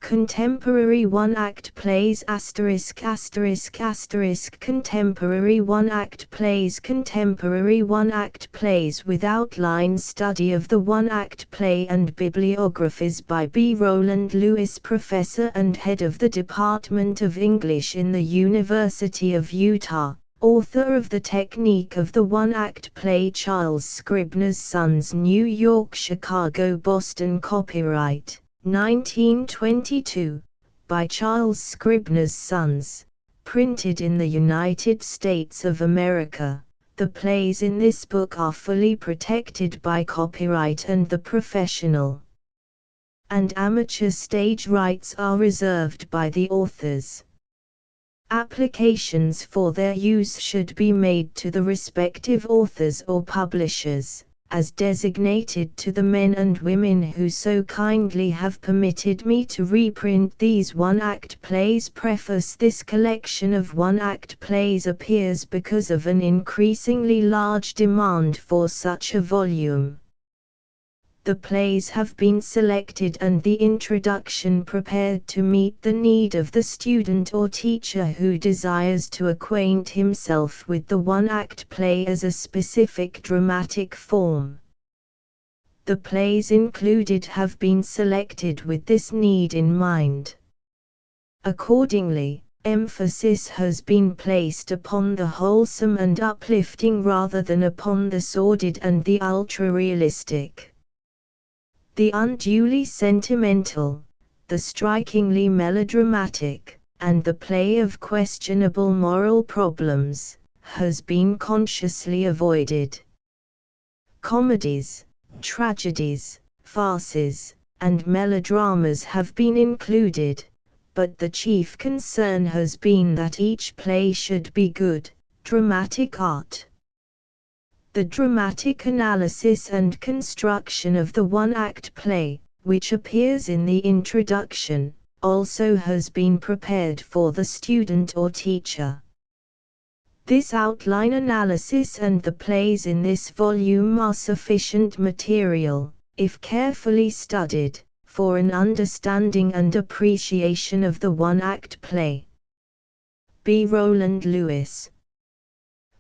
Contemporary one-act plays ******. Contemporary one-act plays. Contemporary one-act plays with outline study of the one-act play and bibliographies by B. Rowland Lewis, professor and head of the Department of English in the University of Utah, author of The Technique of the One-Act Play. Charles Scribner's Sons, New York, Chicago, Boston. Copyright 1922, by Charles Scribner's Sons, printed in the United States of America. The plays in this book are fully protected by copyright, and the professional and amateur stage rights are reserved by the authors. Applications for their use should be made to the respective authors or publishers, as designated, to the men and women who so kindly have permitted me to reprint these one-act plays. Preface. This collection of one-act plays appears because of an increasingly large demand for such a volume. The plays have been selected and the introduction prepared to meet the need of the student or teacher who desires to acquaint himself with the one-act play as a specific dramatic form. The plays included have been selected with this need in mind. Accordingly, emphasis has been placed upon the wholesome and uplifting rather than upon the sordid and the ultra-realistic. The unduly sentimental, the strikingly melodramatic, and the play of questionable moral problems, has been consciously avoided. Comedies, tragedies, farces, and melodramas have been included, but the chief concern has been that each play should be good, dramatic art. The dramatic analysis and construction of the one-act play, which appears in the introduction, also has been prepared for the student or teacher. This outline analysis and the plays in this volume are sufficient material, if carefully studied, for an understanding and appreciation of the one-act play. B. Rowland Lewis.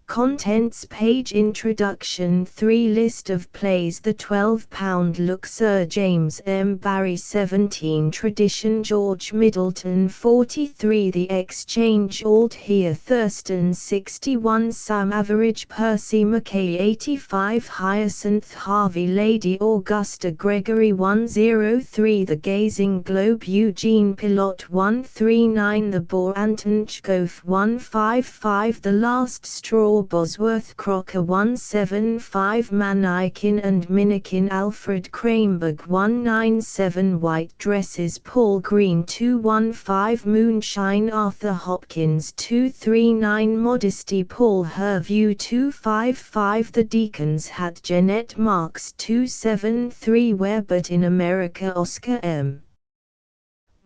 Contents page. Introduction 3. List of plays. The 12-pound look. Sir James M. Barrie. 17. Tradition. George Middleton. 43. The Exchange. Althere Thurston. 61. Sam Average. Percy Mackay. 85. Hyacinth Harvey. Lady Augusta Gregory. 103. The Gazing Globe. Eugene Pilot. 139. The Boar. Anton Chkov. 155. The Last Straw. Bosworth Crocker. 175. Manikin and Minikin. Alfred Kramerberg. 197. White Dresses. Paul Green. 215. Moonshine. Arthur Hopkins. 239. Modesty. Paul Herview. 255. The Deacon's Hat. Jeanette Marks. 273. Where But in America. Oscar M.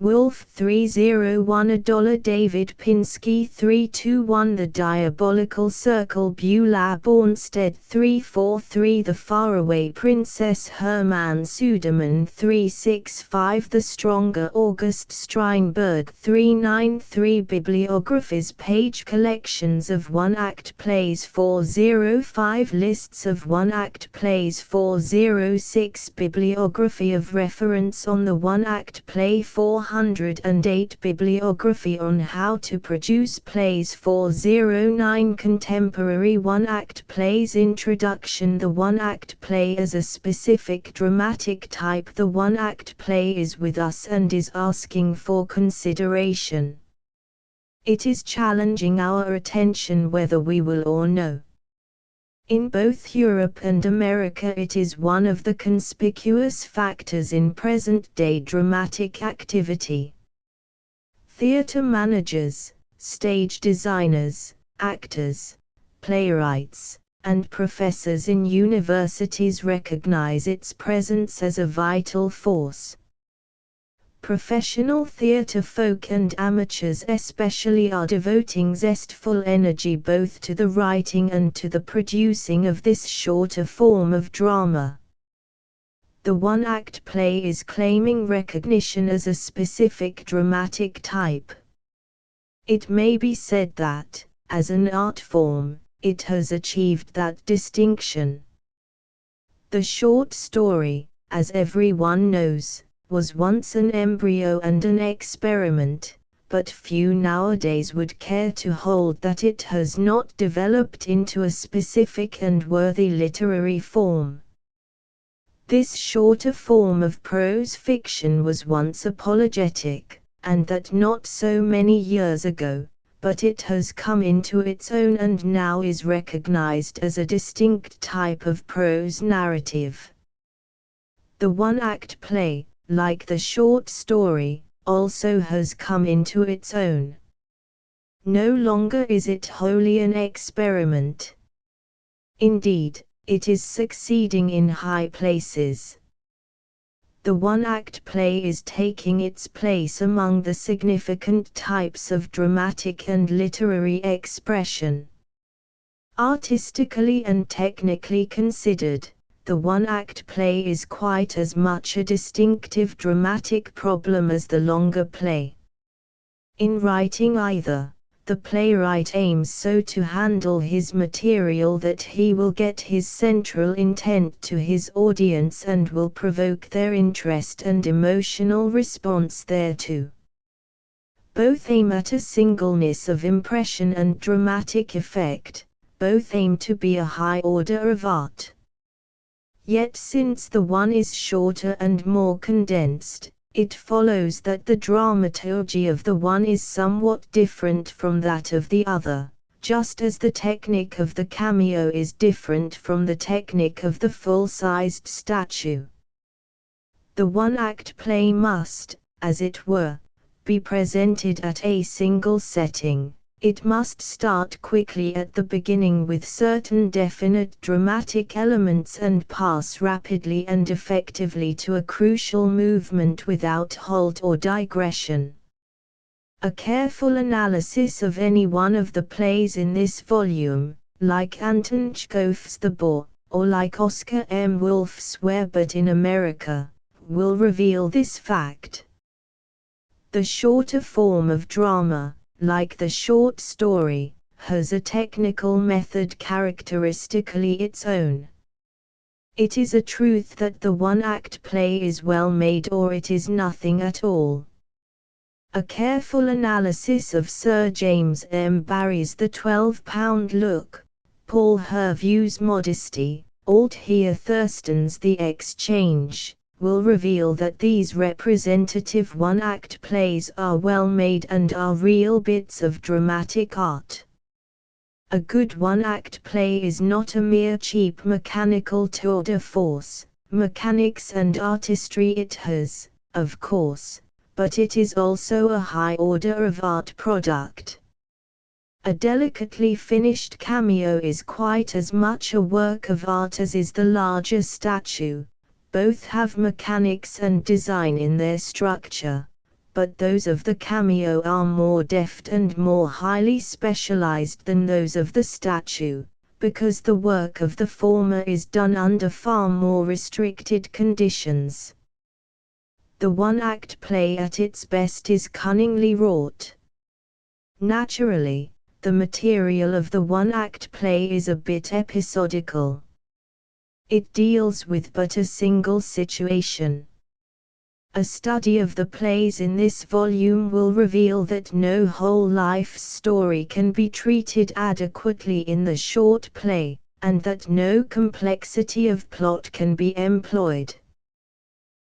Wolf. 301. $1. David Pinsky. 321. The Diabolical Circle. Beulah Bornstead. 343. The Faraway Princess. Herman Suderman. 365. The Stronger. August Strindberg. 393. Bibliographies page. Collections of one-act plays. 405. Lists of one-act plays. 406. Bibliography of reference on the one-act play. 408. Bibliography on how to produce plays. 409. Contemporary one-act plays. Introduction. The one-act play as a specific dramatic type. The one-act play is with us and is asking for consideration. It is challenging our attention whether we will or no. In both Europe and America it is one of the conspicuous factors in present-day dramatic activity. Theatre managers, stage designers, actors, playwrights, and professors in universities recognize its presence as a vital force. Professional theatre folk and amateurs especially are devoting zestful energy both to the writing and to the producing of this shorter form of drama. The one-act play is claiming recognition as a specific dramatic type. It may be said that, as an art form, it has achieved that distinction. The short story, as everyone knows, was once an embryo and an experiment, but few nowadays would care to hold that it has not developed into a specific and worthy literary form. This shorter form of prose fiction was once apologetic, and that not so many years ago, but it has come into its own and now is recognized as a distinct type of prose narrative. The one-act play, like the short story, also has come into its own. No longer is it wholly an experiment. Indeed, it is succeeding in high places. The one-act play is taking its place among the significant types of dramatic and literary expression. Artistically and technically considered, the one-act play is quite as much a distinctive dramatic problem as the longer play. In writing either, the playwright aims so to handle his material that he will get his central intent to his audience and will provoke their interest and emotional response thereto. Both aim at a singleness of impression and dramatic effect, both aim to be a high order of art. Yet since the one is shorter and more condensed, it follows that the dramaturgy of the one is somewhat different from that of the other, just as the technique of the cameo is different from the technique of the full-sized statue. The one-act play must, as it were, be presented at a single setting. It must start quickly at the beginning with certain definite dramatic elements and pass rapidly and effectively to a crucial movement without halt or digression. A careful analysis of any one of the plays in this volume, like Anton Chekhov's The Boar, or like Oscar M. Wolfe's Where But in America, will reveal this fact. The shorter form of drama, like the short story, has a technical method characteristically its own. It is a truth that the one-act play is well made or it is nothing at all. A careful analysis of Sir James M. Barrie's The 12-Pound Look, Paul Hervieux's Modesty, Althaea Thurston's The Exchange, will reveal that these representative one-act plays are well made and are real bits of dramatic art. A good one-act play is not a mere cheap mechanical tour de force. Mechanics and artistry it has, of course, but it is also a high order of art product. A delicately finished cameo is quite as much a work of art as is the larger statue. Both have mechanics and design in their structure, but those of the cameo are more deft and more highly specialized than those of the statue, because the work of the former is done under far more restricted conditions. The one-act play at its best is cunningly wrought. Naturally, the material of the one-act play is a bit episodical. It deals with but a single situation. A study of the plays in this volume will reveal that no whole life story can be treated adequately in the short play, and that no complexity of plot can be employed.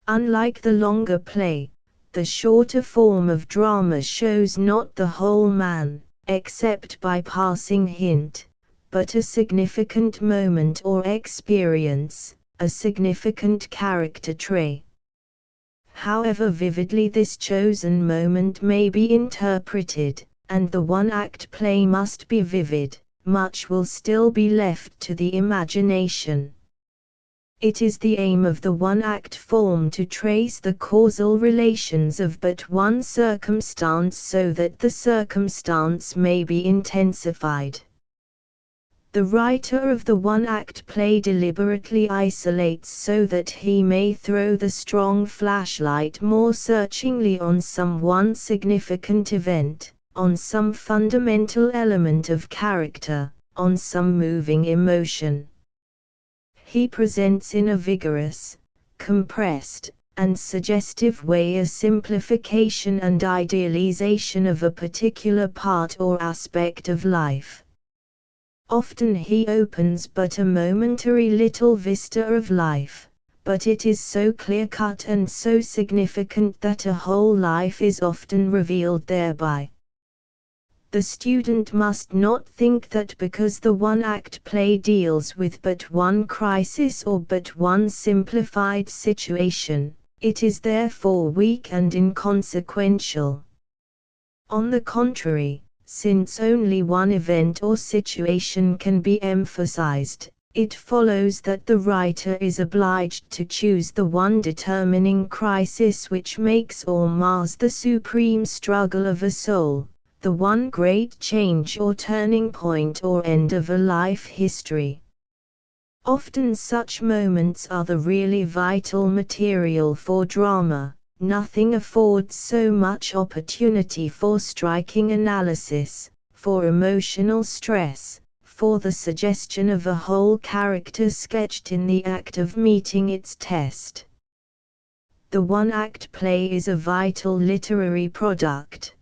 Unlike the longer play, the shorter form of drama shows not the whole man, except by passing hint, but a significant moment or experience, a significant character trait. However vividly this chosen moment may be interpreted, and the one-act play must be vivid, much will still be left to the imagination. It is the aim of the one-act form to trace the causal relations of but one circumstance so that the circumstance may be intensified. The writer of the one-act play deliberately isolates so that he may throw the strong flashlight more searchingly on some one significant event, on some fundamental element of character, on some moving emotion. He presents in a vigorous, compressed, and suggestive way a simplification and idealization of a particular part or aspect of life. Often he opens but a momentary little vista of life, but it is so clear-cut and so significant that a whole life is often revealed thereby. The student must not think that because the one-act play deals with but one crisis or but one simplified situation, it is therefore weak and inconsequential. On the contrary, since only one event or situation can be emphasized, it follows that the writer is obliged to choose the one determining crisis which makes or mars the supreme struggle of a soul, the one great change or turning point or end of a life history. Often such moments are the really vital material for drama. Nothing affords so much opportunity for striking analysis, for emotional stress, for the suggestion of a whole character sketched in the act of meeting its test. The one-act play is a vital literary product.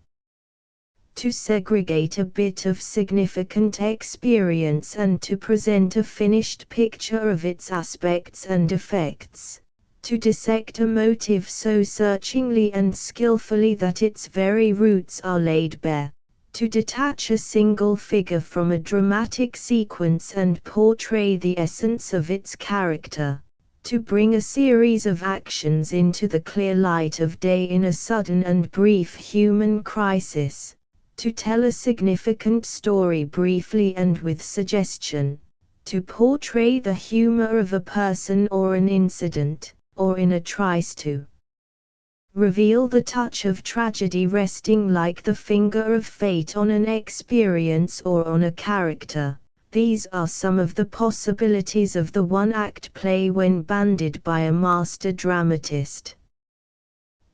To segregate a bit of significant experience and to present a finished picture of its aspects and effects. To dissect a motive so searchingly and skillfully that its very roots are laid bare, to detach a single figure from a dramatic sequence and portray the essence of its character, to bring a series of actions into the clear light of day in a sudden and brief human crisis, to tell a significant story briefly and with suggestion, to portray the humor of a person or an incident, or in a trice to reveal the touch of tragedy resting like the finger of fate on an experience or on a character. These are some of the possibilities of the one-act play when banded by a master dramatist.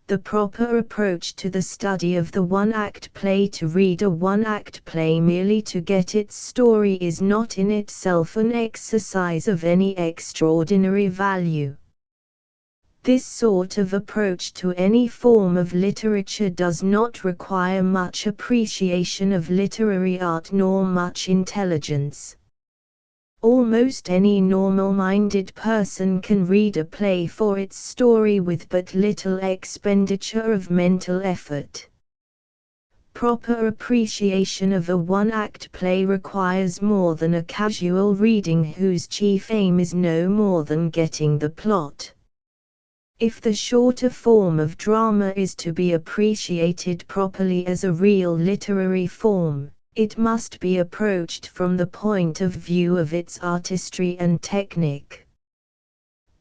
The proper approach to the study of the one-act play to read a one-act play merely to get its story is not in itself an exercise of any extraordinary value. This sort of approach to any form of literature does not require much appreciation of literary art nor much intelligence. Almost any normal-minded person can read a play for its story with but little expenditure of mental effort. Proper appreciation of a one-act play requires more than a casual reading whose chief aim is no more than getting the plot. If the shorter form of drama is to be appreciated properly as a real literary form, it must be approached from the point of view of its artistry and technique.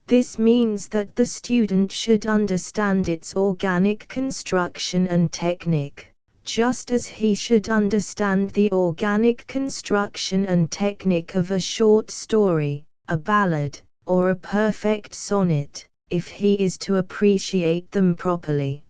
This means that the student should understand its organic construction and technique, just as he should understand the organic construction and technique of a short story, a ballad, or a perfect sonnet, if he is to appreciate them properly.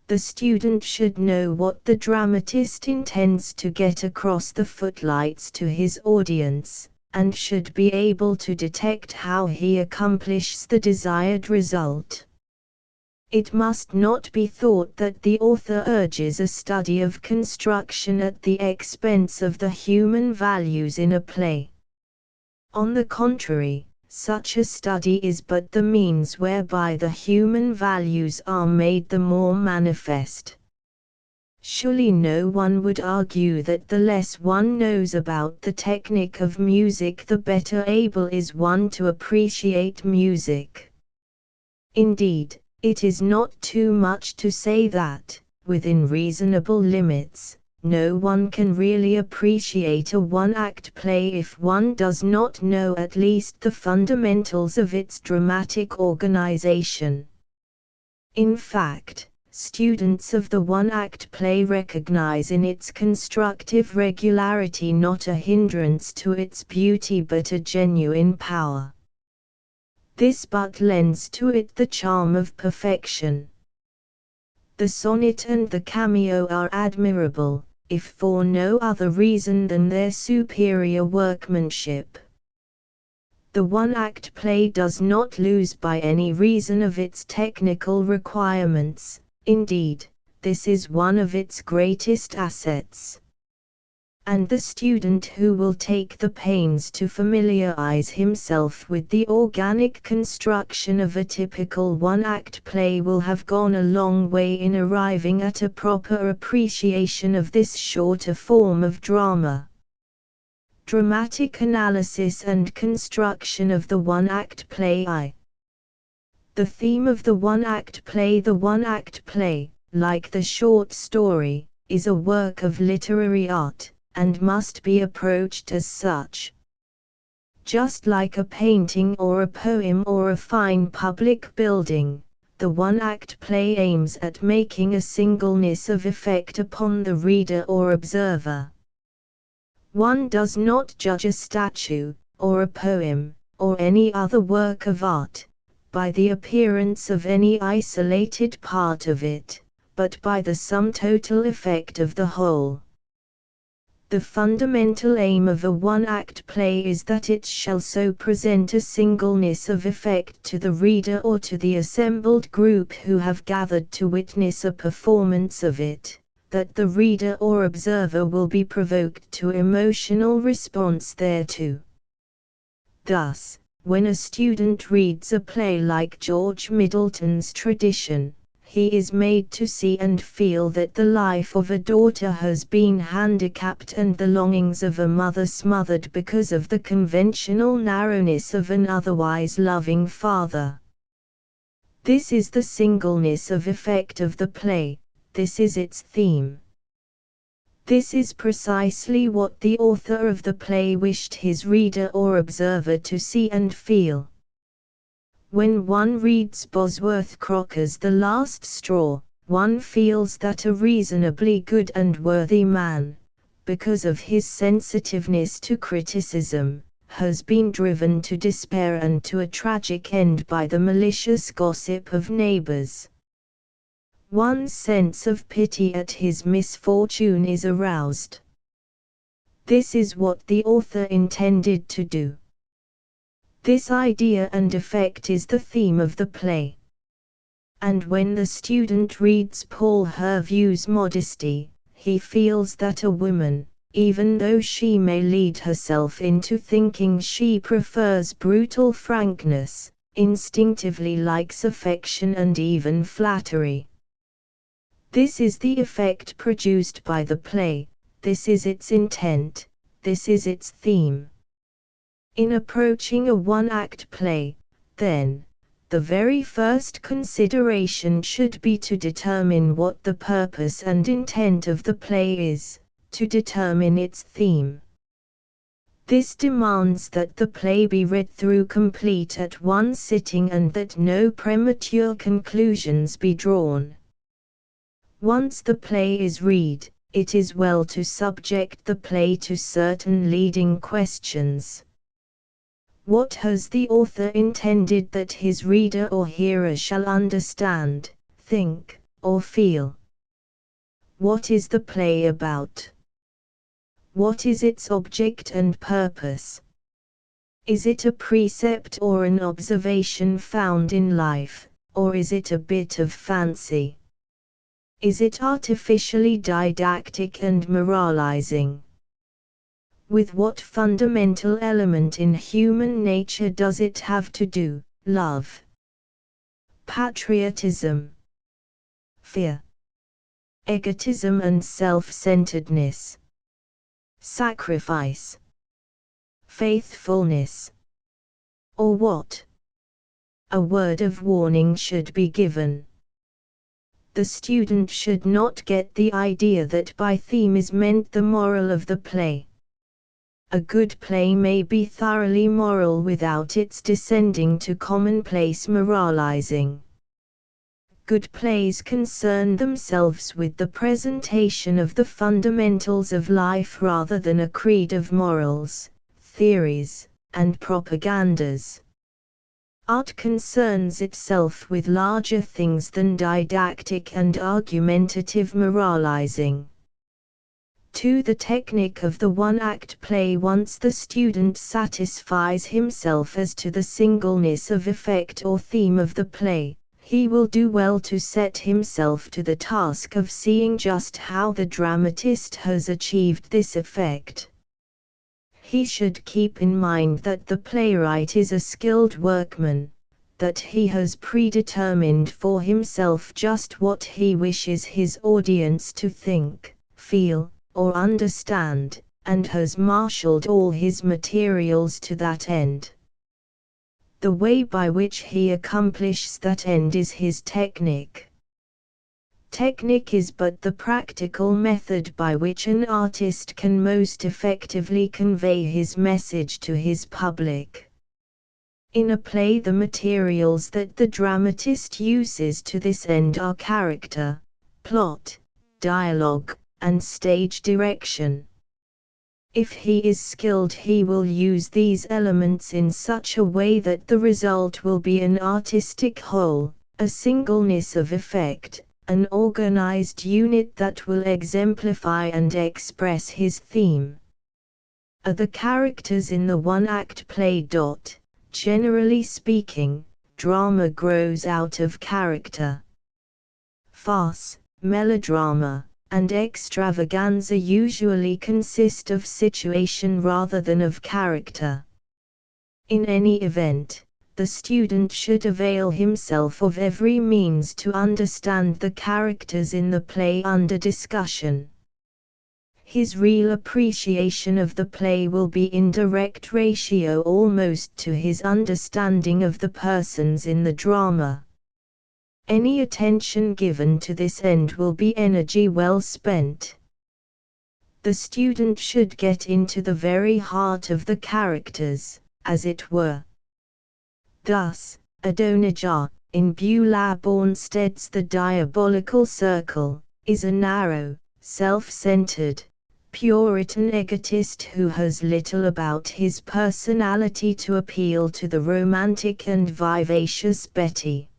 The student should know what the dramatist intends to get across the footlights to his audience, and should be able to detect how he accomplishes the desired result. It must not be thought that the author urges a study of construction at the expense of the human values in a play. On the contrary, such a study is but the means whereby the human values are made the more manifest. Surely no one would argue that the less one knows about the technique of music the better able is one to appreciate music. Indeed, it is not too much to say that, within reasonable limits, no one can really appreciate a one-act play if one does not know at least the fundamentals of its dramatic organization. In fact, students of the one-act play recognize in its constructive regularity not a hindrance to its beauty but a genuine power. This but lends to it the charm of perfection. The sonnet and the cameo are admirable, if for no other reason than their superior workmanship. The one-act play does not lose by any reason of its technical requirements. Indeed, this is one of its greatest assets. And the student who will take the pains to familiarize himself with the organic construction of a typical one-act play will have gone a long way in arriving at a proper appreciation of this shorter form of drama. Dramatic analysis and construction of the one-act play. The theme of the one-act play. The one-act play, like the short story, is a work of literary art, and must be approached as such. Just like a painting or a poem or a fine public building, the one-act play aims at making a singleness of effect upon the reader or observer. One does not judge a statue, or a poem, or any other work of art, by the appearance of any isolated part of it, but by the sum total effect of the whole. The fundamental aim of a one-act play is that it shall so present a singleness of effect to the reader or to the assembled group who have gathered to witness a performance of it, that the reader or observer will be provoked to emotional response thereto. Thus, when a student reads a play like George Middleton's Tradition, he is made to see and feel that the life of a daughter has been handicapped and the longings of a mother smothered because of the conventional narrowness of an otherwise loving father. This is the singleness of effect of the play, this is its theme. This is precisely what the author of the play wished his reader or observer to see and feel. When one reads Bosworth Crocker's The Last Straw, one feels that a reasonably good and worthy man, because of his sensitiveness to criticism, has been driven to despair and to a tragic end by the malicious gossip of neighbors. One's sense of pity at his misfortune is aroused. This is what the author intended to do. This idea and effect is the theme of the play. And when the student reads Paul Hervieux's Modesty, he feels that a woman, even though she may lead herself into thinking she prefers brutal frankness, instinctively likes affection and even flattery. This is the effect produced by the play, this is its intent, this is its theme. In approaching a one-act play, then, the very first consideration should be to determine what the purpose and intent of the play is, to determine its theme. This demands that the play be read through complete at one sitting and that no premature conclusions be drawn. Once the play is read, it is well to subject the play to certain leading questions. What has the author intended that his reader or hearer shall understand, think, or feel? What is the play about? What is its object and purpose? Is it a precept or an observation found in life, or is it a bit of fancy? Is it artificially didactic and moralizing? With what fundamental element in human nature does it have to do? Love, patriotism, fear, egotism and self-centeredness, sacrifice, faithfulness, or what? A word of warning should be given. The student should not get the idea that by theme is meant the moral of the play. A good play may be thoroughly moral without its descending to commonplace moralizing. Good plays concern themselves with the presentation of the fundamentals of life rather than a creed of morals, theories, and propagandas. Art concerns itself with larger things than didactic and argumentative moralizing. 2. The technique of the one-act play. Once the student satisfies himself as to the singleness of effect or theme of the play, he will do well to set himself to the task of seeing just how the dramatist has achieved this effect. He should keep in mind that the playwright is a skilled workman, that he has predetermined for himself just what he wishes his audience to think, feel, or understand, and has marshaled all his materials to that end. The way by which he accomplishes that end is his technique. Technique is but the practical method by which an artist can most effectively convey his message to his public. In a play, the materials that the dramatist uses to this end are character, plot, dialogue, and stage direction. If he is skilled, he will use these elements in such a way that the result will be an artistic whole, a singleness of effect, an organized unit that will exemplify and express his theme. The characters in the one-act play. Generally speaking, drama grows out of character. Farce, melodrama, and extravaganza usually consist of situation rather than of character. In any event, the student should avail himself of every means to understand the characters in the play under discussion. His real appreciation of the play will be in direct ratio almost to his understanding of the persons in the drama. Any attention given to this end will be energy well spent. The student should get into the very heart of the characters, as it were. Thus, Adonijah, in Beulah Bornstedt's The Diabolical Circle, is a narrow, self-centered, Puritan egotist who has little about his personality to appeal to the romantic and vivacious Betty.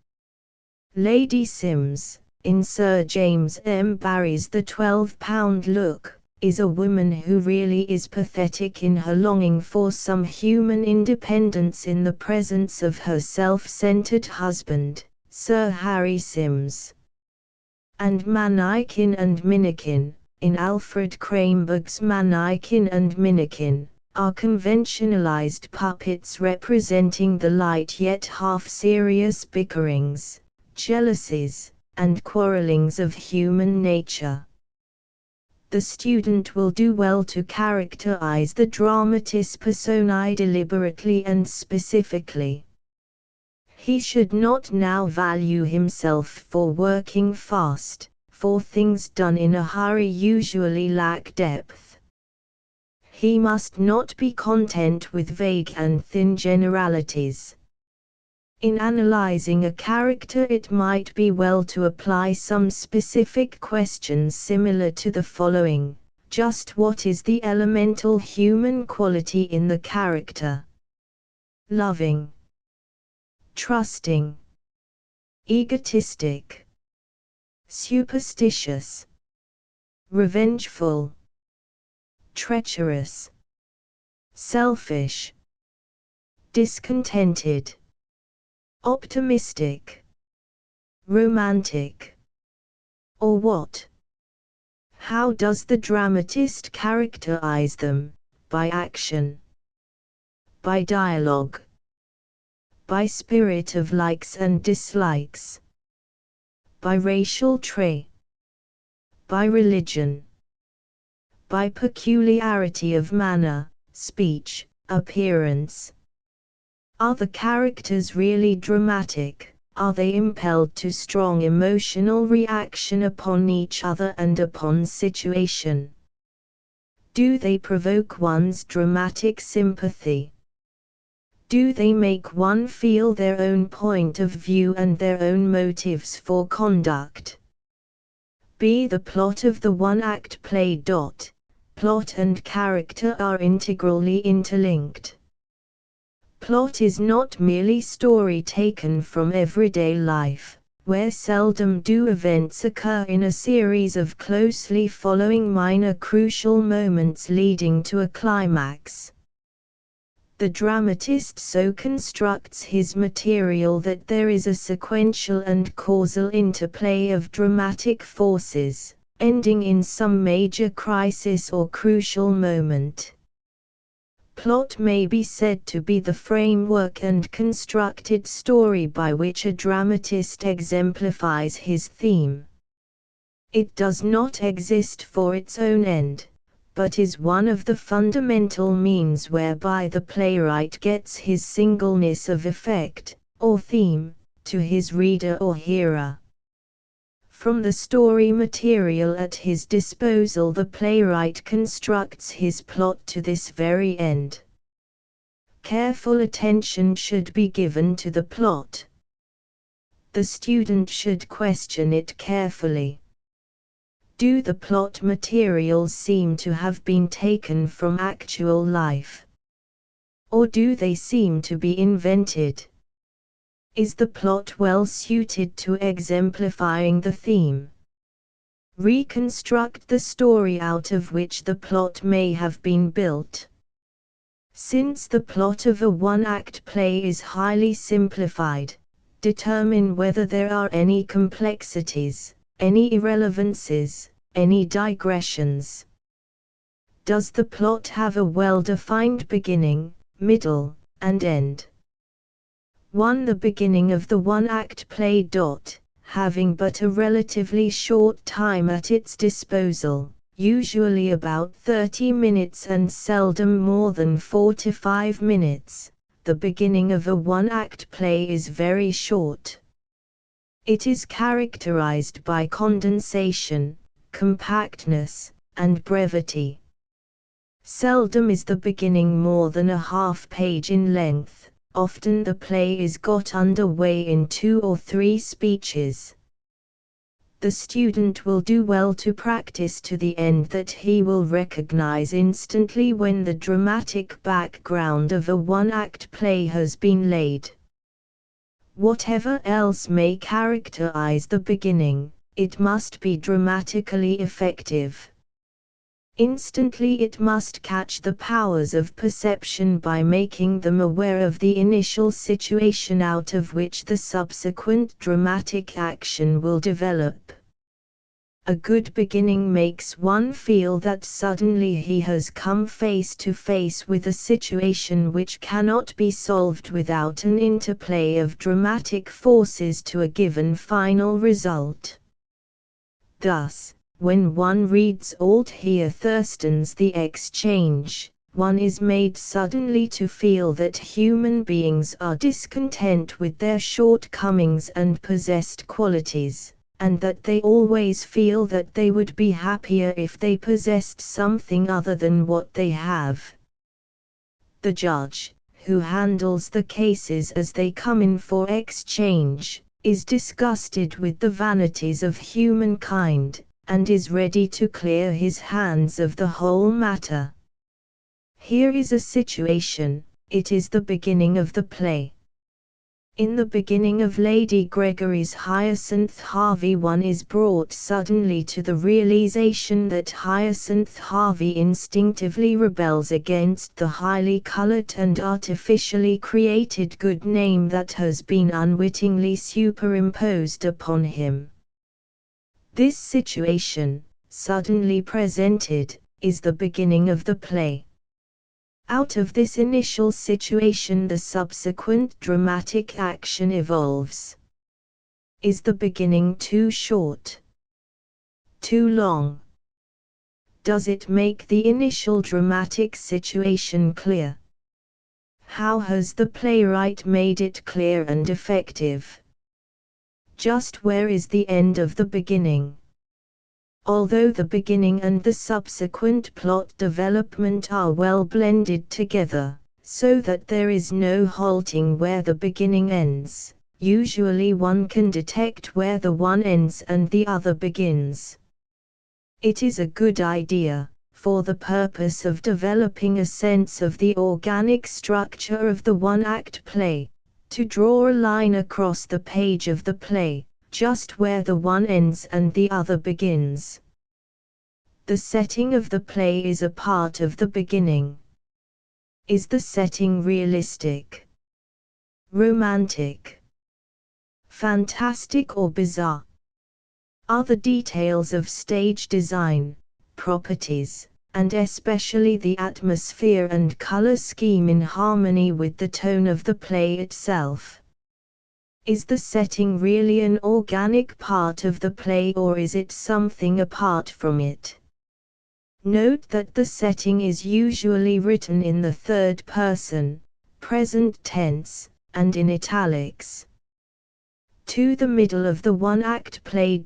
Lady Sims, in Sir James M. Barrie's The 12-Pound Look, is a woman who really is pathetic in her longing for some human independence in the presence of her self-centered husband, Sir Harry Sims. And Manikin and Minikin, in Alfred Cranberg's Manikin and Minikin, are conventionalized puppets representing the light yet half-serious bickerings, jealousies, and quarrelings of human nature. The student will do well to characterize the dramatis personae deliberately and specifically. He should not now value himself for working fast, for things done in a hurry usually lack depth. He must not be content with vague and thin generalities. In analyzing a character, it might be well to apply some specific questions similar to the following: just what is the elemental human quality in the character? Loving, trusting, egotistic, superstitious, revengeful, treacherous, selfish, discontented, optimistic, romantic, or what? How does the dramatist characterize them? By action, by dialogue, by spirit of likes and dislikes, by racial trait, by religion, by peculiarity of manner, speech, appearance. Are the characters really dramatic? Are they impelled to strong emotional reaction upon each other and upon situation? Do they provoke one's dramatic sympathy? Do they make one feel their own point of view and their own motives for conduct? B. The plot of the one-act play. Plot and character are integrally interlinked. Plot is not merely story taken from everyday life, where seldom do events occur in a series of closely following minor crucial moments leading to a climax. The dramatist so constructs his material that there is a sequential and causal interplay of dramatic forces, ending in some major crisis or crucial moment. Plot may be said to be the framework and constructed story by which a dramatist exemplifies his theme. It does not exist for its own end, but is one of the fundamental means whereby the playwright gets his singleness of effect, or theme, to his reader or hearer. From the story material at his disposal, the playwright constructs his plot to this very end. Careful attention should be given to the plot. The student should question it carefully. Do the plot materials seem to have been taken from actual life? Or do they seem to be invented? Is the plot well suited to exemplifying the theme? Reconstruct the story out of which the plot may have been built. Since the plot of a one-act play is highly simplified, determine whether there are any complexities, any irrelevances, any digressions. Does the plot have a well-defined beginning, middle, and end? 1. The beginning of the one-act play. Having but a relatively short time at its disposal, usually about 30 minutes and seldom more than 4 to 5 minutes, the beginning of a one-act play is very short. It is characterized by condensation, compactness, and brevity. Seldom is the beginning more than a half page in length. Often the play is got under way in 2 or 3 speeches. The student will do well to practice to the end that he will recognize instantly when the dramatic background of a one-act play has been laid. Whatever else may characterize the beginning, it must be dramatically effective. Instantly it must catch the powers of perception by making them aware of the initial situation out of which the subsequent dramatic action will develop. A good beginning makes one feel that suddenly he has come face to face with a situation which cannot be solved without an interplay of dramatic forces to a given final result. Thus, when one reads Althaea Thurston's The Exchange, one is made suddenly to feel that human beings are discontent with their shortcomings and possessed qualities, and that they always feel that they would be happier if they possessed something other than what they have. The judge, who handles the cases as they come in for exchange, is disgusted with the vanities of humankind, and is ready to clear his hands of the whole matter. Here is a situation, it is the beginning of the play. In the beginning of Lady Gregory's Hyacinth Harvey, one is brought suddenly to the realization that Hyacinth Harvey instinctively rebels against the highly colored and artificially created good name that has been unwittingly superimposed upon him. This situation, suddenly presented, is the beginning of the play. Out of this initial situation the subsequent dramatic action evolves. Is the beginning too short? Too long? Does it make the initial dramatic situation clear? How has the playwright made it clear and effective? Just where is the end of the beginning? Although the beginning and the subsequent plot development are well blended together, so that there is no halting where the beginning ends. Usually one can detect where the one ends and the other begins. It is a good idea, for the purpose of developing a sense of the organic structure of the one-act play, to draw a line across the page of the play, just where the one ends and the other begins. The setting of the play is a part of the beginning. Is the setting realistic, romantic, fantastic or bizarre? Are the details of stage design, properties, and especially the atmosphere and color scheme in harmony with the tone of the play itself? Is the setting really an organic part of the play, or is it something apart from it? Note that the setting is usually written in the third person, present tense, and in italics. To the middle of the one-act play.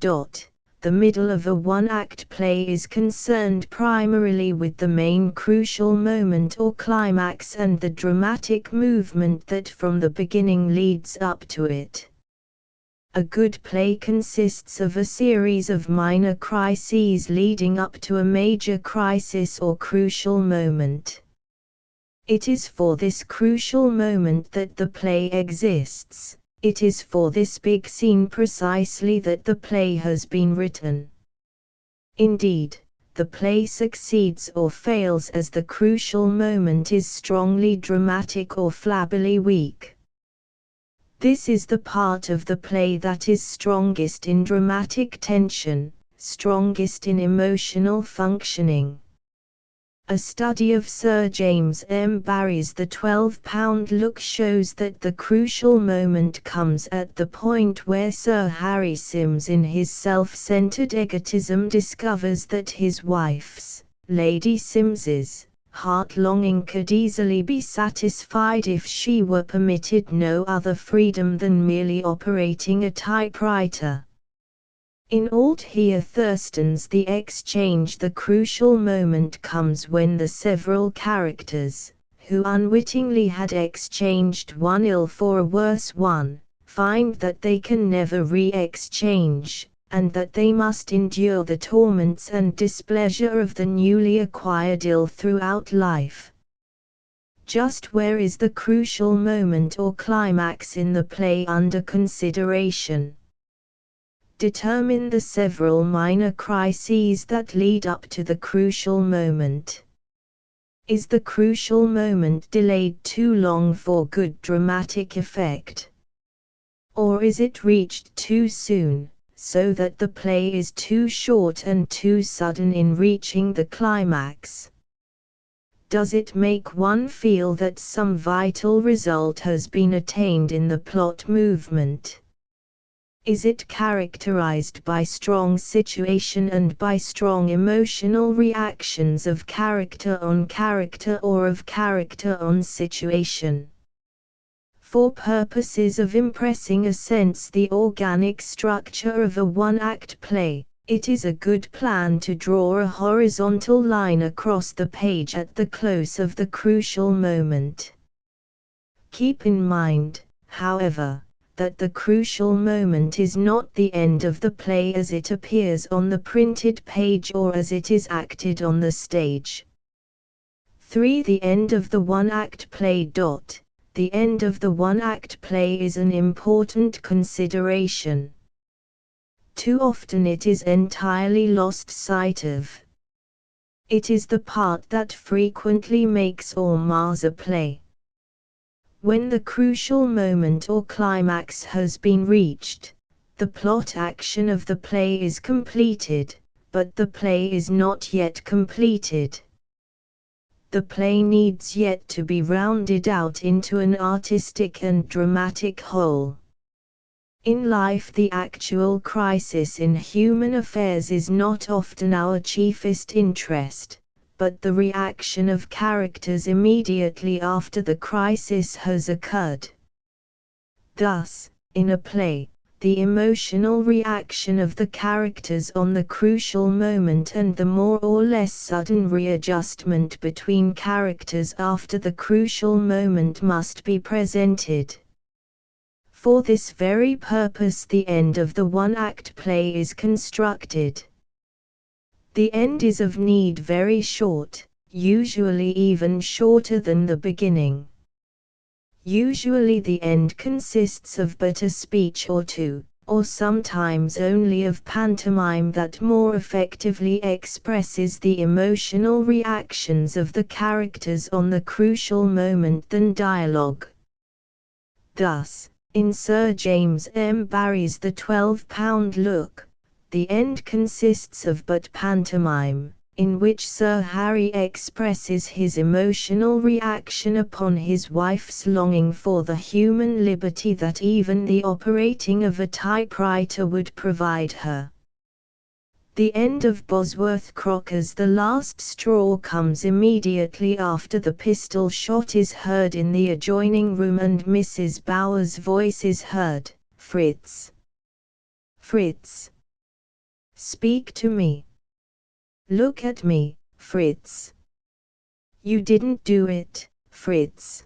The middle of a one-act play is concerned primarily with the main crucial moment or climax and the dramatic movement that from the beginning leads up to it. A good play consists of a series of minor crises leading up to a major crisis or crucial moment. It is for this crucial moment that the play exists. It is for this big scene precisely that the play has been written. Indeed, the play succeeds or fails as the crucial moment is strongly dramatic or flabbily weak. This is the part of the play that is strongest in dramatic tension, strongest in emotional functioning. A study of Sir James M. Barrie's The 12-Pound Look shows that the crucial moment comes at the point where Sir Harry Sims in his self-centered egotism discovers that his wife's, Lady Sims's, heart-longing could easily be satisfied if she were permitted no other freedom than merely operating a typewriter. In Alt Here Thurston's The Exchange, the crucial moment comes when the several characters, who unwittingly had exchanged one ill for a worse one, find that they can never re-exchange, and that they must endure the torments and displeasure of the newly acquired ill throughout life. Just where is the crucial moment or climax in the play under consideration? Determine the several minor crises that lead up to the crucial moment. Is the crucial moment delayed too long for good dramatic effect? Or is it reached too soon, so that the play is too short and too sudden in reaching the climax? Does it make one feel that some vital result has been attained in the plot movement? Is it characterized by strong situation and by strong emotional reactions of character on character or of character on situation? For purposes of impressing a sense the organic structure of a one-act play, it is a good plan to draw a horizontal line across the page at the close of the crucial moment. Keep in mind, however, that the crucial moment is not the end of the play as it appears on the printed page or as it is acted on the stage. 3. The end of the one-act play. The end of the one-act play is an important consideration. Too often it is entirely lost sight of. It is the part that frequently makes or mars a play. When the crucial moment or climax has been reached, the plot action of the play is completed, but the play is not yet completed. The play needs yet to be rounded out into an artistic and dramatic whole. In life, the actual crisis in human affairs is not often our chiefest interest, but the reaction of characters immediately after the crisis has occurred. Thus, in a play, the emotional reaction of the characters on the crucial moment and the more or less sudden readjustment between characters after the crucial moment must be presented. For this very purpose the end of the one-act play is constructed. The end is of need very short, usually even shorter than the beginning. Usually the end consists of but a speech or two, or sometimes only of pantomime that more effectively expresses the emotional reactions of the characters on the crucial moment than dialogue. Thus, in Sir James M. Barrie's The 12-Pound Look, the end consists of but pantomime, in which Sir Harry expresses his emotional reaction upon his wife's longing for the human liberty that even the operating of a typewriter would provide her. The end of Bosworth Crocker's The Last Straw comes immediately after the pistol shot is heard in the adjoining room and Mrs. Bower's voice is heard, "Fritz! Fritz! Speak to me! Look at me, Fritz! You didn't do it, Fritz!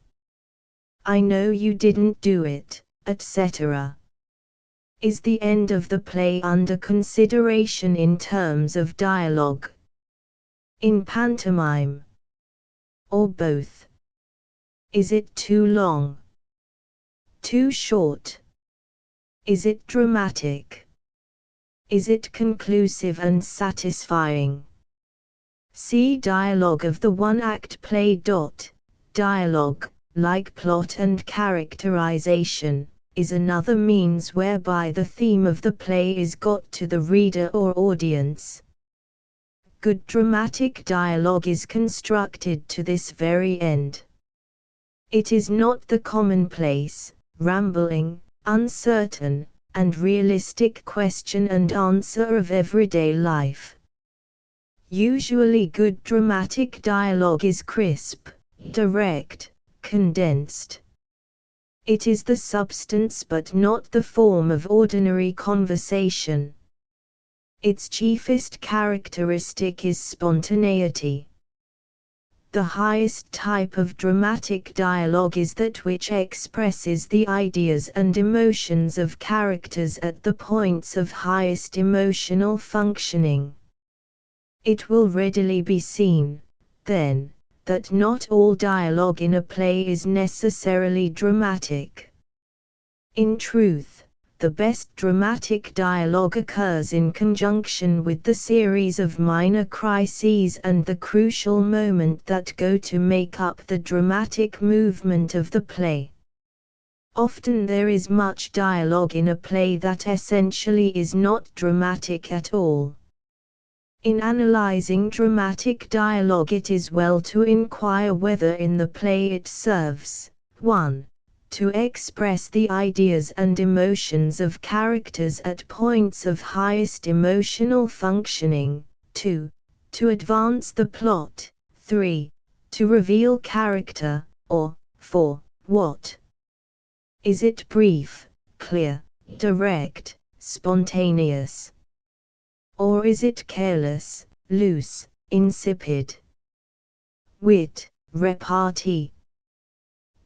I know you didn't do it," etc. Is the end of the play under consideration in terms of dialogue, in pantomime, or both? Is it too long? Too short? Is it dramatic? Is it conclusive and satisfying? See dialogue of the one-act play. Dialogue, like plot and characterization, is another means whereby the theme of the play is got to the reader or audience. Good dramatic dialogue is constructed to this very end. It is not the commonplace, rambling, uncertain, and realistic question and answer of everyday life. Usually good dramatic dialogue is crisp, direct, condensed. It is the substance but not the form of ordinary conversation. Its chiefest characteristic is spontaneity. The highest type of dramatic dialogue is that which expresses the ideas and emotions of characters at the points of highest emotional functioning. It will readily be seen, then, that not all dialogue in a play is necessarily dramatic. In truth, the best dramatic dialogue occurs in conjunction with the series of minor crises and the crucial moment that go to make up the dramatic movement of the play. Often there is much dialogue in a play that essentially is not dramatic at all. In analyzing dramatic dialogue it is well to inquire whether in the play it serves 1. To express the ideas and emotions of characters at points of highest emotional functioning, 2. To advance the plot, 3. To reveal character, or 4. What? Is it brief, clear, direct, spontaneous? Or is it careless, loose, insipid? Wit, repartee.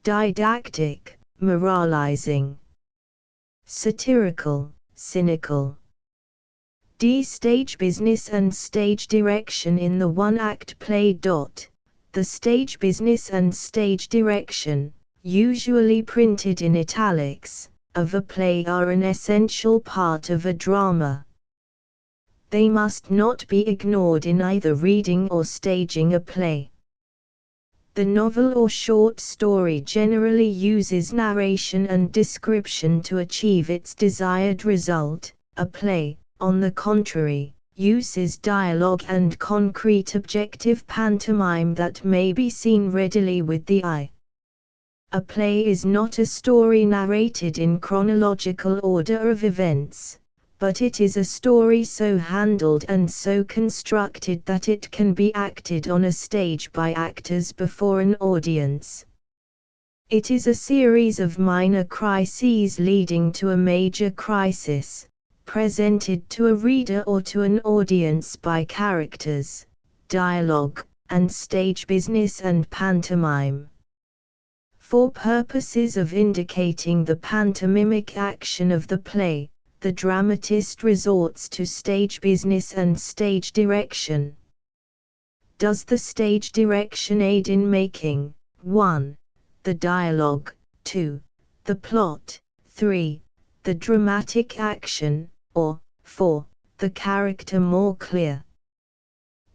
Didactic, moralizing. Satirical, cynical. Stage business and stage direction in the one-act play. The stage business and stage direction, usually printed in italics, of a play are an essential part of a drama. They must not be ignored in either reading or staging a play. The novel or short story generally uses narration and description to achieve its desired result. A play, on the contrary, uses dialogue and concrete objective pantomime that may be seen readily with the eye. A play is not a story narrated in chronological order of events, but it is a story so handled and so constructed that it can be acted on a stage by actors before an audience. It is a series of minor crises leading to a major crisis, presented to a reader or to an audience by characters, dialogue, and stage business and pantomime. For purposes of indicating the pantomimic action of the play, the dramatist resorts to stage business and stage direction. Does the stage direction aid in making 1. The dialogue, 2. The plot, 3. The dramatic action, or 4. The character more clear?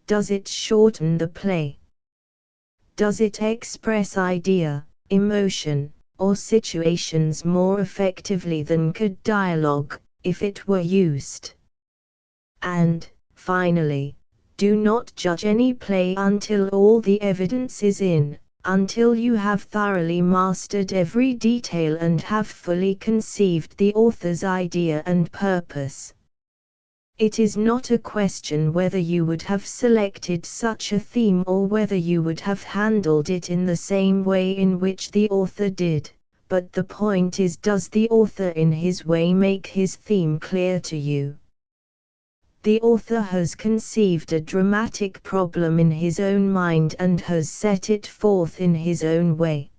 Does it shorten the play? Does it express idea, emotion, or situations more effectively than could dialogue, if it were used? And, finally, do not judge any play until all the evidence is in, until you have thoroughly mastered every detail and have fully conceived the author's idea and purpose. It is not a question whether you would have selected such a theme or whether you would have handled it in the same way in which the author did, but the point is, does the author in his way make his theme clear to you? The author has conceived a dramatic problem in his own mind and has set it forth in his own way.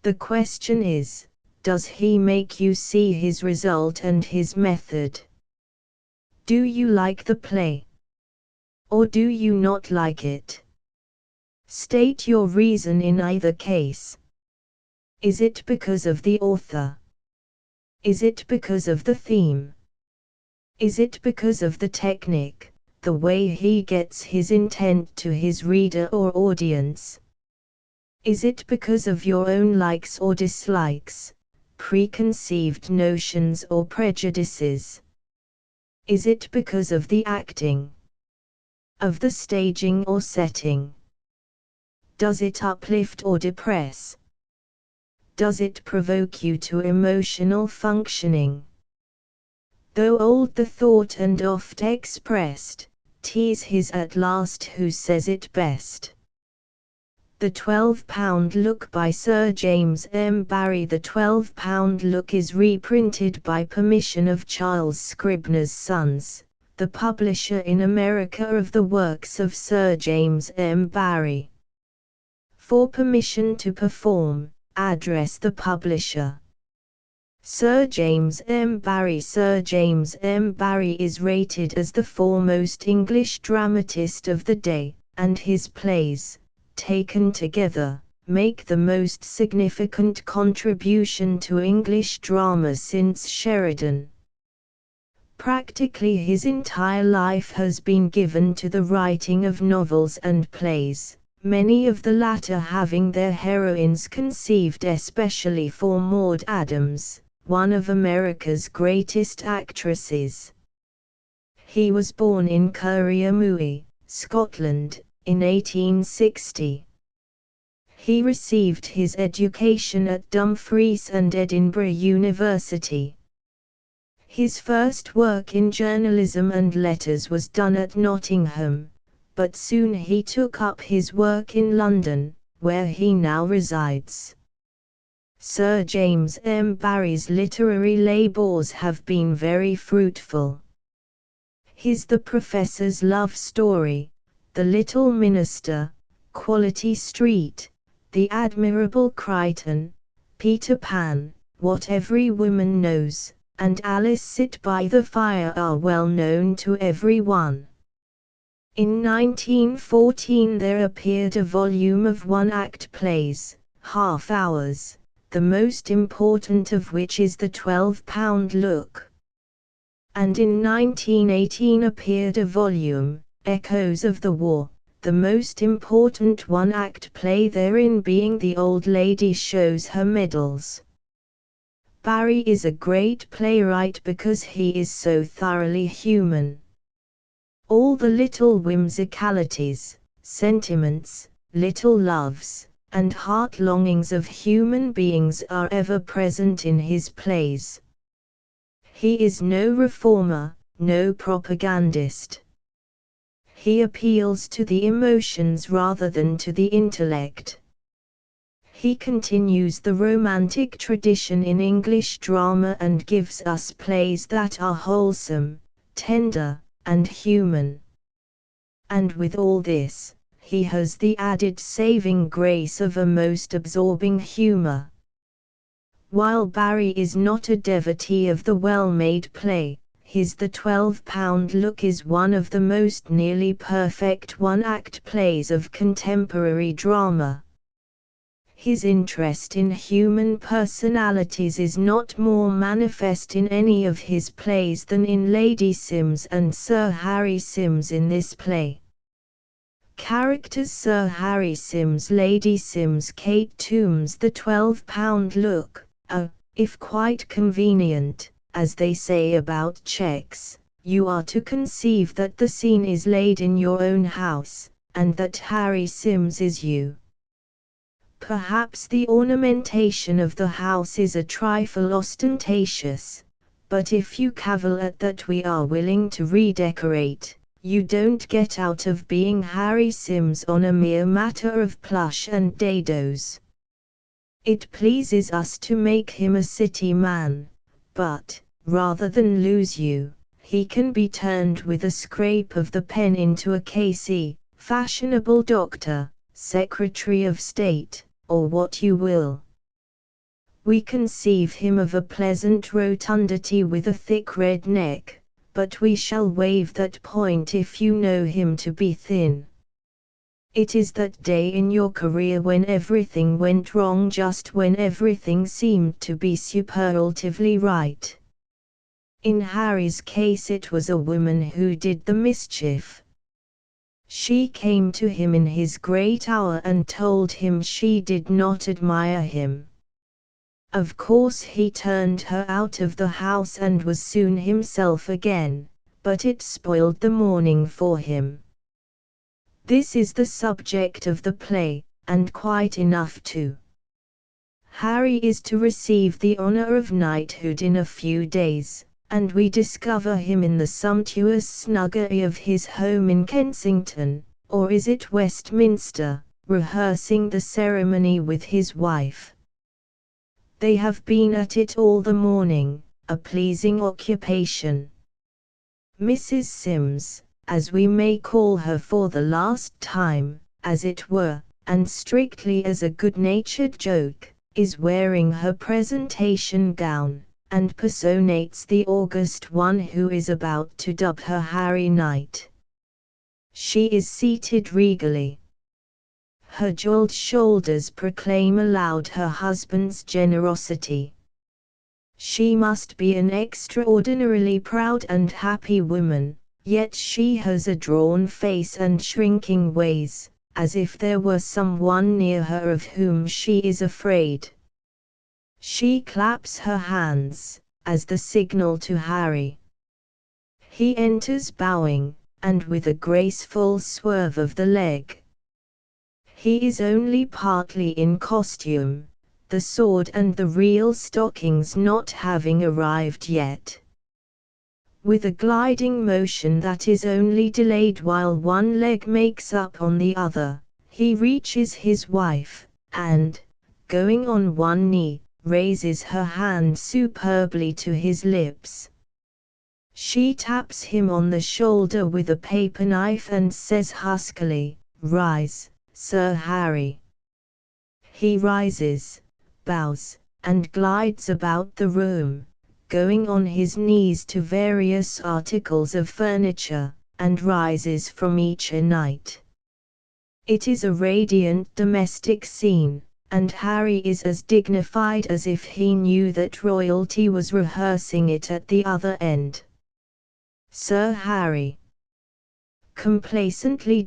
The question is, does he make you see his result and his method? Do you like the play? Or do you not like it? State your reason in either case. Is it because of the author? Is it because of the theme? Is it because of the technique, the way he gets his intent to his reader or audience? Is it because of your own likes or dislikes, preconceived notions or prejudices? Is it because of the acting? Of the staging or setting? Does it uplift or depress? Does it provoke you to emotional functioning? Though old the thought and oft expressed, 'tis his at last who says it best. The 12-pound Look by Sir James M. Barrie. The 12-pound Look is reprinted by permission of Charles Scribner's Sons, the publisher in America of the works of Sir James M. Barrie. For permission to perform, address the publisher. Sir James M. Barrie. Sir James M. Barrie is rated as the foremost English dramatist of the day, and his plays, taken together, make the most significant contribution to English drama since Sheridan. Practically his entire life has been given to the writing of novels and plays, many of the latter having their heroines conceived especially for Maude Adams, one of America's greatest actresses. He was born in Kirriamooie, Scotland, in 1860. He received his education at Dumfries and Edinburgh University. His first work in journalism and letters was done at Nottingham, but soon he took up his work in London, where he now resides. Sir James M. Barrie's literary labours have been very fruitful. His The Professor's Love Story, The Little Minister, Quality Street, The Admirable Crichton, Peter Pan, What Every Woman Knows, and Alice Sit by the Fire are well known to everyone. In 1914 there appeared a volume of one-act plays, half hours, the most important of which is the 12-pound Look. And in 1918 appeared a volume, Echoes of the War, the most important one-act play therein being The Old Lady Shows Her Medals. Barrie is a great playwright because he is so thoroughly human. All the little whimsicalities, sentiments, little loves, and heart-longings of human beings are ever present in his plays. He is no reformer, no propagandist. He appeals to the emotions rather than to the intellect. He continues the romantic tradition in English drama and gives us plays that are wholesome, tender, and human. And with all this, he has the added saving grace of a most absorbing humor. While Barrie is not a devotee of the well-made play, his The 12-Pound Look is one of the most nearly perfect one-act plays of contemporary drama. His interest in human personalities is not more manifest in any of his plays than in Lady Sims and Sir Harry Sims in this play. Characters Sir Harry Sims, Lady Sims, Kate Toombs, The 12-Pound Look, if quite convenient, as they say about checks. You are to conceive that the scene is laid in your own house, and that Harry Sims is you. Perhaps the ornamentation of the house is a trifle ostentatious, but if you cavil at that we are willing to redecorate, you don't get out of being Harry Sims on a mere matter of plush and dados. It pleases us to make him a city man, but, rather than lose you, he can be turned with a scrape of the pen into a K.C., fashionable doctor, Secretary of State, or what you will. We conceive him of a pleasant rotundity with a thick red neck, but we shall waive that point if you know him to be thin. It is that day in your career when everything went wrong just when everything seemed to be superlatively right. In Harry's case it was a woman who did the mischief. She came to him in his great hour and told him she did not admire him. Of course he turned her out of the house and was soon himself again, but it spoiled the morning for him. This is the subject of the play, and quite enough too. Harry is to receive the honor of knighthood in a few days, and we discover him in the sumptuous snuggery of his home in Kensington, or is it Westminster, rehearsing the ceremony with his wife. They have been at it all the morning, a pleasing occupation. Mrs. Sims, as we may call her for the last time, as it were, and strictly as a good-natured joke, is wearing her presentation gown, and personates the august one who is about to dub her Harry Knight. She is seated regally. Her jeweled shoulders proclaim aloud her husband's generosity. She must be an extraordinarily proud and happy woman, yet she has a drawn face and shrinking ways, as if there were someone near her of whom she is afraid. She claps her hands, as the signal to Harry. He enters bowing, and with a graceful swerve of the leg. He is only partly in costume, the sword and the real stockings not having arrived yet. With a gliding motion that is only delayed while one leg makes up on the other, he reaches his wife, and, going on one knee, raises her hand superbly to his lips. She taps him on the shoulder with a paper knife and says huskily, "Rise, Sir Harry." He rises, bows, and glides about the room, going on his knees to various articles of furniture, and rises from each a knight. It is a radiant domestic scene, and Harry is as dignified as if he knew that royalty was rehearsing it at the other end. Sir Harry. Complacently.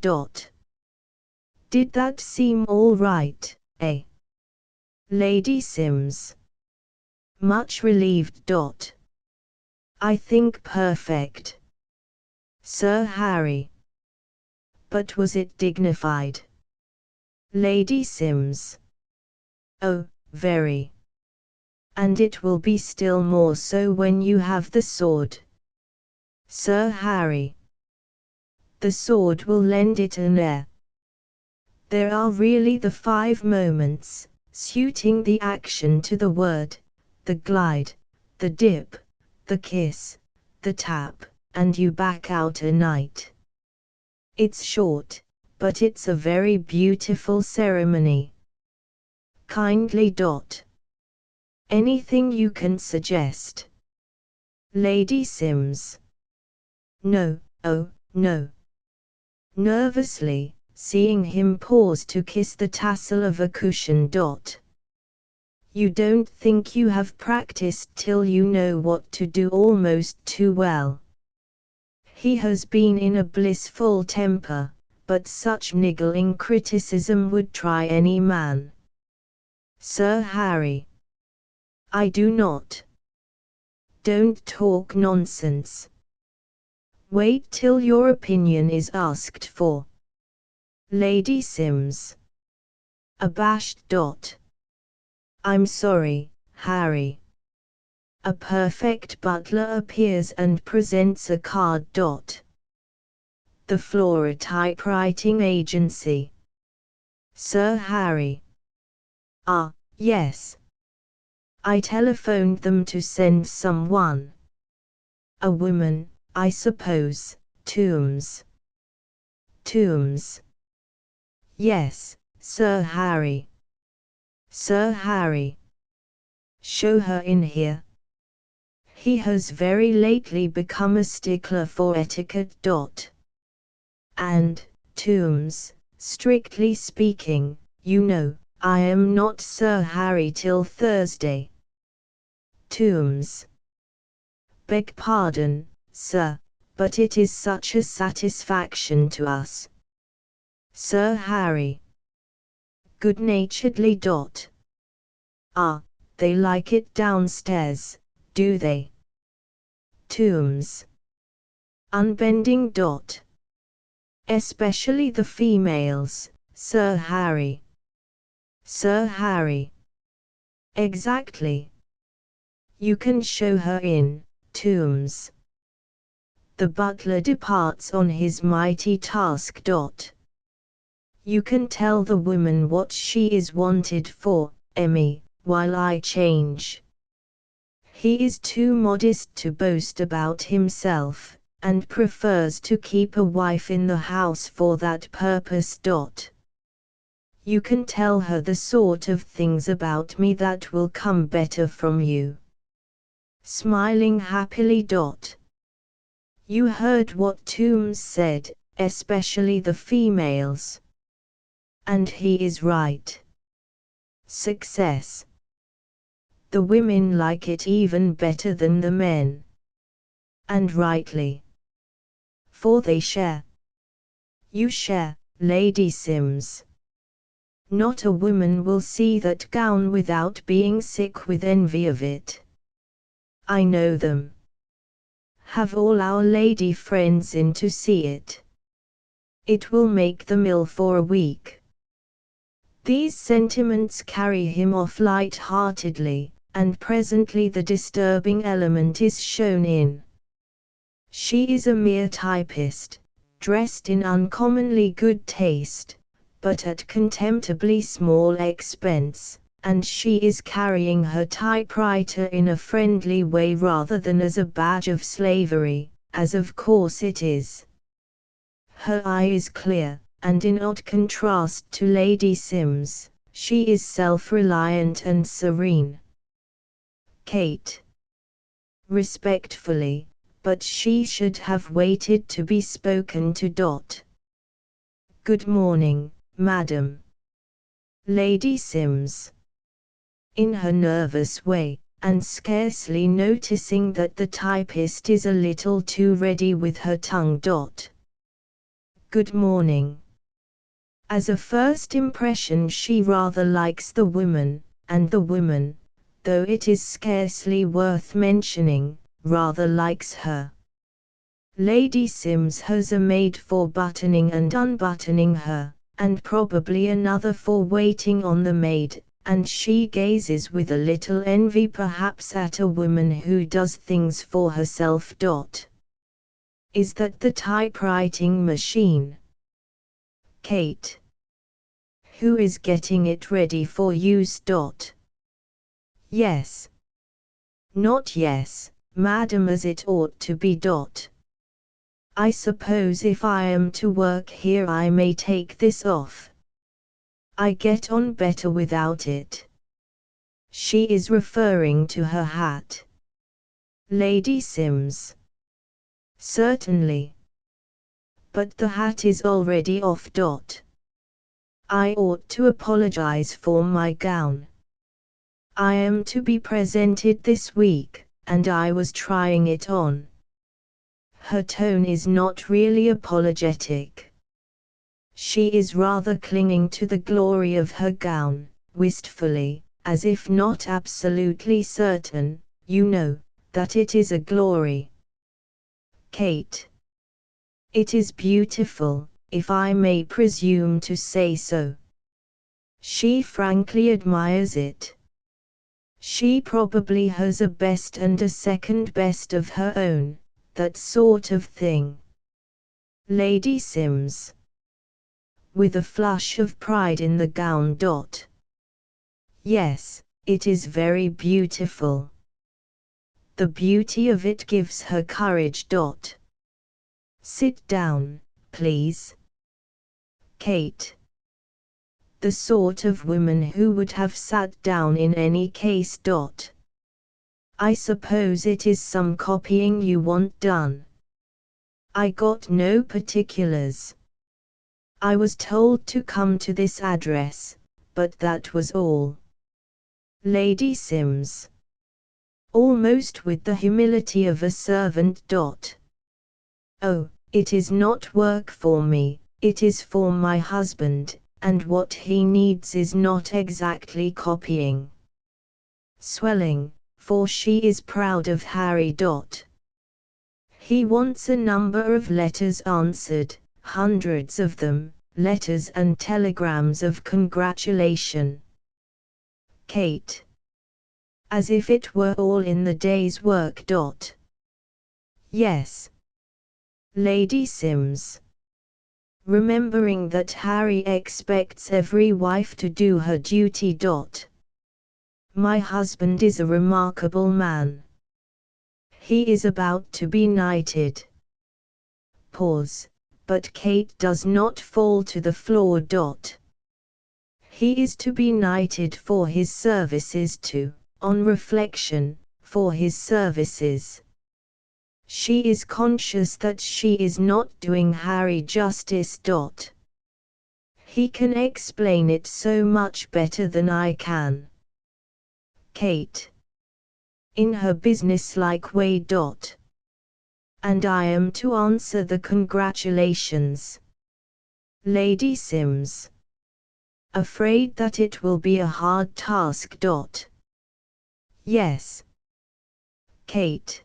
Did that seem all right, eh? Lady Sims. Much relieved. I think perfect. Sir Harry. But was it dignified? Lady Sims. Oh, very. And it will be still more so when you have the sword. Sir Harry. The sword will lend it an air. There are really the 5 moments, suiting the action to the word, the glide, the dip, the kiss, the tap, and you back out a night. It's short, but it's a very beautiful ceremony. Kindly. Anything you can suggest? Lady Sims. No, oh, no. Nervously, seeing him pause to kiss the tassel of a cushion. You don't think you have practiced till you know what to do almost too well. He has been in a blissful temper, but such niggling criticism would try any man. Sir Harry. I do not. Don't talk nonsense. Wait till your opinion is asked for. Lady Sims. Abashed. I'm sorry, Harry. A perfect butler appears and presents a card. The Flora Typewriting Agency. Sir Harry. Ah, yes. I telephoned them to send someone. A woman, I suppose. Tombs. Yes, Sir Harry. Sir Harry. Show her in here. He has very lately become a stickler for etiquette. And, Tombs, strictly speaking, you know, I am not Sir Harry till Thursday. Tombs. Beg pardon, sir, but it is such a satisfaction to us. Sir Harry. Good-naturedly. Ah, they like it downstairs, do they? Tombs. Unbending. Especially the females, Sir Harry. Sir Harry. Exactly. You can show her in, Tombs. The butler departs on his mighty task. You can tell the woman what she is wanted for, Emmy, while I change. He is too modest to boast about himself, and prefers to keep a wife in the house for that purpose. You can tell her the sort of things about me that will come better from you. Smiling happily. You heard what Tombs said, especially the females. And he is right. Success. The women like it even better than the men. And rightly. For they share. You share, Lady Sims. Not a woman will see that gown without being sick with envy of it. I know them. Have all our lady friends in to see it. It will make them ill for a week. These sentiments carry him off light-heartedly, and presently the disturbing element is shown in. She is a mere typist, dressed in uncommonly good taste, but at contemptibly small expense, and she is carrying her typewriter in a friendly way rather than as a badge of slavery, as of course it is. Her eye is clear, and in odd contrast to Lady Sims, she is self-reliant and serene. Kate. Respectfully, but she should have waited to be spoken to. Good morning, madam. Lady Sims. In her nervous way, and scarcely noticing that the typist is a little too ready with her tongue. Good morning. As a first impression she rather likes the woman, and the woman, though it is scarcely worth mentioning, rather likes her. Lady Sims has a maid for buttoning and unbuttoning her, and probably another for waiting on the maid, and she gazes with a little envy perhaps at a woman who does things for herself. Is that the typewriting machine? Kate. who is getting it ready for use. Yes. Not yes, madam, as it ought to be. I suppose if I am to work here I may take this off. I get on better without it. She is referring to her hat. Lady Sims. Certainly. But the hat is already off. I ought to apologize for my gown. I am to be presented this week, and I was trying it on. Her tone is not really apologetic. She is rather clinging to the glory of her gown, wistfully, as if not absolutely certain, that it is a glory. Kate. It is beautiful, if I may presume to say so. She frankly admires it. She probably has a best and a second best of her own, that sort of thing. Lady Sims. With a flush of pride in the gown. Yes, it is very beautiful. The beauty of it gives her courage. Sit down, please. Kate. The sort of woman who would have sat down in any case. I suppose it is some copying you want done. I got no particulars. I was told to come to this address, but that was all. Lady Sims. Almost with the humility of a servant. Oh, it is not work for me, it is for my husband, and what he needs is not exactly copying. Swelling, for she is proud of Harry. He wants a number of letters answered, hundreds of them, letters and telegrams of congratulation. Kate. As if it were all in the day's work. Yes. Lady Sims. Remembering that Harry expects every wife to do her duty. My husband is a remarkable man. He is about to be knighted. Pause, but Kate does not fall to the floor. He is to be knighted for his services on reflection, for his services. She is conscious that she is not doing Harry justice. He can explain it so much better than I can. Kate. In her businesslike way. And I am to answer the congratulations. Lady Sims. Afraid that it will be a hard task. Yes. Kate.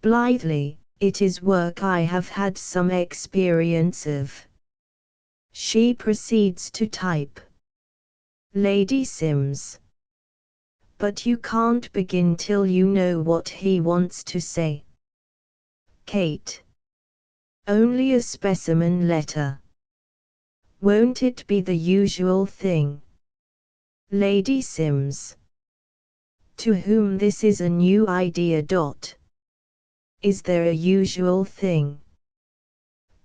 Blithely, it is work I have had some experience of. She proceeds to type. Lady Sims. But you can't begin till you know what he wants to say. Kate. Only a specimen letter. Won't it be the usual thing? Lady Sims. To whom this is a new idea. Is there a usual thing?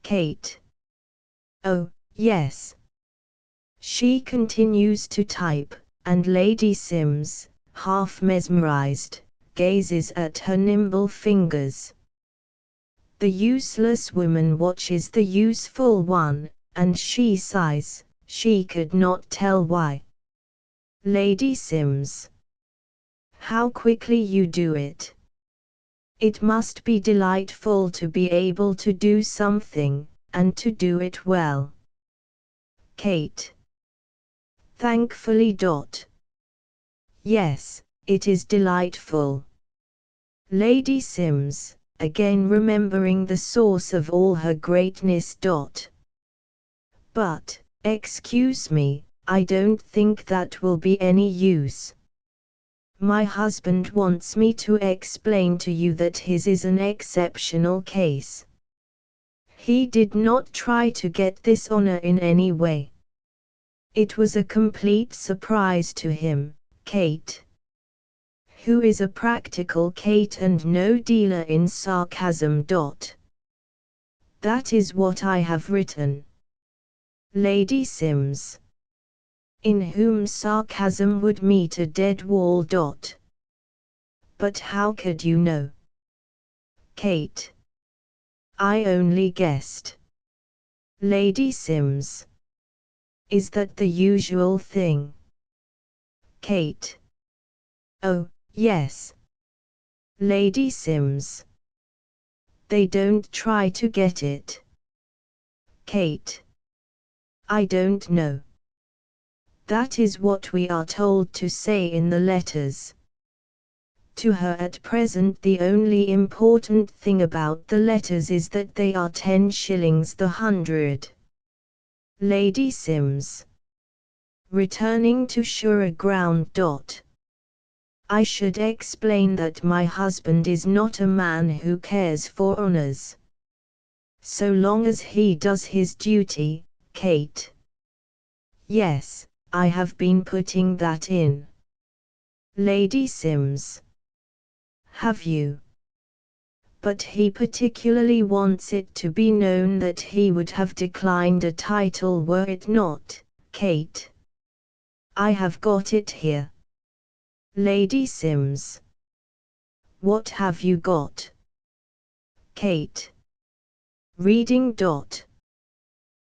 Kate. Oh, yes. She continues to type, and Lady Sims, half mesmerized, gazes at her nimble fingers. The useless woman watches the useful one, and she sighs, she could not tell why. Lady Sims. How quickly you do it. It must be delightful to be able to do something, and to do it well. Kate. Thankfully. Yes, it is delightful. Lady Sims, again remembering the source of all her greatness. But, excuse me, I don't think that will be any use. My husband wants me to explain to you that his is an exceptional case. He did not try to get this honor in any way. It was a complete surprise to him, Kate. Who is a practical Kate and no dealer in sarcasm. That is what I have written. Lady Sims. In whom sarcasm would meet a dead wall. But how could you know? Kate. I only guessed. Lady Sims. Is that the usual thing? Kate. Oh, yes. Lady Sims. They don't try to get it. Kate. I don't know. That is what we are told to say in the letters. To her at present the only important thing about the letters is that they are 10 shillings the hundred. Lady Sims. Returning to surer ground. I should explain that my husband is not a man who cares for honors. So long as he does his duty, Kate. Yes, I have been putting that in. Lady Sims. Have you? But he particularly wants it to be known that he would have declined a title were it not, Kate. I have got it here. Lady Sims. What have you got? Kate. Reading.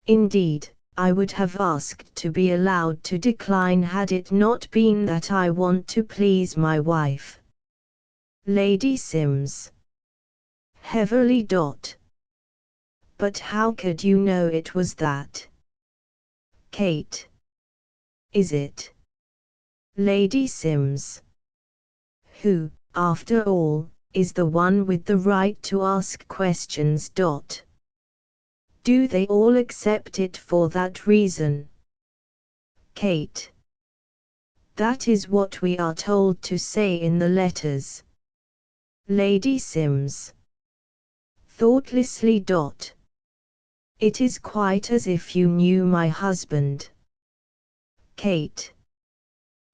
Indeed, I would have asked to be allowed to decline had it not been that I want to please my wife. Lady Sims. Heavily. But how could you know it was that? Kate. Is it? Lady Sims. Who, after all, is the one with the right to ask questions. Do they all accept it for that reason? Kate. That is what we are told to say in the letters. Lady Sims. Thoughtlessly. It is quite as if you knew my husband. Kate.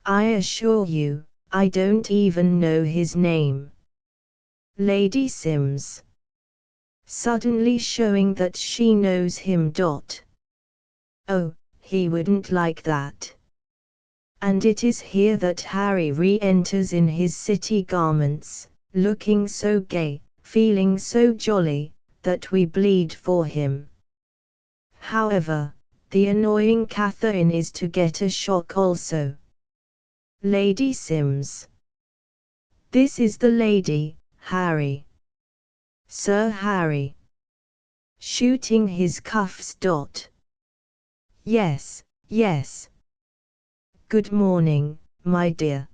I assure you, I don't even know his name. Lady Sims. Suddenly showing that she knows him. Oh, he wouldn't like that. And it is here that Harry re-enters in his city garments, looking so gay, feeling so jolly, that we bleed for him. However, the annoying Catherine is to get a shock also. Lady Sims. This is the lady, Harry. Sir Harry. Shooting his cuffs. Yes, yes. Good morning, my dear.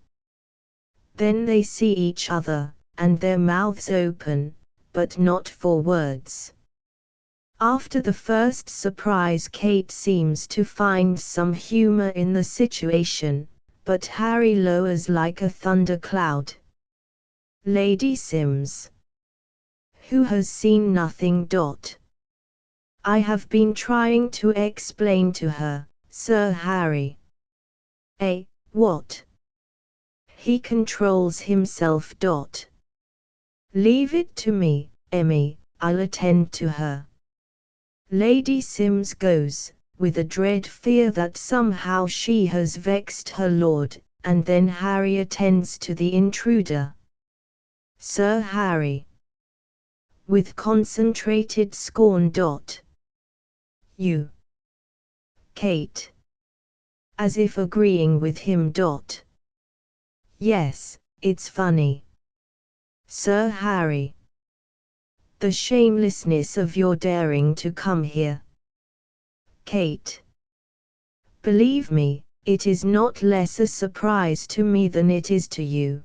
Then they see each other, and their mouths open, but not for words. After the first surprise, Kate seems to find some humor in the situation, but Harry lowers like a thundercloud. Lady Sims. Who has seen nothing. I have been trying to explain to her, Sir Harry. What? He controls himself. Leave it to me, Emmy, I'll attend to her. Lady Sims goes, with a dread fear that somehow she has vexed her lord, and then Harry attends to the intruder. Sir Harry. With concentrated scorn. You. Kate. As if agreeing with him. Yes, it's funny. Sir Harry. The shamelessness of your daring to come here. Kate. Believe me, it is not less a surprise to me than it is to you.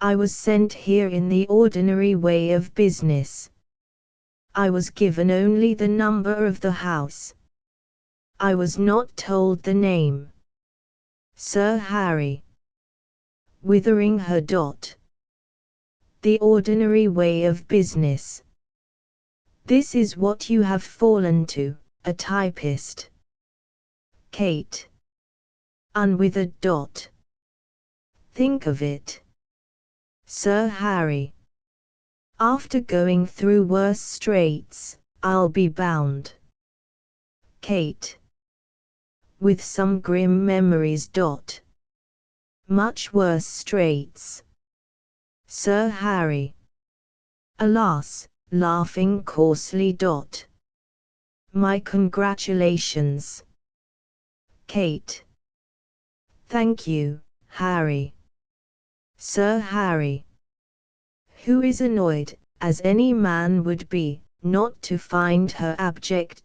I was sent here in the ordinary way of business. I was given only the number of the house. I was not told the name. Sir Harry. Withering her. The ordinary way of business. This is what you have fallen to, a typist. Kate. Unwithered. Think of it. Sir Harry. After going through worse straits, I'll be bound. Kate. With some grim memories. Much worse straits. Sir Harry. Alas, laughing coarsely. My congratulations. Kate. Thank you, Harry. Sir Harry. Who is annoyed, as any man would be, not to find her abject.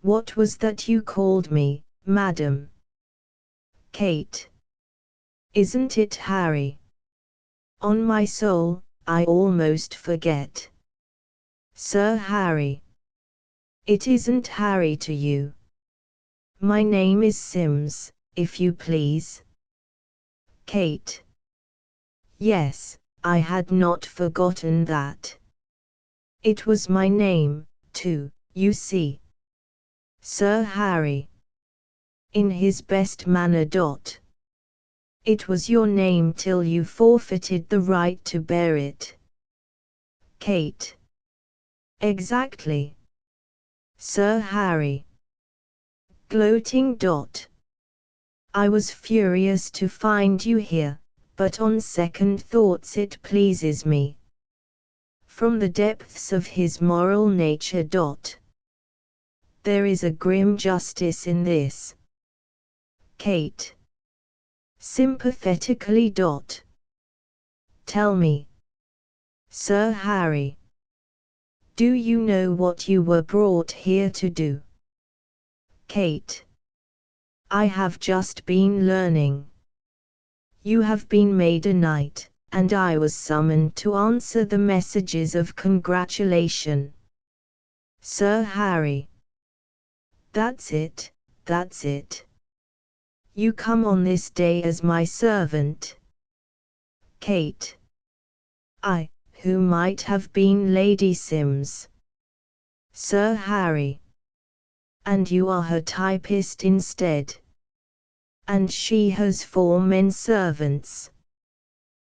What was that you called me, madam? Kate. Isn't it Harry? On my soul, I almost forget. Sir Harry. It isn't Harry to you. My name is Sims, if you please. Kate. Yes, I had not forgotten that. It was my name, too, you see. Sir Harry. In his best manner. It was your name till you forfeited the right to bear it. Kate. Exactly. Sir Harry. Gloating. I was furious to find you here, but on second thoughts it pleases me. From the depths of his moral nature. There is a grim justice in this. Kate. Sympathetically. Tell me. Sir Harry. Do you know what you were brought here to do? Kate. I have just been learning. You have been made a knight, and I was summoned to answer the messages of congratulation. Sir Harry. That's it, that's it. You come on this day as my servant. Kate. I, who might have been Lady Sims. Sir Harry. And you are her typist instead. And she has 4 men servants.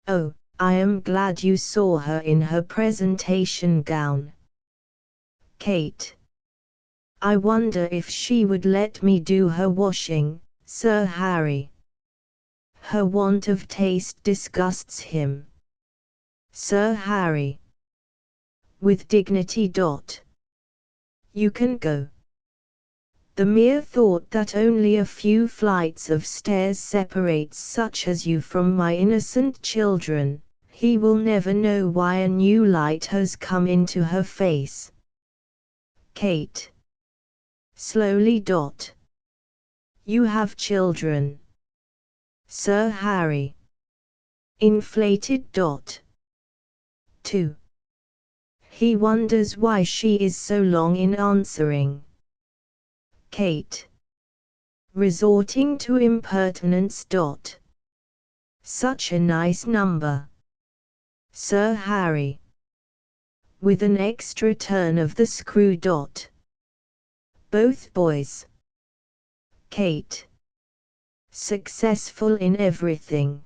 Oh, I am glad you saw her in her presentation gown. Kate. I wonder if she would let me do her washing, Sir Harry. Her want of taste disgusts him. Sir Harry. With dignity. You can go. The mere thought that only a few flights of stairs separates such as you from my innocent children, he will never know why a new light has come into her face. Kate. Slowly. You have children. Sir Harry. Inflated. 2. He wonders why she is so long in answering. Kate. Resorting to impertinence. Such a nice number. Sir Harry. With an extra turn of the screw. Both boys. Kate. Successful in everything.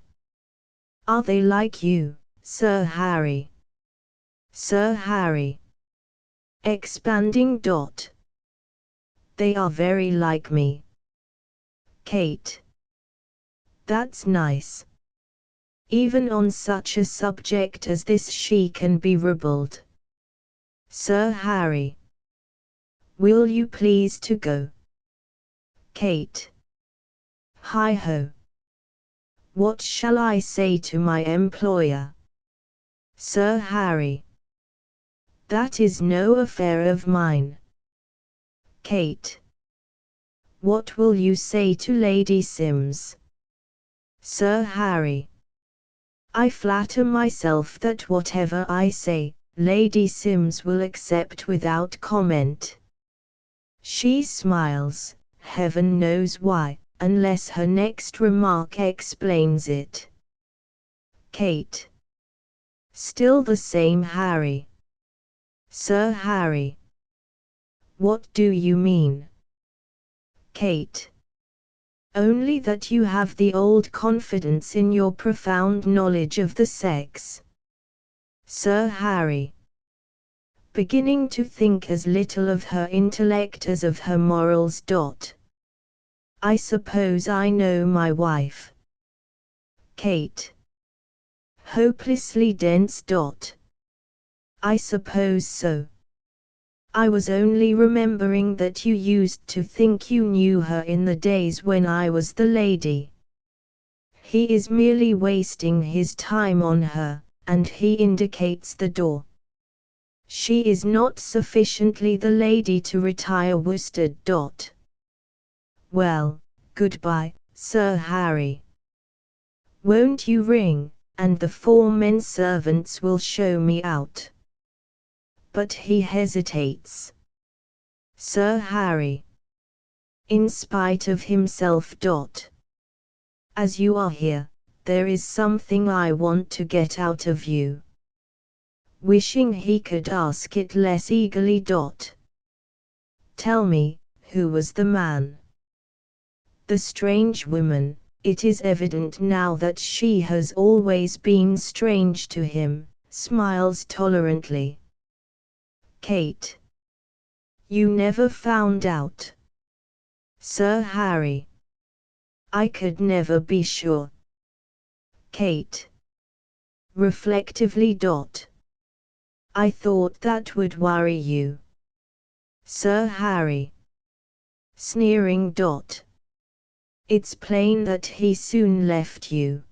Are they like you, Sir Harry? Sir Harry. Expanding. They are very like me. Kate. That's nice. Even on such a subject as this she can be ribald. Sir Harry. Will you please to go? Kate. Hi-ho. What shall I say to my employer? Sir Harry. That is no affair of mine. Kate. What will you say to Lady Sims? Sir Harry. I flatter myself that whatever I say, Lady Sims will accept without comment. She smiles, heaven knows why, unless her next remark explains it. Kate. Still the same Harry. Sir Harry. What do you mean? Kate. Only that you have the old confidence in your profound knowledge of the sex. Sir Harry. Beginning to think as little of her intellect as of her morals. I suppose I know my wife. Kate. Hopelessly dense. I suppose so. I was only remembering that you used to think you knew her in the days when I was the lady. He is merely wasting his time on her, and he indicates the door. She is not sufficiently the lady to retire worsted. Well, goodbye, Sir Harry. Won't you ring, and the 4 men servants will show me out. But he hesitates. Sir Harry. In spite of himself. As you are here, there is something I want to get out of you. Wishing he could ask it less eagerly. Tell me, who was the man? The strange woman. It is evident now that she has always been strange to him, smiles tolerantly. Kate. You never found out. Sir Harry. I could never be sure. Kate. Reflectively. I thought that would worry you. Sir Harry. Sneering. It's plain that he soon left you.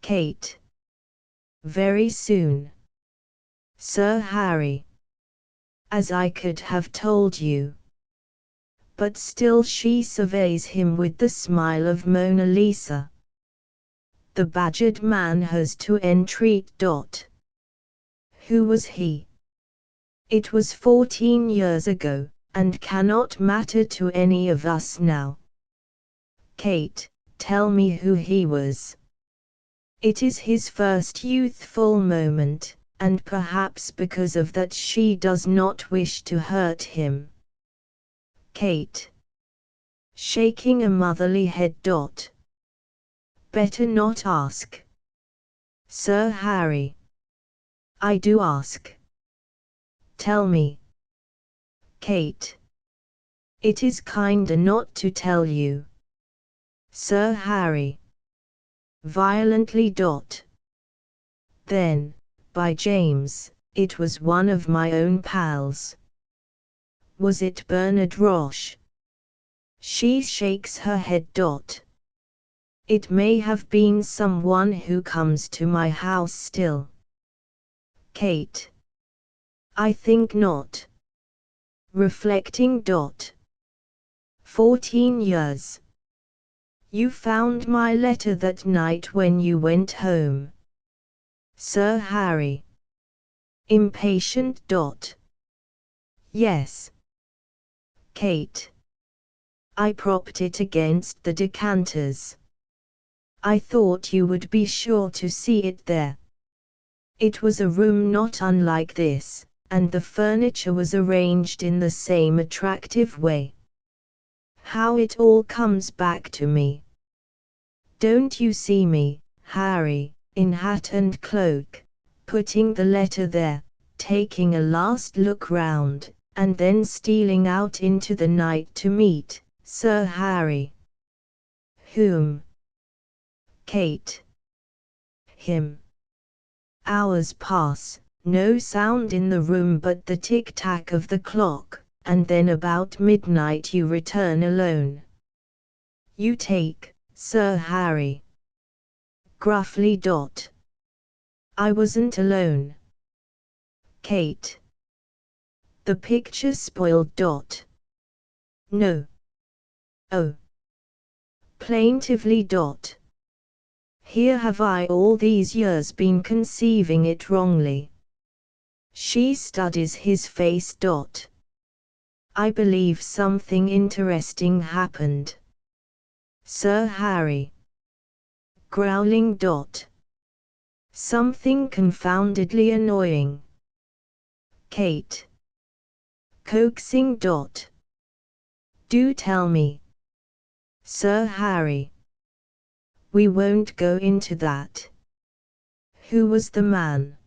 Kate. Very soon. Sir Harry. As I could have told you. But still she surveys him with the smile of Mona Lisa. The badgered man has to entreat. Who was he? It was 14 years ago, and cannot matter to any of us now. Kate, tell me who he was. It is his first youthful moment, and perhaps because of that she does not wish to hurt him. Kate. Shaking a motherly head. Better not ask. Sir Harry. I do ask. Tell me. Kate. It is kinder not to tell you. Sir Harry. Violently. Then, by James, it was one of my own pals. Was it Bernard Roche? She shakes her head. It may have been someone who comes to my house still. Kate. I think not. Reflecting. 14 years. You found my letter that night when you went home. Sir Harry. Impatient. Yes. Kate. I propped it against the decanters. I thought you would be sure to see it there. It was a room not unlike this, and the furniture was arranged in the same attractive way. How it all comes back to me. Don't you see me, Harry, in hat and cloak, putting the letter there, taking a last look round, and then stealing out into the night to meet Sir Harry? Whom? Kate. Him. Hours pass, no sound in the room but the tick-tack of the clock, and then about midnight you return alone. You take, Sir Harry. Gruffly. I wasn't alone. Kate. The picture spoiled. No. Oh. Plaintively. Here have I all these years been conceiving it wrongly. She studies his face. I believe something interesting happened. Sir Harry. Growling. Something confoundedly annoying. Kate. coaxing. Do tell me, Sir Harry. We won't go into that. Who was the man?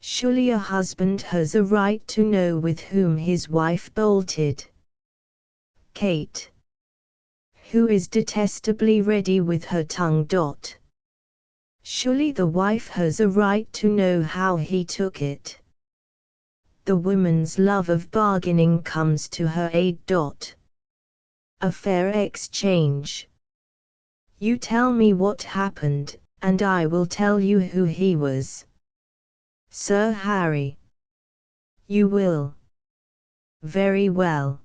Surely a husband has a right to know with whom his wife bolted. Kate. Who is detestably ready with her tongue. Surely the wife has a right to know how he took it. The woman's love of bargaining comes to her aid. A fair exchange. You tell me what happened, and I will tell you who he was. Sir Harry. You will. Very well.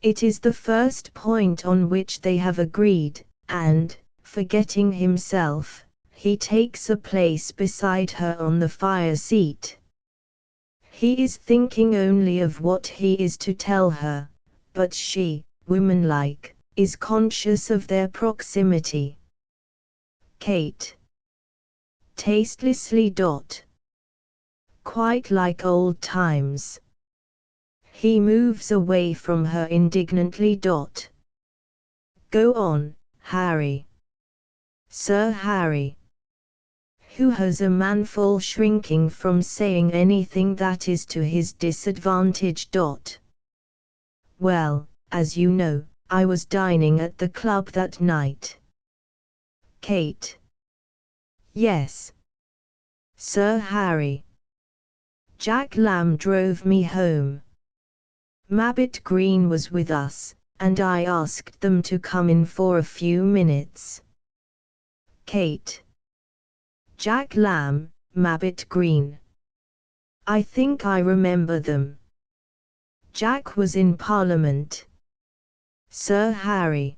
It is the first point on which they have agreed, and, forgetting himself, he takes a place beside her on the fire seat. He is thinking only of what he is to tell her, but she, womanlike, is conscious of their proximity. Kate. Tastelessly. Quite like old times. He moves away from her indignantly. Go on, Harry. Sir Harry. Who has a manful shrinking from saying anything that is to his disadvantage. Well, as you know, I was dining at the club that night. Kate. Yes. Sir Harry. Jack Lamb drove me home. Mabbott Green was with us, and I asked them to come in for a few minutes. Kate. Jack Lamb, Mabbott Green. I think I remember them. Jack was in Parliament. Sir Harry.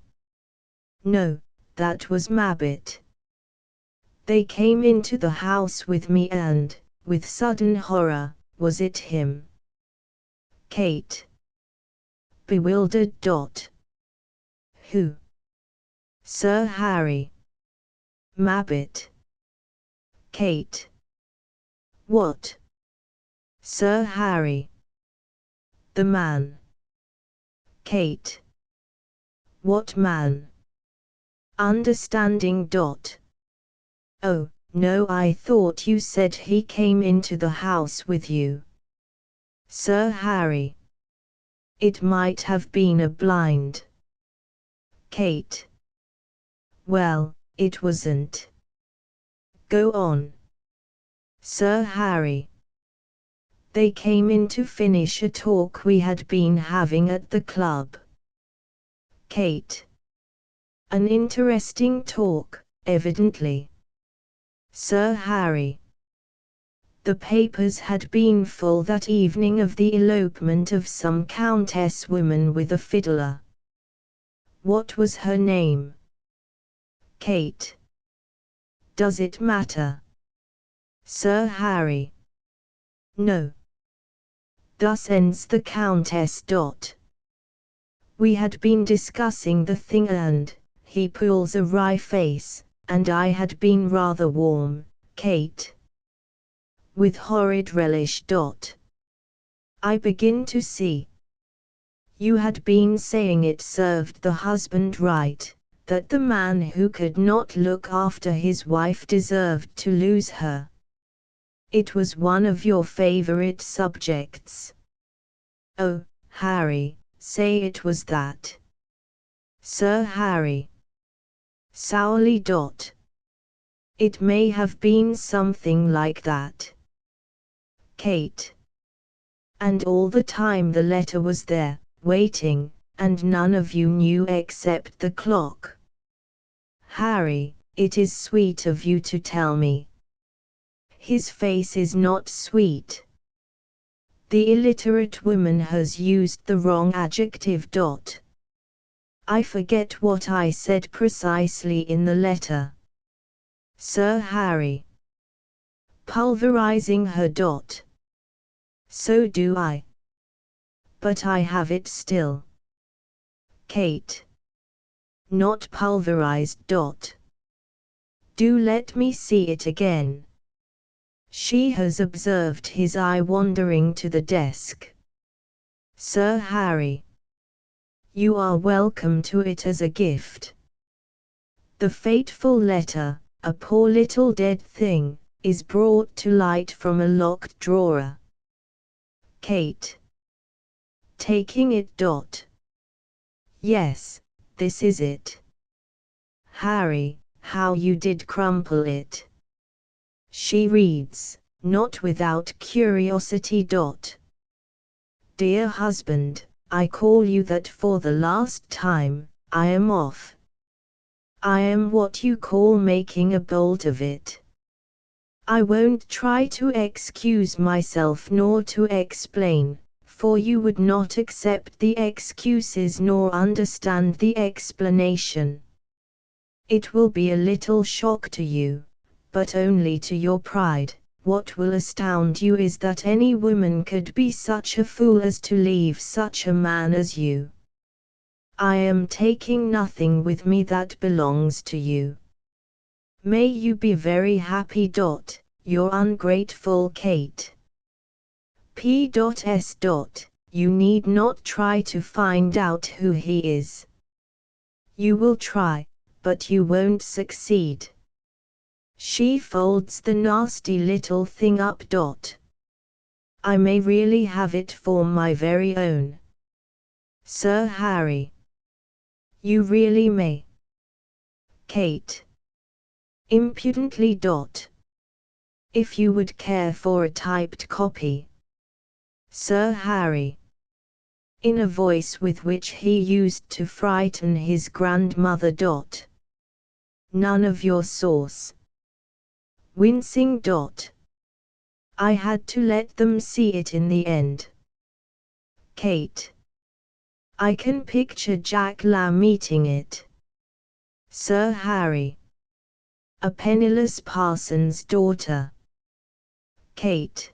No, that was Mabbott. They came into the house with me and, with sudden horror, was it him? Kate. Bewildered. Who? Sir Harry. Mabbott. Kate. What? Sir Harry. The man. Kate. What man? Understanding. Oh, no, I thought you said he came into the house with you. Sir Harry. It might have been a blind. Kate. Well, it wasn't. Go on. Sir Harry. They came in to finish a talk we had been having at the club. Kate. An interesting talk, evidently. Sir Harry. The papers had been full that evening of the elopement of some countess woman with a fiddler. What was her name? Kate. Does it matter? Sir Harry. No. Thus ends the Countess. We had been discussing the thing and, he pulls a wry face, and I had been rather warm, Kate. With horrid relish. I begin to see. You had been saying it served the husband right, that the man who could not look after his wife deserved to lose her. It was one of your favorite subjects. Oh, Harry, say it was that. Sir Harry. Sourly. It may have been something like that. Kate. And all the time the letter was there, waiting, and none of you knew except the clock. Harry, it is sweet of you to tell me. His face is not sweet. The illiterate woman has used the wrong adjective. I forget what I said precisely in the letter. Sir Harry. Pulverizing her. So do I. But I have it still. Kate. Not pulverized. Do let me see it again. She has observed his eye wandering to the desk. Sir Harry. You are welcome to it as a gift. The fateful letter, a poor little dead thing, is brought to light from a locked drawer. Kate. Taking it. Yes, this is it. Harry, how you did crumple it. She reads, not without curiosity. Dear husband, I call you that for the last time. I am off. I am what you call making a bolt of it. I won't try to excuse myself nor to explain, for you would not accept the excuses nor understand the explanation. It will be a little shock to you, but only to your pride. What will astound you is that any woman could be such a fool as to leave such a man as you. I am taking nothing with me that belongs to you. May you be very happy. Your ungrateful Kate. P.S. You need not try to find out who he is. You will try, but you won't succeed. She folds the nasty little thing up. I may really have it for my very own. Sir Harry. You really may. Kate. Impudently. If you would care for a typed copy. Sir Harry. In a voice with which he used to frighten his grandmother. None of your sauce. Wincing. I had to let them see it in the end. Kate. I can picture Jack Lamb eating it. Sir Harry. A penniless parson's daughter. Kate.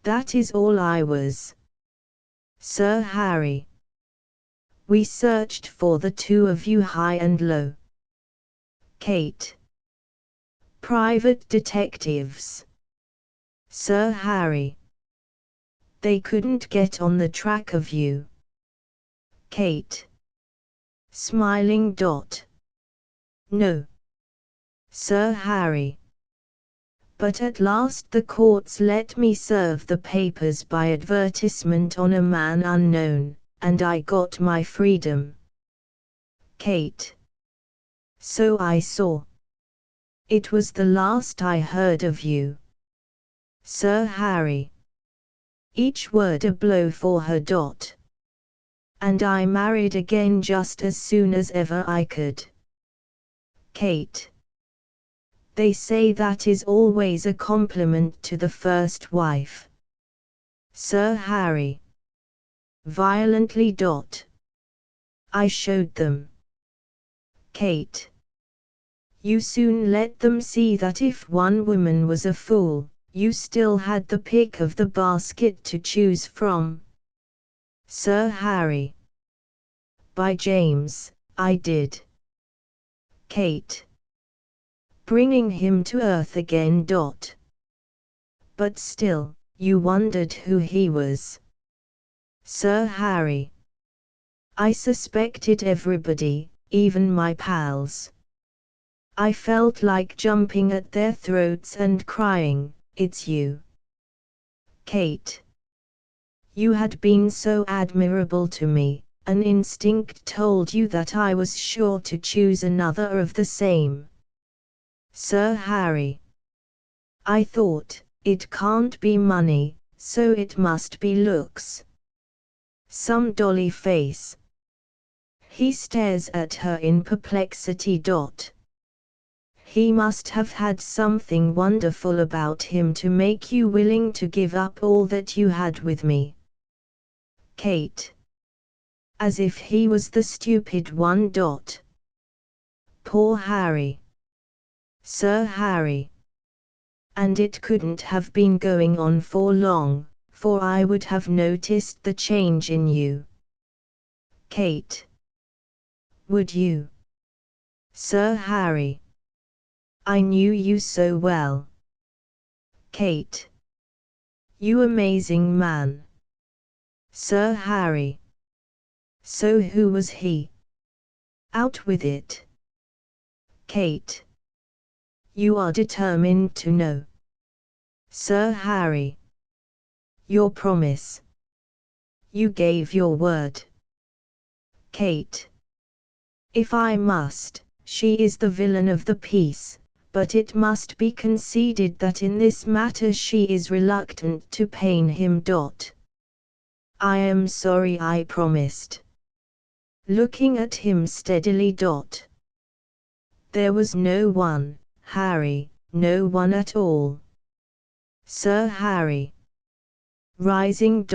That is all I was. Sir Harry. We searched for the two of you high and low. Kate. Private detectives. Sir Harry. They couldn't get on the track of you. Kate. Smiling. No. Sir Harry. But at last the courts let me serve the papers by advertisement on a man unknown, and I got my freedom. Kate. So I saw. It was the last I heard of you. Sir Harry. Each word a blow for her. And I married again just as soon as ever I could. Kate. They say that is always a compliment to the first wife. Sir Harry. Violently. I showed them. Kate. You soon let them see that if one woman was a fool, you still had the pick of the basket to choose from. Sir Harry. By James, I did. Kate. Bringing him to earth again. But still, you wondered who he was. Sir Harry. I suspected everybody, even my pals. I felt like jumping at their throats and crying, it's you. Kate. You had been so admirable to me, an instinct told you that I was sure to choose another of the same. Sir Harry. I thought, it can't be money, so it must be looks. Some dolly face. He stares at her in perplexity. He must have had something wonderful about him to make you willing to give up all that you had with me. Kate. As if he was the stupid one. Poor Harry. Sir Harry. And it couldn't have been going on for long, for I would have noticed the change in you. Kate. Would you? Sir Harry. I knew you so well. Kate. You amazing man. Sir Harry. So who was he? Out with it. Kate. You are determined to know. Sir Harry. Your promise. You gave your word. Kate. If I must, she is the villain of the piece, but it must be conceded that in this matter she is reluctant to pain him. I am sorry I promised. Looking at him steadily. There was no one, Harry, no one at all. Sir Harry. Rising.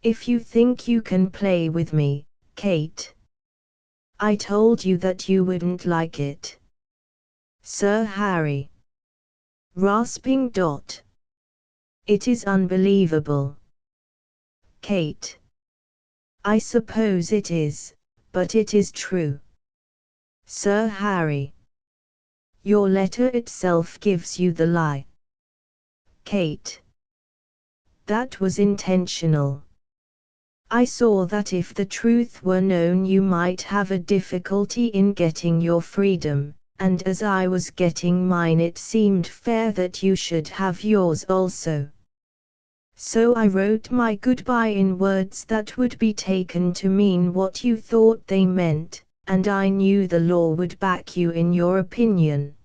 If you think you can play with me, Kate. I told you that you wouldn't like it. Sir Harry. Rasping. It is unbelievable. Kate. I suppose it is, but it is true. Sir Harry. Your letter itself gives you the lie. Kate. That was intentional. I saw that if the truth were known you might have a difficulty in getting your freedom, and as I was getting mine it seemed fair that you should have yours also. So I wrote my goodbye in words that would be taken to mean what you thought they meant, and I knew the law would back you in your opinion.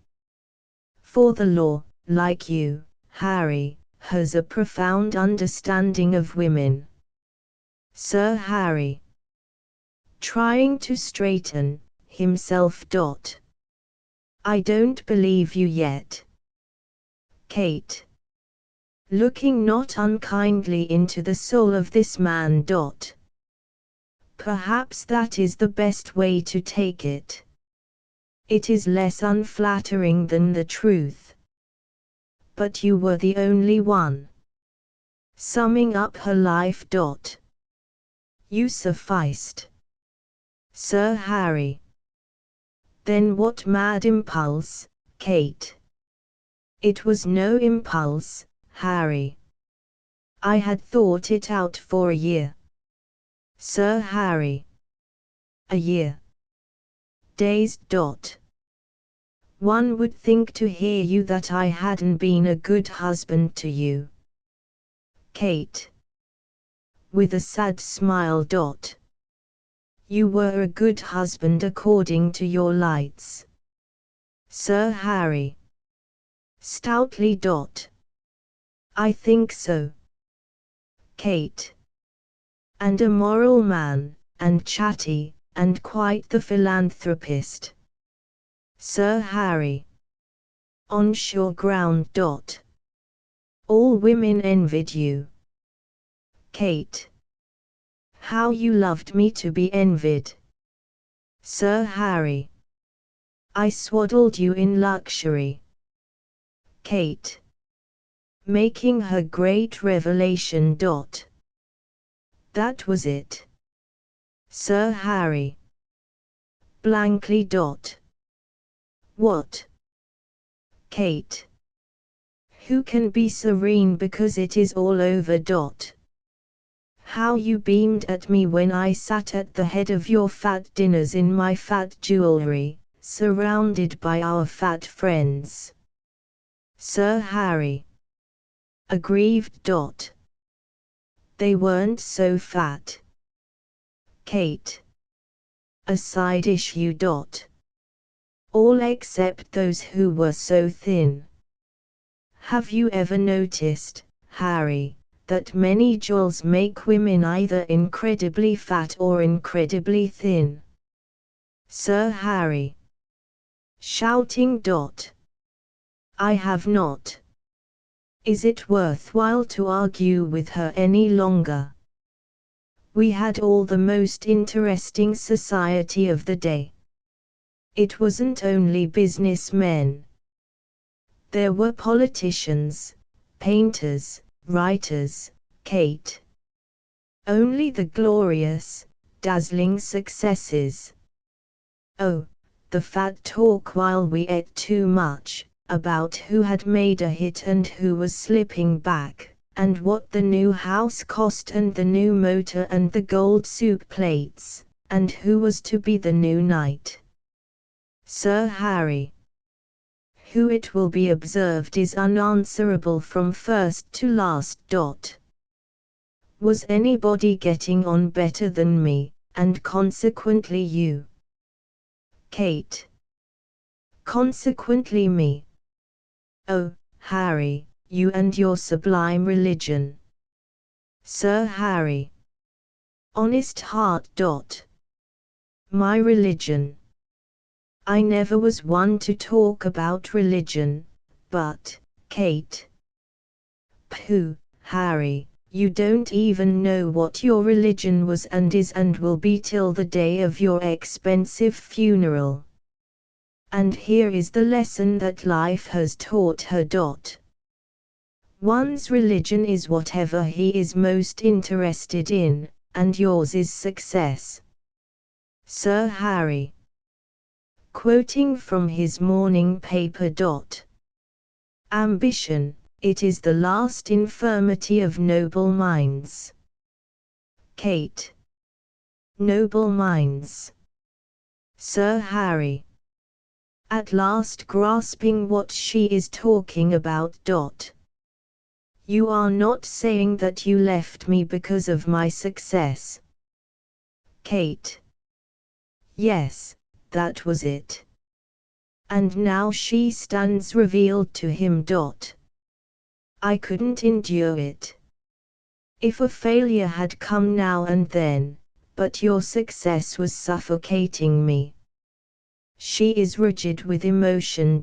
For the law, like you, Harry, has a profound understanding of women. Sir Harry. Trying to straighten himself. I don't believe you yet. Kate. Looking not unkindly into the soul of this man. Perhaps that is the best way to take it. It is less unflattering than the truth. But you were the only one. Summing up her life. You sufficed. Sir Harry. Then what mad impulse, Kate? It was no impulse, Harry. I had thought it out for a year. Sir Harry. A year. Dazed. One would think to hear you that I hadn't been a good husband to you. Kate. With a sad smile. You were a good husband according to your lights. Sir Harry. Stoutly. I think so. Kate. And a moral man, and chatty, and quite the philanthropist. Sir Harry. On sure ground. All women envied you. Kate. How you loved me to be envied. Sir Harry. I swaddled you in luxury. Kate. Making her great revelation. That was it. Sir Harry. Blankly. What? Kate. Who can be serene because it is all over. How you beamed at me when I sat at the head of your fat dinners in my fat jewelry, surrounded by our fat friends. Sir Harry. Aggrieved. They weren't so fat. Kate. A side issue. All except those who were so thin. Have you ever noticed, Harry, that many jewels make women either incredibly fat or incredibly thin? Sir Harry. Shouting. I have not. Is it worthwhile to argue with her any longer? We had all the most interesting society of the day. It wasn't only businessmen. There were politicians, painters, writers, Kate. Only the glorious, dazzling successes. Oh, the fat talk while we ate too much, about who had made a hit and who was slipping back, and what the new house cost and the new motor and the gold soup plates, and who was to be the new knight. Sir Harry, who it will be observed is unanswerable from first to last. Was anybody getting on better than me, and consequently you? Kate. Consequently me. Oh, Harry, you and your sublime religion. Sir Harry. Honest heart. My religion. I never was one to talk about religion, but, Kate. Pooh, Harry, you don't even know what your religion was and is and will be till the day of your expensive funeral. And here is the lesson that life has taught her. One's religion is whatever he is most interested in, and yours is success. Sir Harry. Quoting from his morning paper. Ambition, it is the last infirmity of noble minds. Kate. Noble minds. Sir Harry. At last grasping what she is talking about. You are not saying that you left me because of my success. Kate. Yes, that was it. And now she stands revealed to him. I couldn't endure it. If a failure had come now and then, but your success was suffocating me. She is rigid with emotion.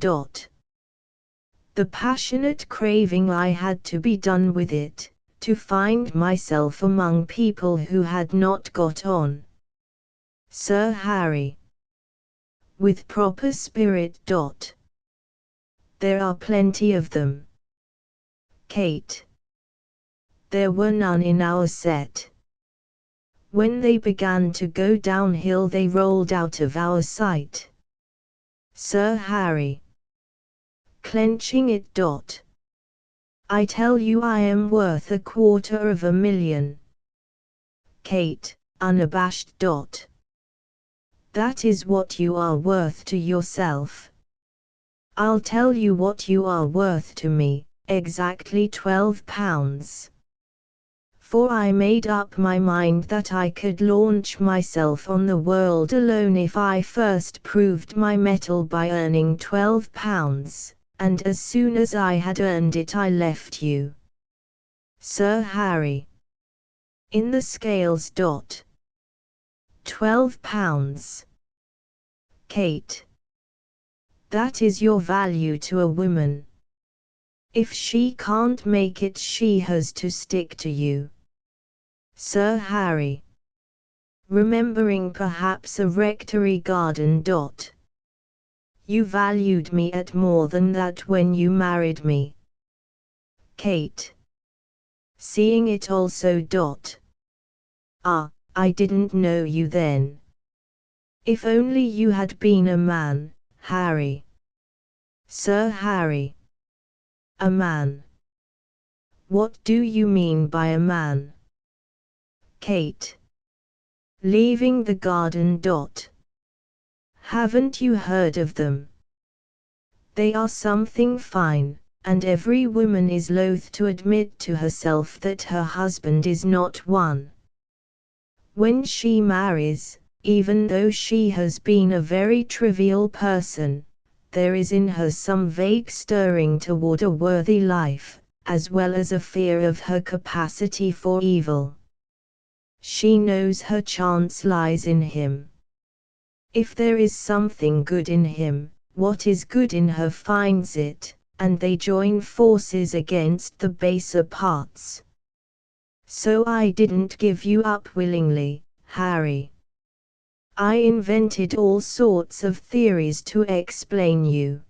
The passionate craving I had to be done with it, to find myself among people who had not got on. Sir Harry. With proper spirit. There are plenty of them. Kate. There were none in our set. When they began to go downhill they rolled out of our sight. Sir Harry. Clenching it. I tell you I am worth $250,000. Kate, unabashed. That is what you are worth to yourself. I'll tell you what you are worth to me, exactly £12. For I made up my mind that I could launch myself on the world alone if I first proved my mettle by earning £12, and as soon as I had earned it I left you. Sir Harry. In the scales. £12. Kate. That is your value to a woman. If she can't make it she has to stick to you. Sir Harry. Remembering perhaps a rectory garden. You valued me at more than that when you married me. Kate. Seeing it also. Ah, I didn't know you then. If only you had been a man, Harry. Sir Harry. A man. What do you mean by a man? Kate. Leaving the garden. Haven't you heard of them? They are something fine, and every woman is loath to admit to herself that her husband is not one. When she marries, even though she has been a very trivial person, there is in her some vague stirring toward a worthy life, as well as a fear of her capacity for evil. She knows her chance lies in him. If there is something good in him, what is good in her finds it, and they join forces against the baser parts. So I didn't give you up willingly, Harry. I invented all sorts of theories to explain you.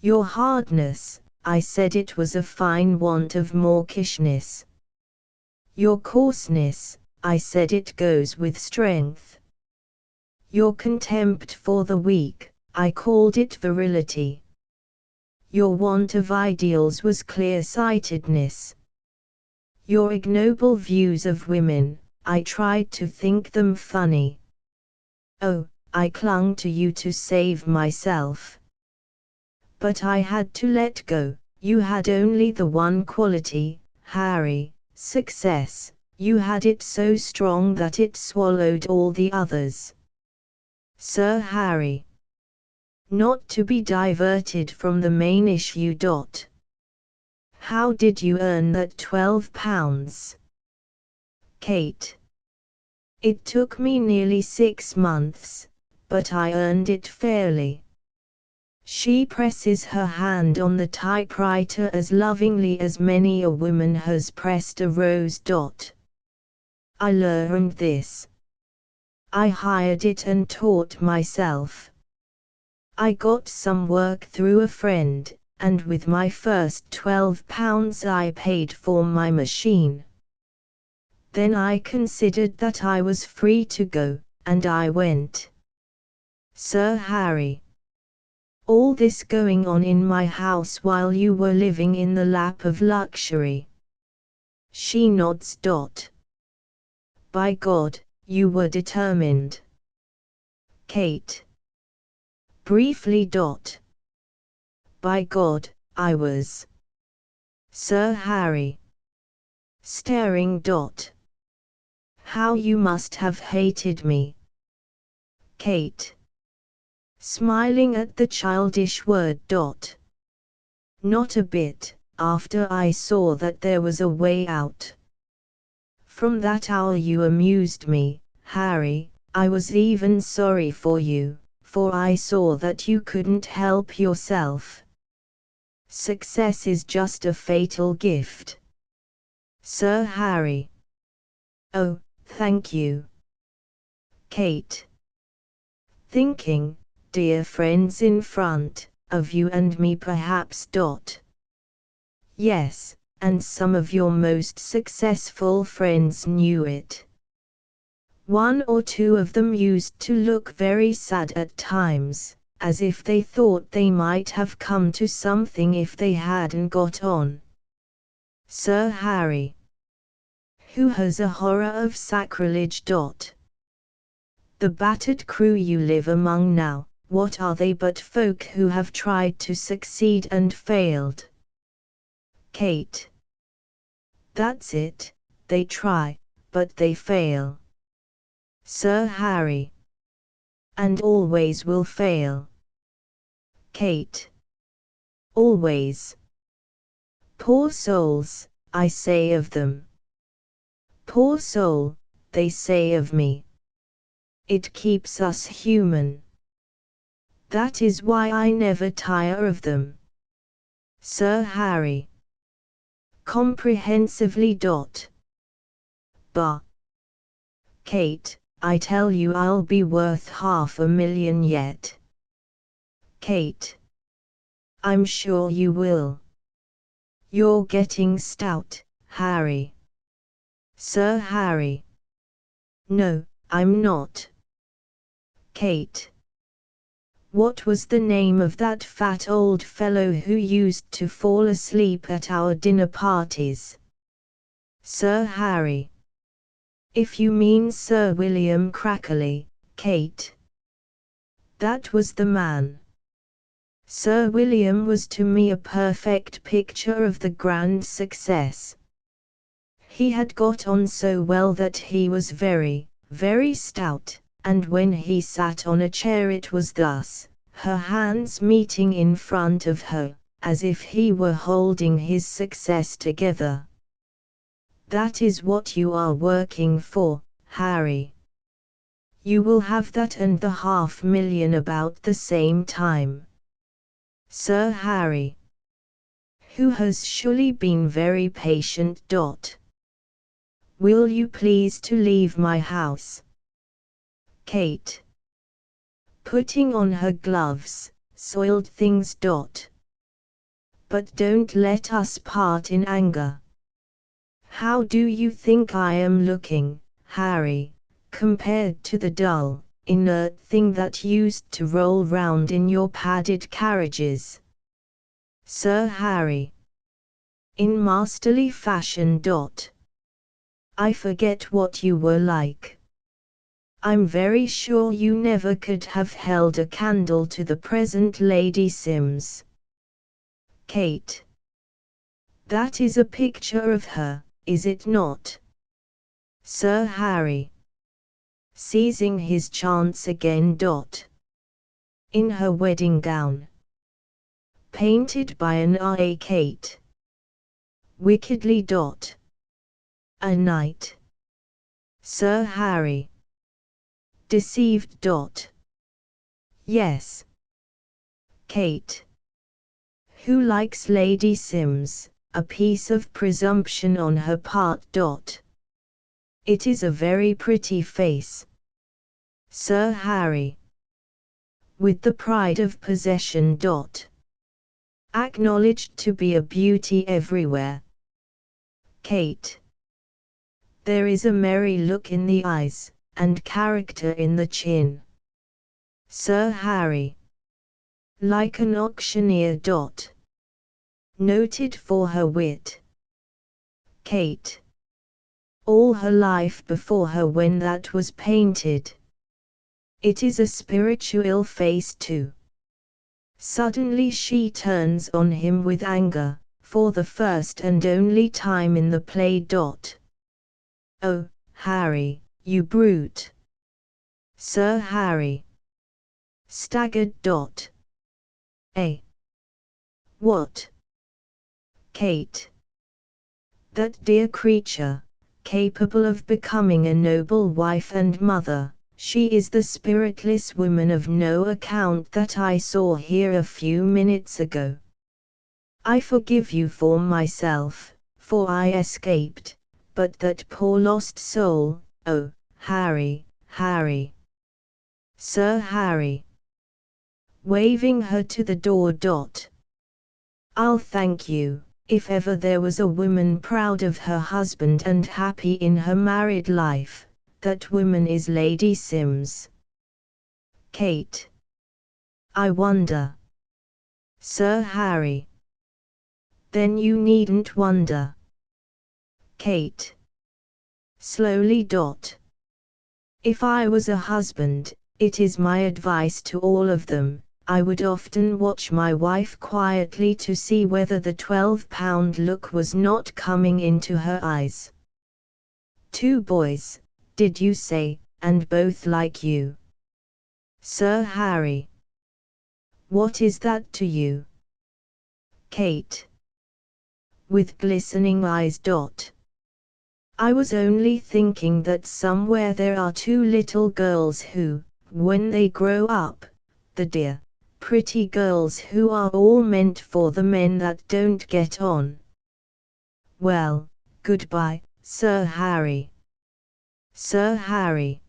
Your hardness, I said it was a fine want of mawkishness. Your coarseness, I said it goes with strength. Your contempt for the weak, I called it virility. Your want of ideals was clear-sightedness. Your ignoble views of women, I tried to think them funny. Oh, I clung to you to save myself. But I had to let go. You had only the one quality, Harry, success. You had it so strong that it swallowed all the others. Sir Harry. Not to be diverted from the main issue. How did you earn that £12? Kate. It took me nearly 6 months, but I earned it fairly. She presses her hand on the typewriter as lovingly as many a woman has pressed a rose. I learned this. I hired it and taught myself. I got some work through a friend, and with my first £12 I paid for my machine. Then I considered that I was free to go, and I went. Sir Harry. All this going on in my house while you were living in the lap of luxury. She nods. By God, you were determined. Kate. Briefly. By God, I was. Sir Harry. Staring. How you must have hated me. Kate. Smiling at the childish word. Not a bit, after I saw that there was a way out. From that hour you amused me, Harry. I was even sorry for you, for I saw that you couldn't help yourself. Success is just a fatal gift. Sir Harry. Oh, thank you. Kate. Thinking, dear friends in front of you and me perhaps. Yes, and some of your most successful friends knew it. One or two of them used to look very sad at times, as if they thought they might have come to something if they hadn't got on. Sir Harry. Who has a horror of sacrilege. The battered crew you live among now, what are they but folk who have tried to succeed and failed? Kate. That's it, they try, but they fail. Sir Harry. And always will fail. Kate. Always. Poor souls, I say of them. Poor soul, they say of me. It keeps us human. That is why I never tire of them. Sir Harry. Comprehensively. Bah. Kate, I tell you I'll be worth £500,000 yet. Kate. I'm sure you will. You're getting stout, Harry. Sir Harry. No, I'm not. Kate. What was the name of that fat old fellow who used to fall asleep at our dinner parties? Sir Harry. If you mean Sir William Crackerly, Kate. That was the man. Sir William was to me a perfect picture of the grand success. He had got on so well that he was very, very stout, and when he sat on a chair it was thus, her hands meeting in front of her, as if he were holding his success together. That is what you are working for, Harry. You will have that and the £500,000 about the same time. Sir Harry. Who has surely been very patient. Will you please to leave my house? Kate. Putting on her gloves, soiled things. But don't let us part in anger. How do you think I am looking, Harry, compared to the dull, inert thing that used to roll round in your padded carriages? Sir Harry. In masterly fashion. I forget what you were like. I'm very sure you never could have held a candle to the present Lady Sims. Kate. That is a picture of her, is it not? Sir Harry. Seizing his chance again. In her wedding gown. Painted by an R.A. Kate. Wickedly. A night. Sir Harry. Deceived. Yes. Kate. Who likes Lady Sims? A piece of presumption on her part. It is a very pretty face. Sir Harry. With the pride of possession. Acknowledged to be a beauty everywhere. Kate. There is a merry look in the eyes, and character in the chin. Sir Harry. Like an auctioneer. Noted for her wit. Kate. All her life before her when that was painted. It is a spiritual face too. Suddenly she turns on him with anger, for the first and only time in the play. Oh, Harry, you brute! Sir Harry. Staggered. Eh? What? Kate. That dear creature, capable of becoming a noble wife and mother, she is the spiritless woman of no account that I saw here a few minutes ago. I forgive you for myself, for I escaped, but that poor lost soul, oh, Harry, Harry. Sir Harry. Waving her to the door. I'll thank you, if ever there was a woman proud of her husband and happy in her married life, that woman is Lady Sims. Kate. I wonder. Sir Harry. Then you needn't wonder. Kate. Slowly. If I was a husband, it is my advice to all of them, I would often watch my wife quietly to see whether the £12 look was not coming into her eyes. 2 boys, did you say, and both like you? Sir Harry. What is that to you? Kate. With glistening eyes. I was only thinking that somewhere there are 2 little girls who, when they grow up, the dear, pretty girls who are all meant for the men that don't get on. Well, goodbye, Sir Harry. Sir Harry.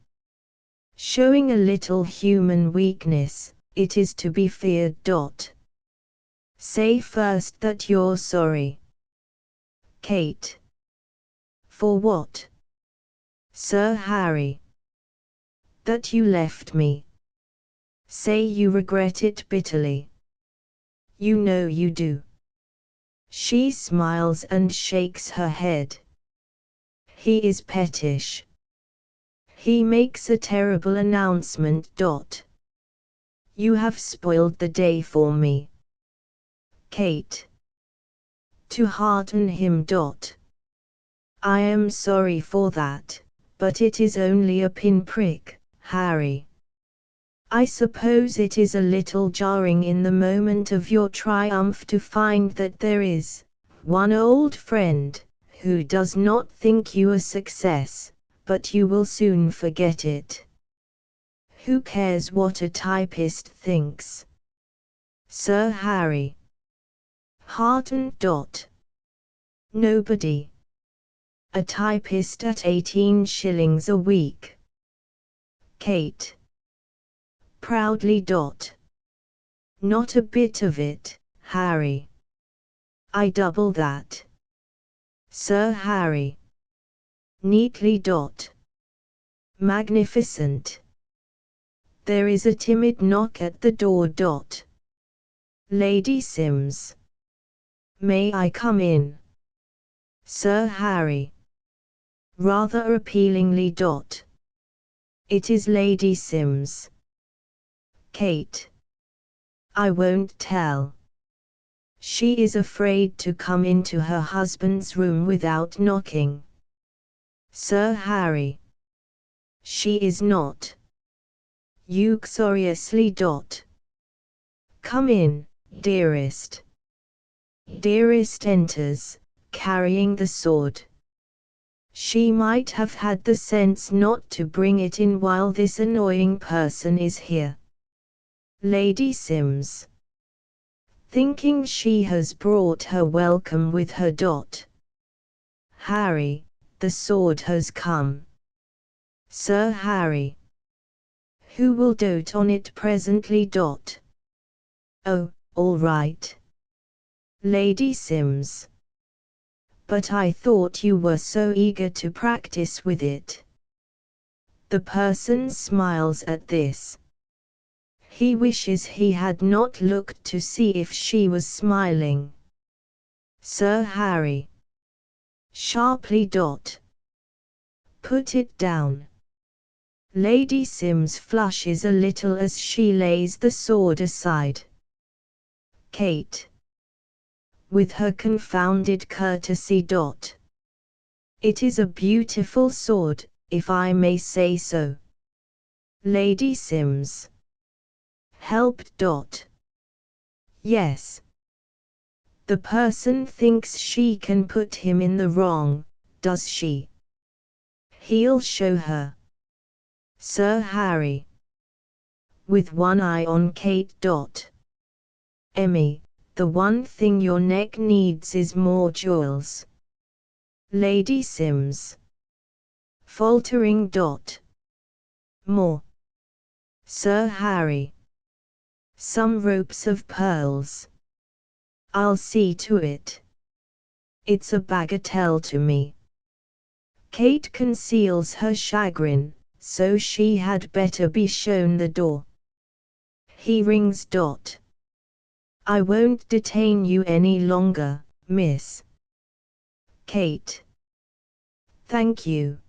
Showing a little human weakness, it is to be feared. Say first that you're sorry. Kate. For what? Sir Harry. That you left me. Say you regret it bitterly. You know you do. She smiles and shakes her head. He is pettish. He makes a terrible announcement. You have spoiled the day for me. Kate. To hearten him. I am sorry for that, but it is only a pinprick, Harry. I suppose it is a little jarring in the moment of your triumph to find that there is one old friend who does not think you a success, but you will soon forget it. Who cares what a typist thinks? Sir Harry. Heartened. Nobody. A typist at 18 shillings a week. Kate. Proudly. Not a bit of it, Harry. I double that. Sir Harry. Neatly. Magnificent. There is a timid knock at the door. Lady Sims. May I come in? Sir Harry. rather appealingly. It is Lady Sims. Kate. I won't tell. She is afraid to come into her husband's room without knocking. Sir Harry. She is not. Uxoriously. Come in, dearest. Dearest enters, carrying the sword. She might have had the sense not to bring it in while this annoying person is here. Lady Sims. Thinking she has brought her welcome with her. Harry, the sword has come. Sir Harry. Who will dote on it presently. Oh, all right. Lady Sims. But I thought you were so eager to practice with it. The person smiles at this. He wishes he had not looked to see if she was smiling. Sir Harry. Sharply. Put it down. Lady Sims flushes a little as she lays the sword aside. Kate. With her confounded courtesy. It is a beautiful sword, if I may say so. Lady Sims. Helped. Yes. The person thinks she can put him in the wrong, does she? He'll show her. Sir Harry. With one eye on Kate. Emmy, the one thing your neck needs is more jewels. Lady Sims. Faltering. More. Sir Harry. Some ropes of pearls. I'll see to it. It's a bagatelle to me. Kate conceals her chagrin, so she had better be shown the door. He rings. I won't detain you any longer, miss. Kate. Thank you.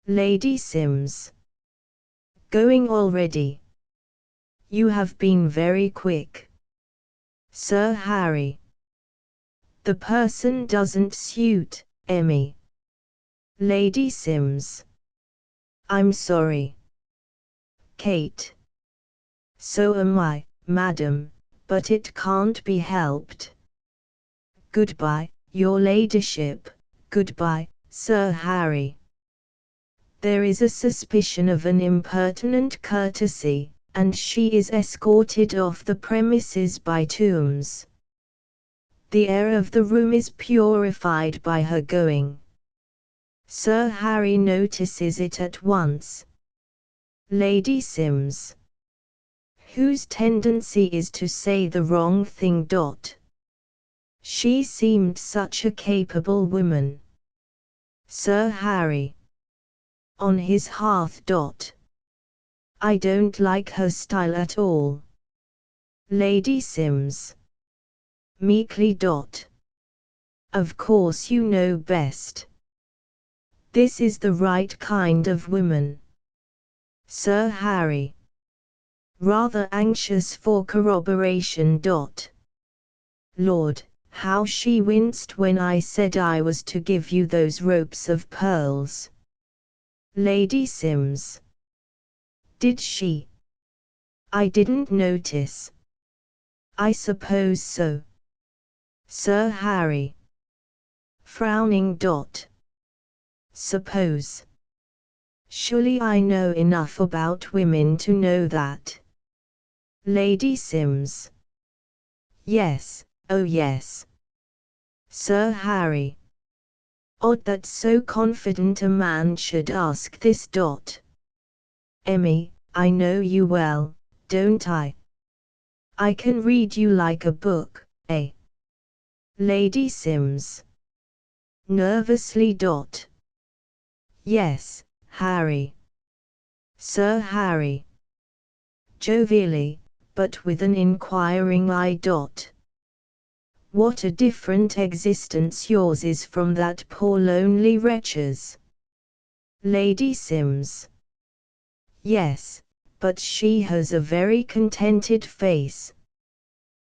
Lady Sims. Going already? You have been very quick. Sir Harry. The person doesn't suit, Emmy. Lady Sims. I'm sorry. Kate. So am I, madam, but it can't be helped. Goodbye, your ladyship, goodbye, Sir Harry. There is a suspicion of an impertinent courtesy, and she is escorted off the premises by Toombs. The air of the room is purified by her going. Sir Harry notices it at once. Lady Sims. Whose tendency is to say the wrong thing. She seemed such a capable woman. Sir Harry. On his hearth. I don't like her style at all. Lady Sims. Meekly. Of course you know best. This is the right kind of woman. Sir Harry. Rather anxious for corroboration. Lord, how she winced when I said I was to give you those ropes of pearls. Lady Sims. Did she? I didn't notice. I suppose so. Sir Harry. Frowning. Suppose. Surely I know enough about women to know that. Lady Sims. Yes, oh yes. Sir Harry. Odd that so confident a man should ask this. Emmy, I know you well, don't I? I can read you like a book, eh? Lady Sims. Nervously. Yes, Harry. Sir Harry. Jovially, but with an inquiring eye. What a different existence yours is from that poor lonely wretch's. Lady Sims. Yes, but she has a very contented face.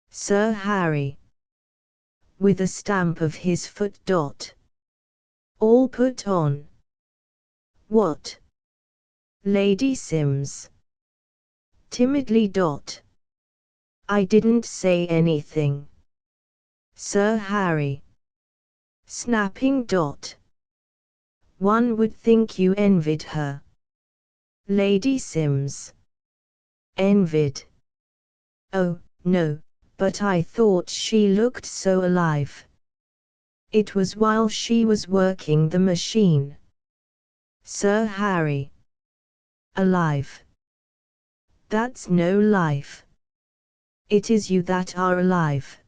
Sir Harry. With a stamp of his foot. All put on. What? Lady Sims. Timidly. I didn't say anything. Sir Harry. Snapping. One would think you envied her. Lady Sims. Envied? Oh, no, but I thought she looked so alive. It was while she was working the machine. Sir Harry. Alive? That's no life. It is you that are alive.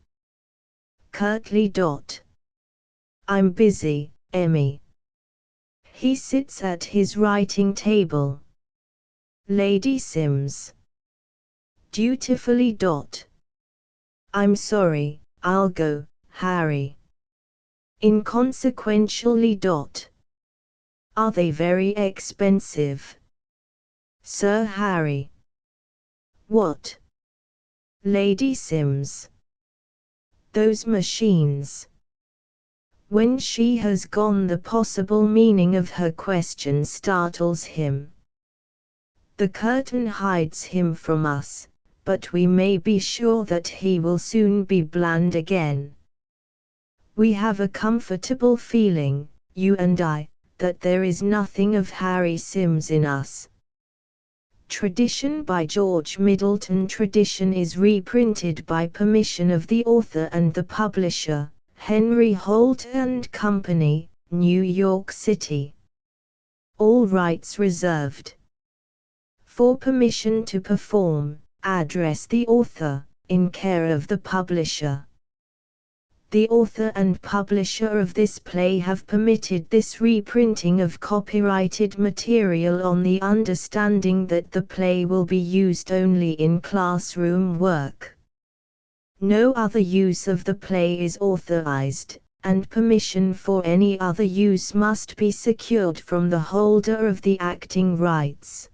Curtly. I'm busy, Emmy. He sits at his writing table. Lady Sims. Dutifully. I'm sorry, I'll go, Harry. Inconsequentially. Are they very expensive? Sir Harry. What? Lady Sims. Those machines. When she has gone, the possible meaning of her question startles him. The curtain hides him from us, but we may be sure that he will soon be bland again. We have a comfortable feeling, you and I, that there is nothing of Harry Sims in us. Tradition by George Middleton. Tradition is reprinted by permission of the author and the publisher, Henry Holt and Company, New York City. All rights reserved. For permission to perform, address the author, in care of the publisher. The author and publisher of this play have permitted this reprinting of copyrighted material on the understanding that the play will be used only in classroom work. No other use of the play is authorized, and permission for any other use must be secured from the holder of the acting rights.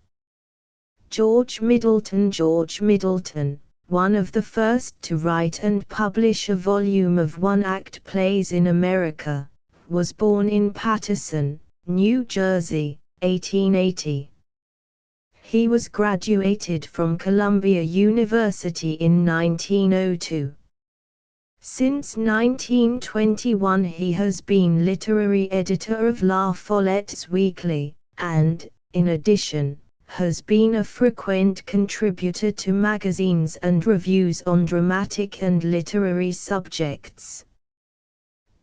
George Middleton. George Middleton, one of the first to write and publish a volume of one-act plays in America, was born in Paterson, New Jersey, 1880. He was graduated from Columbia University in 1902. Since 1921 he has been literary editor of La Follette's Weekly, and, in addition, has been a frequent contributor to magazines and reviews on dramatic and literary subjects.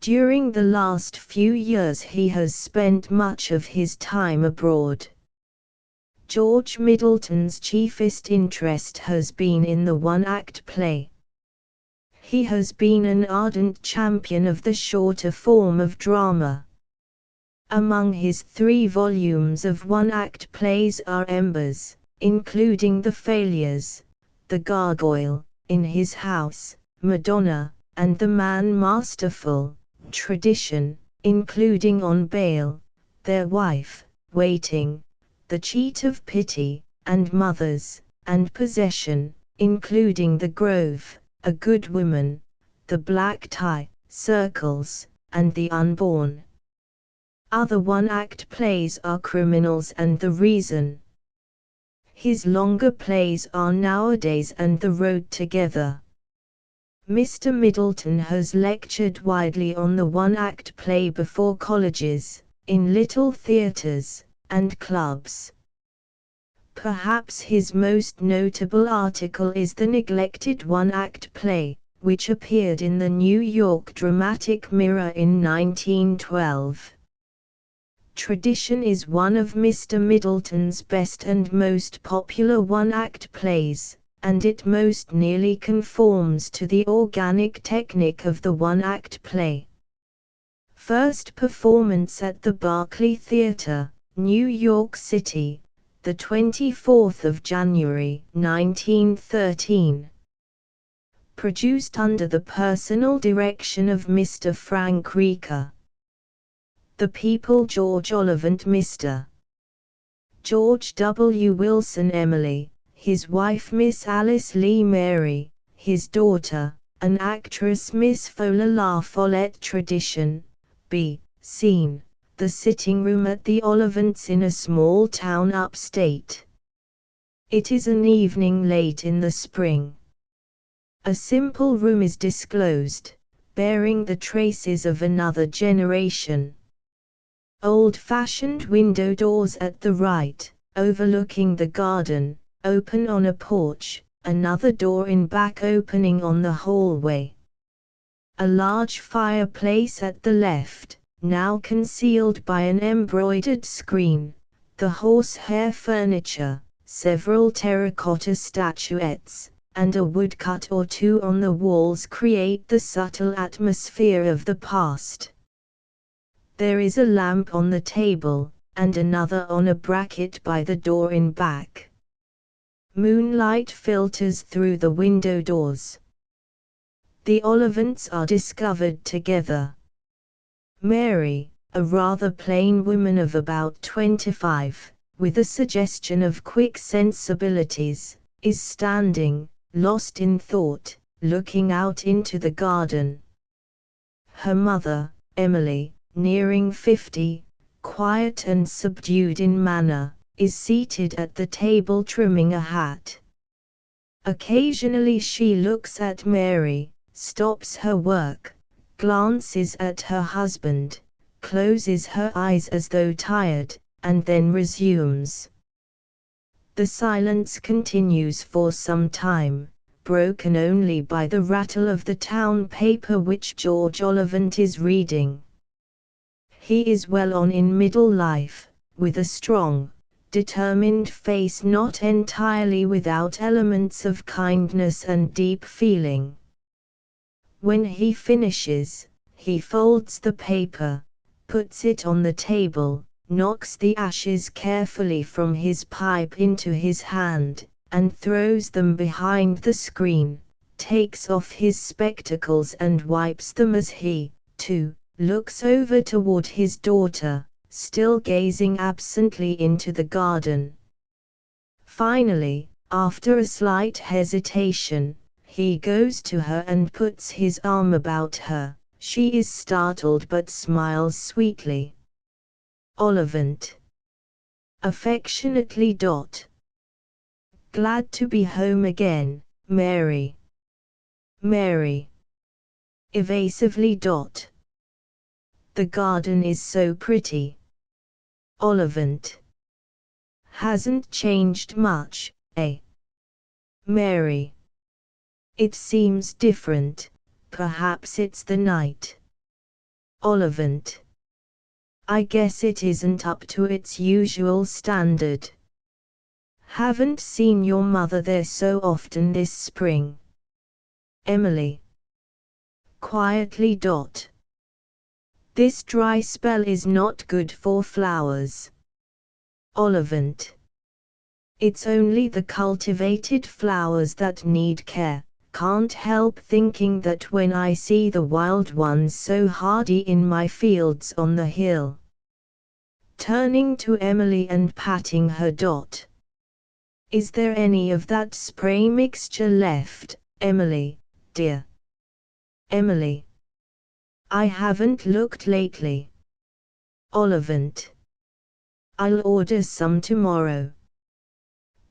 During the last few years he has spent much of his time abroad. George Middleton's chiefest interest has been in the one-act play. He has been an ardent champion of the shorter form of drama. Among his 3 volumes of one-act plays are Embers, including The Failures, The Gargoyle, In His House, Madonna, and The Man Masterful, Tradition, including On Bail, Their Wife, Waiting, The Cheat of Pity, and Mothers, and Possession, including The Grove, A Good Woman, The Black Tie, Circles, and The Unborn. Other one-act plays are Criminals and The Reason. His longer plays are Nowadays and The Road Together. Mr. Middleton has lectured widely on the one-act play before colleges, in little theaters, and clubs. Perhaps his most notable article is The Neglected One-Act Play, which appeared in the New York Dramatic Mirror in 1912. Tradition is one of Mr. Middleton's best and most popular one-act plays, and it most nearly conforms to the organic technique of the one-act play. First performance at the Barclay Theatre, New York City, the 24th of January, 1913. Produced under the personal direction of Mr. Frank Rieker. The People George Oliphant. Mr. George W. Wilson Emily, his wife Miss Alice Lee Mary, his daughter, an actress Miss Fowler La Follette Tradition. B. Scene: the sitting room at the Ollivants in a small town upstate. It is an evening late in the spring. A simple room is disclosed, bearing the traces of another generation. Old-fashioned window doors at the right, overlooking the garden, open on a porch, another door in back opening on the hallway. A large fireplace at the left, now concealed by an embroidered screen, the horsehair furniture, several terracotta statuettes, and a woodcut or two on the walls create the subtle atmosphere of the past. There is a lamp on the table, and another on a bracket by the door in back. Moonlight filters through the window doors. The Ollivants are discovered together. Mary, a rather plain woman of about 25, with a suggestion of quick sensibilities, is standing, lost in thought, looking out into the garden. Her mother, Emily, nearing 50, quiet and subdued in manner, is seated at the table trimming a hat. Occasionally she looks at Mary, stops her work, glances at her husband, closes her eyes as though tired, and then resumes. The silence continues for some time, broken only by the rattle of the town paper which George Ollivant is reading. He is well on in middle life, with a strong, determined face not entirely without elements of kindness and deep feeling. When he finishes, he folds the paper, puts it on the table, knocks the ashes carefully from his pipe into his hand, and throws them behind the screen, takes off his spectacles and wipes them as he, too, looks over toward his daughter, still gazing absently into the garden. Finally, after a slight hesitation, he goes to her and puts his arm about her. She is startled but smiles sweetly. Ollivant. Affectionately. Glad to be home again, Mary. Mary. Evasively. The garden is so pretty. Ollivant. Hasn't changed much, eh? Mary. It seems different, perhaps it's the night. Ollivant. I guess it isn't up to its usual standard. Haven't seen your mother there so often this spring. Emily. Quietly. This dry spell is not good for flowers. Ollivant. It's only the cultivated flowers that need care. Can't help thinking that when I see the wild ones so hardy in my fields on the hill. Turning to Emily and patting her. Is there any of that spray mixture left, Emily, dear? Emily. I haven't looked lately. Ollivant. I'll order some tomorrow.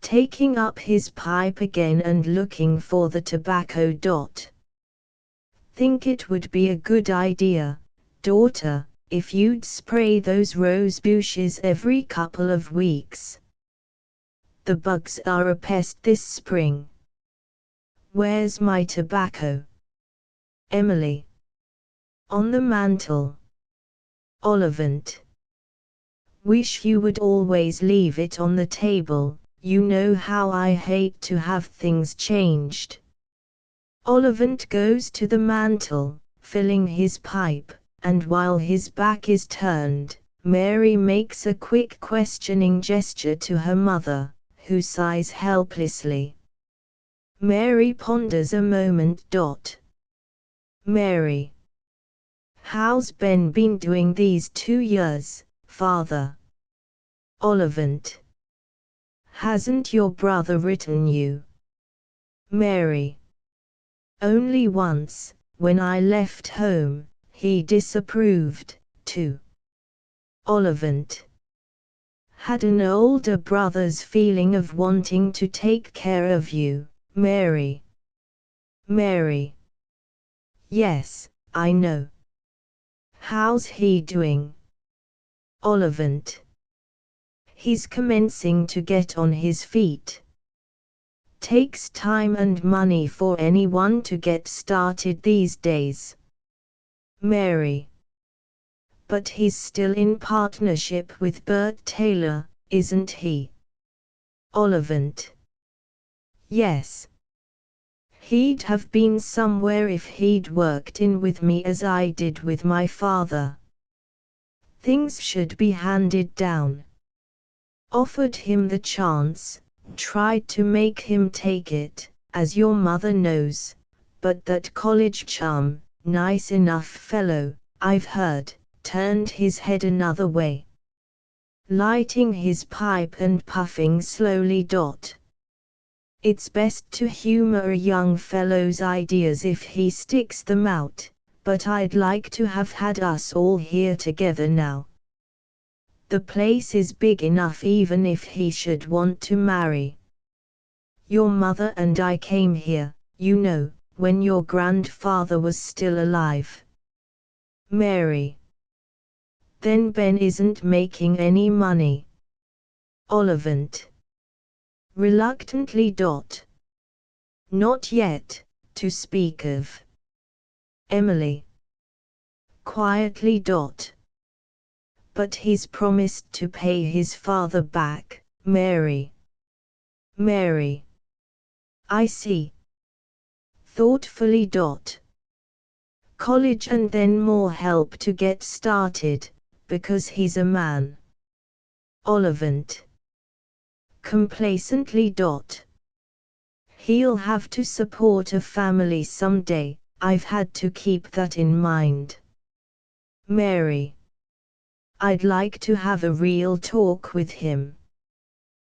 Taking up his pipe again and looking for the tobacco. Think it would be a good idea, daughter, if you'd spray those rose bushes every couple of weeks. The bugs are a pest this spring. Where's my tobacco? Emily. On the mantel. Ollivant. Wish you would always leave it on the table. You know how I hate to have things changed. Ollivant goes to the mantel, filling his pipe, and while his back is turned, Mary makes a quick questioning gesture to her mother, who sighs helplessly. Mary ponders a moment. Mary. How's Ben been doing these 2 years, father? Ollivant. Hasn't your brother written you? Mary. Only once, when I left home, he disapproved, too. Ollivant. Had an older brother's feeling of wanting to take care of you, Mary. Mary. Yes, I know. How's he doing? Ollivant. He's commencing to get on his feet. Takes time and money for anyone to get started these days. Mary. But he's still in partnership with Bert Taylor, isn't he? Ollivant. Yes. He'd have been somewhere if he'd worked in with me as I did with my father. Things should be handed down. Offered him the chance, tried to make him take it, as your mother knows, but that college chum, nice enough fellow, I've heard, turned his head another way. Lighting his pipe and puffing slowly. It's best to humor a young fellow's ideas if he sticks them out, but I'd like to have had us all here together now. The place is big enough even if he should want to marry. Your mother and I came here, you know, when your grandfather was still alive. Mary. Then Ben isn't making any money. Ollivant. Reluctantly. Not yet, to speak of. Emily. Quietly. But he's promised to pay his father back, Mary. Mary. I see. Thoughtfully. College and then more help to get started, because he's a man. Ollivant. Complacently. He'll have to support a family someday, I've had to keep that in mind. Mary. I'd like to have a real talk with him.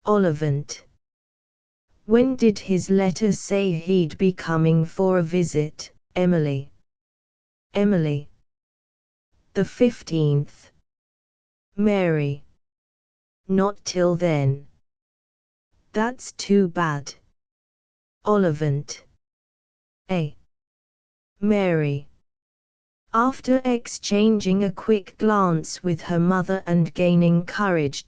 Ollivant. When did his letter say he'd be coming for a visit, Emily? Emily. The 15th. Mary. Not till then. That's too bad. Ollivant. Mary. After exchanging a quick glance with her mother and gaining courage.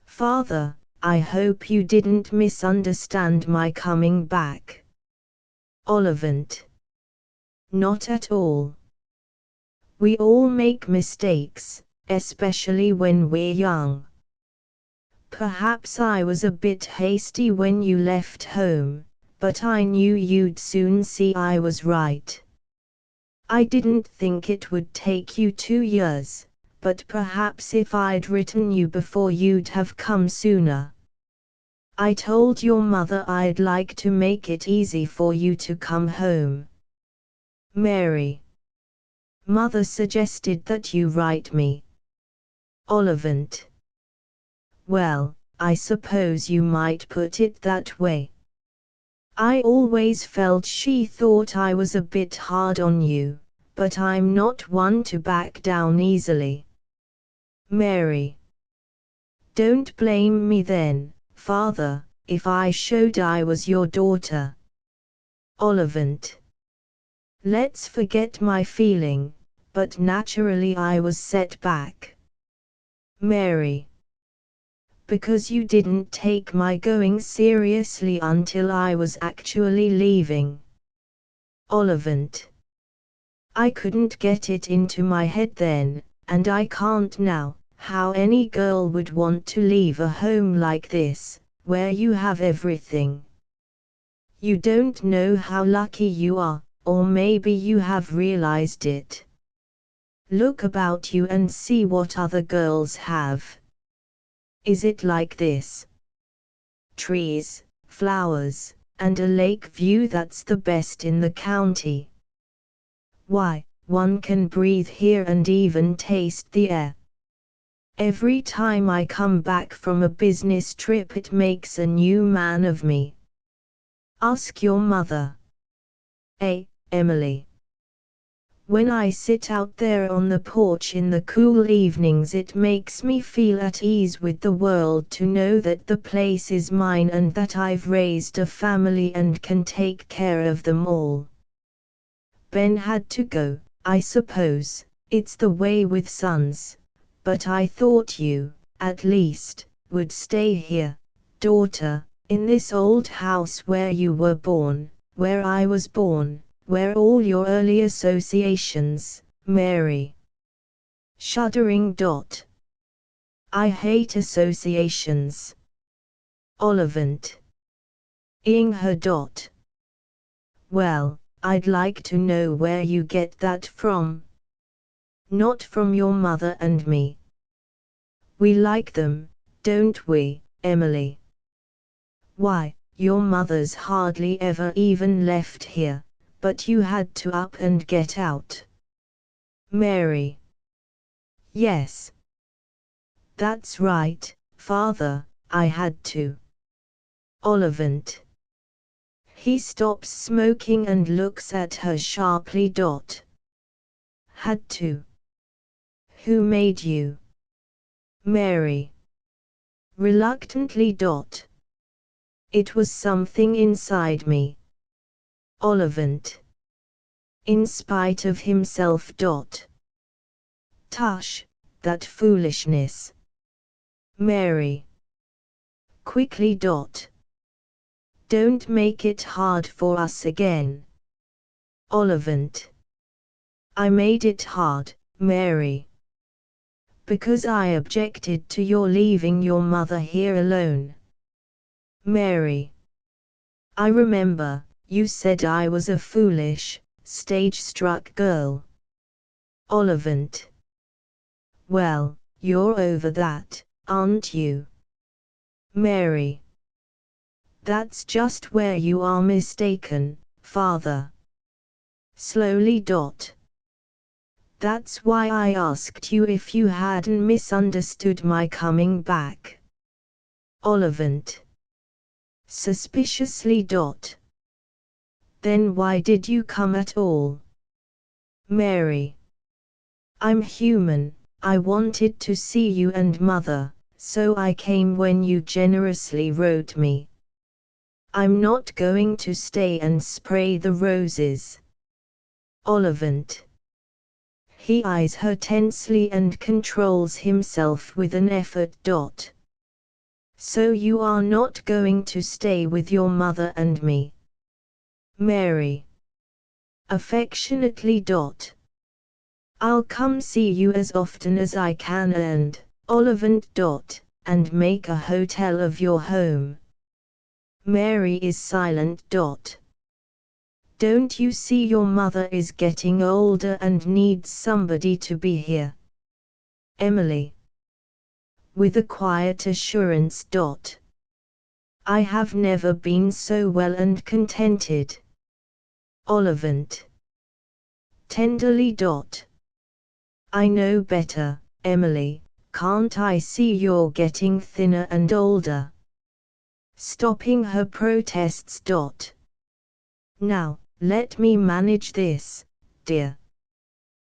Father, I hope you didn't misunderstand my coming back. Ollivant. Not at all. We all make mistakes, especially when we're young. Perhaps I was a bit hasty when you left home, but I knew you'd soon see I was right. I didn't think it would take you 2 years, but perhaps if I'd written you before you'd have come sooner. I told your mother I'd like to make it easy for you to come home. Mary. Mother suggested that you write me. Ollivant. Well, I suppose you might put it that way. I always felt she thought I was a bit hard on you, but I'm not one to back down easily. Mary. Don't blame me then, Father, if I showed I was your daughter. Ollivant. Let's forget my feeling, but naturally I was set back. Mary. Because you didn't take my going seriously until I was actually leaving. Ollivant. I couldn't get it into my head then, and I can't now, how any girl would want to leave a home like this, where you have everything. You don't know how lucky you are, or maybe you have realized it. Look about you and see what other girls have. Is it like this? Trees, flowers, and a lake view that's the best in the county. Why, one can breathe here and even taste the air. Every time I come back from a business trip it makes a new man of me. Ask your mother. Emily. When I sit out there on the porch in the cool evenings it makes me feel at ease with the world to know that the place is mine and that I've raised a family and can take care of them all. Ben had to go, I suppose, it's the way with sons, but I thought you, at least, would stay here, daughter, in this old house where you were born, where I was born, where all your early associations, Mary. Shuddering. I hate associations. Ollivant. Ing her. Well, I'd like to know where you get that from. Not from your mother and me. We like them, don't we, Emily? Why, your mother's hardly ever even left here, but you had to up and get out. Mary. Yes. That's right, father, I had to. Ollivant. He stops smoking and looks at her sharply. Had to. Who made you? Mary. Reluctantly. It was something inside me. Ollivant. In spite of himself. Tush, that foolishness. Mary. Quickly. Don't make it hard for us again. Ollivant. I made it hard, Mary. Because I objected to your leaving your mother here alone. Mary. I remember, you said I was a foolish, stage-struck girl. Ollivant. Well, you're over that, aren't you? Mary. That's just where you are mistaken, father. Slowly. That's why I asked you if you hadn't misunderstood my coming back. Ollivant. Suspiciously. Then why did you come at all? Mary. I'm human, I wanted to see you and mother, so I came when you generously wrote me. I'm not going to stay and spray the roses. Ollivant. He eyes her tensely and controls himself with an effort. So you are not going to stay with your mother and me? Mary. Affectionately. I'll come see you as often as I can Ollivant. And make a hotel of your home. Mary is silent. Don't you see your mother is getting older and needs somebody to be here? Emily. With a quiet assurance. I have never been so well and contented. Ollivant. Tenderly. I know better, Emily, can't I see you're getting thinner and older? Stopping her protests. Now, let me manage this, dear.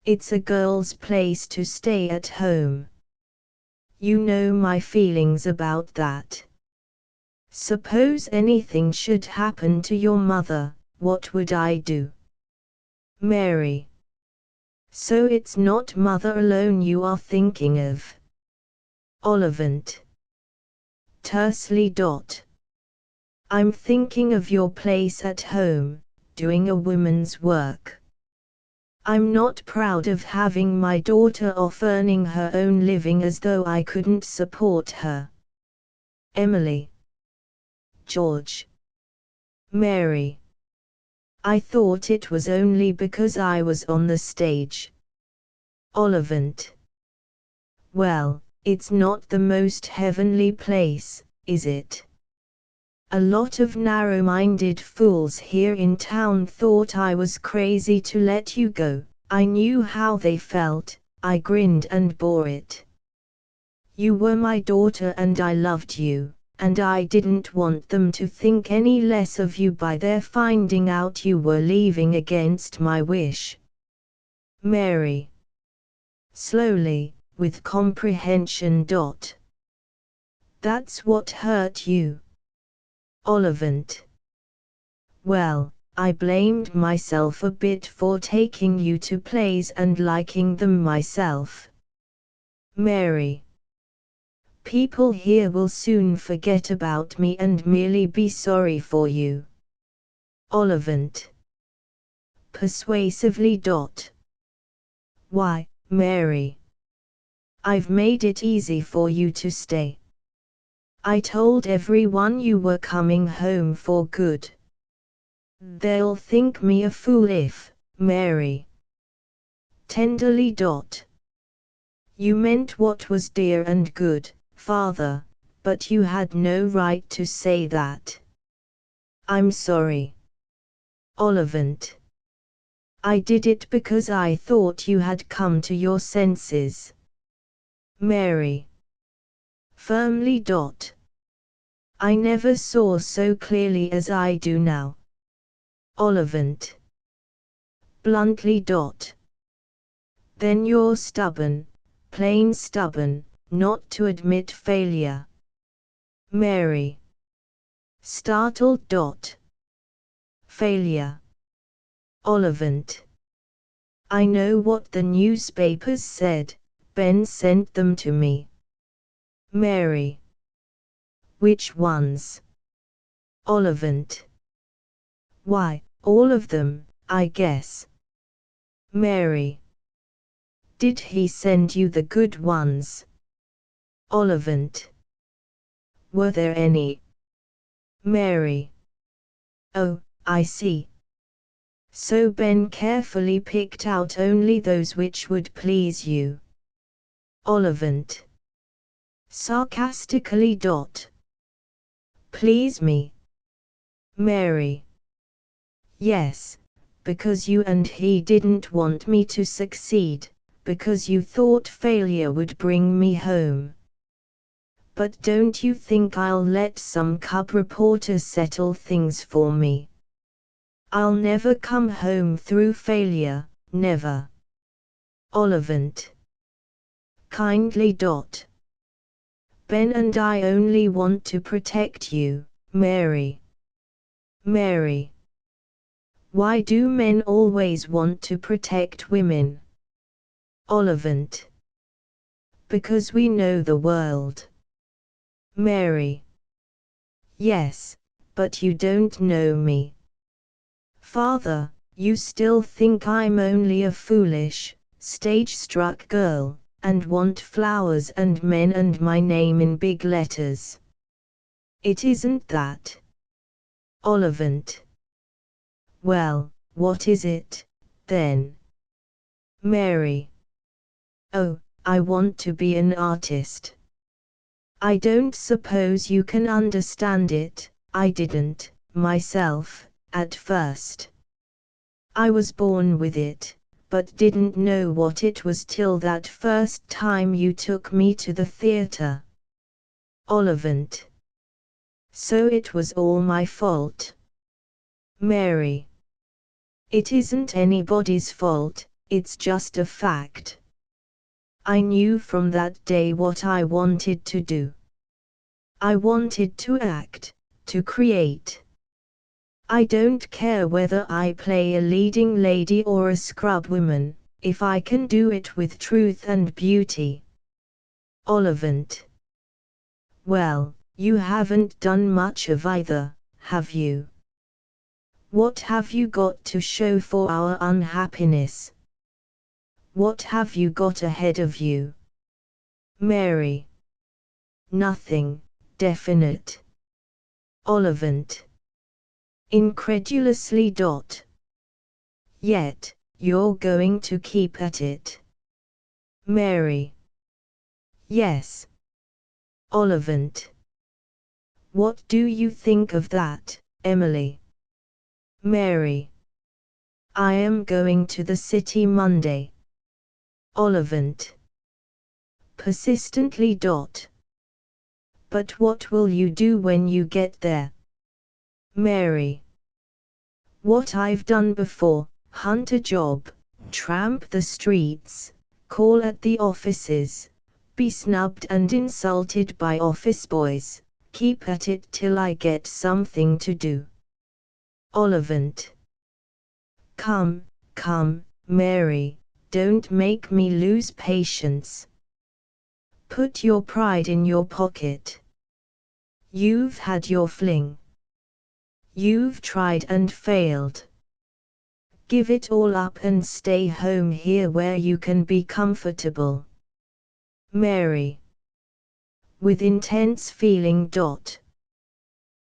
It's a girl's place to stay at home. You know my feelings about that. Suppose anything should happen to your mother, what would I do? Mary. So it's not mother alone you are thinking of? Ollivant. Tersely. I'm thinking of your place at home, doing a woman's work. I'm not proud of having my daughter off earning her own living as though I couldn't support her. Emily. George. Mary. I thought it was only because I was on the stage. Ollivant. Well, it's not the most heavenly place, is it? A lot of narrow-minded fools here in town thought I was crazy to let you go. I knew how they felt, I grinned and bore it. You were my daughter and I loved you, and I didn't want them to think any less of you by their finding out you were leaving against my wish. Mary. Slowly, with comprehension. That's what hurt you. Ollivant. Well, I blamed myself a bit for taking you to plays and liking them myself. Mary. People here will soon forget about me and merely be sorry for you. Ollivant. Persuasively. Why, Mary. I've made it easy for you to stay. I told everyone you were coming home for good. They'll think me a fool if, Mary. Tenderly. You meant what was dear and good, Father, but you had no right to say that. I'm sorry. Ollivant. I did it because I thought you had come to your senses. Mary. Firmly. I never saw so clearly as I do now. Ollivant. Bluntly. Then you're stubborn, plain stubborn, not to admit failure. Mary. Startled. Failure. Ollivant. I know what the newspapers said, Ben sent them to me. Mary. Which ones? Ollivant. Why, all of them, I guess. Mary. Did he send you the good ones? Ollivant. Were there any? Mary. Oh, I see. So Ben carefully picked out only those which would please you. Ollivant. Sarcastically. Please me. Mary. Yes, because you and he didn't want me to succeed, because you thought failure would bring me home. But don't you think I'll let some cub reporter settle things for me? I'll never come home through failure, never. Ollivant. Kindly. Ben and I only want to protect you, Mary. Mary. Why do men always want to protect women? Ollivant. Because we know the world. Mary. Yes, but you don't know me. Father, you still think I'm only a foolish, stage-struck girl, and want flowers and men and my name in big letters. It isn't that. Ollivant. Well, what is it, then? Mary. Oh, I want to be an artist. I don't suppose you can understand it, I didn't, myself, at first. I was born with it, but didn't know what it was till that first time you took me to the theatre. Ollivant. So it was all my fault. Mary. It isn't anybody's fault, it's just a fact. I knew from that day what I wanted to do. I wanted to act, to create. I don't care whether I play a leading lady or a scrub woman, if I can do it with truth and beauty. Ollivant. Well, you haven't done much of either, have you? What have you got to show for our unhappiness? What have you got ahead of you? Mary. Nothing definite. Ollivant. Incredulously. Yet, you're going to keep at it. Mary. Yes. Ollivant. What do you think of that, Emily? Mary. I am going to the city Monday. Ollivant. persistently. But what will you do when you get there? Mary. What I've done before: hunt a job, tramp the streets, call at the offices, be snubbed and insulted by office boys, keep at it till I get something to do. Ollivant. Come, Mary, don't make me lose patience. Put your pride in your pocket. You've had your fling. You've tried and failed. Give it all up and stay home here where you can be comfortable. Mary. With intense feeling.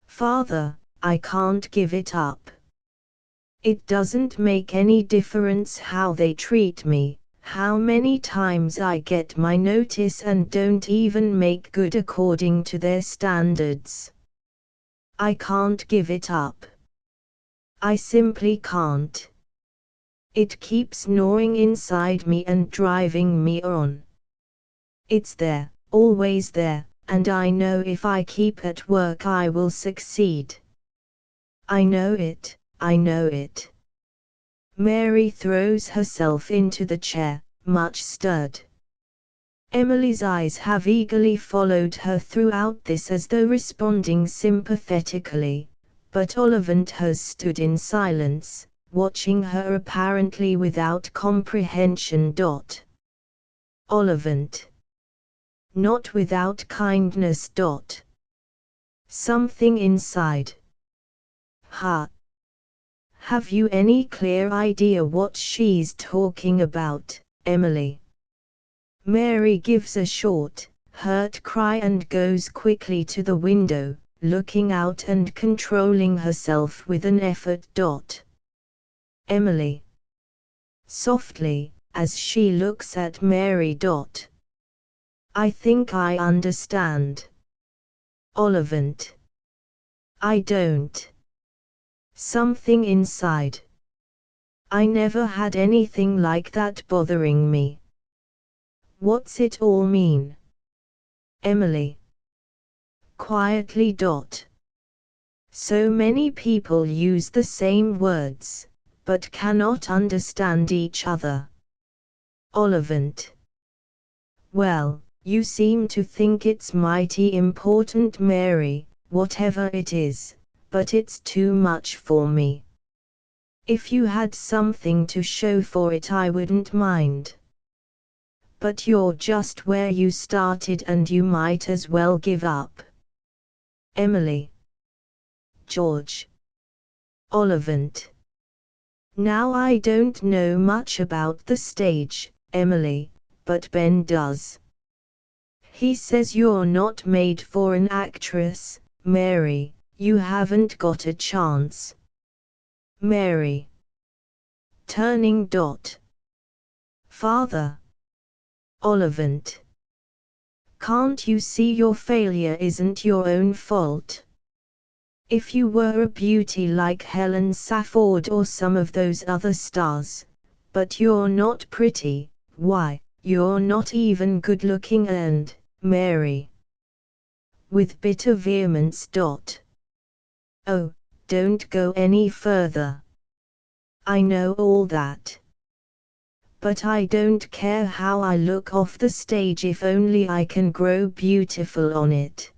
Father, I can't give it up. It doesn't make any difference how they treat me, how many times I get my notice and don't even make good according to their standards. I can't give it up. I simply can't. It keeps gnawing inside me and driving me on. It's there, always there, and I know if I keep at work I will succeed. I know it, I know it. Mary throws herself into the chair, much stirred. Emily's eyes have eagerly followed her throughout this as though responding sympathetically, but Ollivant has stood in silence, watching her apparently without comprehension. Ollivant. Not without kindness. Something inside. Have you any clear idea what she's talking about, Emily? Mary gives a short, hurt cry and goes quickly to the window, looking out and controlling herself with an effort. Emily. Softly, as she looks at Mary. I think I understand. Ollivant. I don't. Something inside. I never had anything like that bothering me. What's it all mean? Emily. Quietly. So many people use the same words, but cannot understand each other. Ollivant. Well, you seem to think it's mighty important, Mary, whatever it is, but it's too much for me. If you had something to show for it I wouldn't mind. But you're just where you started and you might as well give up. Emily. George. Ollivant. Now I don't know much about the stage, Emily, but Ben does. He says you're not made for an actress, Mary, you haven't got a chance. Mary. Turning. Father. Ollivant. Can't you see your failure isn't your own fault? If you were a beauty like Helen Safford or some of those other stars, but you're not pretty, why, you're not even good looking and, Mary. With bitter vehemence. Oh, don't go any further. I know all that. But I don't care how I look off the stage if only I can grow beautiful on it.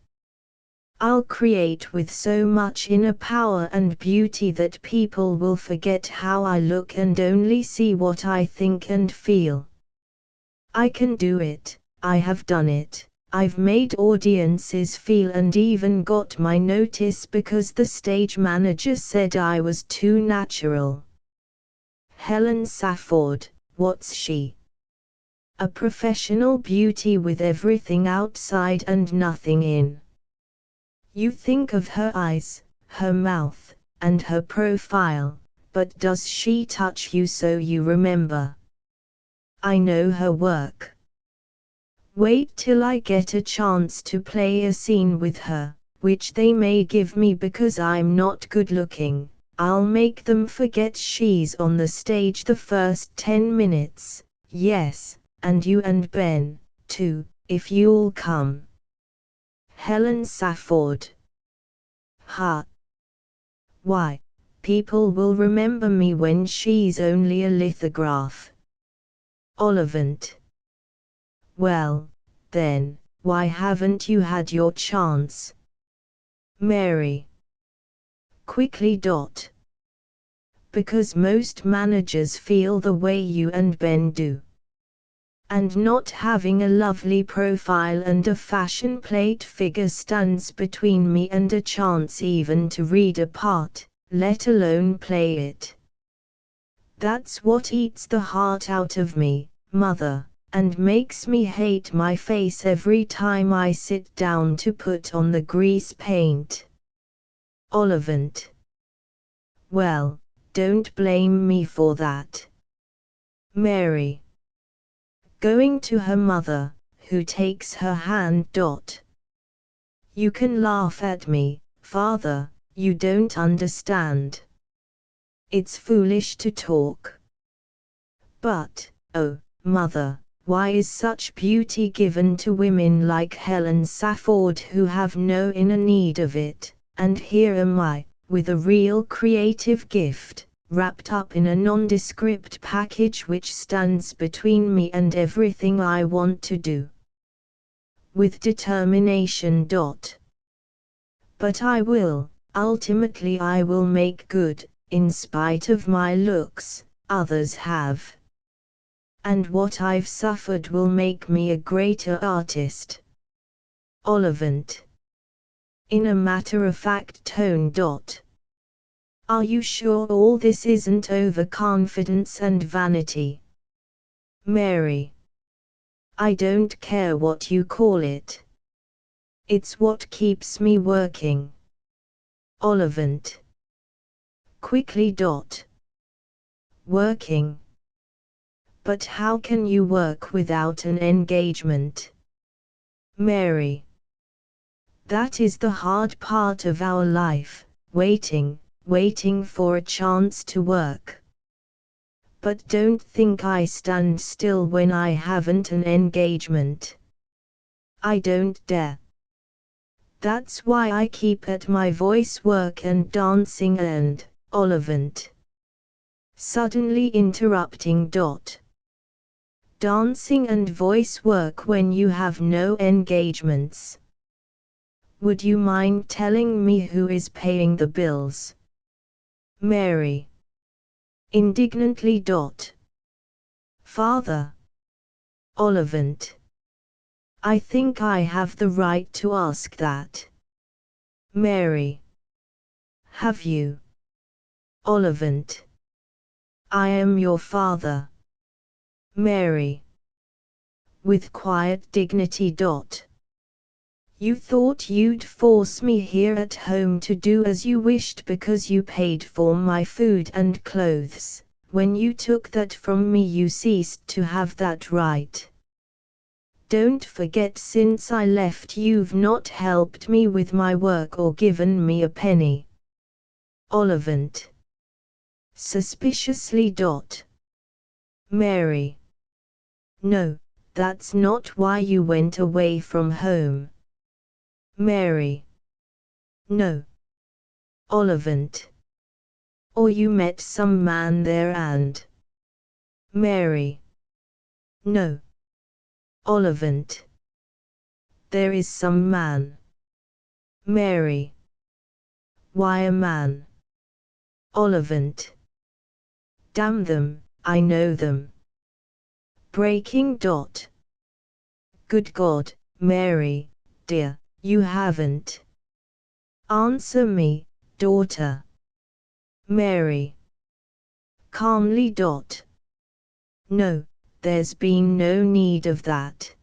I'll create with so much inner power and beauty that people will forget how I look and only see what I think and feel. I can do it, I have done it, I've made audiences feel and even got my notice because the stage manager said I was too natural. Helen Safford, what's she? A professional beauty with everything outside and nothing in. You think of her eyes, her mouth, and her profile, but does she touch you so you remember? I know her work. Wait till I get a chance to play a scene with her, which they may give me because I'm not good looking. I'll make them forget she's on the stage the first 10 minutes, yes, and you and Ben, too, if you'll come. Helen Safford. Ha. Why, people will remember me when she's only a lithograph. Ollivant. Well, then, why haven't you had your chance? Mary. Quickly. Because most managers feel the way you and Ben do. And not having a lovely profile and a fashion plate figure stands between me and a chance even to read a part, let alone play it. That's what eats the heart out of me, Mother, and makes me hate my face every time I sit down to put on the grease paint. Ollivant. Well, don't blame me for that. Mary. Going to her mother, who takes her hand. You can laugh at me, Father, you don't understand. It's foolish to talk. But, oh, Mother, why is such beauty given to women like Helen Safford who have no inner need of it, and here am I, with a real creative gift, wrapped up in a nondescript package which stands between me and everything I want to do. With determination. But I will, ultimately I will make good, in spite of my looks, others have. And what I've suffered will make me a greater artist. Ollivant. In a matter-of-fact tone. Are you sure all this isn't overconfidence and vanity? Mary. I don't care what you call it. It's what keeps me working. Ollivant. Quickly. Working. But how can you work without an engagement? Mary. That is the hard part of our life, waiting for a chance to work. But don't think I stand still when I haven't an engagement. I don't dare. That's why I keep at my voice work and dancing and, Ollivant. Suddenly interrupting. Dancing and voice work when you have no engagements. Would you mind telling me who is paying the bills? Mary. Indignantly. Father. Ollivant. I think I have the right to ask that. Mary. Have you? Ollivant. I am your father. Mary. With quiet dignity. You thought you'd force me here at home to do as you wished because you paid for my food and clothes. When you took that from me you ceased to have that right. Don't forget since I left you've not helped me with my work or given me a penny. Ollivant. Suspiciously. Mary. No, that's not why you went away from home. Mary. No. Ollivant. Or you met some man there and. Mary. No. Ollivant. There is some man. Mary. Why a man? Ollivant. Damn them, I know them. Breaking. Good God, Mary, dear, you haven't. Answer me, daughter. Mary. Calmly. No, there's been no need of that.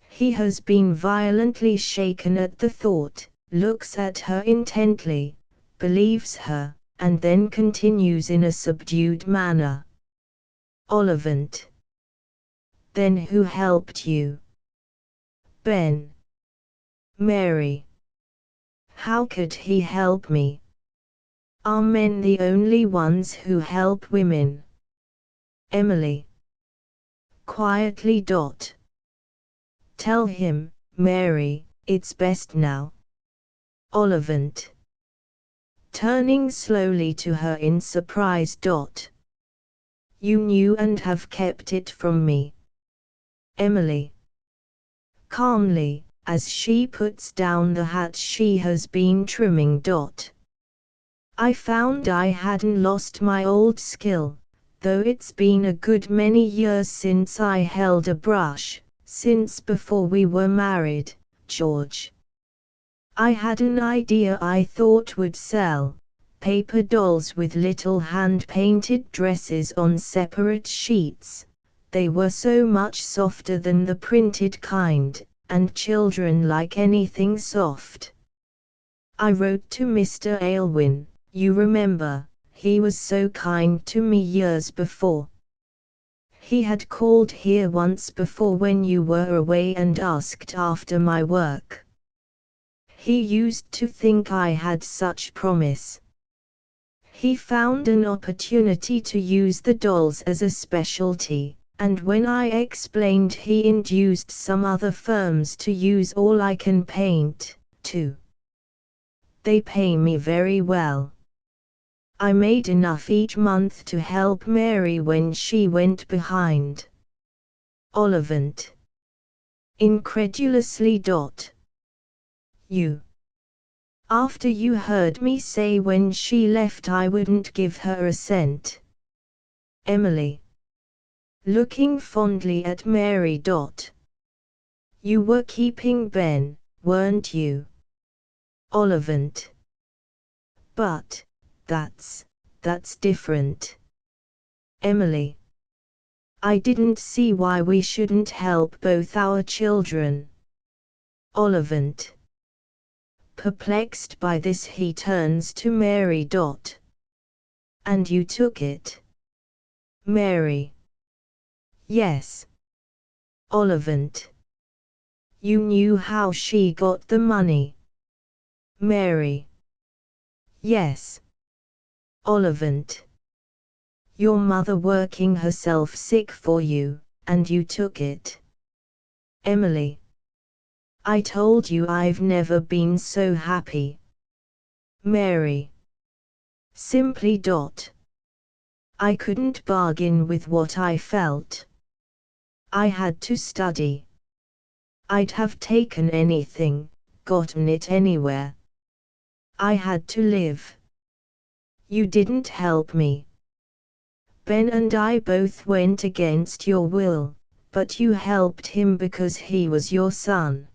He has been violently shaken at the thought, looks at her intently, believes her, and then continues in a subdued manner. Ollivant. Then who helped you? Ben. Mary. How could he help me? Are men the only ones who help women? Emily. Quietly. Tell him, Mary, it's best now. Ollivant. Turning slowly to her in surprise. You knew and have kept it from me. Emily. Calmly, as she puts down the hat she has been trimming. I found I hadn't lost my old skill, though it's been a good many years since I held a brush, since before we were married, George. I had an idea I thought would sell, paper dolls with little hand-painted dresses on separate sheets. They were so much softer than the printed kind, and children like anything soft. I wrote to Mr. Aylwin, you remember, he was so kind to me years before. He had called here once before when you were away and asked after my work. He used to think I had such promise. He found an opportunity to use the dolls as a specialty, and when I explained he induced some other firms to use all I can paint, too. They pay me very well. I made enough each month to help Mary when she went behind. Ollivant. Incredulously. You. After you heard me say when she left I wouldn't give her a cent. Emily. Looking fondly at Mary. You were keeping Ben, weren't you? Ollivant. But, that's different. Emily. I didn't see why we shouldn't help both our children. Ollivant. Perplexed by this he turns to Mary. And you took it? Mary. Yes. Ollivant. You knew how she got the money? Mary. Yes. Ollivant. Your mother working herself sick for you, and you took it? Emily. I told you I've never been so happy. Mary. Simply. I couldn't bargain with what I felt. I had to study. I'd have taken anything, gotten it anywhere. I had to live. You didn't help me. Ben and I both went against your will, but you helped him because he was your son.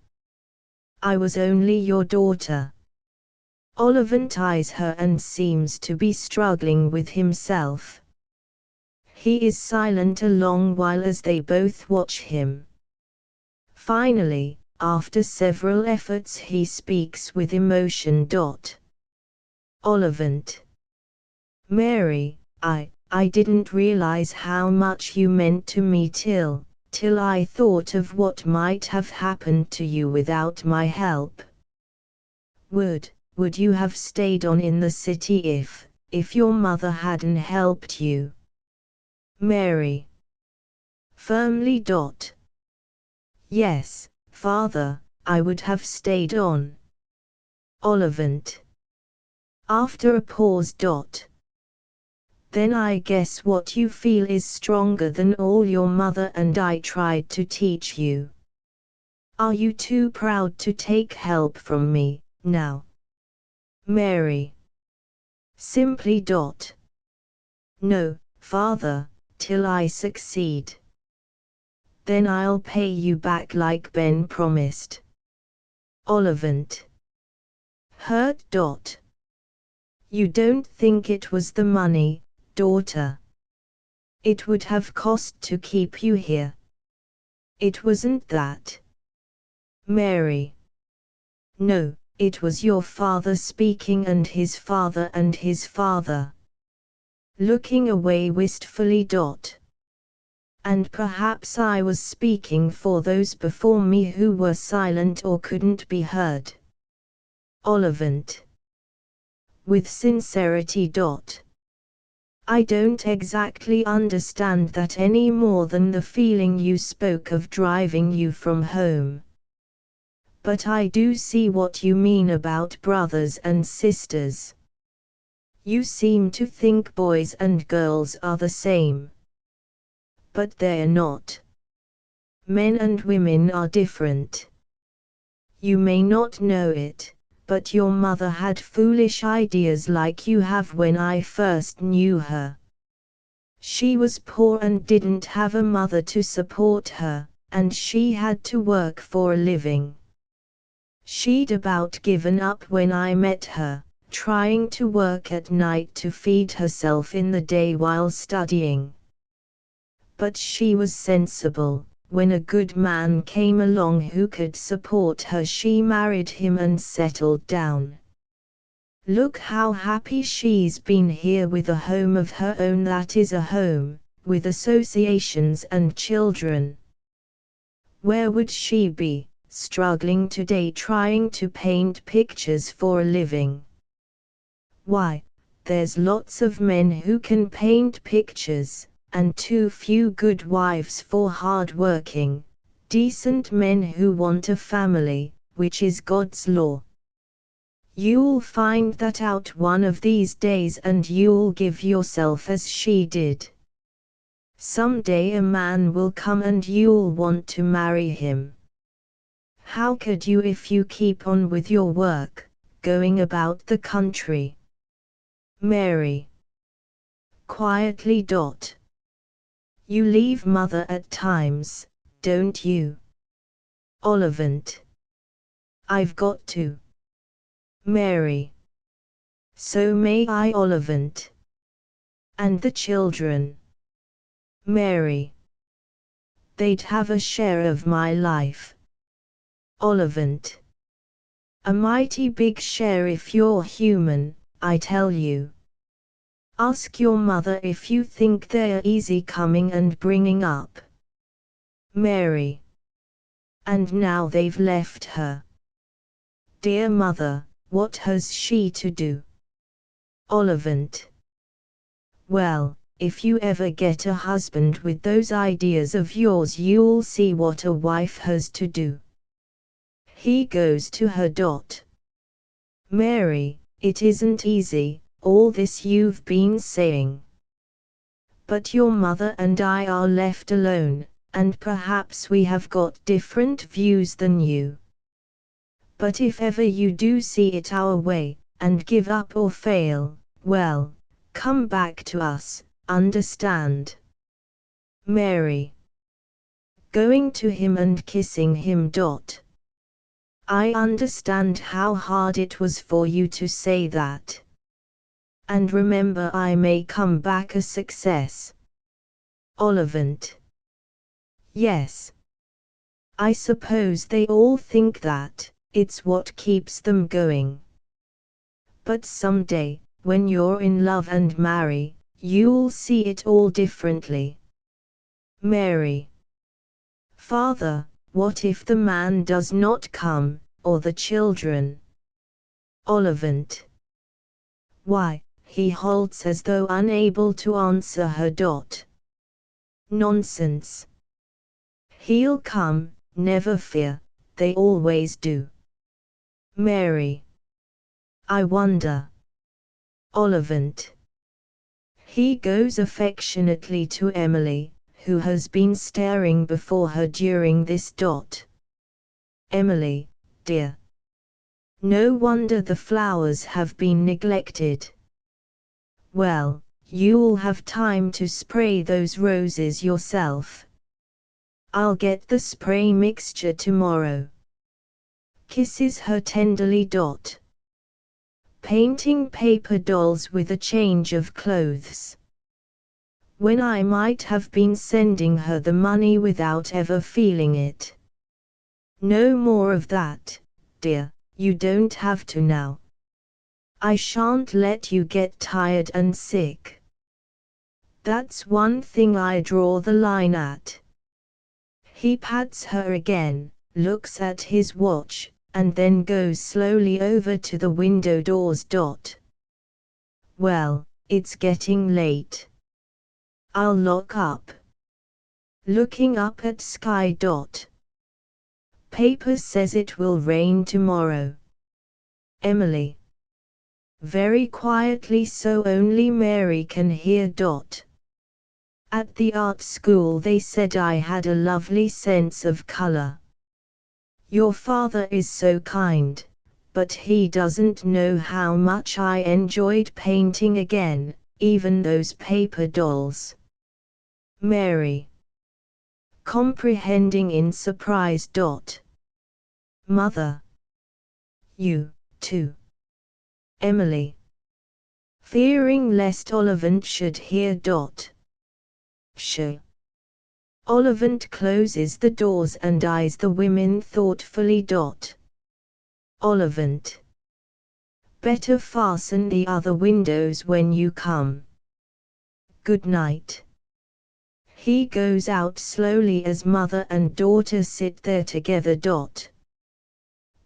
I was only your daughter. Ollivant eyes her and seems to be struggling with himself. He is silent a long while as they both watch him. Finally, after several efforts he speaks with emotion. Ollivant. Mary, I didn't realize how much you meant to me till I thought of what might have happened to you without my help. Would you have stayed on in the city if your mother hadn't helped you? Mary. Firmly. Yes, father, I would have stayed on. Ollivant. After a pause. Then I guess what you feel is stronger than all your mother and I tried to teach you. Are you too proud to take help from me, now? Mary. Simply. No, father, till I succeed. Then I'll pay you back like Ben promised. Ollivant. Hurt. You don't think it was the money, daughter? It would have cost to keep you here. It wasn't that. Mary. No, it was your father speaking and his father and his father. Looking away wistfully. And perhaps I was speaking for those before me who were silent or couldn't be heard. Ollivant. With sincerity. I don't exactly understand that any more than the feeling you spoke of driving you from home. But I do see what you mean about brothers and sisters. You seem to think boys and girls are the same. But they're not. Men and women are different. You may not know it, but your mother had foolish ideas like you have when I first knew her. She was poor and didn't have a mother to support her, and she had to work for a living. She'd about given up when I met her, trying to work at night to feed herself in the day while studying. But she was sensible. When a good man came along who could support her, she married him and settled down. Look how happy she's been here with a home of her own that is a home, with associations and children. Where would she be, struggling today trying to paint pictures for a living? Why, there's lots of men who can paint pictures, and too few good wives for hard-working, decent men who want a family, which is God's law. You'll find that out one of these days and you'll give yourself as she did. Someday a man will come and you'll want to marry him. How could you if you keep on with your work, going about the country? Mary. Quietly. You leave mother at times, don't you? Ollivant. I've got to. Mary. So may I, Ollivant. And the children. Mary. They'd have a share of my life. Ollivant. A mighty big share if you're human, I tell you. Ask your mother if you think they're easy coming and bringing up. Mary. And now they've left her. Dear mother, what has she to do? Ollivant. Well, if you ever get a husband with those ideas of yours, you'll see what a wife has to do. He goes to her. Mary, it isn't easy, all this you've been saying. But your mother and I are left alone, and perhaps we have got different views than you. But if ever you do see it our way, and give up or fail, well, come back to us, understand? Mary. Going to him and kissing him. I understand how hard it was for you to say that. And remember, I may come back a success. Ollivant. Yes. I suppose they all think that, it's what keeps them going. But someday, when you're in love and marry, you'll see it all differently. Mary. Father, what if the man does not come, or the children? Ollivant. Why, he halts as though unable to answer her. Nonsense. He'll come, never fear, they always do. Mary. I wonder. Ollivant. He goes affectionately to Emily, who has been staring before her during this. Emily, dear. No wonder the flowers have been neglected. Well, you'll have time to spray those roses yourself. I'll get the spray mixture tomorrow. Kisses her tenderly. Painting paper dolls with a change of clothes. When I might have been sending her the money without ever feeling it. No more of that, dear, you don't have to now. I shan't let you get tired and sick. That's one thing I draw the line at. He pats her again, looks at his watch, and then goes slowly over to the window doors. Well, it's getting late. I'll lock up. Looking up at sky. Paper says it will rain tomorrow. Emily. Very quietly so only Mary can hear. At the art school they said I had a lovely sense of color. Your father is so kind, but he doesn't know how much I enjoyed painting again, even those paper dolls. Mary. Comprehending in surprise. Mother. You, too. Emily. Fearing lest Ollivant should hear. Shh. Ollivant closes the doors and eyes the women thoughtfully. Ollivant. Better fasten the other windows when you come. Good night. He goes out slowly as mother and daughter sit there together.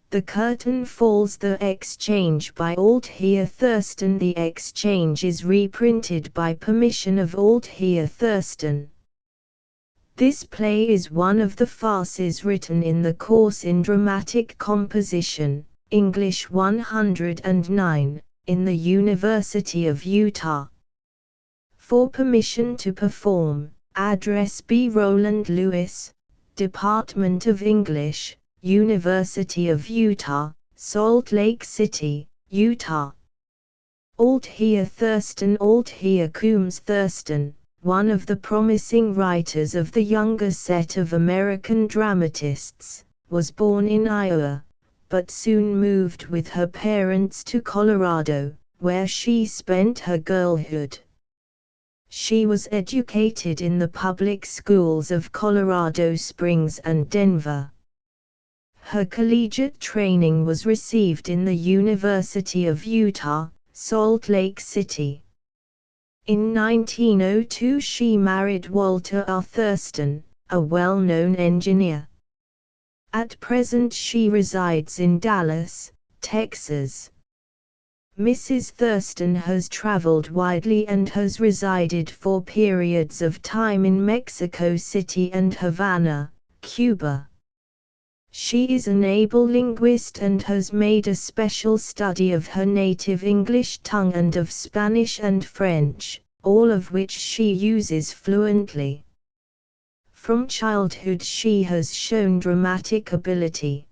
The curtain falls. The Exchange by Althea Thurston. The Exchange is reprinted by permission of Althea Thurston. This play is one of the farces written in the course in dramatic composition, English 109, in the University of Utah. For permission to perform, address B. Roland Lewis, Department of English, University of Utah, Salt Lake City, Utah. Althea Thurston. Althea Coombs Thurston, one of the promising writers of the younger set of American dramatists, was born in Iowa, but soon moved with her parents to Colorado, where she spent her girlhood. She was educated in the public schools of Colorado Springs and Denver. Her collegiate training was received in the University of Utah, Salt Lake City. In 1902 she married Walter R. Thurston, a well-known engineer. At present she resides in Dallas, Texas. Mrs. Thurston has traveled widely and has resided for periods of time in Mexico City and Havana, Cuba. She is an able linguist and has made a special study of her native English tongue and of Spanish and French, all of which she uses fluently. From childhood she has shown dramatic ability.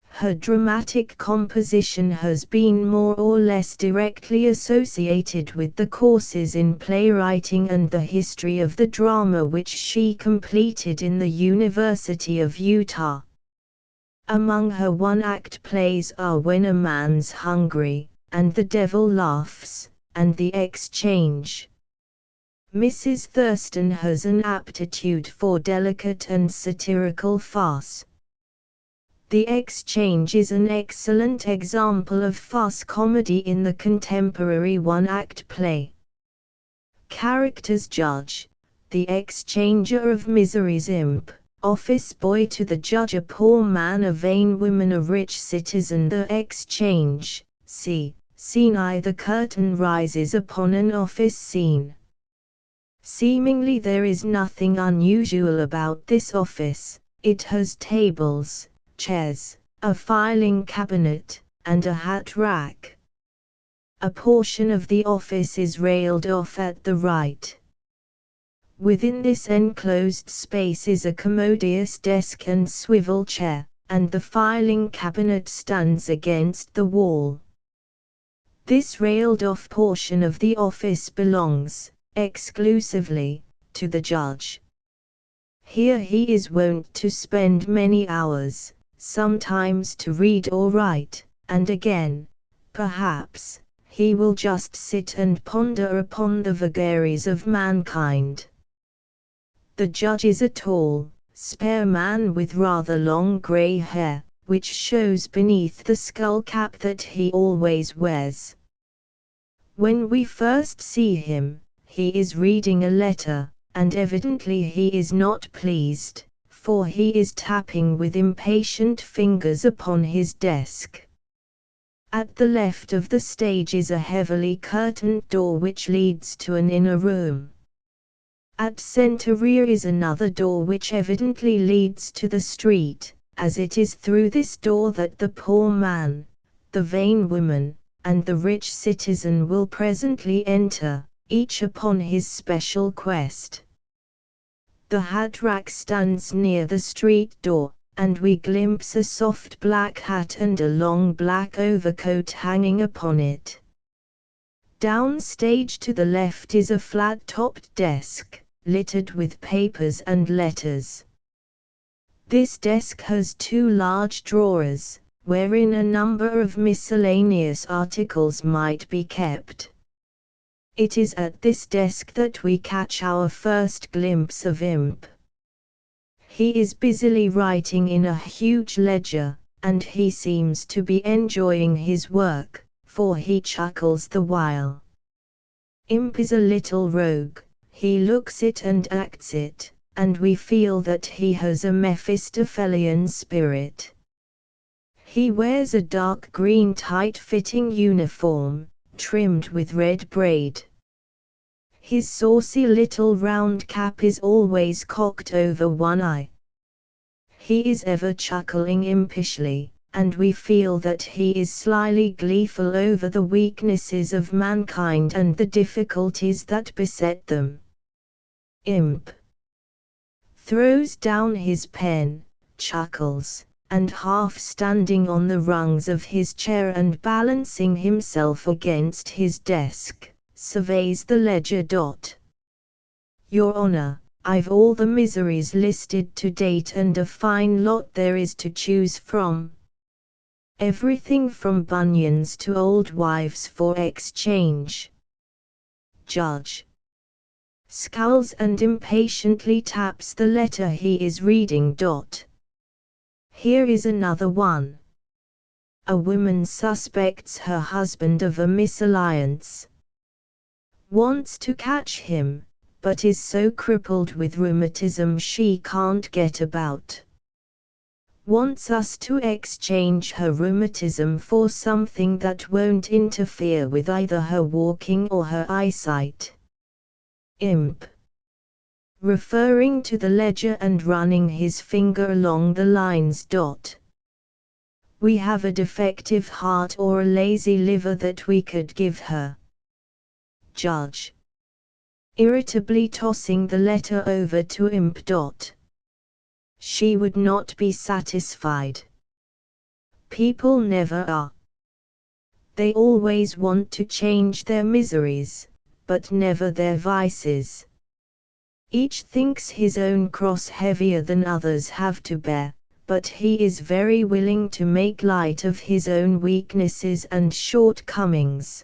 Her dramatic composition has been more or less directly associated with the courses in playwriting and the history of the drama which she completed in the University of Utah. Among her one-act plays are When a Man's Hungry, and The Devil Laughs, and The Exchange. Mrs. Thurston has an aptitude for delicate and satirical farce. The Exchange is an excellent example of farce comedy in the contemporary one-act play. Characters: Judge, the exchanger of misery's imp; office boy to the judge, a poor man, a vain woman, a rich citizen. The Exchange, scene I. The curtain rises upon an office scene. Seemingly there is nothing unusual about this office. It has tables, chairs, a filing cabinet, and a hat rack. A portion of the office is railed off at the right. Within this enclosed space is a commodious desk and swivel chair, and the filing cabinet stands against the wall. This railed-off portion of the office belongs, exclusively, to the judge. Here he is wont to spend many hours, sometimes to read or write, and again, perhaps, he will just sit and ponder upon the vagaries of mankind. The judge is a tall, spare man with rather long grey hair, which shows beneath the skull cap that he always wears. When we first see him, he is reading a letter, and evidently he is not pleased, for he is tapping with impatient fingers upon his desk. At the left of the stage is a heavily curtained door which leads to an inner room. At center rear is another door which evidently leads to the street, as it is through this door that the poor man, the vain woman, and the rich citizen will presently enter, each upon his special quest. The hat rack stands near the street door, and we glimpse a soft black hat and a long black overcoat hanging upon it. Downstage to the left is a flat-topped desk, littered with papers and letters. This desk has two large drawers, wherein a number of miscellaneous articles might be kept. It is at this desk that we catch our first glimpse of Imp. He is busily writing in a huge ledger, and he seems to be enjoying his work, for he chuckles the while. Imp is a little rogue. He looks it and acts it, and we feel that he has a Mephistophelian spirit. He wears a dark green tight-fitting uniform, trimmed with red braid. His saucy little round cap is always cocked over one eye. He is ever chuckling impishly, and we feel that he is slyly gleeful over the weaknesses of mankind and the difficulties that beset them. Imp throws down his pen, chuckles, and half standing on the rungs of his chair and balancing himself against his desk, surveys the ledger. Your Honor, I've all the miseries listed to date and a fine lot there is to choose from. Everything from bunions to old wives for exchange. Judge scowls and impatiently taps the letter he is reading. Here is another one. A woman suspects her husband of a misalliance. Wants to catch him, but is so crippled with rheumatism she can't get about. Wants us to exchange her rheumatism for something that won't interfere with either her walking or her eyesight. Imp referring to the ledger and running his finger along the lines. We have a defective heart or a lazy liver that we could give her. Judge irritably tossing the letter over to Imp. She would not be satisfied. People never are. They always want to change their miseries, but never their vices. Each thinks his own cross heavier than others have to bear, but he is very willing to make light of his own weaknesses and shortcomings.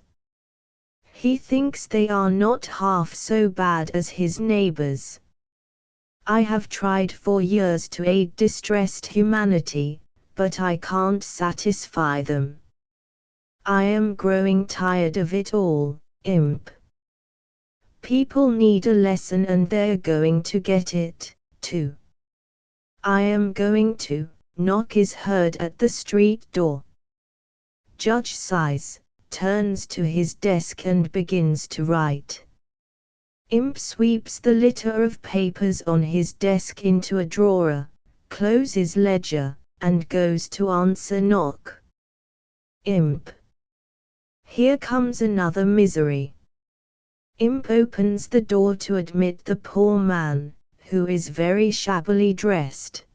He thinks they are not half so bad as his neighbors. I have tried for years to aid distressed humanity, but I can't satisfy them. I am growing tired of it all, Imp. People need a lesson and they're going to get it, too. I am going to. Knock is heard at the street door. Judge sighs, turns to his desk and begins to write. Imp sweeps the litter of papers on his desk into a drawer, closes ledger, and goes to answer knock. Imp. Here comes another misery. Imp opens the door to admit the poor man, who is very shabbily dressed.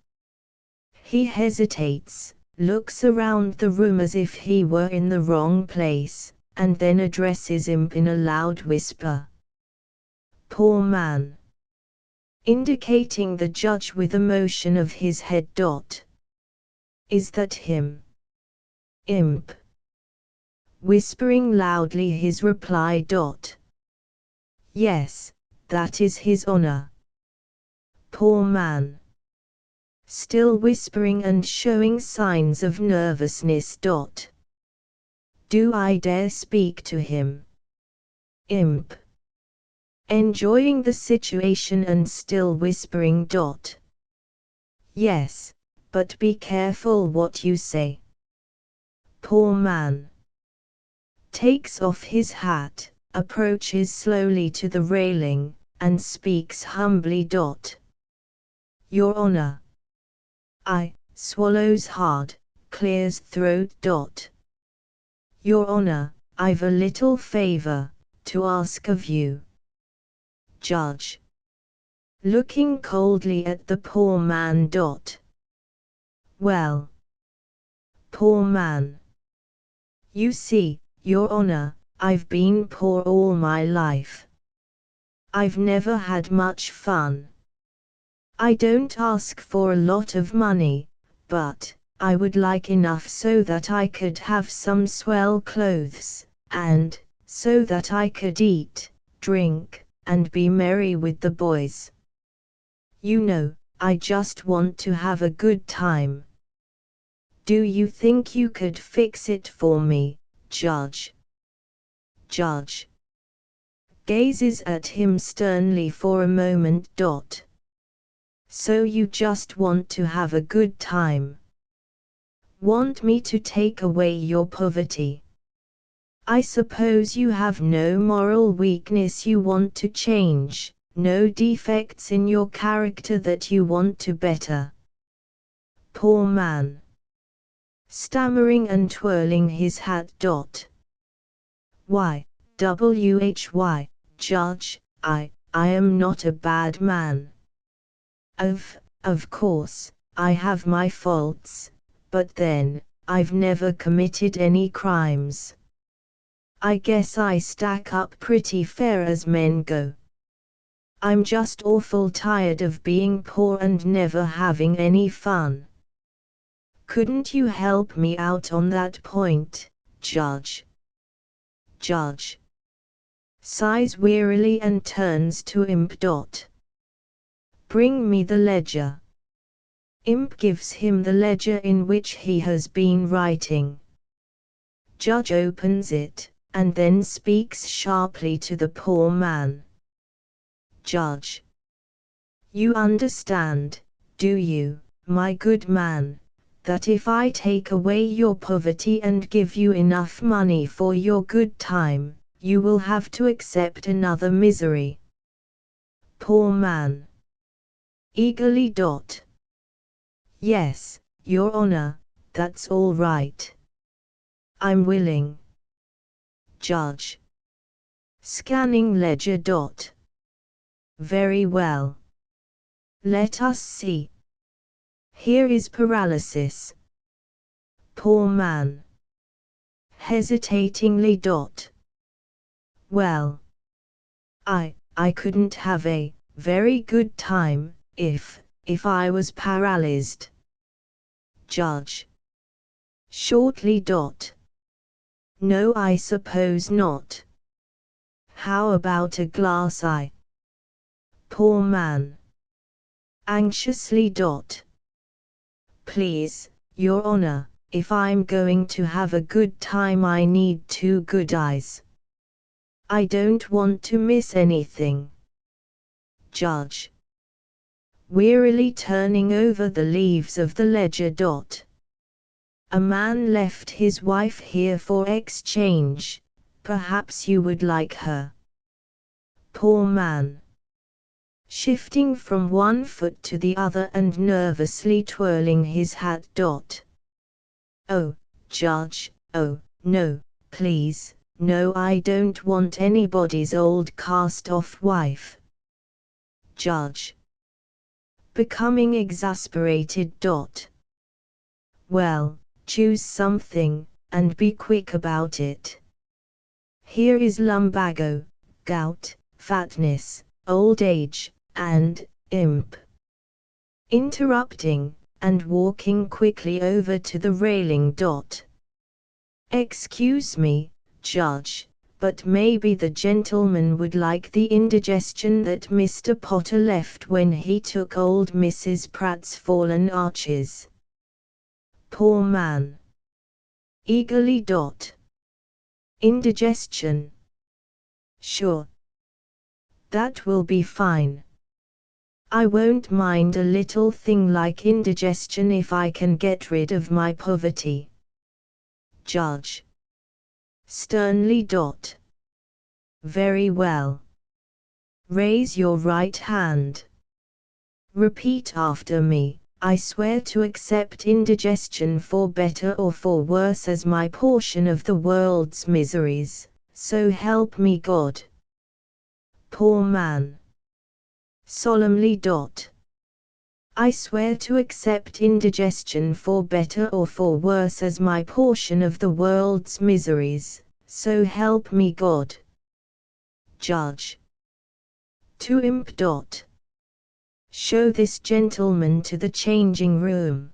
He hesitates, looks around the room as if he were in the wrong place, and then addresses Imp in a loud whisper. Poor man. Indicating the judge with a motion of his head. Is that him? Imp. Whispering loudly his reply. Yes, that is his honor. Poor man. Still whispering and showing signs of nervousness. Do I dare speak to him? Imp. Enjoying the situation and still whispering. Yes, but be careful what you say. Poor man. takes off his hat, approaches slowly to the railing, and speaks humbly. Your Honor. I, swallows hard, clears throat. Your Honor, I've a little favor to ask of you. Judge. Looking coldly at the poor man. Well. Poor man. You see, Your Honor, I've been poor all my life. I've never had much fun. I don't ask for a lot of money, but I would like enough so that I could have some swell clothes, and so that I could eat, drink, and be merry with the boys. You know, I just want to have a good time. Do you think you could fix it for me, Judge? Judge gazes at him sternly for a moment. So you just want to have a good time? Want me to take away your poverty? I suppose you have no moral weakness you want to change, no defects in your character that you want to better. Poor man. Stammering and twirling his hat. Why, Judge, I am not a bad man. Of course, I have my faults, but then, I've never committed any crimes. I guess I stack up pretty fair as men go. I'm just awful tired of being poor and never having any fun. Couldn't you help me out on that point, Judge? Judge sighs wearily and turns to Imp. Bring me the ledger. Imp gives him the ledger in which he has been writing. Judge opens it, and then speaks sharply to the poor man. Judge. You understand, do you, my good man, that if I take away your poverty and give you enough money for your good time, you will have to accept another misery? Poor man. Eagerly. Yes, Your Honor, that's all right. I'm willing. Judge. Scanning ledger. Very well. Let us see. Here is paralysis. Poor man. Hesitatingly. Well. I couldn't have a very good time if I was paralyzed. Judge. Shortly. No, I suppose not. How about a glass eye? Poor man. Anxiously. Please, Your Honor, if I'm going to have a good time I need 2 good eyes. I don't want to miss anything. Judge. Wearily turning over the leaves of the ledger. A man left his wife here for exchange, perhaps you would like her. Poor man. Shifting from one foot to the other and nervously twirling his hat. Oh, Judge, oh, no, please, no, I don't want anybody's old cast-off wife. Judge. Becoming exasperated. Well, choose something, and be quick about it. Here is lumbago, gout, fatness, old age, and imp. Interrupting, and walking quickly over to the railing. Excuse me, Judge, but maybe the gentleman would like the indigestion that Mr. Potter left when he took old Mrs. Pratt's fallen arches. Poor man. Eagerly. Indigestion. Sure. That will be fine. I won't mind a little thing like indigestion if I can get rid of my poverty. Judge. Sternly. Very well. Raise your right hand. Repeat after me. I swear to accept indigestion for better or for worse as my portion of the world's miseries, so help me God. Poor man. Solemnly. I swear to accept indigestion for better or for worse as my portion of the world's miseries, so help me God. Judge. To Imp. Show this gentleman to the changing room.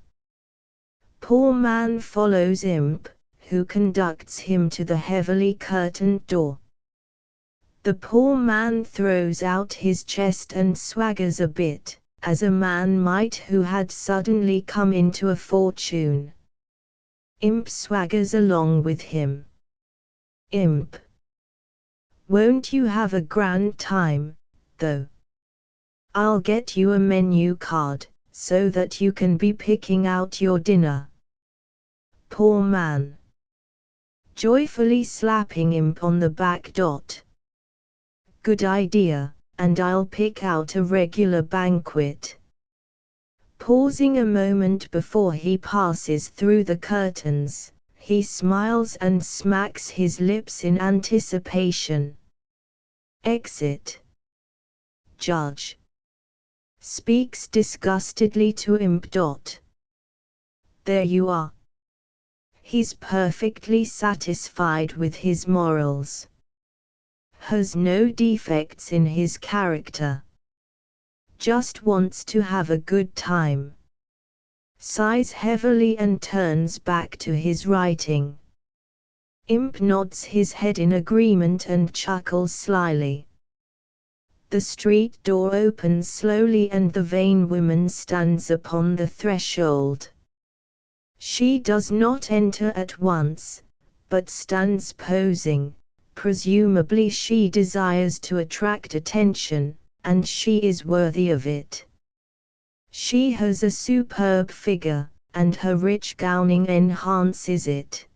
Poor man follows Imp, who conducts him to the heavily curtained door. The poor man throws out his chest and swaggers a bit, as a man might who had suddenly come into a fortune. Imp swaggers along with him. Imp. Won't you have a grand time, though? I'll get you a menu card, so that you can be picking out your dinner. Poor man. Joyfully slapping Imp on the back. Good idea, and I'll pick out a regular banquet. Pausing a moment before he passes through the curtains, he smiles and smacks his lips in anticipation. Exit. Judge. Speaks disgustedly to Imp. There you are. He's perfectly satisfied with his morals. Has no defects in his character. Just wants to have a good time. Sighs heavily and turns back to his writing. Imp nods his head in agreement and chuckles slyly. The street door opens slowly and the vain woman stands upon the threshold. She does not enter at once, but stands posing. Presumably she desires to attract attention, and she is worthy of it. She has a superb figure, and her rich gowning enhances it.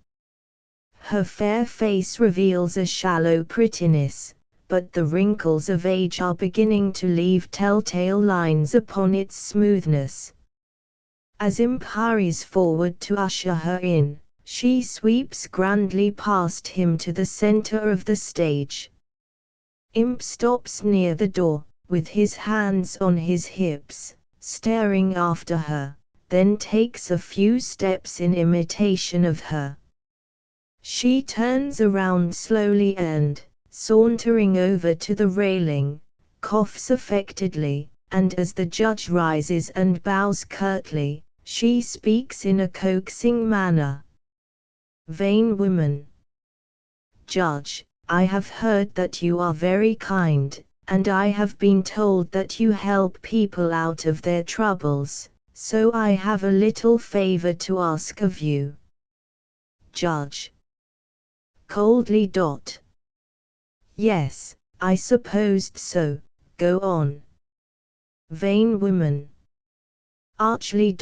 Her fair face reveals a shallow prettiness, but the wrinkles of age are beginning to leave telltale lines upon its smoothness. As Imp hurries forward to usher her in, she sweeps grandly past him to the center of the stage. Imp stops near the door, with his hands on his hips, staring after her, then takes a few steps in imitation of her. She turns around slowly and, sauntering over to the railing, coughs affectedly, and as the judge rises and bows curtly, she speaks in a coaxing manner. Vain woman. Judge, I have heard that you are very kind, and I have been told that you help people out of their troubles, so I have a little favor to ask of you. Judge. Coldly. Yes, I supposed so, go on. Vain woman. Archly.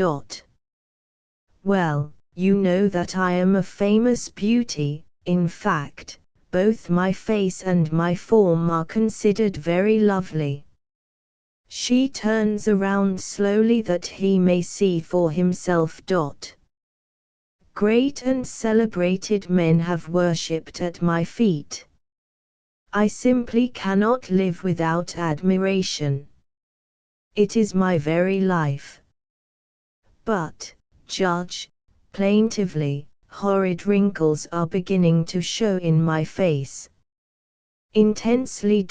Well, you know that I am a famous beauty, in fact, both my face and my form are considered very lovely. She turns around slowly that he may see for himself. Great and celebrated men have worshipped at my feet. I simply cannot live without admiration. It is my very life. But, Judge, plaintively, horrid wrinkles are beginning to show in my face. Intensely.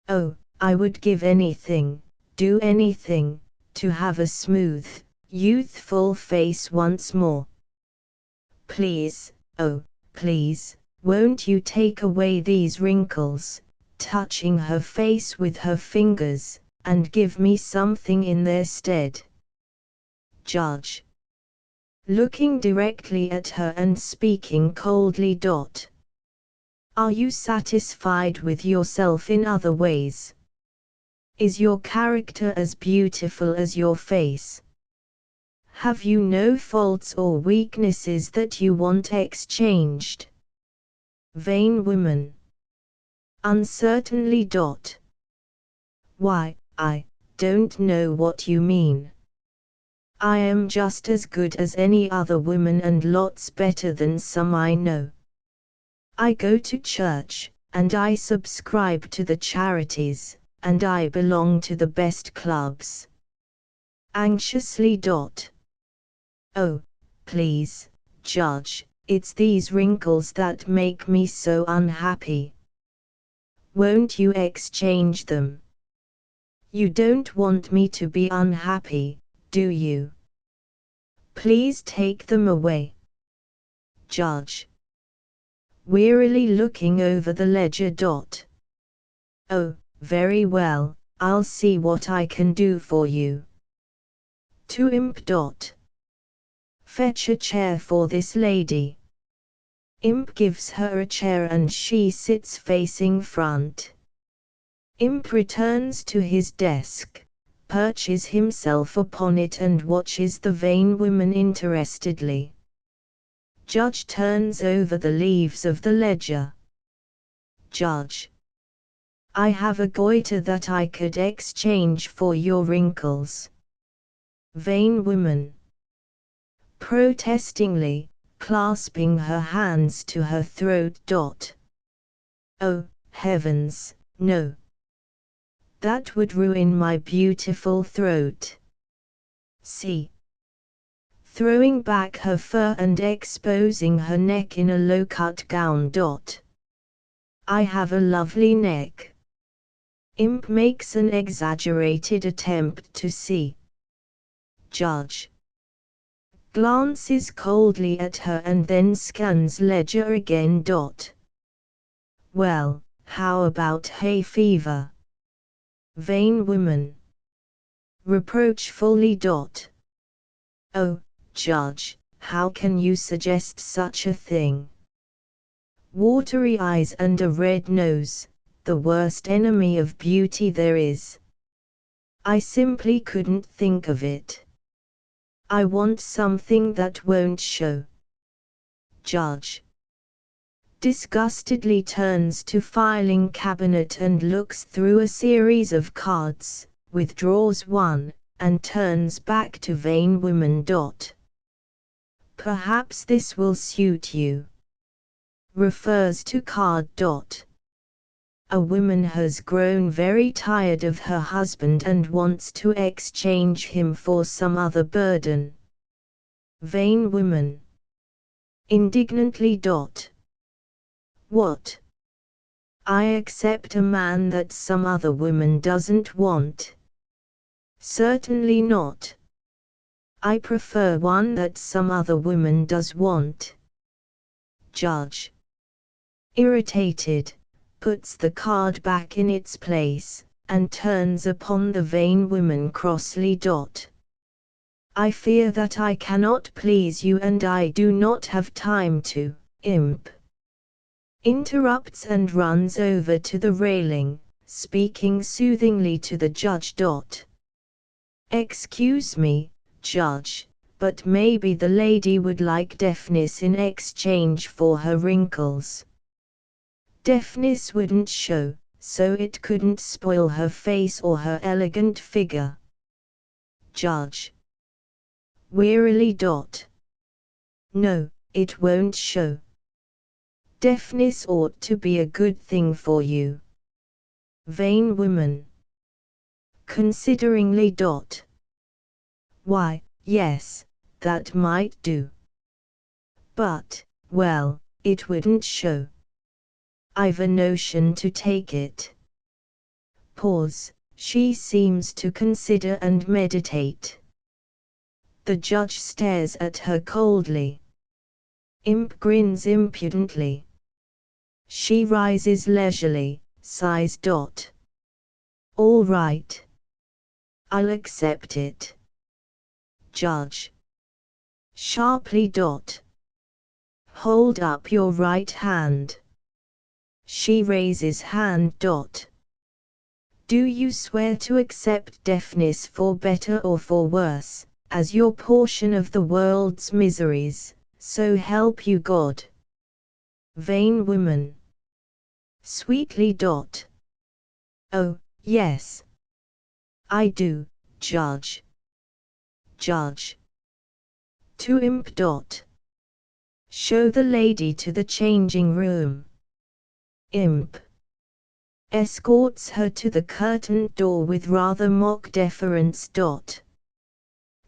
Oh, I would give anything, do anything, to have a smooth, youthful face once more. Please, oh, please, won't you take away these wrinkles, touching her face with her fingers, and give me something in their stead. Judge. Looking directly at her and speaking coldly. Are you satisfied with yourself in other ways? Is your character as beautiful as your face? Have you no faults or weaknesses that you want exchanged? Vain woman. Uncertainly. Why, I don't know what you mean. I am just as good as any other woman and lots better than some I know. I go to church, and I subscribe to the charities, and I belong to the best clubs. Anxiously. Oh, please, Judge, it's these wrinkles that make me so unhappy. Won't you exchange them? You don't want me to be unhappy, do you? Please take them away. Judge. Wearily looking over the ledger. Oh, very well, I'll see what I can do for you. To Imp. Fetch a chair for this lady. Imp gives her a chair and she sits facing front. Imp returns to his desk, perches himself upon it and watches the vain woman interestedly. Judge turns over the leaves of the ledger. Judge. I have a goiter that I could exchange for your wrinkles. Vain woman. Protestingly, clasping her hands to her throat. Oh, heavens, no. That would ruin my beautiful throat. See. Throwing back her fur and exposing her neck in a low-cut gown. I have a lovely neck. Imp makes an exaggerated attempt to see. Judge. Glances coldly at her and then scans ledger again. Well, how about hay fever? Vain woman. Reproachfully. Oh, Judge, how can you suggest such a thing? Watery eyes and a red nose, the worst enemy of beauty there is. I simply couldn't think of it. I want something that won't show. Judge. Disgustedly turns to filing cabinet and looks through a series of cards, withdraws one, and turns back to vain woman. Perhaps this will suit you. Refers to card. A woman has grown very tired of her husband and wants to exchange him for some other burden. Vain woman. Indignantly. What? I accept a man that some other woman doesn't want? Certainly not. I prefer one that some other woman does want. Judge. Irritated, puts the card back in its place, and turns upon the vain woman crossly. I fear that I cannot please you and I do not have time to. Imp. Interrupts and runs over to the railing, speaking soothingly to the judge. Excuse me, Judge, but maybe the lady would like deafness in exchange for her wrinkles. Deafness wouldn't show, so it couldn't spoil her face or her elegant figure. Judge. Wearily. No, it won't show. Deafness ought to be a good thing for you. Vain woman. Consideringly. Why, yes, that might do. But, well, it wouldn't show. I've a notion to take it. Pause, she seems to consider and meditate. The judge stares at her coldly. Imp grins impudently. She rises leisurely, sighs. All right. I'll accept it. Judge. Sharply. Hold up your right hand. She raises hand. Do you swear to accept deafness for better or for worse, as your portion of the world's miseries, so help you God? Vain woman. Sweetly. Oh, yes. I do, Judge. Judge. To Imp. Show the lady to the changing room. Imp. Escorts her to the curtained door with rather mock deference.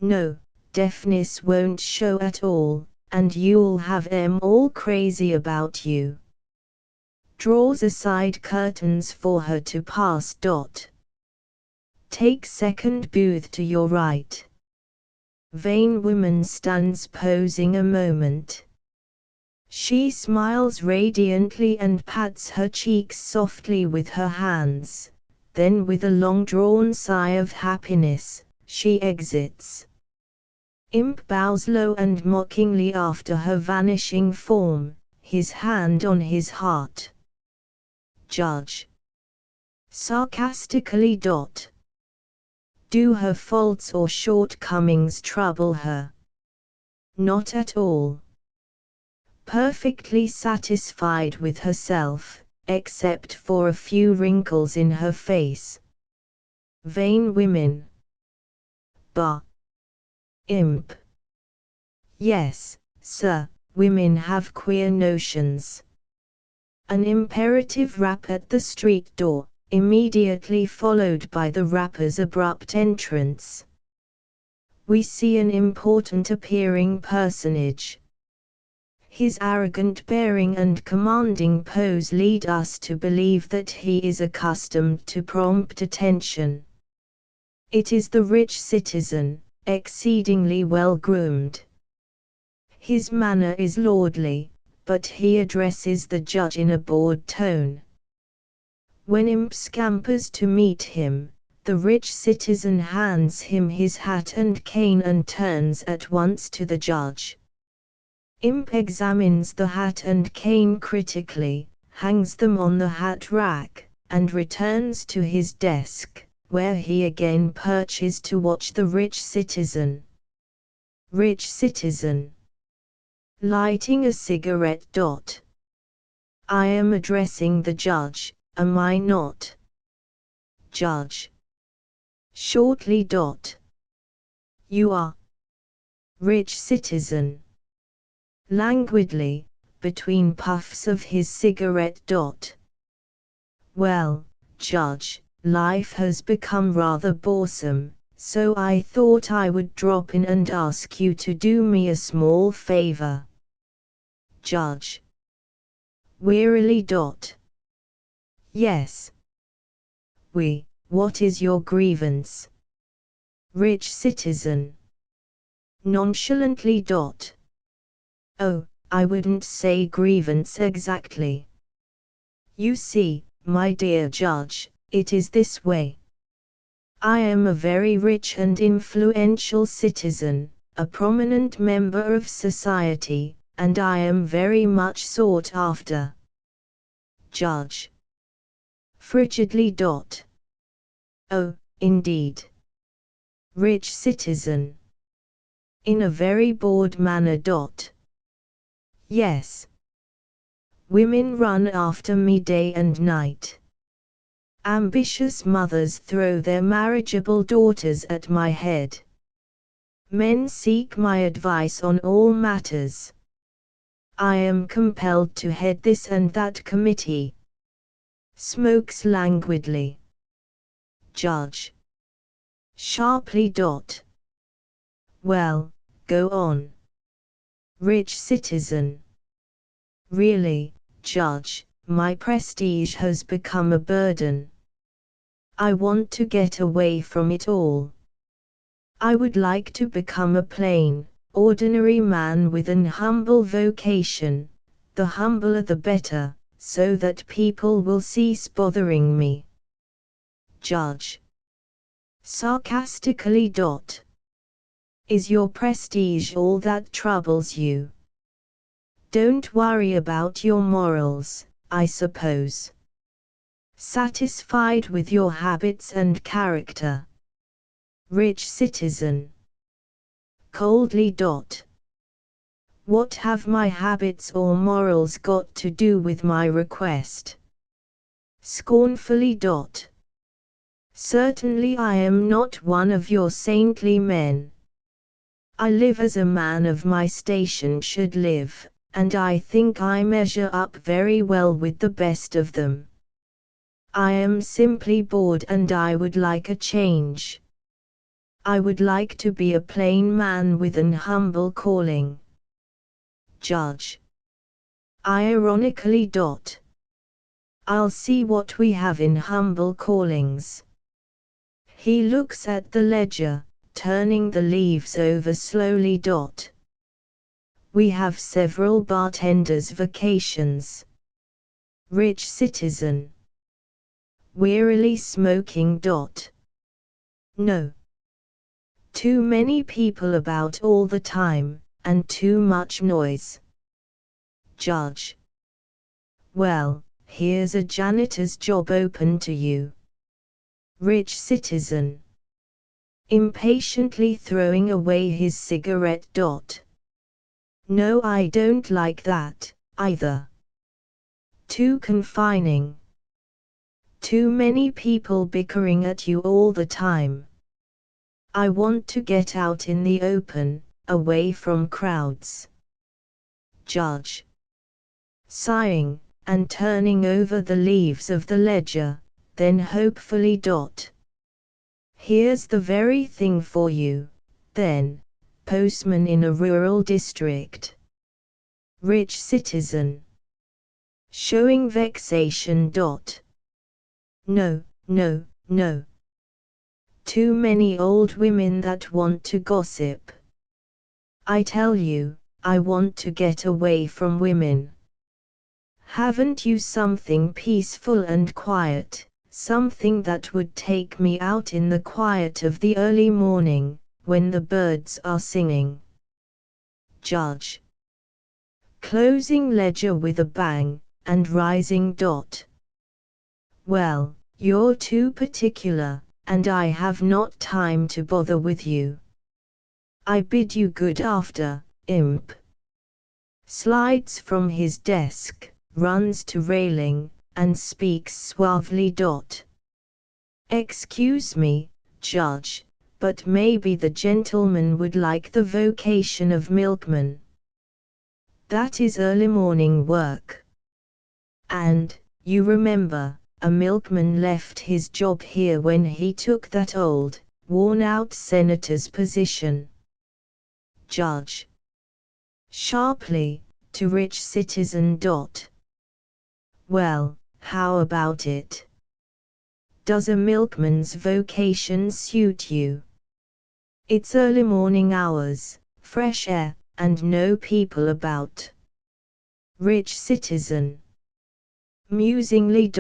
No, deafness won't show at all, and you'll have 'em all crazy about you. Draws aside curtains for her to pass. Take second booth to your right. Vain woman stands posing a moment. She smiles radiantly and pats her cheeks softly with her hands, then with a long-drawn sigh of happiness, she exits. Imp bows low and mockingly after her vanishing form, his hand on his heart. Judge. Sarcastically. Do her faults or shortcomings trouble her? Not at all. Perfectly satisfied with herself, except for a few wrinkles in her face. Vain women. Bah. Imp. Yes, sir, women have queer notions. An imperative rap at the street door, immediately followed by the rapper's abrupt entrance. We see an important appearing personage. His arrogant bearing and commanding pose lead us to believe that he is accustomed to prompt attention. It is the rich citizen, exceedingly well groomed. His manner is lordly, but he addresses the judge in a bored tone. When Imp scampers to meet him, the rich citizen hands him his hat and cane and turns at once to the judge. Imp examines the hat and cane critically, hangs them on the hat rack, and returns to his desk, where he again perches to watch the rich citizen. Rich citizen. Lighting a cigarette. I am addressing the judge, am I not? Judge. Shortly. You are. Rich citizen. Languidly, between puffs of his cigarette. Well, Judge, life has become rather boresome, so I thought I would drop in and ask you to do me a small favor. Judge. Wearily. Yes. What is your grievance? Rich citizen. Nonchalantly. Oh, I wouldn't say grievance exactly. You see, my dear Judge, it is this way. I am a very rich and influential citizen, a prominent member of society, and I am very much sought after. Judge. Frigidly. Oh, indeed. Rich citizen. In a very bored manner. Yes. Women run after me day and night. Ambitious mothers throw their marriageable daughters at my head. Men seek my advice on all matters. I am compelled to head this and that committee. Smokes languidly. Judge. Sharply. Well, go on. Rich citizen. Really, Judge, my prestige has become a burden. I want to get away from it all. I would like to become a plain, ordinary man with an humble vocation, the humbler the better, so that people will cease bothering me. Judge. Sarcastically. Is your prestige all that troubles you? Don't worry about your morals, I suppose. Satisfied with your habits and character. Rich citizen. Coldly. What have my habits or morals got to do with my request? Scornfully. Certainly I am not one of your saintly men. I live as a man of my station should live, and I think I measure up very well with the best of them. I am simply bored and I would like a change. I would like to be a plain man with an humble calling. Judge. Ironically. I'll see what we have in humble callings. He looks at the ledger, turning the leaves over slowly. We have several bartenders' vacations. Rich citizen. Wearily smoking. No. Too many people about all the time, and too much noise. Judge. Well, here's a janitor's job open to you. Rich citizen. Impatiently throwing away his cigarette. No, I don't like that, either. Too confining. Too many people bickering at you all the time. I want to get out in the open, away from crowds. Judge. Sighing, and turning over the leaves of the ledger, then hopefully. Here's the very thing for you, then, postman in a rural district. Rich citizen. Showing vexation. No, no, no. Too many old women that want to gossip. I tell you, I want to get away from women. Haven't you something peaceful and quiet, something that would take me out in the quiet of the early morning, when the birds are singing? Judge. Closing ledger with a bang, and rising. Well, you're too particular, and I have not time to bother with you. I bid you good after, imp. Slides from his desk, runs to railing, and speaks suavely. Excuse me, Judge, but maybe the gentleman would like the vocation of milkman. That is early morning work. And, you remember, a milkman left his job here when he took that old, worn-out senator's position. Judge. Sharply, to rich citizen. Well, how about it? Does a milkman's vocation suit you? It's early morning hours, fresh air, and no people about. Rich citizen. Musingly.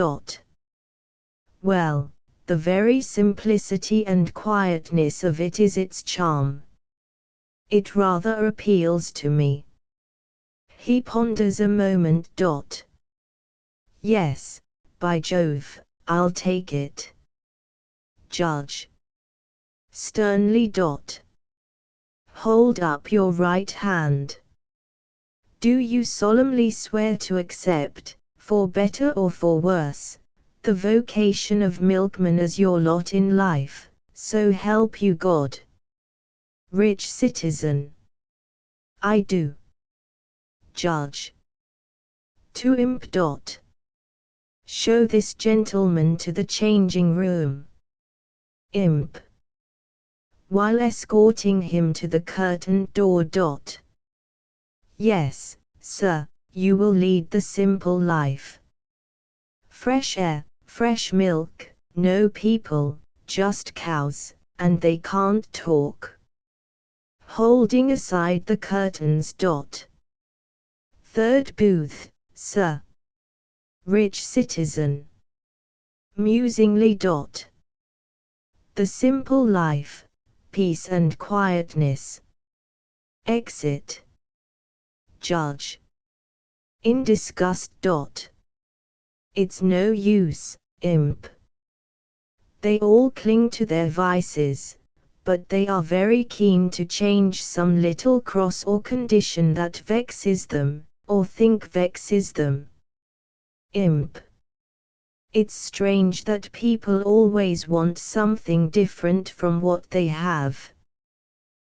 Well, the very simplicity and quietness of it is its charm. It rather appeals to me. He ponders a moment. Yes, by Jove, I'll take it. Judge. Sternly. Hold up your right hand. Do you solemnly swear to accept, for better or for worse, the vocation of milkman as your lot in life, so help you God? Rich citizen. I do. Judge. To imp. Show this gentleman to the changing room. Imp. While escorting him to the curtained door. Yes, sir, you will lead the simple life. Fresh air, fresh milk, no people, just cows, and they can't talk. Holding aside the curtains. Third booth, sir. Rich citizen. Musingly. The simple life, peace and quietness. Exit. Judge. In disgust. It's no use, imp. They all cling to their vices, but they are very keen to change some little cross or condition that vexes them, or think vexes them. Imp. It's strange that people always want something different from what they have.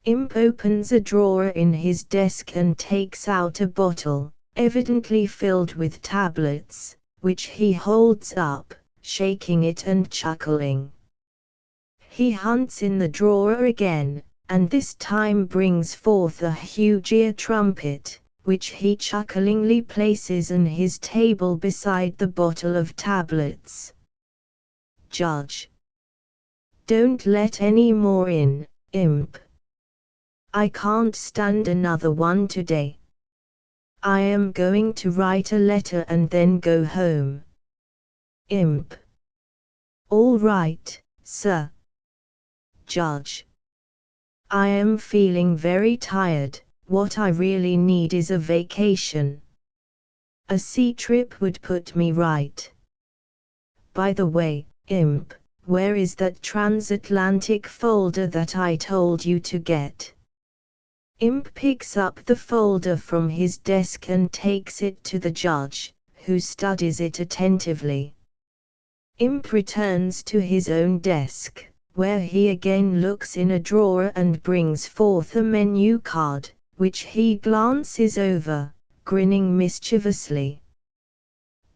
Imp opens a drawer in his desk and takes out a bottle, evidently filled with tablets, which he holds up, shaking it and chuckling. He hunts in the drawer again, and this time brings forth a huge ear trumpet, which he chucklingly places on his table beside the bottle of tablets. Judge. Don't let any more in, Imp. I can't stand another one today. I am going to write a letter and then go home. Imp. All right, sir. Judge. I am feeling very tired. What I really need is a vacation. A sea trip would put me right. By the way, Imp, where is that transatlantic folder that I told you to get? Imp picks up the folder from his desk and takes it to the judge, who studies it attentively. Imp returns to his own desk, where he again looks in a drawer and brings forth a menu card, which he glances over, grinning mischievously.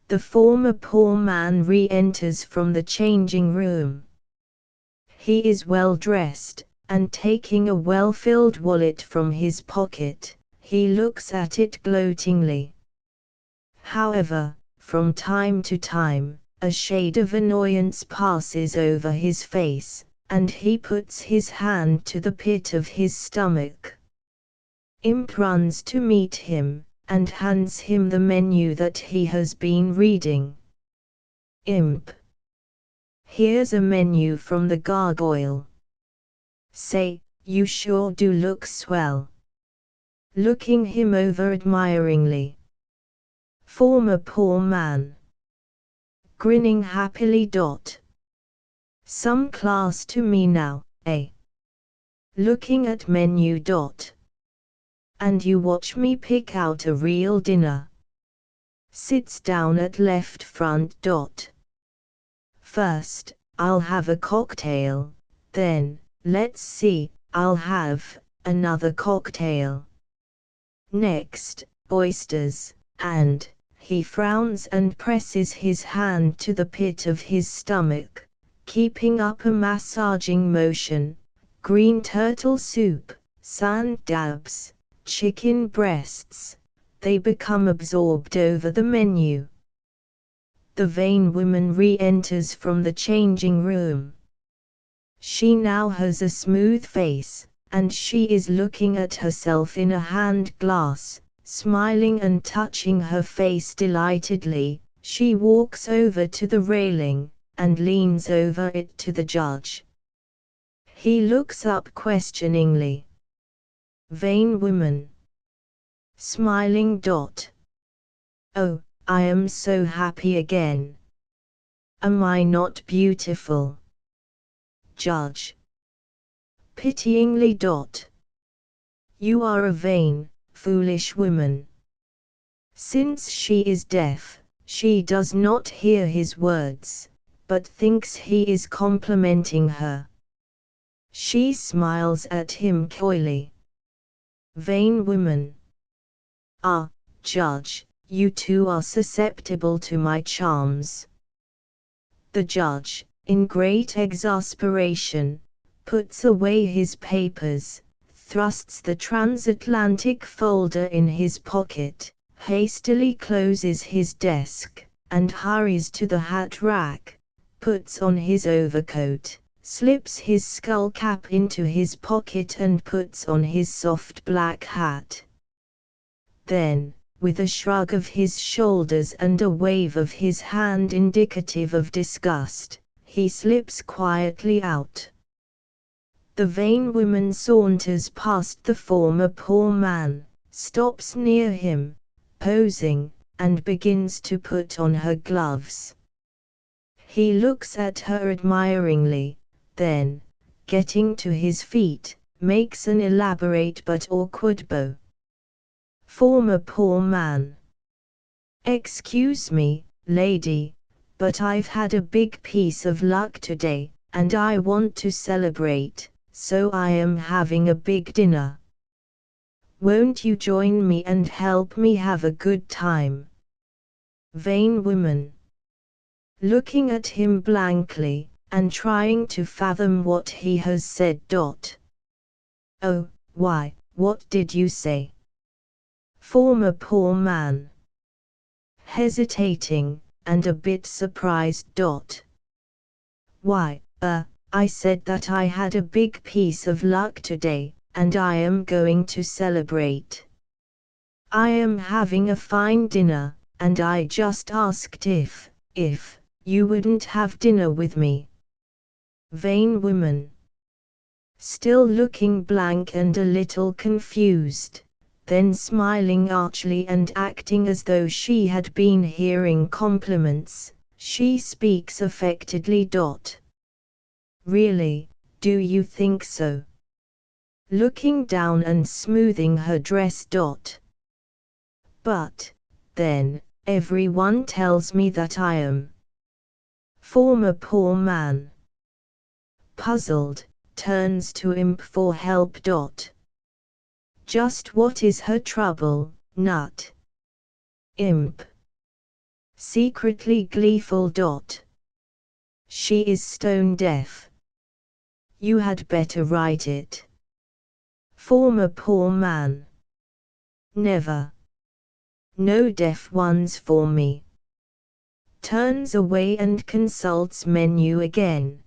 The former poor man re-enters from the changing room. He is well dressed, and taking a well-filled wallet from his pocket, he looks at it gloatingly. However, from time to time, a shade of annoyance passes over his face, and he puts his hand to the pit of his stomach. Imp runs to meet him, and hands him the menu that he has been reading. Imp. Here's a menu from the Gargoyle. Say, you sure do look swell. Looking him over admiringly. Former poor man. Grinning happily. Some class to me now, eh? Looking at menu. And you watch me pick out a real dinner. Sits down at left front. First, I'll have a cocktail, then, let's see, I'll have another cocktail. Next, oysters, and he frowns and presses his hand to the pit of his stomach, keeping up a massaging motion. Green turtle soup, sand dabs, chicken breasts, they become absorbed over the menu. The vain woman re-enters from the changing room. She now has a smooth face, and she is looking at herself in a hand glass, smiling and touching her face delightedly. She walks over to the railing, and leans over it to the judge. He looks up questioningly. Vain woman. Smiling. Oh, I am so happy again. Am I not beautiful? Judge. Pityingly. You are a vain, foolish woman. Since she is deaf, she does not hear his words, but thinks he is complimenting her. She smiles at him coyly. Vain woman. Ah, Judge, you too are susceptible to my charms. The judge, in great exasperation, puts away his papers, thrusts the transatlantic folder in his pocket, hastily closes his desk, and hurries to the hat rack, puts on his overcoat, slips his skull cap into his pocket and puts on his soft black hat. Then, with a shrug of his shoulders and a wave of his hand indicative of disgust, he slips quietly out. The vain woman saunters past the former poor man, stops near him, posing, and begins to put on her gloves. He looks at her admiringly, then, getting to his feet, makes an elaborate but awkward bow. Former poor man. Excuse me, lady, but I've had a big piece of luck today, and I want to celebrate, so I am having a big dinner. Won't you join me and help me have a good time? Vain woman. Looking at him blankly, and trying to fathom what he has said. Oh, why, what did you say? Former poor man. Hesitating, and a bit surprised. Why, I said that I had a big piece of luck today, and I am going to celebrate. I am having a fine dinner, and I just asked if you wouldn't have dinner with me. Vain woman. Still looking blank and a little confused, then smiling archly and acting as though she had been hearing compliments, she speaks affectedly. Really, do you think so? Looking down and smoothing her dress. But, then, everyone tells me that I am. Former poor man. Puzzled, turns to Imp for help. Just what is her trouble, nut? Imp. Secretly gleeful. She is stone deaf. You had better write it. Former poor man. Never. No deaf ones for me. Turns away and consults menu again.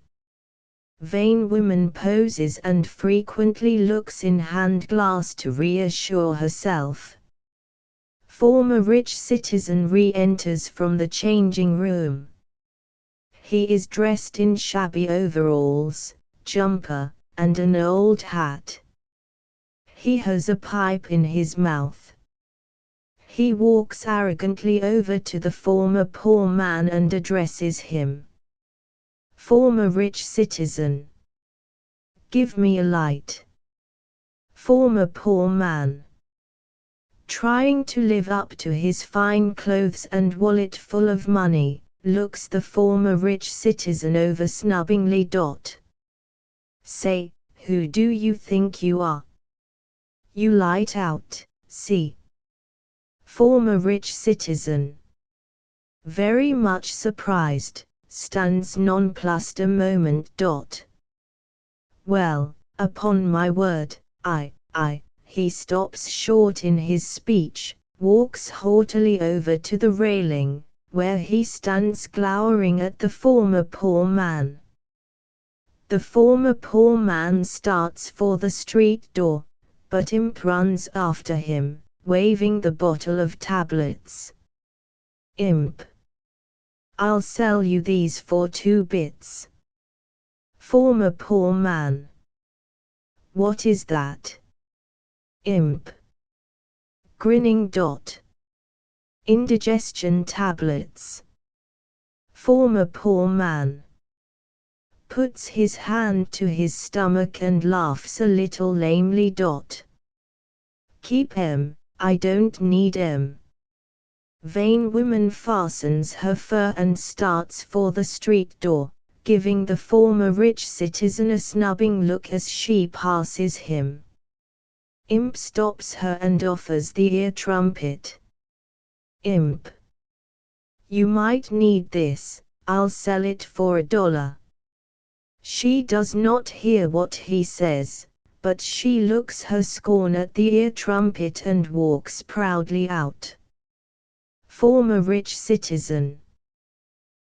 Vain woman poses and frequently looks in hand glass to reassure herself. Former rich citizen re-enters from the changing room. He is dressed in shabby overalls, jumper, and an old hat. He has a pipe in his mouth. He walks arrogantly over to the former poor man and addresses him. Former rich citizen. Give me a light. Former poor man. Trying to live up to his fine clothes and wallet full of money, looks the former rich citizen over snubbingly. Say, who do you think you are? You light out, see. Former rich citizen. Very much surprised, stands nonplussed a moment. Well, upon my word, he stops short in his speech, walks haughtily over to the railing, where he stands glowering at the former poor man. The former poor man starts for the street door, but Imp runs after him, waving the bottle of tablets. Imp. I'll sell you these for 2 bits. Former poor man. What is that? Imp. Grinning. Indigestion tablets. Former poor man. Puts his hand to his stomach and laughs a little lamely. Keep 'em, I don't need 'em. Vain woman fastens her fur and starts for the street door, giving the former rich citizen a snubbing look as she passes him. Imp stops her and offers the ear trumpet. Imp. You might need this, I'll sell it for $1. She does not hear what he says, but she looks her scorn at the ear trumpet and walks proudly out. Former rich citizen.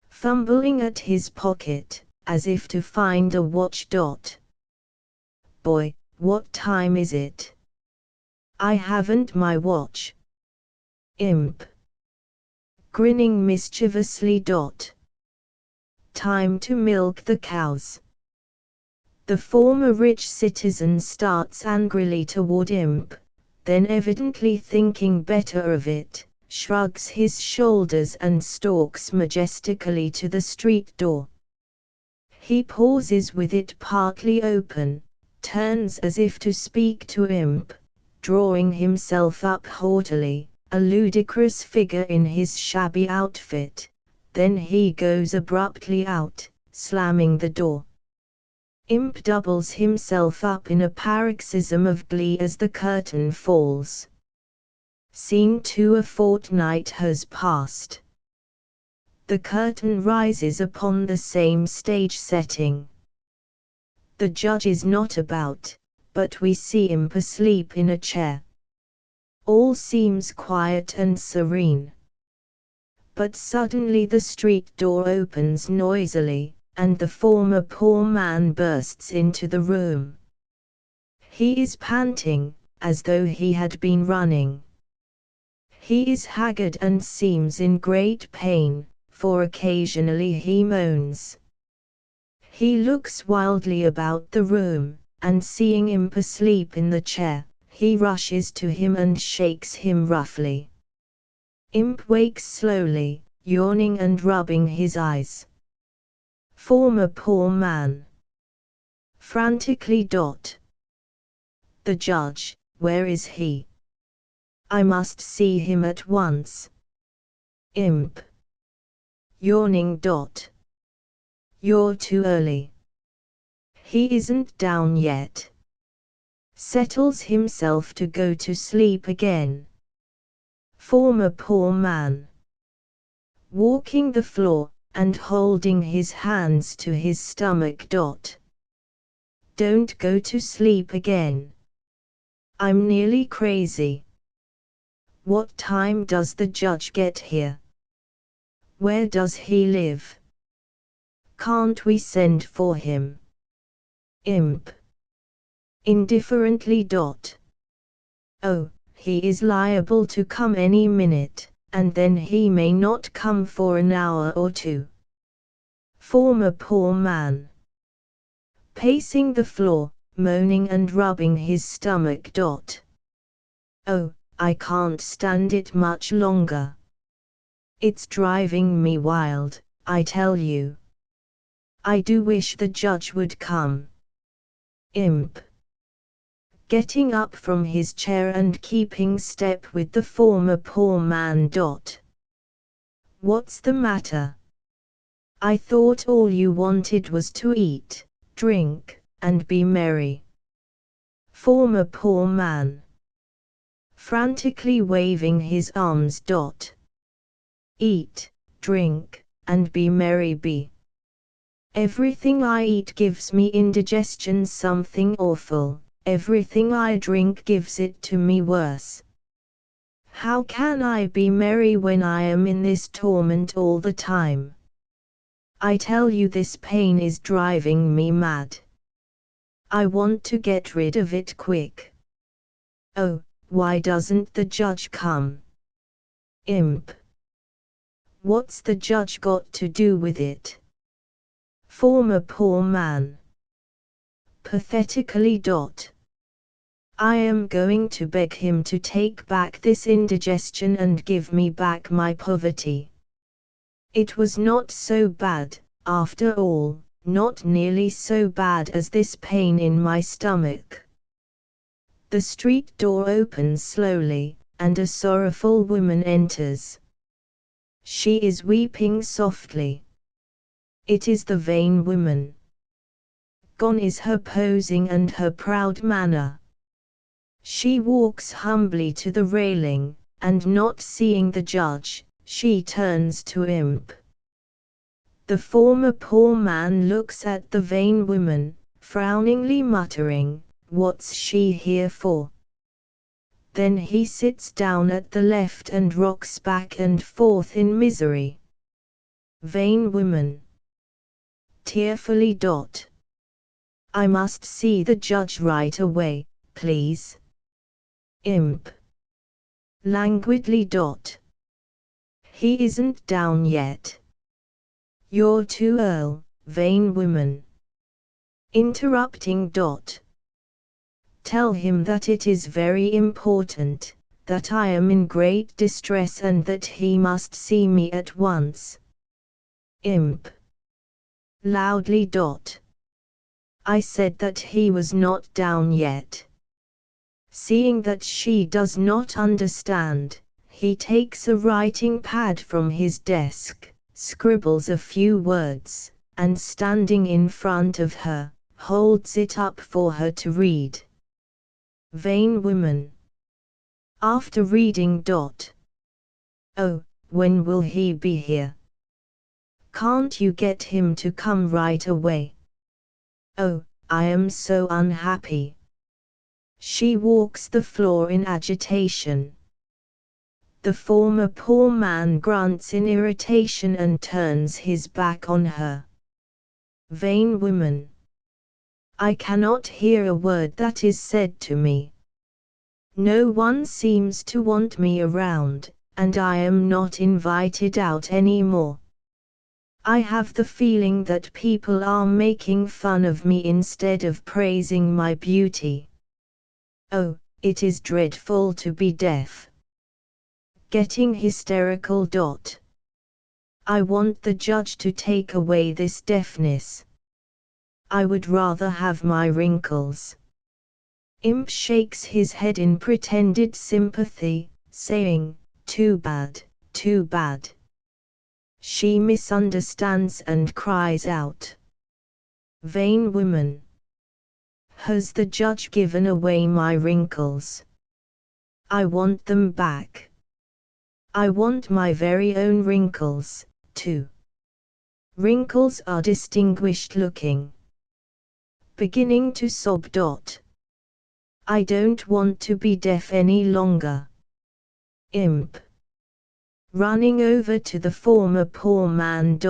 Fumbling at his pocket, as if to find a watch. Boy, what time is it? I haven't my watch. Imp. Grinning mischievously. Time to milk the cows. The former rich citizen starts angrily toward Imp, then evidently thinking better of it, shrugs his shoulders and stalks majestically to the street door. He pauses with it partly open, turns as if to speak to Imp, drawing himself up haughtily, a ludicrous figure in his shabby outfit. Then he goes abruptly out, slamming the door. Imp doubles himself up in a paroxysm of glee as the curtain falls. Scene 2. A fortnight has passed. The curtain rises upon the same stage setting. The judge is not about, but we see Imp asleep in a chair. All seems quiet and serene. But suddenly the street door opens noisily, and the former poor man bursts into the room. He is panting, as though he had been running. He is haggard and seems in great pain, for occasionally he moans. He looks wildly about the room, and seeing Imp asleep in the chair, he rushes to him and shakes him roughly. Imp wakes slowly, yawning and rubbing his eyes. Former poor man. Frantically. The judge, where is he? I must see him at once. Imp. Yawning. You're too early. He isn't down yet. Settles himself to go to sleep again. Former poor man. Walking the floor, and holding his hands to his stomach. Don't go to sleep again. I'm nearly crazy. What time does the judge get here? Where does he live? Can't we send for him? Imp. Indifferently. Oh, he is liable to come any minute, and then he may not come for an hour or two. Former poor man. Pacing the floor, moaning and rubbing his stomach. Oh, I can't stand it much longer. It's driving me wild, I tell you. I do wish the judge would come. Imp. Getting up from his chair and keeping step with the former poor man. What's the matter? I thought all you wanted was to eat, drink, and be merry. Former poor man. Frantically waving his arms. Eat, drink, and be merry. Everything I eat gives me indigestion, something awful. Everything I drink gives it to me worse. How can I be merry when I am in this torment all the time? I tell you, this pain is driving me mad. I want to get rid of it quick. Oh, why doesn't the judge come? Imp. What's the judge got to do with it? Former poor man. Pathetically. I am going to beg him to take back this indigestion and give me back my poverty. It was not so bad, after all, not nearly so bad as this pain in my stomach. The street door opens slowly, and a sorrowful woman enters. She is weeping softly. It is the vain woman. Gone is her posing and her proud manner. She walks humbly to the railing, and not seeing the judge, she turns to Imp. The former poor man looks at the vain woman, frowningly muttering, "What's she here for?" Then he sits down at the left and rocks back and forth in misery. Vain woman. Tearfully. I must see the judge right away, please. Imp. Languidly. He isn't down yet. You're too early, vain woman. Interrupting. Tell him that it is very important, that I am in great distress and that he must see me at once. Imp. Loudly. I said that he was not down yet. Seeing that she does not understand, he takes a writing pad from his desk, scribbles a few words, and standing in front of her, holds it up for her to read. Vain woman. After reading. Oh, when will he be here? Can't you get him to come right away? Oh, I am so unhappy. She walks the floor in agitation. The former poor man grunts in irritation and turns his back on her. Vain woman. I cannot hear a word that is said to me. No one seems to want me around, and I am not invited out anymore. I have the feeling that people are making fun of me instead of praising my beauty. Oh, it is dreadful to be deaf. Getting hysterical. I want the judge to take away this deafness. I would rather have my wrinkles. Imp shakes his head in pretended sympathy, saying, too bad, too bad. She misunderstands and cries out. Vain woman. Has the judge given away my wrinkles? I want them back. I want my very own wrinkles, too. Wrinkles are distinguished looking. Beginning to sob. I don't want to be deaf any longer. Imp. Running over to the former poor man.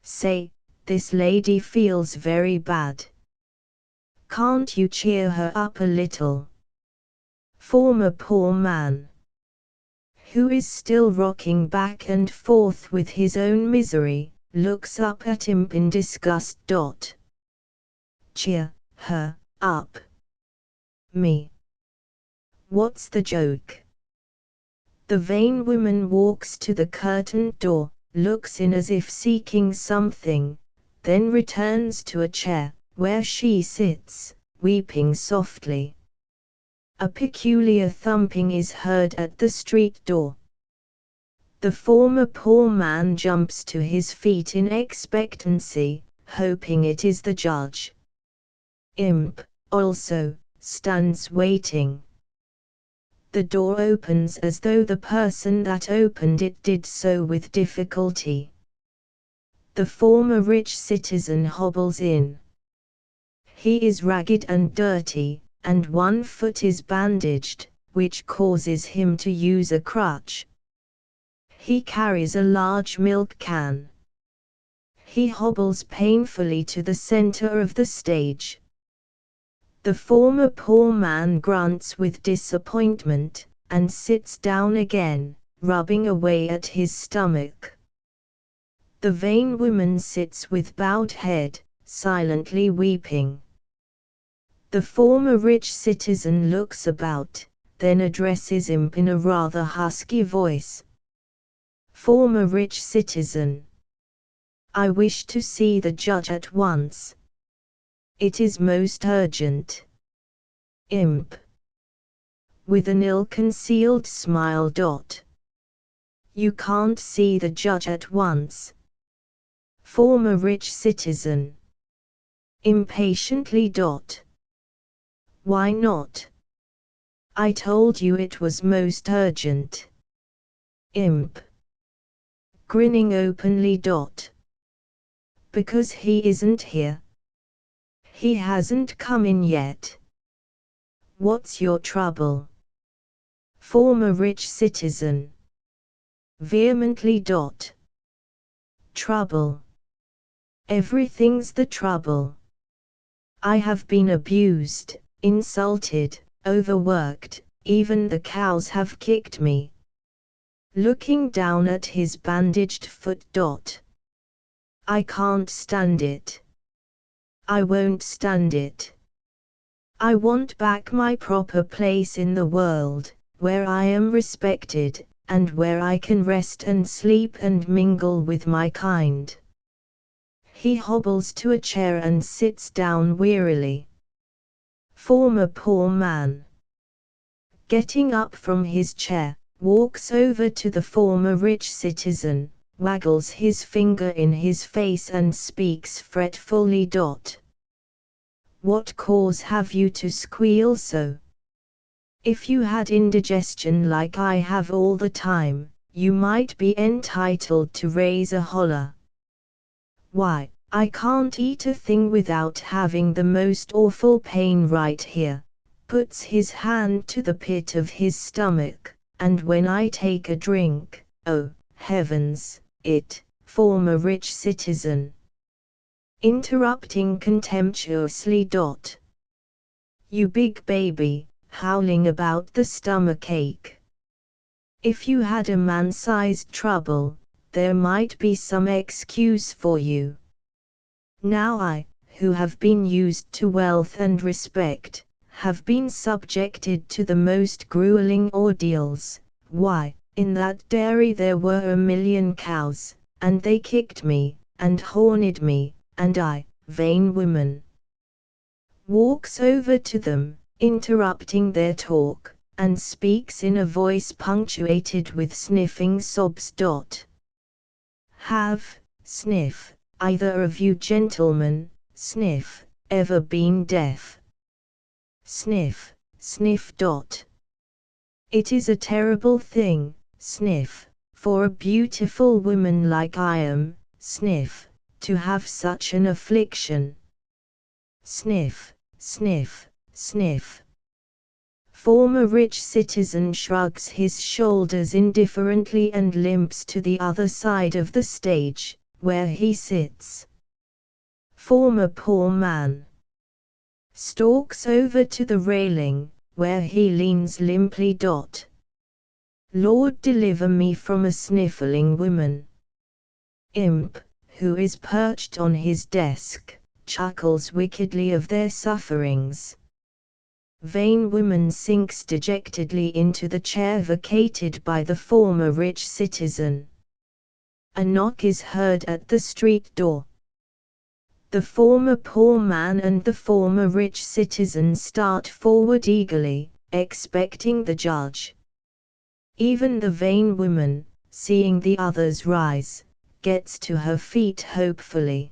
Say, this lady feels very bad. Can't you cheer her up a little? Former poor man, who is still rocking back and forth with his own misery, looks up at Imp in disgust. Cheer her up? Me? What's the joke? The vain woman walks to the curtained door, looks in as if seeking something, then returns to a chair, where she sits, weeping softly. A peculiar thumping is heard at the street door. The former poor man jumps to his feet in expectancy, hoping it is the judge. Imp, also, stands waiting. The door opens as though the person that opened it did so with difficulty. The former rich citizen hobbles in. He is ragged and dirty, and one foot is bandaged, which causes him to use a crutch. He carries a large milk can. He hobbles painfully to the center of the stage. The former poor man grunts with disappointment, and sits down again, rubbing away at his stomach. The vain woman sits with bowed head, silently weeping. The former rich citizen looks about, then addresses Imp in a rather husky voice. Former rich citizen. I wish to see the judge at once. It is most urgent. Imp. With an ill-concealed smile. You can't see the judge at once. Former rich citizen. Impatiently. Why not? I told you it was most urgent. Imp. Grinning openly. Because he isn't here. He hasn't come in yet. What's your trouble? Former rich citizen. Vehemently. Trouble. Everything's the trouble. I have been abused, insulted, overworked, even the cows have kicked me. Looking down at his bandaged foot. I can't stand it. I won't stand it. I want back my proper place in the world, where I am respected, and where I can rest and sleep and mingle with my kind. He hobbles to a chair and sits down wearily. Former poor man. Getting up from his chair, walks over to the former rich citizen, waggles his finger in his face and speaks fretfully. What cause have you to squeal so? If you had indigestion like I have all the time, you might be entitled to raise a holler. Why, I can't eat a thing without having the most awful pain right here. Puts his hand to the pit of his stomach, and when I take a drink, oh, heavens, former rich citizen. Interrupting contemptuously. You big baby, howling about the stomachache. If you had a man-sized trouble, there might be some excuse for you. Now I, who have been used to wealth and respect, have been subjected to the most grueling ordeals. Why, in that dairy there were 1,000,000 cows, and they kicked me, and horned me, and I, vain woman, walks over to them, interrupting their talk, and speaks in a voice punctuated with sniffing sobs. Have, sniff, either of you gentlemen, sniff, ever been deaf? Sniff, sniff. It is a terrible thing, sniff, for a beautiful woman like I am, sniff, to have such an affliction. Sniff, sniff, sniff. Former rich citizen shrugs his shoulders indifferently and limps to the other side of the stage, where he sits. Former poor man stalks over to the railing, where he leans limply. Lord, deliver me from a sniffling woman. Imp, who is perched on his desk, chuckles wickedly of their sufferings. Vain woman sinks dejectedly into the chair vacated by the former rich citizen. A knock is heard at the street door. The former poor man and the former rich citizen start forward eagerly, expecting the judge. Even the vain woman, seeing the others rise, gets to her feet hopefully.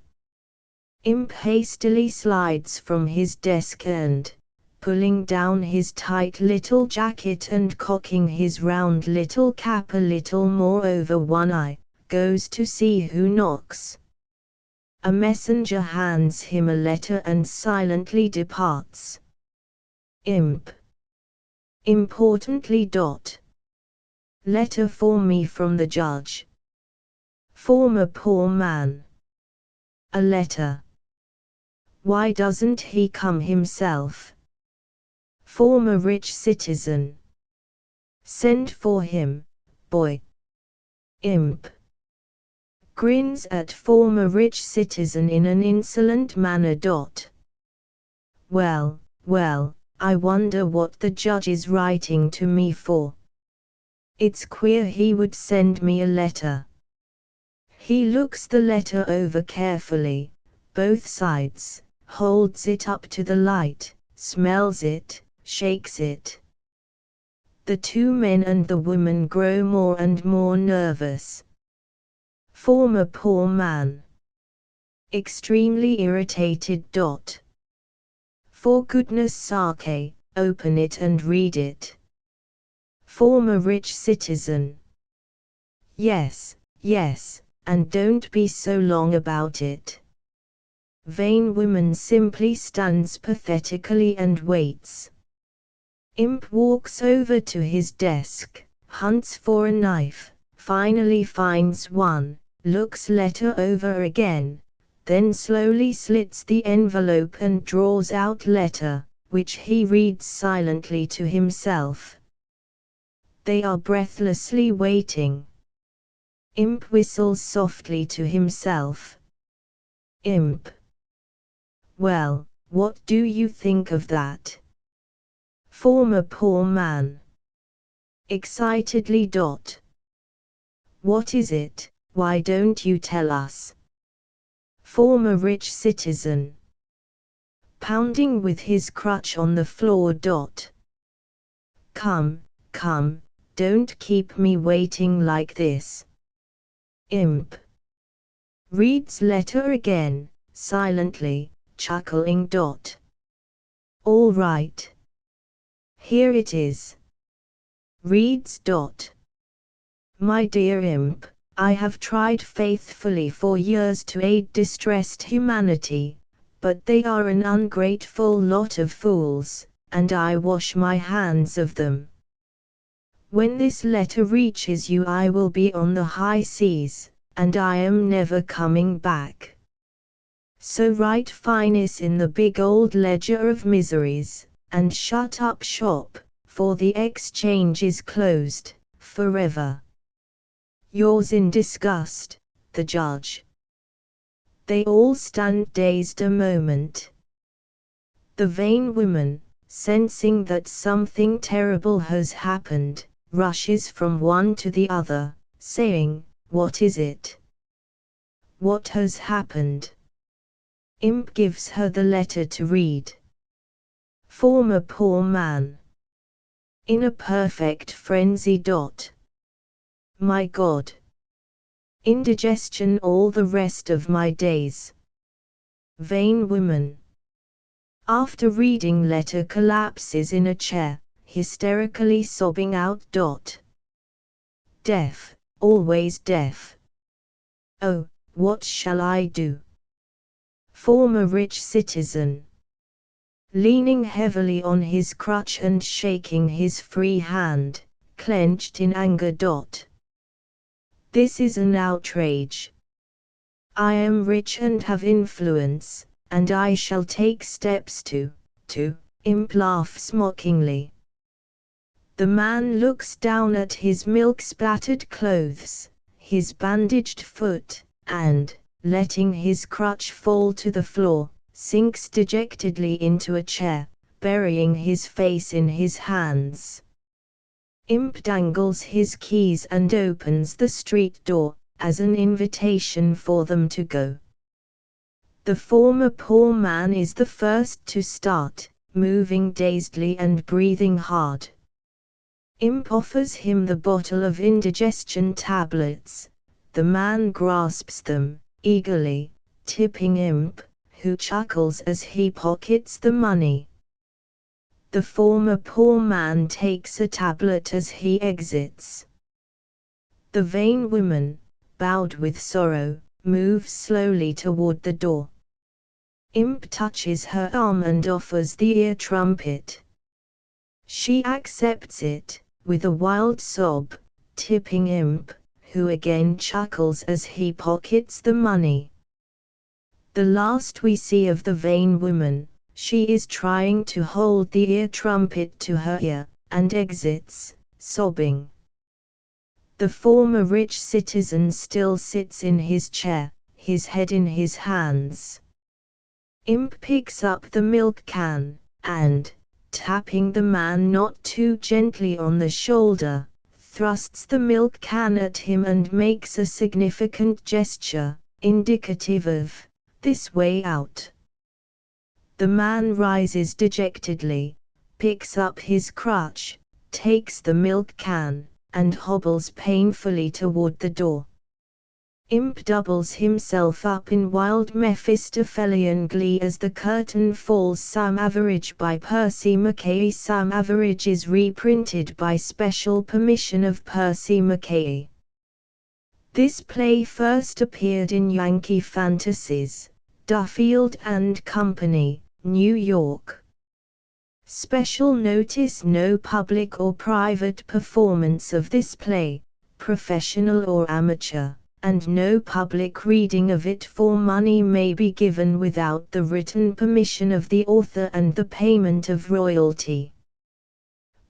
Imp hastily slides from his desk and, pulling down his tight little jacket and cocking his round little cap a little more over one eye, goes to see who knocks. A messenger hands him a letter and silently departs. Imp. Importantly. Letter for me from the judge. Former poor man. A letter. Why doesn't he come himself? Former rich citizen. Send for him, boy. Imp. Grins at former rich citizen in an insolent manner. Well, well, I wonder what the judge is writing to me for. It's queer he would send me a letter. He looks the letter over carefully, both sides, holds it up to the light, smells it, shakes it. The two men and the woman grow more and more nervous. Former poor man. Extremely irritated. For goodness sake, open it and read it. Former rich citizen. Yes, yes, and don't be so long about it. Vain woman simply stands pathetically and waits. Imp walks over to his desk, hunts for a knife, finally finds one, looks letter over again, then slowly slits the envelope and draws out letter, which he reads silently to himself. They are breathlessly waiting. Imp whistles softly to himself. Imp. Well, what do you think of that? Former poor man. Excitedly. What is it? Why don't you tell us? Former rich citizen. Pounding with his crutch on the floor. Come, come, don't keep me waiting like this. Imp. Reads letter again, silently, chuckling. All right. Here it is. Reads. My dear Imp, I have tried faithfully for years to aid distressed humanity, but they are an ungrateful lot of fools, and I wash my hands of them. When this letter reaches you I will be on the high seas, and I am never coming back. So write finis in the big old ledger of miseries, and shut up shop, for the exchange is closed, forever. Yours in disgust, the judge. They all stand dazed a moment. The vain woman, sensing that something terrible has happened, rushes from one to the other, saying, "What is it? What has happened?" Imp gives her the letter to read. Former poor man. In a perfect frenzy. My God! Indigestion all the rest of my days. Vain woman. After reading letter collapses in a chair, hysterically sobbing out. Deaf, always deaf. Oh, what shall I do? Former rich citizen. Leaning heavily on his crutch and shaking his free hand, clenched in anger. This is an outrage. I am rich and have influence, and I shall take steps to. Imp laughs mockingly. The man looks down at his milk-splattered clothes, his bandaged foot, and, letting his crutch fall to the floor, sinks dejectedly into a chair, burying his face in his hands. Imp dangles his keys and opens the street door, as an invitation for them to go. The former poor man is the first to start, moving dazedly and breathing hard. Imp offers him the bottle of indigestion tablets. The man grasps them, eagerly, tipping Imp, who chuckles as he pockets the money. The former poor man takes a tablet as he exits. The vain woman, bowed with sorrow, moves slowly toward the door. Imp touches her arm and offers the ear trumpet. She accepts it, with a wild sob, tipping Imp, who again chuckles as he pockets the money. The last we see of the vain woman, she is trying to hold the ear trumpet to her ear, and exits, sobbing. The former rich citizen still sits in his chair, his head in his hands. Imp picks up the milk can, and, tapping the man not too gently on the shoulder, thrusts the milk can at him and makes a significant gesture, indicative of, "This way out." The man rises dejectedly, picks up his crutch, takes the milk can, and hobbles painfully toward the door. Imp doubles himself up in wild Mephistophelian glee as the curtain falls. Sam Average by Percy Mackay. Sam Average is reprinted by special permission of Percy Mackay. This play first appeared in Yankee Fantasies, Duffield and Company, New York. Special notice: no public or private performance of this play, professional or amateur, and no public reading of it for money may be given without the written permission of the author and the payment of royalty.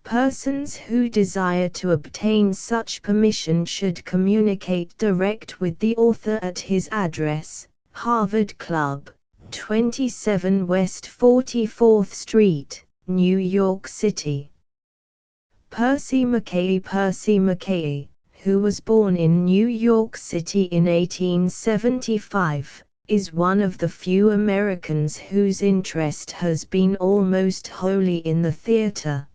Persons who desire to obtain such permission should communicate direct with the author at his address, Harvard Club, 27 West 44th Street, New York City. Percy Mackay. Percy Mackay, who was born in New York City in 1875, is one of the few Americans whose interest has been almost wholly in the theater.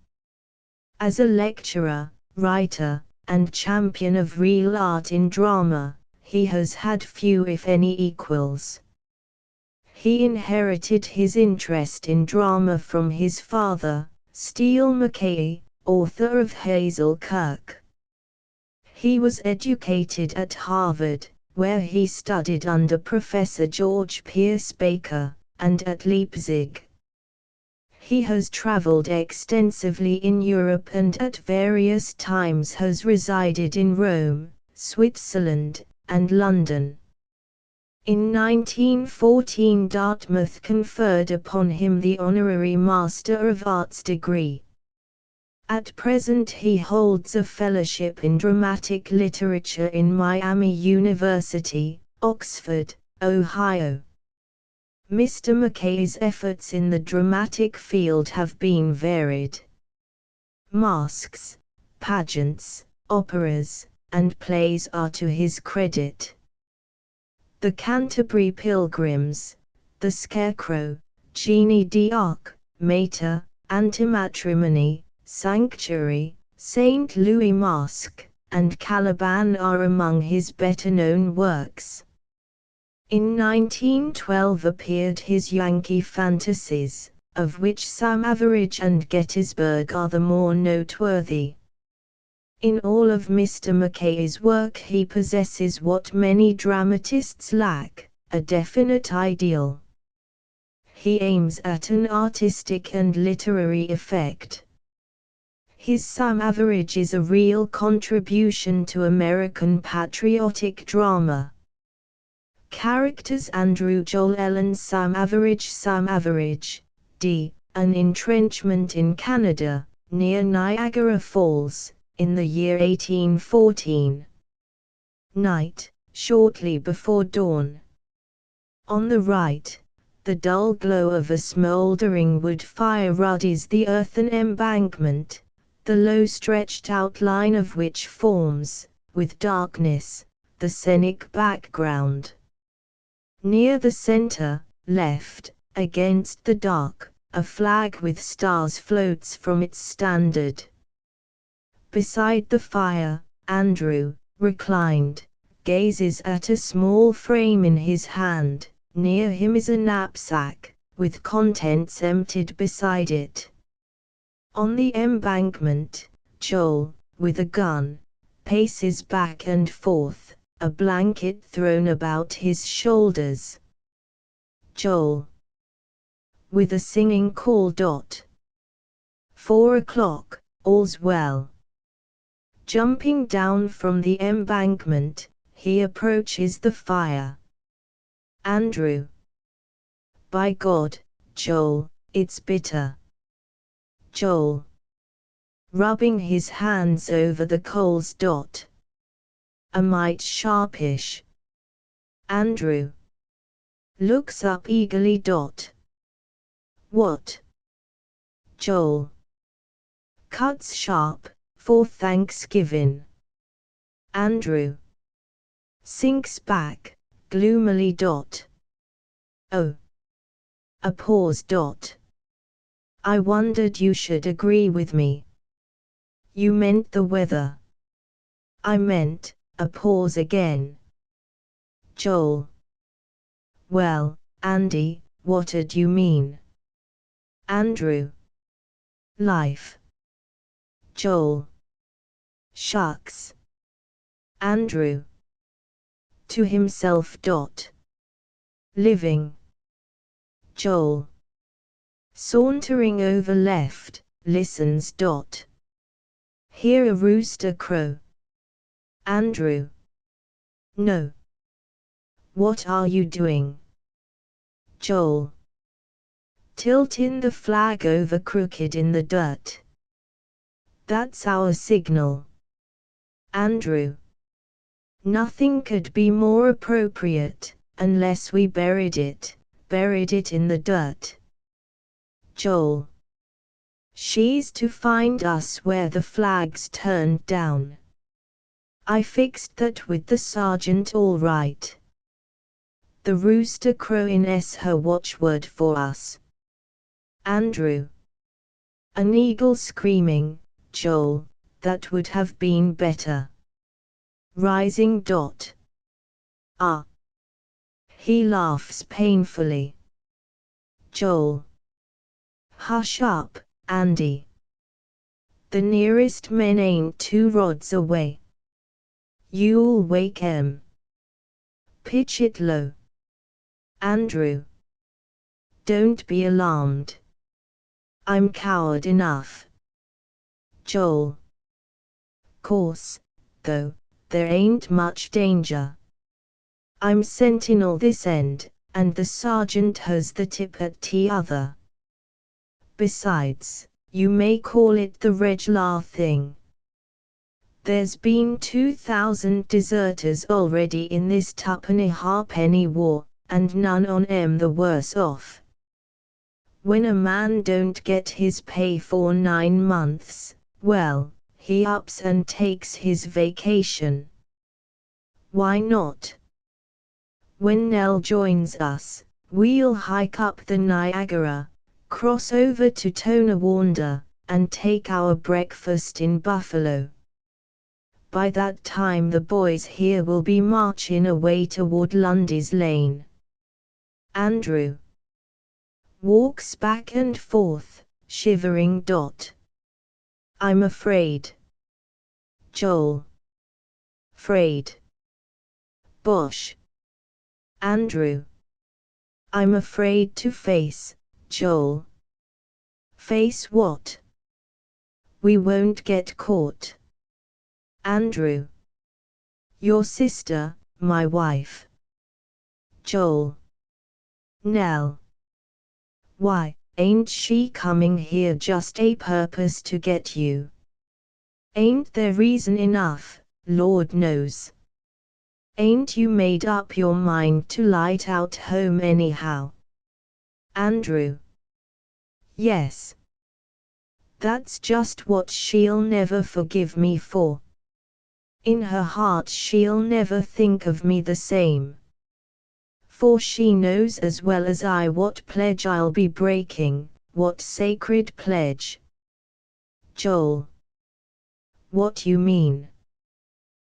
As a lecturer, writer, and champion of real art in drama, he has had few if any equals. He inherited his interest in drama from his father, Steele Mackay, author of Hazel Kirke. He was educated at Harvard, where he studied under Professor George Pierce Baker, and at Leipzig. He has traveled extensively in Europe and at various times has resided in Rome, Switzerland, and London. In 1914 Dartmouth conferred upon him the honorary Master of Arts degree. At present he holds a fellowship in dramatic literature in Miami University, Oxford, Ohio. Mr. Mackay's efforts in the dramatic field have been varied. Masques, pageants, operas, and plays are to his credit. The Canterbury Pilgrims, The Scarecrow, Jeanne d'Arc, Mater, Antimatrimony, Sanctuary, St. Louis Masque, and Caliban are among his better-known works. In 1912 appeared his Yankee Fantasies, of which Sam Average and Gettysburg are the more noteworthy. In all of Mr. Mackay's work he possesses what many dramatists lack, a definite ideal. He aims at an artistic and literary effect. His Sam Average is a real contribution to American patriotic drama. Characters Andrew Joel Ellen Sam Average, d. An entrenchment in Canada, near Niagara Falls, in the year 1814. Night, shortly before dawn. On the right, the dull glow of a smouldering wood fire ruddies the earthen embankment, the low stretched outline of which forms, with darkness, the scenic background. Near the center, left, against the dark, a flag with stars floats from its standard. Beside the fire, Andrew, reclined, gazes at a small frame in his hand. Near him is a knapsack, with contents emptied beside it. On the embankment, Joel, with a gun, paces back and forth, a blanket thrown about his shoulders. Joel, with a singing call. 4 o'clock, all's well. Jumping down from the embankment, he approaches the fire. Andrew. By God, Joel, it's bitter. Joel, rubbing his hands over the coals. A mite sharpish. Andrew looks up eagerly. What? Joel. Cuts sharp, for Thanksgiving. Andrew sinks back, gloomily. Oh. A pause. I wondered you should agree with me. You meant the weather. I meant, a pause again. Joel. Well, Andy, what'd you mean? Andrew. Life. Joel. Shucks. Andrew. To himself. Living. Joel. Sauntering over left, listens. Hear a rooster crow. Andrew. No. What are you doing? Joel. Tilting the flag over crooked in the dirt. That's our signal. Andrew. Nothing could be more appropriate, unless we buried it in the dirt. Joel. She's to find us where the flag's turned down. I fixed that with the sergeant all right. The rooster crowing is her watchword for us. Andrew. An eagle screaming, Joel, that would have been better. Rising. Ah. He laughs painfully. Joel. Hush up, Andy. The nearest men ain't 2 rods away. You'll wake 'em. Pitch it low. Andrew. Don't be alarmed. I'm coward enough. Joel. Course, though, there ain't much danger. I'm sentinel this end, and the sergeant has the tip at t'other. Besides, you may call it the reg'lar thing. There's been 2,000 deserters already in this tuppenny-halfpenny war, and none on 'em the worse off. When a man don't get his pay for 9 months, well, he ups and takes his vacation. Why not? When Nell joins us, we'll hike up the Niagara, cross over to Tonawanda, and take our breakfast in Buffalo. By that time the boys here will be marching away toward Lundy's Lane. Andrew walks back and forth, shivering. I'm afraid. Joel. Afraid. Bosh. Andrew. I'm afraid to face, Joel. Face what? We won't get caught. Andrew. Your sister, my wife. Joel. Nell. Why, ain't she coming here just a purpose to get you? Ain't there reason enough, Lord knows. Ain't you made up your mind to light out home anyhow? Andrew. Yes. That's just what she'll never forgive me for. In her heart she'll never think of me the same. For she knows as well as I what pledge I'll be breaking, what sacred pledge. Joel. What you mean?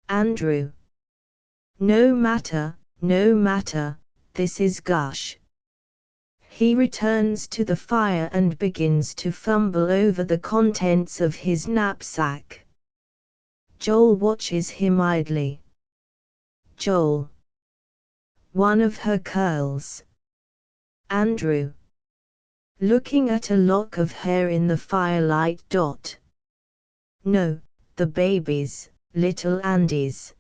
Andrew. No matter, this is gush. He returns to the fire and begins to fumble over the contents of his knapsack. Joel watches him idly. Joel. One of her curls. Andrew. Looking at a lock of hair in the firelight. No, the baby's, little Andy's.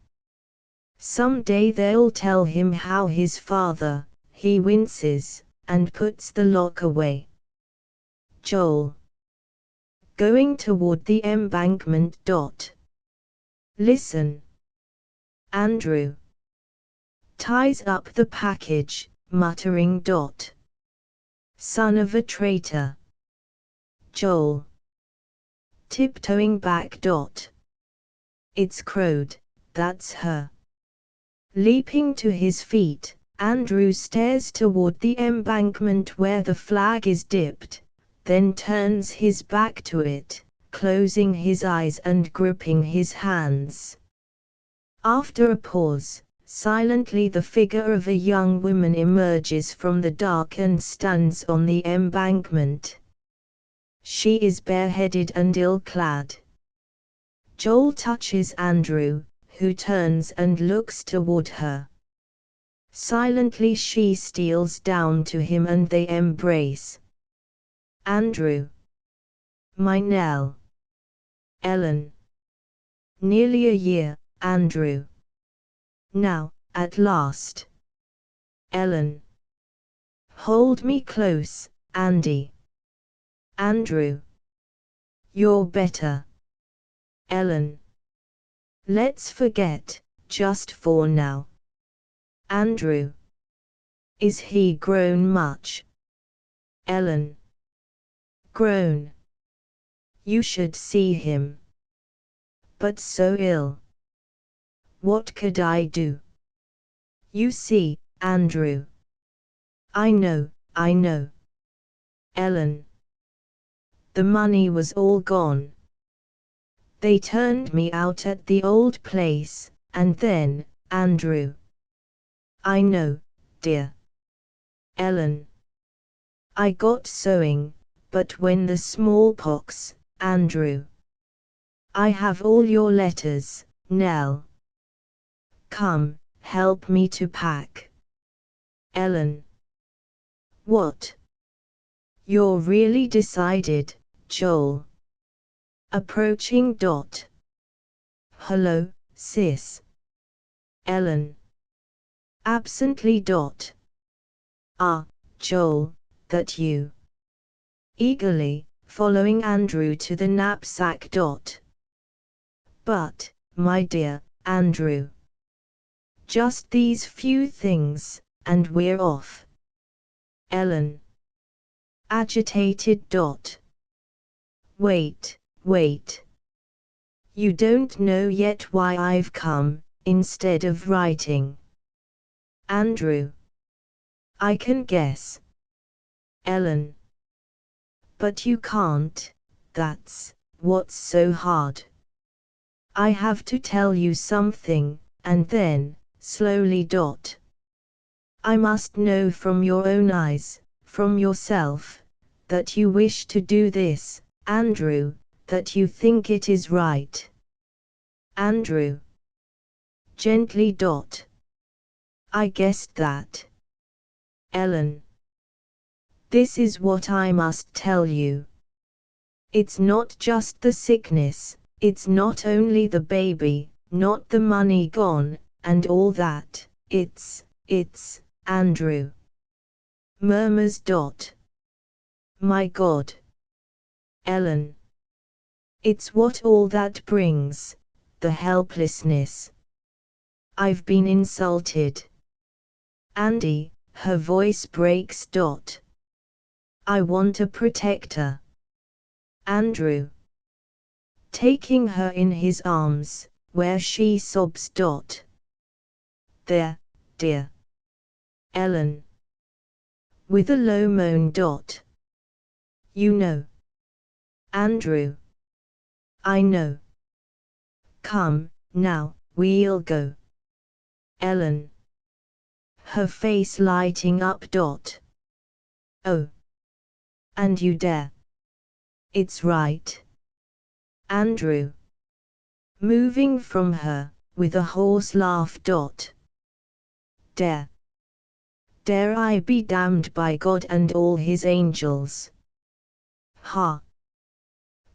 Some day they'll tell him how his father, he winces, and puts the lock away. Joel. Going toward the embankment. Listen. Andrew. Ties up the package, muttering. Son of a traitor. Joel. Tiptoeing back. It's crowed, that's her. Leaping to his feet, Andrew stares toward the embankment where the flag is dipped, then turns his back to it, closing his eyes and gripping his hands. After a pause, silently the figure of a young woman emerges from the dark and stands on the embankment. She is bareheaded and ill-clad. Joel touches Andrew, who turns and looks toward her. Silently she steals down to him and they embrace. Andrew. My Nell. Ellen. Nearly a year, Andrew. Now, at last. Ellen. Hold me close, Andy. Andrew. You're better. Ellen. Let's forget, just for now. Andrew. Is he grown much? Ellen. Grown. You should see him. But so ill. What could I do? You see, Andrew. I know, I know. Ellen. The money was all gone. They turned me out at the old place, and then, Andrew. I know, dear. Ellen. I got sewing, but when the smallpox, Andrew. I have all your letters, Nell. Come, help me to pack. Ellen. What? You're really decided, Joel. Approaching Dot. Hello, sis. Ellen. Absently Dot. Ah, Joel, that you. Eagerly, following Andrew to the knapsack. Dot. But, my dear, Andrew. Just these few things, and we're off. Ellen. Agitated. Dot. Wait, wait. You don't know yet why I've come, instead of writing. Andrew. I can guess. Ellen. But you can't, that's what's so hard. I have to tell you something, and then, slowly. Dot. I must know from your own eyes, from yourself, that you wish to do this, Andrew, that you think it is right. Andrew. Gently. Dot. I guessed that. Ellen. This is what I must tell you. It's not just the sickness, it's not only the baby, not the money gone, and all that, it's, Andrew. Murmurs. Dot. My God. Ellen. It's what all that brings, the helplessness. I've been insulted. Andy, her voice breaks. Dot. I want a protector. Andrew. Taking her in his arms, where she sobs. Dot. There, dear. Ellen. With a low moan. Dot. You know. Andrew. I know. Come, now, we'll go. Ellen. Her face lighting up. Dot. Oh. And you dare. It's right. Andrew. Moving from her, with a hoarse laugh. Dot. Dare. Dare I be damned by God and all his angels. Ha.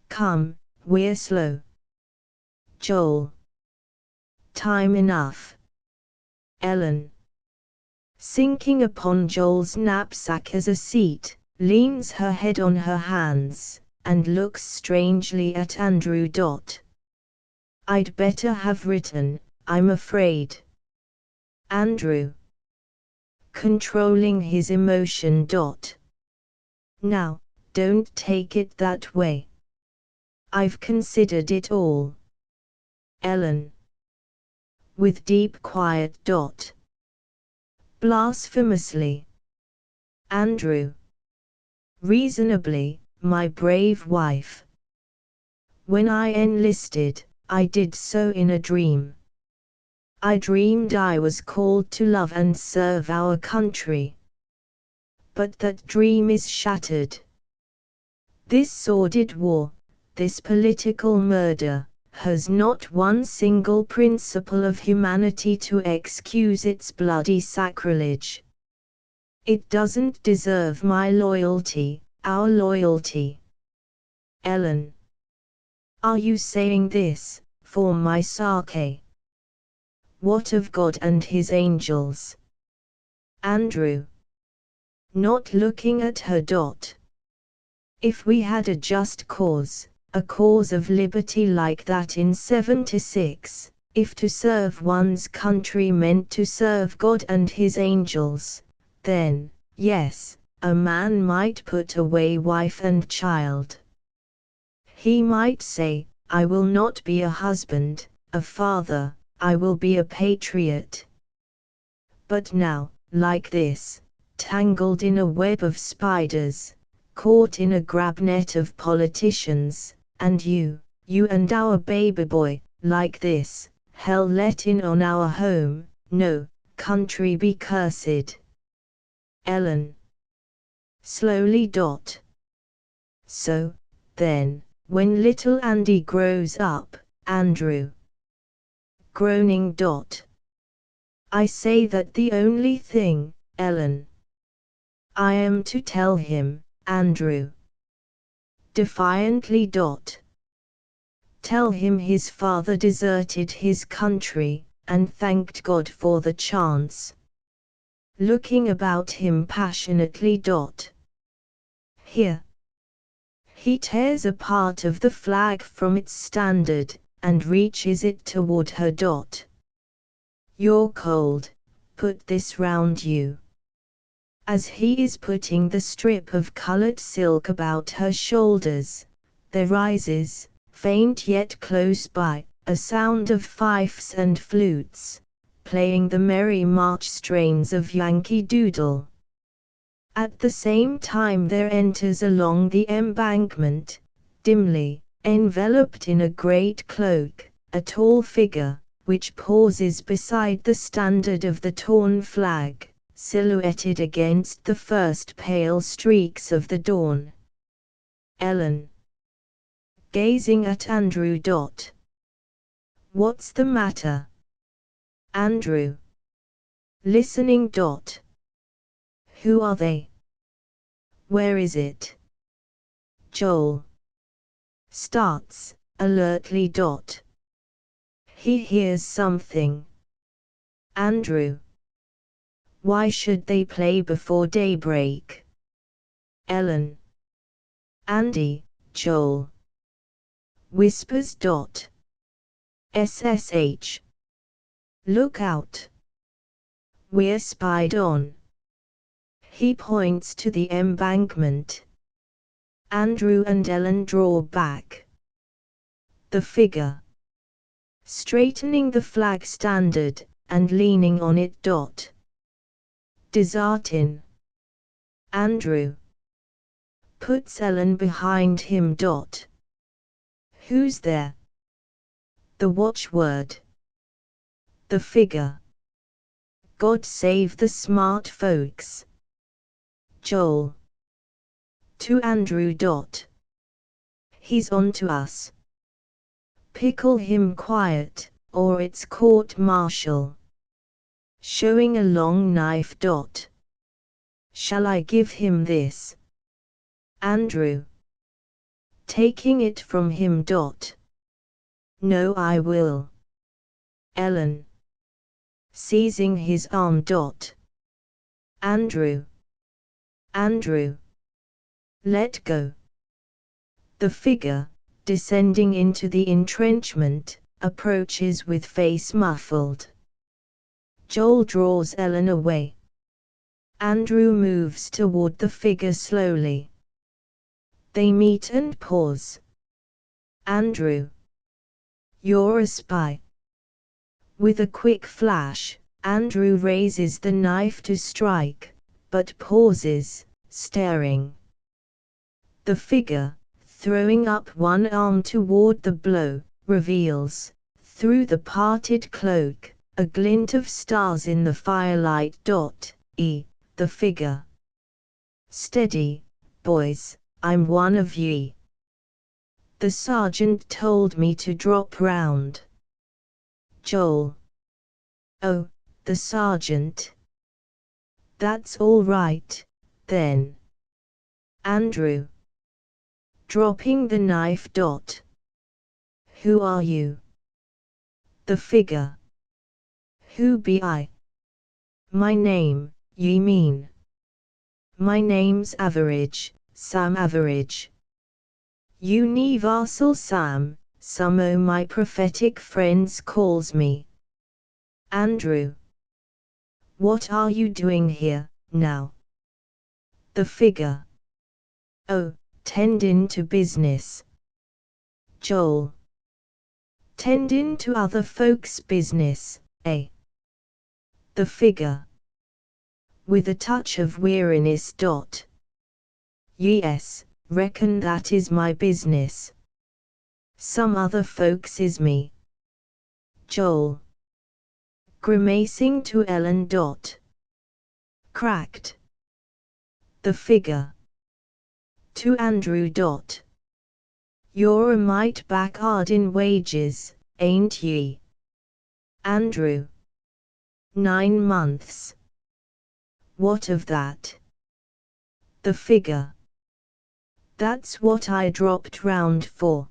Come, we're slow. Joel. Time enough. Ellen. Sinking upon Joel's knapsack as a seat, leans her head on her hands, and looks strangely at Andrew. Dot. I'd better have written, I'm afraid. Andrew. Controlling his emotion. Dot. Now, don't take it that way. I've considered it all. Ellen. With deep quiet. Dot. Blasphemously. Andrew. Reasonably, my brave wife. When I enlisted, I did so in a dream. I dreamed I was called to love and serve our country. But that dream is shattered. This sordid war, this political murder, has not one single principle of humanity to excuse its bloody sacrilege. It doesn't deserve my loyalty, our loyalty. Ellen. Are you saying this, for my sake? What of God and his angels? Andrew. Not looking at her. Dot. If we had a just cause, a cause of liberty like that in '76, if to serve one's country meant to serve God and his angels, then, yes, a man might put away wife and child. He might say, I will not be a husband, a father, I will be a patriot. But now, like this, tangled in a web of spiders, caught in a grab net of politicians, and you and our baby boy, like this, hell let in on our home, no, country be cursed. Ellen. Slowly. So, then, when little Andy grows up, Andrew. Groaning. I say that the only thing, Ellen, I am to tell him, Andrew. Defiantly. Tell him his father deserted his country, and thanked God for the chance. Looking about him passionately. Here. He tears a part of the flag from its standard, and reaches it toward her. You're cold, put this round you. As he is putting the strip of colored silk about her shoulders, there rises, faint yet close by, a sound of fifes and flutes, playing the merry march strains of Yankee Doodle. At the same time there enters along the embankment, dimly, enveloped in a great cloak, a tall figure, which pauses beside the standard of the torn flag, silhouetted against the first pale streaks of the dawn. Ellen. Gazing at Andrew. What's the matter? Andrew. Listening. Who are they? Where is it? Joel. Starts, alertly. He hears something. Andrew. Why should they play before daybreak? Ellen. Andy, Joel. Whispers. SSH. Look out. We're spied on. He points to the embankment. Andrew and Ellen draw back. The figure. Straightening the flag standard, and leaning on it. Desartin. Andrew. Puts Ellen behind him. Who's there? The watchword. The figure. God save the smart folks. Joel. To Andrew. He's on to us. Pickle him quiet, or it's court-martial. Showing a long knife. Shall I give him this? Andrew. Taking it from him. No, I will. Ellen. Seizing his arm. Andrew. Andrew. Let go. The figure, descending into the entrenchment, approaches with face muffled. Joel draws Ellen away. Andrew moves toward the figure slowly. They meet and pause. Andrew. You're a spy. With a quick flash, Andrew raises the knife to strike, but pauses, staring. The figure, throwing up one arm toward the blow, reveals, through the parted cloak, a glint of stars in the firelight. The figure. Steady, boys, I'm one of ye. The sergeant told me to drop round. Joel. Oh, the sergeant. That's all right, then. Andrew. Dropping the knife. Who are you? The figure. Who be I? My name, ye mean? My name's Average, Sam Average. Universal Sam, some o' my prophetic friends calls me. Andrew. What are you doing here, now? The figure. Oh, tendin' to business. Joel. Tendin' to other folks' business, eh? The figure. with a touch of weariness. Yes, reckon that is my business. Some other folks is me. Joel, grimacing to Ellen. Cracked. The figure. To Andrew. You're a mite back'ard in wages, ain't ye? Andrew. 9 months. What of that? The figure. That's what I dropped round for.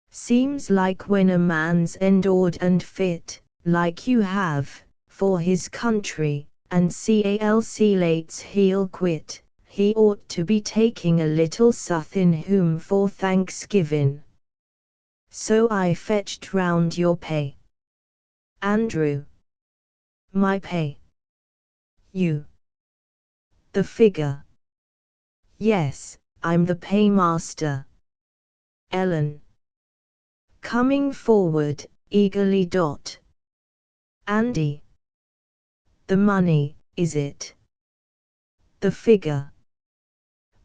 Seems like when a man's endured and fit, like you have, for his country, and calculates he'll quit, he ought to be taking a little suthin home for Thanksgiving. So I fetched round your pay. Andrew. My pay. You. The figure. Yes, I'm the paymaster. Ellen. Coming forward, eagerly. Andy. The money, is it? The figure.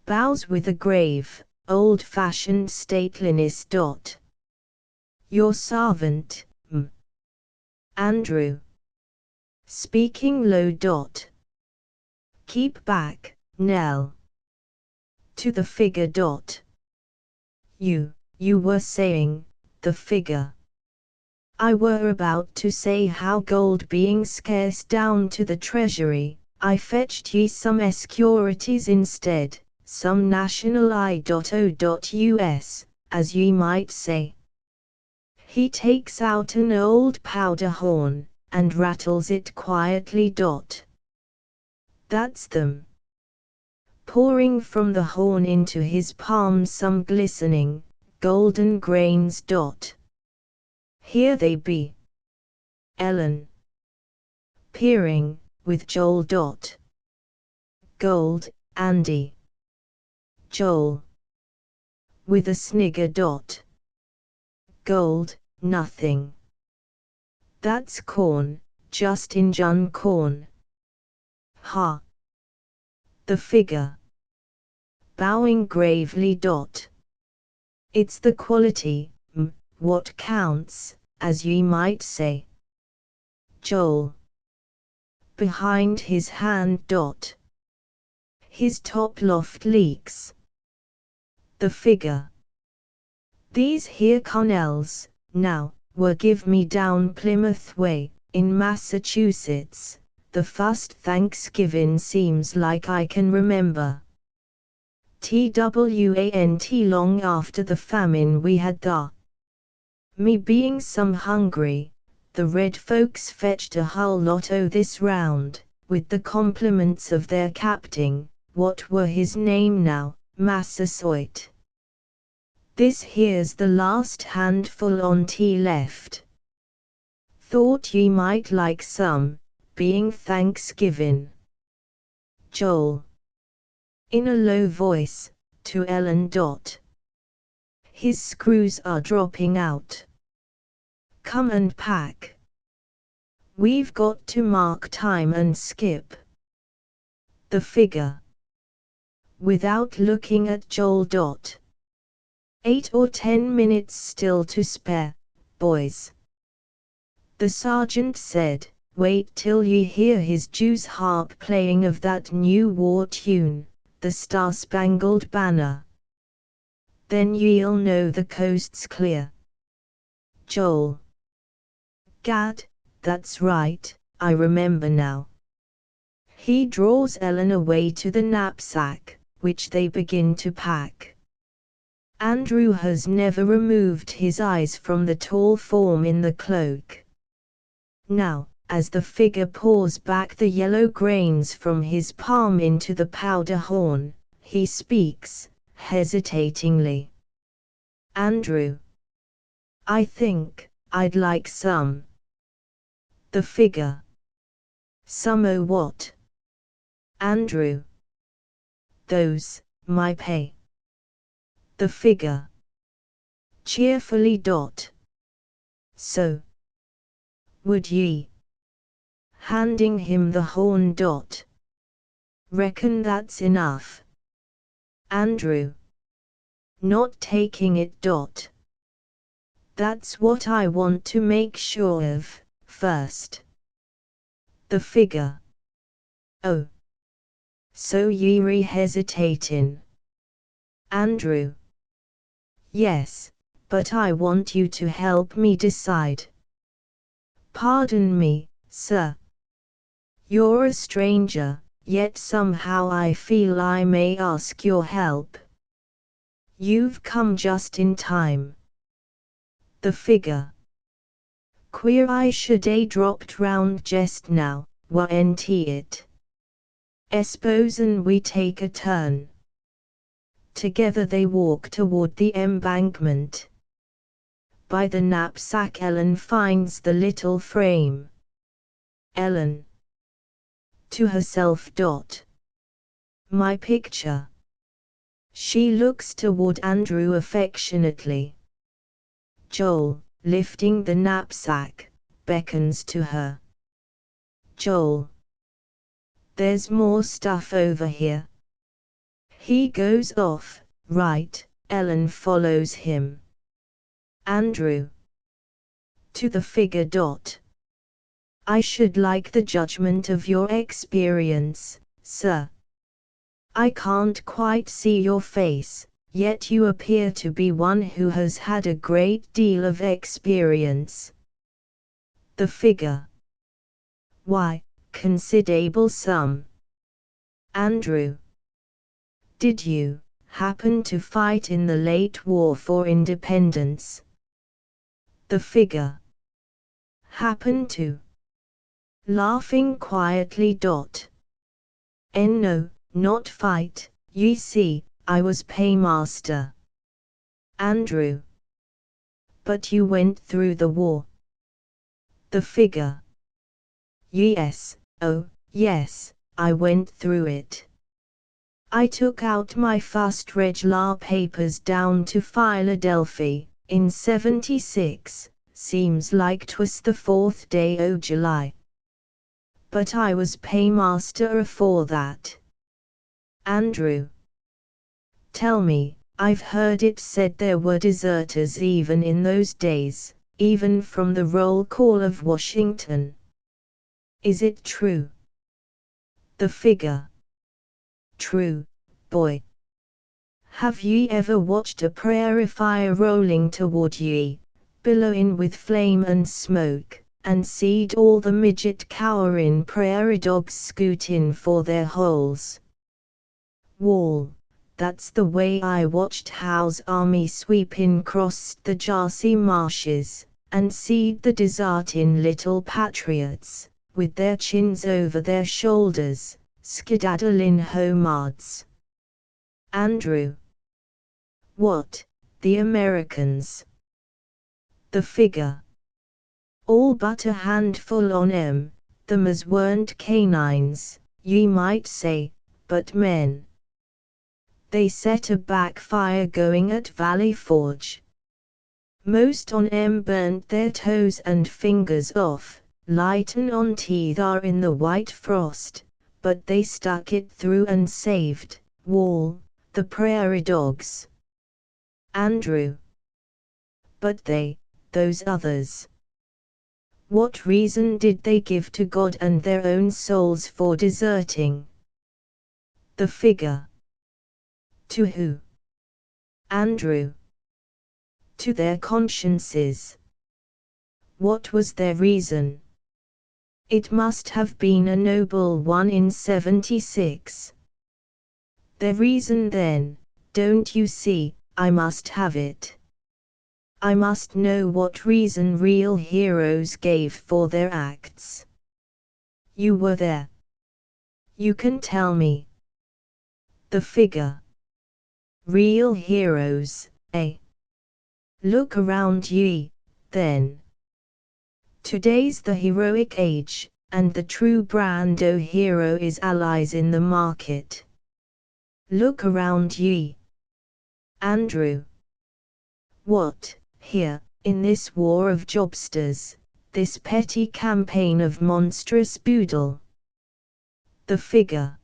Bows with a grave, old-fashioned stateliness. Your servant, m. Andrew. Speaking low. Keep back, Nell. To the figure. You were saying, the figure. I were about to say how gold being scarce down to the treasury, I fetched ye some securities instead, some national I.O.US, as ye might say. He takes out an old powder horn, and rattles it quietly. That's them. Pouring from the horn into his palm some glistening, golden grains. Here they be. Ellen. Peering, with Joel. Gold, Andy. Joel. With a snigger. Gold, nothing. That's corn, just Injun corn. Ha. The figure. Bowing gravely. It's the quality, what counts, as ye might say. Joel. Behind his hand. His top loft leaks. The figure. These here Connells, now, were give me down Plymouth way, in Massachusetts, the first Thanksgiving seems like I can remember. TWANT long after the famine we had there. Me being some hungry, the red folks fetched a hull lot o' this round, with the compliments of their captain, what were his name now, Massasoit. This here's the last handful on tea left. Thought ye might like some, being Thanksgiving. Joel. In a low voice, to Ellen. His screws are dropping out. Come and pack. We've got to mark time and skip. The figure. Without looking at Joel. 8 or 10 minutes still to spare, boys. The sergeant said, wait till ye hear his Jew's harp playing of that new war tune, the Star-Spangled Banner. Then ye'll know the coast's clear. Joel. Gad, that's right, I remember now. He draws Ellen away to the knapsack, which they begin to pack. Andrew has never removed his eyes from the tall form in the cloak. Now, as the figure pours back the yellow grains from his palm into the powder horn, he speaks, hesitatingly. Andrew. I think, I'd like some. The figure. Some o' what? Andrew. Those, my pay. The figure. Cheerfully. So. Would ye? Handing him the horn. Reckon that's enough. Andrew. Not taking it. That's what I want to make sure of, first. The figure. Oh. So you're hesitatin'. Andrew. Yes, but I want you to help me decide. Pardon me, sir. You're a stranger, yet somehow I feel I may ask your help. You've come just in time. The figure. Queer I should a dropped round just now, warn't it? Esposen we take a turn. Together they walk toward the embankment. By the knapsack Ellen finds the little frame. Ellen. To herself. My picture. She looks toward Andrew affectionately. Joel, lifting the knapsack, beckons to her. Joel. There's more stuff over here. He goes off, right, Ellen follows him. Andrew. To the figure. I should like the judgment of your experience, sir. I can't quite see your face, yet you appear to be one who has had a great deal of experience. The figure. Why, considerable sum. Andrew. Did you happen to fight in the late war for independence? The figure. Happen to. Laughing quietly. No, not fight, ye see, I was paymaster. Andrew. But you went through the war. The figure. Yes, oh, yes, I went through it. I took out my first regular papers down to Philadelphia, in '76, seems like 'twas the 4th day o' July. But I was paymaster afore that. Andrew. Tell me, I've heard it said there were deserters even in those days, even from the roll call of Washington. Is it true? The figure. True, boy. Have ye ever watched a prairie fire rolling toward ye, billowing with flame and smoke, and seed all the midget cowerin' prairie dogs scootin' for their holes? Wall, that's the way I watched Howe's army sweepin' crossed the Jarsey marshes, and seed the desertin' little patriots, with their chins over their shoulders, skedaddlin' homewards. Andrew. What, the Americans? The figure. All but a handful on 'em, them as weren't canines, ye might say, but men. They set a backfire going at Valley Forge. Most on 'em burnt their toes and fingers off, lighten on teeth are in the white frost, but they stuck it through and saved, Wall, the prairie dogs. Andrew. But those others. What reason did they give to God and their own souls for deserting? The figure. To who? Andrew. To their consciences. What was their reason? It must have been a noble one in '76. Their reason then, don't you see, I must have it. I must know what reason real heroes gave for their acts. You were there. You can tell me. The figure. Real heroes, eh? Look around ye, then. Today's the heroic age, and the true brand o' hero is allies in the market. Look around ye. Andrew. What, here, in this war of jobsters, this petty campaign of monstrous boodle? The figure.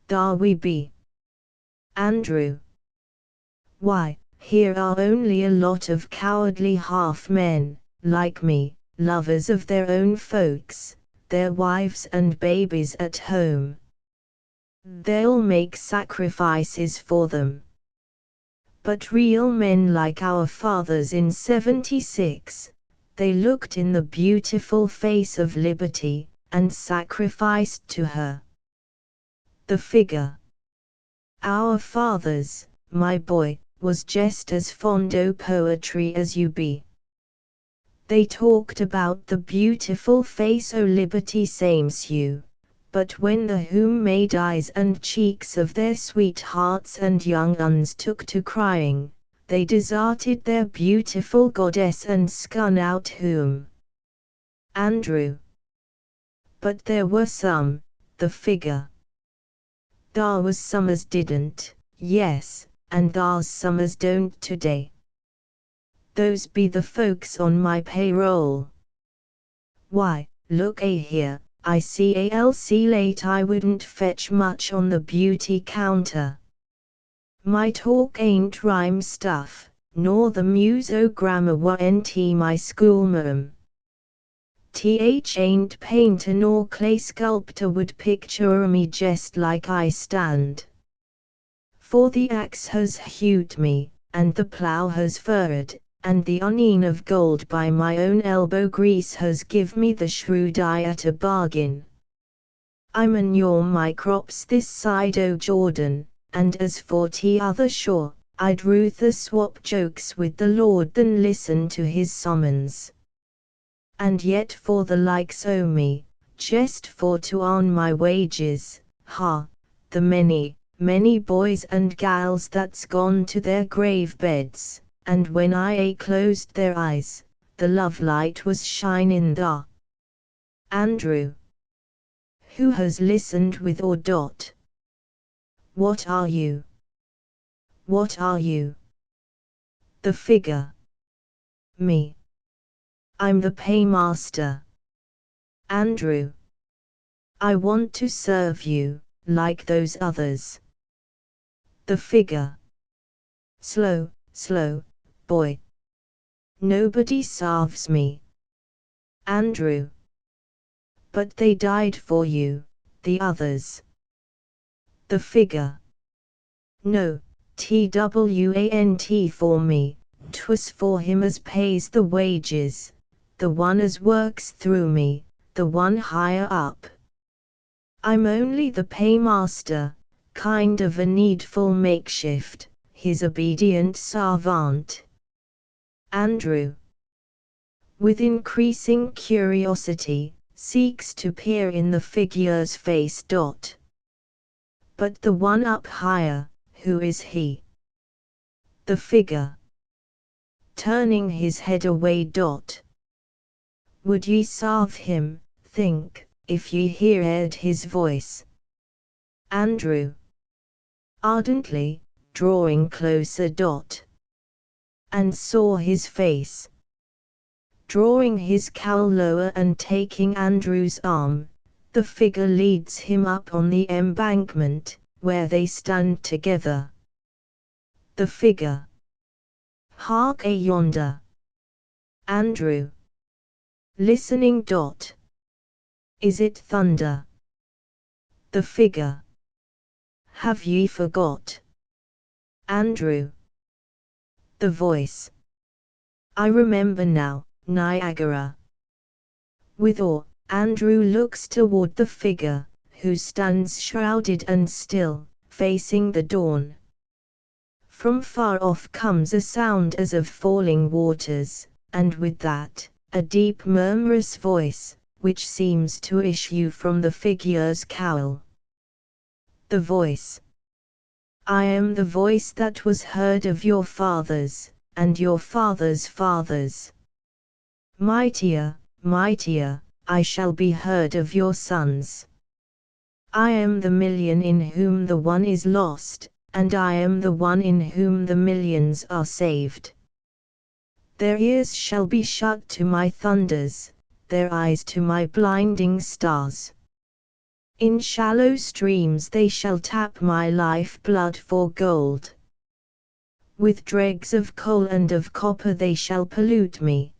Dar we be. Andrew. Why, here are only a lot of cowardly half-men, like me, lovers of their own folks, their wives and babies at home. They'll make sacrifices for them. But real men like our fathers in '76, they looked in the beautiful face of liberty, and sacrificed to her. The figure. Our fathers, my boy, was just as fond o' poetry as you be. They talked about the beautiful face o' liberty same's you, but when the home-made eyes and cheeks of their sweethearts and young uns took to crying, they deserted their beautiful goddess and scun out home. Andrew. But there were some, the figure. Dar was some as didn't, yes, and dar's some as don't today. Those be the folks on my payroll. Why, look here, I see late I wouldn't fetch much on the beauty counter. My talk ain't rhyme stuff, nor the muso-grammar warn't my schoolma'am. Ain't painter nor clay sculptor would picture me jest like I stand. For the axe has hewed me, and the plough has furrowed, and the onion of gold by my own elbow grease has give me the shrewd eye at a bargain. I manure my crops this side o' Jordan, and as for t'other shore, I'd ruther swap jokes with the Lord than listen to his summons. And yet for the likes o' me, just for to earn my wages, the many boys and gals that's gone to their grave beds, and when I closed their eyes, the love light was shinin' there. Andrew. Who has listened with or dot? What are you? What are you? The figure. Me. I'm the paymaster. Andrew. I want to serve you, like those others. The figure. Slow, boy. Nobody serves me. Andrew. But they died for you, the others. The figure. No, twant for me, 'twas for him as pays the wages, the one as works through me, the one higher up. I'm only the paymaster, kind of a needful makeshift, his obedient servant. Andrew. With increasing curiosity, seeks to peer in the figure's face. But the one up higher, who is he? The figure. Turning his head away. Would ye serve him, think, if ye heard his voice? Andrew. Ardently, drawing closer. And saw his face. Drawing his cowl lower and taking Andrew's arm, the figure leads him up on the embankment, where they stand together. The figure. Hark yonder. Andrew. Listening. Is it thunder? The figure. Have ye forgot? Andrew. The voice. I remember now, Niagara. With awe, Andrew looks toward the figure, who stands shrouded and still, facing the dawn. From far off comes a sound as of falling waters, and with that, a deep murmurous voice, which seems to issue from the figure's cowl. The voice. I am the voice that was heard of your fathers, and your fathers' fathers. Mightier, mightier, I shall be heard of your sons. I am the million in whom the one is lost, and I am the one in whom the millions are saved. Their ears shall be shut to my thunders, their eyes to my blinding stars. In shallow streams they shall tap my life blood for gold. With dregs of coal and of copper they shall pollute me.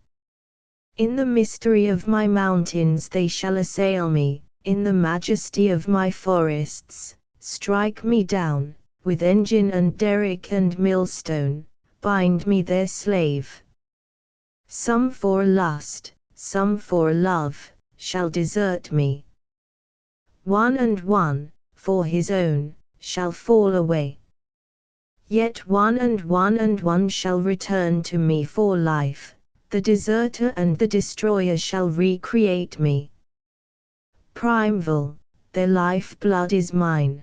In the mystery of my mountains they shall assail me, in the majesty of my forests, strike me down, with engine and derrick and millstone, bind me their slave. Some for lust, some for love, shall desert me. One and one, for his own, shall fall away. Yet one and one shall return to me for life, the deserter and the destroyer shall recreate me. Primeval, their life blood is mine.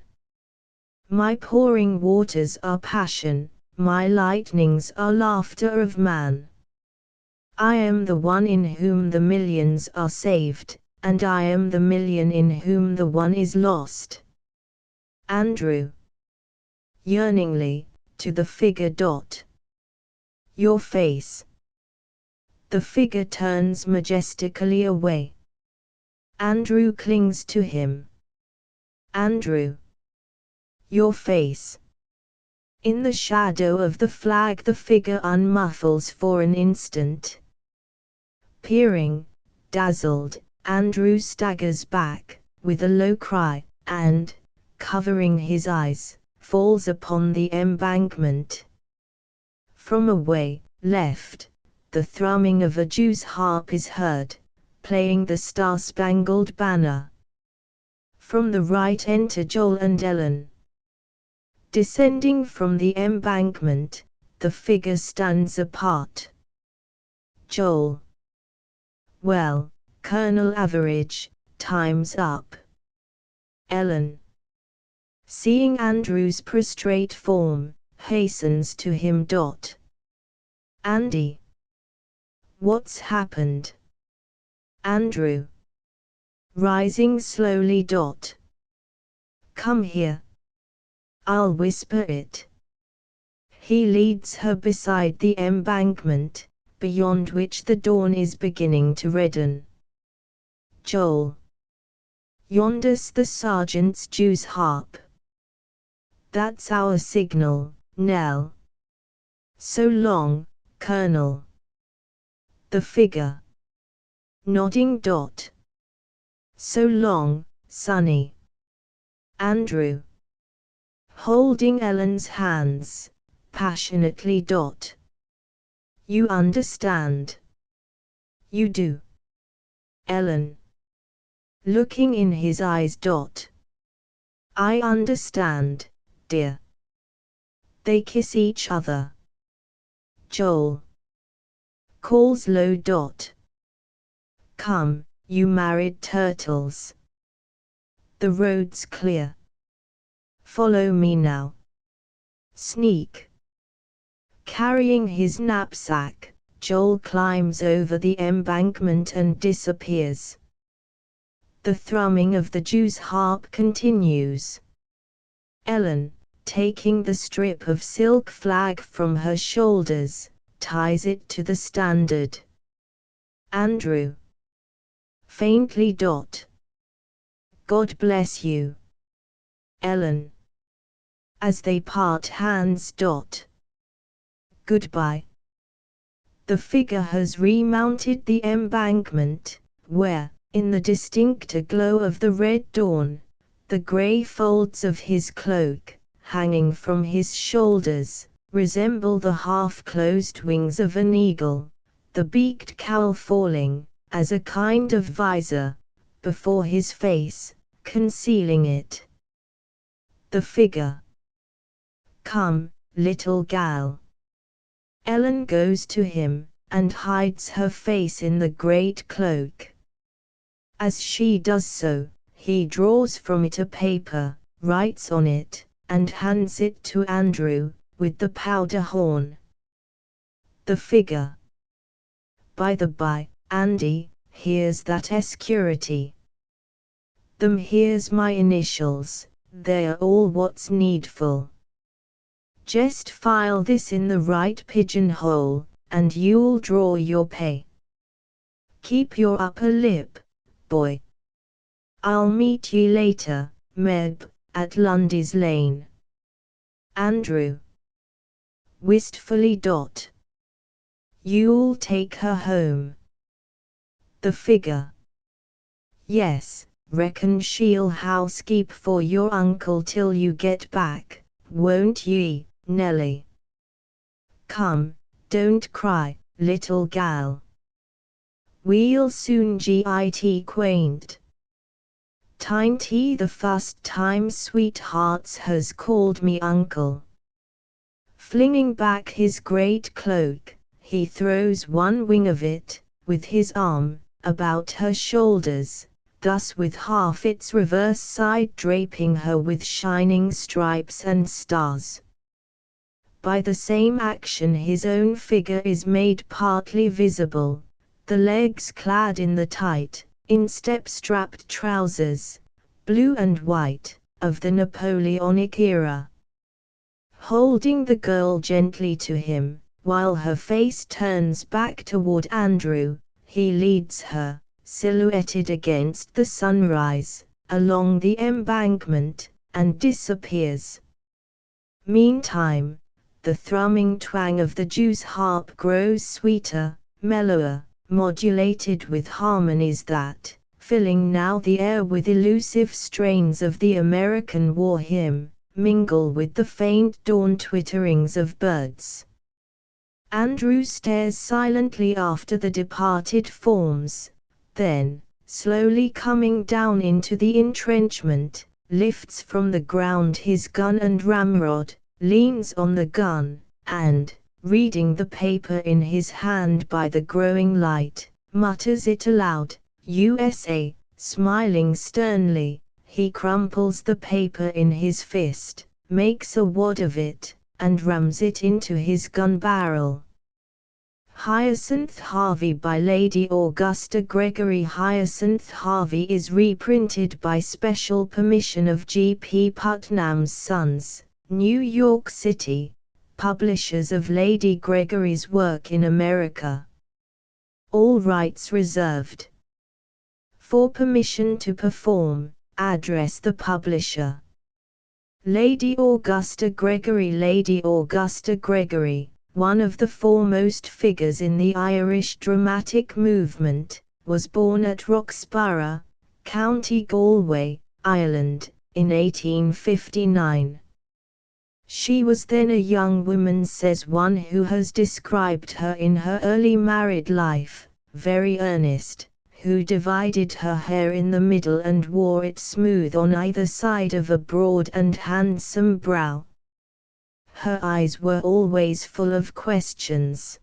My pouring waters are passion, my lightnings are laughter of man. I am the one in whom the millions are saved, and I am the million in whom the one is lost. Andrew. Yearningly, to the figure. Your face. The figure turns majestically away. Andrew clings to him. Andrew. Your face. In the shadow of the flag the figure unmuffles for an instant. Peering, dazzled, Andrew staggers back, with a low cry, and, covering his eyes, falls upon the embankment. From away, left, the thrumming of a Jew's harp is heard, playing the Star-Spangled Banner. From the right enter Joel and Ellen. Descending from the embankment, the figure stands apart. Joel. Well, Colonel Average, time's up. Ellen. Seeing Andrew's prostrate form, hastens to him. Andy. What's happened? Andrew. Rising slowly. Come here. I'll whisper it. He leads her beside the embankment, beyond which the dawn is beginning to redden. Joel. Yonder's the sergeant's Jew's harp. That's our signal, Nell. So long, Colonel. The figure. Nodding. So long, Sonny. Andrew. Holding Ellen's hands, passionately. You understand. You do. Ellen. Looking in his eyes. I understand, dear. They kiss each other. Joel. Calls low. Come, you married turtles. The road's clear. Follow me now. Sneak. Carrying his knapsack, Joel climbs over the embankment and disappears. The thrumming of the Jew's harp continues. Ellen, taking the strip of silk flag from her shoulders, ties it to the standard. Andrew. Faintly. God bless you. Ellen. As they part hands. Goodbye. The figure has remounted the embankment, where, in the distincter glow of the red dawn, the grey folds of his cloak, hanging from his shoulders, resemble the half-closed wings of an eagle, the beaked cowl falling, as a kind of visor, before his face, concealing it. The figure. Come, little gal. Ellen goes to him, and hides her face in the great cloak. As she does so, he draws from it a paper, writes on it, and hands it to Andrew, with the powder horn. The figure. By the by, Andy, here's that security. Here's my initials, they're all what's needful. Just file this in the right pigeonhole, and you'll draw your pay. Keep your upper lip, boy. I'll meet ye later, Meb, at Lundy's Lane. Andrew. Wistfully. You'll take her home. The figure. Yes, reckon she'll housekeep for your uncle till you get back, won't ye, Nelly? Come, don't cry, little gal. We'll soon git quaint. Tain't the first time sweethearts has called me uncle. Flinging back his great cloak, he throws one wing of it, with his arm, about her shoulders, thus with half its reverse side draping her with shining stripes and stars. By the same action his own figure is made partly visible, the legs clad in the tight, instep-strapped trousers, blue and white, of the Napoleonic era. Holding the girl gently to him, while her face turns back toward Andrew, he leads her, silhouetted against the sunrise, along the embankment, and disappears. Meantime, the thrumming twang of the Jew's harp grows sweeter, mellower, modulated with harmonies that, filling now the air with elusive strains of the American war hymn, mingle with the faint dawn twitterings of birds. Andrew stares silently after the departed forms, then, slowly coming down into the entrenchment, lifts from the ground his gun and ramrod, leans on the gun, and, reading the paper in his hand by the growing light, mutters it aloud, USA, smiling sternly. He crumples the paper in his fist, makes a wad of it, and rams it into his gun barrel. Hyacinth Harvey by Lady Augusta Gregory. Hyacinth Harvey is reprinted by special permission of G. P. Putnam's Sons, New York City, publishers of Lady Gregory's work in America. All rights reserved. For permission to perform, address the publisher. Lady Augusta Gregory. Lady Augusta Gregory, one of the foremost figures in the Irish dramatic movement, was born at Roxburgh, County Galway, Ireland, in 1859. She was then a young woman, says one who has described her in her early married life, very earnest, who divided her hair in the middle and wore it smooth on either side of a broad and handsome brow. Her eyes were always full of questions.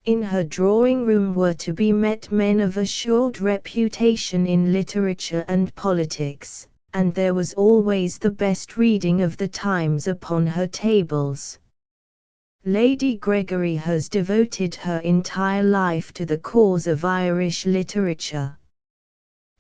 In her drawing room were to be met men of assured reputation in literature and politics, and there was always the best reading of the times upon her tables. Lady Gregory has devoted her entire life to the cause of Irish literature.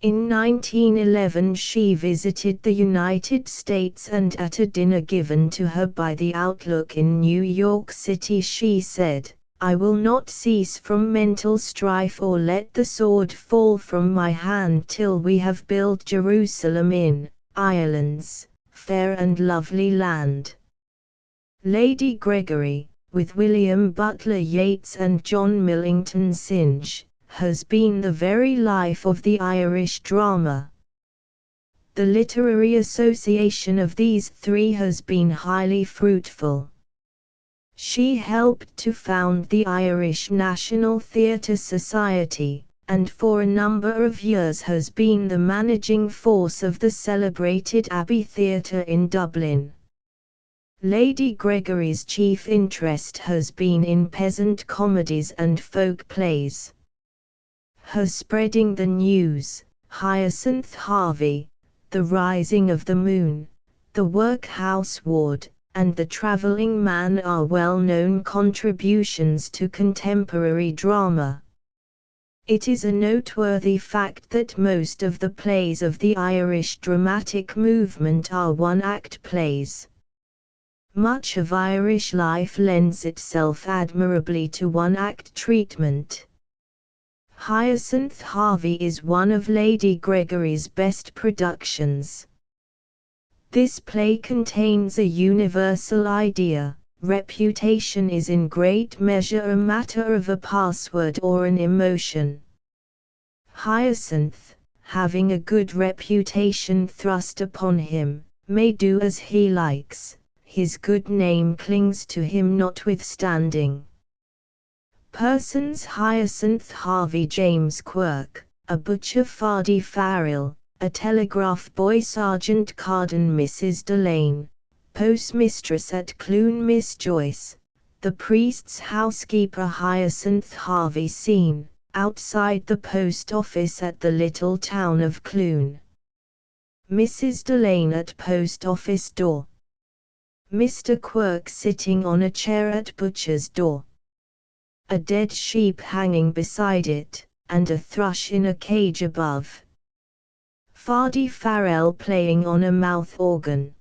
In 1911 she visited the United States, and at a dinner given to her by the Outlook in New York City she said, "I will not cease from mental strife or let the sword fall from my hand till we have built Jerusalem in Ireland's fair and lovely land." Lady Gregory, with William Butler Yeats and John Millington Synge, has been the very life of the Irish drama. The literary association of these three has been highly fruitful. She helped to found the Irish National Theatre Society, and for a number of years has been the managing force of the celebrated Abbey Theatre in Dublin. Lady Gregory's chief interest has been in peasant comedies and folk plays. Her Spreading the News, Hyacinth Harvey, The Rising of the Moon, The Workhouse Ward, and The Travelling Man are well-known contributions to contemporary drama. It is a noteworthy fact that most of the plays of the Irish dramatic movement are one-act plays. Much of Irish life lends itself admirably to one-act treatment. Hyacinth Harvey is one of Lady Gregory's best productions. This play contains a universal idea. Reputation is in great measure a matter of a password or an emotion. Hyacinth, having a good reputation thrust upon him, may do as he likes, his good name clings to him notwithstanding. Persons: Hyacinth Harvey, James Quirke, a butcher Fardie Farrell, a telegraph boy Sergeant Carden, Mrs. Delane, postmistress at Clune Miss Joyce, the priest's housekeeper Hyacinth Harvey, seen outside the post office at the little town of Clune. Mrs. Delane at post office door. Mr. Quirke sitting on a chair at butcher's door. A dead sheep hanging beside it, and a thrush in a cage above. Fardie Farrell playing on a mouth organ.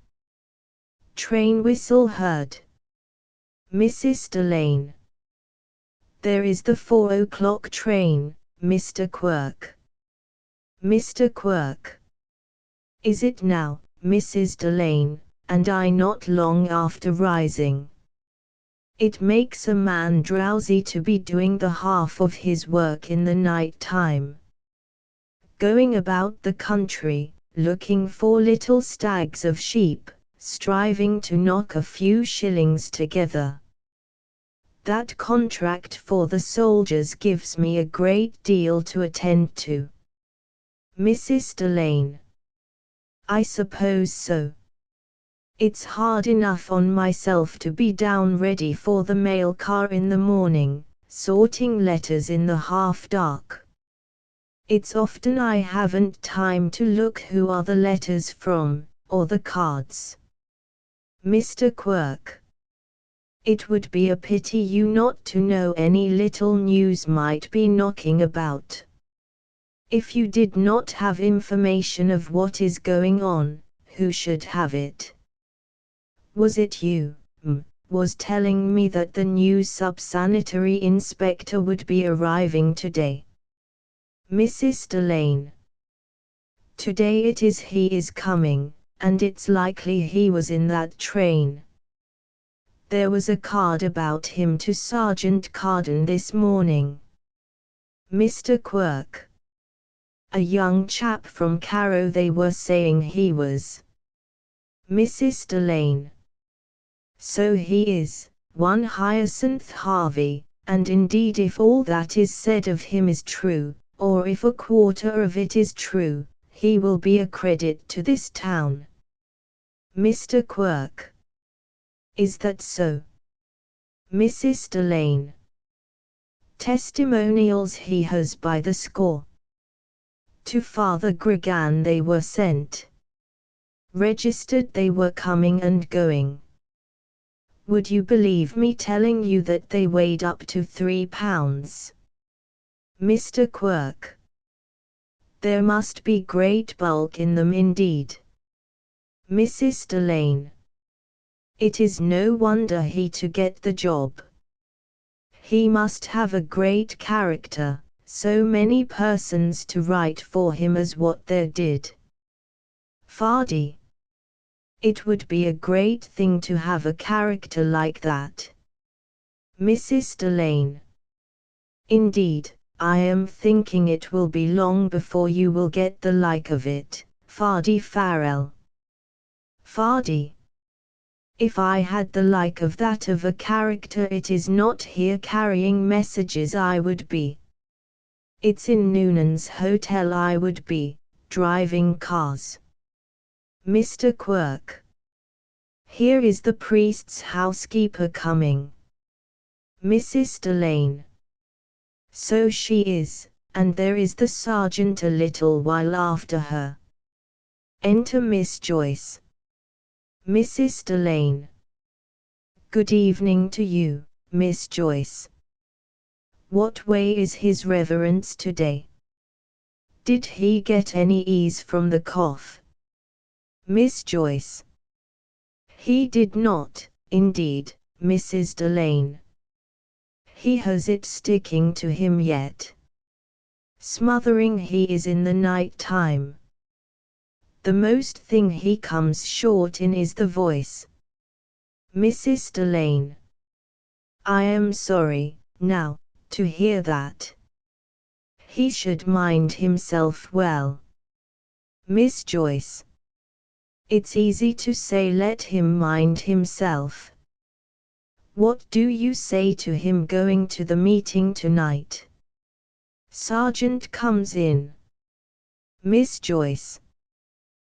Train whistle heard. Mrs. Delane. There is the 4 o'clock train, Mr. Quirke. Mr. Quirke. Is it now, Mrs. Delane, and I not long after rising? It makes a man drowsy to be doing the half of his work in the night time. Going about the country, looking for little stags of sheep, striving to knock a few shillings together. That contract for the soldiers gives me a great deal to attend to. Mrs. Delane. I suppose so. It's hard enough on myself to be down ready for the mail car in the morning, sorting letters in the half dark. It's often I haven't time to look who are the letters from, or the cards. Mr. Quirke. It would be a pity you not to know any little news might be knocking about. If you did not have information of what is going on, who should have it? Was it you, was telling me that the new sub-sanitary inspector would be arriving today? Mrs. Delane. Today it is he is coming, and it's likely he was in that train. There was a card about him to Sergeant Carden this morning. Mr. Quirke. A young chap from Carrow they were saying he was. Mrs. Delane. So he is, one Hyacinth Harvey, and indeed if all that is said of him is true, or if a quarter of it is true, he will be a credit to this town. Mr. Quirke. Is that so? Mrs. Delane. Testimonials he has by the score. To Father Gregan they were sent. Registered they were coming and going. Would you believe me telling you that they weighed up to 3 pounds? Mr. Quirke. There must be great bulk in them indeed. Mrs. Delane. It is no wonder he to get the job. He must have a great character, so many persons to write for him as what there did. Fardie. It would be a great thing to have a character like that. Mrs. Delane. Indeed, I am thinking it will be long before you will get the like of it, Fardie Farrell. Fardie. If I had the like of that of a character, it is not here carrying messages I would be. It's in Noonan's Hotel I would be, driving cars. Mr. Quirke. Here is the priest's housekeeper coming. Mrs. Delane. So she is, and there is the sergeant a little while after her. Enter Miss Joyce. Mrs. Delane. Good evening to you, Miss Joyce. What way is his reverence today? Did he get any ease from the cough? Miss Joyce. He did not, indeed, Mrs. Delane. He has it sticking to him yet. Smothering he is in the night time. The most thing he comes short in is the voice. Mrs. Delane. I am sorry, now, to hear that. He should mind himself well. Miss Joyce. It's easy to say let him mind himself. What do you say to him going to the meeting tonight? Sergeant comes in. Miss Joyce.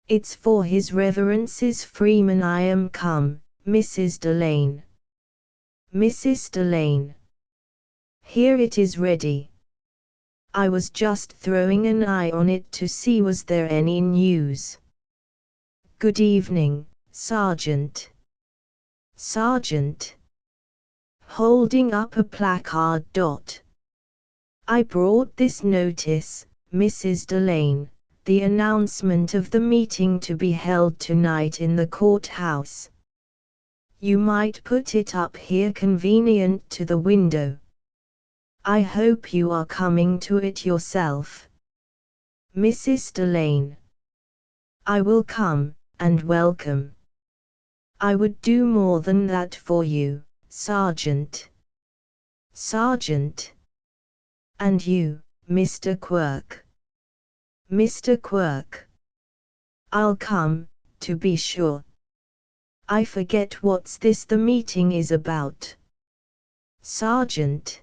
It's for His Reverence's Freeman I am come, Mrs. Delane. Mrs. Delane. Here it is ready. I was just throwing an eye on it to see was there any news. Good evening, Sergeant. Sergeant. Holding up a placard. I brought this notice, Mrs. Delane, the announcement of the meeting to be held tonight in the courthouse. You might put it up here convenient to the window. I hope you are coming to it yourself. Mrs. Delane. I will come, and welcome. I would do more than that for you, Sergeant. Sergeant. And you, Mr. Quirk. Mr. Quirk. I'll come, to be sure. I forget what's this the meeting is about. Sergeant.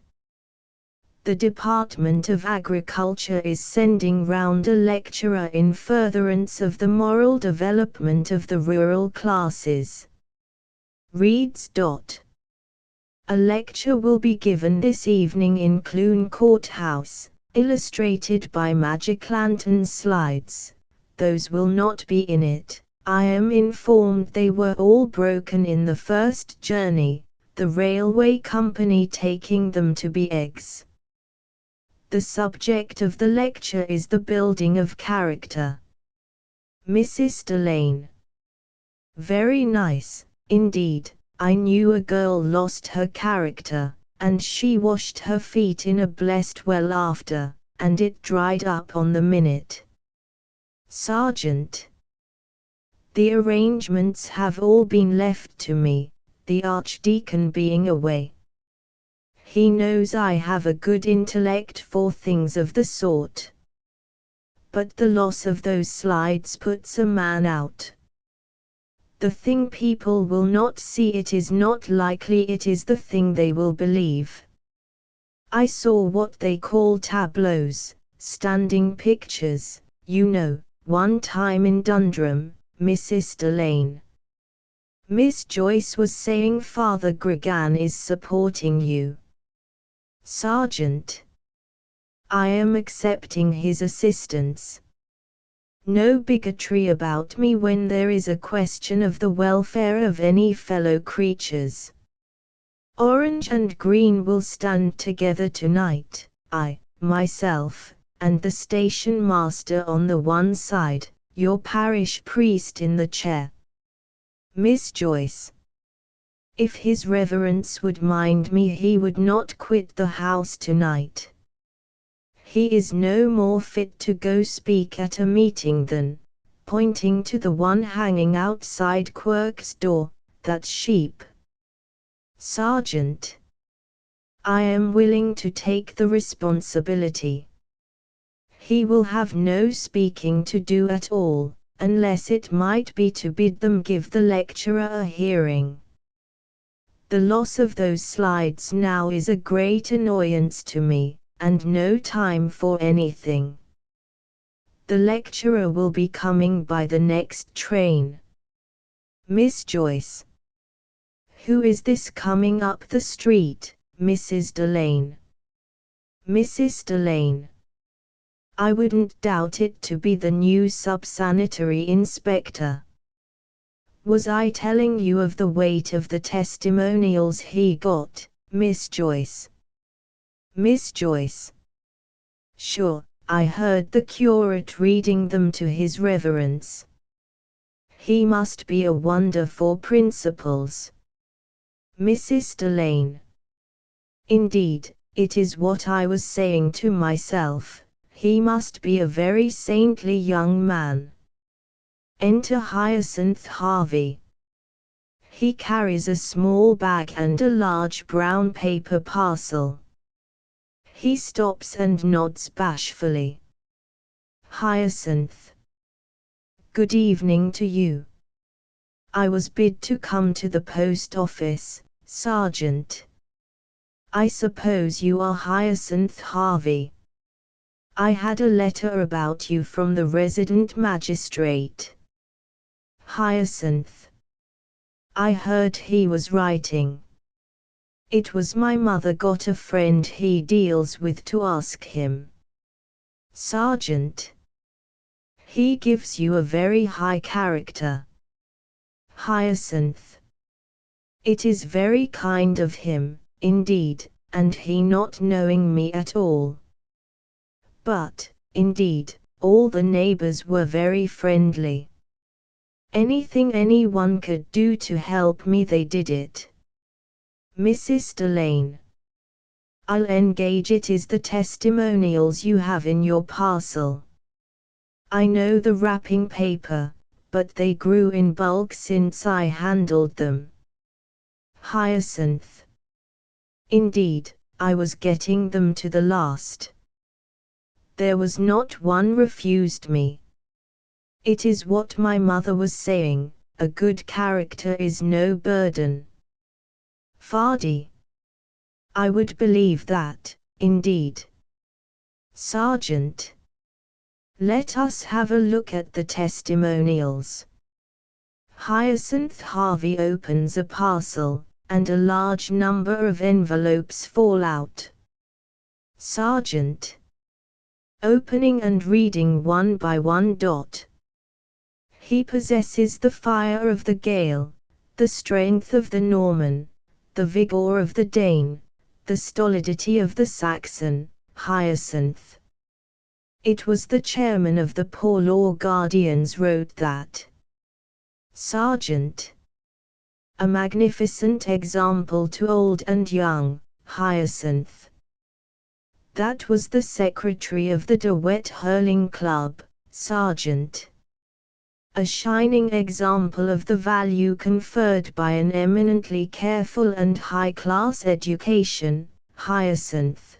The Department of Agriculture is sending round a lecturer in furtherance of the moral development of the rural classes. Reads. A lecture will be given this evening in Clune Courthouse, illustrated by magic lantern slides. Those will not be in it. I am informed they were all broken in the first journey, the railway company taking them to be eggs. The subject of the lecture is the building of character. Mrs. Delane. Very nice, indeed. I knew a girl lost her character, and she washed her feet in a blessed well after, and it dried up on the minute. Sergeant. The arrangements have all been left to me, the Archdeacon being away. He knows I have a good intellect for things of the sort. But the loss of those slides puts a man out. The thing people will not see, it is not likely it is the thing they will believe. I saw what they call tableaux, standing pictures, you know, one time in Dundrum, Mrs. Delane. Miss Joyce was saying Father Gregan is supporting you. Sergeant. I am accepting his assistance. No bigotry about me when there is a question of the welfare of any fellow creatures. Orange and Green will stand together tonight, I, myself, and the station master on the one side, your parish priest in the chair. Miss Joyce. If His Reverence would mind me, he would not quit the house tonight. He is no more fit to go speak at a meeting than, pointing to the one hanging outside Quirk's door, that sheep. Sergeant. I am willing to take the responsibility. He will have no speaking to do at all, unless it might be to bid them give the lecturer a hearing. The loss of those slides now is a great annoyance to me, and no time for anything. The lecturer will be coming by the next train. Miss Joyce. Who is this coming up the street, Mrs. Delane? Mrs. Delane. I wouldn't doubt it to be the new sub-sanitary inspector. Was I telling you of the weight of the testimonials he got, Miss Joyce? Miss Joyce. Sure, I heard the curate reading them to His Reverence. He must be a wonder for principles. Mrs. Delane. Indeed, it is what I was saying to myself. He must be a very saintly young man. Enter Hyacinth Harvey. He carries a small bag and a large brown paper parcel. He stops and nods bashfully. Hyacinth. Good evening to you. I was bid to come to the post office, Sergeant. I suppose you are Hyacinth Harvey. I had a letter about you from the resident magistrate. Hyacinth. I heard he was writing. It was my mother got a friend he deals with to ask him. Sergeant. He gives you a very high character. Hyacinth. It is very kind of him, indeed, and he not knowing me at all. But, indeed, all the neighbors were very friendly. Anything anyone could do to help me they did it. Mrs. Delane. I'll engage it is the testimonials you have in your parcel. I know the wrapping paper, but they grew in bulk since I handled them. Hyacinth. Indeed, I was getting them to the last. There was not one refused me. It is what my mother was saying, a good character is no burden. Fardy. I would believe that, indeed. Sergeant. Let us have a look at the testimonials. Hyacinth Harvey opens a parcel, and a large number of envelopes fall out. Sergeant. Opening and reading one by one. He possesses the fire of the Gael, the strength of the Norman, the vigor of the Dane, the stolidity of the Saxon. Hyacinth. It was the chairman of the Poor Law Guardians wrote that. Sergeant. A magnificent example to old and young. Hyacinth. That was the secretary of the De Wet Hurling Club. Sergeant. A shining example of the value conferred by an eminently careful and high-class education. Hyacinth.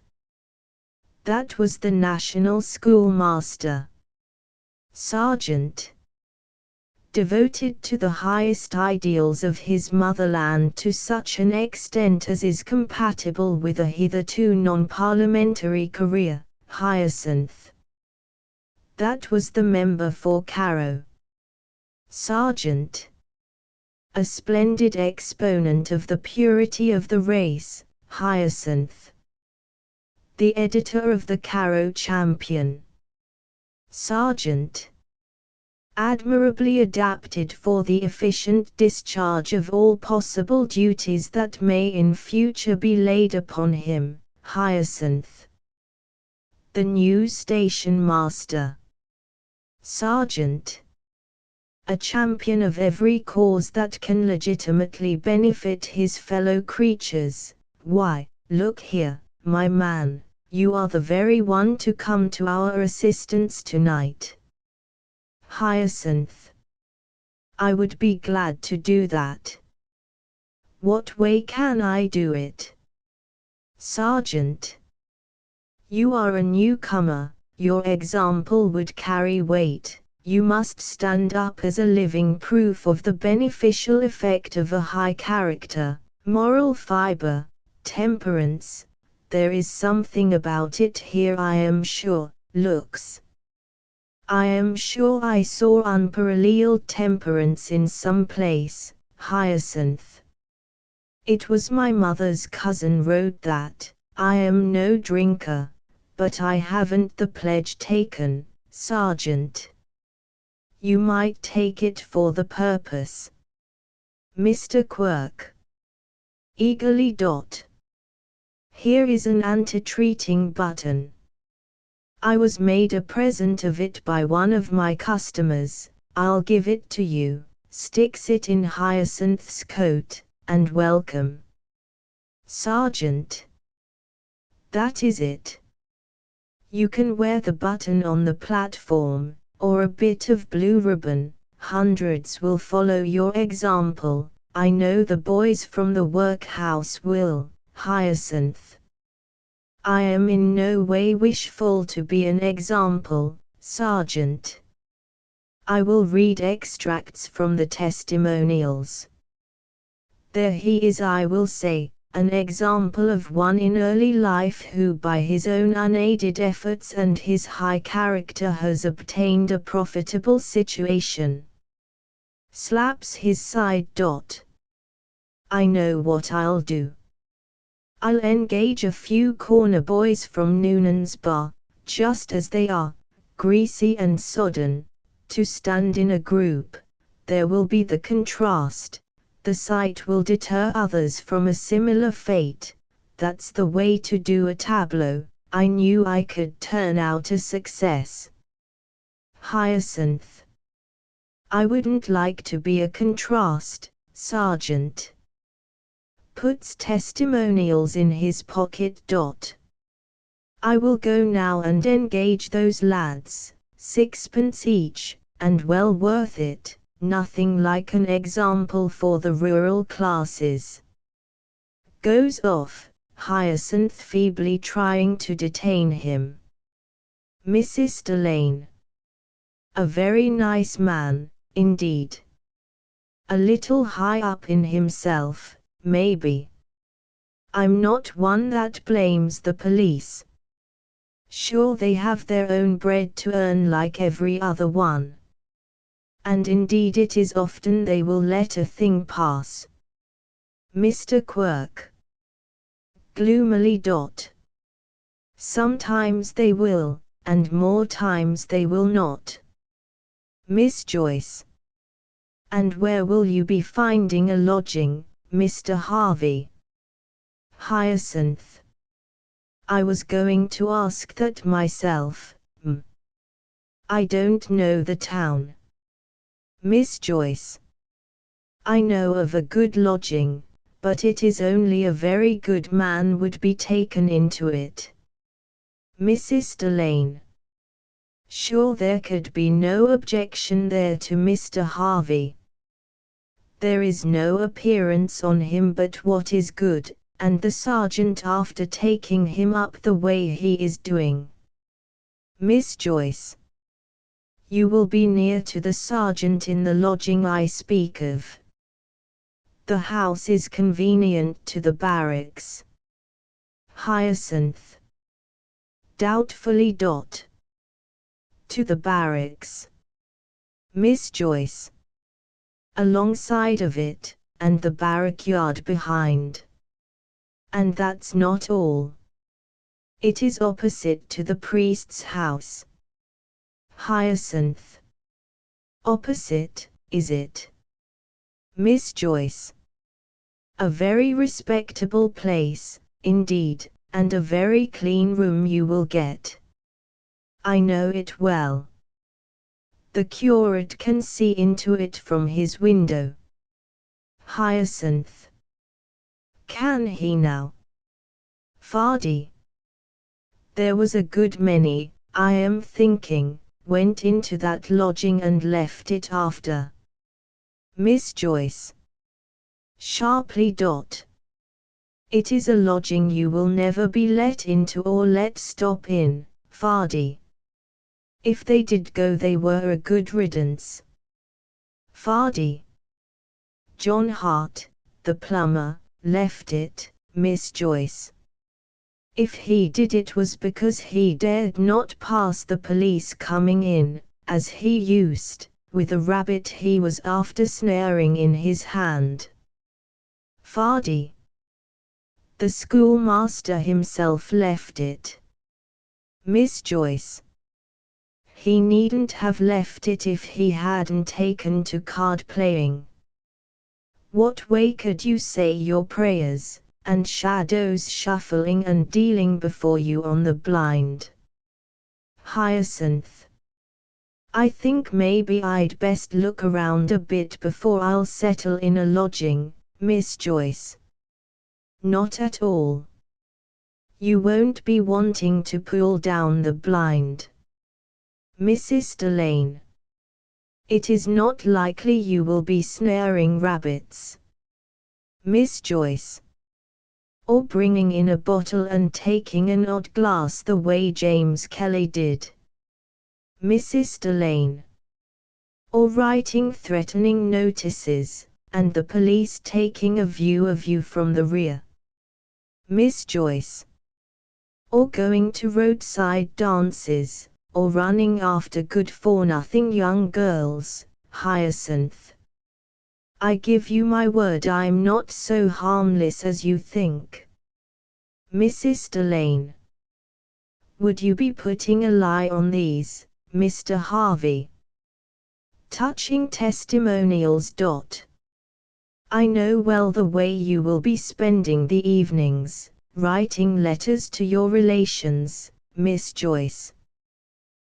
That was the national schoolmaster. Sergeant. Devoted to the highest ideals of his motherland to such an extent as is compatible with a hitherto non-parliamentary career. Hyacinth. That was the member for Carrow. Sergeant. A splendid exponent of the purity of the race. Hyacinth. The editor of the Carrow Champion. Sergeant. Admirably adapted for the efficient discharge of all possible duties that may in future be laid upon him. Hyacinth. The new station master. Sergeant. A champion of every cause that can legitimately benefit his fellow creatures. Why, look here, my man, you are the very one to come to our assistance tonight. Hyacinth. I would be glad to do that. What way can I do it? Sergeant. You are a newcomer, your example would carry weight. You must stand up as a living proof of the beneficial effect of a high character, moral fiber, temperance. There is something about it here I am sure. Looks. I am sure I saw unparalleled temperance in some place. Hyacinth. It was my mother's cousin wrote that. I am no drinker, but I haven't the pledge taken, Sergeant. You might take it for the purpose. Mr. Quirk. Eagerly. Here is an anti-treating button. I was made a present of it by one of my customers. I'll give it to you. Sticks it in Hyacinth's coat, and welcome. Sergeant. That is it. You can wear the button on the platform, or a bit of blue ribbon. Hundreds will follow your example. I know the boys from the workhouse will. Hyacinth. I am in no way wishful to be an example, Sergeant. I will read extracts from the testimonials. There he is, I will say, an example of one in early life who by his own unaided efforts and his high character has obtained a profitable situation. Slaps his side. I know what I'll do. I'll engage a few corner boys from Noonan's bar, just as they are, greasy and sodden, to stand in a group. There will be the contrast. The sight will deter others from a similar fate. That's the way to do a tableau. I knew I could turn out a success. Hyacinth. I wouldn't like to be a contrast, Sergeant. Puts testimonials in his pocket. I will go now and engage those lads, 6pence each, and well worth it. Nothing like an example for the rural classes. Goes off, Hyacinth feebly trying to detain him. Mrs. Delane. A very nice man, indeed. A little high up in himself, maybe. I'm not one that blames the police. Sure, they have their own bread to earn like every other one. And indeed it is often they will let a thing pass. Mr. Quirk. Gloomily. Sometimes they will, and more times they will not. Miss Joyce. And where will you be finding a lodging, Mr. Harvey? Hyacinth. I was going to ask that myself. I don't know the town. Miss Joyce. I know of a good lodging, but it is only a very good man would be taken into it. Mrs. Delane. Sure, there could be no objection there to Mr. Harvey. There is no appearance on him but what is good, and the sergeant after taking him up the way he is doing. Miss Joyce. You will be near to the sergeant in the lodging I speak of. The house is convenient to the barracks. Hyacinth. Doubtfully. To the barracks. Miss Joyce. Alongside of it, and the barrack yard behind. And that's not all. It is opposite to the priest's house. Hyacinth. Opposite, is it? Miss Joyce. A very respectable place, indeed, and a very clean room you will get. I know it well. The curate can see into it from his window. Hyacinth. Can he now? Fardy. There was a good many, I am thinking, went into that lodging and left it after. Miss Joyce. Sharply. It is a lodging you will never be let into or let stop in, Fardy. If they did go they were a good riddance. Fardy. John Hart, the plumber, left it, Miss Joyce. If he did it was because he dared not pass the police coming in, as he used, with a rabbit he was after snaring in his hand. Fardy. The schoolmaster himself left it. Miss Joyce. He needn't have left it if he hadn't taken to card playing. What way could you say your prayers, and shadows shuffling and dealing before you on the blind? Hyacinth. I think maybe I'd best look around a bit before I'll settle in a lodging, Miss Joyce. Not at all. You won't be wanting to pull down the blind. Mrs. Delane. It is not likely you will be snaring rabbits. Miss Joyce. Or bringing in a bottle and taking an odd glass the way James Kelly did. Mrs. Delane. Or writing threatening notices, and the police taking a view of you from the rear. Miss Joyce. Or going to roadside dances, or running after good-for-nothing young girls, Hyacinth. I give you my word I'm not so harmless as you think. Mrs. Delane. Would you be putting a lie on these, Mr. Harvey? Touching testimonials. I know well the way you will be spending the evenings, writing letters to your relations, Miss Joyce.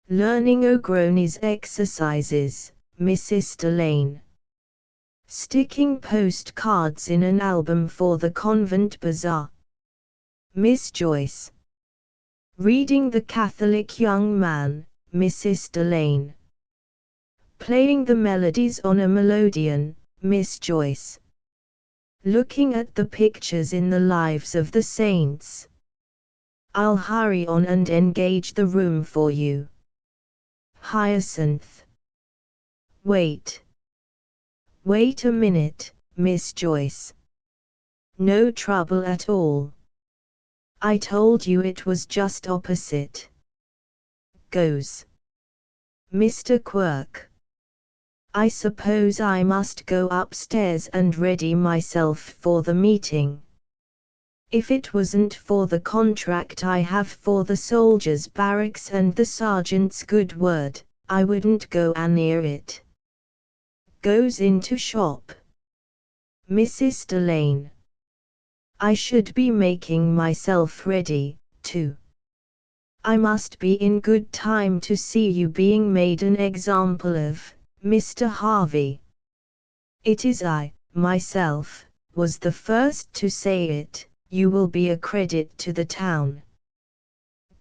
Learning O'Groanie's exercises, Mrs. Delane. Sticking postcards in an album for the convent bazaar. Miss Joyce. Reading The Catholic Young Man, Mrs. Delane. Playing the melodies on a melodeon, Miss Joyce. Looking at the pictures in the lives of the saints. I'll hurry on and engage the room for you. Hyacinth. Wait. Wait a minute, Miss Joyce. No trouble at all. I told you it was just opposite. Goes. Mr. Quirk. I suppose I must go upstairs and ready myself for the meeting. If it wasn't for the contract I have for the soldiers' barracks and the sergeant's good word, I wouldn't go near it. Goes into shop. Mrs. Delane. I should be making myself ready, too. I must be in good time to see you being made an example of, Mr. Harvey. It is I, myself, was the first to say it, you will be a credit to the town.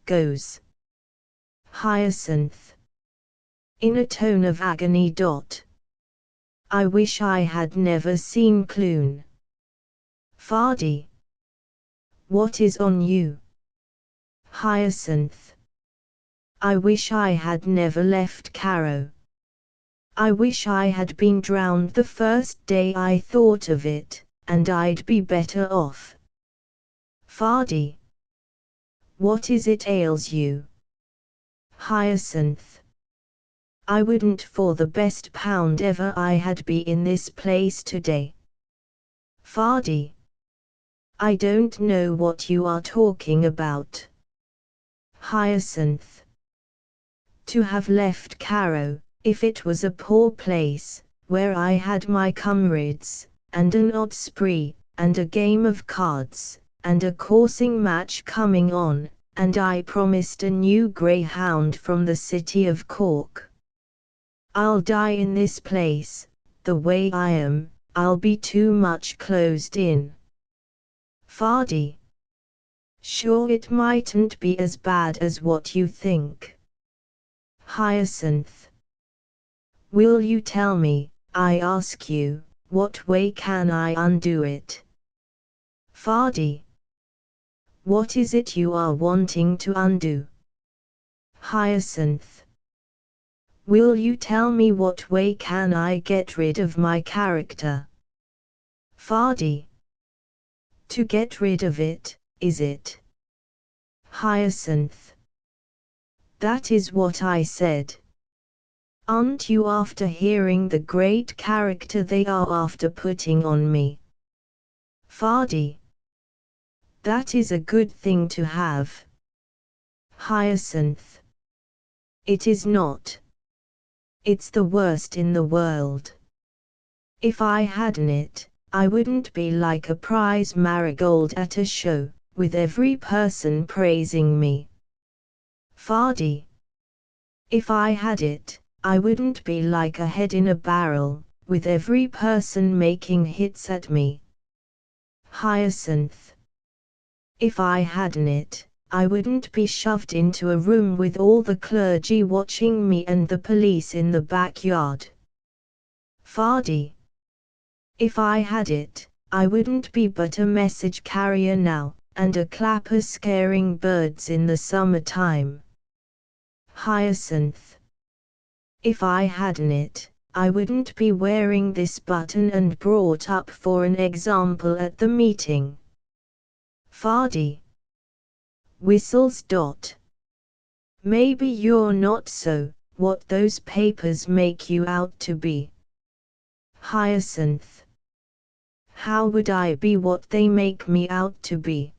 Goes. Hyacinth. In a tone of agony. I wish I had never seen Clune. Fardy. What is on you? Hyacinth. I wish I had never left Caro. I wish I had been drowned the first day I thought of it, and I'd be better off. Fardy. What is it ails you? Hyacinth. I wouldn't for the best pound ever I had be in this place today. Fardy. I don't know what you are talking about. Hyacinth. To have left Caro, if it was a poor place, where I had my comrades, and an odd spree, and a game of cards, and a coursing match coming on, and I promised a new greyhound from the city of Cork. I'll die in this place, the way I am, I'll be too much closed in. Fardy. Sure it mightn't be as bad as what you think. Hyacinth. Will you tell me, I ask you, what way can I undo it? Fardy. What is it you are wanting to undo? Hyacinth. Will you tell me what way can I get rid of my character? Fardy. To get rid of it, is it? Hyacinth. That is what I said. Aren't you after hearing the great character they are after putting on me? Fardy. That is a good thing to have. Hyacinth. It is not. It's the worst in the world. If I hadn't it, I wouldn't be like a prize marigold at a show, with every person praising me. Fardy. If I had it, I wouldn't be like a head in a barrel, with every person making hits at me. Hyacinth. If I hadn't it, I wouldn't be shoved into a room with all the clergy watching me and the police in the backyard. Fardy. If I had it, I wouldn't be but a message carrier now, and a clapper scaring birds in the summertime. Hyacinth. If I hadn't it, I wouldn't be wearing this button and brought up for an example at the meeting. Fardy. Whistles. Maybe you're not what those papers make you out to be. Hyacinth. How would I be what they make me out to be?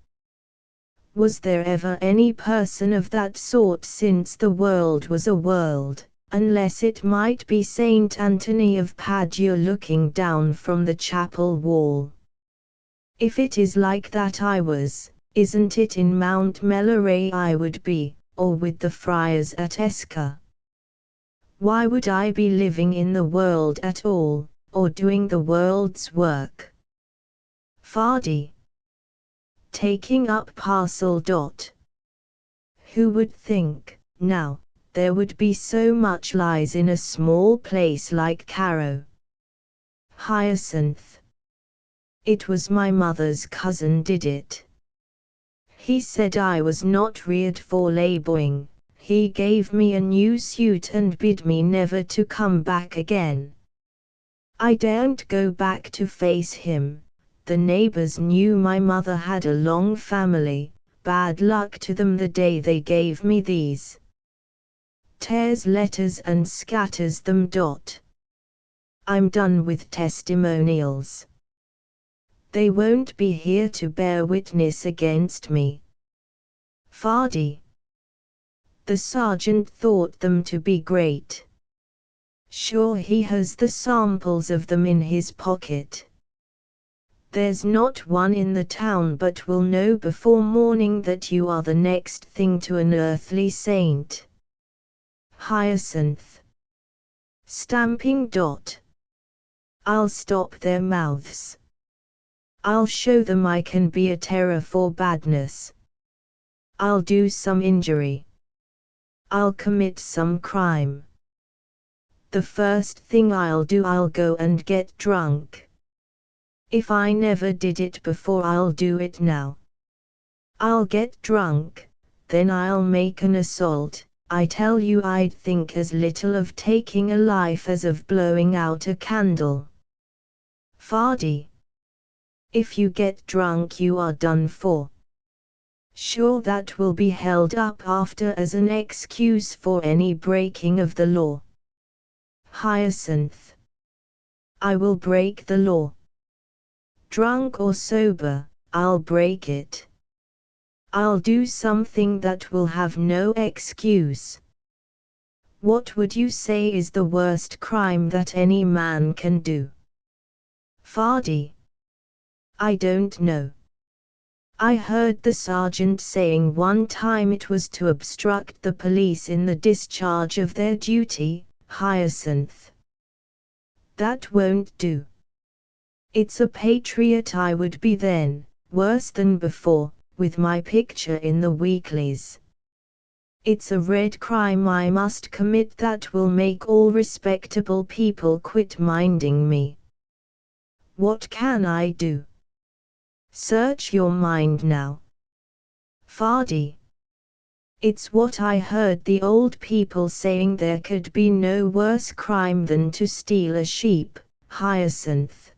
Was there ever any person of that sort since the world was a world, unless it might be Saint Anthony of Padua looking down from the chapel wall? If it is like that isn't it in Mount Melleray I would be, or with the friars at Esca? Why would I be living in the world at all, or doing the world's work? Fardy. Taking up parcel. Who would think, now, there would be so much lies in a small place like Carrow? Hyacinth. It was my mother's cousin did it. He said I was not reared for labouring. He gave me a new suit and bid me never to come back again. I daren't go back to face him. The neighbours knew my mother had a long family. Bad luck to them the day they gave me these. Tears letters and scatters them. I'm done with testimonials. They won't be here to bear witness against me. Fardy. The sergeant thought them to be great. Sure he has the samples of them in his pocket. There's not one in the town but will know before morning that you are the next thing to an earthly saint. Hyacinth. Stamping. I'll stop their mouths. I'll show them I can be a terror for badness. I'll do some injury. I'll commit some crime. The first thing I'll do, I'll go and get drunk. If I never did it before, I'll do it now. I'll get drunk, then I'll make an assault. I tell you, I'd think as little of taking a life as of blowing out a candle. Fardy. If you get drunk you are done for. Sure that will be held up after as an excuse for any breaking of the law. Hyacinth. I will break the law. Drunk or sober, I'll break it. I'll do something that will have no excuse. What would you say is the worst crime that any man can do? Fardy. I don't know. I heard the sergeant saying one time it was to obstruct the police in the discharge of their duty. Hyacinth. That won't do. It's a patriot I would be then, worse than before, with my picture in the weeklies. It's a red crime I must commit that will make all respectable people quit minding me. What can I do? Search your mind now. Fardy. It's what I heard the old people saying, there could be no worse crime than to steal a sheep. Hyacinth.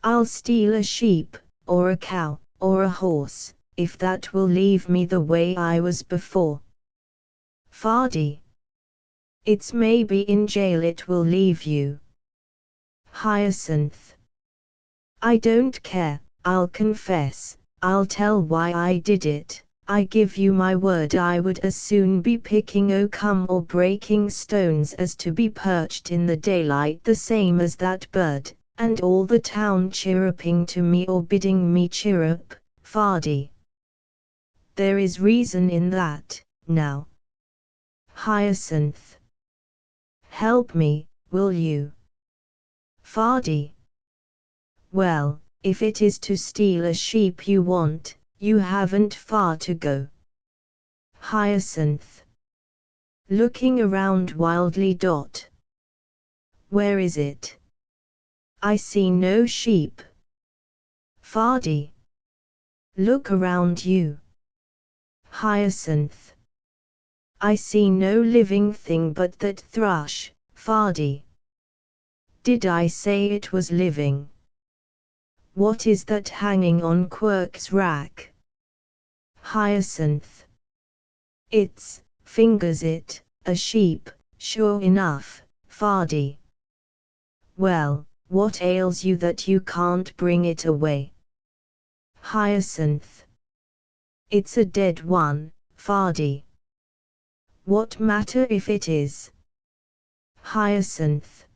I'll steal a sheep, or a cow, or a horse, if that will leave me the way I was before. Fardy. It's maybe in jail it will leave you. Hyacinth. I don't care. I'll confess, I'll tell why I did it. I give you my word I would as soon be picking oakum or breaking stones as to be perched in the daylight the same as that bird, and all the town chirruping to me or bidding me chirrup. Fardy. There is reason in that, now. Hyacinth. Help me, will you? Fardy. Well, if it is to steal a sheep you want, You haven't far to go. Hyacinth. Looking around wildly. Where is it? I see no sheep. Fardy. Look around you. Hyacinth. I see no living thing but that thrush, Fardy. Did I say it was living? What is that hanging on Quirk's rack? Hyacinth. It's, fingers it, a sheep, sure enough, Fardy. Well, what ails you that you can't bring it away? Hyacinth. It's a dead one, Fardy. What matter if it is? Hyacinth.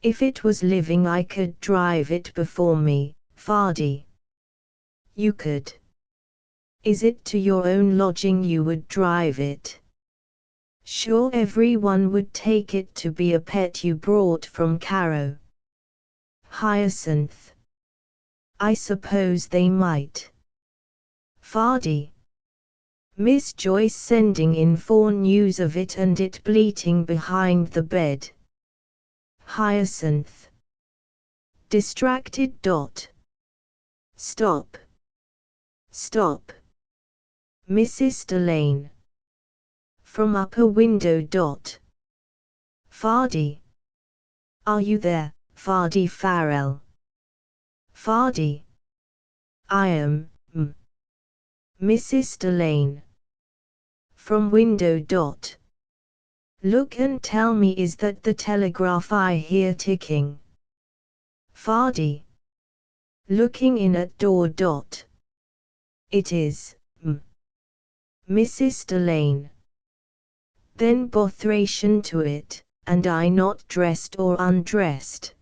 If it was living I could drive it before me, Fardy. You could. Is it to your own lodging you would drive it? Sure everyone would take it to be a pet you brought from Caro. Hyacinth. I suppose they might. Fardy. Miss Joyce sending in for news of it and it bleating behind the bed. Hyacinth. Distracted. Stop. Stop. Mrs. Delane. From upper window. Fardy. Are you there, Fardy Farrell? Fardy. I am, Mrs. Delane. From window. Look and tell me, is that the telegraph I hear ticking? Fardy. Looking in at door. It is, Mrs. Delane. Then botheration to it, and I not dressed or undressed.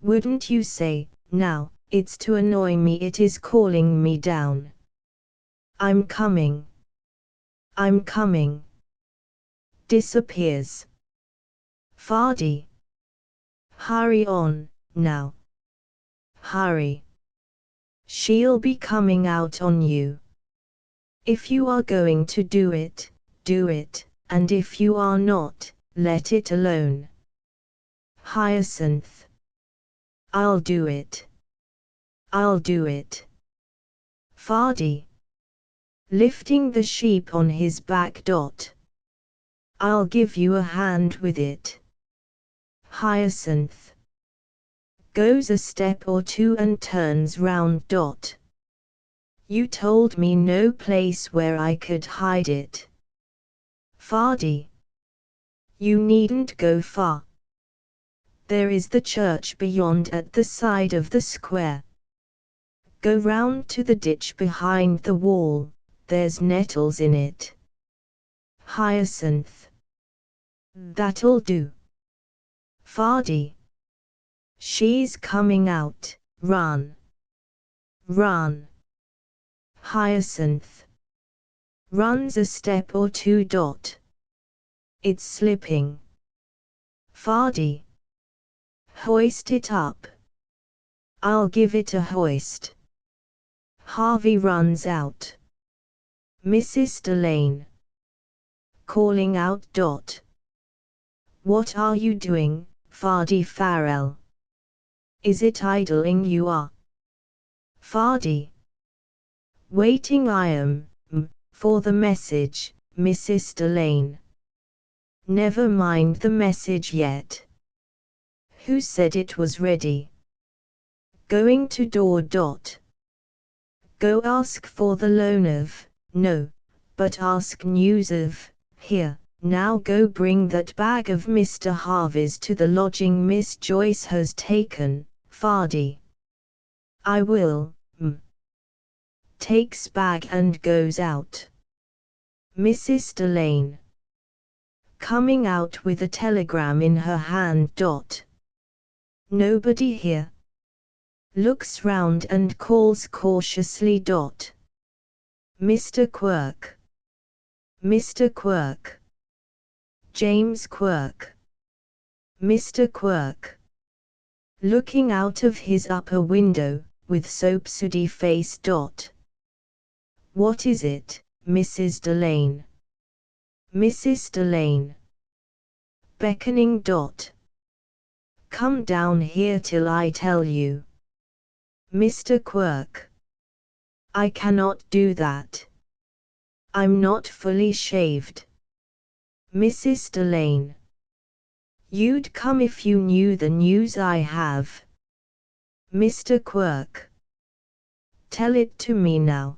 Wouldn't you say, now, it's to annoy me it is calling me down. I'm coming. I'm coming. Disappears. Fardy. Hurry on, now. Hurry. She'll be coming out on you. If you are going to do it, and if you are not, let it alone. Hyacinth. I'll do it. I'll do it. Fardy. Lifting the sheep on his back. I'll give you a hand with it. Hyacinth. Goes a step or two and turns round. You told me no place where I could hide it. Fardy. You needn't go far. There is the church beyond at the side of the square. Go round to the ditch behind the wall, there's nettles in it. Hyacinth. That'll do. Fardy. She's coming out, run. Run. Hyacinth. Runs a step or two. It's slipping. Fardy. Hoist it up. I'll give it a hoist. Harvey runs out. Mrs. Delane. Calling out. What are you doing, Fardy Farrell? Is it idling you are? Fardy. Waiting I am, for the message, Mrs. Delane. Never mind the message yet. Who said it was ready? Going to door. Go ask for the loan of, no, but ask news of, here, now go bring that bag of Mr. Harvey's to the lodging Miss Joyce has taken, Fardy. I will, Takes bag and goes out. Mrs. Delane. Coming out with a telegram in her hand. Nobody here. Looks round and calls cautiously. Mr. Quirk. Mr. Quirk. James Quirk. Mr. Quirk. Looking out of his upper window, with soapsudy face. What is it, Mrs. Delane? Mrs. Delane. Beckoning. Come down here till I tell you. Mr. Quirk. I cannot do that. I'm not fully shaved. Mrs. Delane. You'd come if you knew the news I have. Mr. Quirk. Tell it to me now.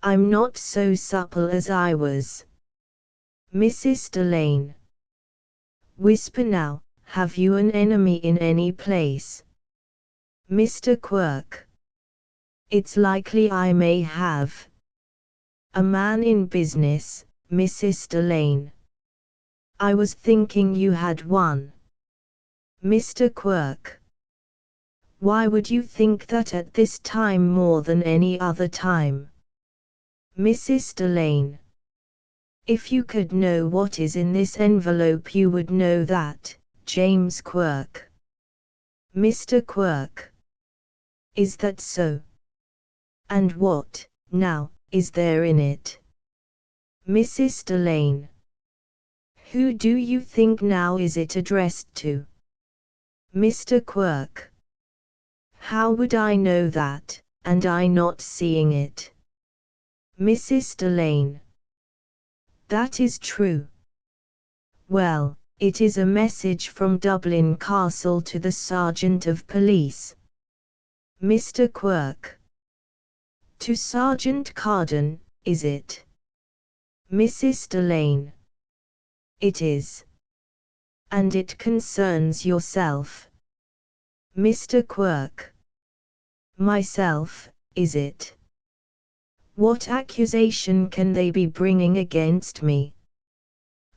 I'm not so supple as I was. Mrs. Delane. Whisper now, have you an enemy in any place? Mr. Quirk. It's likely I may have. A man in business, Mrs. Delane. I was thinking you had one. Mr. Quirk. Why would you think that at this time more than any other time? Mrs. Delane. If you could know what is in this envelope you would know that, James Quirk. Mr. Quirk. Is that so? And what, now, is there in it? Mrs. Delane. Who do you think now is it addressed to? Mr. Quirk. How would I know that, and I not seeing it? Mrs. Delane. That is true. Well, it is a message from Dublin Castle to the Sergeant of Police. Mr. Quirk. To Sergeant Carden, is it? Mrs. Delane. It is. And it concerns yourself. Mr. Quirk. Myself, is it? What accusation can they be bringing against me?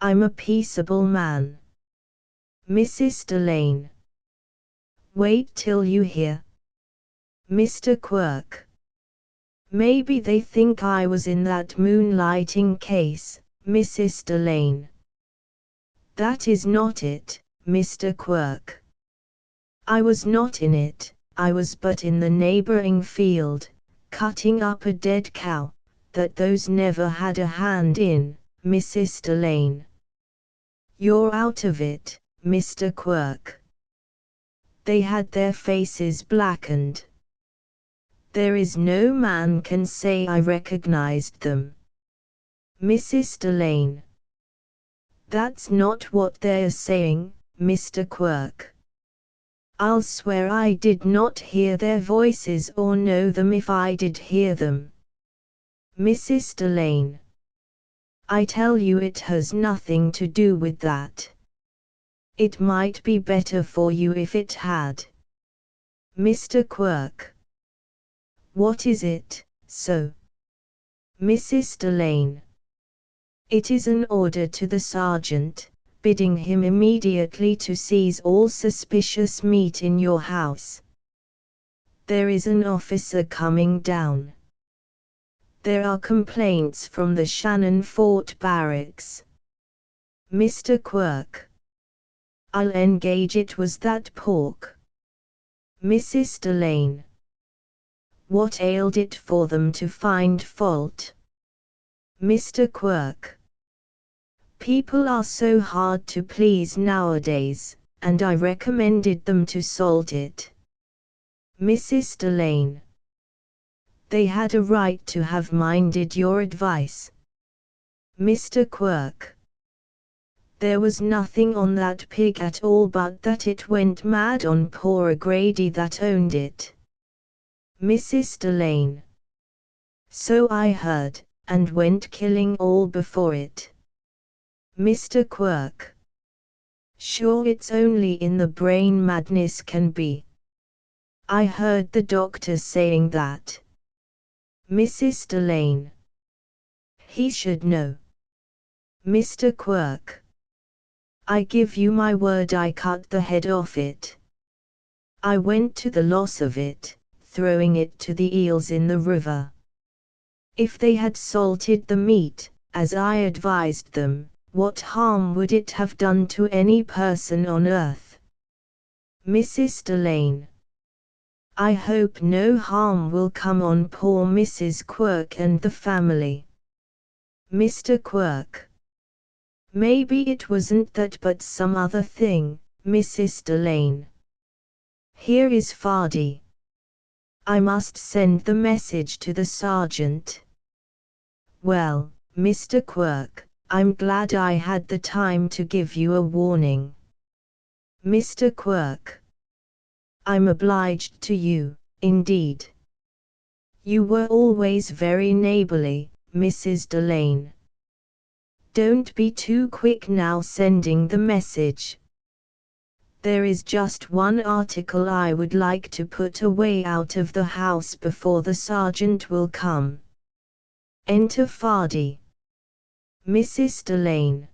I'm a peaceable man. Mrs. Delane. Wait till you hear. Mr. Quirk. Maybe they think I was in that moonlighting case, Mrs. Delane. That is not it, Mr. Quirk. I was not in it, I was but in the neighboring field, cutting up a dead cow, that those never had a hand in, Mrs. Delane. You're out of it, Mr. Quirk. They had their faces blackened. There is no man can say I recognized them. Mrs. Delane. That's not what they're saying, Mr. Quirk. I'll swear I did not hear their voices or know them if I did hear them. Mrs. Delane. I tell you it has nothing to do with that. It might be better for you if it had. Mr. Quirk. What is it, so? Mrs. Delane. It is an order to the sergeant, bidding him immediately to seize all suspicious meat in your house. There is an officer coming down. There are complaints from the Shannon Fort barracks. Mr. Quirk. I'll engage it was that pork. Mrs. Delane. What ailed it for them to find fault? Mr. Quirk. People are so hard to please nowadays, and I recommended them to salt it. Mrs. Delane. They had a right to have minded your advice. Mr. Quirk. There was nothing on that pig at all but that it went mad on poor O'Grady that owned it. Mrs. Delane. So I heard, and went killing all before it. Mr. Quirk. Sure it's only in the brain madness can be. I heard the doctor saying that. Mrs. Delane. He should know. Mr. Quirk. I give you my word I cut the head off it. I went to the loss of it, throwing it to the eels in the river. If they had salted the meat, as I advised them, what harm would it have done to any person on earth? Mrs. Delane. I hope no harm will come on poor Mrs. Quirk and the family. Mr. Quirk. Maybe it wasn't that but some other thing, Mrs. Delane. Here is Fardy. I must send the message to the sergeant. Well, Mr. Quirk, I'm glad I had the time to give you a warning. Mr. Quirk. I'm obliged to you, indeed. You were always very neighborly, Mrs. Delane. Don't be too quick now sending the message. There is just one article I would like to put away out of the house before the sergeant will come. Enter Fardy. Mrs. Delane.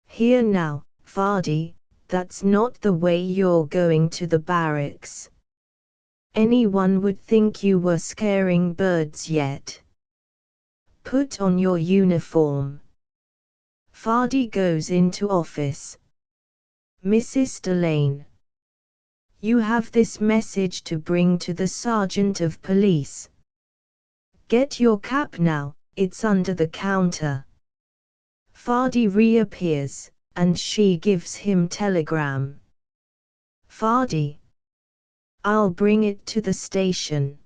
Here now, Fardy, that's not the way you're going to the barracks. Anyone would think you were scaring birds yet. Put on your uniform. Fardy goes into office. Mrs. Delane. You have this message to bring to the sergeant of police. Get your cap now, it's under the counter. Fardy reappears, and she gives him telegram. Fardy. I'll bring it to the station.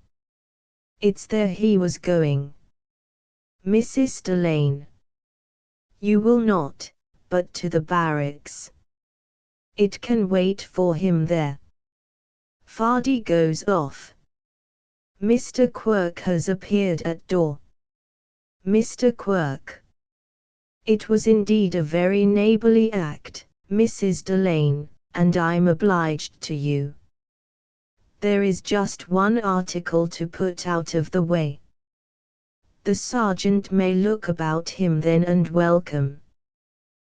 It's there he was going. Mrs. Delane. You will not, but to the barracks. It can wait for him there. Fardy goes off. Mr. Quirk has appeared at door. Mr. Quirk. It was indeed a very neighborly act, Mrs. Delane, and I'm obliged to you. There is just one article to put out of the way. The sergeant may look about him then and welcome.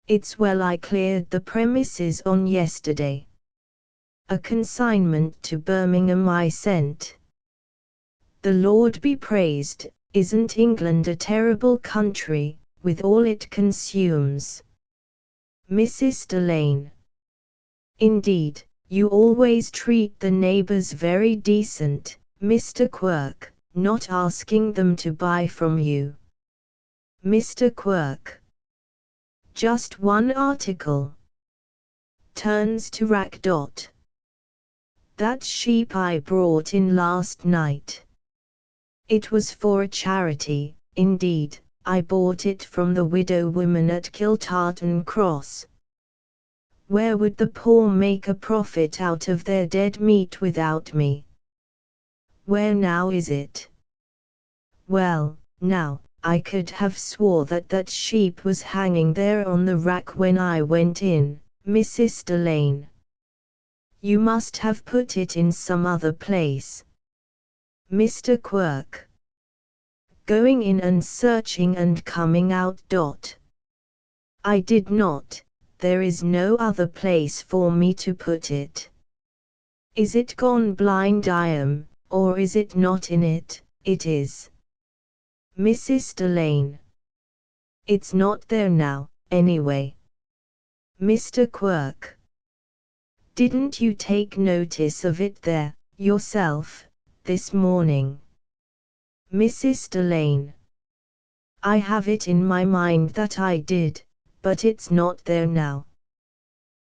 It's well I cleared the premises on yesterday. A consignment to Birmingham I sent. The Lord be praised, isn't England a terrible country, with all it consumes? Mrs. Delane. Indeed, you always treat the neighbors very decent, Mr. Quirk, not asking them to buy from you. Mr. Quirk. Just one article. Turns to Rack. That sheep I brought in last night. It was for a charity, indeed, I bought it from the widow woman at Kiltartan Cross. Where would the poor make a profit out of their dead meat without me? Where now is it? Well, now, I could have swore that sheep was hanging there on the rack when I went in, Mrs. Delane. You must have put it in some other place. Mr. Quirk. Going in and searching and coming out. I did not, there is no other place for me to put it. Is it gone blind I am, or is it not in it? It is. Mrs. Delane. It's not there now, anyway. Mr. Quirk. Didn't you take notice of it there, yourself, this morning? Mrs. Delane. I have it in my mind that I did, but it's not there now.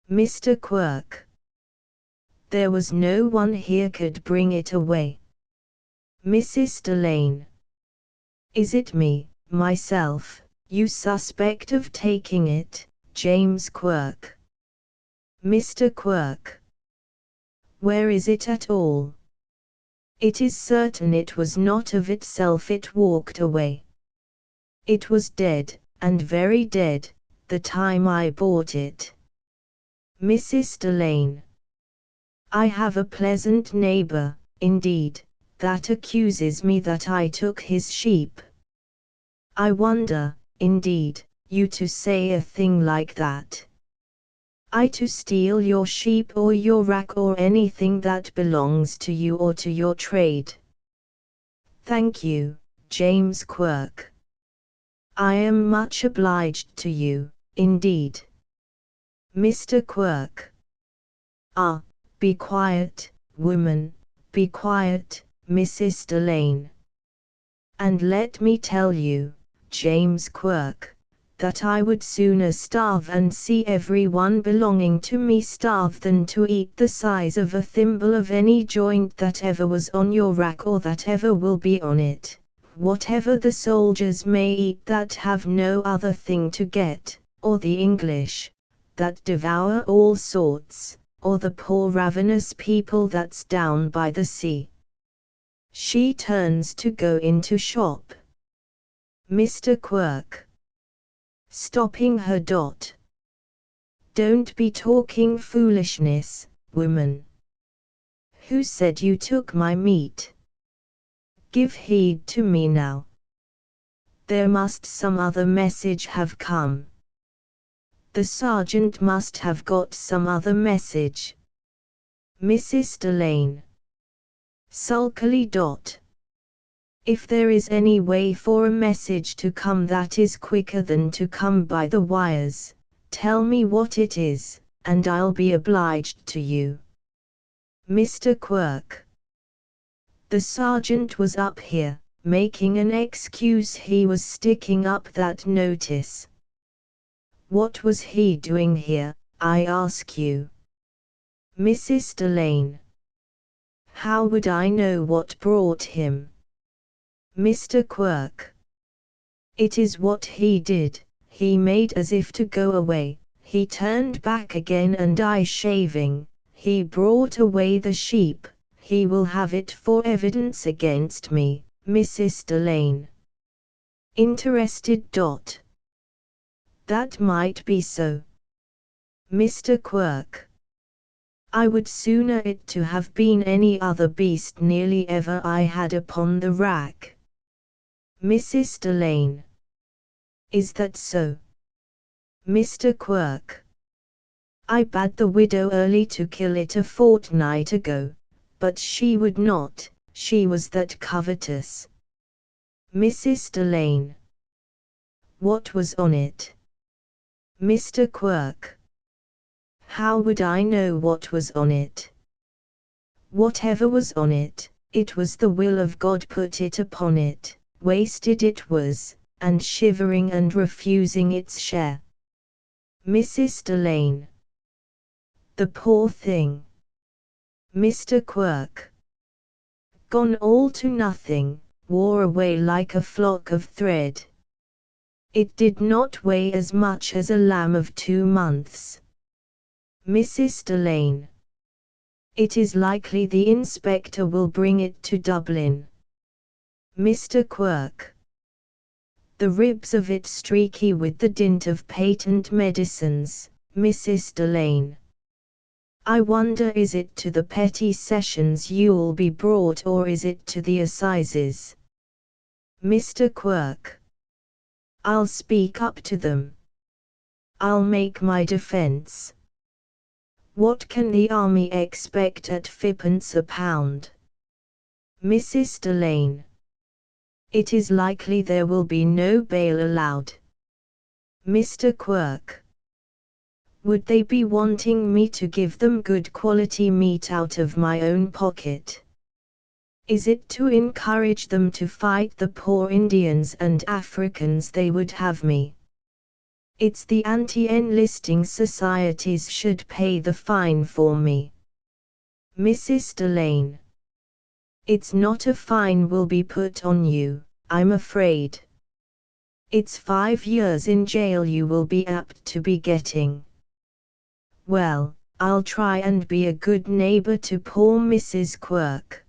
Mr. Quirk. There was no one here could bring it away. Mrs. Delane. Is it me, myself, you suspect of taking it, James Quirk? Mr. Quirk. Where is it at all? It is certain it was not of itself it walked away. It was dead, and very dead, the time I bought it. Mrs. Delane. I have a pleasant neighbor, indeed, that accuses me that I took his sheep. I wonder, indeed, you to say a thing like that. I to steal your sheep or your rack or anything that belongs to you or to your trade. Thank you, James Quirk. I am much obliged to you, indeed. Mr. Quirk. Ah, be quiet, woman, Be quiet, Mrs. Delane. And let me tell you, James Quirk, that I would sooner starve and see everyone belonging to me starve than to eat the size of a thimble of any joint that ever was on your rack or that ever will be on it, whatever the soldiers may eat that have no other thing to get, or the English, that devour all sorts, or the poor ravenous people that's down by the sea. She turns to go into shop. Mr. Quirk, stopping her. Don't be talking foolishness, woman. Who said you took my meat? Give heed to me now. There must some other message have come. The sergeant must have got some other message. Mrs. Delane. Sulkily. If there is any way for a message to come that is quicker than to come by the wires, tell me what it is, and I'll be obliged to you. Mr. Quirk. The sergeant was up here, making an excuse. He was sticking up that notice. What was he doing here, I ask you? Mrs. Delane. How would I know what brought him? Mr. Quirk. It is what he did. He made as if to go away, he turned back again and I shaving, he brought away the sheep, he will have it for evidence against me, Mrs. Delane. Interested. That might be so. Mr. Quirk. I would sooner it to have been any other beast nearly ever I had upon the rack. Mrs. Delane. Is that so? Mr. Quirk. I bade the widow early to kill it a fortnight ago, but she would not, she was that covetous. Mrs. Delane. What was on it? Mr. Quirk. How would I know what was on it? Whatever was on it, it was the will of God put it upon it. Wasted it was, and shivering and refusing its share. Mrs. Delane. The poor thing. Mr. Quirk. Gone all to nothing, wore away like a flock of thread. It did not weigh as much as a lamb of 2 months. Mrs. Delane. It is likely the inspector will bring it to Dublin. Mr. Quirk. The ribs of it streaky with the dint of patent medicines, Mrs. Delane. I wonder, is it to the petty sessions you'll be brought or is it to the assizes? Mr. Quirk. I'll speak up to them. I'll make my defence. What can the army expect at 5d. a pound? Mrs. Delane. It is likely there will be no bail allowed. Mr. Quirk. Would they be wanting me to give them good quality meat out of my own pocket? Is it to encourage them to fight the poor Indians and Africans they would have me? It's the anti-enlisting societies should pay the fine for me. Mrs. Delane. It's not a fine will be put on you, I'm afraid. It's 5 years in jail you will be apt to be getting. Well, I'll try and be a good neighbor to poor Mrs. Quirk.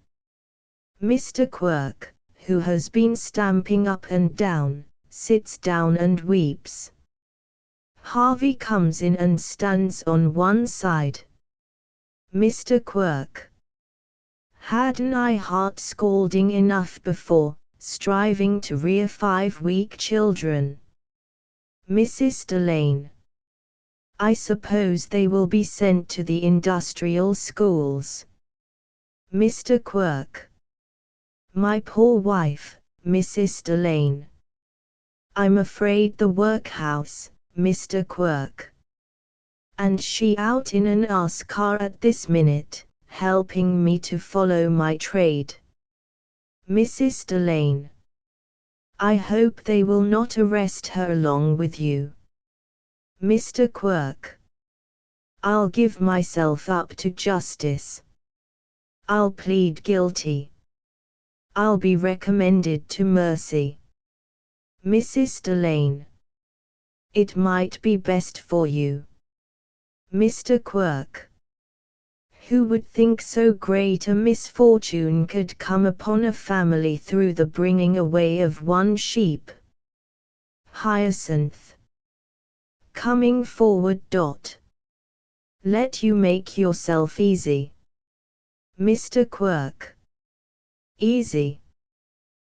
Mr. Quirk, who has been stamping up and down, sits down and weeps. Harvey comes in and stands on one side. Mr. Quirk. Hadn't I heart scalding enough before, striving to rear 5 weak children? Mrs. Delane. I suppose they will be sent to the industrial schools. Mr. Quirk. My poor wife, Mrs. Delane. I'm afraid the workhouse, Mr. Quirk. And she out in an ass car at this minute, helping me to follow my trade. Mrs. Delane. I hope they will not arrest her along with you. Mr. Quirk. I'll give myself up to justice. I'll plead guilty. I'll be recommended to mercy. Mrs. Delane. It might be best for you. Mr. Quirk. Who would think so great a misfortune could come upon a family through the bringing away of one sheep? Hyacinth. Coming forward. Let you make yourself easy. Mr. Quirk. Easy.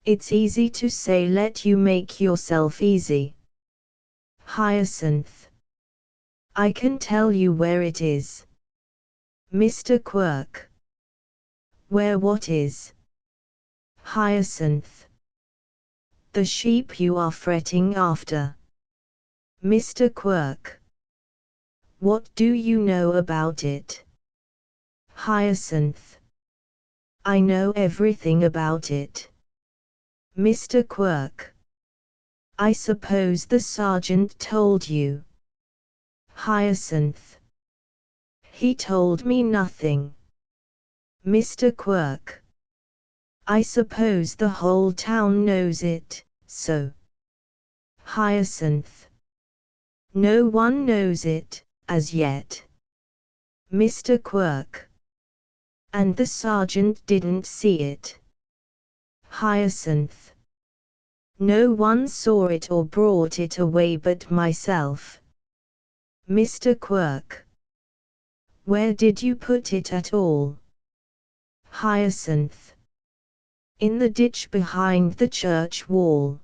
It's easy to say let you make yourself easy. Hyacinth. I can tell you where it is. Mr. Quirk. Where what is? Hyacinth. The sheep you are fretting after. Mr. Quirk. What do you know about it? Hyacinth. I know everything about it. Mr. Quirk. I suppose the sergeant told you. Hyacinth. He told me nothing. Mr. Quirk. I suppose the whole town knows it, so. Hyacinth. No one knows it, as yet. Mr. Quirk. And the sergeant didn't see it. Hyacinth. No one saw it or brought it away but myself. Mr. Quirk. Where did you put it at all? Hyacinth. In the ditch behind the church wall.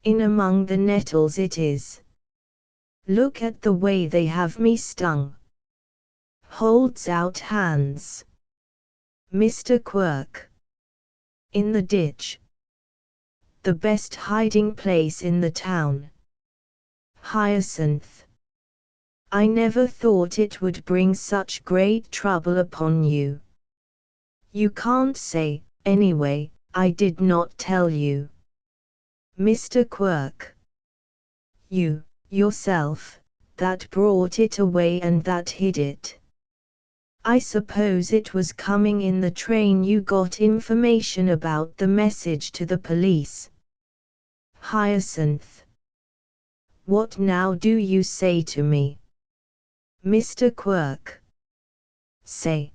In among the nettles it is. Look at the way they have me stung. Holds out hands. Mr. Quirk. In the ditch. The best hiding place in the town. Hyacinth. I never thought it would bring such great trouble upon you. You can't say, anyway, I did not tell you. Mr. Quirk. You, yourself, that brought it away and that hid it. I suppose it was coming in the train you got information about the message to the police. Hyacinth. What now do you say to me? Mr. Quirk. Say.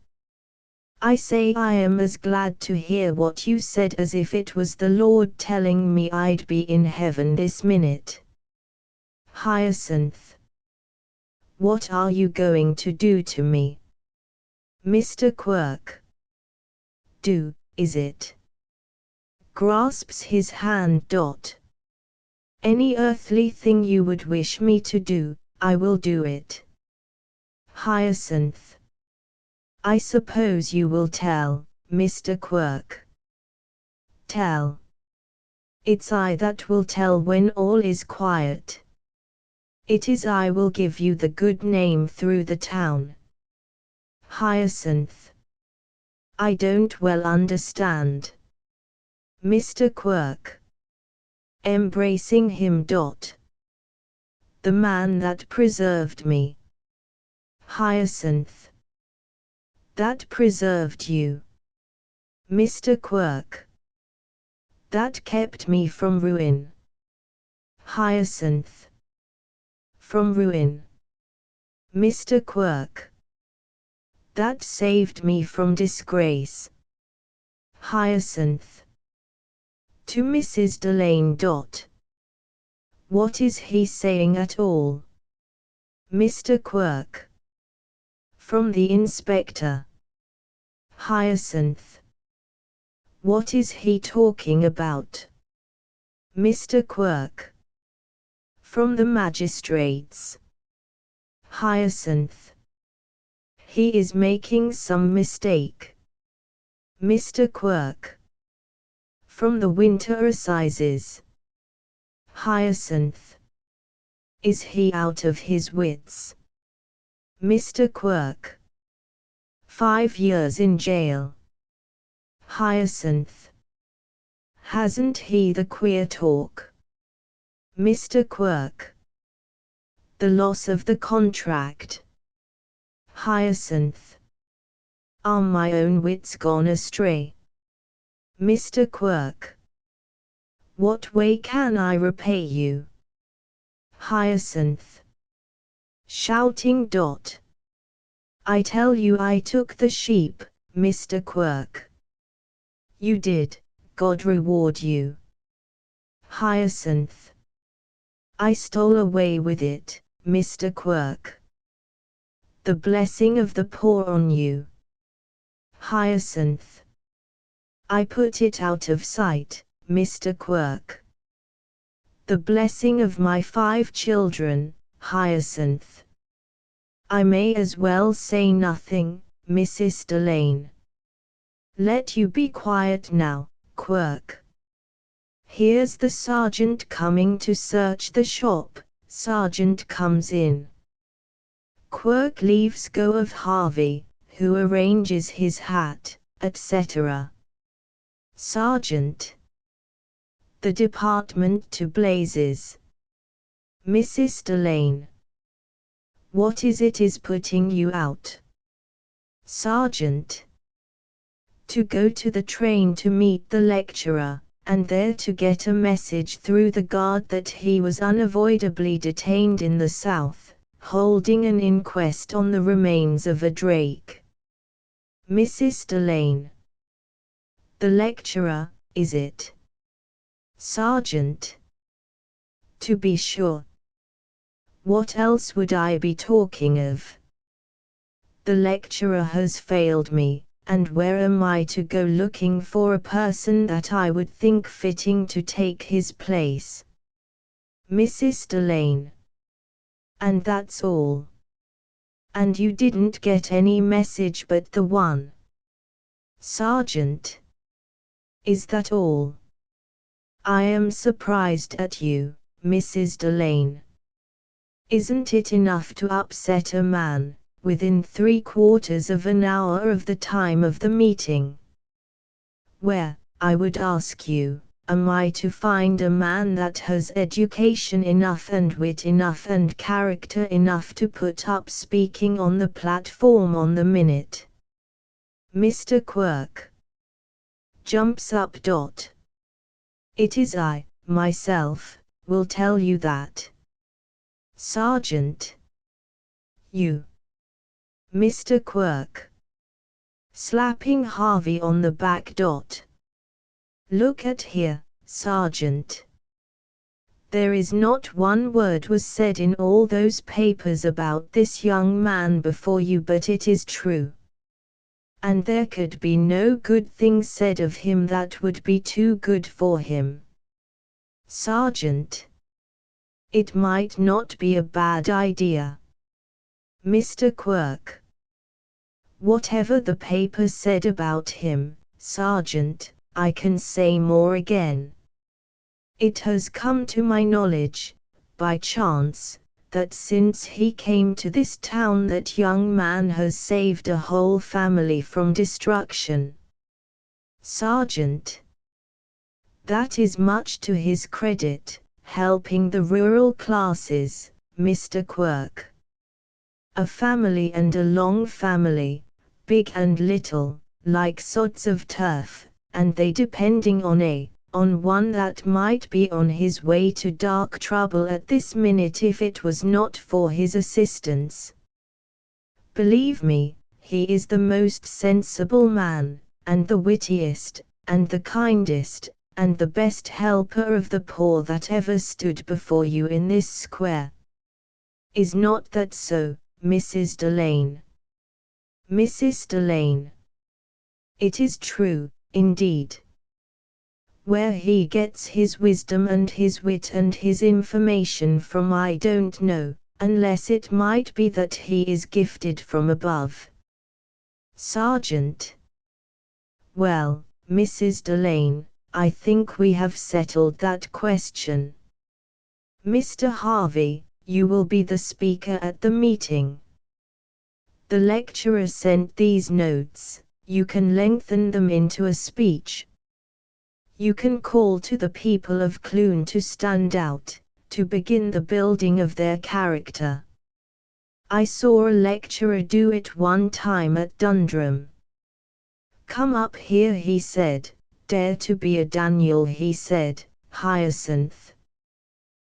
I say I am as glad to hear what you said as if it was the Lord telling me I'd be in heaven this minute. Hyacinth. What are you going to do to me? Mr. Quirk. Do, is it? Grasps his hand. Any earthly thing you would wish me to do, I will do it. Hyacinth. I suppose you will tell, Mr. Quirk. Tell. It's I that will tell when all is quiet. It is I will give you the good name through the town. Hyacinth. I don't well understand. Mr. Quirk. Embracing him. The man that preserved me. Hyacinth. That preserved you. Mr. Quirk. That kept me from ruin. Hyacinth. From ruin. Mr. Quirk. That saved me from disgrace. Hyacinth. To Mrs. Delane. What is he saying at all? Mr. Quirk. From the inspector. Hyacinth. What is he talking about? Mr. Quirk. From the magistrates. Hyacinth. He is making some mistake. Mr. Quirk. From the winter assizes. Hyacinth. Is he out of his wits? Mr. Quirk. 5 years in jail. Hyacinth. Hasn't he the queer talk? Mr. Quirk. The loss of the contract. Hyacinth. Are my own wits gone astray? Mr. Quirk. What way can I repay you? Hyacinth. Shouting. I tell you I took the sheep, Mr. Quirk. You did, God reward you. Hyacinth. I stole away with it, Mr. Quirk. The blessing of the poor on you. Hyacinth. I put it out of sight, Mr. Quirk. The blessing of my 5 children, Hyacinth. I may as well say nothing, Mrs. Delane. Let you be quiet now, Quirk. Here's the sergeant coming to search the shop. Sergeant comes in. Quirk leaves go of Harvey, who arranges his hat, etc. Sergeant. The department to blazes. Mrs. Delane. What is it is putting you out? Sergeant. To go to the train to meet the lecturer, and there to get a message through the guard that he was unavoidably detained in the South, holding an inquest on the remains of a Drake. Mrs. Delane. The lecturer, is it? Sergeant. To be sure. What else would I be talking of? The lecturer has failed me, and where am I to go looking for a person that I would think fitting to take his place? Mrs. Delane. And that's all. And you didn't get any message but the one? Sergeant. Is that all? I am surprised at you, Mrs. Delane. Isn't it enough to upset a man, within 3/4 of an hour of the time of the meeting? Where, I would ask you, am I to find a man that has education enough and wit enough and character enough to put up speaking on the platform on the minute? Mr. Quirk. Jumps up. It is I, myself, will tell you that. Sergeant. You. Mr. Quirk. Slapping Harvey on the back. Look at here, Sergeant. There is not one word was said in all those papers about this young man before you, but it is true. And there could be no good thing said of him that would be too good for him. Sergeant. It might not be a bad idea. Mr. Quirk. Whatever the paper said about him, Sergeant, I can say more again. It has come to my knowledge, by chance, that since he came to this town that young man has saved a whole family from destruction. Sergeant. That is much to his credit, helping the rural classes, Mr. Quirk. A family and a long family, big and little, like sods of turf, and they depending on one that might be on his way to dark trouble at this minute if it was not for his assistance. Believe me, he is the most sensible man, and the wittiest, and the kindest, and the best helper of the poor that ever stood before you in this square. Is not that so, Mrs. Delane? Mrs. Delane. It is true, indeed. Where he gets his wisdom and his wit and his information from I don't know, unless it might be that he is gifted from above. Sergeant. Well, Mrs. Delane, I think we have settled that question. Mr. Harvey, you will be the speaker at the meeting. The lecturer sent these notes. You can lengthen them into a speech. You can call to the people of Clun to stand out, to begin the building of their character. I saw a lecturer do it one time at Dundrum. Come up here, he said. Dare to be a Daniel, he said. Hyacinth.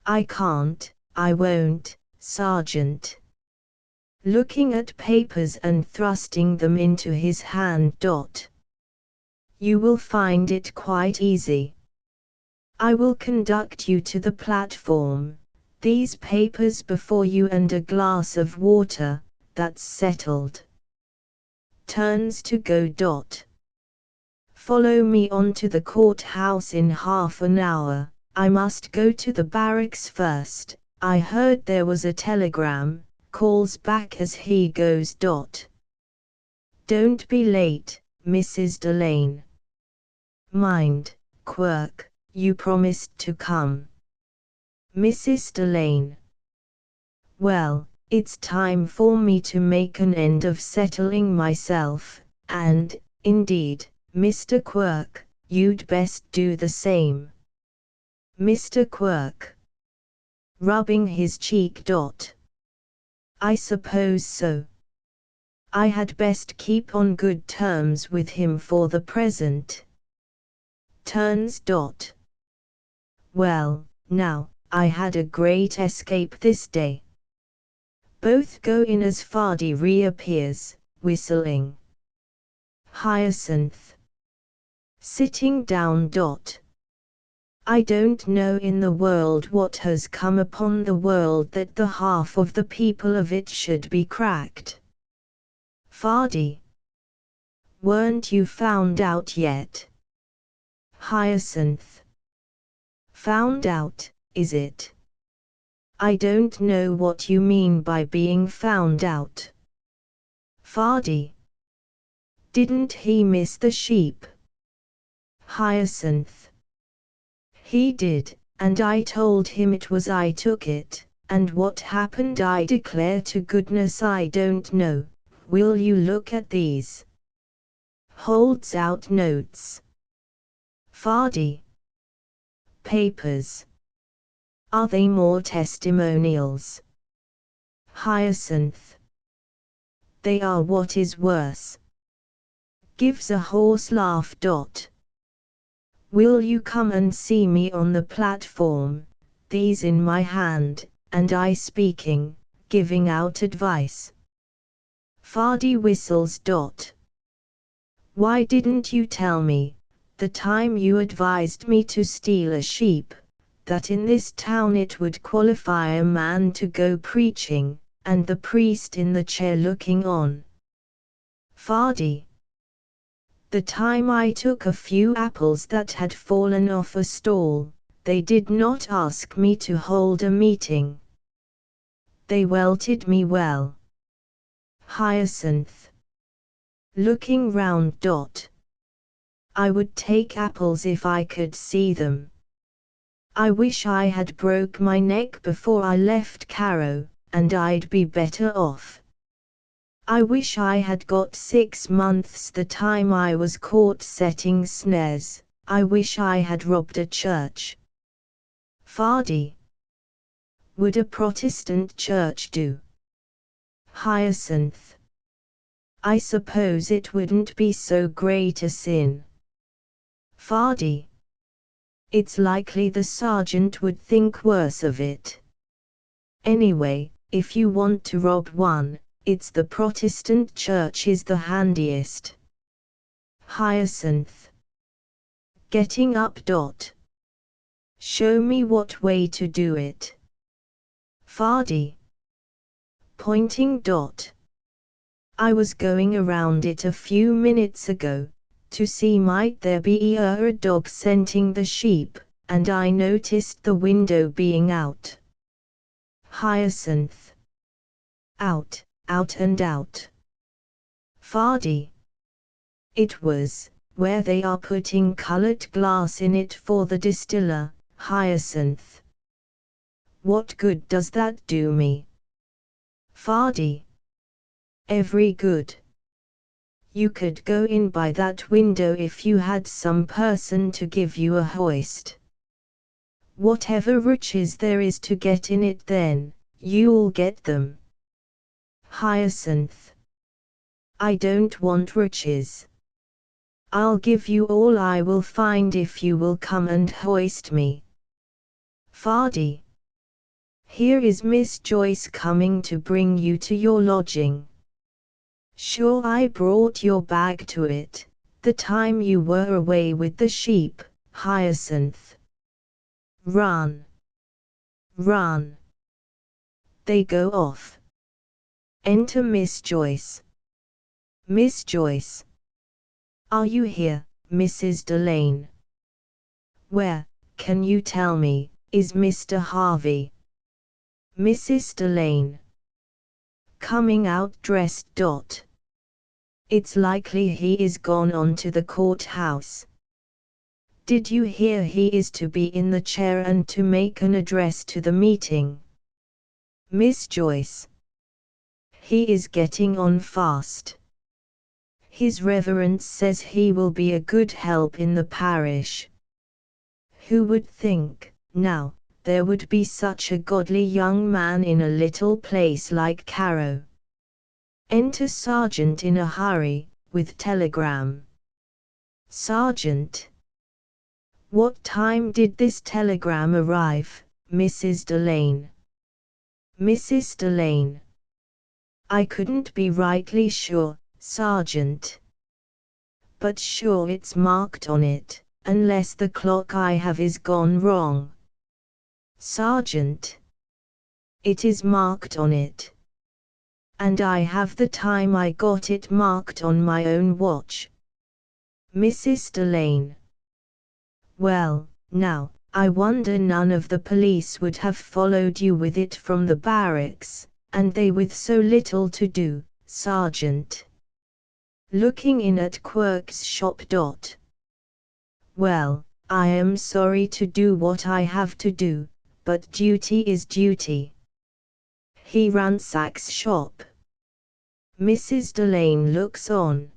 I can't, I won't, Sergeant. Looking at papers and thrusting them into his hand. You will find it quite easy. I will conduct you to the platform. These papers before you and a glass of water, that's settled. Turns to go. Follow me on to the courthouse in half an hour. I must go to the barracks first. I heard there was a telegram, calls back as he goes. Don't be late, Mrs. Delane. Mind, Quirk, you promised to come. Mrs. Delane. Well, it's time for me to make an end of settling myself, and, indeed, Mr. Quirk, you'd best do the same. Mr. Quirk. Rubbing his cheek. I suppose so. I had best keep on good terms with him for the present. Turns. Well, now, I had a great escape this day. Both go in as Fardy reappears, whistling. Hyacinth. Sitting down. I don't know in the world what has come upon the world that the half of the people of it should be cracked. Fardy. Weren't you found out yet? Hyacinth. Found out, is it? I don't know what you mean by being found out. Fardy. Didn't he miss the sheep? Hyacinth. He did, and I told him it was I took it, and what happened I declare to goodness I don't know. Will you look at these? Holds out notes. Fardy. Papers. Are they more testimonials? Hyacinth. They are, what is worse. Gives a hoarse laugh. Will you come and see me on the platform, these in my hand, and I speaking, giving out advice? Fardy whistles. Why didn't you tell me, the time you advised me to steal a sheep, that in this town it would qualify a man to go preaching, and the priest in the chair looking on? Fardy. The time I took a few apples that had fallen off a stall, they did not ask me to hold a meeting. They welted me well. Hyacinth. Looking round. I would take apples if I could see them. I wish I had broke my neck before I left Carrow, and I'd be better off. I wish I had got 6 months the time I was caught setting snares. I wish I had robbed a church. Fardy. Would a Protestant church do? Hyacinth. I suppose it wouldn't be so great a sin. Fardy. It's likely the sergeant would think worse of it. Anyway, if you want to rob one, it's the Protestant church is the handiest. Hyacinth. Getting up. Show me what way to do it. Fardy. Pointing. I was going around it a few minutes ago, to see might there be a dog scenting the sheep, and I noticed the window being out. Hyacinth. Out, out and out. Fardy. It was, where they are putting colored glass in it for the distiller. Hyacinth. What good does that do me? Fardy. every good. You could go in by that window if you had some person to give you a hoist. Whatever riches there is to get in it then, you'll get them. Hyacinth. I don't want riches. I'll give you all I will find if you will come and hoist me. Fardy. Here is Miss Joyce coming to bring you to your lodging. Sure, I brought your bag to it, the time you were away with the sheep, Hyacinth. Run. Run. They go off. Enter Miss Joyce. Miss Joyce. Are you here, Mrs. Delane? Where, can you tell me, is Mr. Harvey? Mrs. Delane. Coming out dressed. It's likely he is gone on to the courthouse. Did you hear he is to be in the chair and to make an address to the meeting? Miss Joyce. He is getting on fast. His Reverence says he will be a good help in the parish. Who would think, now, there would be such a godly young man in a little place like Carrow? Enter Sergeant in a hurry, with telegram. Sergeant. What time did this telegram arrive, Mrs. Delane? Mrs. Delane. I couldn't be rightly sure, Sergeant. But sure it's marked on it, unless the clock I have is gone wrong. Sergeant. It is marked on it. And I have the time I got it marked on my own watch. Mrs. Delane. Well, now, I wonder none of the police would have followed you with it from the barracks, and they with so little to do, Sergeant. Looking in at Quirk's shop. Well, I am sorry to do what I have to do, but duty is duty. He ransacks shop. Mrs. Delane looks on.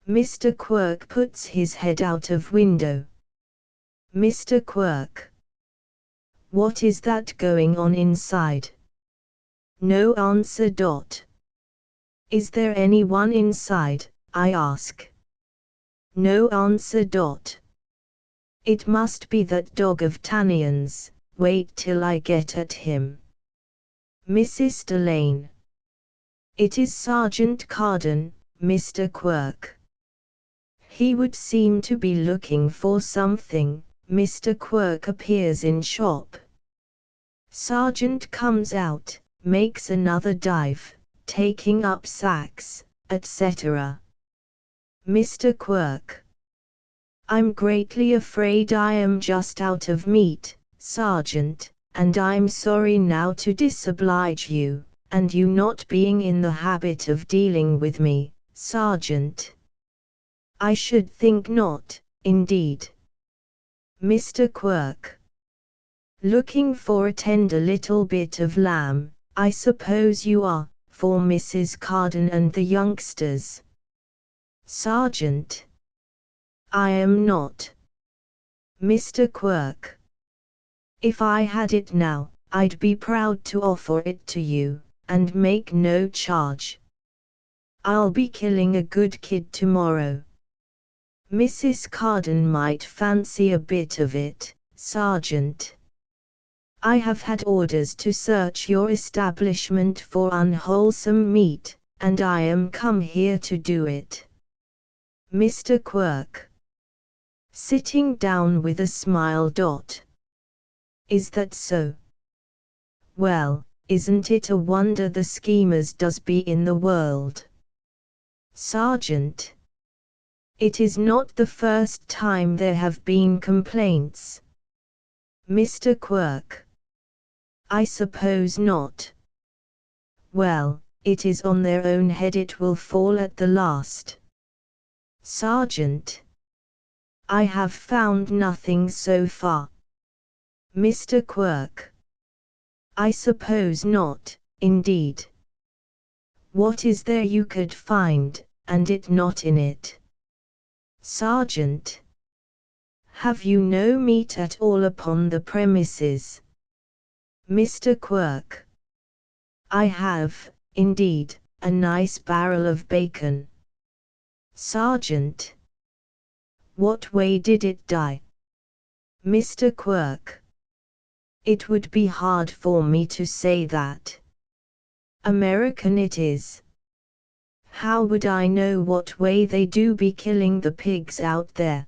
Mr. Quirk puts his head out of window. Mr. Quirk. What is that going on inside? No answer. Is there anyone inside, I ask? No answer. It must be that dog of Tannian's, wait till I get at him. Mrs. Delane. It is Sergeant Carden, Mr. Quirk. He would seem to be looking for something. Mr. Quirk appears in shop. Sergeant comes out, makes another dive, taking up sacks, etc. Mr. Quirk. I'm greatly afraid I am just out of meat, Sergeant, and I'm sorry now to disoblige you, and you not being in the habit of dealing with me, Sergeant. I should think not, indeed. Mr. Quirk. Looking for a tender little bit of lamb, I suppose you are, for Mrs. Carden and the youngsters. Sergeant. I am not. Mr. Quirk. If I had it now, I'd be proud to offer it to you, and make no charge. I'll be killing a good kid tomorrow. Mrs. Carden might fancy a bit of it, Sergeant. I have had orders to search your establishment for unwholesome meat, and I am come here to do it. Mr. Quirk. Sitting down with a smile. Is that so? Well, isn't it a wonder the schemers does be in the world? Sergeant. It is not the first time there have been complaints. Mr. Quirk. I suppose not. Well, it is on their own head it will fall at the last. Sergeant. I have found nothing so far. Mr. Quirk. I suppose not, indeed. What is there you could find, and it not in it? Sergeant. Have you no meat at all upon the premises? Mr. Quirk. I have, indeed, a nice barrel of bacon. Sergeant. What way did it die? Mr. Quirk. It would be hard for me to say that. American it is. How would I know what way they do be killing the pigs out there?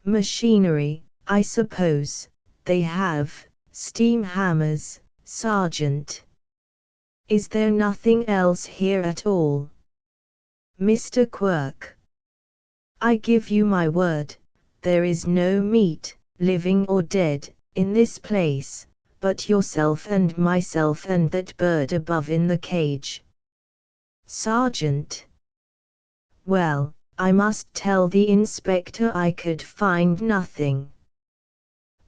Machinery, I suppose, they have, steam hammers, Sergeant. Is there nothing else here at all? Mr. Quirk. I give you my word, there is no meat, living or dead, in this place, but yourself and myself and that bird above in the cage. Sergeant. Well, I must tell the inspector I could find nothing.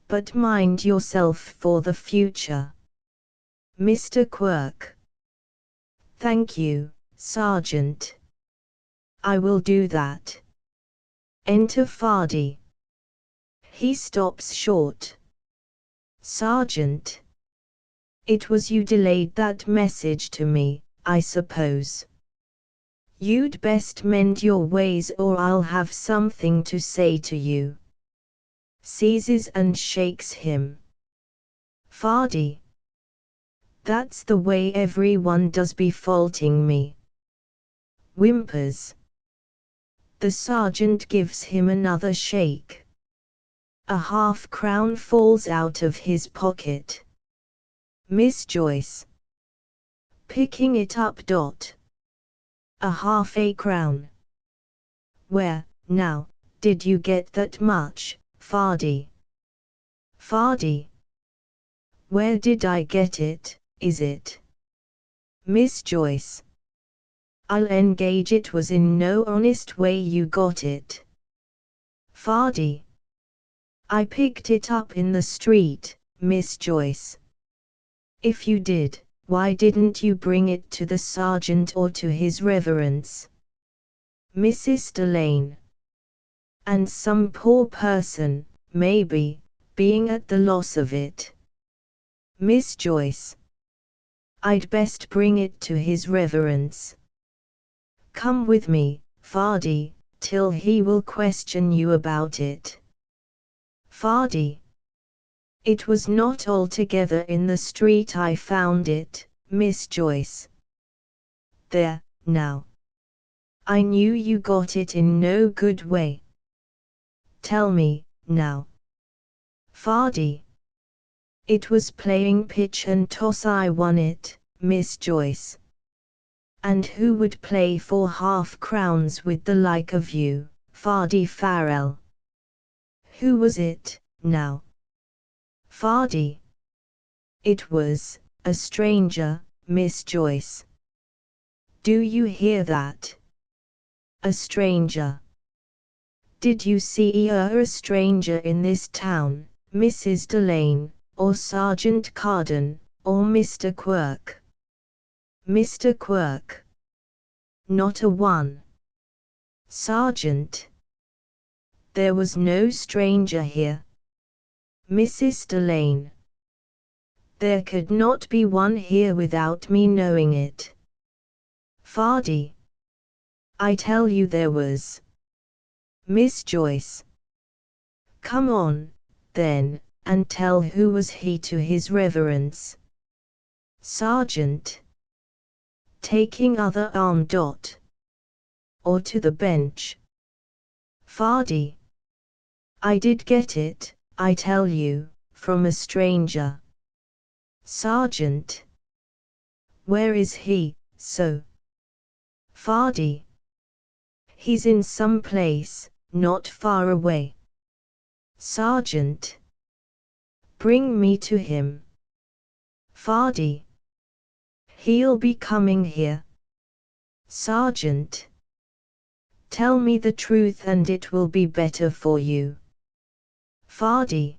But mind yourself for the future. Mr. Quirk. Thank you, Sergeant. I will do that. Enter Fardy. He stops short. Sergeant. It was you delayed that message to me, I suppose. You'd best mend your ways or I'll have something to say to you. Seizes and shakes him. Fardy. That's the way everyone does be faulting me. Whimpers. The sergeant gives him another shake. A half-crown falls out of his pocket. Miss Joyce. Picking it up. A half-a-crown. Where, now, did you get that much, Fardy? Fardy. Where did I get it, is it? Miss Joyce. I'll engage it was in no honest way you got it. Fardy. I picked it up in the street, Miss Joyce. If you did, why didn't you bring it to the sergeant or to his reverence? Mrs. Delane. And some poor person, maybe, being at the loss of it. Miss Joyce. I'd best bring it to his reverence. Come with me, Fardy, till he will question you about it. Fardy. It was not altogether in the street I found it, Miss Joyce. There, now. I knew you got it in no good way. Tell me, now. Fardy. It was playing pitch and toss I won it, Miss Joyce. And who would play for half-crowns with the like of you, Fardy Farrell? Who was it, now? Fardy. It was a stranger, Miss Joyce. Do you hear that? A stranger. Did you see a stranger in this town, Mrs. Delane, or Sergeant Carden, or Mr. Quirk? Mr. Quirk. Not a one. Sergeant. There was no stranger here. Mrs. Delane. There could not be one here without me knowing it. Fardy. I tell you there was. Miss Joyce. Come on, then, and tell who was he to his reverence. Sergeant. Taking other arm. Or to the bench. Fardy. I did get it, I tell you, from a stranger. Sergeant. Where is he, so? Fardy. He's in some place, not far away. Sergeant. Bring me to him. Fardy. He'll be coming here. Sergeant. Tell me the truth and it will be better for you. Fardy.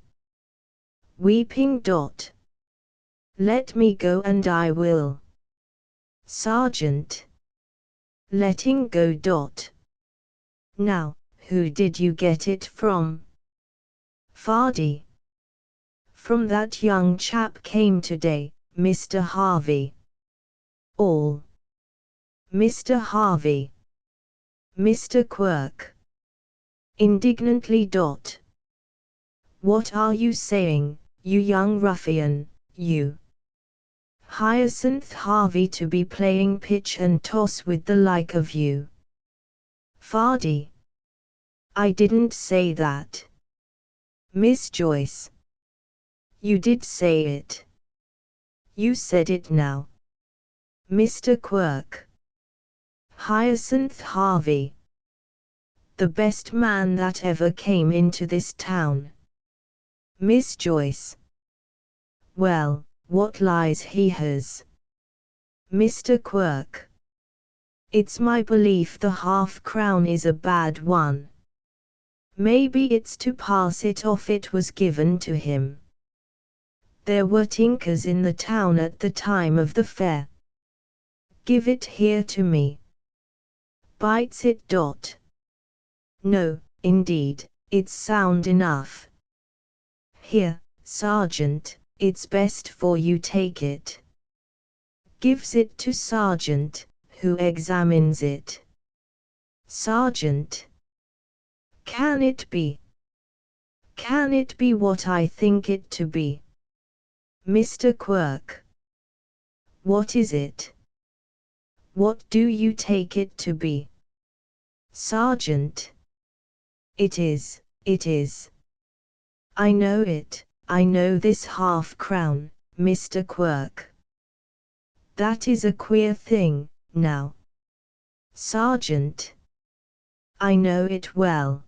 Weeping. Let me go and I will. Sergeant. Letting go. Now, who did you get it from? Fardy. From that young chap came today, Mr. Harvey. All. Mr. Harvey. Mr. Quirk. Indignantly. What are you saying, you young ruffian, you? Hyacinth Harvey to be playing pitch and toss with the like of you? Fardy. I didn't say that. Miss Joyce. You did say it. You said it now. Mr. Quirk. Hyacinth Harvey. The best man that ever came into this town. Miss Joyce. Well, what lies he has. Mr. Quirk. It's my belief the half-crown is a bad one. Maybe it's to pass it off it was given to him. There were tinkers in the town at the time of the fair. Give it here to me. Bites it. No, indeed, it's sound enough. Here, Sergeant, it's best for you take it. Gives it to Sergeant, who examines it. Sergeant. Can it be? Can it be what I think it to be? Mr. Quirk. What is it? What do you take it to be? Sergeant. It is. I know it, I know this half-crown, Mr. Quirk. That is a queer thing, now. Sergeant. I know it well.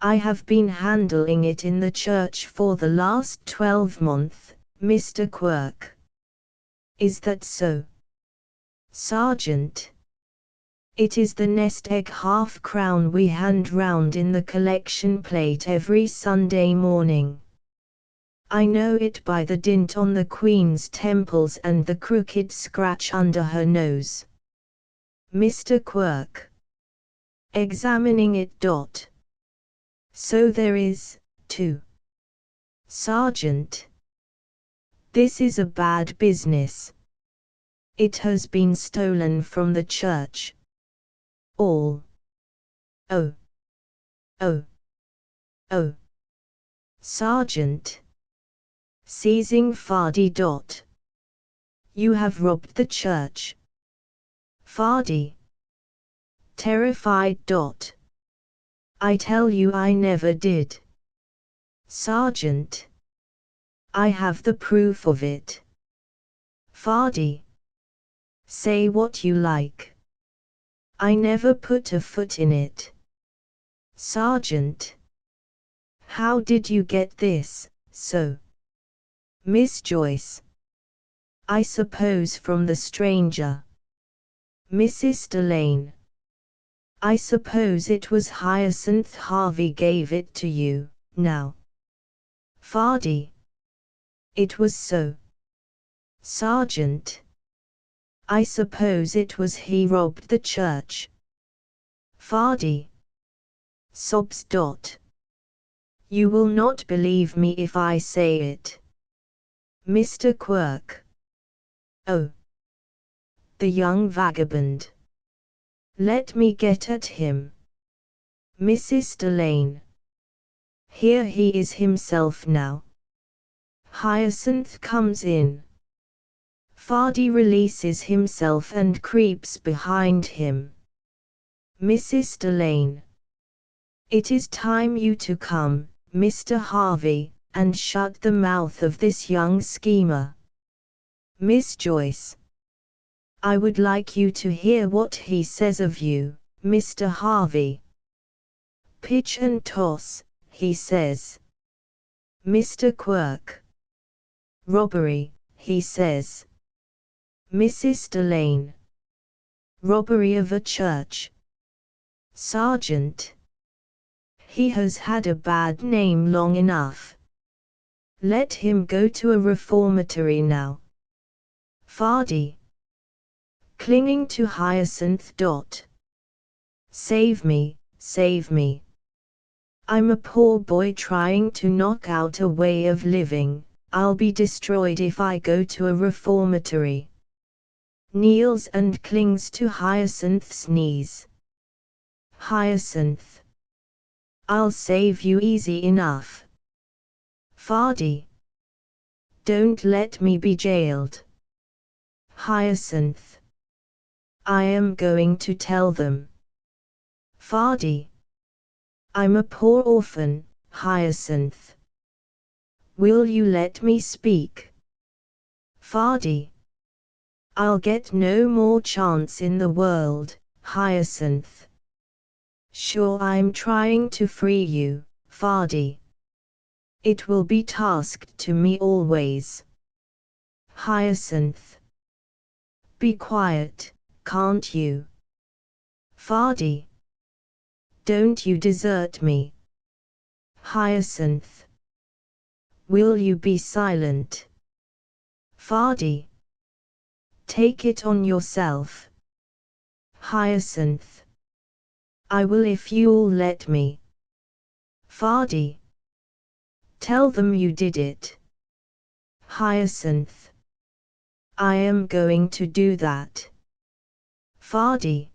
I have been handling it in the church for the last 12 months, Mr. Quirk. Is that so? Sergeant. It is the nest egg half-crown we hand round in the collection plate every Sunday morning. I know it by the dint on the Queen's temples and the crooked scratch under her nose. Mr. Quirk. Examining it. So there is, too. Sergeant. This is a bad business. It has been stolen from the church. All. Oh. Sergeant. Seizing Fardy. You have robbed the church. Fardy. Terrified. I tell you I never did. Sergeant. I have the proof of it. Fardy. Say what you like. I never put a foot in it. Sergeant. How did you get this, so? Miss Joyce. I suppose from the stranger. Mrs. Delane. I suppose it was Hyacinth Harvey gave it to you, now. Fardy. It was so. Sergeant. I suppose it was he robbed the church. Fardy. Sobs. You will not believe me if I say it. Mr. Quirk. Oh. The young vagabond. Let me get at him. Mrs. Delane. Here he is himself now. Hyacinth comes in. Fardy releases himself and creeps behind him. Mrs. Delane. It is time you to come, Mr. Harvey, and shut the mouth of this young schemer. Miss Joyce. I would like you to hear what he says of you, Mr. Harvey. Pitch and toss, he says. Mr. Quirk. Robbery, he says. Mrs. Delane. Robbery of a church. Sergeant. He has had a bad name long enough. Let him go to a reformatory now. Fardy. clinging to Hyacinth. Save me, save me. I'm a poor boy trying to knock out a way of living. I'll be destroyed if I go to a reformatory. Kneels and clings to Hyacinth's knees. Hyacinth. I'll save you easy enough. Fardy. Don't let me be jailed. Hyacinth. I am going to tell them. Fardy. I'm a poor orphan, Hyacinth. Will you let me speak? Fardy. I'll get no more chance in the world, Hyacinth. Sure, I'm trying to free you, Fardy. It will be tasked to me always. Hyacinth. Be quiet, can't you? Fardy. Don't you desert me. Hyacinth. Will you be silent? Fardy. Take it on yourself. Hyacinth. I will if you'll let me. Fardy. Tell them you did it. Hyacinth. I am going to do that. Fardy.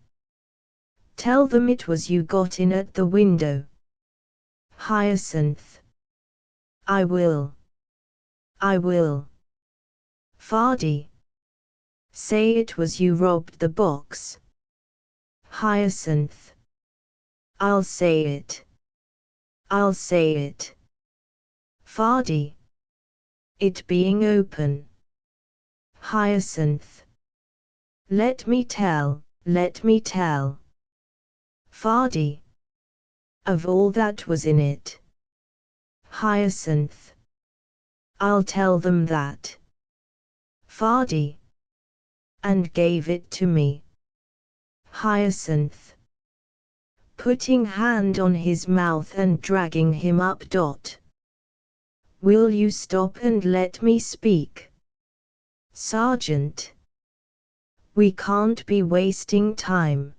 Tell them it was you got in at the window. Hyacinth. I will. I will. Fardy. Say it was you robbed the box. Hyacinth. I'll say it. I'll say it. Fardy. It being open. Hyacinth. Let me tell, let me tell. Fardy. Of all that was in it. Hyacinth. I'll tell them that. Fardy. And gave it to me. Hyacinth. Putting hand on his mouth and dragging him up. Will you stop and let me speak? Sergeant. We can't be wasting time.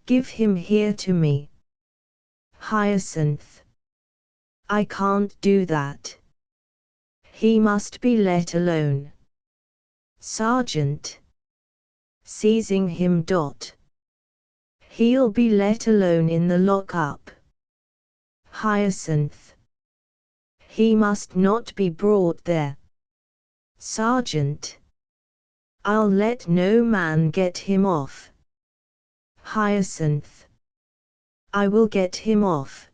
Give him here to me. Hyacinth. I can't do that. He must be let alone. Sergeant. Seizing him. He'll be let alone in the lock-up. Hyacinth. He must not be brought there. Sergeant. I'll let no man get him off. Hyacinth. I will get him off.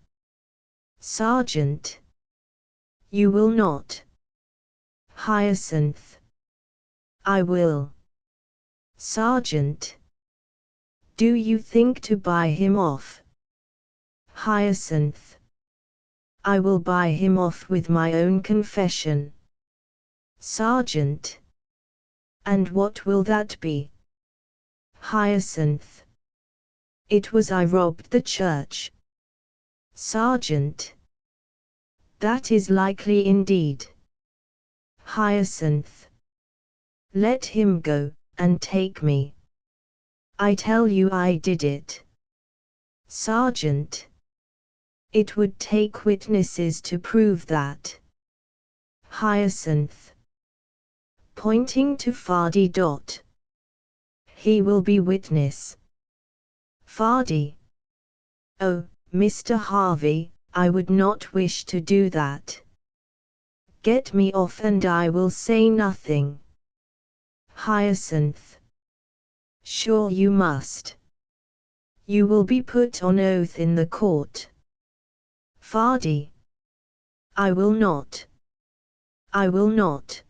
Sergeant. You will not. Hyacinth. I will. Sergeant. Do you think to buy him off? Hyacinth. I will buy him off with my own confession. Sergeant. And what will that be? Hyacinth. It was I robbed the church. Sergeant. That is likely indeed. Hyacinth. Let him go, and take me. I tell you I did it. Sergeant. It would take witnesses to prove that. Hyacinth. Pointing to Fardy. He will be witness. Fardy. Oh, Mr. Harvey, I would not wish to do that. Get me off and I will say nothing. Hyacinth. Sure you must. You will be put on oath in the court. Fardy. I will not. I will not.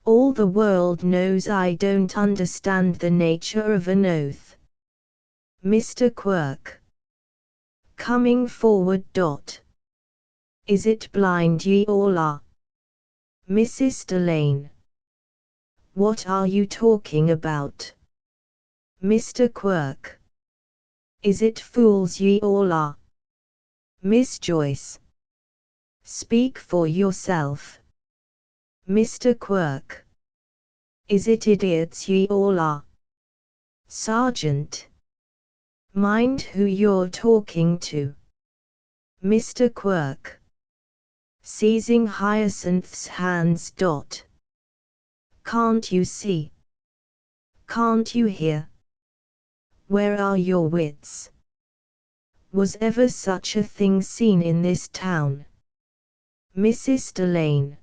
All the world knows I don't understand the nature of an oath. Mr. Quirk. Coming forward. Is it blind ye all are? Mrs. Delane. What are you talking about? Mr. Quirk. Is it fools ye all are? Miss Joyce. Speak for yourself. Mr. Quirk. Is it idiots ye all are? Sergeant! Mind who you're talking to. Mr. Quirk. Seizing Hyacinth's hands. Can't you see? Can't you hear? Where are your wits? Was ever such a thing seen in this town? Mrs. Delane.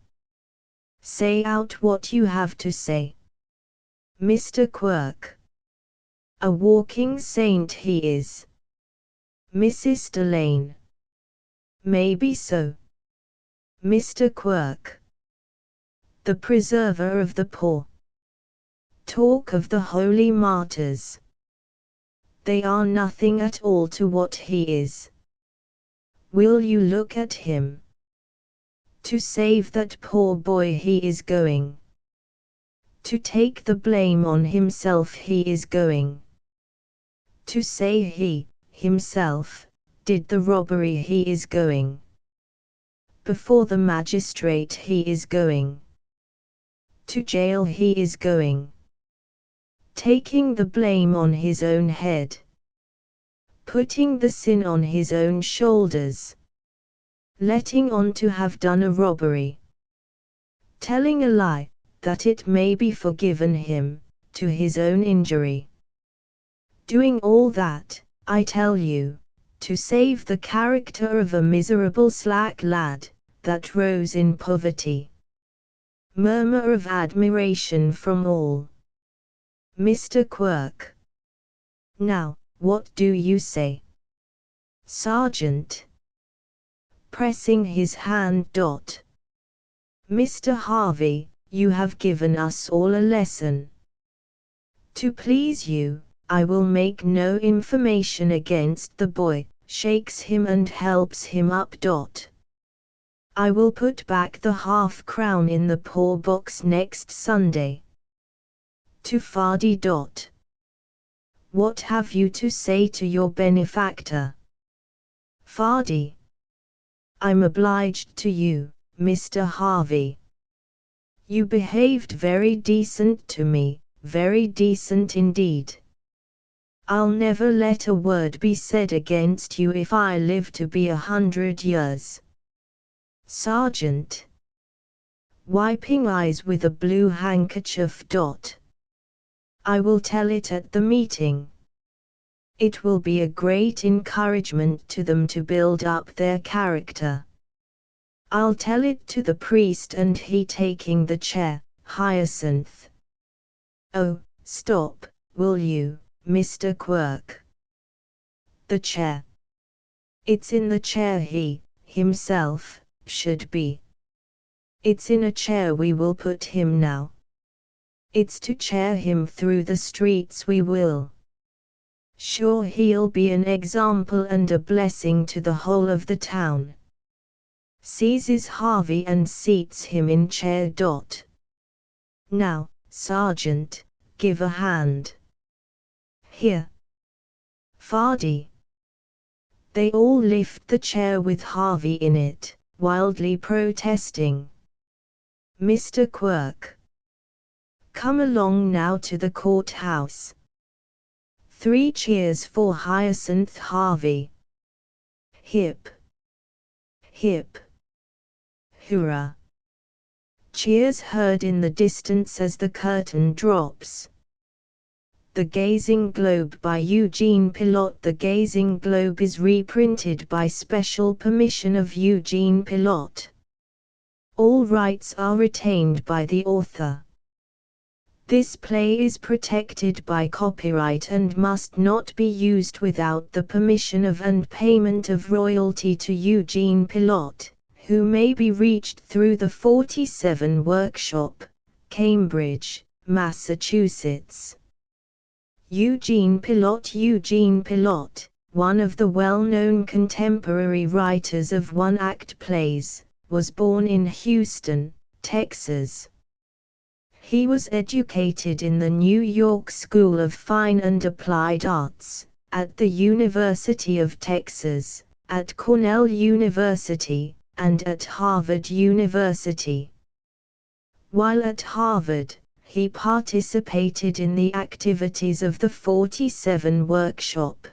Say out what you have to say. Mr. Quirk. A walking saint he is. Mrs. Delane. Maybe so. Mr. Quirk. The preserver of the poor. Talk of the holy martyrs. They are nothing at all to what he is. Will you look at him? To save that poor boy he is going. To take the blame on himself he is going. To say he, himself, did the robbery he is going. Before the magistrate he is going. To jail he is going. Taking the blame on his own head. Putting the sin on his own shoulders. Letting on to have done a robbery. Telling a lie, that it may be forgiven him, to his own injury. Doing all that, I tell you, to save the character of a miserable slack lad, that rose in poverty. Murmur of admiration from all. Mr. Quirk. Now, what do you say? Sergeant. Pressing his hand. Mr. Harvey, you have given us all a lesson. To please you, I will make no information against the boy, shakes him and helps him up. I will put back the half-crown in the poor box next Sunday. To Fardie. What have you to say to your benefactor? Fardie. I'm obliged to you, Mr. Harvey. You behaved very decent to me, very decent indeed. I'll never let a word be said against you if I live to be 100 years. Sergeant. Wiping eyes with a blue handkerchief. I will tell it at the meeting. It will be a great encouragement to them to build up their character. I'll tell it to the priest and he taking the chair. Hyacinth. Oh, stop, will you, Mr. Quirk? The chair. It's in the chair he, himself, should be. It's in a chair we will put him now. It's to chair him through the streets we will. Sure he'll be an example and a blessing to the whole of the town. Seizes Harvey and seats him in chair. Now, Sergeant, give a hand. Here. Fardie. They all lift the chair with Harvey in it, wildly protesting. Mr. Quirk. Come along now to the courthouse. 3 cheers for Hyacinth Harvey. Hip. Hip. Hurrah. Cheers heard in the distance as the curtain drops. The Gazing Globe by Eugene Pilot. The Gazing Globe is reprinted by special permission of Eugene Pilot. All rights are retained by the author. This play is protected by copyright and must not be used without the permission of and payment of royalty to Eugene Pilot, who may be reached through the 47 Workshop, Cambridge, Massachusetts. Eugene Pilot, one of the well-known contemporary writers of one-act plays, was born in Houston, Texas. He was educated in the New York School of Fine and Applied Arts, at the University of Texas, at Cornell University, and at Harvard University. While at Harvard, he participated in the activities of the 47 workshop.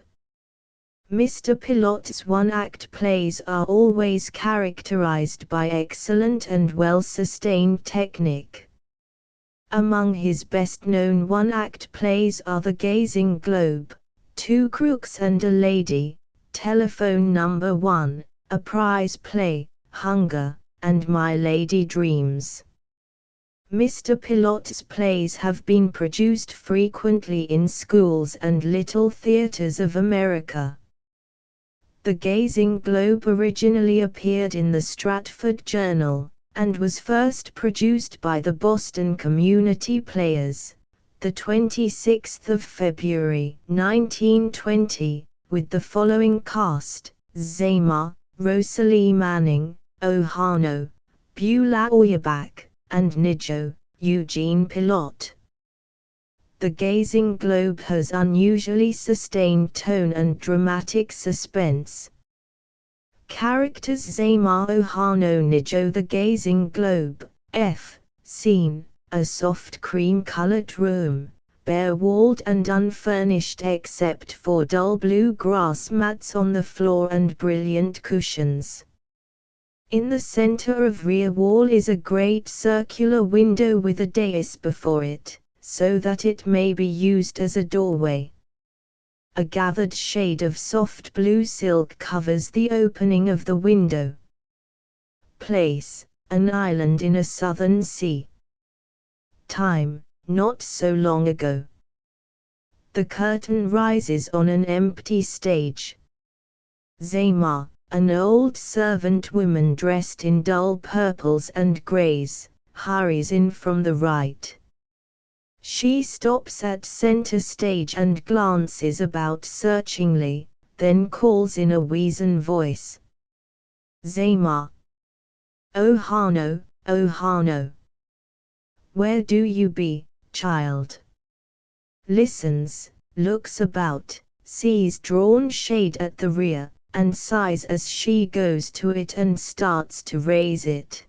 Mr. Pilot's one-act plays are always characterized by excellent and well-sustained technique. Among his best-known one-act plays are The Gazing Globe, Two Crooks and a Lady, Telephone Number 1, A Prize Play, Hunger, and My Lady Dreams. Mr. Pilot's plays have been produced frequently in schools and little theaters of America. The Gazing Globe originally appeared in the Stratford Journal, and was first produced by the Boston Community Players, the 26th of February, 1920, with the following cast: Zamar, Rosalie Manning, Ohano, Beulah Auerbach, and Nijo, Eugene Pilot. The Gazing Globe has unusually sustained tone and dramatic suspense. Characters: Zamar, Ohano, Nijo. The Gazing Globe. Scene: a soft cream-colored room, bare-walled and unfurnished except for dull blue grass mats on the floor and brilliant cushions. In the center of rear wall is a great circular window with a dais before it, so that it may be used as a doorway. A gathered shade of soft blue silk covers the opening of the window. Place: an island in a southern sea. Time: not so long ago. The curtain rises on an empty stage. Zamar, an old servant woman dressed in dull purples and grays, hurries in from the right. She stops at center stage and glances about searchingly, then calls in a weazen voice. Zamar. Ohano, Ohano. Where do you be, child? Listens, looks about, sees drawn shade at the rear, and sighs as she goes to it and starts to raise it.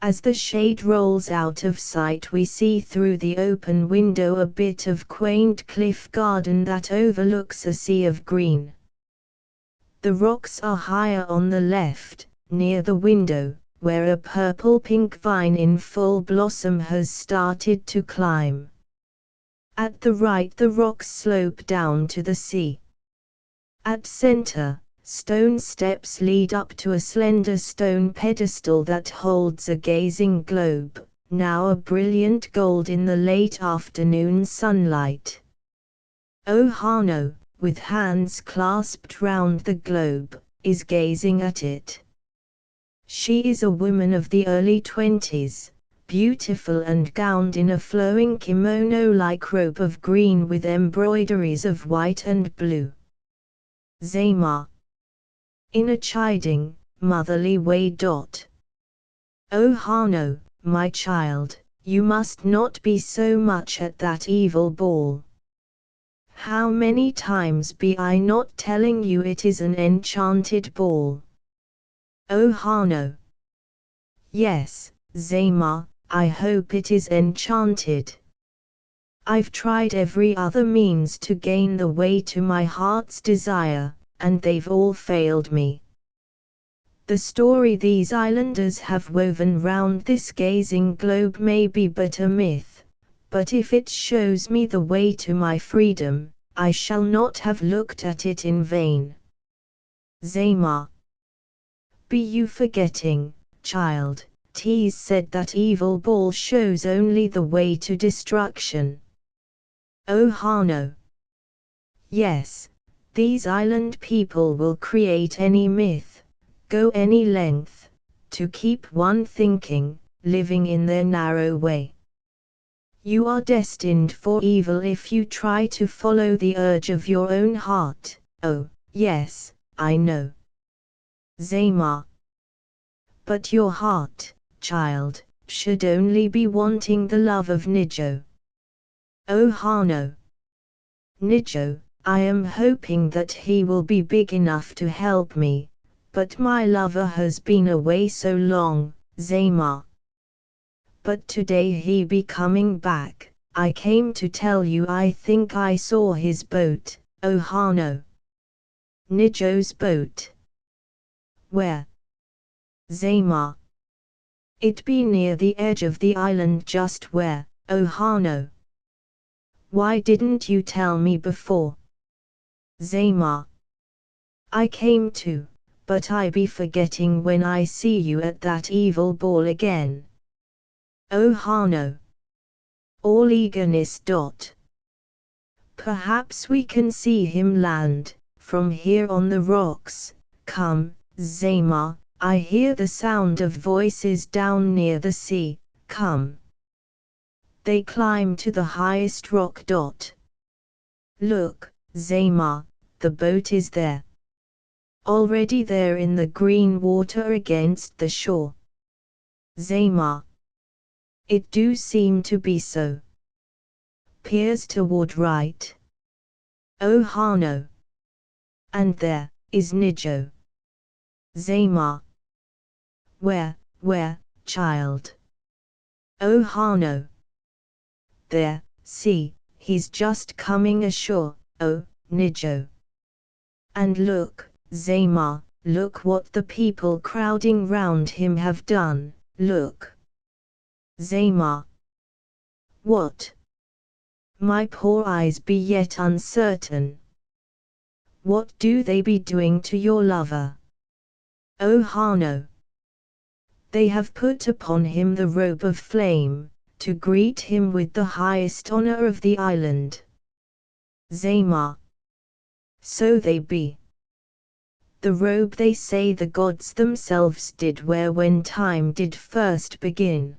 As the shade rolls out of sight, we see through the open window a bit of quaint cliff garden that overlooks a sea of green. The rocks are higher on the left, near the window, where a purple-pink vine in full blossom has started to climb. At the right, the rocks slope down to the sea. At center, stone steps lead up to a slender stone pedestal that holds a gazing globe, now a brilliant gold in the late afternoon sunlight. Ohano, with hands clasped round the globe, is gazing at it. She is a woman of the early 20s, beautiful and gowned in a flowing kimono-like robe of green with embroideries of white and blue. Zamar. In a chiding, motherly way. Ohano, my child, you must not be so much at that evil ball. How many times be I not telling you it is an enchanted ball? Ohano. Yes, Zamar, I hope it is enchanted. I've tried every other means to gain the way to my heart's desire, and they've all failed me. The story these islanders have woven round this gazing globe may be but a myth, but if it shows me the way to my freedom, I shall not have looked at it in vain. Zamar. Be you forgetting, child, 'tis said that evil ball shows only the way to destruction. Ohano. Yes, these island people will create any myth, go any length, to keep one thinking, living in their narrow way. You are destined for evil if you try to follow the urge of your own heart. Oh, yes, I know. Zamar. But your heart, child, should only be wanting the love of Nijo. Ohano. Nijo, I am hoping that he will be big enough to help me, but my lover has been away so long, Zamar. but today he be coming back. I came to tell you I think I saw his boat, Ohano. Nijo's boat. Where? Zamar. It be near the edge of the island just where, Ohano. Why didn't you tell me before? Zamar. I came to, but I be forgetting when I see you at that evil ball again. Ohano. All eagerness. Perhaps we can see him land, from here on the rocks. Come, Zamar, I hear the sound of voices down near the sea, come. They climb to the highest rock. Look, Zamar, the boat is there. Already there in the green water against the shore. Zamar. It do seem to be so. Peers toward right. Ohano. And there is Nijo. Zamar. Where, child? Ohano. There, see, he's just coming ashore, oh, Nijo. And look, Zamar, look what the people crowding round him have done, look. Zamar. What? My poor eyes be yet uncertain. What do they be doing to your lover? Ohano. They have put upon him the robe of flame, to greet him with the highest honor of the island. Zamar. So they be. The robe they say the gods themselves did wear when time did first begin.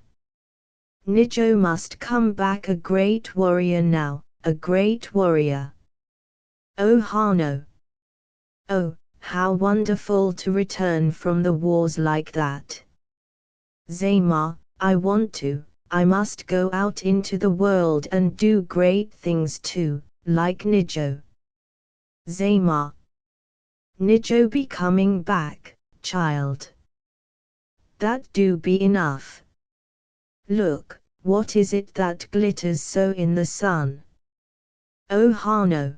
Nijo must come back a great warrior now, a great warrior. Ohano. Oh, how wonderful to return from the wars like that. Zamar, I must go out into the world and do great things too, like Nijo. Zamar. Nijo be coming back, child. That do be enough. Look, what is it that glitters so in the sun? Ohano.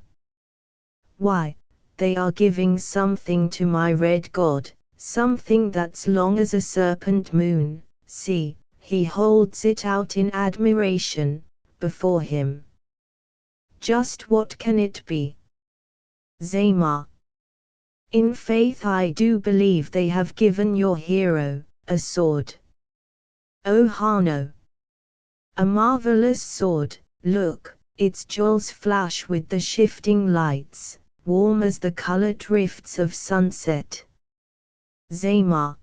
Why, they are giving something to my red god, something that's long as a serpent moon, see, he holds it out in admiration, before him. Just what can it be? Zamar. In faith I do believe they have given your hero, a sword. Ohano. A marvelous sword, look, its jewels flash with the shifting lights, warm as the colored rifts of sunset. Zamar.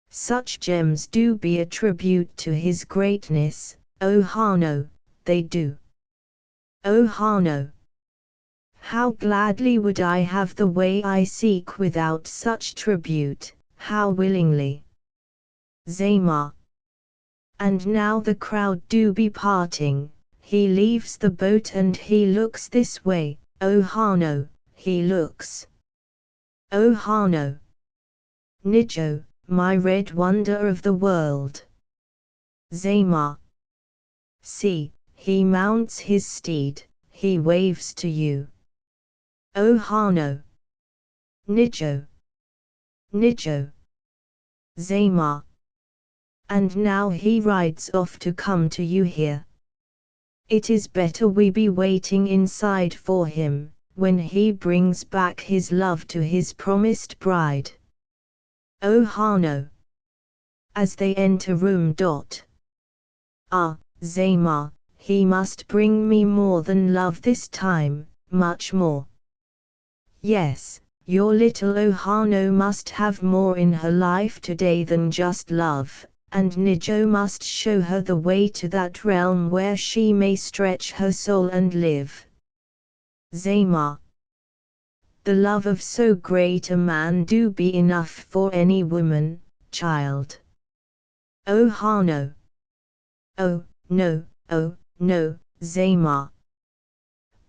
Such gems do be a tribute to his greatness, Ohano, they do. Ohano. How gladly would I have the way I seek without such tribute, how willingly. Zamar. And now the crowd do be parting, he leaves the boat and he looks this way, Ohano, he looks. Ohano. Nijo, my red wonder of the world. Zamar. See, he mounts his steed, he waves to you. Ohano. Nijo. Nijo. Zamar. And now he rides off to come to you here. It is better we be waiting inside for him, when he brings back his love to his promised bride. Ohano. As they enter room. Ah, Zamar, he must bring me more than love this time, much more. Yes, your little Ohano must have more in her life today than just love, and Nijo must show her the way to that realm where she may stretch her soul and live. Zamar. The love of so great a man do be enough for any woman, child. Ohano. Oh, no, Zamar.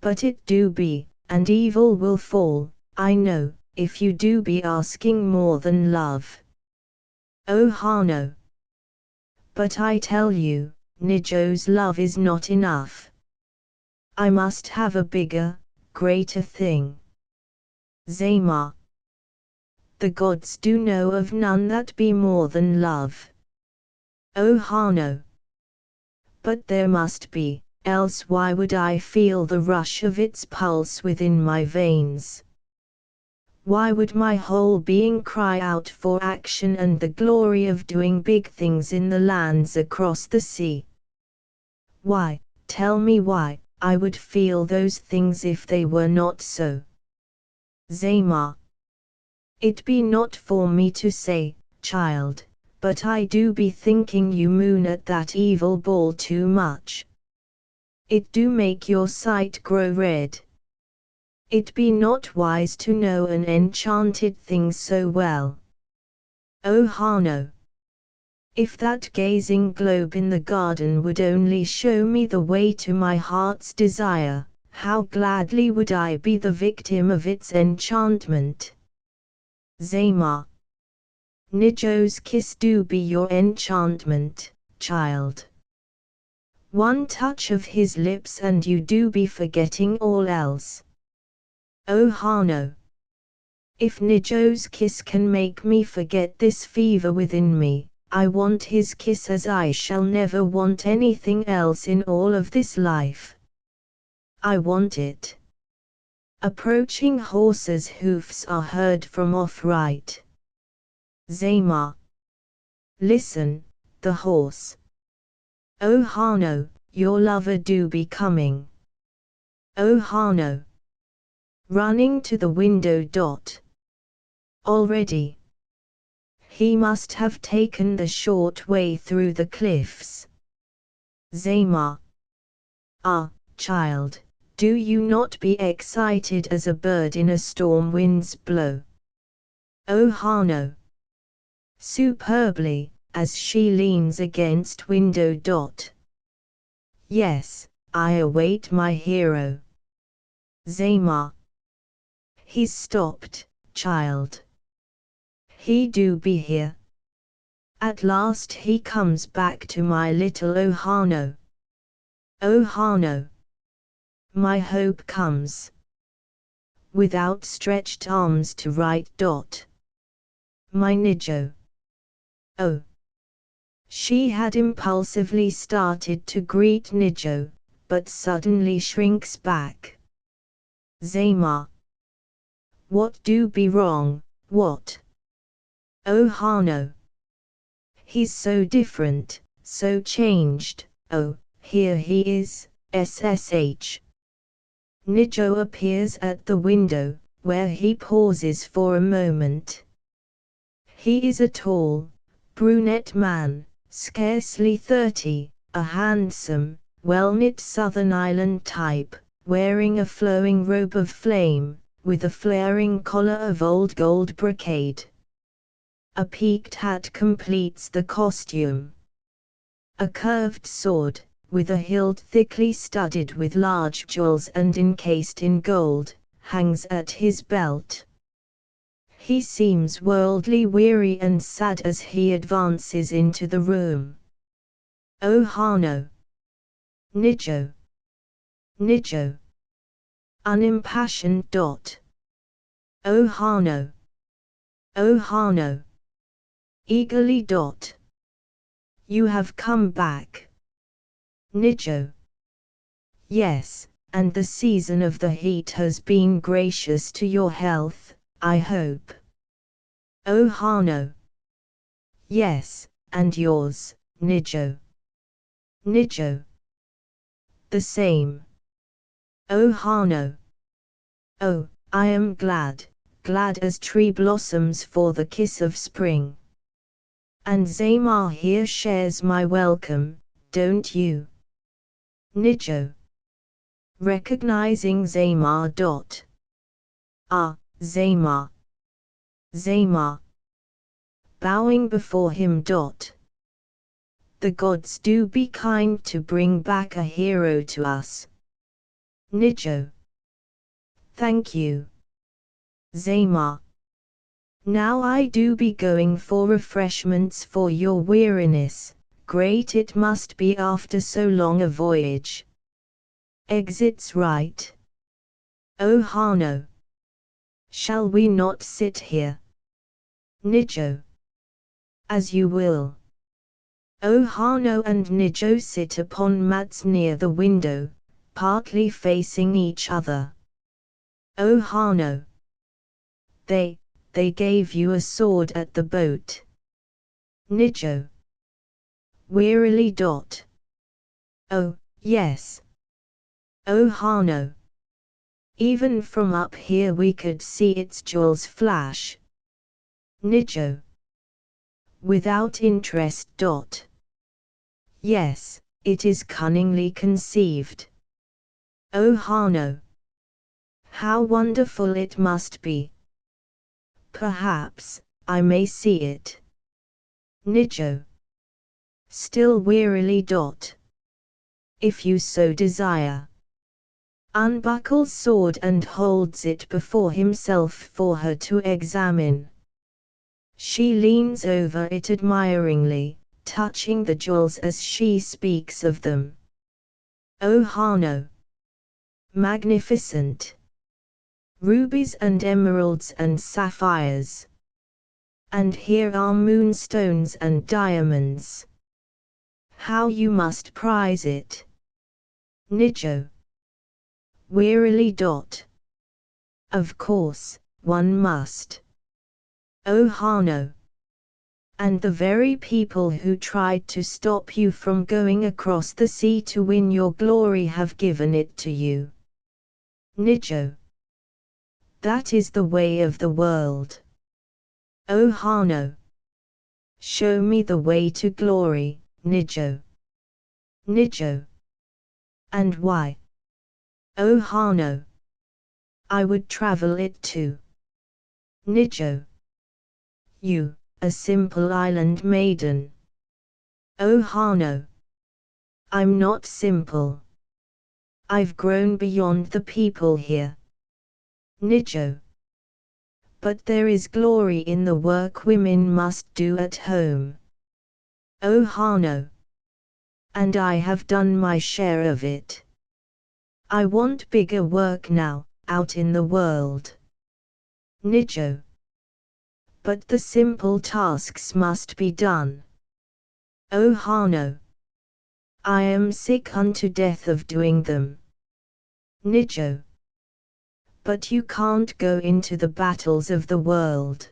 But it do be, and evil will fall, I know, if you do be asking more than love. Ohano. But I tell you, Nijo's love is not enough. I must have a bigger, greater thing. Zamar. The gods do know of none that be more than love. O Hano. But there must be, else why would I feel the rush of its pulse within my veins? Why would my whole being cry out for action and the glory of doing big things in the lands across the sea? Why, tell me why, I would feel those things if they were not so? Zamar. It be not for me to say, child, but I do be thinking you moon at that evil ball too much. It do make your sight grow red. It be not wise to know an enchanted thing so well. O Hano. If that gazing globe in the garden would only show me the way to my heart's desire, how gladly would I be the victim of its enchantment. Zamar. Nijo's kiss do be your enchantment, child. One touch of his lips and you do be forgetting all else. O Hano. If Nijo's kiss can make me forget this fever within me, I want his kiss as I shall never want anything else in all of this life. I want it. Approaching horses' hoofs are heard from off right. Zamar. Listen, the horse. O Hano, your lover do be coming. O Hano. Running to the window. Already. He must have taken the short way through the cliffs. Zamar. Ah, child, do you not be excited as a bird in a storm winds blow? O Hano. Superbly, as she leans against window. Yes, I await my hero. Zamar. He's stopped, child. He do be here. At last he comes back to my little O Hano. O Hano. My hope comes. With outstretched arms to right. My Nijo. Oh. She had impulsively started to greet Nijo, but suddenly shrinks back. Zamar. What do be wrong, what? O Hano. He's so different, so changed. Oh, here he is, SSH. Nijo appears at the window, where he pauses for a moment. He is a tall, brunette man, scarcely 30, a handsome, well-knit Southern Island type, wearing a flowing robe of flame, with a flaring collar of old gold brocade. A peaked hat completes the costume. A curved sword, with a hilt thickly studded with large jewels and encased in gold, hangs at his belt. He seems worldly weary and sad as he advances into the room. O Hano. Nijo. Nijo. Unimpassioned. O Hano. O Hano. Eagerly. You have come back. Nijo. Yes, and the season of the heat has been gracious to your health, I hope. O Hano. Yes, and yours, Nijo. Nijo. The same. O Hano. Oh, I am glad, glad as tree blossoms for the kiss of spring. And Zamar here shares my welcome, don't you? Nijo. Recognizing Zamar. Ah, Zamar. Zamar. Bowing before him. The gods do be kind to bring back a hero to us. Nijo. Thank you. Zamar. Now I do be going for refreshments for your weariness, great it must be after so long a voyage. Exits right. Oh Hano. Shall we not sit here? Nijo. As you will. Oh Hano and Nijo sit upon mats near the window, partly facing each other. Oh Hano. They gave you a sword at the boat. Nijo. Wearily. Oh, yes. Oh Hano. Even from up here we could see its jewels flash. Nijo. Without interest. Yes, it is cunningly conceived. Oh Hano. How wonderful it must be. Perhaps I may see it. Nijo. Still wearily. If you so desire. Unbuckles sword and holds it before himself for her to examine. She leans over it admiringly, touching the jewels as she speaks of them. Oh Hano. Magnificent. Rubies and emeralds and sapphires. And here are moonstones and diamonds. How you must prize it. Nijo. Wearily. Of course, one must. Oh Hano. And the very people who tried to stop you from going across the sea to win your glory have given it to you. Nijo. That is the way of the world. Oh Hano. Show me the way to glory, Nijo. Nijo. And why? Oh Hano. I would travel it too. Nijo. You, a simple island maiden. Oh Hano. I'm not simple. I've grown beyond the people here. Nijo. But there is glory in the work women must do at home. Oh Hano. And I have done my share of it. I want bigger work now, out in the world. Nijo. But the simple tasks must be done. Oh Hano. I am sick unto death of doing them. Nijo. But you can't go into the battles of the world.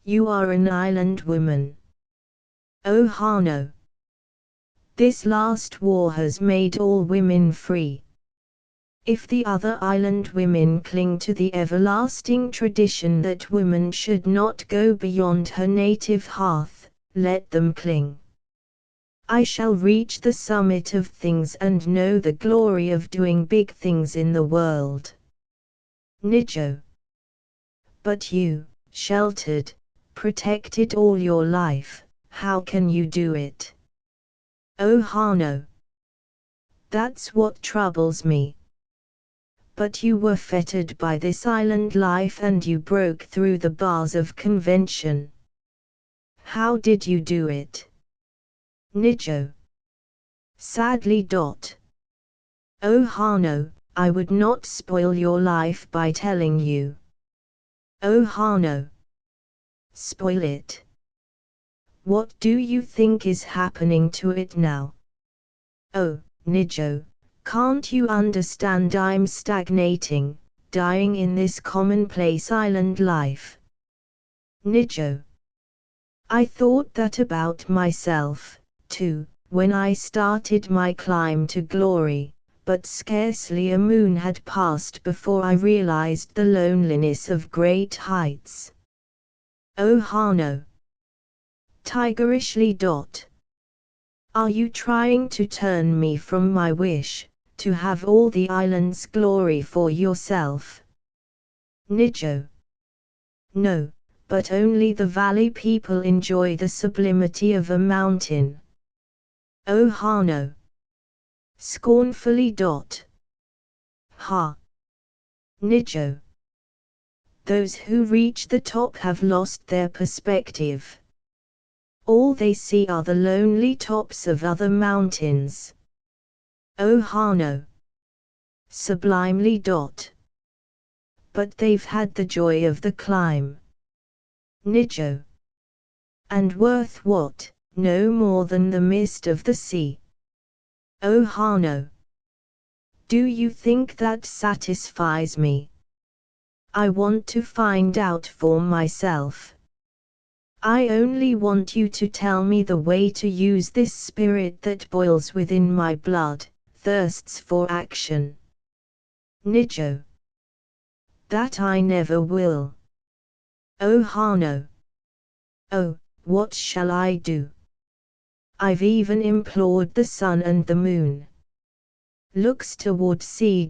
You are an island woman. Oh Hano. This last war has made all women free. If the other island women cling to the everlasting tradition that woman should not go beyond her native hearth, let them cling. I shall reach the summit of things and know the glory of doing big things in the world. Nijo. But you, sheltered, protected all your life, how can you do it? Oh Hano. That's what troubles me. But you were fettered by this island life and you broke through the bars of convention. How did you do it? Nijo. Sadly. Oh Hano, I would not spoil your life by telling you. Oh Hano. Spoil it. What do you think is happening to it now? Oh, Nijo, can't you understand I'm stagnating, dying in this commonplace island life? Nijo. I thought that about myself, too, when I started my climb to glory, but scarcely a moon had passed before I realized the loneliness of great heights. Oh Hano. Tigerishly. Are you trying to turn me from my wish, to have all the island's glory for yourself? Nijo. No, but only the valley people enjoy the sublimity of a mountain. Oh Hano. Scornfully. Ha. Nijo. Those who reach the top have lost their perspective. All they see are the lonely tops of other mountains. Oh Hano! Sublimely. But they've had the joy of the climb. Nijo. And worth what? No more than the mist of the sea. Oh Hano! Do you think that satisfies me? I want to find out for myself. I only want you to tell me the way to use this spirit that boils within my blood, thirsts for action. Nijo. That I never will. Oh Hano! Oh, what shall I do? I've even implored the sun and the moon. Looks toward sea.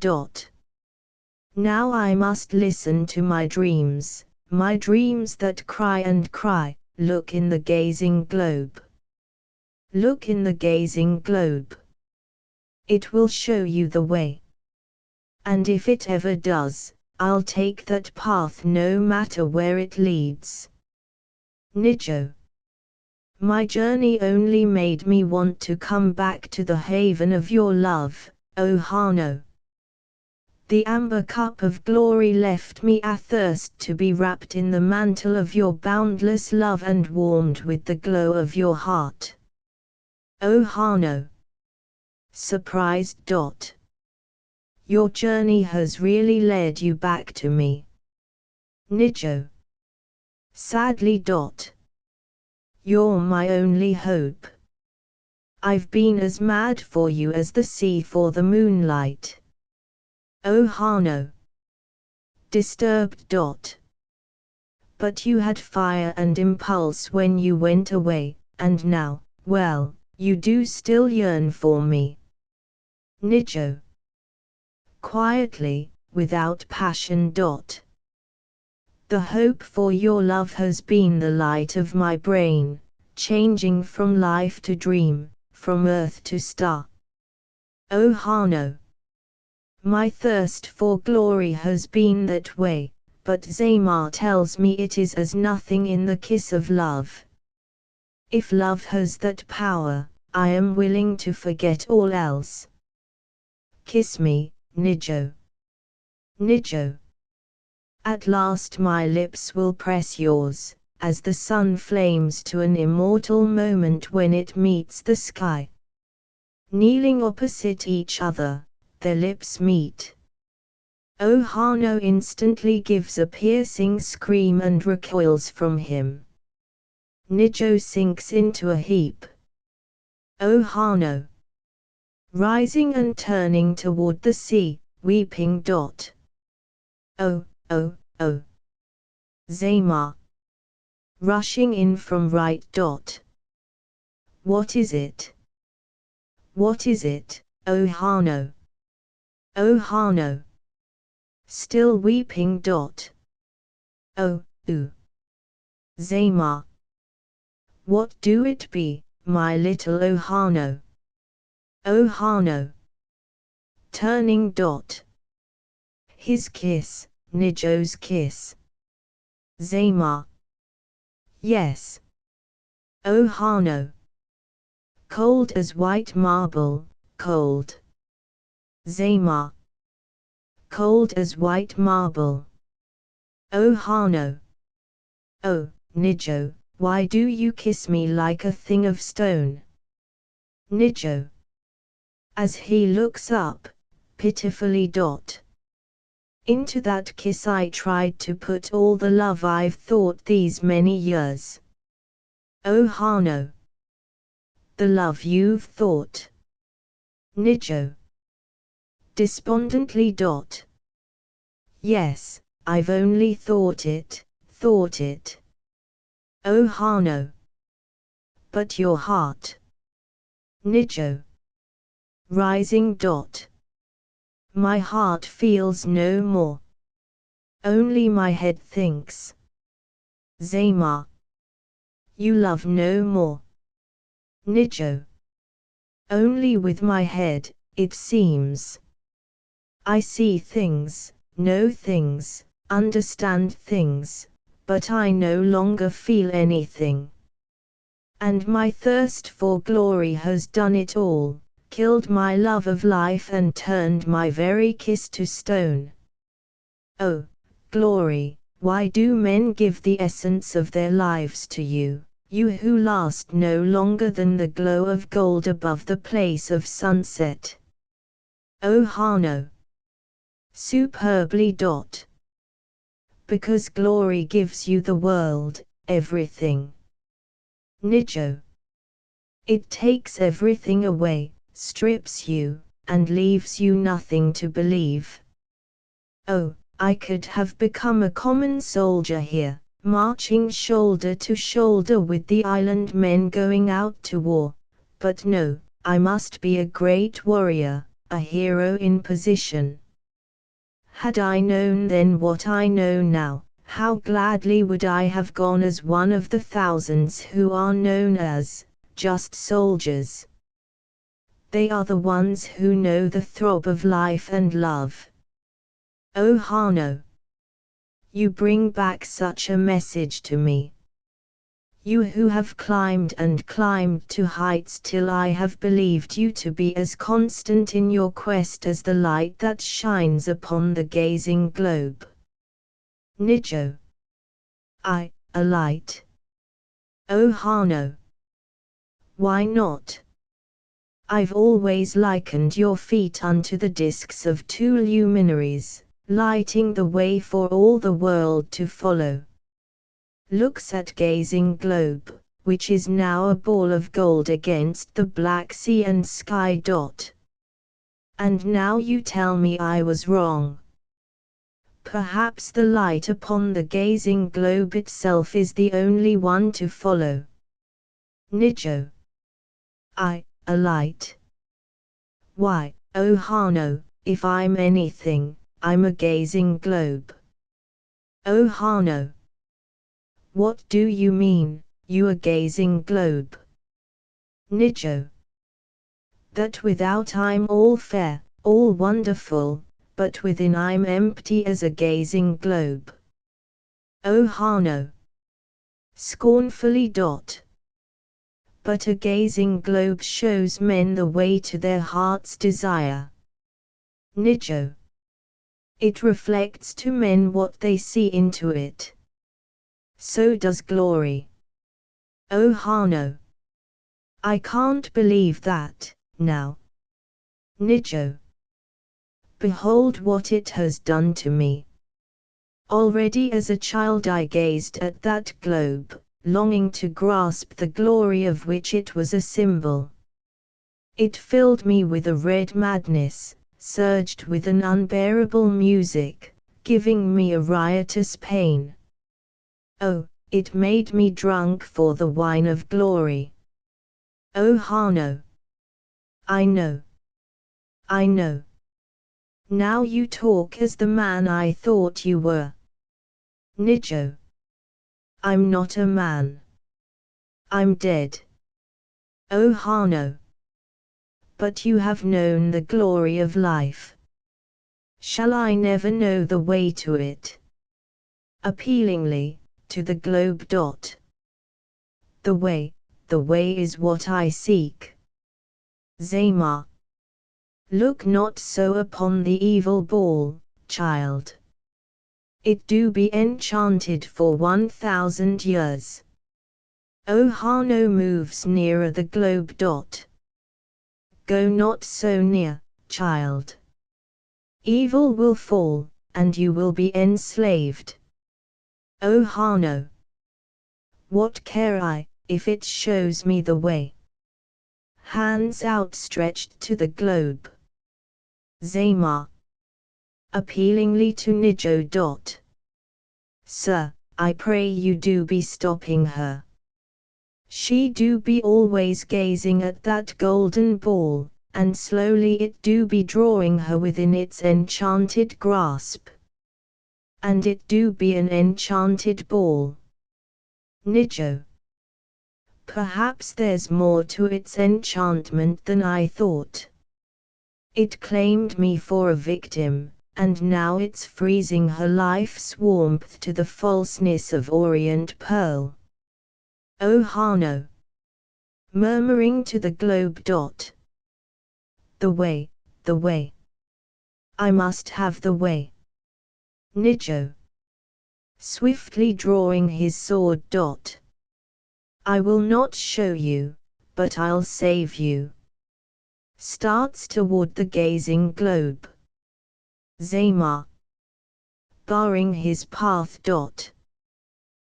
Now I must listen to my dreams that cry and cry. Look in the gazing globe. Look in the gazing globe. It will show you the way. And if it ever does, I'll take that path no matter where it leads. Nijo. My journey only made me want to come back to the haven of your love, O Hano. The amber cup of glory left me athirst to be wrapped in the mantle of your boundless love and warmed with the glow of your heart. O Hano. Surprised. Your journey has really led you back to me. Nijo. Sadly. You're my only hope. I've been as mad for you as the sea for the moonlight. Oh Hano. Disturbed. But you had fire and impulse when you went away, and now, well, you do still yearn for me. Nijo. Quietly, without passion. The hope for your love has been the light of my brain, changing from life to dream, from earth to star. O Hano. My thirst for glory has been that way, but Zamar tells me it is as nothing in the kiss of love. If love has that power, I am willing to forget all else. Kiss me, Nijo. Nijo. At last my lips will press yours, as the sun flames to an immortal moment when it meets the sky. Kneeling opposite each other, their lips meet. O Hano instantly gives a piercing scream and recoils from him. Nijo sinks into a heap. O Hano. Rising and turning toward the sea, weeping. Oh, oh, oh. Zamar. Rushing in from right. What is it? What is it, O Hano? O Hano. Still weeping. Oh, ooh. Zamar. What do it be, my little O Hano? O Hano. Turning. His kiss, Nijo's kiss. Zamar. Yes. O Hano. Cold as white marble, cold. Zamar. Cold as white marble. O Hano. Oh, Nijo, why do you kiss me like a thing of stone? Nijo. As he looks up, pitifully. Into that kiss I tried to put all the love I've thought these many years. O Hano. The love you've thought. Nijo. Despondently. Yes, I've only thought it. O Hano. But your heart. Nijo. Rising. My heart feels no more. Only my head thinks. Zamar. You love no more. Nijo. Only with my head, it seems. I see things, know things, understand things, but I no longer feel anything. And my thirst for glory has done it all, killed my love of life and turned my very kiss to stone. Oh, glory, why do men give the essence of their lives to you, you who last no longer than the glow of gold above the place of sunset? Oh Hanno! Superbly. Because glory gives you the world, everything. Nijo. It takes everything away, strips you, and leaves you nothing to believe. Oh, I could have become a common soldier here, marching shoulder to shoulder with the island men going out to war, but no, I must be a great warrior, a hero in position. Had I known then what I know now, how gladly would I have gone as one of the thousands who are known as just soldiers. They are the ones who know the throb of life and love. Oh Hanno! You bring back such a message to me. You who have climbed and climbed to heights till I have believed you to be as constant in your quest as the light that shines upon the gazing globe. Nijo. I, a light. Oh Hanno! Why not? I've always likened your feet unto the discs of two luminaries, lighting the way for all the world to follow. Looks at gazing globe, which is now a ball of gold against the black sea and sky. And now you tell me I was wrong. Perhaps the light upon the gazing globe itself is the only one to follow. Nijo. I, a light. Why, oh Hanno, if I'm anything, I'm a gazing globe. Oh Hanno. What do you mean, you a gazing globe? Nijo. That without I'm all fair, all wonderful, but within I'm empty as a gazing globe. Oh Hanno. Scornfully. But a gazing globe shows men the way to their heart's desire. Nijo. It reflects to men what they see into it. So does glory. Oh Hanno. I can't believe that, now. Nijo. Behold what it has done to me. Already as a child I gazed at that globe, longing to grasp the glory of which it was a symbol. It filled me with a red madness, surged with an unbearable music, giving me a riotous pain. Oh, it made me drunk for the wine of glory. Oh Hanno. I know. I know. Now you talk as the man I thought you were. Nijo. I'm not a man. I'm dead. Oh Hanno. But you have known the glory of life. Shall I never know the way to it? Appealingly, to the globe. The way is what I seek. Zamar. Look not so upon the evil ball, child. It do be enchanted for 1,000 years. O Hanno moves nearer the globe. Go not so near, child. Evil will fall, and you will be enslaved. O Hanno. What care I, if it shows me the way? Hands outstretched to the globe. Zamar. Appealingly to Nijo. Sir, I pray you do be stopping her. She do be always gazing at that golden ball, and slowly it do be drawing her within its enchanted grasp. And it do be an enchanted ball. Nijo. Perhaps there's more to its enchantment than I thought. It claimed me for a victim, and now it's freezing her life's warmth to the falseness of Orient pearl. O Hanno. murmuring to the globe. The way, the way. I must have the way. Nijo. Swiftly drawing his sword. I will not show you, but I'll save you. Starts toward the gazing globe. Zaymar. Barring his path.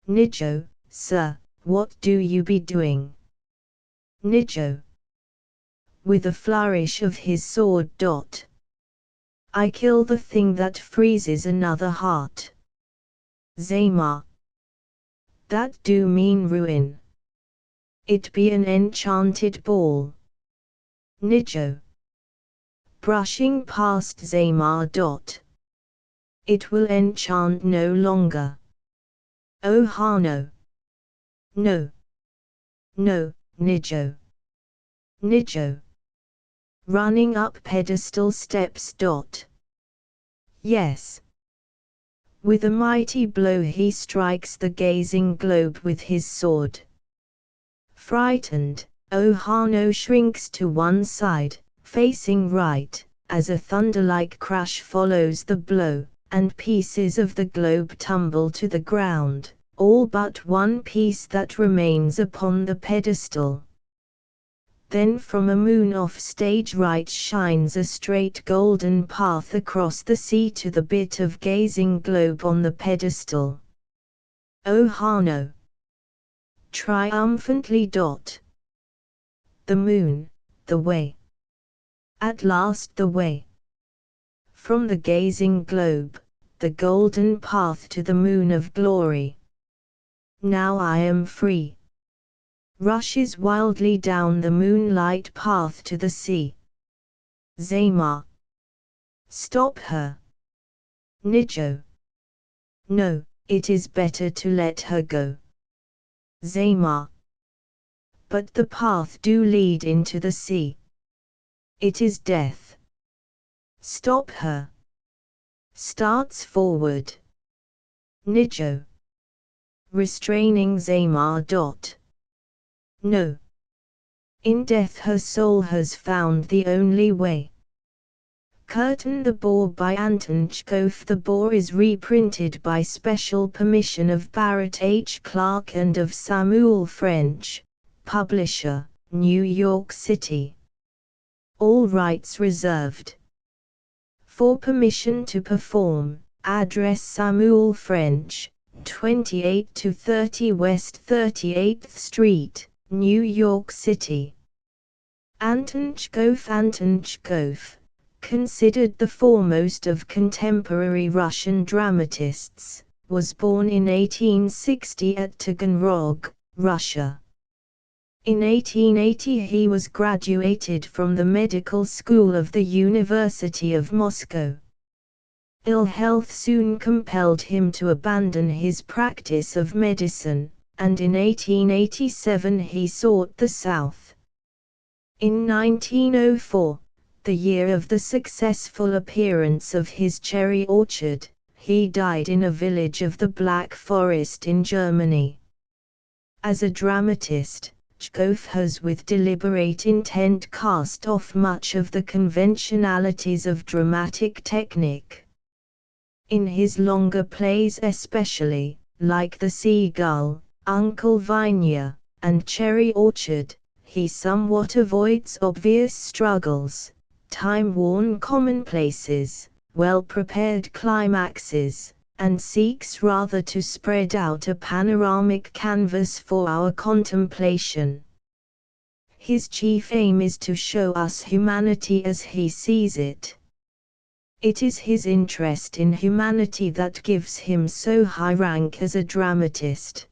Nijo, sir, what do you be doing? Nijo. With a flourish of his sword. I kill the thing that freezes another heart. Zaymar. That do mean ruin. It be an enchanted ball. Nijo. Brushing past Zaymar. It will enchant no longer. Oh Hano. No. No, Nijo. Nijo. Running up pedestal steps. Yes. With a mighty blow he strikes the gazing globe with his sword. Frightened, Ohano shrinks to one side, facing right, as a thunder-like crash follows the blow, and pieces of the globe tumble to the ground, all but one piece that remains upon the pedestal. Then from a moon off stage right shines a straight golden path across the sea to the bit of gazing globe on the pedestal. Ohano. Triumphantly. The moon, the way. At last the way. From the gazing globe, the golden path to the moon of glory. Now I am free. Rushes wildly down the moonlight path to the sea. Zaymar. Stop her. Nijo. No, it is better to let her go. Zaymar. But the path do lead into the sea. It is death. Stop her. Starts forward. Nijo. Restraining Zaymar. No. In death her soul has found the only way. Curtain the Boar by Anton Chkov. The Boar is reprinted by special permission of Barrett H. Clark and of Samuel French, publisher, New York City. All rights reserved. For permission to perform, address Samuel French, 28 to 30 West 38th Street, New York City. Anton Chkov, considered the foremost of contemporary Russian dramatists, was born in 1860 at Taganrog, Russia. In 1880 he was graduated from the medical school of the University of Moscow. Ill health soon compelled him to abandon his practice of medicine, and in 1887 he sought the South. In 1904, the year of the successful appearance of his Cherry Orchard, he died in a village of the Black Forest in Germany. As a dramatist, Chkov has with deliberate intent cast off much of the conventionalities of dramatic technique. In his longer plays especially, like The Seagull, Uncle Vanya, and Cherry Orchard, he somewhat avoids obvious struggles, time-worn commonplaces, well-prepared climaxes, and seeks rather to spread out a panoramic canvas for our contemplation. His chief aim is to show us humanity as he sees it. It is his interest in humanity that gives him so high rank as a dramatist.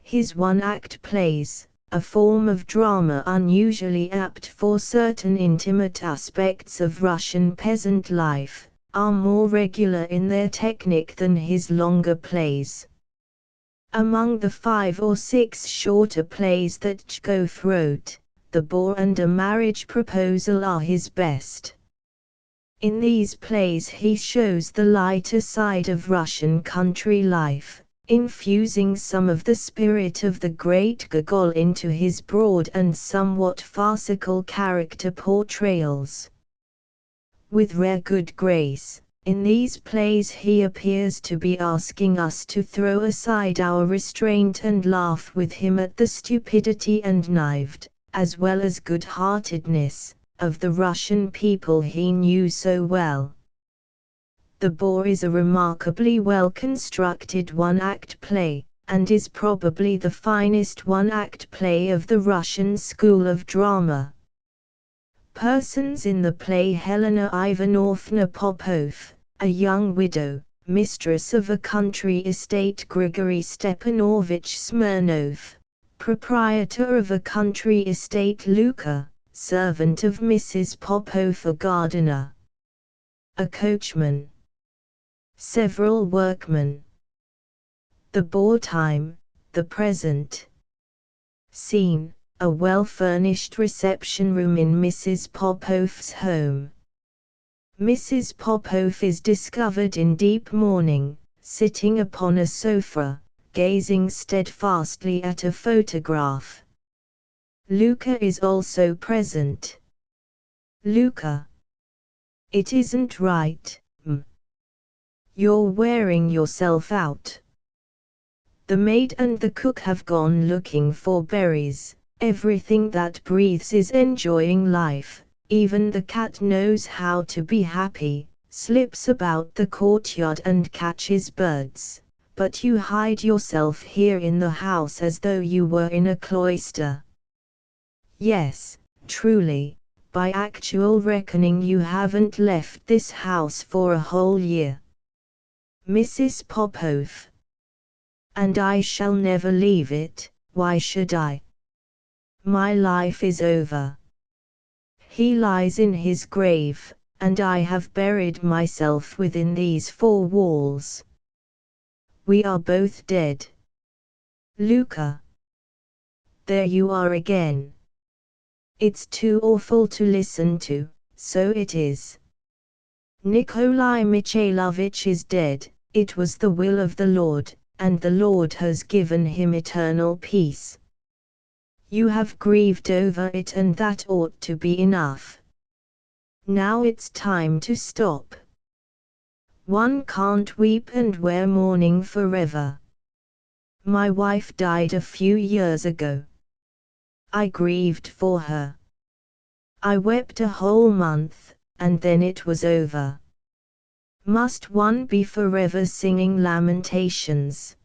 His one-act plays, a form of drama unusually apt for certain intimate aspects of Russian peasant life, are more regular in their technique than his longer plays. Among the 5 or 6 shorter plays that Chkov wrote, The Boar and A Marriage Proposal are his best. In these plays he shows the lighter side of Russian country life, infusing some of the spirit of the great Gogol into his broad and somewhat farcical character portrayals. With rare good grace, in these plays he appears to be asking us to throw aside our restraint and laugh with him at the stupidity and naivete, as well as good-heartedness, of the Russian people he knew so well. The Boar is a remarkably well-constructed one-act play, and is probably the finest one-act play of the Russian school of drama. Persons in the play: Helena Ivanovna Popov, a young widow, mistress of a country estate; Grigory Stepanovich Smirnov, proprietor of a country estate; Luka, servant of Mrs. Popov, a gardener, a coachman, several workmen. The Boar time, the present scene, a well-furnished reception room in Mrs. Popov's home. Mrs. Popov is discovered in deep mourning, sitting upon a sofa, gazing steadfastly at a photograph. Luka is also present. Luka. It isn't right, You're wearing yourself out. The maid and the cook have gone looking for berries. Everything that breathes is enjoying life. Even the cat knows how to be happy, slips about the courtyard and catches birds. But you hide yourself here in the house as though you were in a cloister. Yes, truly, by actual reckoning you haven't left this house for a whole year. Mrs. Popov. And I shall never leave it. Why should I? My life is over. He lies in his grave, and I have buried myself within these four walls. We are both dead. Luka. There you are again. It's too awful to listen to, so it is. Nikolai Mikhailovich is dead. It was the will of the Lord, and the Lord has given him eternal peace. You have grieved over it, and that ought to be enough. Now it's time to stop. One can't weep and wear mourning forever. My wife died a few years ago. I grieved for her. I wept a whole month, and then it was over. Must one be forever singing lamentations?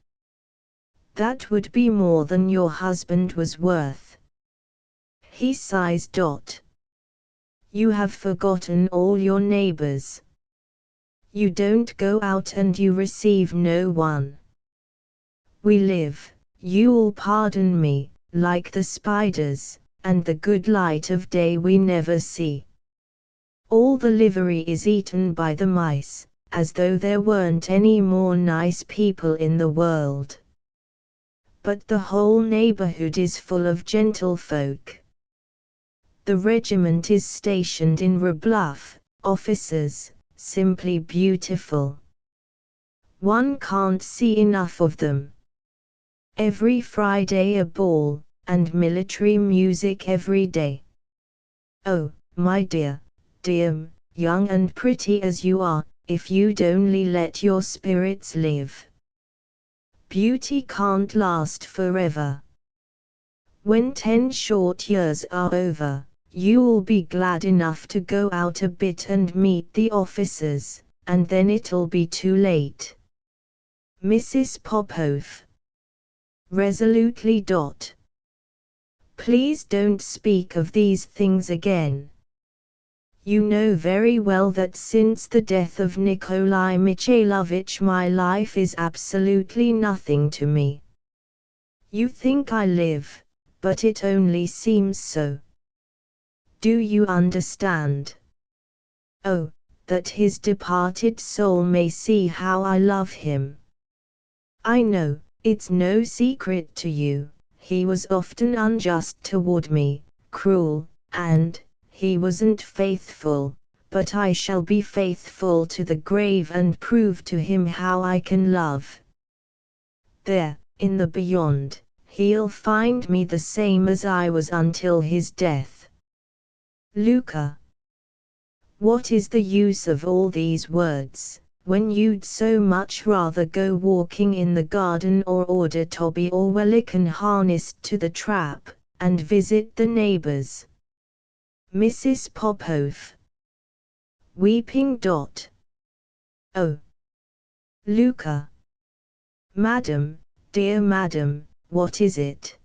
That would be more than your husband was worth. He sighs. You have forgotten all your neighbors. You don't go out and you receive no one. We live, you'll pardon me, like the spiders, and the good light of day we never see. All the livery is eaten by the mice, as though there weren't any more nice people in the world. But the whole neighborhood is full of gentlefolk. The regiment is stationed in Wroblev, officers, simply beautiful. One can't see enough of them. Every Friday a ball, and military music every day. Oh, my dear, young and pretty as you are, if you'd only let your spirits live. Beauty can't last forever. When 10 short years are over, you'll be glad enough to go out a bit and meet the officers, and then it'll be too late. Mrs. Popov. Resolutely. Please don't speak of these things again. You know very well that since the death of Nikolai Mikhailovich my life is absolutely nothing to me. You think I live, but it only seems so. Do you understand? Oh, that his departed soul may see how I love him. I know, it's no secret to you, he was often unjust toward me, cruel, and he wasn't faithful, but I shall be faithful to the grave and prove to him how I can love. There, in the beyond, he'll find me the same as I was until his death. Luca. What is the use of all these words, when you'd so much rather go walking in the garden or order Toby or Wellican harnessed to the trap, and visit the neighbors? Mrs. Popoff. Weeping. Oh. Luca. Madam, dear madam, what is it?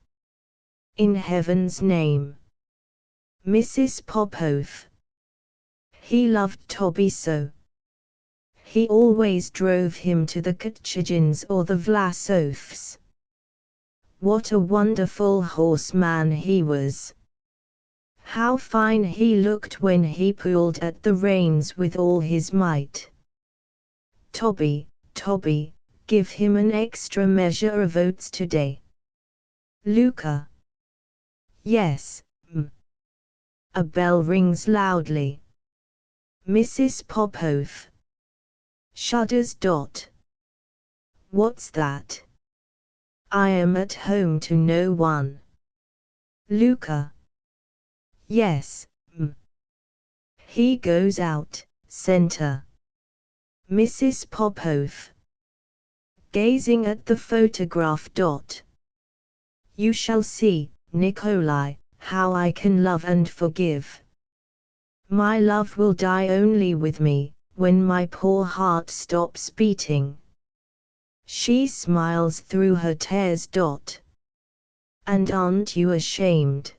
In heaven's name. Mrs. Popoff. He loved Toby so. He always drove him to the Katchigins or the Vlasovs. What a wonderful horseman he was! How fine he looked when he pulled at the reins with all his might. Toby, Toby, give him an extra measure of oats today. Luca. Yes, m. A bell rings loudly. Mrs. Popoff shudders. What's that? I am at home to no one. Luca. Yes, m. He goes out, center. Mrs. Popoff gazing at the photograph. You shall see, Nikolai, how I can love and forgive. My love will die only with me, when my poor heart stops beating. She smiles through her tears. And aren't you ashamed?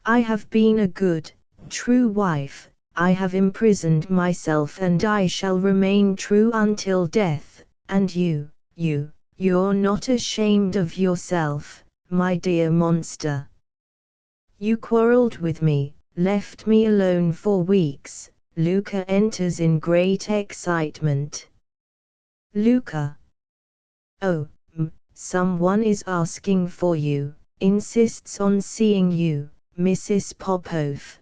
I have been a good, true wife, I have imprisoned myself and I shall remain true until death, and you're not ashamed of yourself, my dear monster. You quarreled with me, left me alone for weeks. Luca enters in great excitement. Luca. Oh, someone is asking for you, insists on seeing you, Mrs. Popoff.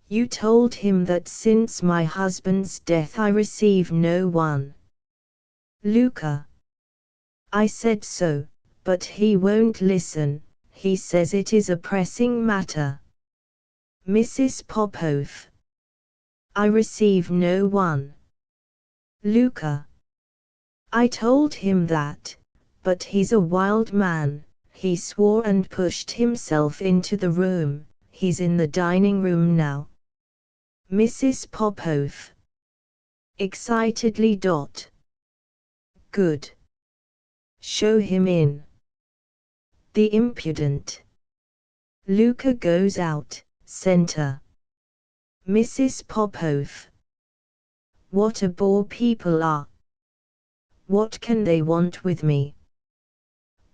You told him that since my husband's death I receive no one. Luca. I said so, but he won't listen, he says it is a pressing matter. Mrs. Popoff. I receive no one. Luca. I told him that, but he's a wild man, he swore and pushed himself into the room, he's in the dining room now. Mrs. Popoff excitedly. Good. Show him in. The impudent. Luca goes out, center. Mrs. Popoff. What a bore people are. What can they want with me?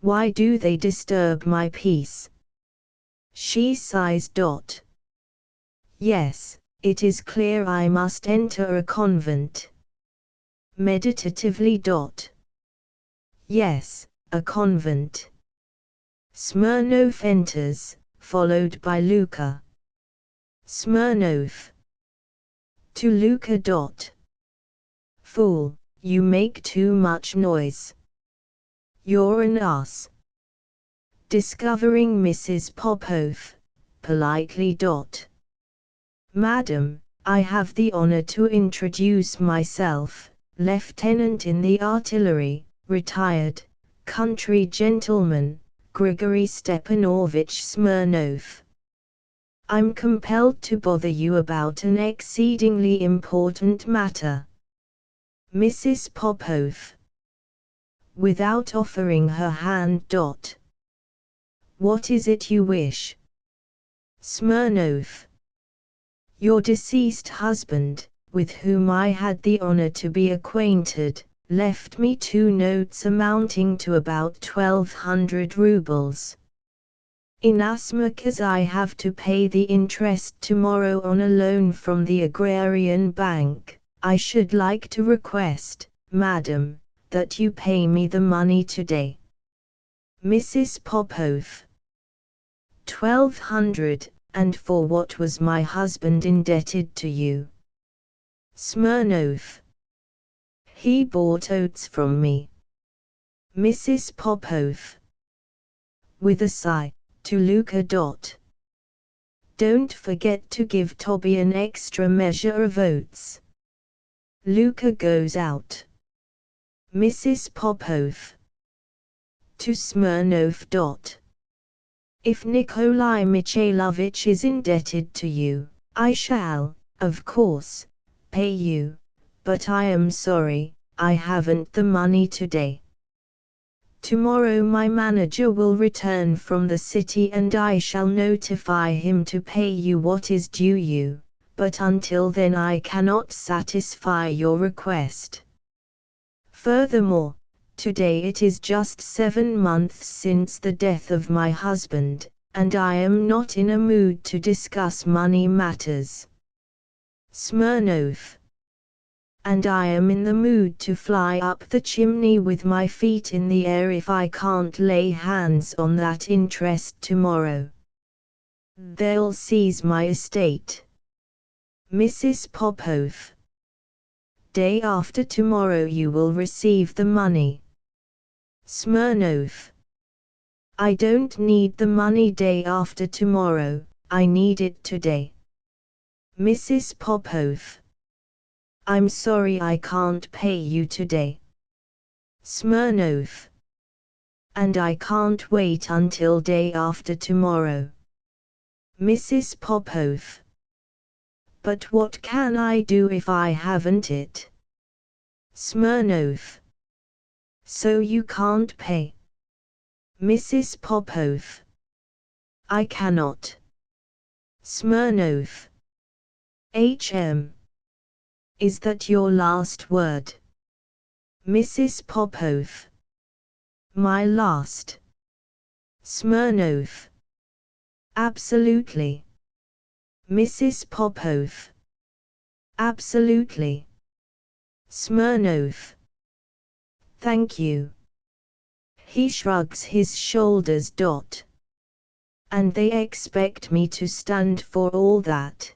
Why do they disturb my peace? She sighs. Yes, it is clear I must enter a convent. Meditatively. Yes, a convent. Smirnov enters, followed by Luca. Smirnov. To Luca. Fool, you make too much noise. You're an ass. Discovering Mrs. Popoff, politely. Madam, I have the honor to introduce myself, Lieutenant in the Artillery, retired, country gentleman, Grigory Stepanovich Smirnov. I'm compelled to bother you about an exceedingly important matter. Mrs. Popoff. Without offering her hand. What is it you wish? Smirnov. Your deceased husband, with whom I had the honor to be acquainted, left me 2 notes amounting to about 1,200 rubles. Inasmuch as I have to pay the interest tomorrow on a loan from the Agrarian Bank, I should like to request, madam, that you pay me the money today. Mrs. Popoff. 1,200, and for what was my husband indebted to you? Smirnov. He bought oats from me. Mrs. Popov. With a sigh, to Luka. Don't forget to give Toby an extra measure of oats. Luka goes out. Mrs. Popov. To Smirnov. If Nikolai Mikhailovich is indebted to you, I shall, of course, pay you, but I am sorry, I haven't the money today. Tomorrow my manager will return from the city and I shall notify him to pay you what is due you, but until then I cannot satisfy your request. Furthermore, today it is just 7 months since the death of my husband, and I am not in a mood to discuss money matters. Smirnov. And I am in the mood to fly up the chimney with my feet in the air if I can't lay hands on that interest tomorrow. They'll seize my estate. Mrs. Popov. Day after tomorrow you will receive the money. Smirnov. I don't need the money day after tomorrow, I need it today. Mrs. Popov. I'm sorry I can't pay you today. Smirnov. And I can't wait until day after tomorrow. Mrs. Popov. But what can I do if I haven't it? Smirnov. So you can't pay? Mrs. Popov. I cannot. Smirnov. H.M. Is that your last word? Mrs. Popov. My last. Smirnov. Absolutely. Mrs. Popov. Absolutely. Smirnov. Thank you. He shrugs his shoulders. And they expect me to stand for all that.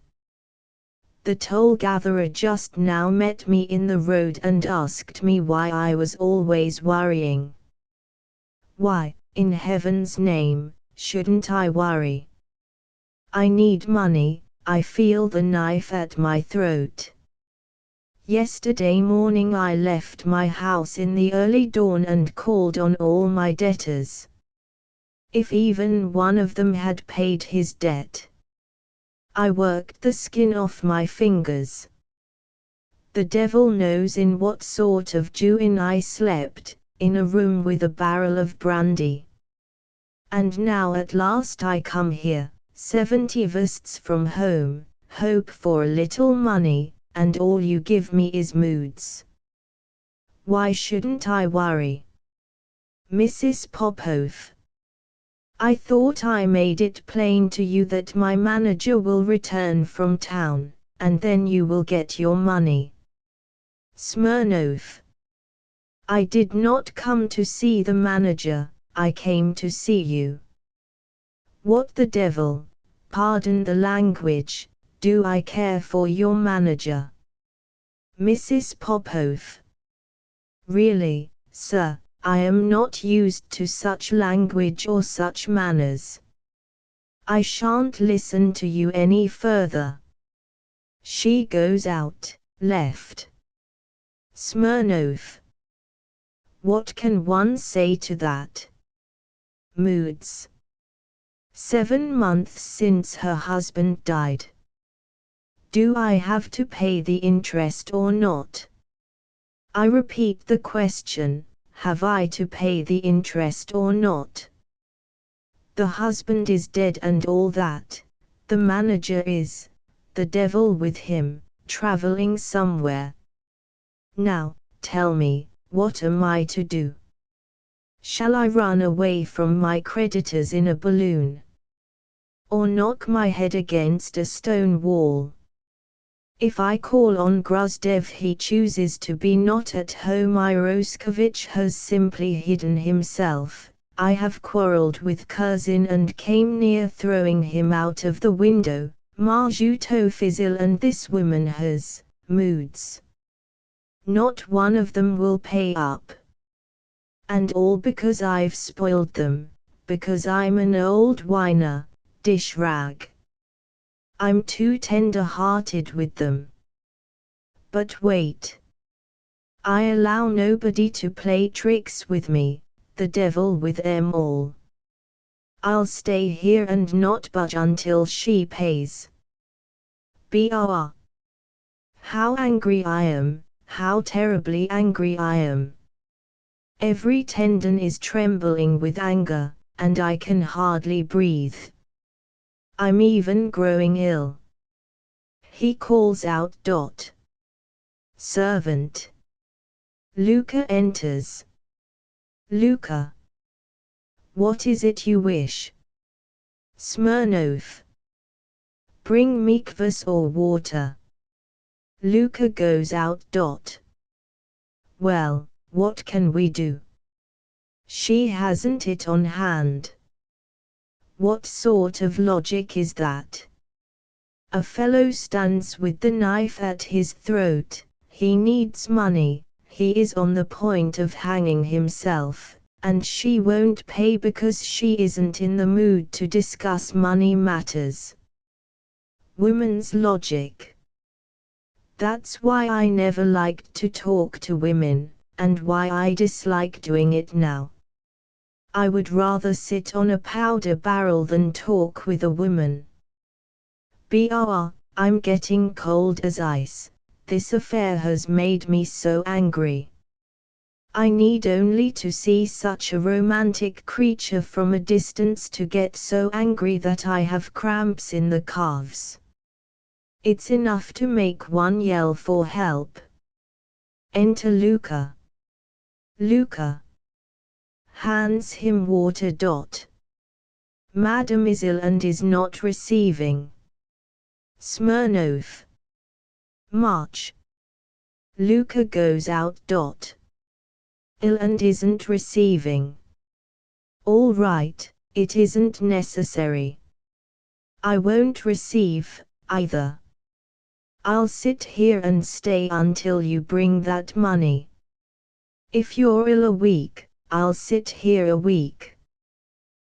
The toll gatherer just now met me in the road and asked me why I was always worrying. Why, in heaven's name, shouldn't I worry? I need money, I feel the knife at my throat. Yesterday morning I left my house in the early dawn and called on all my debtors. If even one of them had paid his debt, I worked the skin off my fingers. The devil knows in what sort of Jewin I slept, in a room with a barrel of brandy. And now at last I come here, 70 versts from home, hope for a little money, and all you give me is moods. Why shouldn't I worry? Mrs. Popov. I thought I made it plain to you that my manager will return from town, and then you will get your money. Smirnov. I did not come to see the manager, I came to see you. What the devil, pardon the language, do I care for your manager? Mrs. Popov. Really, sir, I am not used to such language or such manners. I shan't listen to you any further. She goes out, left. Smirnov. What can one say to that? Moods. 7 months since her husband died. Do I have to pay the interest or not? I repeat the question. Have I to pay the interest or not? The husband is dead and all that, the manager is, the devil with him, traveling somewhere. Now, tell me, what am I to do? Shall I run away from my creditors in a balloon? Or knock my head against a stone wall? If I call on Gruzdev he chooses to be not at home. Iroskovich has simply hidden himself. I have quarreled with Curzin and came near throwing him out of the window. Marjuto Fizil and this woman has moods. Not one of them will pay up. And all because I've spoiled them, because I'm an old whiner, dish rag. I'm too tender-hearted with them. But wait. I allow nobody to play tricks with me, the devil with them all. I'll stay here and not budge until she pays. Brr. How angry I am, how terribly angry I am. Every tendon is trembling with anger, and I can hardly breathe. I'm even growing ill. He calls out. Servant. Luka enters. Luka. What is it you wish? Smirnov. Bring me kvass or water. Luka goes out. Well, what can we do? She hasn't it on hand. What sort of logic is that? A fellow stands with the knife at his throat, he needs money, he is on the point of hanging himself, and she won't pay because she isn't in the mood to discuss money matters. Woman's logic. That's why I never liked to talk to women, and why I dislike doing it now. I would rather sit on a powder barrel than talk with a woman. Brr, I'm getting cold as ice. This affair has made me so angry. I need only to see such a romantic creature from a distance to get so angry that I have cramps in the calves. It's enough to make one yell for help. Enter Luka. Luka hands him water. Madam is ill and is not receiving. Smirnov. March. Luka goes out. Ill and isn't receiving. All right, it isn't necessary. I won't receive, either. I'll sit here and stay until you bring that money. If you're ill a week, I'll sit here a week.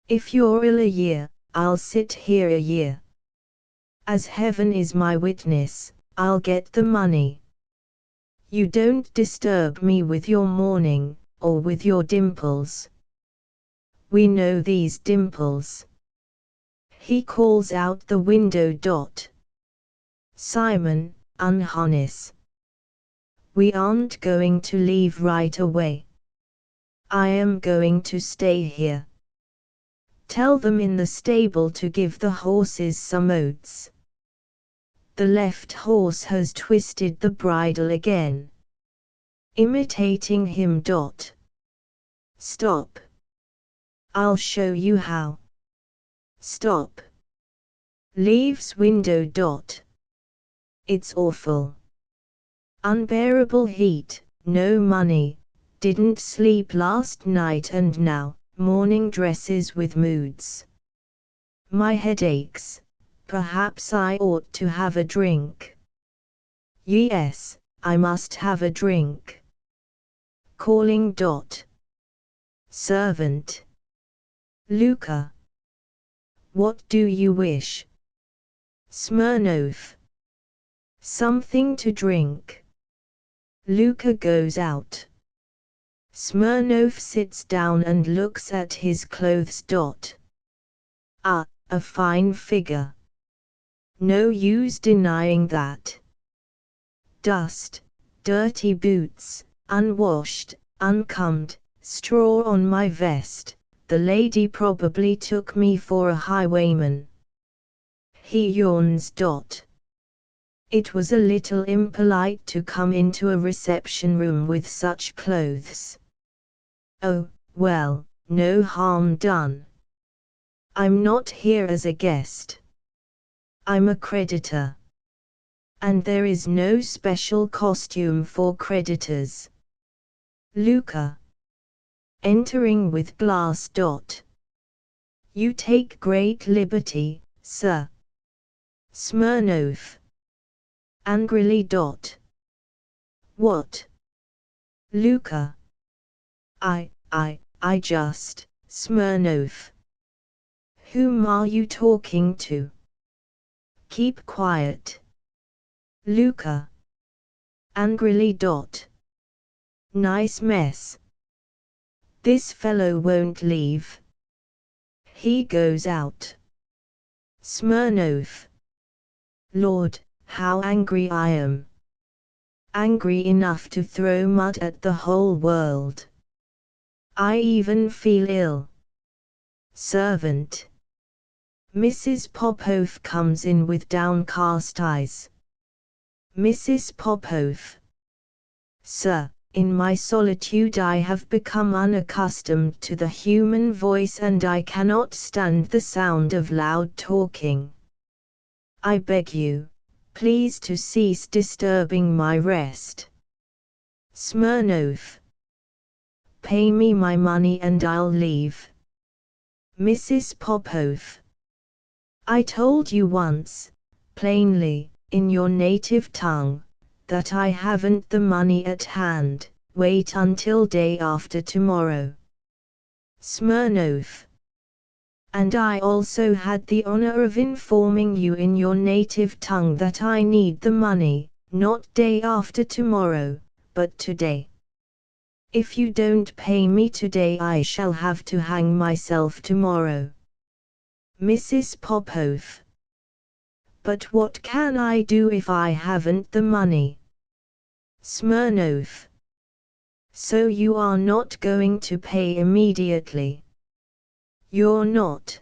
If you're ill a year, I'll sit here a year. As heaven is my witness, I'll get the money. You don't disturb me with your mourning, or with your dimples. We know these dimples. He calls out the window. Simon, unharness. We aren't going to leave right away. I am going to stay here. Tell them in the stable to give the horses some oats. The left horse has twisted the bridle again. Imitating him. Stop. I'll show you how. Stop. Leaves window. It's awful. Unbearable heat, no money, didn't sleep last night and now, morning dresses with moods. My head aches, perhaps I ought to have a drink. Yes, I must have a drink. Calling. Servant. Luka. What do you wish? Smirnov. Something to drink. Luka goes out. Smirnov sits down and looks at his clothes. Ah, a fine figure. No use denying that. Dust, dirty boots, unwashed, uncombed, straw on my vest. The lady probably took me for a highwayman. He yawns. It was a little impolite to come into a reception room with such clothes. Oh, well, no harm done. I'm not here as a guest. I'm a creditor. And there is no special costume for creditors. Luka. Entering with glass. You take great liberty, sir. Smirnov. Angrily. What? Luka. I just, Smirnov. Whom are you talking to? Keep quiet. Luka. Angrily. Nice mess. This fellow won't leave. He goes out. Smirnov. Lord, how angry I am. Angry enough to throw mud at the whole world. I even feel ill. Servant. Mrs. Popov comes in with downcast eyes. Mrs. Popov. Sir, in my solitude I have become unaccustomed to the human voice and I cannot stand the sound of loud talking. I beg you, please to cease disturbing my rest. Smirnov. Pay me my money and I'll leave. Mrs. Popov. I told you once, plainly, in your native tongue, that I haven't the money at hand. Wait until day after tomorrow. Smirnov. And I also had the honor of informing you in your native tongue that I need the money, not day after tomorrow, but today. If you don't pay me today I shall have to hang myself tomorrow. Mrs. Popov. But what can I do if I haven't the money? Smirnov. So you are not going to pay immediately? You're not.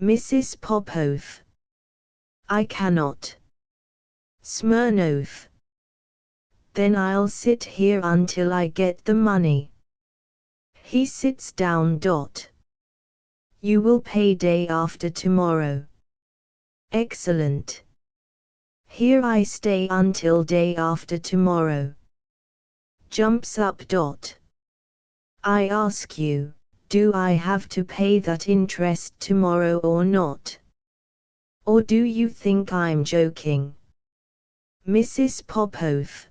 Mrs. Popov. I cannot. Smirnov. Then I'll sit here until I get the money. He sits down. You will pay day after tomorrow. Excellent. Here I stay until day after tomorrow. Jumps up. I ask you, do I have to pay that interest tomorrow or not? Or do you think I'm joking? Mrs. Popov.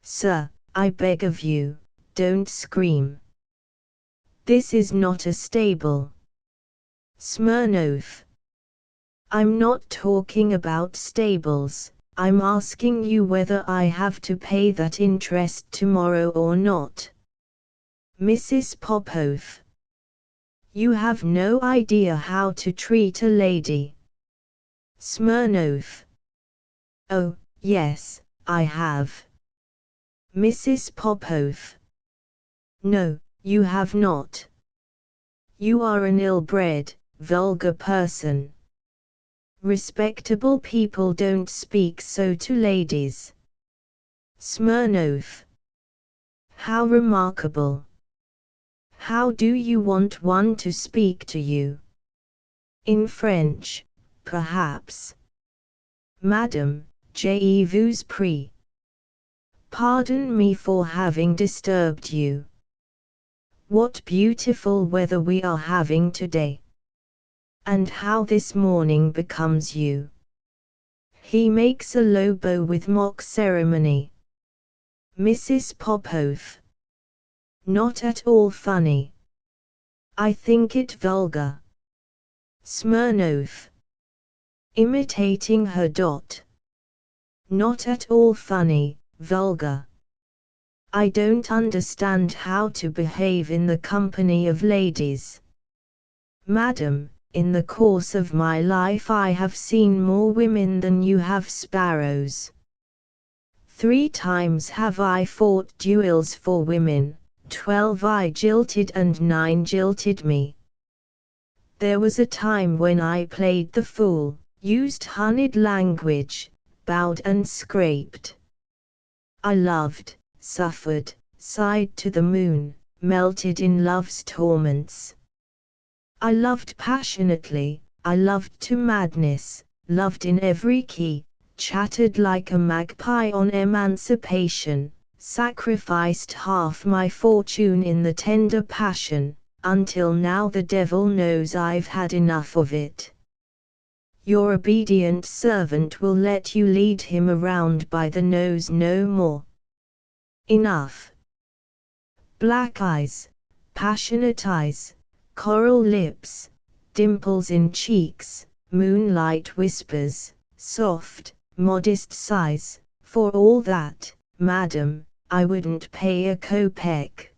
Sir, I beg of you, don't scream. This is not a stable. Smirnov. I'm not talking about stables, I'm asking you whether I have to pay that interest tomorrow or not. Mrs. Popov. You have no idea how to treat a lady. Smirnov. Oh, yes, I have. Mrs. Popov. No, you have not. You are an ill-bred, vulgar person. Respectable people don't speak so to ladies. Smirnov. How remarkable. How do you want one to speak to you? In French, perhaps. Madame, je vous prie. Pardon me for having disturbed you. What beautiful weather we are having today. And how this morning becomes you. He makes a low bow with mock ceremony. Mrs. Popov. Not at all funny. I think it vulgar. Smirnov. Imitating her. Not at all funny, vulgar. I don't understand how to behave in the company of ladies. Madam, in the course of my life I have seen more women than you have sparrows. 3 times have I fought duels for women, 12 I jilted and 9 jilted me. There was a time when I played the fool, used honeyed language, bowed and scraped. I loved, suffered, sighed to the moon, melted in love's torments. I loved passionately, I loved to madness, loved in every key, chattered like a magpie on emancipation, sacrificed half my fortune in the tender passion, until now the devil knows I've had enough of it. Your obedient servant will let you lead him around by the nose no more. Enough. black eyes, passionate eyes, coral lips, dimples in cheeks, moonlight whispers, soft, modest sighs. For all that, madam, I wouldn't pay a kopeck.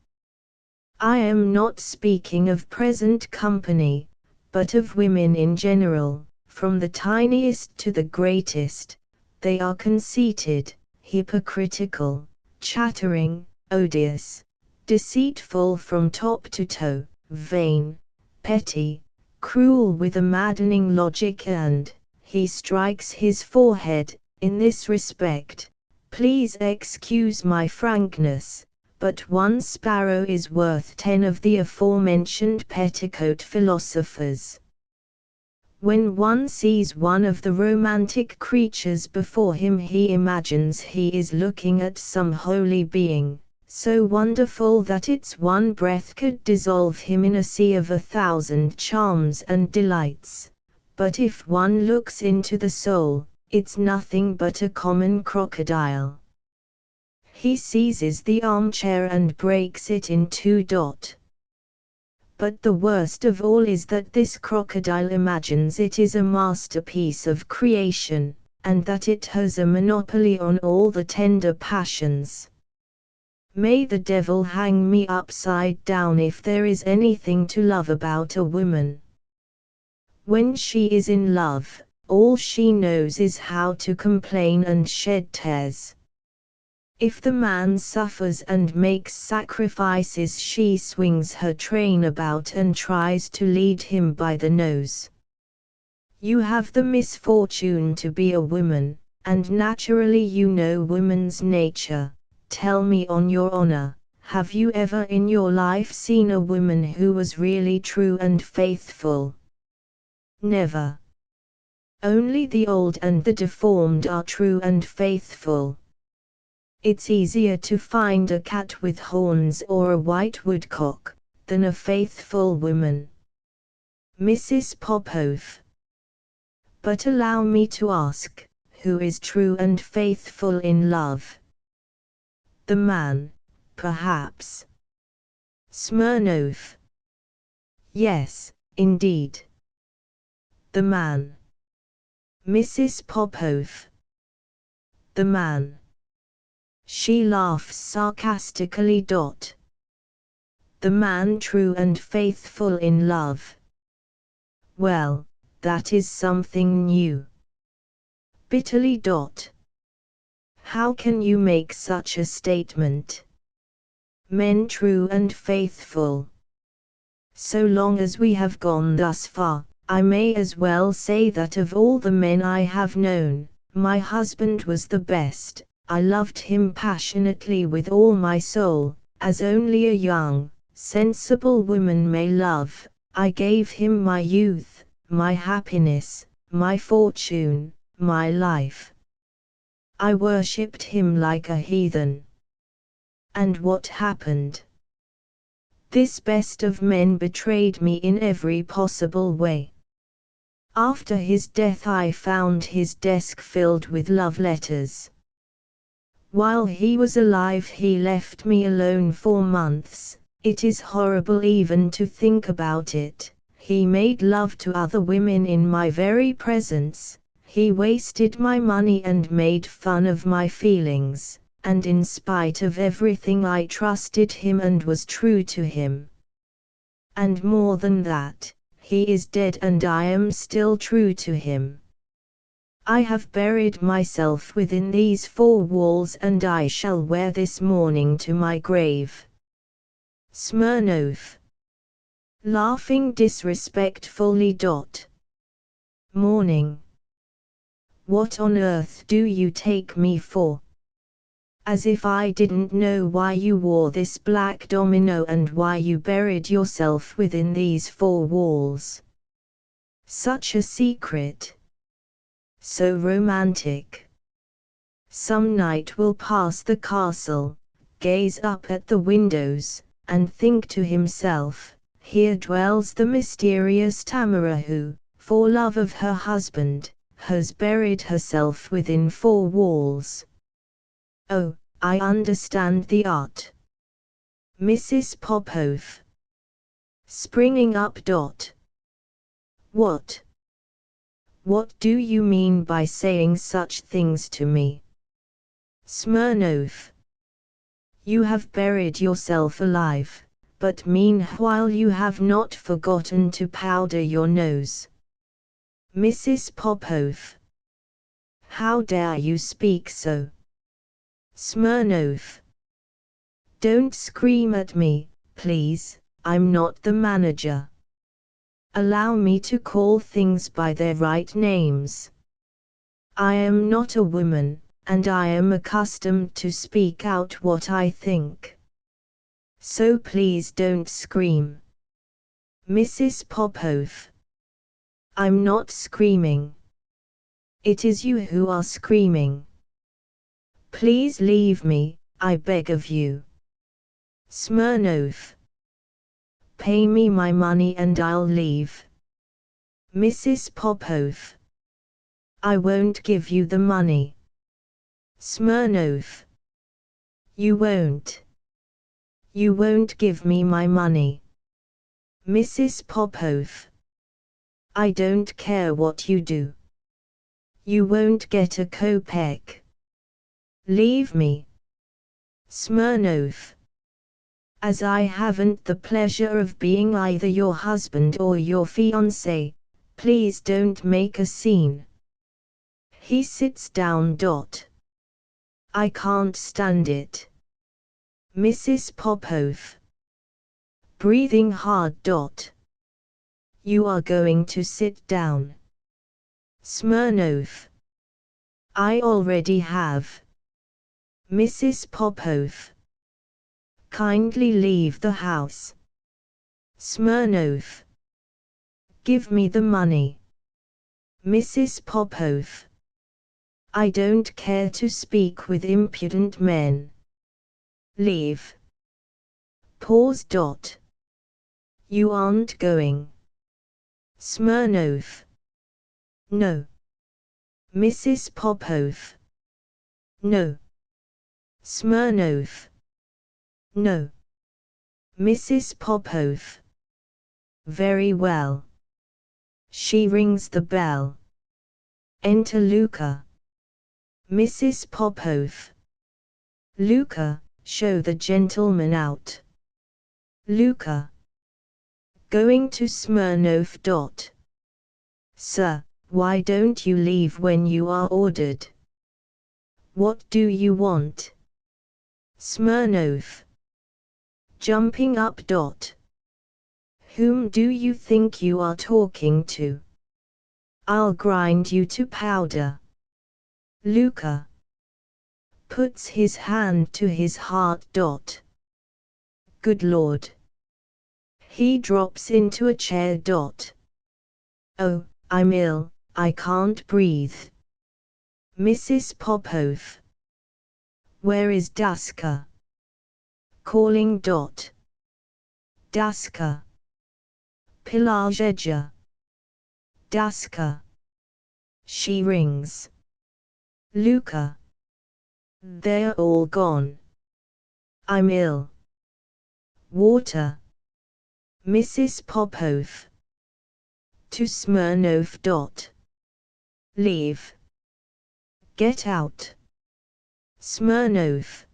I am not speaking of present company, but of women in general, from the tiniest to the greatest. They are conceited, hypocritical, chattering, odious, deceitful from top to toe, vain, petty, cruel with a maddening logic, and he strikes his forehead. In this respect, please excuse my frankness, but one sparrow is worth 10 of the aforementioned petticoat philosophers. When one sees one of the romantic creatures before him, he imagines he is looking at some holy being, so wonderful that its one breath could dissolve him in a sea of 1,000 charms and delights. But if one looks into the soul, it's nothing but a common crocodile. He seizes the armchair and breaks it in two. But the worst of all is that this crocodile imagines it is a masterpiece of creation, and that it has a monopoly on all the tender passions. May the devil hang me upside down if there is anything to love about a woman. When she is in love, all she knows is how to complain and shed tears. If the man suffers and makes sacrifices, she swings her train about and tries to lead him by the nose. You have the misfortune to be a woman, and naturally you know woman's nature. Tell me on your honor, have you ever in your life seen a woman who was really true and faithful? Never. Only the old and the deformed are true and faithful. It's easier to find a cat with horns or a white woodcock, than a faithful woman. Mrs. Popoff. But allow me to ask, who is true and faithful in love? The man, perhaps. Smirnov. Yes, indeed. The man. Mrs. Popoff. The man. She laughs sarcastically. The man true and faithful in love. Well, that is something new. Bitterly. How can you make such a statement? Men true and faithful. So long as we have gone thus far, I may as well say that of all the men I have known, my husband was the best. I loved him passionately with all my soul, as only a young, sensible woman may love. I gave him my youth, my happiness, my fortune, my life. I worshipped him like a heathen. And what happened? This best of men betrayed me in every possible way. After his death I found his desk filled with love letters. While he was alive he left me alone for months. It is horrible even to think about it. He made love to other women in my very presence. He wasted my money and made fun of my feelings, and in spite of everything I trusted him and was true to him. And more than that, he is dead and I am still true to him. I have buried myself within these four walls and I shall wear this mourning to my grave. Smirnov. Laughing disrespectfully. Mourning. What on earth do you take me for? As if I didn't know why you wore this black domino and why you buried yourself within these four walls. Such a secret. So romantic. Some knight will pass the castle, gaze up at the windows, and think to himself, here dwells the mysterious Tamara who, for love of her husband, has buried herself within four walls. Oh, I understand the art. Mrs. Popove. Springing up. What? What do you mean by saying such things to me? Smirnov. You have buried yourself alive, but meanwhile you have not forgotten to powder your nose. Mrs. Popove. How dare you speak so? Smirnov. Don't scream at me, please, I'm not the manager. Allow me to call things by their right names. I am not a woman, and I am accustomed to speak out what I think. So please don't scream. Mrs. Popove. I'm not screaming. It is you who are screaming. Please leave me, I beg of you. Smirnov. Pay me my money and I'll leave. Mrs. Popove. I won't give you the money. Smirnov. You won't. You won't give me my money. Mrs. Popove. I don't care what you do. You won't get a kopeck. Leave me. Smirnov. As I haven't the pleasure of being either your husband or your fiancé, please don't make a scene. He sits down. I can't stand it. Mrs. Popove. Breathing hard. You are going to sit down. Smirnov. I already have. Mrs. Popove. Kindly leave the house. Smirnov. Give me the money. Mrs. Popove. I don't care to speak with impudent men. Leave. Pause. You aren't going. Smirnov. No. Mrs. Popove. No. Smirnov. No. Mrs. Popove. Very well. She rings the bell. Enter Luka. Mrs. Popove. Luka, show the gentleman out. Luka. Going to Smirnov. Sir, why don't you leave when you are ordered? What do you want? Smirnov. Jumping up. Whom do you think you are talking to? I'll grind you to powder. Luka. Puts his hand to his heart. Good Lord. He drops into a chair. Oh, I'm ill, I can't breathe. Mrs. Popove. Where is Duska? Calling. Duska. Pilarzheja. Duska. She rings. Luka. They're all gone. I'm ill. Water. Mrs. Popove. To Smirnov. Leave. Get out. Smirnov.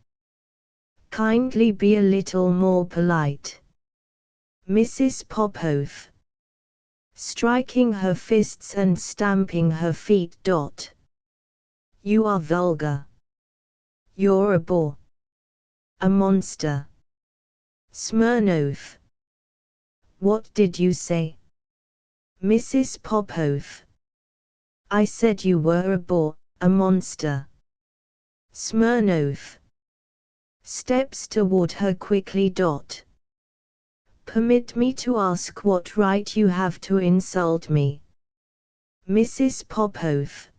Kindly be a little more polite. Mrs. Popove. Striking her fists and stamping her feet. You are vulgar. You're a bore. A monster. Smirnov. What did you say? Mrs. Popove. I said you were a bore, a monster. Smirnov. Steps toward her quickly. Permit me to ask what right you have to insult me. Mrs. Popove.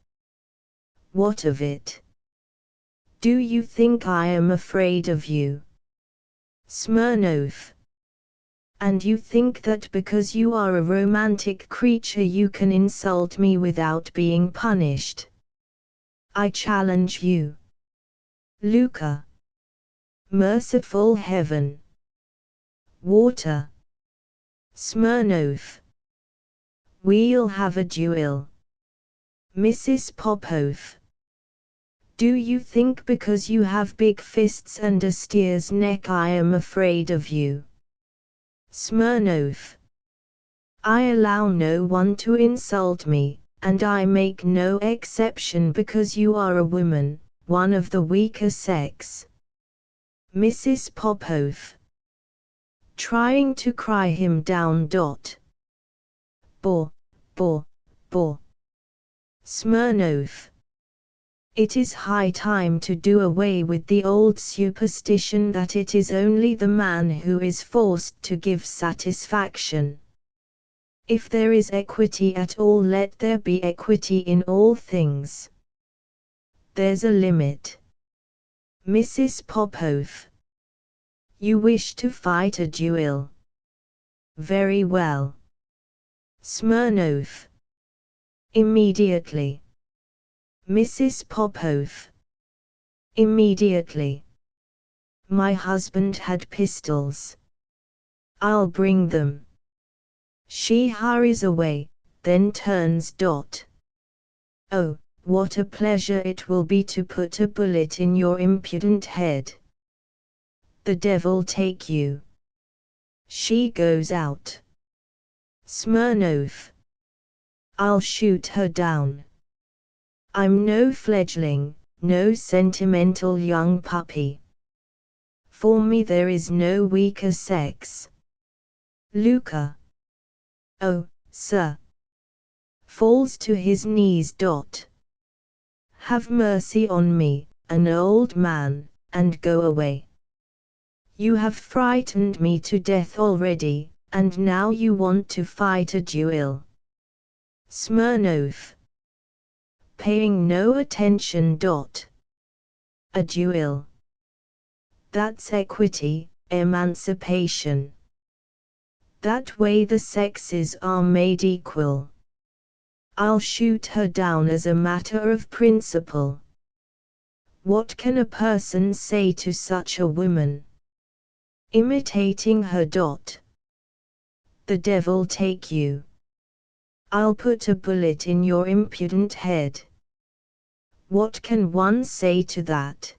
What of it? Do you think I am afraid of you? Smirnov. And you think that because you are a romantic creature you can insult me without being punished? I challenge you. Luka. Merciful heaven. Water. Smirnov. We'll have a duel. Mrs. Popov. Do you think because you have big fists and a steer's neck I am afraid of you? Smirnov. I allow no one to insult me, and I make no exception because you are a woman, one of the weaker sex. Mrs. Popov. Trying to cry him down. Bo. Smirnov. It is high time to do away with the old superstition that it is only the man who is forced to give satisfaction. If there is equity at all, let there be equity in all things. There's a limit. Mrs. Popov. You wish to fight a duel. Very well. Smirnov. Immediately. Mrs. Popov. Immediately. My husband had pistols. I'll bring them. She hurries away, then turns. Oh, what a pleasure it will be to put a bullet in your impudent head. The devil take you. She goes out. Smirnov. I'll shoot her down. I'm no fledgling, no sentimental young puppy. For me there is no weaker sex. Luka. Oh, sir. Falls to his knees. Have mercy on me, an old man, and go away. You have frightened me to death already, and now you want to fight a duel. Smirnov. Paying no attention. A duel. That's equity, emancipation. That way the sexes are made equal. I'll shoot her down as a matter of principle. What can a person say to such a woman? Imitating her. The devil take you. I'll put a bullet in your impudent head. What can one say to that?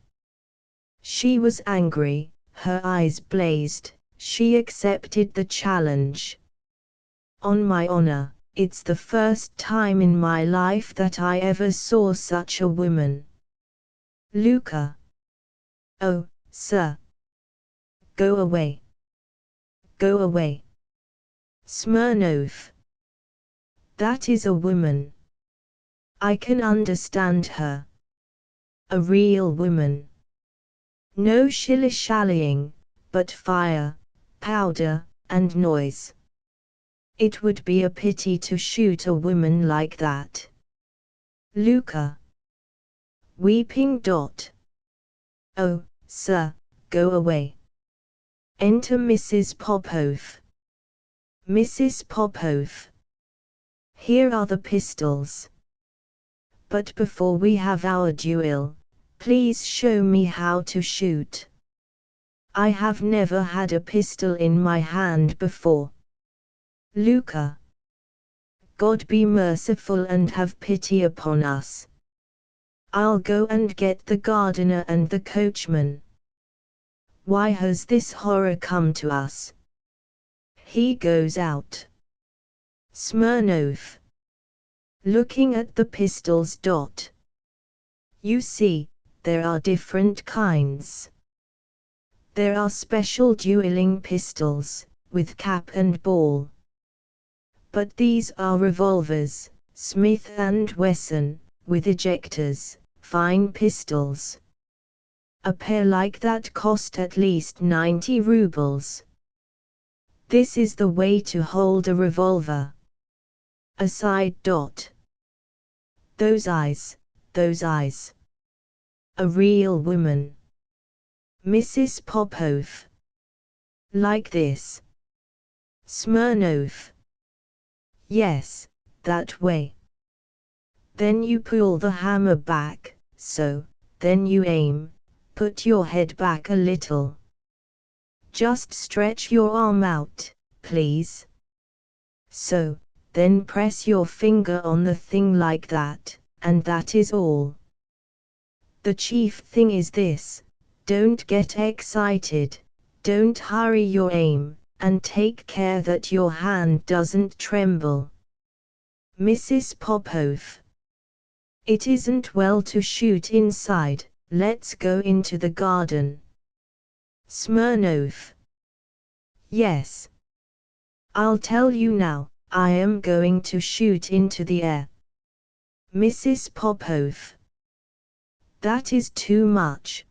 She was angry, her eyes blazed, she accepted the challenge. On my honor, it's the first time in my life that I ever saw such a woman. Luka. Oh, sir. Go away. Go away. Smirnov. That is a woman. I can understand her. A real woman. No shilly-shallying, but fire, powder, and noise. It would be a pity to shoot a woman like that. Luka. Weeping. Oh, sir, go away. Enter Mrs. Popov. Mrs. Popov. Here are the pistols. But before we have our duel, please show me how to shoot. I have never had a pistol in my hand before. Luka. God be merciful and have pity upon us. I'll go and get the gardener and the coachman. Why has this horror come to us? He goes out. Smirnov. Looking at the pistols. You see, there are different kinds. There are special dueling pistols, with cap and ball. But these are revolvers, Smith & Wesson, with ejectors, fine pistols. A pair like that cost at least 90 rubles. This is the way to hold a revolver. Aside. Those eyes, those eyes. A real woman. Mrs. Popov. Like this. Smirnov. Yes, that way. Then you pull the hammer back, so, then you aim, put your head back a little. Just stretch your arm out, please. So, then press your finger on the thing like that, and that is all. The chief thing is this: don't get excited, don't hurry your aim, and take care that your hand doesn't tremble. Mrs. Popove. It isn't well to shoot inside, let's go into the garden. Smirnov. Yes. I'll tell you now, I am going to shoot into the air. Mrs. Popove. That is too much.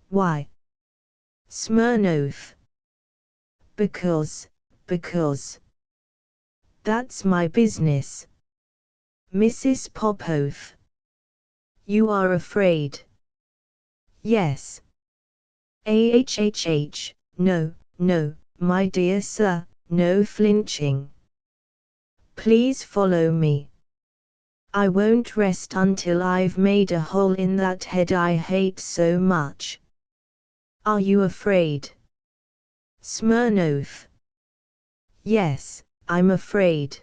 Why? Smirnov. Because. That's my business. Mrs. Popove. You are afraid. Yes. No, my dear sir, no flinching. Please follow me. I won't rest until I've made a hole in that head I hate so much. Are you afraid? Smirnov. Yes, I'm afraid.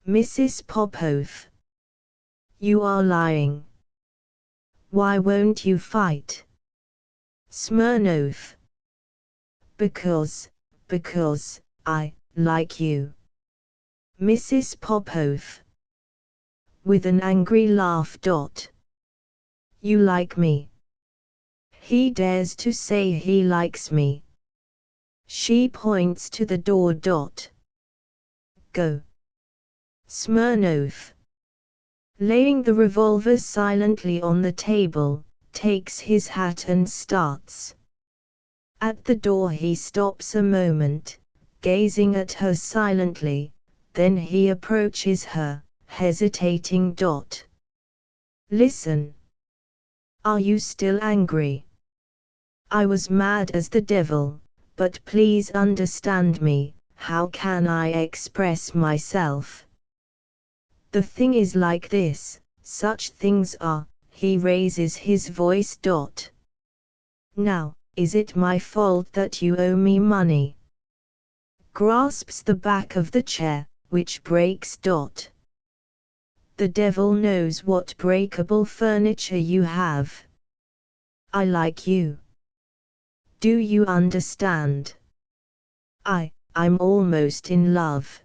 Mrs. Popove. You are lying. Why won't you fight? Smirnov. Because I like you. Mrs. Popove. With an angry laugh. You like me? He dares to say he likes me. She points to the door. Go. Smirnov. Laying the revolver silently on the table, takes his hat and starts. At the door he stops a moment, gazing at her silently, then he approaches her, hesitating. Listen. Are you still angry? I was mad as the devil, but please understand me, how can I express myself? The thing is like this, such things are, he raises his voice. Now, is it my fault that you owe me money? Grasps the back of the chair, which breaks. The devil knows what breakable furniture you have. I like you. Do you understand? I'm almost in love.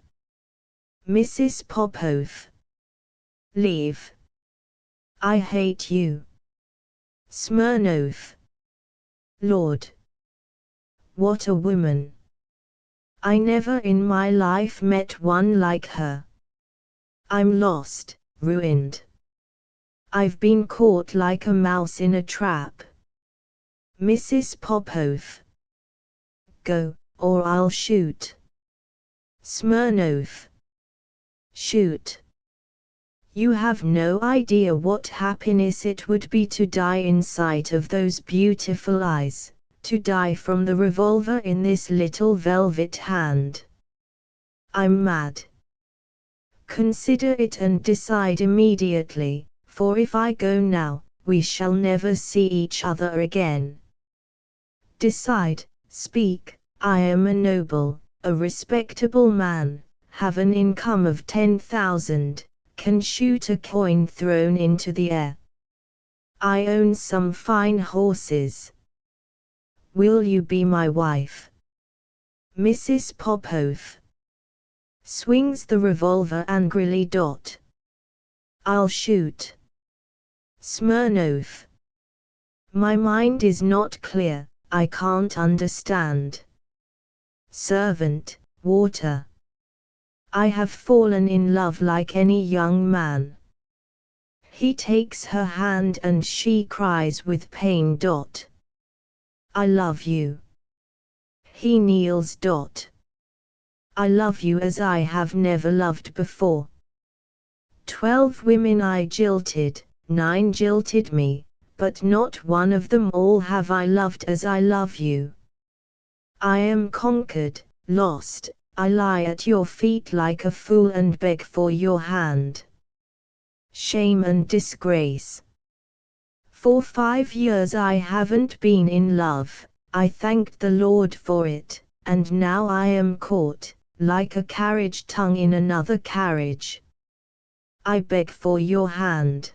Mrs. Popove. Leave. I hate you. Smirnov. Lord. What a woman. I never in my life met one like her. I'm lost, ruined. I've been caught like a mouse in a trap. Mrs. Popove. Go, or I'll shoot. Smirnov. Shoot. You have no idea what happiness it would be to die in sight of those beautiful eyes, to die from the revolver in this little velvet hand. I'm mad. Consider it and decide immediately, for if I go now, we shall never see each other again. Decide, speak. I am a noble, a respectable man, have an income of 10,000, can shoot a coin thrown into the air. I own some fine horses. Will you be my wife? Mrs. Popove. Swings the revolver angrily. I'll shoot. Smirnov. My mind is not clear, I can't understand. Servant, water. I have fallen in love like any young man. He takes her hand and she cries with pain. I love you. He kneels. I love you as I have never loved before. 12 women I jilted, 9 jilted me, but not one of them all have I loved as I love you. I am conquered, lost, I lie at your feet like a fool and beg for your hand. Shame and disgrace. For 5 years I haven't been in love, I thanked the Lord for it, and now I am caught, like a carriage tongue in another carriage. I beg for your hand.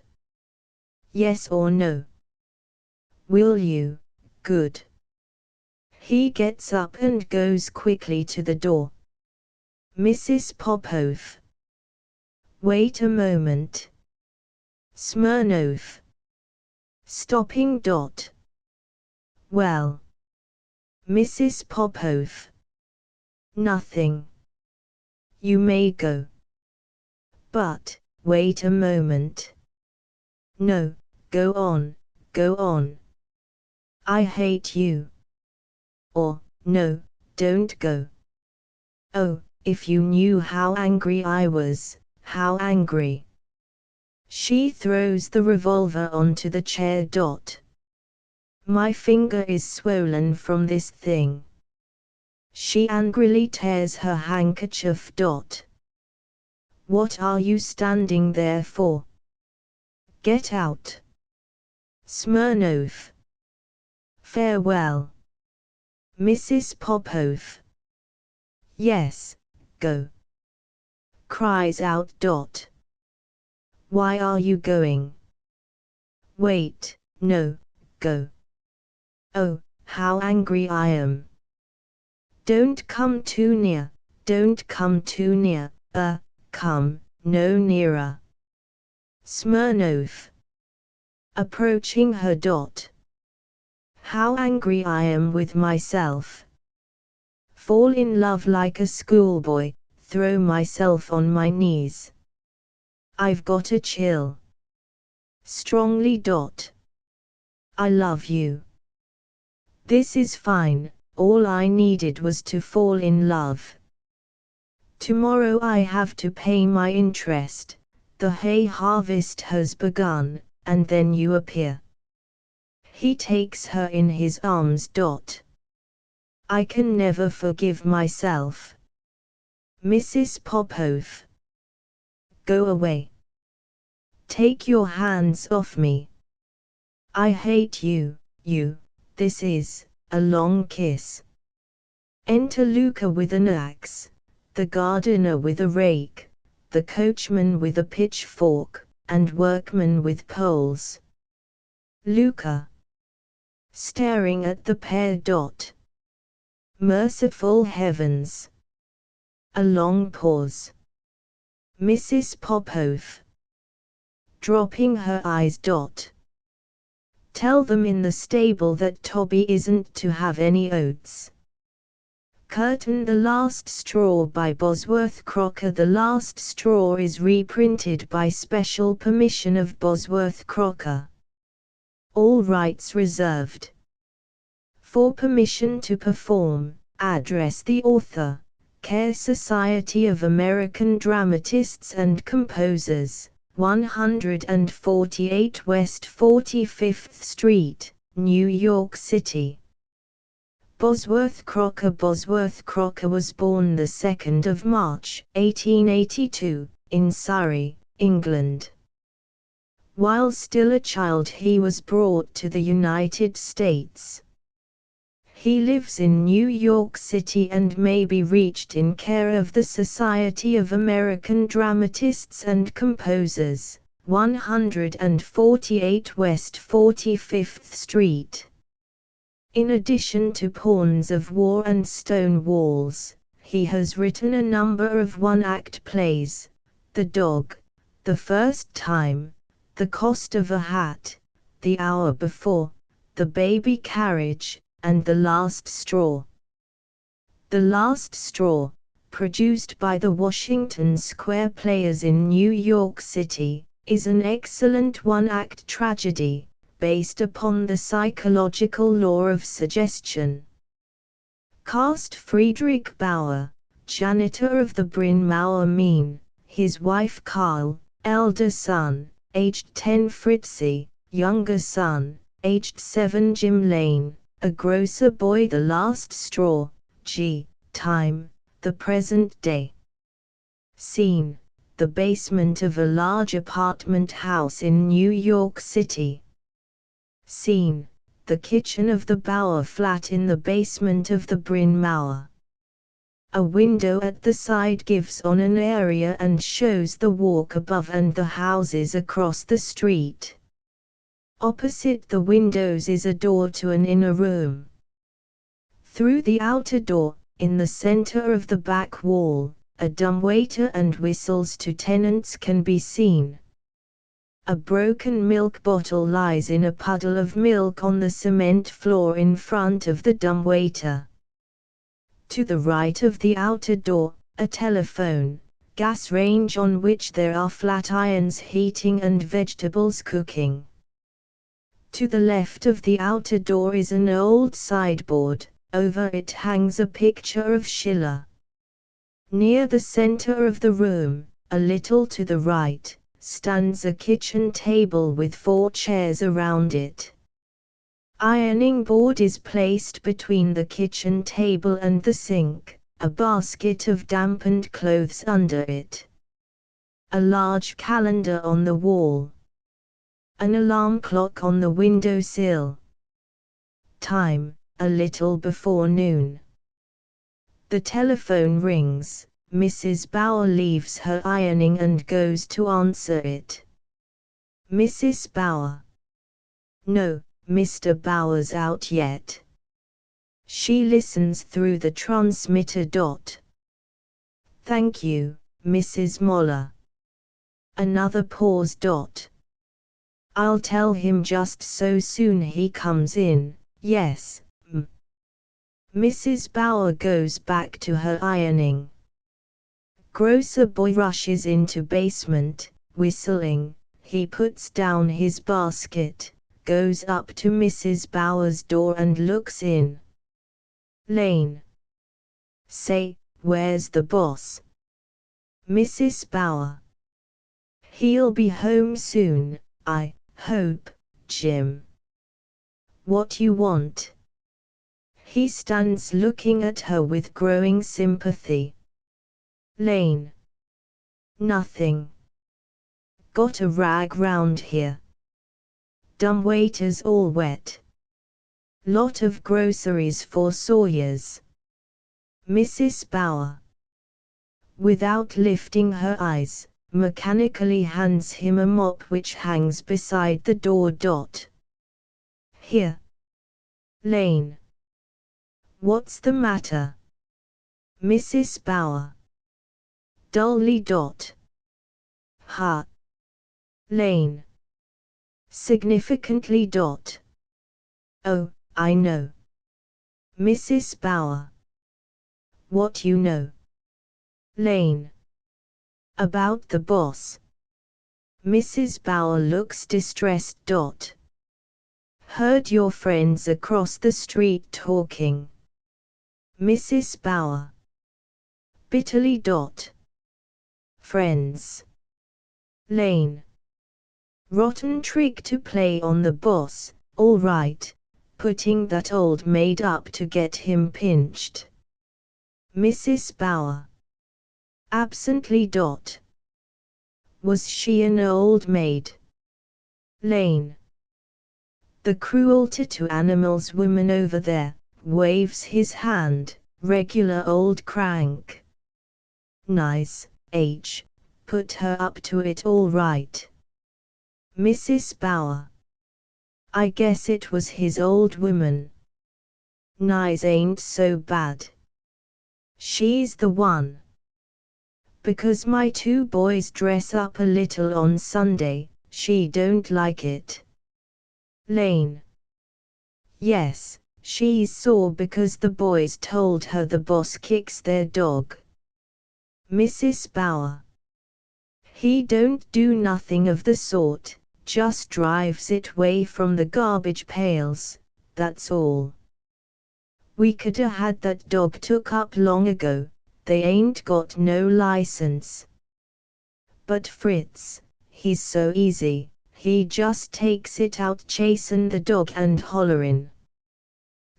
Yes or no? Will you? Good. He gets up and goes quickly to the door. Mrs. Popove. Wait a moment. Smirnov. Stopping. Well. Mrs. Popove. Nothing. You may go. But, wait a moment. No, go on, go on. I hate you. Or, no, don't go. Oh, if you knew how angry I was, how angry. She throws the revolver onto the chair. My finger is swollen from this thing. She angrily tears her handkerchief. What are you standing there for? Get out. Smirnov. Farewell. Mrs. Popove. Yes, go. Cries out. Why are you going? Wait, no, go. Oh, how angry I am. Don't come too near, don't come too near, come, no nearer. Smirnov. Approaching her. How angry I am with myself. Fall in love like a schoolboy, throw myself on my knees. I've got a chill. Strongly. I love you. This is fine, all I needed was to fall in love. Tomorrow I have to pay my interest, the hay harvest has begun, and then you appear. He takes her in his arms. I can never forgive myself. Mrs. Popove. Go away. Take your hands off me. I hate you, this is a long kiss. Enter Luka with an axe, the gardener with a rake, the coachman with a pitchfork, and workmen with poles. Luka. Staring at the pair. Merciful heavens. A long pause. Mrs. Popove. Dropping her eyes. Tell them in the stable that Toby isn't to have any oats. Curtain. The Last Straw by Bosworth Crocker. The Last Straw is reprinted by special permission of Bosworth Crocker. All rights reserved. For permission to perform, address the author, Care Society of American Dramatists and Composers, 148 West 45th Street, New York City. Bosworth Crocker. Bosworth Crocker was born the 2nd of March, 1882, in Surrey, England. While still a child he was brought to the United States. He lives in New York City and may be reached in care of the Society of American Dramatists and Composers, 148 West 45th Street. In addition to Pawns of War and Stone Walls, he has written a number of one-act plays, The Dog, The First Time, The Cost of a Hat, The Hour Before, The Baby Carriage, and The Last Straw. The Last Straw, produced by the Washington Square Players in New York City, is an excellent one-act tragedy, based upon the psychological law of suggestion. Cast: Friedrich Bauer, janitor of the Bryn Mawr Mine, his wife Carl, elder son, aged 10 Fritzie, younger son, aged 7 Jim Lane, a grocer boy. The Last Straw, G. Time, the present day. Scene: the basement of a large apartment house in New York City. Scene: the kitchen of the Bauer flat in the basement of the Bryn Mawr. A window at the side gives on an area and shows the walk above and the houses across the street. Opposite the windows is a door to an inner room. Through the outer door, in the center of the back wall, a dumbwaiter and whistles to tenants can be seen. A broken milk bottle lies in a puddle of milk on the cement floor in front of the dumbwaiter. To the right of the outer door, a telephone, gas range on which there are flat irons heating and vegetables cooking. To the left of the outer door is an old sideboard, over it hangs a picture of Schiller. Near the center of the room, a little to the right, stands a kitchen table with 4 chairs around it. Ironing board is placed between the kitchen table and the sink, a basket of dampened clothes under it. A large calendar on the wall. An alarm clock on the window sill. Time, a little before noon. The telephone rings. Mrs. Bauer leaves her ironing and goes to answer it. Mrs. Bauer. No, Mr. Bauer's out yet. She listens through the transmitter. Thank you, Mrs. Moller. Another pause. I'll tell him just so soon he comes in. Yes, Mrs. Bauer goes back to her ironing. Grocer boy rushes into basement, whistling. He puts down his basket, goes up to Mrs. Bauer's door and looks in. Lane. Say, where's the boss? Mrs. Bauer. He'll be home soon, I hope, Jim. What you want? He stands looking at her with growing sympathy. Lane. Nothing. Got a rag round here. Dumbwaiter's all wet. Lot of groceries for Sawyers. Mrs. Bauer. Without lifting her eyes, mechanically hands him a mop which hangs beside the door. Here. Lane. What's the matter? Mrs. Bauer. Dully. Ha. Lane. Significantly. Oh, I know. Mrs. Bauer. What you know? Lane. About the boss. Mrs. Bauer looks distressed. Heard your friends across the street talking. Mrs. Bauer. Bitterly. Friends. Lane. Rotten trick to play on the boss, all right, putting that old maid up to get him pinched. Mrs. Bauer. Absently. Was she an old maid? Lane. The cruelty to animals woman over there, waves his hand, regular old crank. Nice, H, put her up to it all right. Mrs. Bauer. I guess it was his old woman. Nice ain't so bad. She's the one. Because my 2 boys dress up a little on Sunday, she don't like it. Lane. Yes, she's sore because the boys told her the boss kicks their dog. Mrs. Bauer. He don't do nothing of the sort, just drives it way from the garbage pails, that's all. We coulda had that dog took up long ago, they ain't got no license. But Fritz, he's so easy, he just takes it out chasin' the dog and hollerin'.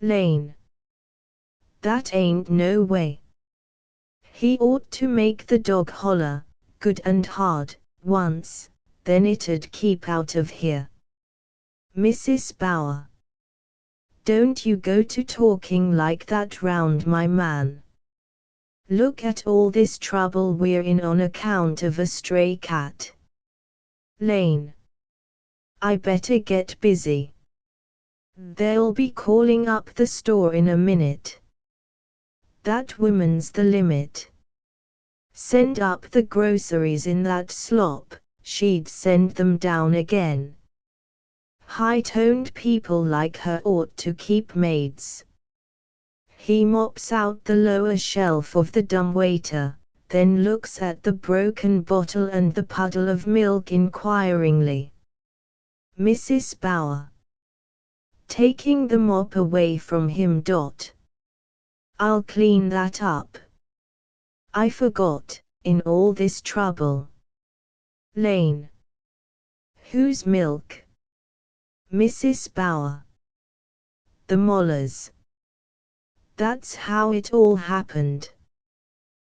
Lane. That ain't no way. He ought to make the dog holler, good and hard, once, then it'd keep out of here. Mrs. Bauer. Don't you go to talking like that round my man. Look at all this trouble we're in on account of a stray cat. Lane. I better get busy. They'll be calling up the store in a minute. That woman's the limit. Send up the groceries in that slop, she'd send them down again. High-toned people like her ought to keep maids. He mops out the lower shelf of the dumbwaiter, then looks at the broken bottle and the puddle of milk inquiringly. Mrs. Bauer. Taking the mop away from him. I'll clean that up. I forgot, in all this trouble. Lane. Whose milk? Mrs. Bauer. The Moller's. That's how it all happened.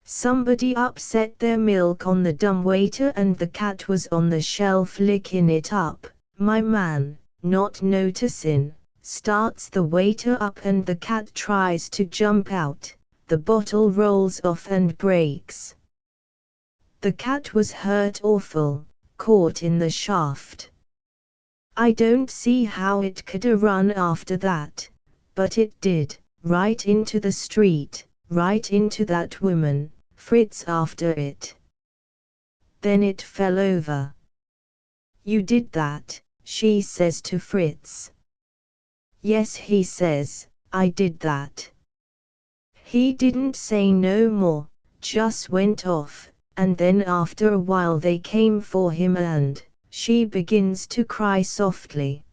Somebody upset their milk on the dumbwaiter and the cat was on the shelf licking it up. My man, not noticing, starts the waiter up and the cat tries to jump out. The bottle rolls off and breaks. The cat was hurt awful, caught in the shaft. I don't see how it coulda run after that, but it did, right into the street, right into that woman, Fritz after it. Then it fell over. You did that, she says to Fritz. Yes, he says, I did that. He didn't say no more, just went off, and then after a while they came for him and she begins to cry softly.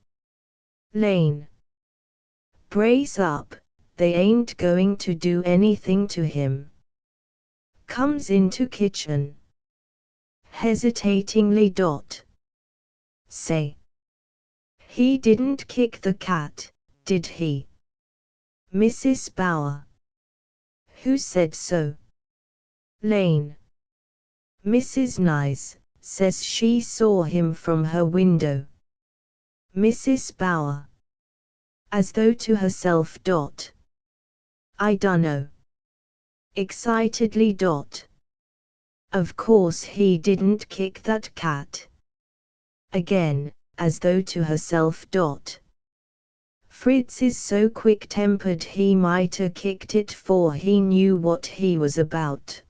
Lane. Brace up, they ain't going to do anything to him. Comes into kitchen. Hesitatingly. Say. He didn't kick the cat, did he? Mrs. Bauer. Who said so? Lane. Mrs. Nyes says she saw him from her window. Mrs. Bauer. As though to herself. I dunno. Excitedly. Of course he didn't kick that cat. Again, as though to herself. Fritz is so quick-tempered he might-a kicked it for he knew what he was about.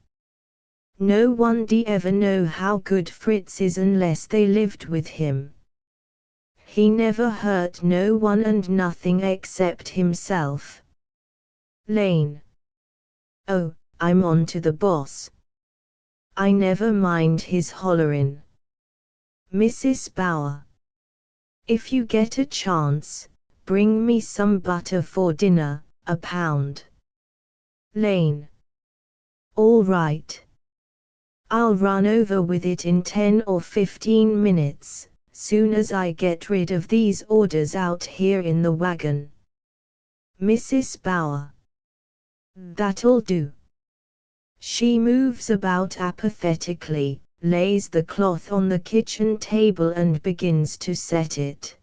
No one'd ever know how good Fritz is unless they lived with him. He never hurt no one and nothing except himself. Lane. Oh, I'm on to the boss. I never mind his hollerin'. Mrs. Bauer. If you get a chance, bring me some butter for dinner, a pound. Lane. All right. I'll run over with it in 10 or 15 minutes, soon as I get rid of these orders out here in the wagon. Mrs. Bauer. That'll do. She moves about apathetically, lays the cloth on the kitchen table and begins to set it.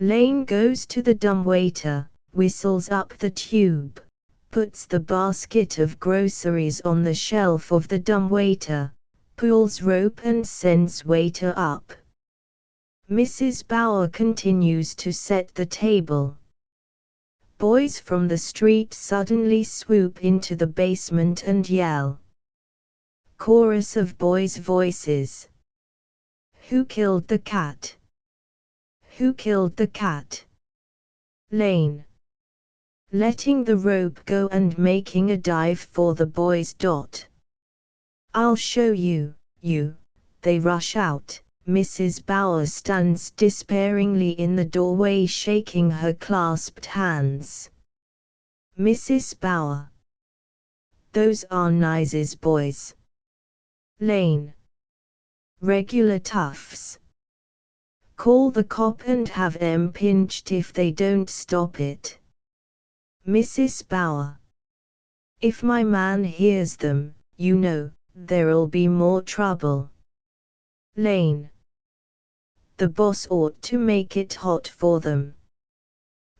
Lane goes to the dumbwaiter, whistles up the tube, puts the basket of groceries on the shelf of the dumbwaiter, pulls rope and sends waiter up. Mrs. Bauer continues to set the table. Boys from the street suddenly swoop into the basement and yell. Chorus of boys' voices. Who killed the cat? Who killed the cat? Lane. Letting the rope go and making a dive for the boys. I'll show you, they rush out. Mrs. Bauer stands despairingly in the doorway shaking her clasped hands. Mrs. Bauer. Those are Nyes's boys. Lane. Regular toughs. Call the cop and have them pinched if they don't stop it. Mrs. Bauer. If my man hears them, you know, there'll be more trouble. Lane. The boss ought to make it hot for them.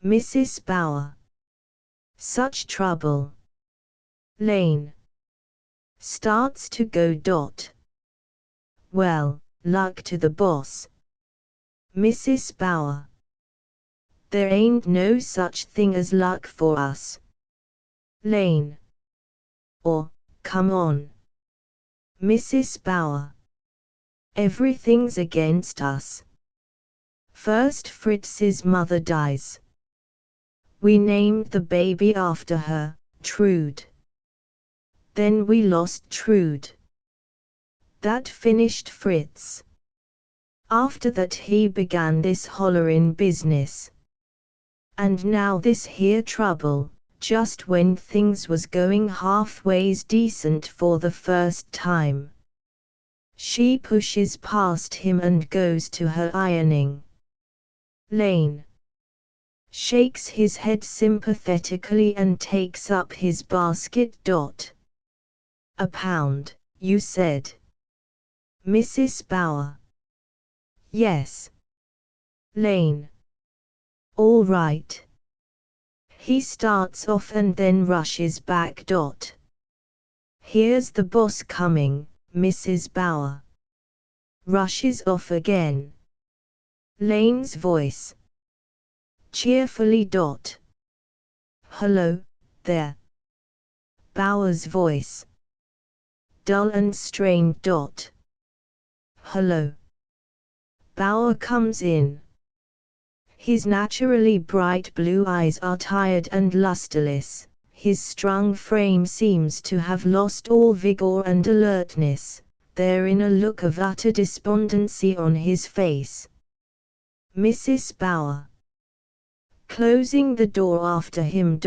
Mrs. Bauer. Such trouble. Lane. Starts to go. Well, luck to the boss. Mrs. Bauer. There ain't no such thing as luck for us. Lane. Or, come on. Mrs. Bauer. Everything's against us. First Fritz's mother dies. We named the baby after her, Trude. Then we lost Trude. That finished Fritz. After that he began this hollerin' business. And now this here trouble, just when things was going halfways decent for the first time. She pushes past him and goes to her ironing. Lane. Shakes his head sympathetically and takes up his basket. £1, you said. Mrs. Bauer. Yes. Lane. All right. He starts off and then rushes back. Here's the boss coming, Mrs. Bauer. Rushes off again. Lane's voice. Cheerfully. Hello, there. Bauer's voice. Dull and strained. Hello. Bauer comes in. His naturally bright blue eyes are tired and lusterless, his strung frame seems to have lost all vigor and alertness, therein a look of utter despondency on his face. Mrs. Bauer. Closing the door after him.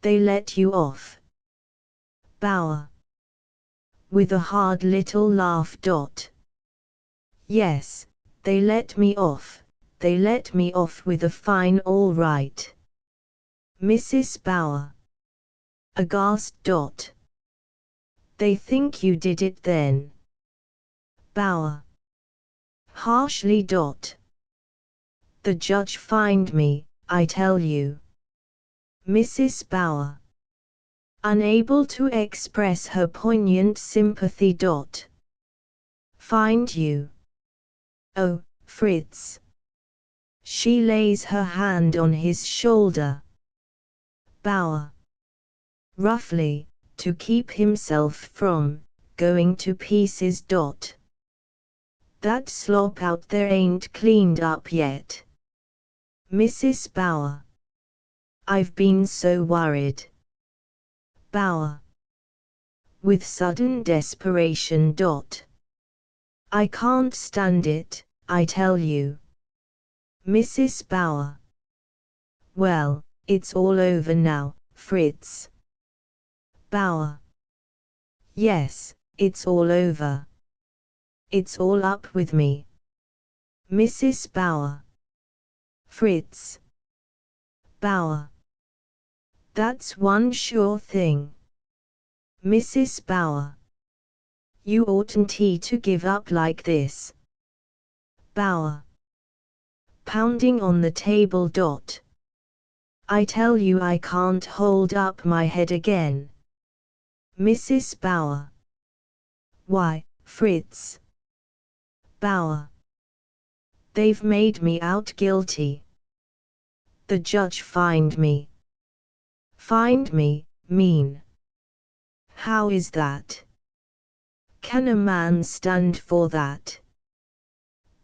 They let you off. Bauer. With a hard little laugh. Yes, they let me off. They let me off with a fine all right. Mrs. Bauer. Aghast. They think you did it then. Bauer. Harshly. The judge fined me, I tell you. Mrs. Bauer. Unable to express her poignant sympathy. Fined you. Oh, Fritz. She lays her hand on his shoulder. Bauer. Roughly, to keep himself from going to pieces. That slop out there ain't cleaned up yet. Mrs. Bauer. I've been so worried. Bauer. With sudden desperation. I can't stand it, I tell you. Mrs. Bauer. Well, it's all over now, Fritz. Bauer. Yes, it's all over. It's all up with me. Mrs. Bauer. Fritz. Bauer. That's one sure thing. Mrs. Bauer. You oughtn't to give up like this. Bauer. Pounding on the table. I tell you I can't hold up my head again. Mrs. Bauer. Why, Fritz? Bauer. They've made me out guilty. The judge fined me. Fined me, mean? How is that? Can a man stand for that?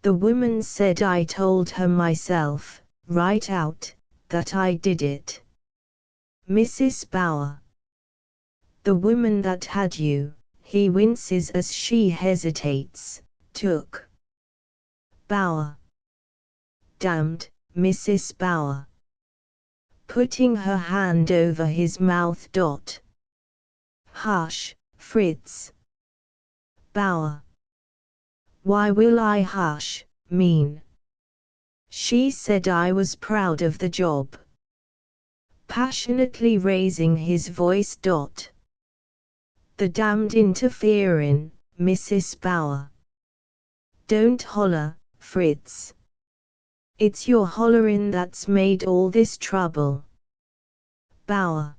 The woman said I told her myself, right out, that I did it. Mrs. Bauer. The woman that had you, he winces as she hesitates, took. Bauer. Damned, Mrs. Bauer. Putting her hand over his mouth. Hush, Fritz. Bauer. Why will I hush, mean? She said I was proud of the job. Passionately raising his voice. The damned interferin', Mrs. Bauer. Don't holler, Fritz. It's your hollerin' that's made all this trouble. Bauer,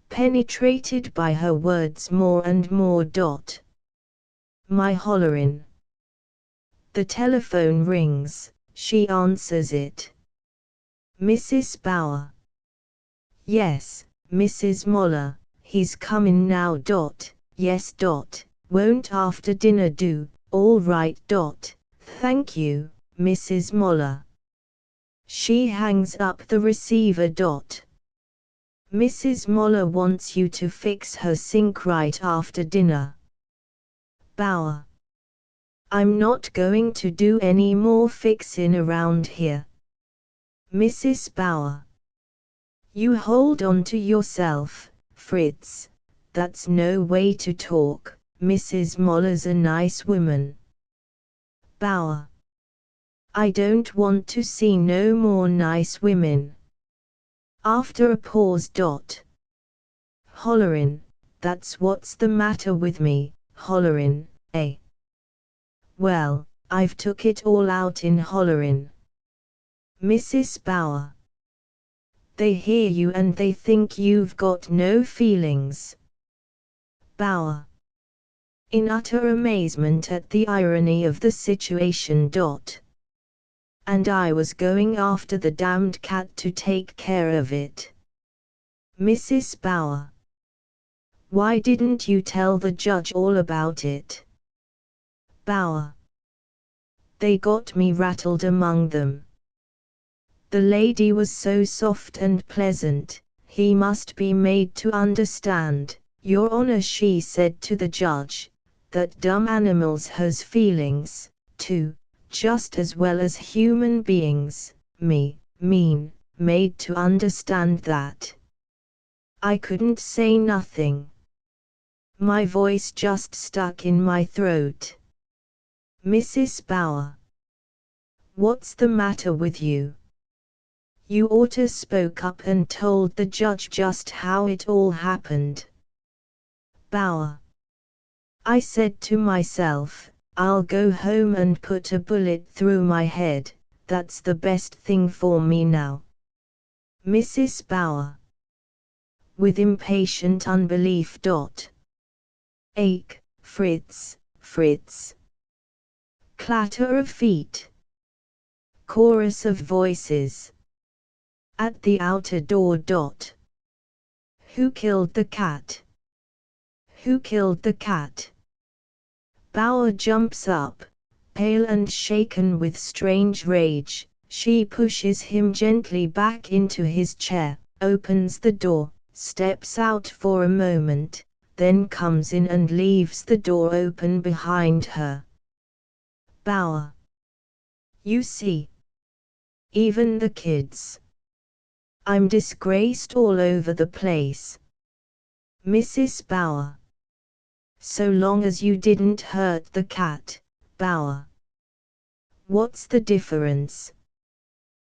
penetrated by her words more and more. My hollerin'. The telephone rings, she answers it. Mrs. Bauer. Yes, Mrs. Moller, he's comin' now. Yes. Won't after dinner do? All right. Thank you, Mrs. Moller. She hangs up the receiver. Mrs. Moller wants you to fix her sink right after dinner. Bauer. I'm not going to do any more fixin' around here. Mrs. Bauer. You hold on to yourself, Fritz. That's no way to talk. Mrs. Moller's a nice woman. Bauer. I don't want to see no more nice women. After a pause. Hollerin', that's what's the matter with me, hollerin', eh? Well, I've took it all out in hollerin'. Mrs. Bauer. They hear you and they think you've got no feelings. Bauer. In utter amazement at the irony of the situation. And I was going after the damned cat to take care of it. Mrs. Bauer. Why didn't you tell the judge all about it? Bauer. They got me rattled among them. The lady was so soft and pleasant, he must be made to understand, Your Honor, she said to the judge, that dumb animals has feelings, too, just as well as human beings. Made to understand that. I couldn't say nothing. My voice just stuck in my throat. Mrs. Bauer. What's the matter with you? You oughta spoke up and told the judge just how it all happened. Bauer. I said to myself, I'll go home and put a bullet through my head, that's the best thing for me now. Mrs. Bauer. With impatient unbelief. Ache, Fritz. Clatter of feet. Chorus of voices. At the outer door. Who killed the cat? Who killed the cat? Bauer jumps up, pale and shaken with strange rage. She pushes him gently back into his chair, opens the door, steps out for a moment, then comes in and leaves the door open behind her. Bauer. You see? Even the kids. I'm disgraced all over the place. Mrs. Bauer. So long as you didn't hurt the cat, Bauer. What's the difference?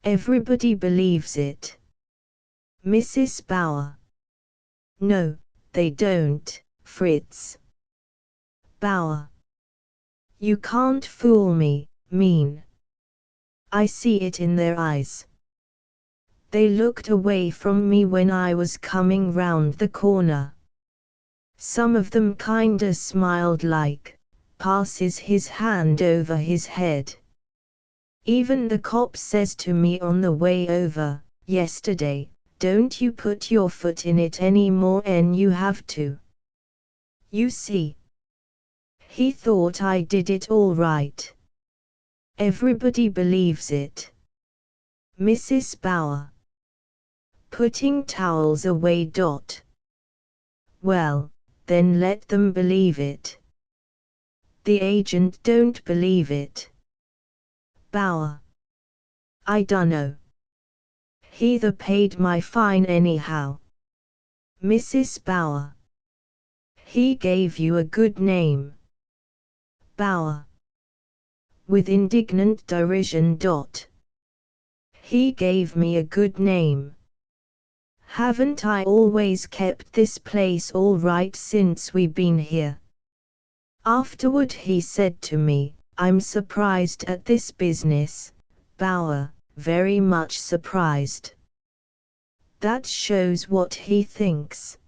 Everybody believes it. Mrs. Bauer. No, they don't, Fritz. Bauer. You can't fool me, I see it in their eyes. They looked away from me when I was coming round the corner. Some of them kinda smiled like, passes his hand over his head. Even the cop says to me on the way over, yesterday, don't you put your foot in it any more 'n you have to. You see? He thought I did it all right. Everybody believes it. Mrs. Bauer. Putting towels away. Well, then let them believe it. The agent don't believe it. Bauer. I dunno. He'tha paid my fine anyhow. Mrs. Bauer. He gave you a good name. Bauer. With indignant derision. He gave me a good name. Haven't I always kept this place all right since we been here? Afterward he said to me, I'm surprised at this business, Bauer, very much surprised. That shows what he thinks.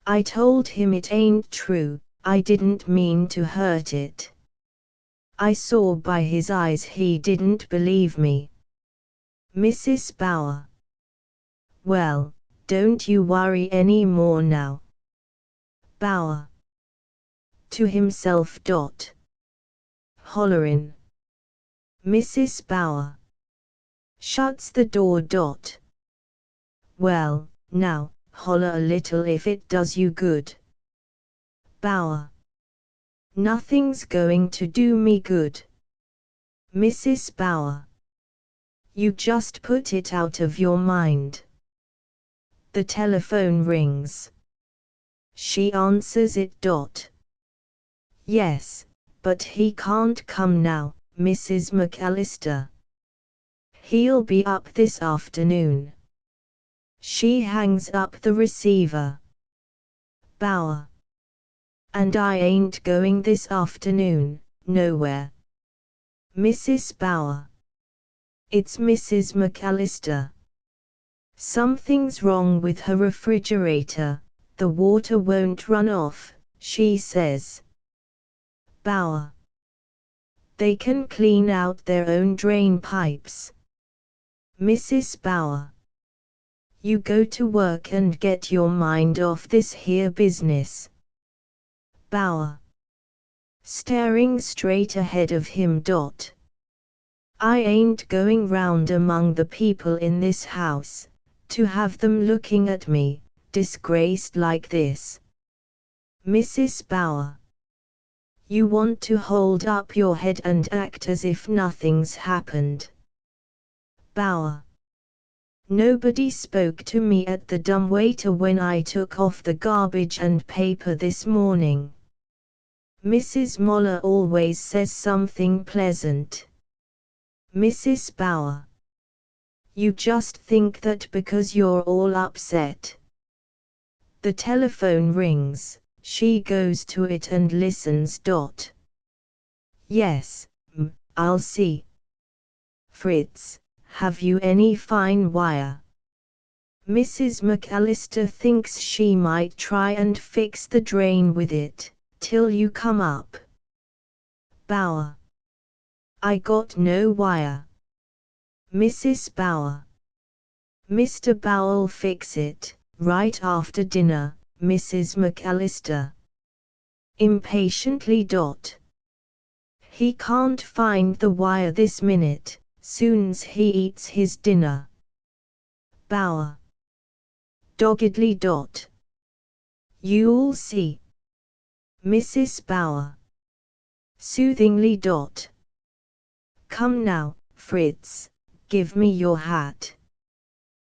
I told him it ain't true, I didn't mean to hurt it. I saw by his eyes he didn't believe me. Mrs. Bauer. Well, don't you worry any more now. Bauer. To himself. Hollerin'. Mrs. Bauer. Shuts the door. Well, now, holler a little if it does you good. Bauer. Nothing's going to do me good. Mrs. Bauer. You just put it out of your mind. The telephone rings. She answers it. Yes, but he can't come now, Mrs. McAllister. He'll be up this afternoon. She hangs up the receiver. Bauer. And I ain't going this afternoon, nowhere. Mrs. Bauer. It's Mrs. McAllister. Something's wrong with her refrigerator, the water won't run off, she says. Bauer. They can clean out their own drain pipes. Mrs. Bauer. You go to work and get your mind off this here business. Bauer. Staring straight ahead of him. I ain't going round among the people in this house, to have them looking at me, disgraced like this. Mrs. Bauer. You want to hold up your head and act as if nothing's happened. Bauer. Nobody spoke to me at the dumbwaiter when I took off the garbage and paper this morning. Mrs. Moller always says something pleasant. Mrs. Bauer. You just think that because you're all upset. The telephone rings, she goes to it and listens. Yes, I'll see. Fritz, have you any fine wire? Mrs. McAllister thinks she might try and fix the drain with it, till you come up. Bauer. I got no wire. Mrs. Bauer. Mr. Bauer'll fix it, right after dinner, Mrs. McAllister. Impatiently. He can't find the wire this minute, soon's he eats his dinner. Bauer. Doggedly. You'll see. Mrs. Bauer. Soothingly. Come now, Fritz, give me your hat.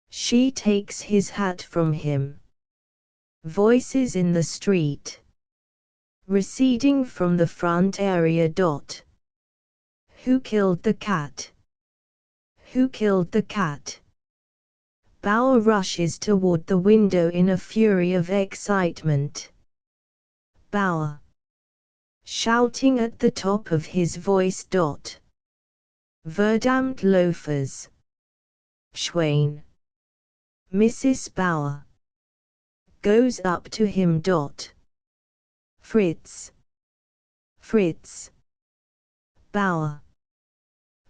She takes his hat from him. Voices in the street. Receding from the front area. Who killed the cat? Who killed the cat? Bauer rushes toward the window in a fury of excitement. Bauer. Shouting at the top of his voice. Verdammt loafers. Schwein. Mrs. Bauer. Goes up to him. Fritz. Fritz. Bauer.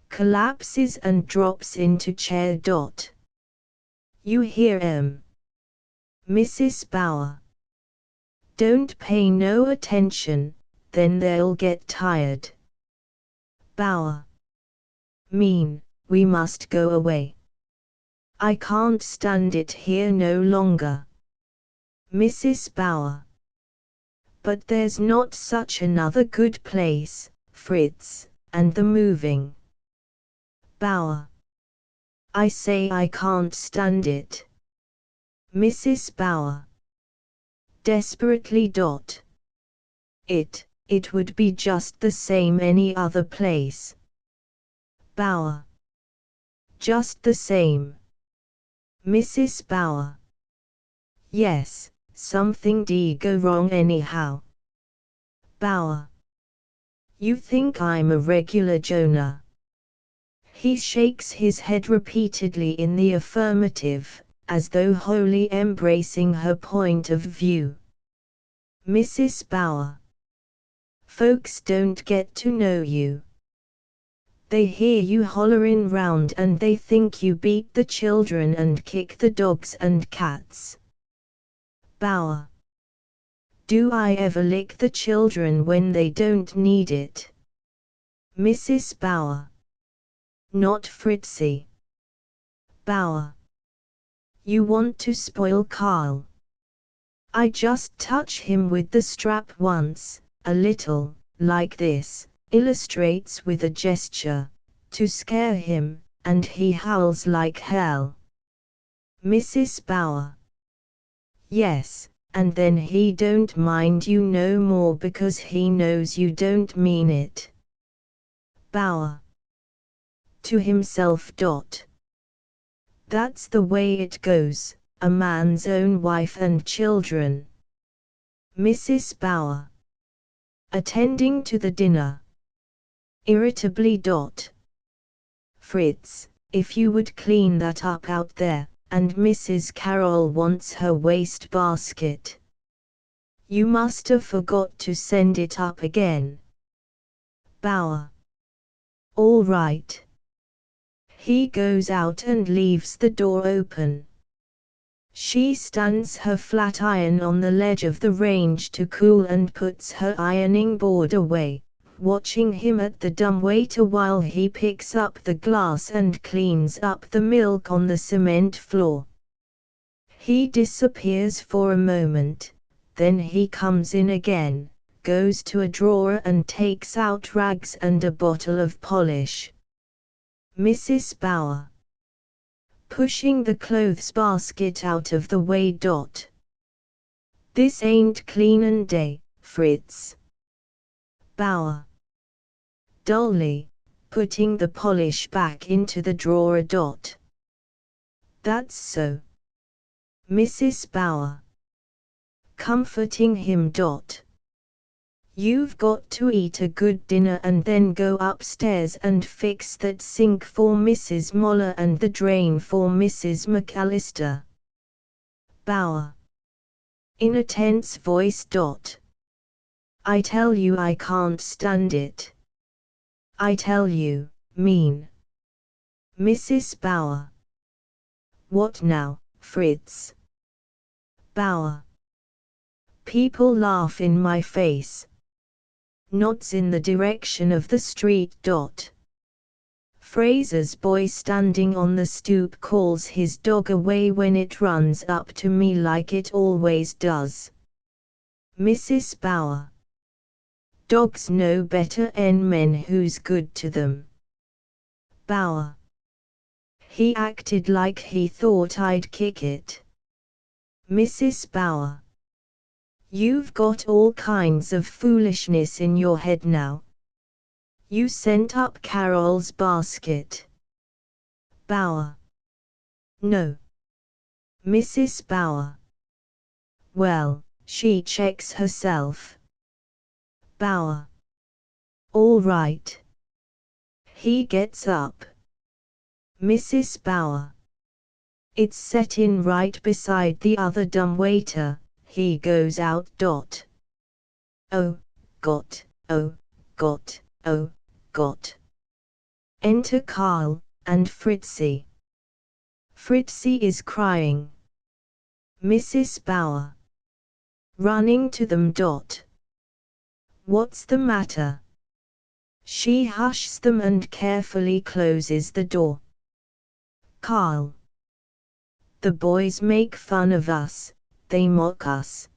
Collapses and drops into chair. You hear 'em. Mrs. Bauer. Don't pay no attention, then they'll get tired. Bauer. Mean, we must go away. I can't stand it here no longer. Mrs. Bauer. But there's not such another good place, Fritz, and the moving. Bauer. I say I can't stand it. Mrs. Bauer. Desperately. It would be just the same any other place. Bauer. Just the same. Mrs. Bauer. Yes, something did go wrong anyhow. Bauer. You think I'm a regular Jonah? He shakes his head repeatedly in the affirmative, as though wholly embracing her point of view. Mrs. Bower. Folks don't get to know you. They hear you hollerin' round and they think you beat the children and kick the dogs and cats. Bower. Do I ever lick the children when they don't need it? Mrs. Bower. Not Fritzy. Bower. You want to spoil Carl. I just touch him with the strap once, a little, like this, illustrates with a gesture, to scare him, and he howls like hell. Mrs. Bower. Yes, and then he don't mind you no more because he knows you don't mean it. Bower. To himself. That's the way it goes, a man's own wife and children. Mrs. Bower. Attending to the dinner. Irritably. Fritz, if you would clean that up out there, and Mrs. Carroll wants her waste basket. You must have forgot to send it up again. Bower. All right. He goes out and leaves the door open. She stands her flat iron on the ledge of the range to cool and puts her ironing board away, watching him at the dumbwaiter while he picks up the glass and cleans up the milk on the cement floor. He disappears for a moment, then he comes in again, goes to a drawer and takes out rags and a bottle of polish. Mrs. Bower. Pushing the clothes basket out of the way. This ain't cleanin' day, Fritz. Bower. Dully, putting the polish back into the drawer. That's so. Mrs. Bower. Comforting him. You've got to eat a good dinner and then go upstairs and fix that sink for Mrs. Moller and the drain for Mrs. McAllister. Bower. In a tense voice. I tell you I can't stand it. I tell you, mean. Mrs. Bower. What now, Fritz? Bower. People laugh in my face. Nods in the direction of the street. Fraser's boy standing on the stoop calls his dog away when it runs up to me like it always does. Mrs. Bower. Dogs know better 'en men who's good to them. Bower. He acted like he thought I'd kick it. Mrs. Bower. You've got all kinds of foolishness in your head now. You sent up Carol's basket. Bower. No. Mrs. Bower. Well, she checks herself. Bower. All right. He gets up. Mrs. Bower. It's set in right beside the other dumbwaiter. He goes out. Oh, got, oh, got, oh, got. Enter Carl, and Fritzy. Fritzy is crying. Mrs. Bower. Running to them. What's the matter? She hushes them and carefully closes the door. Carl. The boys make fun of us. They mock us.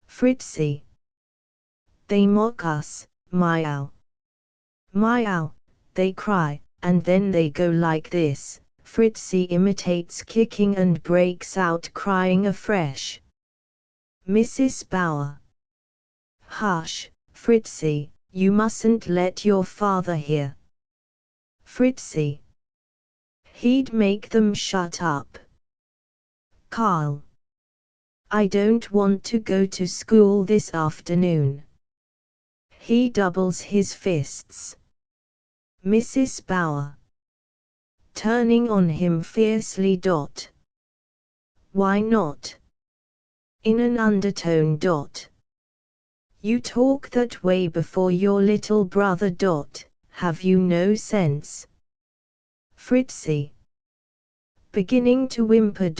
Fritzy. They mock us, meow. Meow, they cry, and then they go like this. Fritzy imitates kicking and breaks out crying afresh. Mrs. Bower. Hush, Fritzy, you mustn't let your father hear. Fritzy. He'd make them shut up. Carl. I don't want to go to school this afternoon. He doubles his fists. Mrs. Bower. turning on him fiercely. Why not? In an undertone. You talk that way before your little brother. Have you no sense? Fritzy, beginning to whimper.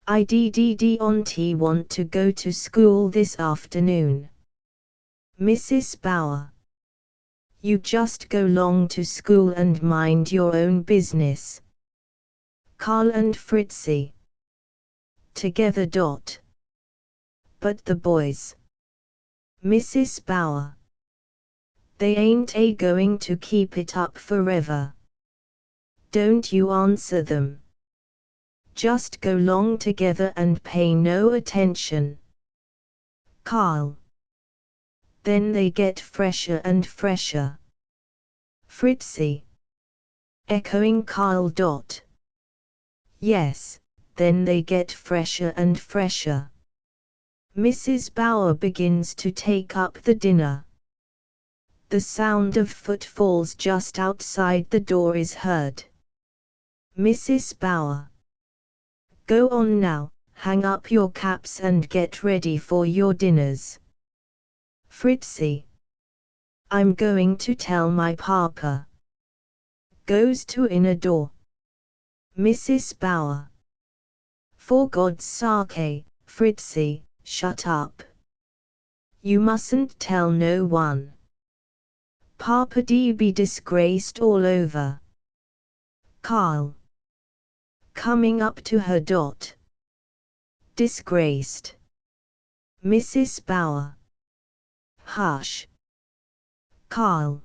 I don't want to go to school this afternoon. Mrs. Bauer. You just go long to school and mind your own business. Carl and Fritzy. Together. But the boys. Mrs. Bauer. They ain't going to keep it up forever. Don't you answer them. Just go long together and pay no attention. Carl. Then they get fresher and fresher. Fritzy. Echoing Carl. Yes, then they get fresher and fresher. Mrs. Bauer begins to take up the dinner. The sound of footfalls just outside the door is heard. Mrs. Bauer. Go on now, hang up your caps and get ready for your dinners. Fritzy. I'm going to tell my papa. Goes to inner door. Mrs. Bauer. For God's sake, Fritzy, shut up. You mustn't tell no one. Papa'd be disgraced all over. Carl. Coming up to her. Disgraced. Mrs. Bauer. Hush. Carl.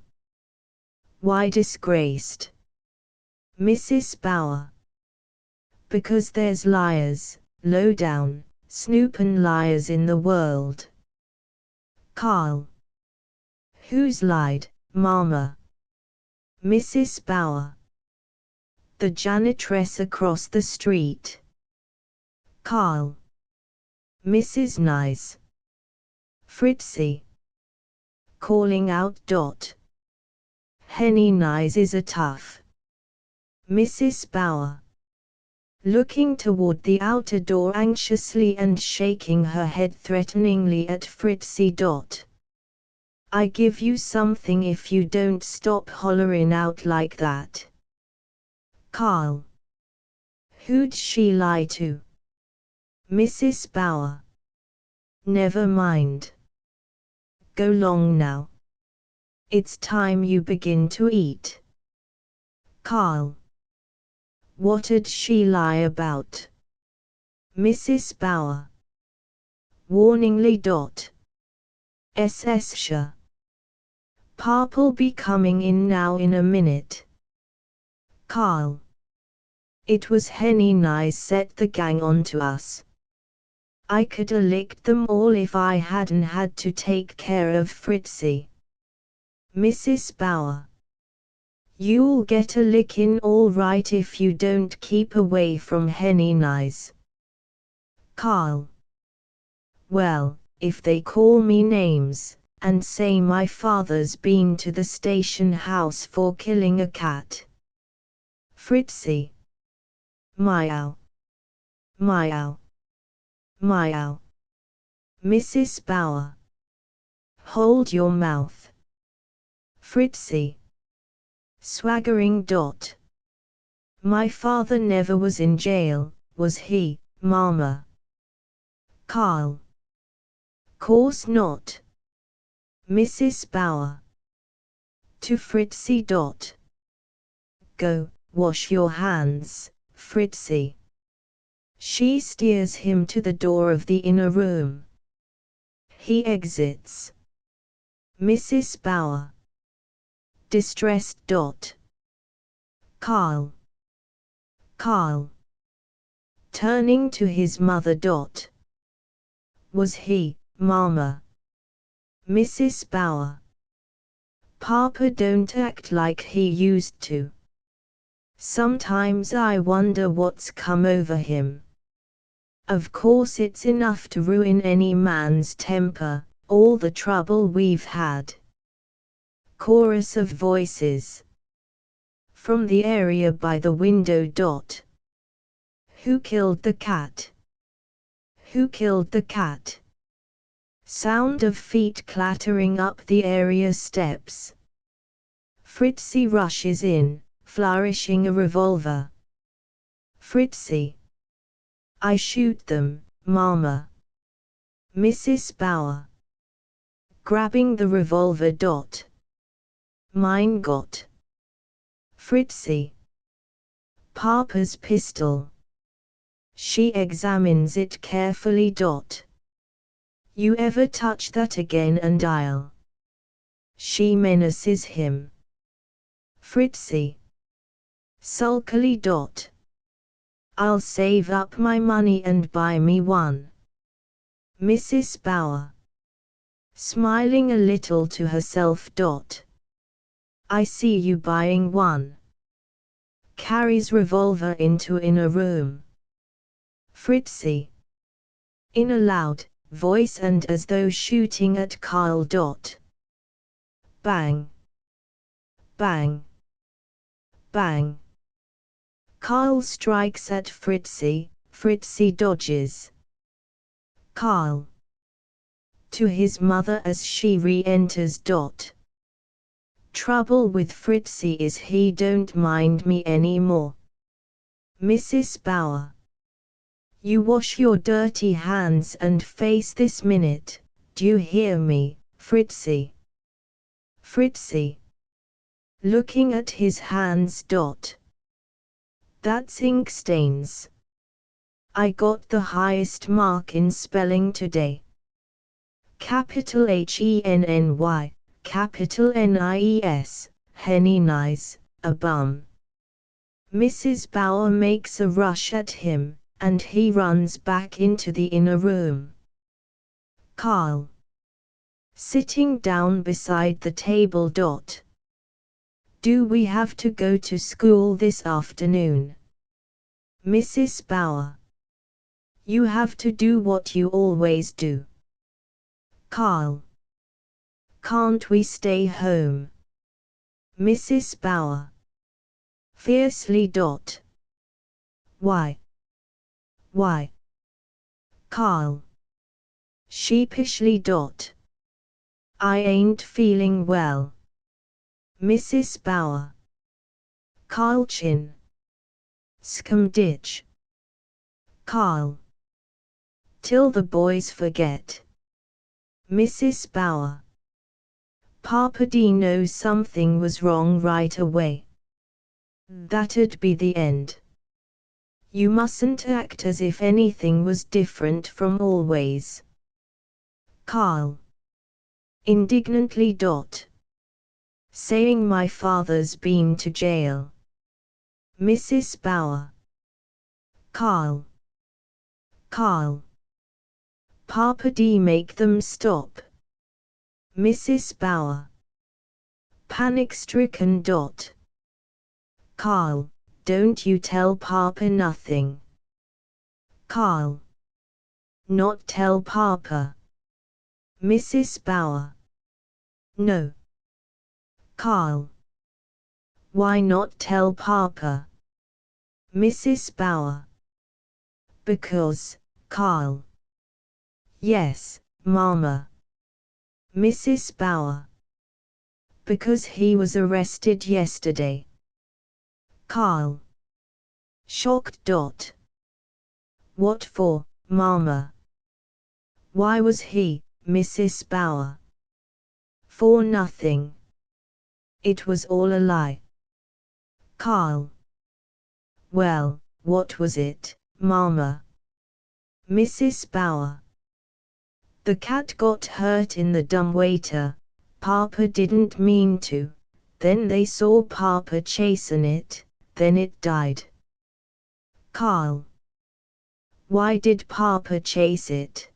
Why disgraced? Mrs. Bauer. Because there's liars, low-down, snoopin' liars in the world. Carl. Who's lied, Mama? Mrs. Bauer. The janitress across the street. Carl. Mrs. Nyes. Fritzy. Calling out. Henny Nyes is a tough. Mrs. Bauer. Looking toward the outer door anxiously and shaking her head threateningly at Fritzy. I give you something if you don't stop hollerin' out like that. Carl. Who'd she lie to? Mrs. Bauer. Never mind. Go long now. It's time you begin to eat. Carl. What'd she lie about? Mrs. Bauer. Warningly. Sure. Papa'll be coming in now in a minute. Carl. It was Henny Nyes set the gang onto us. I coulda licked them all if I hadn't had to take care of Fritzy. Mrs. Bauer. You'll get a lickin' all right if you don't keep away from Henny Nyes. Carl. Well, if they call me names, and say my father's been to the station house for killing a cat. Fritzy. Meow. Meow. Meow. Mrs. Bauer. Hold your mouth. Fritzy. Swaggering. My father never was in jail, was he, Mama? Carl. Course not. Mrs. Bauer. To Fritzy. Go, wash your hands, Fritzy. She steers him to the door of the inner room. He exits. Mrs. Bauer. Distressed. Carl. Carl. Turning to his mother. Was he, Mama? Mrs. Bauer. Papa don't act like he used to. Sometimes I wonder what's come over him. Of course it's enough to ruin any man's temper, all the trouble we've had. Chorus of voices. From the area by the window. Who killed the cat? Who killed the cat? Sound of feet clattering up the area steps. Fritzy rushes in, flourishing a revolver. Fritzy. I shoot them, Mama. Mrs. Bauer. Grabbing the revolver. Mein Gott. Fritzy. Papa's pistol. She examines it carefully. You ever touch that again and I'll. She menaces him. Fritzy. Sulkily. I'll save up my money and buy me one. Mrs. Bauer. Smiling a little to herself. I see you buying one. Carries revolver into inner room. Fritzy. In a loud voice and as though shooting at Kyle. Bang. Bang. Bang. Kyle strikes at Fritzy. Fritzy dodges. Kyle. To his mother as she re-enters. Trouble with Fritzy is he don't mind me anymore. Mrs. Bauer. You wash your dirty hands and face this minute, do you hear me, Fritzy? Fritzy. Looking at his hands. That's ink stains. I got the highest mark in spelling today. Capital Henny, capital Nies, Henny nice, a bum. Mrs. Bauer makes a rush at him, and he runs back into the inner room. Carl. Sitting down beside the table. Do we have to go to school this afternoon? Mrs. Bauer. You have to do what you always do. Carl. Can't we stay home? Mrs. Bauer. Fiercely. Why? Why? Carl. Sheepishly. I ain't feeling well. Mrs. Bauer. Carl chin. Scumditch. Carl. Till the boys forget. Mrs. Bauer. Papa D knows something was wrong right away. That'd be the end. You mustn't act as if anything was different from always. Carl. Indignantly. Saying my father's been to jail. Mrs. Bauer. Carl. Carl. Papa D make them stop. Mrs. Bauer. Panic-stricken. Carl, don't you tell Papa nothing. Carl. Not tell Papa. Mrs. Bauer. No. Carl. Why not tell Papa? Mrs. Bauer. Because, Carl. Yes, Mama. Mrs. Bauer. Because he was arrested yesterday. Carl. Shocked. What for, Mama? Why was he, Mrs. Bauer? For nothing. It was all a lie. Carl. Well, what was it, Mama? Mrs. Bauer. The cat got hurt in the dumbwaiter. Papa didn't mean to. Then they saw Papa chasing it, then it died. Carl. Why did Papa chase it?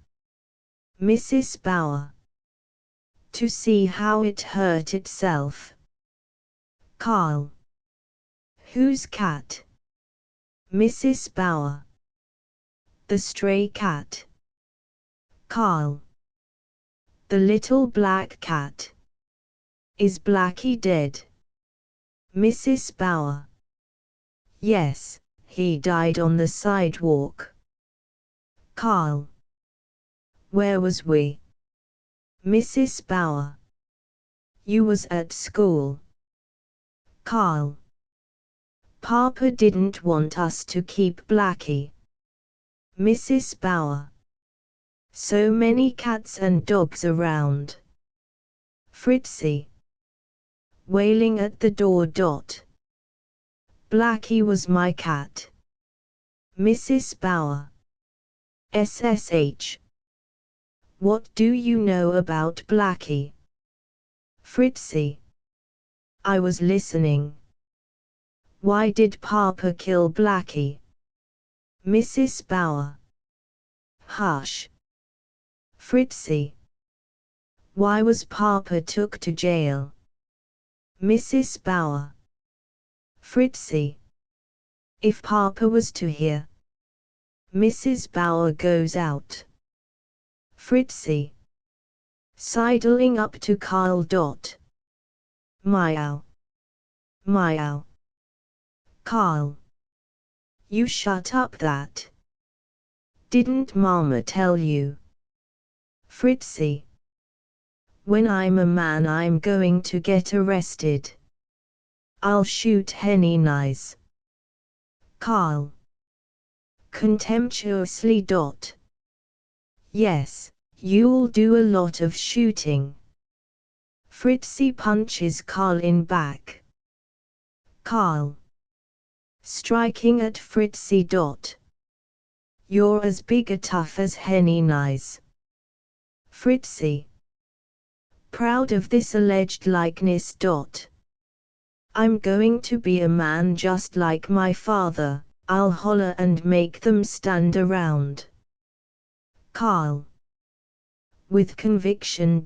Mrs. Bauer. To see how it hurt itself. Carl. Whose cat? Mrs. Bauer. The stray cat. Carl. The little black cat. Is Blackie dead? Mrs. Bauer. Yes, he died on the sidewalk. Carl. Where was we? Mrs. Bauer. You was at school. Carl. Papa didn't want us to keep Blackie. Mrs. Bauer. So many cats and dogs around. Fritzy. Wailing at the door. Blackie was my cat. Mrs. Bauer. SSH. What do you know about Blackie? Fritzy. I was listening. Why did Papa kill Blackie? Mrs. Bauer. Hush. Fritzy. Why was Papa took to jail? Mrs. Bauer. Fritzy. If Papa was to hear. Mrs. Bauer goes out. Fritzy. Sidling up to Carl. Meow. Meow. Carl. You shut up that. Didn't Mama tell you? Fritzy. When I'm a man I'm going to get arrested. I'll shoot Henny Nice. Carl. Contemptuously. Yes, you'll do a lot of shooting. Fritzy punches Carl in back. Carl. Striking at Fritzy. You're as big a tough as Henny Nice. Fritzy. Proud of this alleged likeness. I'm going to be a man just like my father, I'll holler and make them stand around. Carl. With conviction.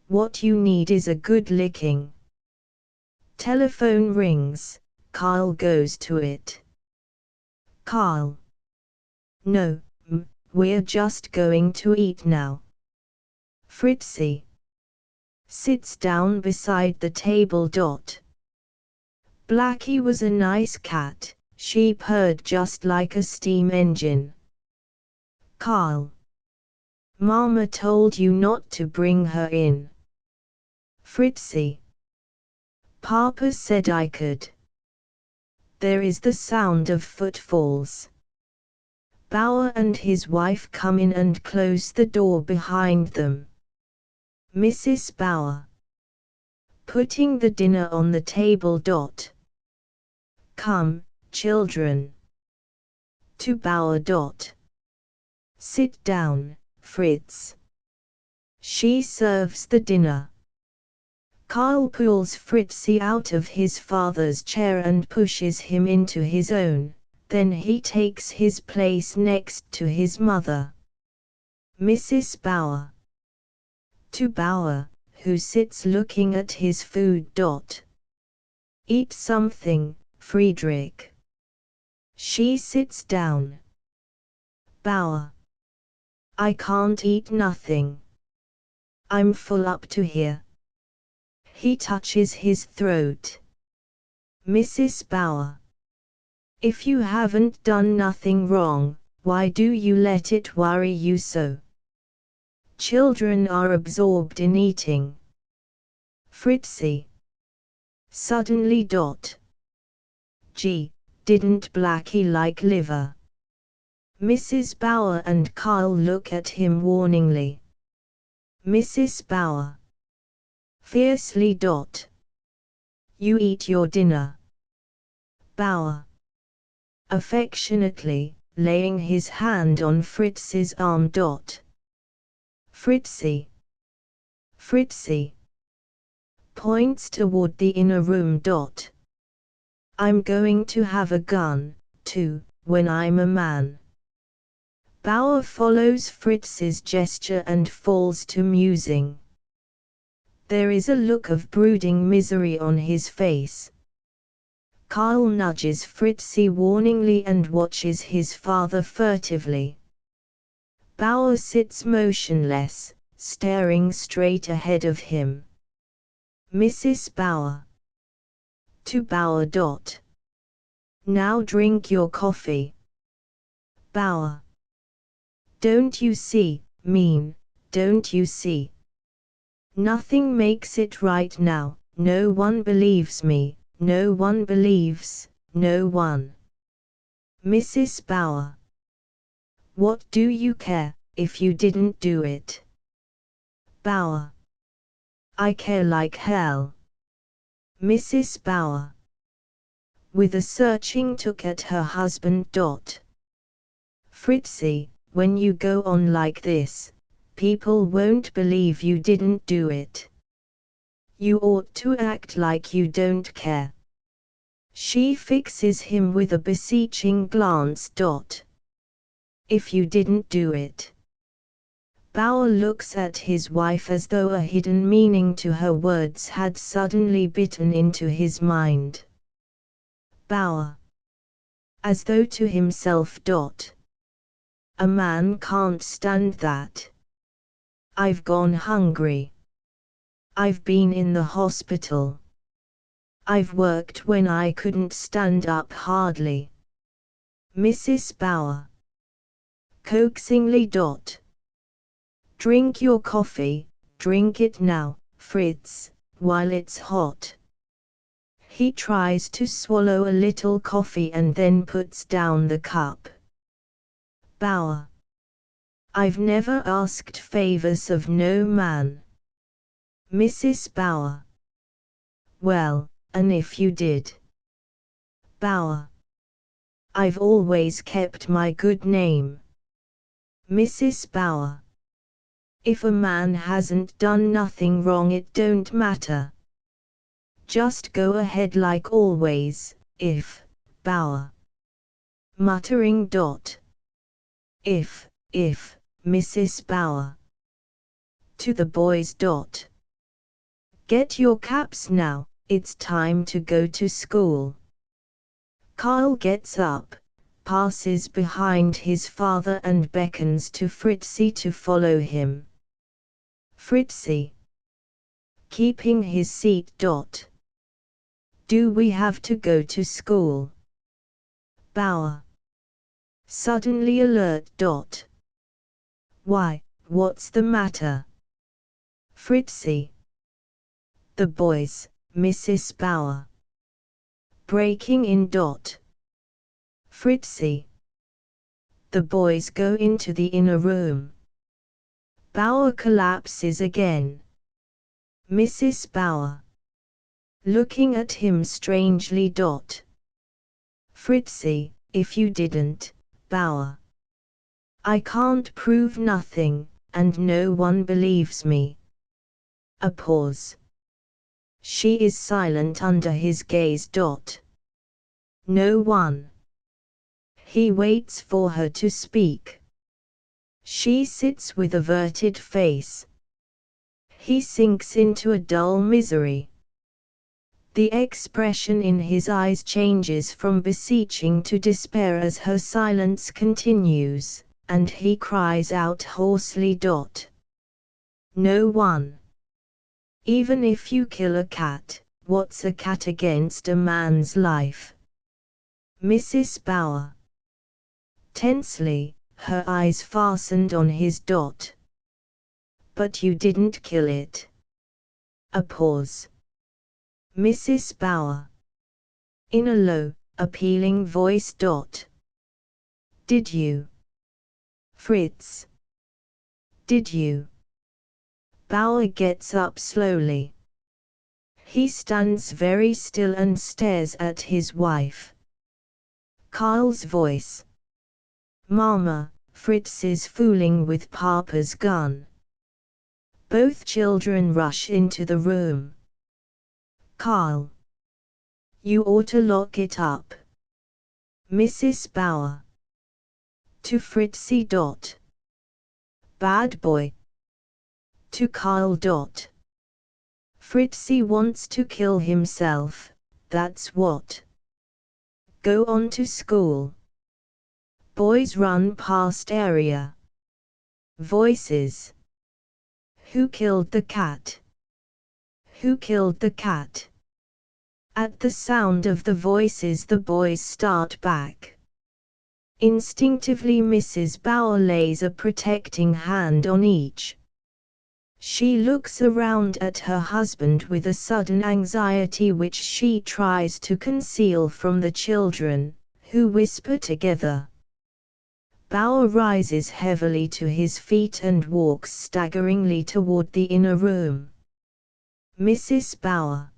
What you need is a good licking. Telephone rings, Carl goes to it. Carl. No, we're just going to eat now. Fritzy. Sits down beside the table. Blackie was a nice cat, she purred just like a steam engine. Carl. Mama told you not to bring her in. Fritzy. Papa said I could. There is the sound of footfalls. Bauer and his wife come in and close the door behind them. Mrs. Bauer. Putting the dinner on the table. Come, children. To Bauer. Sit down, Fritz. She serves the dinner. Carl pulls Fritzy out of his father's chair and pushes him into his own, then he takes his place next to his mother. Mrs. Bauer. To Bauer, who sits looking at his food. Eat something, Friedrich. She sits down. Bauer. I can't eat nothing. I'm full up to here. He touches his throat. Mrs. Bauer. If you haven't done nothing wrong, why do you let it worry you so? Children are absorbed in eating. Fritzy. Suddenly. Gee, didn't Blackie like liver? Mrs. Bauer and Carl look at him warningly. Mrs. Bauer. Fiercely. You eat your dinner. Bauer. Affectionately, laying his hand on Fritz's arm. Fritzy. Fritzy. Points toward the inner room. I'm going to have a gun, too, when I'm a man. Bauer follows Fritz's gesture and falls to musing. There is a look of brooding misery on his face. Carl nudges Fritzy warningly and watches his father furtively. Bauer sits motionless, staring straight ahead of him. Mrs. Bauer. To Bauer. Now drink your coffee. Bauer. Don't you see, mean, don't you see? Nothing makes it right now, no one believes me, no one believes, no one. Mrs. Bauer. What do you care, if you didn't do it? Bauer. I care like hell. Mrs. Bauer. With a searching look at her husband. Fritzie, when you go on like this, people won't believe you didn't do it. You ought to act like you don't care. She fixes him with a beseeching glance. If you didn't do it. Bauer looks at his wife as though a hidden meaning to her words had suddenly bitten into his mind. Bauer. As though to himself. A man can't stand that. I've gone hungry. I've been in the hospital. I've worked when I couldn't stand up hardly. Mrs. Bauer. Coaxingly. Drink your coffee, drink it now, Fritz, while it's hot. He tries to swallow a little coffee and then puts down the cup. Bauer. I've never asked favors of no man. Mrs. Bauer. Well, and if you did? Bauer. I've always kept my good name. Mrs. Bauer. If a man hasn't done nothing wrong it don't matter. Just go ahead like always, if, Bauer. Muttering. If, Mrs. Bauer. To the boys. Get your caps now, it's time to go to school. Karl gets up, passes behind his father and beckons to Fritzie to follow him. Fritzie. Keeping his seat. Do we have to go to school? Bauer. Suddenly alert. Why, what's the matter? Fritzie. The boys, Mrs. Bauer. Breaking in. Fritzie. The boys go into the inner room. Bauer collapses again. Mrs. Bauer. Looking at him strangely. Fritzie, if you didn't, Bauer. I can't prove nothing, and no one believes me. A pause. She is silent under his gaze. No one. He waits for her to speak. She sits with averted face. He sinks into a dull misery. The expression in his eyes changes from beseeching to despair as her silence continues, and he cries out hoarsely. No one. Even if you kill a cat, what's a cat against a man's life? Mrs. Bauer. Tensely, her eyes fastened on his. But you didn't kill it. A pause. Mrs. Bauer. In a low, appealing voice. Did you? Fritz. Did you? Bauer gets up slowly. He stands very still and stares at his wife. Karl's voice. Mama, Fritz is fooling with Papa's gun. Both children rush into the room. Karl. You ought to lock it up. Mrs. Bauer. To Fritzie. Bad boy. To Karl. Fritzie wants to kill himself, that's what. Go on to school. Boys run past area. Voices. Who killed the cat? Who killed the cat? At the sound of the voices the boys start back. Instinctively Mrs. Bauer lays a protecting hand on each. She looks around at her husband with a sudden anxiety which she tries to conceal from the children, who whisper together. Bauer rises heavily to his feet and walks staggeringly toward the inner room. Mrs. Bauer,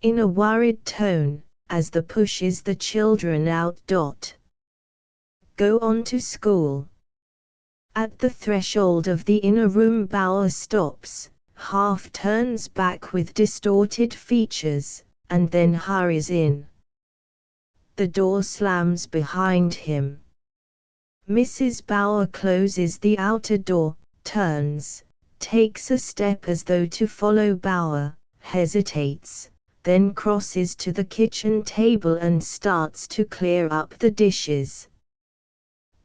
in a worried tone, as the pushes the children out. Go on to school. At the threshold of the inner room Bauer stops, half turns back with distorted features, and then hurries in. The door slams behind him. Mrs. Bauer closes the outer door, turns, takes a step as though to follow Bauer, hesitates, then crosses to the kitchen table and starts to clear up the dishes.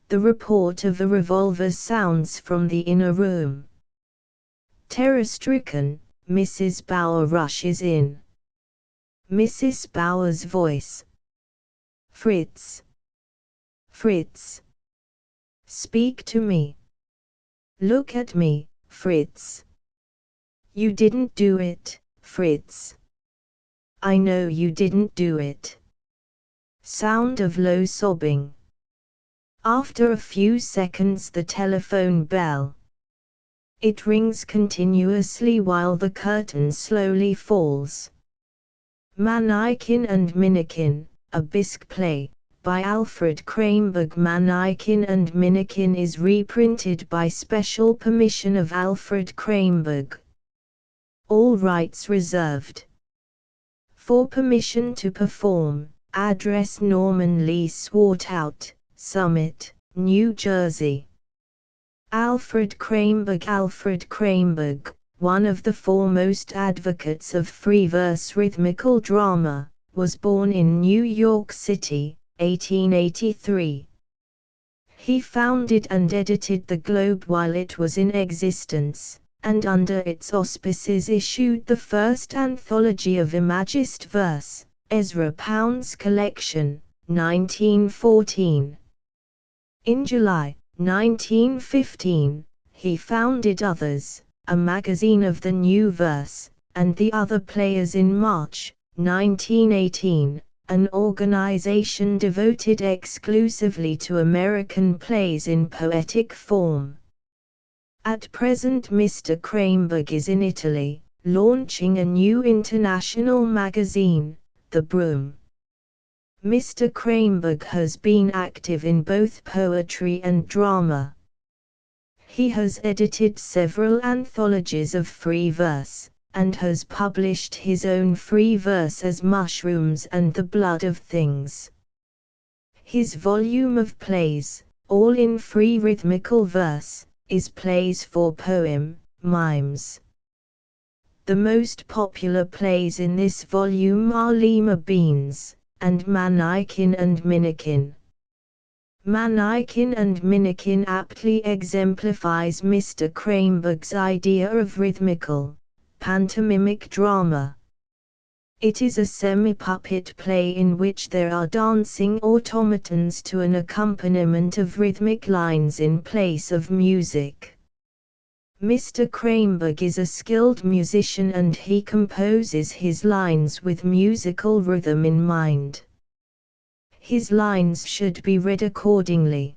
The report of a revolver sounds from the inner room. Terror-stricken, Mrs. Bauer rushes in. Mrs. Bauer's voice. Fritz. Fritz. Speak to me. Look at me, Fritz. You didn't do it, Fritz. I know you didn't do it. Sound of low sobbing. After a few seconds the telephone bell. It rings continuously while the curtain slowly falls. Manneken and Minnekin, a Bisque play, by Alfred Kraimberg. Manneken and Minnekin is reprinted by special permission of Alfred Kraimberg. All rights reserved. For permission to perform, address Norman Lee Swartout, Summit, New Jersey. Alfred Kraimberg. Alfred Kraimberg, one of the foremost advocates of free verse rhythmical drama, was born in New York City, 1883. He founded and edited the Globe while it was in existence, and under its auspices issued the first anthology of Imagist verse, Ezra Pound's Collection, 1914. In July 1915, he founded Others, a magazine of the new verse, and The Other Players in March 1918, an organization devoted exclusively to American plays in poetic form. At present Mr. Kraimberg is in Italy, launching a new international magazine, The Broom. Mr. Kraimberg has been active in both poetry and drama. He has edited several anthologies of free verse, and has published his own free verse as Mushrooms and the Blood of Things. His volume of plays, all in free rhythmical verse, is Plays for Poem, Mimes. The most popular plays in this volume are Lima Beans, and Manneken and Minnekin. Manneken and Minnekin aptly exemplifies Mr. Kraimberg's idea of rhythmical, pantomimic drama. It is a semi-puppet play in which there are dancing automatons to an accompaniment of rhythmic lines in place of music. Mr. Kraimberg is a skilled musician and he composes his lines with musical rhythm in mind. His lines should be read accordingly.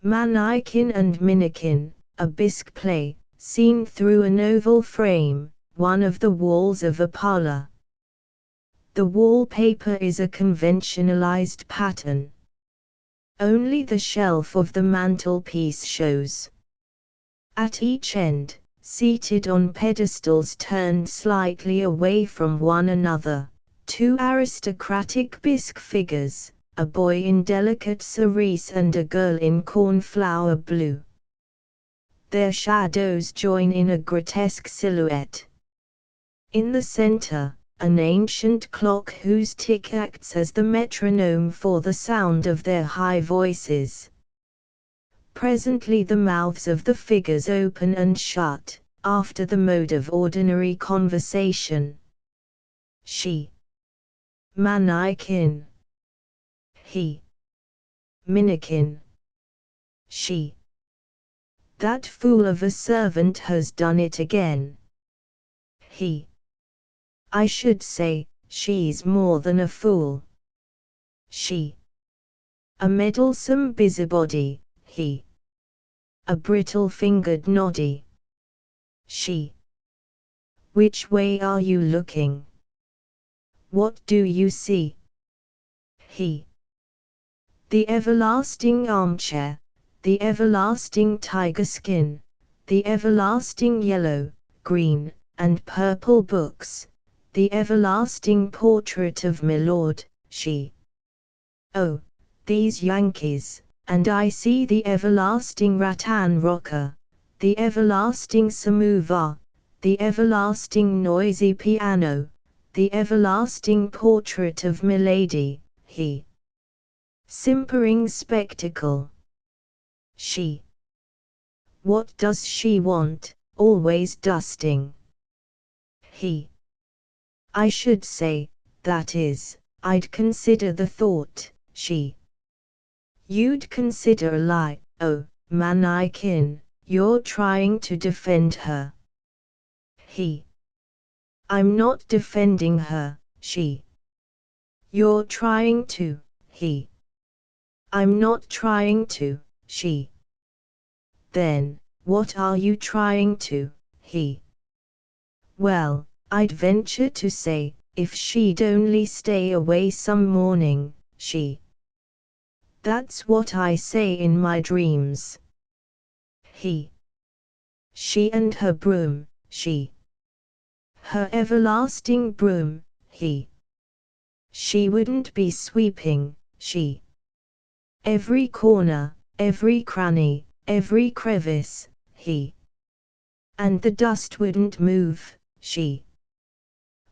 Manneken and Minnekin, a Bisque play, seen through an oval frame, one of the walls of a parlor. The wallpaper is a conventionalized pattern. Only the shelf of the mantelpiece shows. At each end, seated on pedestals turned slightly away from one another, two aristocratic Bisque figures, a boy in delicate cerise and a girl in cornflower blue. Their shadows join in a grotesque silhouette. In the center, an ancient clock whose tick acts as the metronome for the sound of their high voices. Presently the mouths of the figures open and shut, after the mode of ordinary conversation. She Manaikin. He. Minikin. She. That fool of a servant has done it again. He. I should say, she's more than a fool. She. A meddlesome busybody, he. A brittle-fingered noddy. She. Which way are you looking? What do you see? He. The everlasting armchair, the everlasting tiger skin, the everlasting yellow, green, and purple books, the everlasting portrait of my lord, she. Oh, these Yankees, and I see the everlasting rattan rocker, the everlasting samovar, the everlasting noisy piano, the everlasting portrait of milady, he. Simpering spectacle. She. What does she want, always dusting? He. I should say, that is, I'd consider the thought, she. You'd consider a lie, oh, Manaikin, you're trying to defend her. He. I'm not defending her, she. You're trying to, he. I'm not trying to, she. Then, what are you trying to, he? Well, I'd venture to say, if she'd only stay away some morning, she. That's what I say in my dreams. He. She and her broom, she. Her everlasting broom, he. She wouldn't be sweeping, she. Every corner, every cranny, every crevice, he. And the dust wouldn't move, she.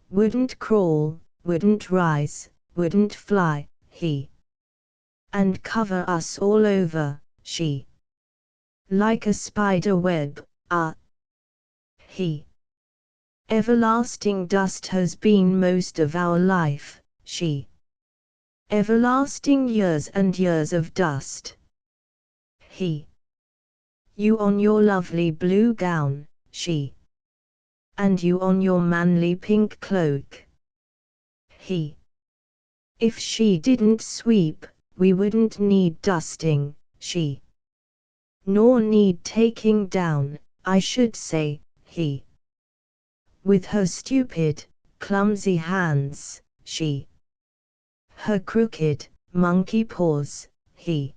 Wouldn't crawl, wouldn't rise, wouldn't fly, he. And cover us all over, she. Like a spider web, he. Everlasting dust has been most of our life, she. Everlasting years and years of dust. He. You on your lovely blue gown, she. And you on your manly pink cloak. He. If she didn't sweep, we wouldn't need dusting, she. Nor need taking down, I should say, he. With her stupid, clumsy hands, she. Her crooked, monkey paws, he.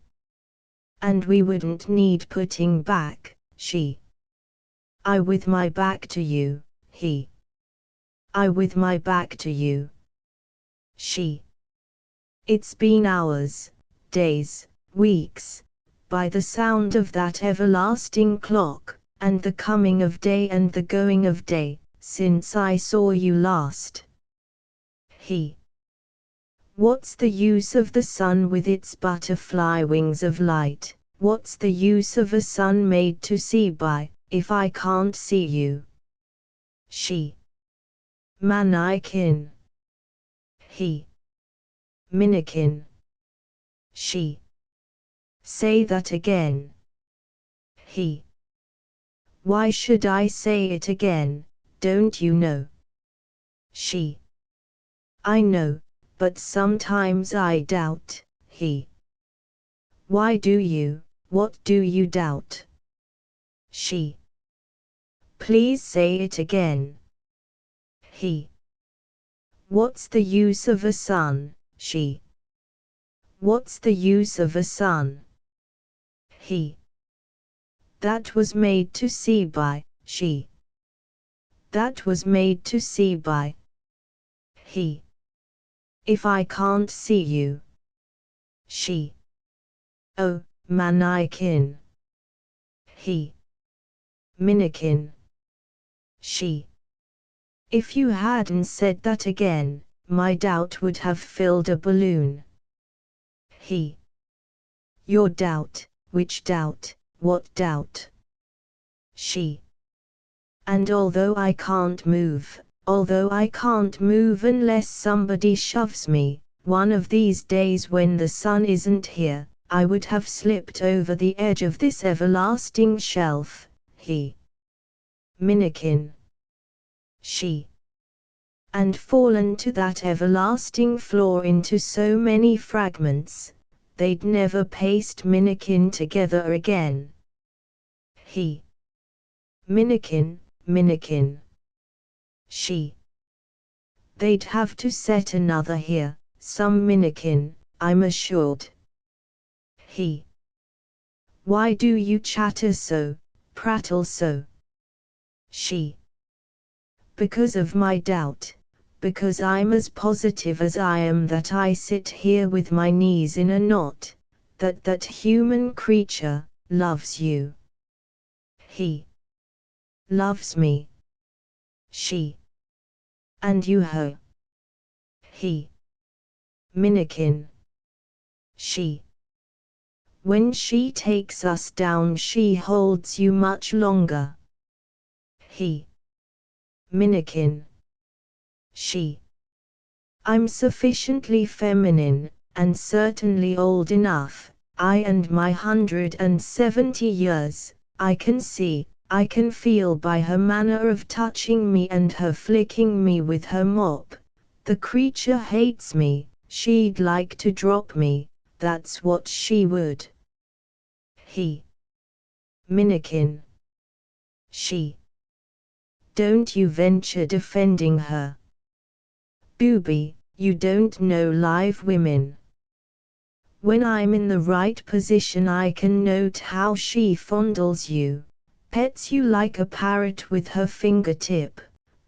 And we wouldn't need putting back, she. I with my back to you, he. I with my back to you, she. It's been hours, days, weeks, by the sound of that everlasting clock, and the coming of day and the going of day, since I saw you last. He. What's the use of the sun with its butterfly wings of light? What's the use of a sun made to see by, if I can't see you? She. Manaikin. He. Minikin. She. Say that again. He. Why should I say it again, don't you know? She. I know, but sometimes I doubt, he. Why do you, what do you doubt? She. Please say it again. He. What's the use of a sun, she. What's the use of a sun? He. That was made to see by, she. That was made to see by, he. If I can't see you, she. Oh, Manaikin. He. Minikin. She. If you hadn't said that again, my doubt would have filled a balloon. He. Your doubt, which doubt, what doubt? She. And although I can't move, although I can't move unless somebody shoves me. One of these days when the sun isn't here, I would have slipped over the edge of this everlasting shelf, he. Minnikin. She. And fallen to that everlasting floor into so many fragments, they'd never paste Minnikin together again. He. Minnikin, Minnikin. She. They'd have to set another here, some Minnikin, I'm assured. He. Why do you chatter so, prattle so? She. Because of my doubt, because I'm as positive as I am that I sit here with my knees in a knot, that human creature loves you. He. Loves me. She. And you her. He. Minnikin. She. When she takes us down she holds you much longer. He. Minnikin. She. I'm sufficiently feminine, and certainly old enough, I and my 170 years, I can see, I can feel by her manner of touching me and her flicking me with her mop. The creature hates me, she'd like to drop me, that's what she would. He. Minnikin. She. Don't you venture defending her. Booby, you don't know live women. When I'm in the right position I can note how she fondles you, pets you like a parrot with her fingertip,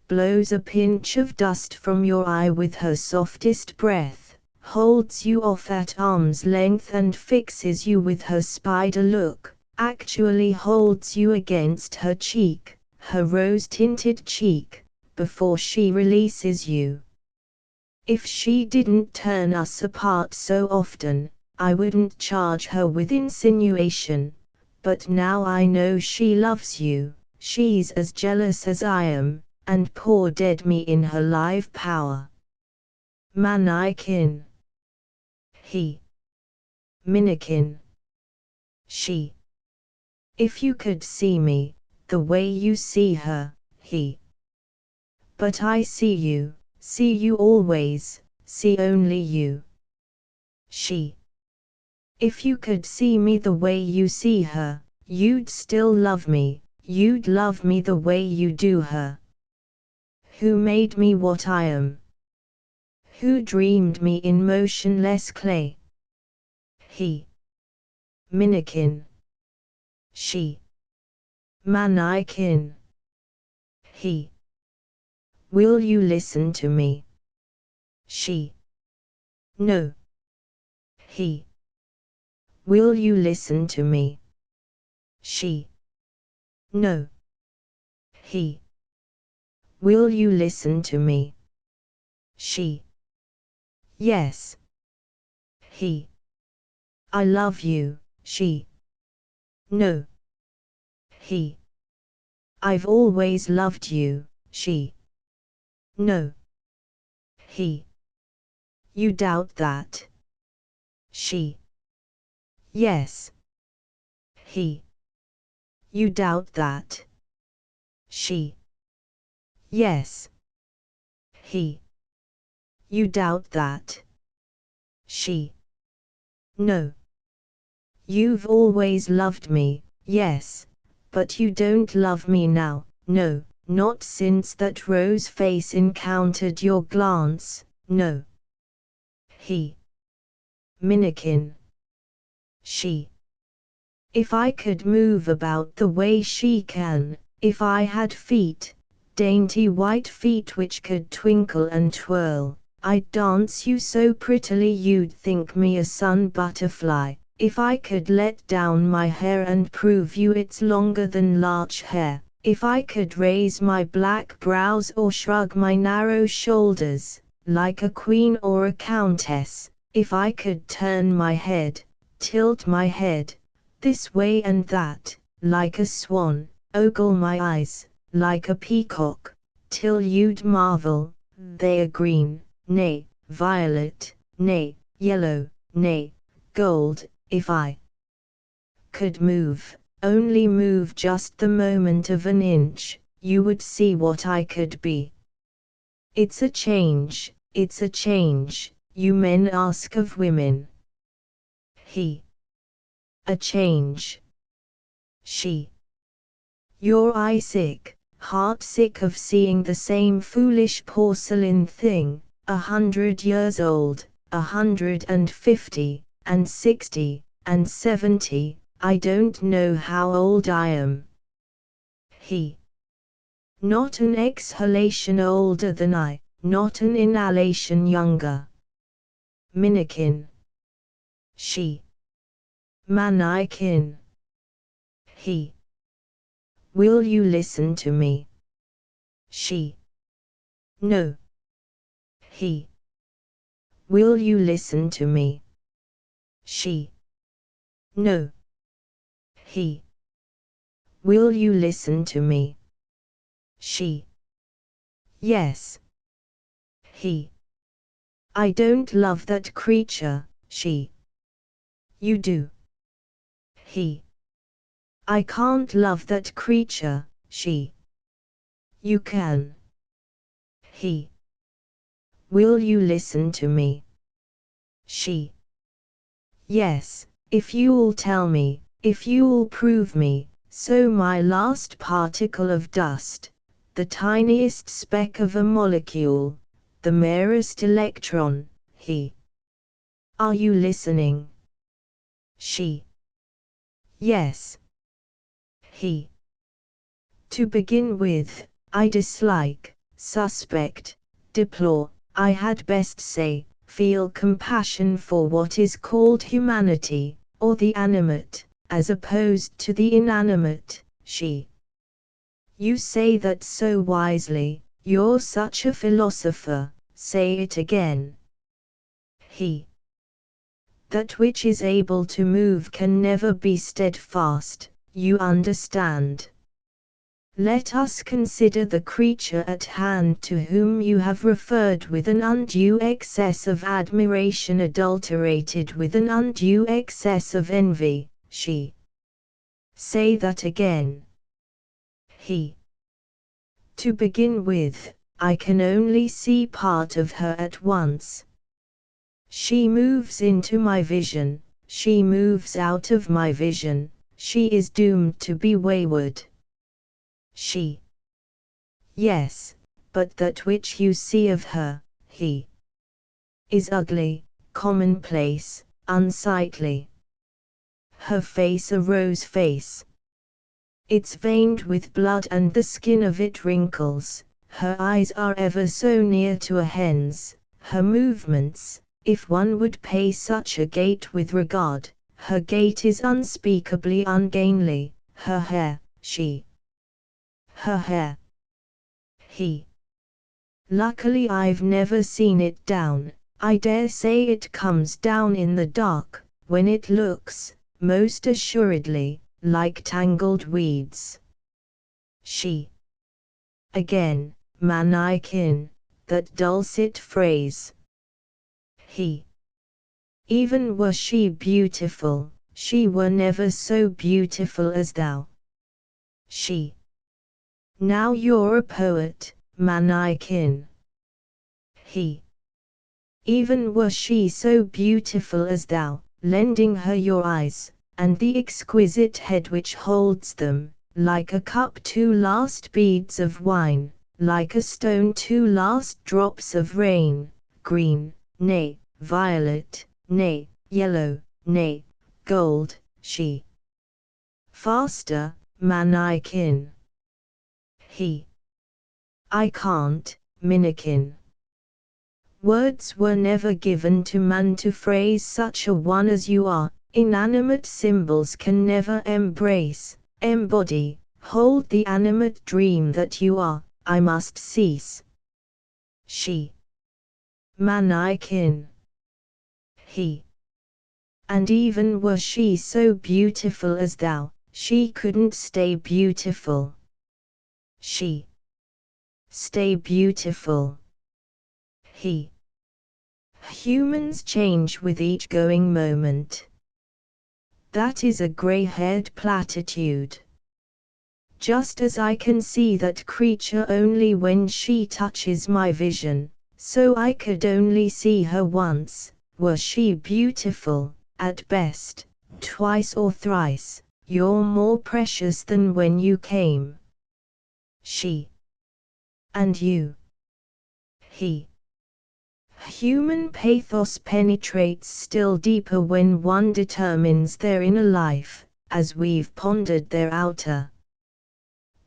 blows a pinch of dust from your eye with her softest breath, holds you off at arm's length and fixes you with her spider look, actually holds you against her cheek, her rose-tinted cheek, before she releases you. If she didn't turn us apart so often, I wouldn't charge her with insinuation, but now I know she loves you, she's as jealous as I am, and poor dead me in her live power. Mannikin. He. Minnikin. She. If you could see me, the way you see her, he. But I see you always, see only you. She. If you could see me the way you see her, you'd still love me, you'd love me the way you do her. Who made me what I am? Who dreamed me in motionless clay? He. Minnikin. She. Mannikin. He. Will you listen to me? She. No. He. Will you listen to me? She. No. He. Will you listen to me? She. Yes. He. I love you, she. No. He. I've always loved you, she. No. He. You doubt that? She. Yes. He. You doubt that? She. Yes. He. You doubt that? She. No. You've always loved me, yes, but you don't love me now, no, not since that rose face encountered your glance, no. He. Minnikin. She. If I could move about the way she can, if I had feet, dainty white feet which could twinkle and twirl, I'd dance you so prettily you'd think me a sun butterfly. If I could let down my hair and prove you it's longer than larch hair, if I could raise my black brows or shrug my narrow shoulders, like a queen or a countess, if I could turn my head, tilt my head, this way and that, like a swan, ogle my eyes, like a peacock, till you'd marvel, they are green, nay, violet, nay, yellow, nay, gold. If I could move, only move just the moment of an inch, you would see what I could be. It's a change, you men ask of women. He. A change. She. You're eye sick, heart sick of seeing the same foolish porcelain thing, 100 years old, 150, and 60, and 70, I don't know how old I am. He. Not an exhalation older than I, not an inhalation younger. Minikin. She. Mannequin. He. Will you listen to me? She. No. He. Will you listen to me? She. No. He. Will you listen to me? She. Yes. He. I don't love that creature. She. You do. He. I can't love that creature. She. You can. He. Will you listen to me? She. Yes, if you'll tell me, if you'll prove me, so my last particle of dust, the tiniest speck of a molecule, the merest electron, he. Are you listening? She. Yes. He. To begin with, I dislike, suspect, deplore, I had best say, feel compassion for what is called humanity, or the animate, as opposed to the inanimate. She. You say that so wisely, you're such a philosopher, say it again. He. That which is able to move can never be steadfast, you understand. Let us consider the creature at hand to whom you have referred with an undue excess of admiration adulterated with an undue excess of envy. She. Say that again. He. To begin with, I can only see part of her at once. She moves into my vision, she moves out of my vision, she is doomed to be wayward. She. Yes, but that which you see of her, he. Is ugly, commonplace, unsightly. Her face a rose face. It's veined with blood and the skin of it wrinkles, her eyes are ever so near to a hen's, her movements, if one would pay such a gait with regard, her gait is unspeakably ungainly, her hair, she. Her hair. He. Luckily I've never seen it down, I dare say it comes down in the dark, when it looks, most assuredly, like tangled weeds. She. Again, mannequin, that dulcet phrase. He. Even were she beautiful, she were never so beautiful as thou. She. Now you're a poet, mannequin. He. Even were she so beautiful as thou, lending her your eyes, and the exquisite head which holds them, like a cup 2 last beads of wine, like a stone 2 last drops of rain, green, nay, violet, nay, yellow, nay, gold, she. Faster, mannequin. He. I can't, Minikin. Words were never given to man to phrase such a one as you are, inanimate symbols can never embrace, embody, hold the animate dream that you are, I must cease. She. Mannequin. He. And even were she so beautiful as thou, she couldn't stay beautiful. She. Stay beautiful. He. Humans change with each going moment. That is a gray-haired platitude. Just as I can see that creature only when she touches my vision, so I could only see her once, were she beautiful, at best, twice or thrice, you're more precious than when you came. She. And you. He. Human pathos penetrates still deeper when one determines their inner life, as we've pondered their outer.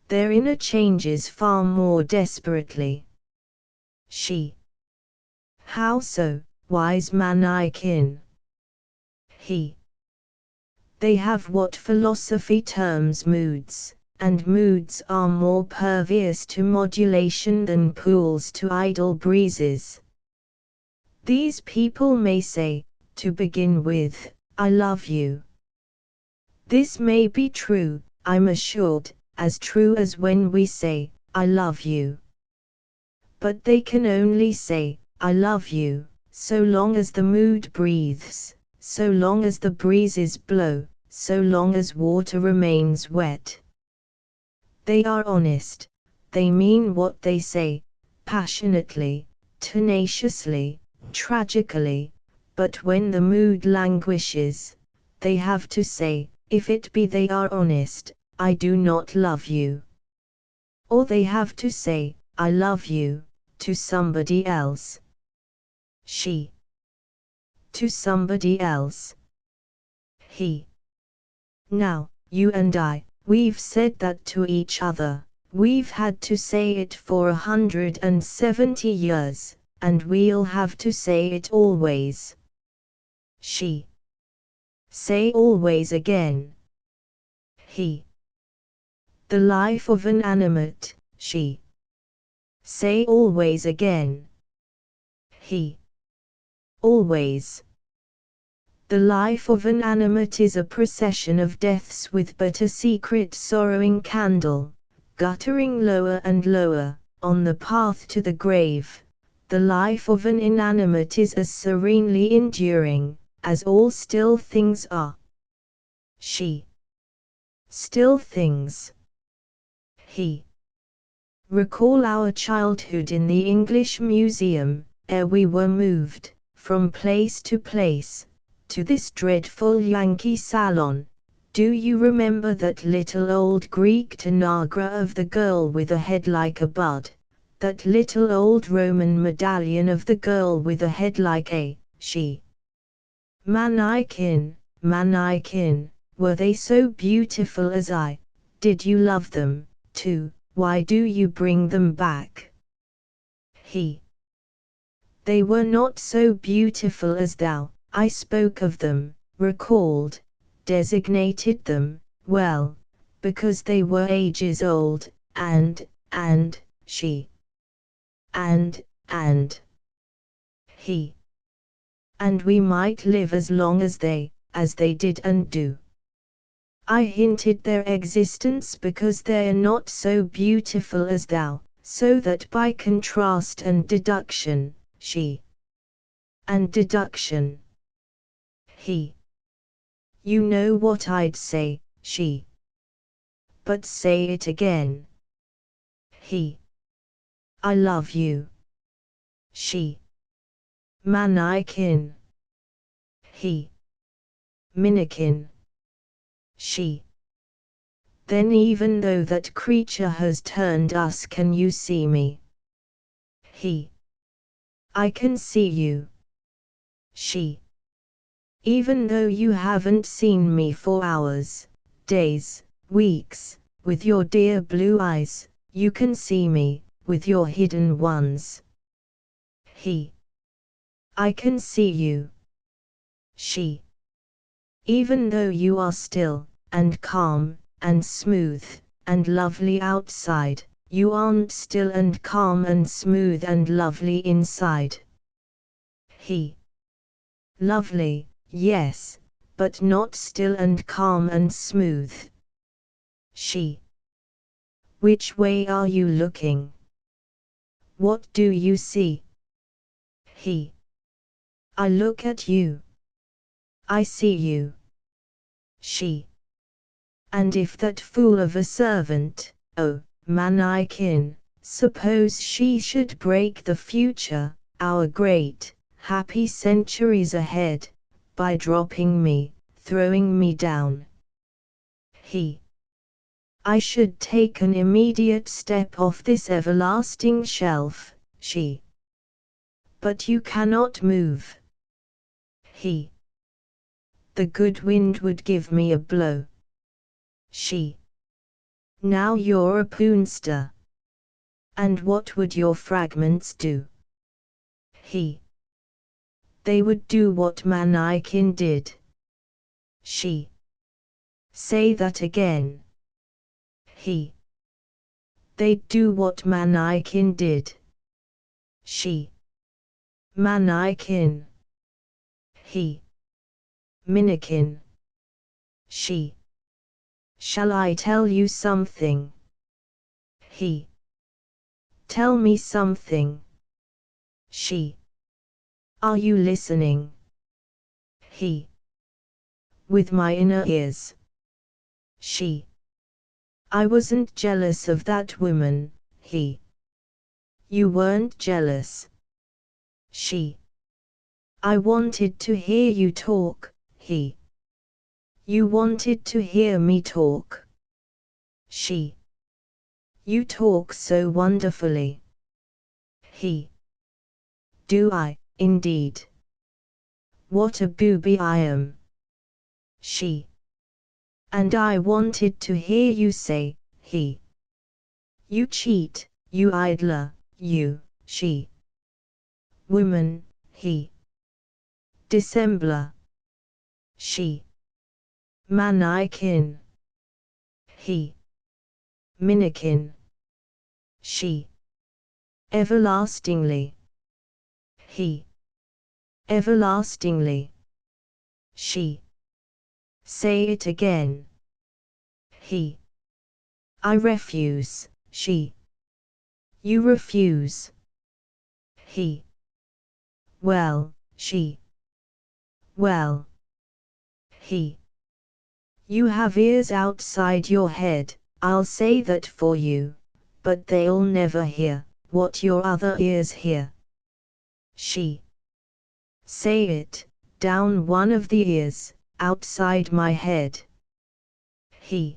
Their inner changes far more desperately. She. How so, wise Manaikin? He. They have what philosophy terms moods, and moods are more pervious to modulation than pools to idle breezes. These people may say, to begin with, I love you. This may be true, I'm assured, as true as when we say, I love you. But they can only say, I love you, so long as the mood breathes, so long as the breezes blow, so long as water remains wet. They are honest, they mean what they say, passionately, tenaciously, tragically, but when the mood languishes, they have to say, if it be they are honest, I do not love you. Or they have to say, I love you, to somebody else. She. To somebody else. He. Now, you and I, we've said that to each other, we've had to say it for 170 years, and we'll have to say it always. She. Say always again. He. The life of an animate, she. Say always again. He. Always. The life of an animate is a procession of deaths with but a secret sorrowing candle, guttering lower and lower, on the path to the grave. The life of an inanimate is as serenely enduring, as all still things are. She. Still things. He. Recall our childhood in the English Museum, ere we were moved, from place to place, to this dreadful Yankee salon. Do you remember that little old Greek tanagra of the girl with a head like a bud? That little old Roman medallion of the girl with a head like a she? Manaikin, Manaikin, were they so beautiful as I? Did you love them, too? Why do you bring them back? He. They were not so beautiful as thou. I spoke of them, recalled, designated them, well, because they were ages old, and, she. And, he. And we might live as long as they did and do. I hinted their existence because they are not so beautiful as thou, so that by contrast and deduction, she. And deduction. He. You know what I'd say, she. But say it again. He. I love you. She. Manaikin. He. Minikin. She. Then even though that creature has turned us, can you see me? He. I can see you. She. Even though you haven't seen me for hours, days, weeks, with your dear blue eyes, you can see me, with your hidden ones. He. I can see you. She. Even though you are still, and calm, and smooth, and lovely outside, you aren't still and calm and smooth and lovely inside. He. Lovely, yes, but not still and calm and smooth. She. Which way are you looking? What do you see? He. I look at you. I see you. She. And if that fool of a servant, oh, Manaikin, suppose she should break the future, our great, happy centuries ahead, by dropping me, throwing me down. He. I should take an immediate step off this everlasting shelf, she. But you cannot move. He. The good wind would give me a blow. She. Now you're a poonster. And what would your fragments do? He. They would do what Manaikin did. She. Say that again. He. They'd do what Manaikin did. She. Manaikin. He. Minikin. She. Shall I tell you something? He. Tell me something. She. Are you listening? He. With my inner ears. She. I wasn't jealous of that woman, he. You weren't jealous. She. I wanted to hear you talk, he. You wanted to hear me talk. She. You talk so wonderfully. He. Do I, indeed? What a booby I am. She. And I wanted to hear you say, he. You cheat, you idler, you, she. Woman, he. Dissembler. She. Manaikin. He. Minikin. She. Everlastingly. He. Everlastingly. She. Say it again. He. I refuse, she. You refuse. He. Well, she. Well. He. You have ears outside your head, I'll say that for you, but they'll never hear what your other ears hear. She. Say it, down one of the ears, outside my head. He.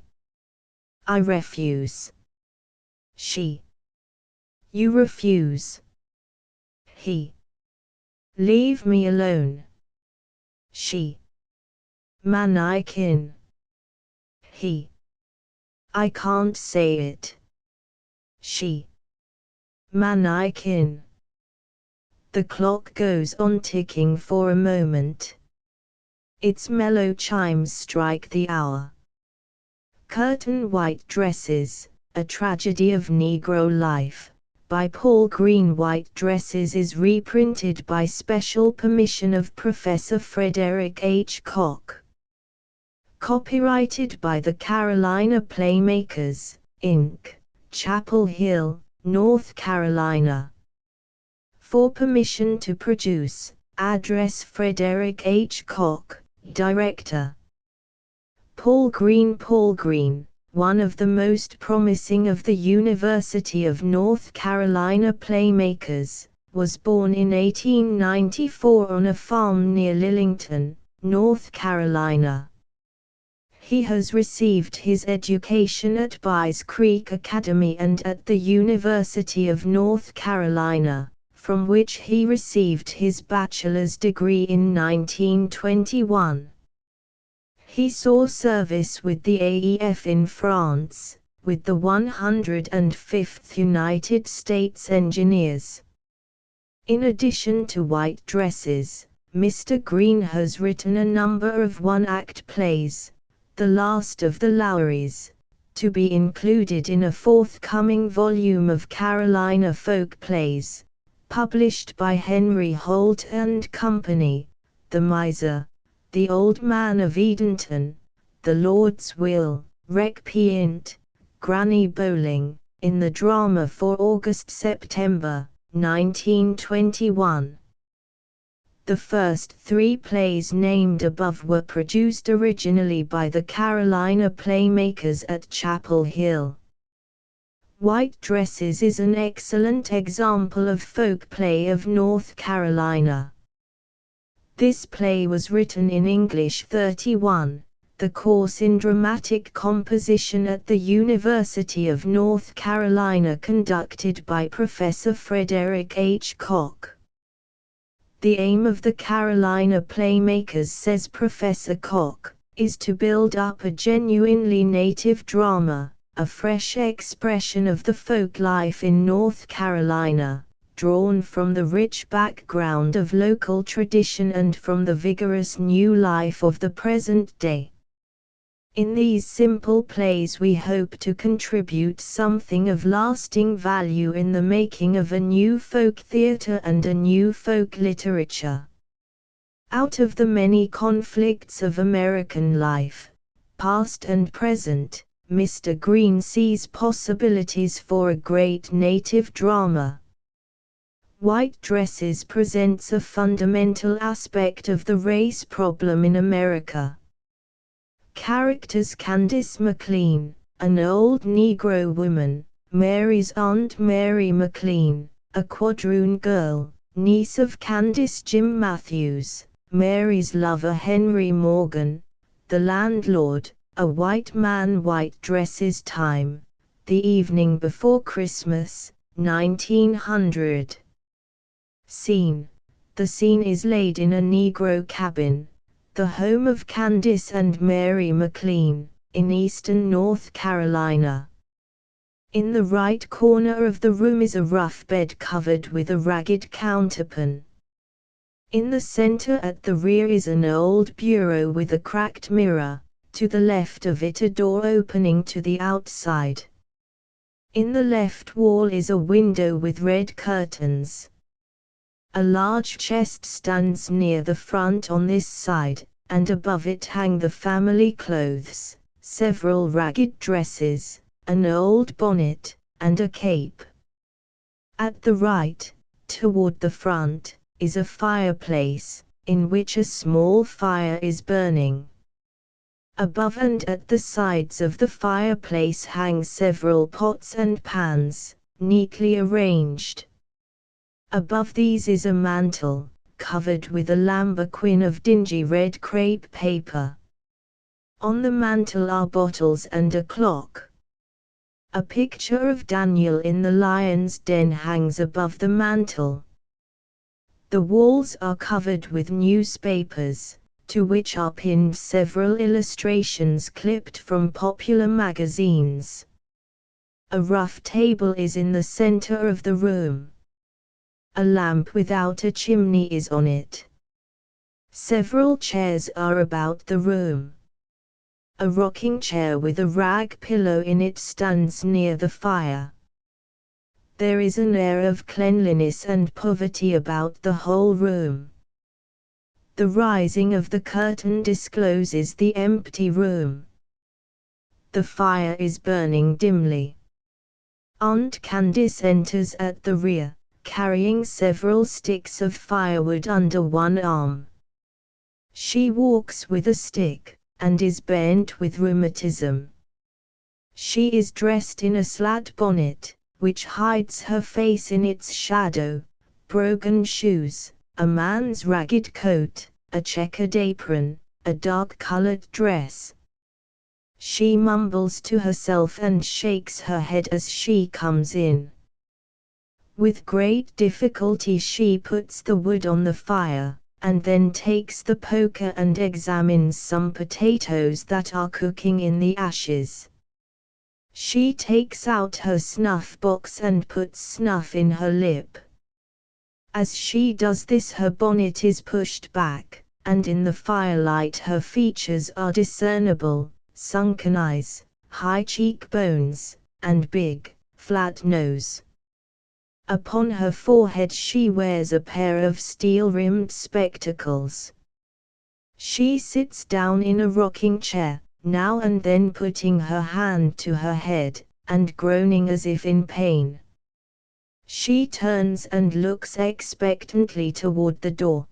I refuse. She. You refuse. He. Leave me alone. She. Manaikin. He. I can't say it. She. Manaikin. The clock goes on ticking for a moment. Its mellow chimes strike the hour. Curtain White Dresses, A Tragedy of Negro Life, by Paul Green. White Dresses is reprinted by special permission of Professor Frederick H. Koch. Copyrighted by the Carolina Playmakers, Inc., Chapel Hill, North Carolina. For permission to produce, address Frederick H. Koch, Director. Paul Green. Paul Green, one of the most promising of the University of North Carolina playmakers, was born in 1894 on a farm near Lillington, North Carolina. He has received his education at Buys Creek Academy and at the University of North Carolina, from which he received his bachelor's degree in 1921. He saw service with the AEF in France, with the 105th United States Engineers. In addition to White Dresses, Mr. Green has written a number of one-act plays, The Last of the Lowrys, to be included in a forthcoming volume of Carolina folk plays, published by Henry Holt and Company, The Miser, The Old Man of Edenton, The Lord's Will, Recreant, Granny Bowling, in the drama for August-September, 1921. The first 3 plays named above were produced originally by the Carolina Playmakers at Chapel Hill. White Dresses is an excellent example of folk play of North Carolina. This play was written in English 31, the course in dramatic composition at the University of North Carolina conducted by Professor Frederick H. Koch. The aim of the Carolina Playmakers, says Professor Koch, is to build up a genuinely native drama, a fresh expression of the folk life in North Carolina, drawn from the rich background of local tradition and from the vigorous new life of the present day. In these simple plays we hope to contribute something of lasting value in the making of a new folk theatre and a new folk literature. Out of the many conflicts of American life, past and present, Mr. Green sees possibilities for a great native drama. White Dresses presents a fundamental aspect of the race problem in America. Characters: Candace McLean, an old Negro woman, Mary's Aunt Mary McLean, a quadroon girl, niece of Candace Jim Matthews, Mary's lover Henry Morgan, the landlord, a white man. White Dresses time, the evening before Christmas, 1900. Scene: the scene is laid in a Negro cabin, the home of Candace and Mary McLean, in eastern North Carolina. In the right corner of the room is a rough bed covered with a ragged counterpane. In the center at the rear is an old bureau with a cracked mirror, to the left of it a door opening to the outside. In the left wall is a window with red curtains. A large chest stands near the front on this side, and above it hang the family clothes, several ragged dresses, an old bonnet, and a cape. At the right, toward the front, is a fireplace, in which a small fire is burning. Above and at the sides of the fireplace hang several pots and pans, neatly arranged. Above these is a mantel, covered with a lambrequin of dingy red crepe paper. On the mantel are bottles and a clock. A picture of Daniel in the lion's den hangs above the mantel. The walls are covered with newspapers, to which are pinned several illustrations clipped from popular magazines. A rough table is in the center of the room. A lamp without a chimney is on it. Several chairs are about the room. A rocking chair with a rag pillow in it stands near the fire. There is an air of cleanliness and poverty about the whole room. The rising of the curtain discloses the empty room. The fire is burning dimly. Aunt Candace enters at the rear, carrying several sticks of firewood under one arm. She walks with a stick, and is bent with rheumatism. She is dressed in a slat bonnet, which hides her face in its shadow, brogan shoes, a man's ragged coat, a checkered apron, a dark-colored dress. She mumbles to herself and shakes her head as she comes in. With great difficulty she puts the wood on the fire, and then takes the poker and examines some potatoes that are cooking in the ashes. She takes out her snuff box and puts snuff in her lip. As she does this her bonnet is pushed back, and in the firelight her features are discernible, sunken eyes, high cheekbones, and big, flat nose. Upon her forehead she wears a pair of steel-rimmed spectacles. She sits down in a rocking chair, now and then putting her hand to her head, and groaning as if in pain. She turns and looks expectantly toward the door.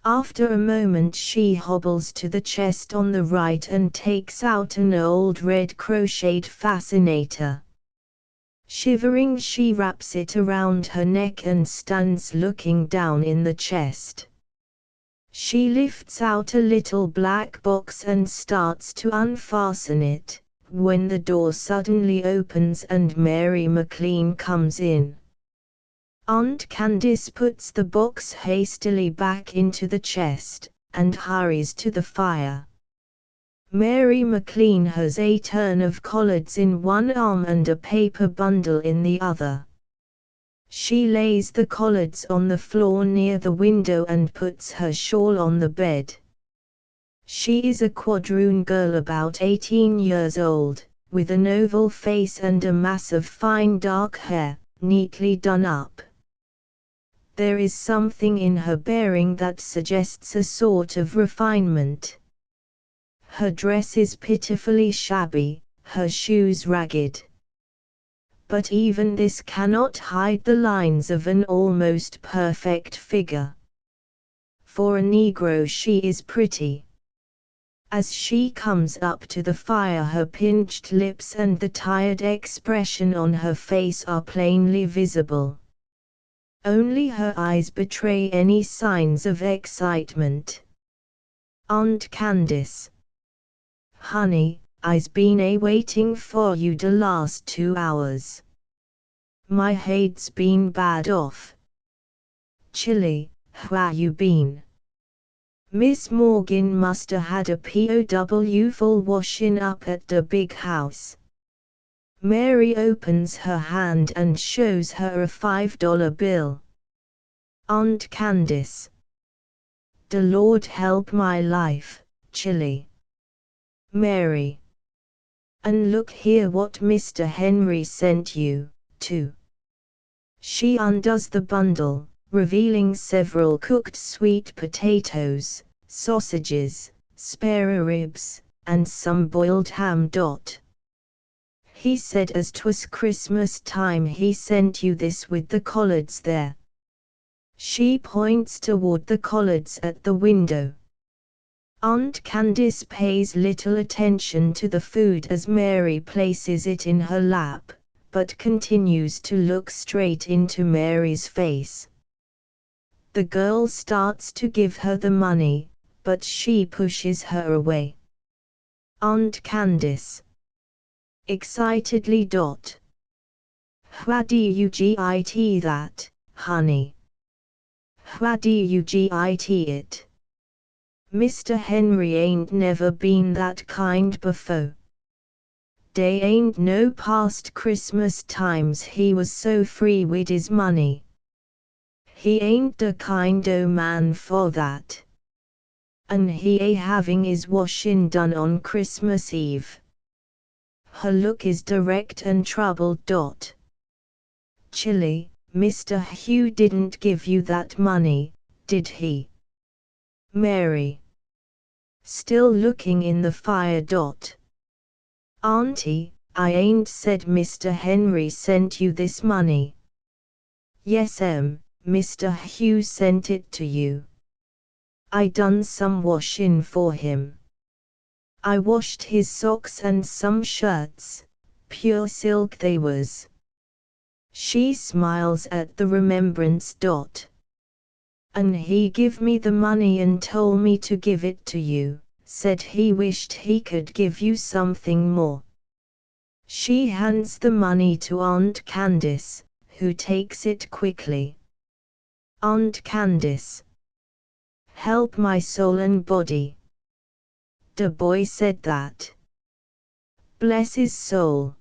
After a moment she hobbles to the chest on the right and takes out an old red crocheted fascinator. Shivering, she wraps it around her neck and stands looking down in the chest. She lifts out a little black box and starts to unfasten it, when the door suddenly opens and Mary McLean comes in. Aunt Candace puts the box hastily back into the chest, and hurries to the fire. Mary McLean has a turn of collards in one arm and a paper bundle in the other. She lays the collards on the floor near the window and puts her shawl on the bed. She is a quadroon girl about 18 years old, with an oval face and a mass of fine dark hair, neatly done up. There is something in her bearing that suggests a sort of refinement. Her dress is pitifully shabby, her shoes ragged. But even this cannot hide the lines of an almost perfect figure. For a Negro she is pretty. As she comes up to the fire, her pinched lips and the tired expression on her face are plainly visible. Only her eyes betray any signs of excitement. Aunt Candace. Honey, I's been waiting for you the last 2 hours. My head's been bad off. Chilly, where you been? Miss Morgan musta had a POW full washin' up at the big house. Mary opens her hand and shows her a $5 bill. Aunt Candace. The Lord help my life, Chilly. Mary. And look here what Mr. Henry sent you, too. She undoes the bundle, revealing several cooked sweet potatoes, sausages, spare ribs, and some boiled ham. He said as 'twas Christmas time he sent you this with the collards there. She points toward the collards at the window. Aunt Candace pays little attention to the food as Mary places it in her lap, but continues to look straight into Mary's face. The girl starts to give her the money, but she pushes her away. Aunt Candace. Excitedly. Where do you get that, honey? Where do you get it? Mr. Henry ain't never been that kind before. Dey ain't no past Christmas times he was so free wid his money. He ain't the kind o' man for that. An' he having his washin' done on Christmas Eve. Her look is direct and troubled. Chilly, Mr. Hugh didn't give you that money, did he? Mary. Still looking in the fire. Auntie, I ain't said Mr. Henry sent you this money. Yes, Mr. Hugh sent it to you. I done some washin' for him. I washed his socks and some shirts, pure silk they was. She smiles at the remembrance. And he give me the money and told me to give it to you, said he wished he could give you something more. She hands the money to Aunt Candace, who takes it quickly. Aunt Candace. Help my soul and body. The boy said that. Bless his soul.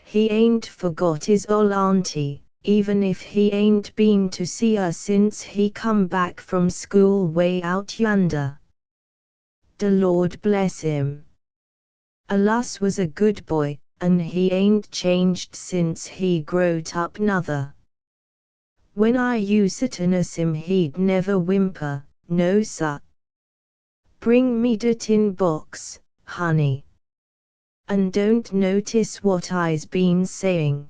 He ain't forgot his ol' auntie, even if he ain't been to see her since he come back from school way out yonder. The Lord bless him. Alas was a good boy, and he ain't changed since he growed up nuther. When I used to nuss him he'd never whimper, no sir. Bring me the tin box, honey. And don't notice what I's been saying.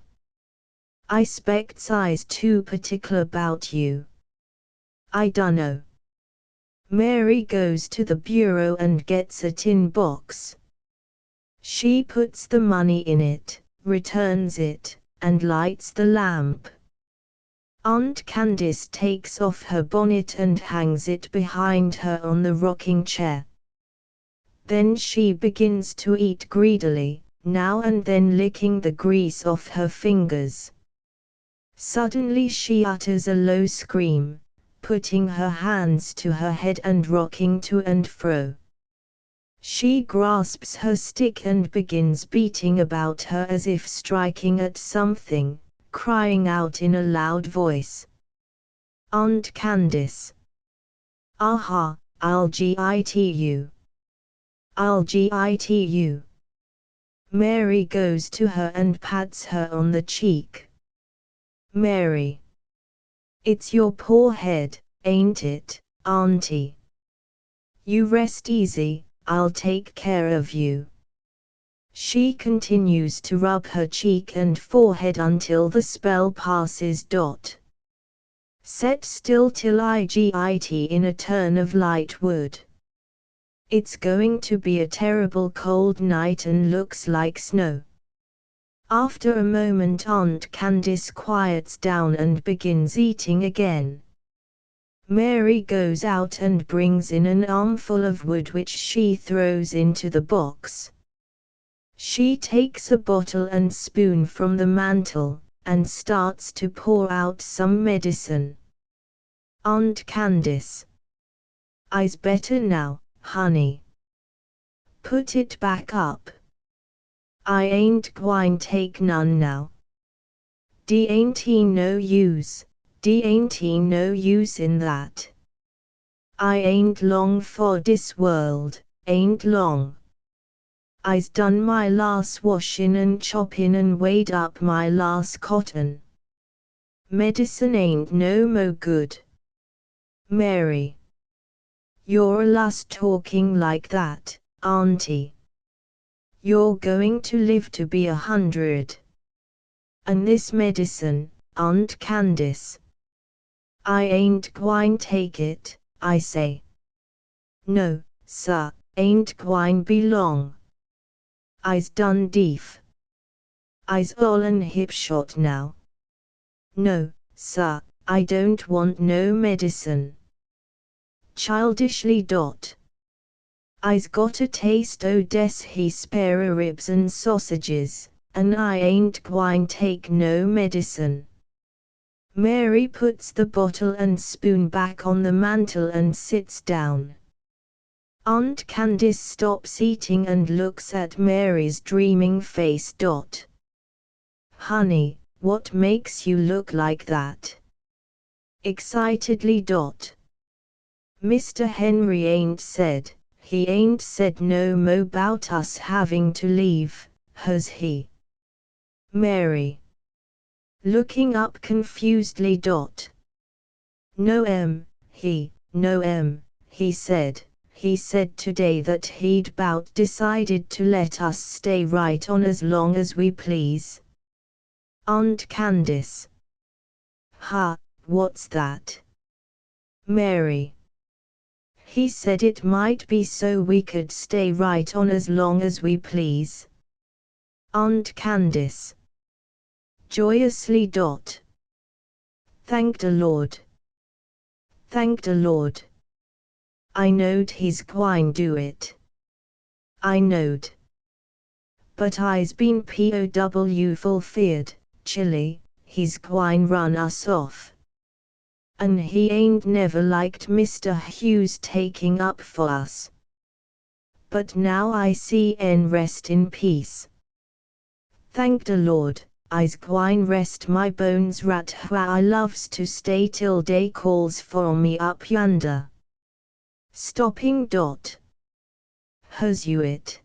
I spects I's too particular about you. I dunno. Mary goes to the bureau and gets a tin box. She puts the money in it, returns it, and lights the lamp. Aunt Candace takes off her bonnet and hangs it behind her on the rocking chair. Then she begins to eat greedily, now and then licking the grease off her fingers. Suddenly she utters a low scream, putting her hands to her head and rocking to and fro. She grasps her stick and begins beating about her as if striking at something, crying out in a loud voice. Aunt Candace! Aha, I'll git you! I'll git you! Mary goes to her and pats her on the cheek. Mary! It's your poor head, ain't it, Auntie? You rest easy, I'll take care of you. She continues to rub her cheek and forehead until the spell passes. Set still till I git in a turn of light wood. It's going to be a terrible cold night and looks like snow. After a moment Aunt Candace quiets down and begins eating again. Mary goes out and brings in an armful of wood which she throws into the box. She takes a bottle and spoon from the mantel, and starts to pour out some medicine. Aunt Candace! I's better now, honey. Put it back up. I ain't gwine take none now. D ain't no use. D ain't no use in that. I ain't long for dis world, ain't long. I's done my las' washin' and choppin' and weighed up my las' cotton. Medicine ain't no mo good. Mary! You're allus talking like that, Auntie. You're going to live to be 100. And this medicine, Aunt Candace. I ain't gwine take it, I say. No, sir, ain't gwine be long. I's done deef. I's all an hip shot now. No, sir, I don't want no medicine. Childishly. I's got a taste o' des he spare ribs and sausages, and I ain't gwine take no medicine. Mary puts the bottle and spoon back on the mantel and sits down. Aunt Candace stops eating and looks at Mary's dreaming face. Honey, what makes you look like that? Excitedly. Mr. Henry ain't said no mo 'bout us having to leave, has he? Mary. Looking up confusedly. No he said. He said today that he'd 'bout decided to let us stay right on as long as we please. Aunt Candace. Ha, what's that? Mary. He said it might be so we could stay right on as long as we please. Aunt Candace. Joyously. Thank the Lord. Thank the Lord. I knowed he's gwine do it. I knowed. But I's been POW full feared, chilly, he's gwine run us off. An' he ain't never liked Mr. Hughes taking up for us. But now I see en rest in peace. Thank the Lord, I's gwine rest my bones rat where I loves to stay till day calls for me up yonder. Stopping. Has you it?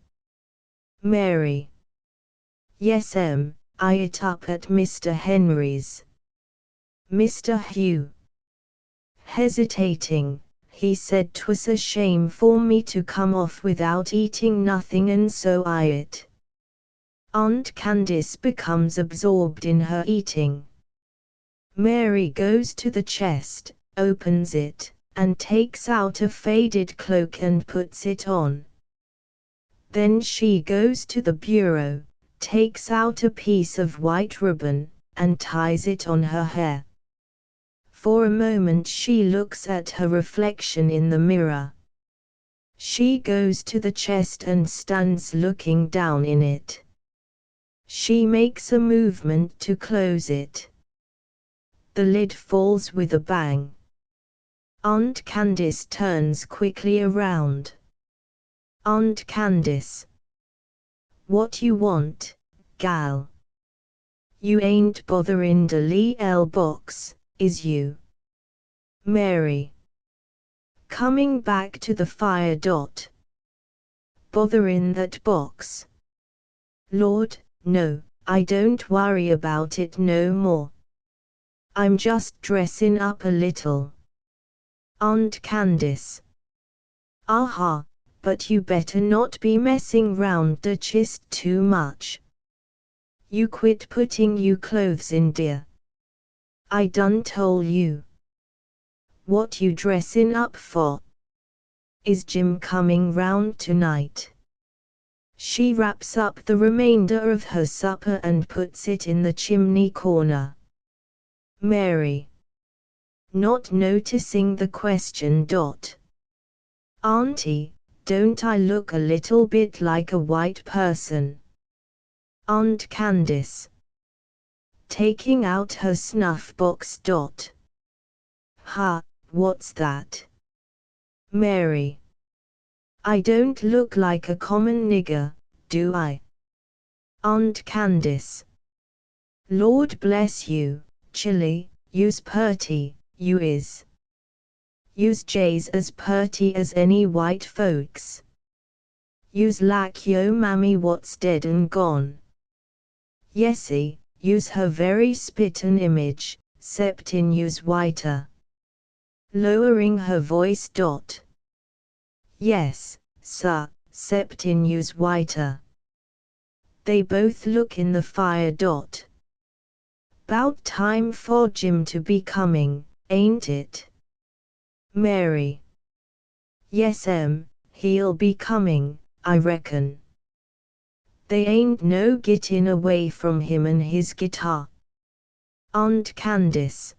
Mary. Yes I it up at Mr. Henry's. Mr. Hugh. Hesitating, he said 'twas a shame for me to come off without eating nothing and so I it. Aunt Candace becomes absorbed in her eating. Mary goes to the chest, opens it, and takes out a faded cloak and puts it on. Then she goes to the bureau, takes out a piece of white ribbon, and ties it on her hair. For a moment she looks at her reflection in the mirror. She goes to the chest and stands looking down in it. She makes a movement to close it. The lid falls with a bang. Aunt Candace turns quickly around. Aunt Candace. What you want, gal? You ain't botherin' the Lee box, is you? Mary. Coming back to the fire. Botherin' that box? Lord, no, I don't worry about it no more. I'm just dressin' up a little. Aunt Candace. Aha, but you better not be messing round the chist too much. You quit putting you clothes in, dear. I done told you. What you dressin' up for? Is Jim coming round tonight? She wraps up the remainder of her supper and puts it in the chimney corner. Mary. Not noticing the question. Auntie, don't I look a little bit like a white person? Aunt Candace. Taking out her snuff box. Ha, what's that? Mary. I don't look like a common nigger, do I? Aunt Candace. Lord bless you, Chilly, you's purty, you is. You's jays as purty as any white folks. You's like yo mammy what's dead and gone. Yesy, you's her very spit and image, 'cept in you's whiter. Lowering her voice. Yes, sir, 'cept in you's whiter. They both look in the fire. 'Bout time for Jim to be coming, ain't it? Mary. Yes, he'll be coming, I reckon. They ain't no gittin' away from him and his guitar. Aunt Candace.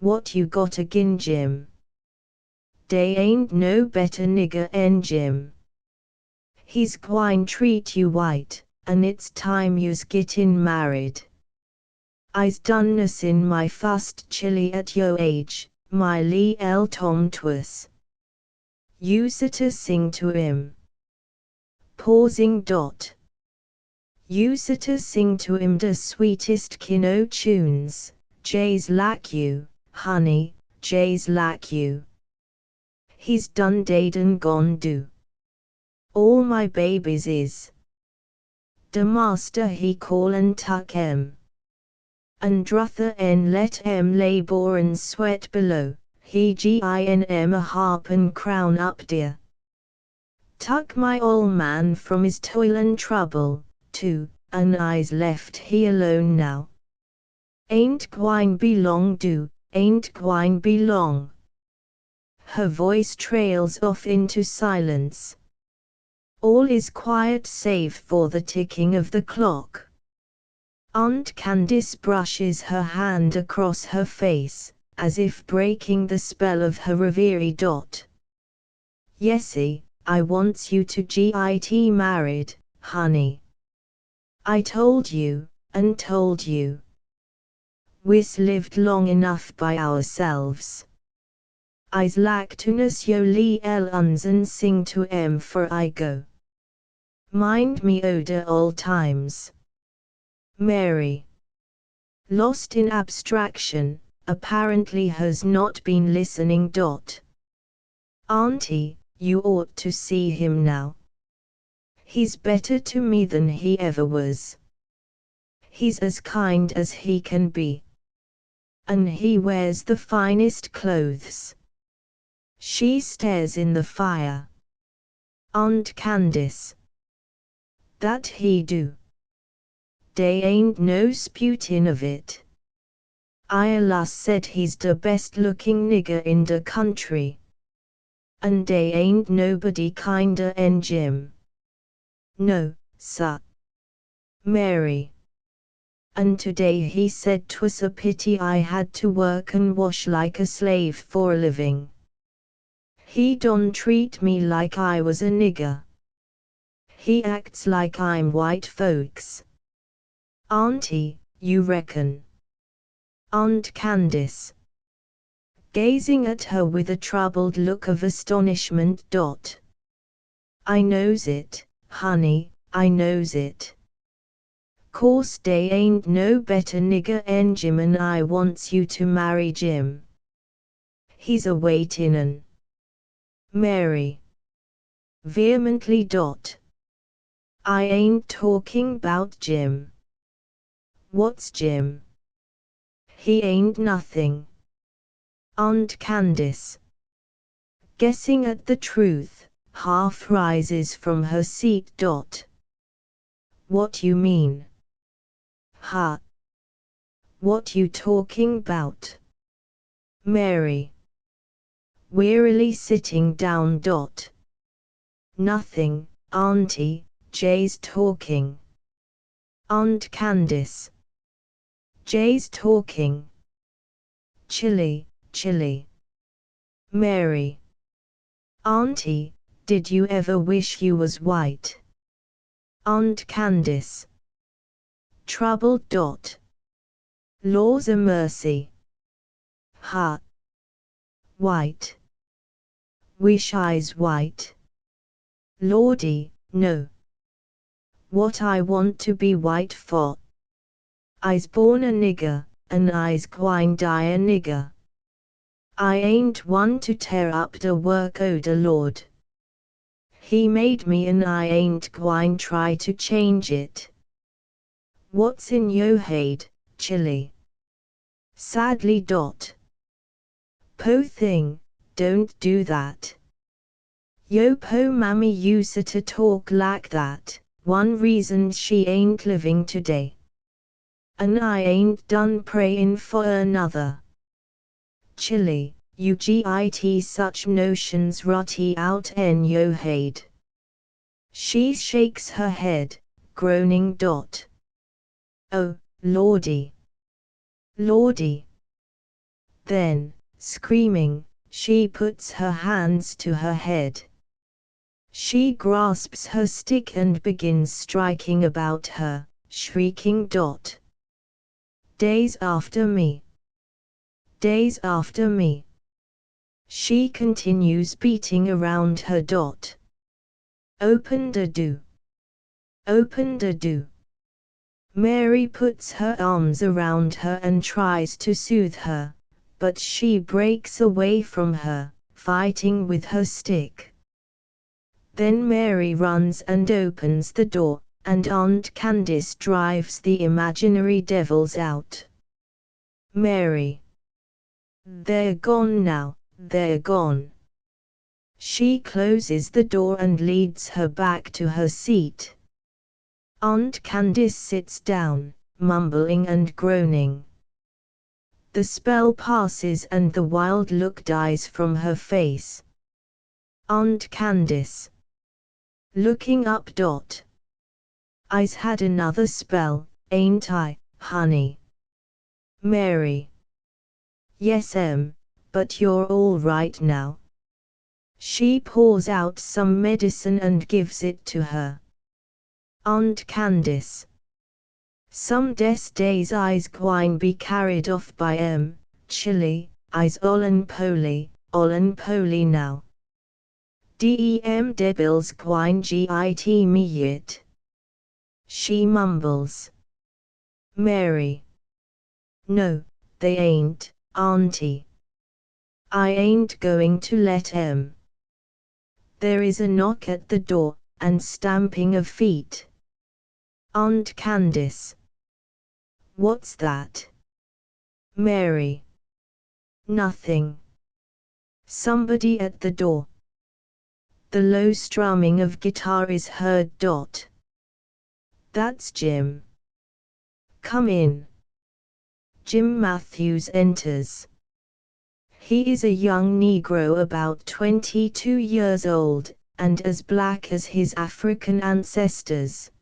What you got agin Jim? Dey ain't no better nigger 'en Jim. He's gwine treat you white, and it's time you's gittin' married. I's done nussin' my fust chilly at yo age, my Lee Tom Twiss. Useter sing to him. Pausing. Useter sing to him the sweetest kino tunes, jays like you, honey, jays like you. He's done dead and gone do. All my babies is. De master he call and tuck em. And druther en let em labor and sweat below, he gin em a harp and crown up dear. Tuck my ol' man from his toil and trouble, too, and I's left he alone now. Ain't gwine be long ain't gwine be long. Her voice trails off into silence. All is quiet save for the ticking of the clock. Aunt Candace brushes her hand across her face, as if breaking the spell of her reverie. Yesy, I wants you to git married, honey. I told you, and told you. We's lived long enough by ourselves. I's like to nus yo Lee uns and sing to em for I go. Mind me o' de old times. Mary. Lost in abstraction, apparently has not been listening. Auntie, you ought to see him now. He's better to me than he ever was. He's as kind as he can be. And he wears the finest clothes. She stares in the fire. Aunt Candace. That he do. Dey ain't no sputin' of it. Ayala said he's the best looking nigger in the country. And they ain't nobody kinder 'en Jim. No, sir. Mary. And today he said 'twas a pity I had to work and wash like a slave for a living. He don't treat me like I was a nigger. He acts like I'm white folks. Auntie, you reckon? Aunt Candace, gazing at her with a troubled look of astonishment. I knows it, honey, I knows it. Course dey ain't no better nigger 'en Jim, and I wants you to marry Jim. He's a waitin'. Mary, vehemently. I ain't talking 'bout Jim. What's Jim? He ain't nothing. Aunt Candace, guessing at the truth, half rises from her seat. What you mean? Huh? What you talking 'bout? Mary, wearily sitting down. Nothing, Auntie, Jay's talking. Aunt Candace, Jay's talking. Chilly. Mary, Auntie, did you ever wish you was white? Aunt Candace, troubled. Laws a mercy. Huh? White? Wish I's white? Lordy, no. What I want to be white for? I's born a nigger, and I's gwine die a nigger. I ain't one to tear up the work o' the Lord. He made me, and I ain't gwine try to change it. What's in yo' head, Chilly? Sadly. Po thing, don't do that. Yo po mammy used to talk like that, one reason she ain't living today. And I ain't done prayin' for another. Chilly, you git such notions rotty out en yo head. She shakes her head, groaning. Oh, Lordy. Lordy. Then, screaming, she puts her hands to her head. She grasps her stick and begins striking about her, shrieking. Days after me. Days after me. She continues beating around her. Open the door. Open the door. Mary puts her arms around her and tries to soothe her, but she breaks away from her, fighting with her stick. Then Mary runs and opens the door, and Aunt Candace drives the imaginary devils out. Mary. They're gone now, they're gone. She closes the door and leads her back to her seat. Aunt Candace sits down, mumbling and groaning. The spell passes and the wild look dies from her face. Aunt Candace, looking up. I's had another spell, ain't I, honey? Mary. Yes, but you're all right now. She pours out some medicine and gives it to her. Aunt Candace, some des days I's gwine be carried off by Chilly, I's ollen poly now. Dem debils gwine git me yit. She mumbles. Mary. No, they ain't, Auntie. I ain't going to let 'em. There is a knock at the door, and stamping of feet. Aunt Candace. What's that? Mary. Nothing. Somebody at the door. The low strumming of guitar is heard. That's Jim. Come in. Jim Matthews enters. He is a young Negro about 22 years old, and as black as his African ancestors.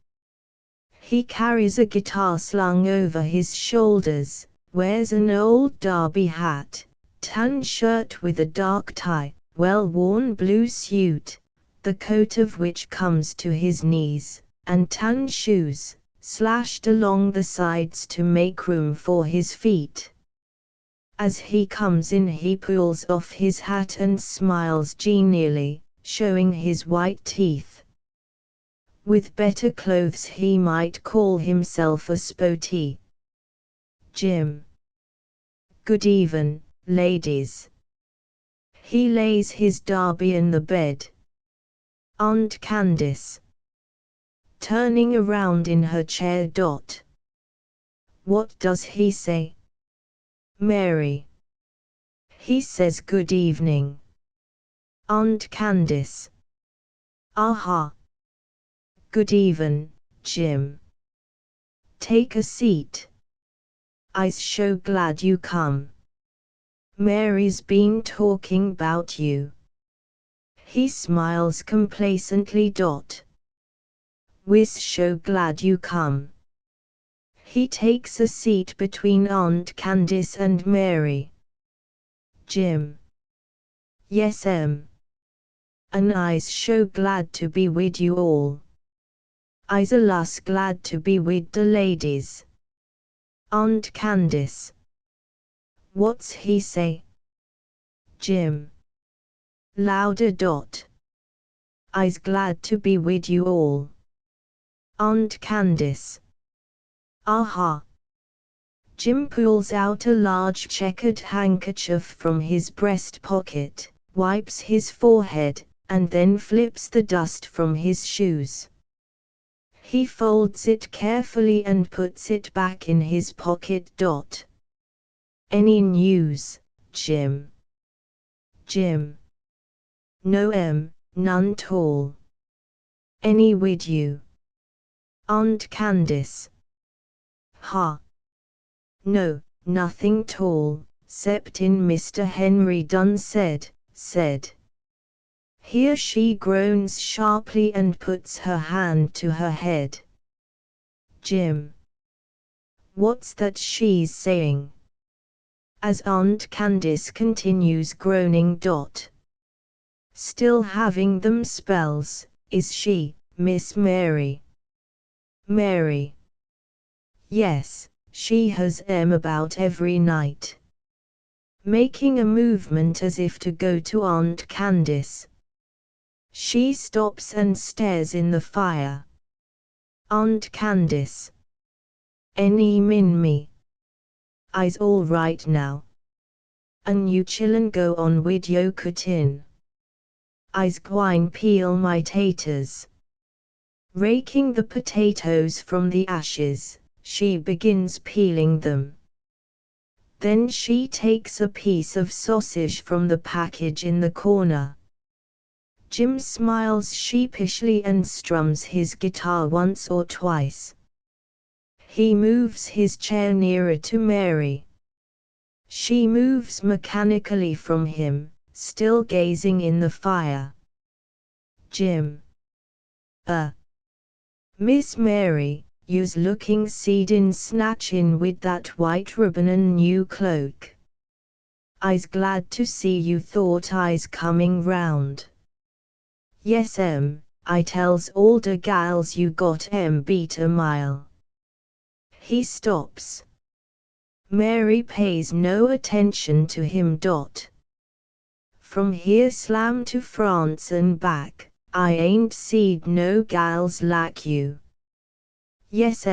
He carries a guitar slung over his shoulders, wears an old derby hat, tan shirt with a dark tie, well-worn blue suit, the coat of which comes to his knees, and tan shoes, slashed along the sides to make room for his feet. As he comes in he pulls off his hat and smiles genially, showing his white teeth. With better clothes he might call himself a spotty. Jim. Good even, ladies. He lays his derby in the bed. Aunt Candace. Turning around in her chair. What does he say? Mary. He says good evening. Aunt Candace. Aha. Good even, Jim. Take a seat. I's so glad you come. Mary's been talking about you. He smiles complacently. We's so glad you come. He takes a seat between Aunt Candace and Mary. Jim. Yes, and I's so glad to be with you all. I's allus glad to be with the ladies. Aunt Candace. What's he say? Jim. Louder. I's glad to be with you all. Aunt Candace. Aha. Jim pulls out a large checkered handkerchief from his breast pocket, wipes his forehead, and then flips the dust from his shoes. He folds it carefully and puts it back in his pocket. Any news, Jim? Jim. No, none 'tall. Any with you? Aunt Candace. Ha. No, nothing 'tall, 'cept in Mr. Henry Dunn said. Here she groans sharply and puts her hand to her head. Jim. What's that she's saying? As Aunt Candace continues groaning. Still having them spells, is she, Miss Mary? Mary. Yes, she has about every night. Making a movement as if to go to Aunt Candace. She stops and stares in the fire. Aunt Candace. Any min me. I's all right now. And you chillin' go on wid yo cootin'. I's gwine peel my taters. Raking the potatoes from the ashes, she begins peeling them. Then she takes a piece of sausage from the package in the corner. Jim smiles sheepishly and strums his guitar once or twice. He moves his chair nearer to Mary. She moves mechanically from him, still gazing in the fire. Jim. Miss Mary, you's looking seedin' snatchin' with that white ribbon and new cloak. I's glad to see you thought I's coming round. Yes, I tells all de gals you got beat a mile. He stops. Mary pays no attention to him. From here slam to France and back, I ain't seed no gals like you. Yes,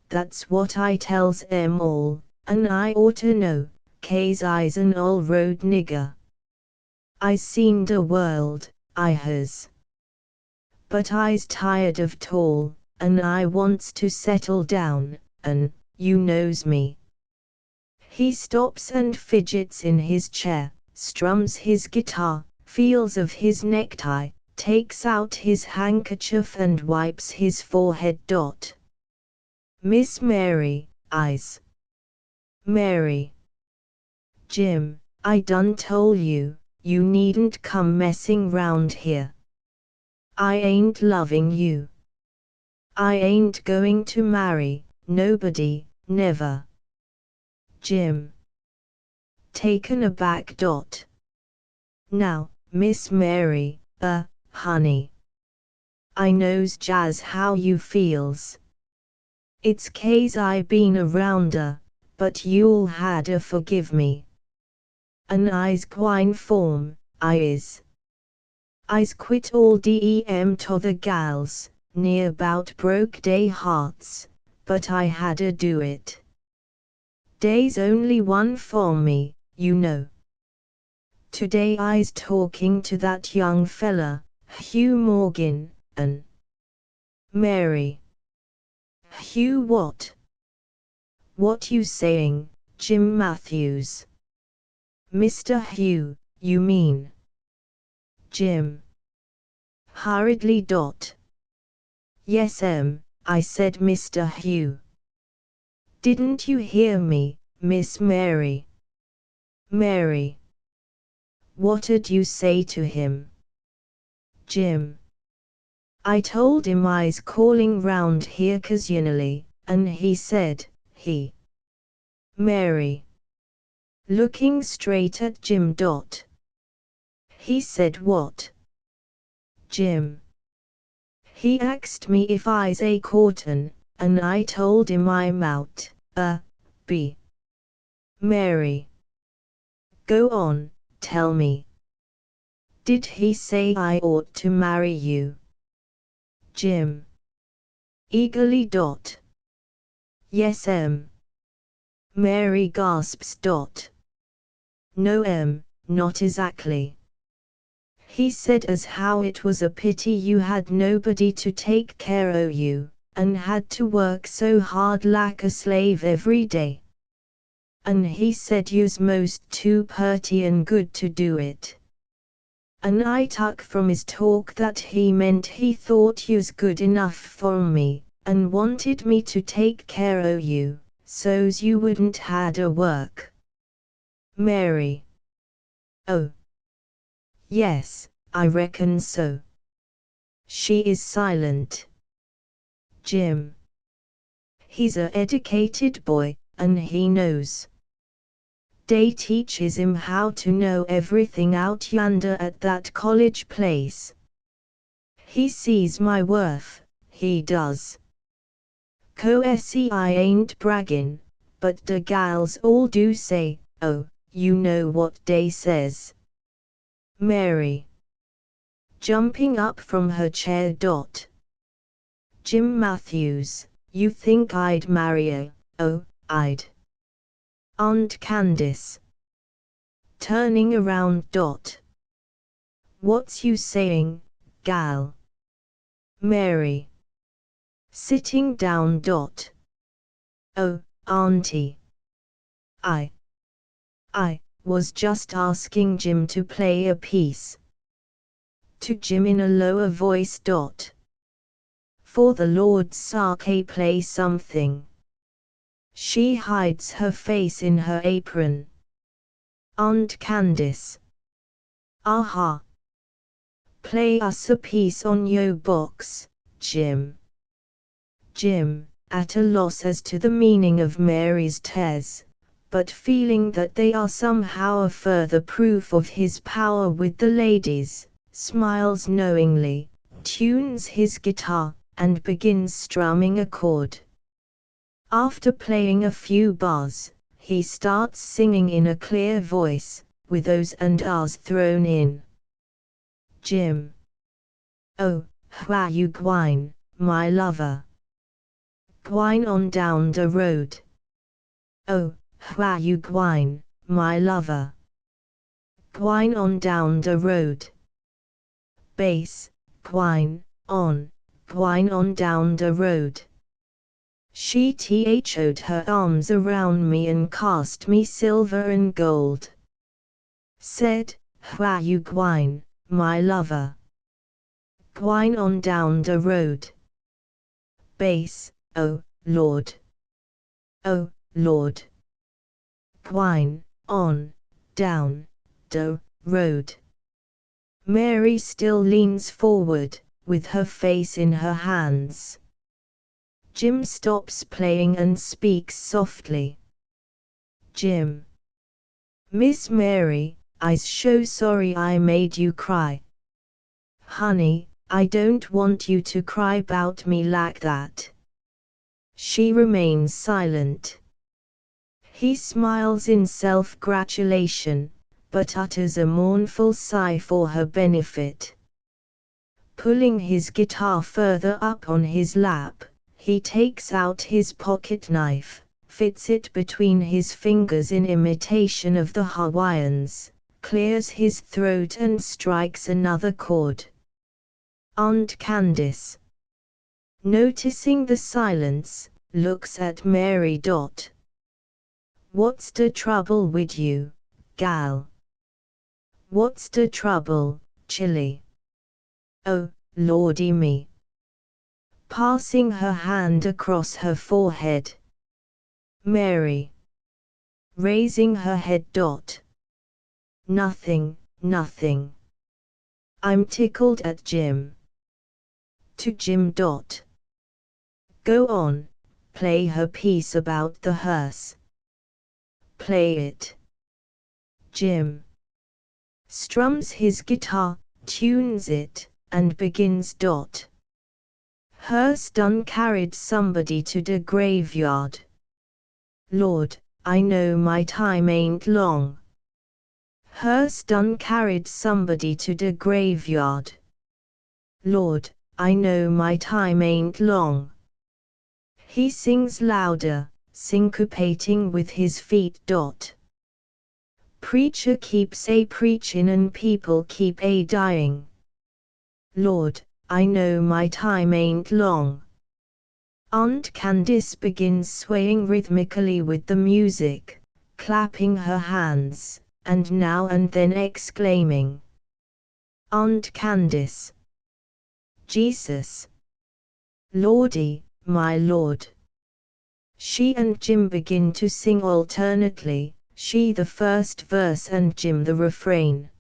that's what I tells all, and I oughter know, 'case I's an all-road nigger. I's seen de world, I has. But I's tired of 'tall, and I wants to settle down, and, you knows me. He stops and fidgets in his chair, strums his guitar, feels of his necktie, takes out his handkerchief and wipes his forehead. Miss Mary, I's. Mary. Jim, I done told you, you needn't come messing round here. I ain't loving you. I ain't going to marry nobody, never. Jim. Taken aback. Now, Miss Mary, honey. I knows jazz how you feels. It's 'case I been around but you'll hadda forgive me. An' I's gwine form, I is. I's quit all dem t'other gals, near 'bout broke dey hearts, but I hadda do it. Dey's only one for me, you know. Today I's talking to that young fella, Hugh Morgan, an' Mary. Hugh what? What you saying, Jim Matthews? Mr. Hugh, you mean? Jim. Hurriedly. Yes I said Mr. Hugh. Didn't you hear me, Miss Mary? Mary. What'd you say to him? Jim. I told him I's calling round here occasionally, and he said, he. Mary. Looking straight at Jim. He said what? Jim. He asked me if I's a courtin', and I told him I'm out, be. Mary. Go on, tell me. Did he say I ought to marry you? Jim. Eagerly. Yes Mary gasps. No not exactly. He said as how it was a pity you had nobody to take care o' you, and had to work so hard like a slave every day. An' he said you's most too purty and good to do it. An' I tuck from his talk that he meant he thought you's good enough for me, and wanted me to take care o' you, so's you wouldn't hadda work. Mary. Oh. Yes, I reckon so. She is silent. Jim. He's a educated boy, and he knows. Dey teaches him how to know everything out yonder at that college place. He sees my worth, he does. Coessy I ain't braggin', but de gals all do say, oh, you know what dey says. Mary. Jumping up from her chair. Jim Matthews, you think I'd marry her? Oh, I'd. Aunt Candace. Turning around. What's you saying, gal? Mary. Sitting down. Oh, auntie. I was just asking Jim to play a piece. To Jim in a lower voice. For the Lord's sake play something. She hides her face in her apron. Aunt Candace. Aha. Play us a piece on yo box, Jim. Jim, at a loss as to the meaning of Mary's tears, but feeling that they are somehow a further proof of his power with the ladies, smiles knowingly, tunes his guitar, and begins strumming a chord. After playing a few bars, he starts singing in a clear voice, with ohs and ahs thrown in. Jim. Oh, wha you gwine, my lover? Gwine on down the road. Oh, wha you gwine, my lover? Gwine on down the road. Bass, gwine on down the road. She th'd her arms around me and cast me silver and gold. Said, wha you gwine, my lover? Gwine on down the road. Bass, oh, Lord. Oh, Lord. Gwyn, on, down, the road. Mary still leans forward, with her face in her hands. Jim stops playing and speaks softly. Jim. Miss Mary, I's so sorry I made you cry. Honey, I don't want you to cry 'bout me like that. She remains silent. He smiles in self-gratulation, but utters a mournful sigh for her benefit. Pulling his guitar further up on his lap, he takes out his pocket knife, fits it between his fingers in imitation of the Hawaiians, clears his throat and strikes another chord. Aunt Candace, noticing the silence, looks at Mary. What's the trouble with you, gal? What's the trouble, Chilly? Oh, lordy me. Passing her hand across her forehead. Mary, raising her head. Nothing, nothing. I'm tickled at Jim. To Jim. Go on, play her piece about the hearse. Play it. Jim strums his guitar, tunes it, and begins. Hearse done carried somebody to the graveyard. Lord, I know my time ain't long. Hearse done carried somebody to the graveyard. Lord, I know my time ain't long. He sings louder, syncopating with his feet. Preacher keeps a preachin' and people keep a dying. Lord, I know my time ain't long. Aunt Candace begins swaying rhythmically with the music, clapping her hands, and now and then exclaiming. Aunt Candace. Jesus. Lordy, my Lord. She and Jim begin to sing alternately, she the first verse and Jim the refrain.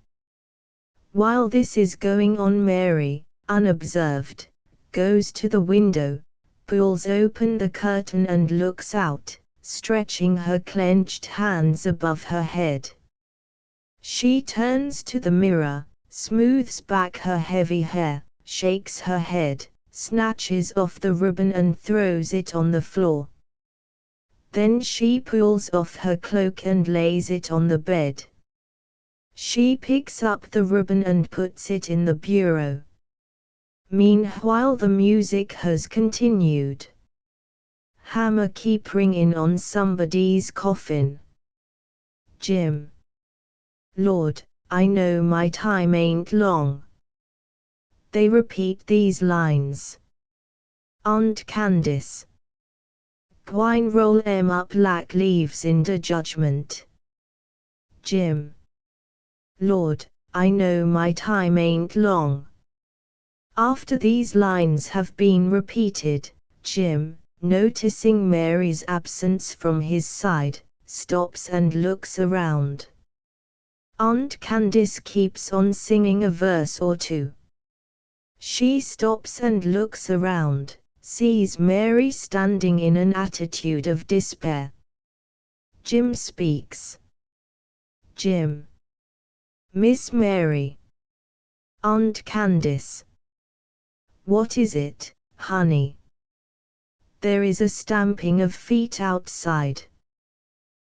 While this is going on, Mary, unobserved, goes to the window, pulls open the curtain and looks out, stretching her clenched hands above her head. She turns to the mirror, smooths back her heavy hair, shakes her head, snatches off the ribbon and throws it on the floor. Then she pulls off her cloak and lays it on the bed. She picks up the ribbon and puts it in the bureau. Meanwhile the music has continued. Hammer keep ringing on somebody's coffin. Jim. Lord, I know my time ain't long. They repeat these lines. Aunt Candace. Gwyn roll 'em up like leaves in the judgment. Jim. Lord, I know my time ain't long. After these lines have been repeated, Jim, noticing Mary's absence from his side, stops and looks around. Aunt Candace keeps on singing a verse or two. She stops and looks around, sees Mary standing in an attitude of despair. Jim speaks. Jim. Miss Mary. Aunt Candace. What is it, honey? There is a stamping of feet outside.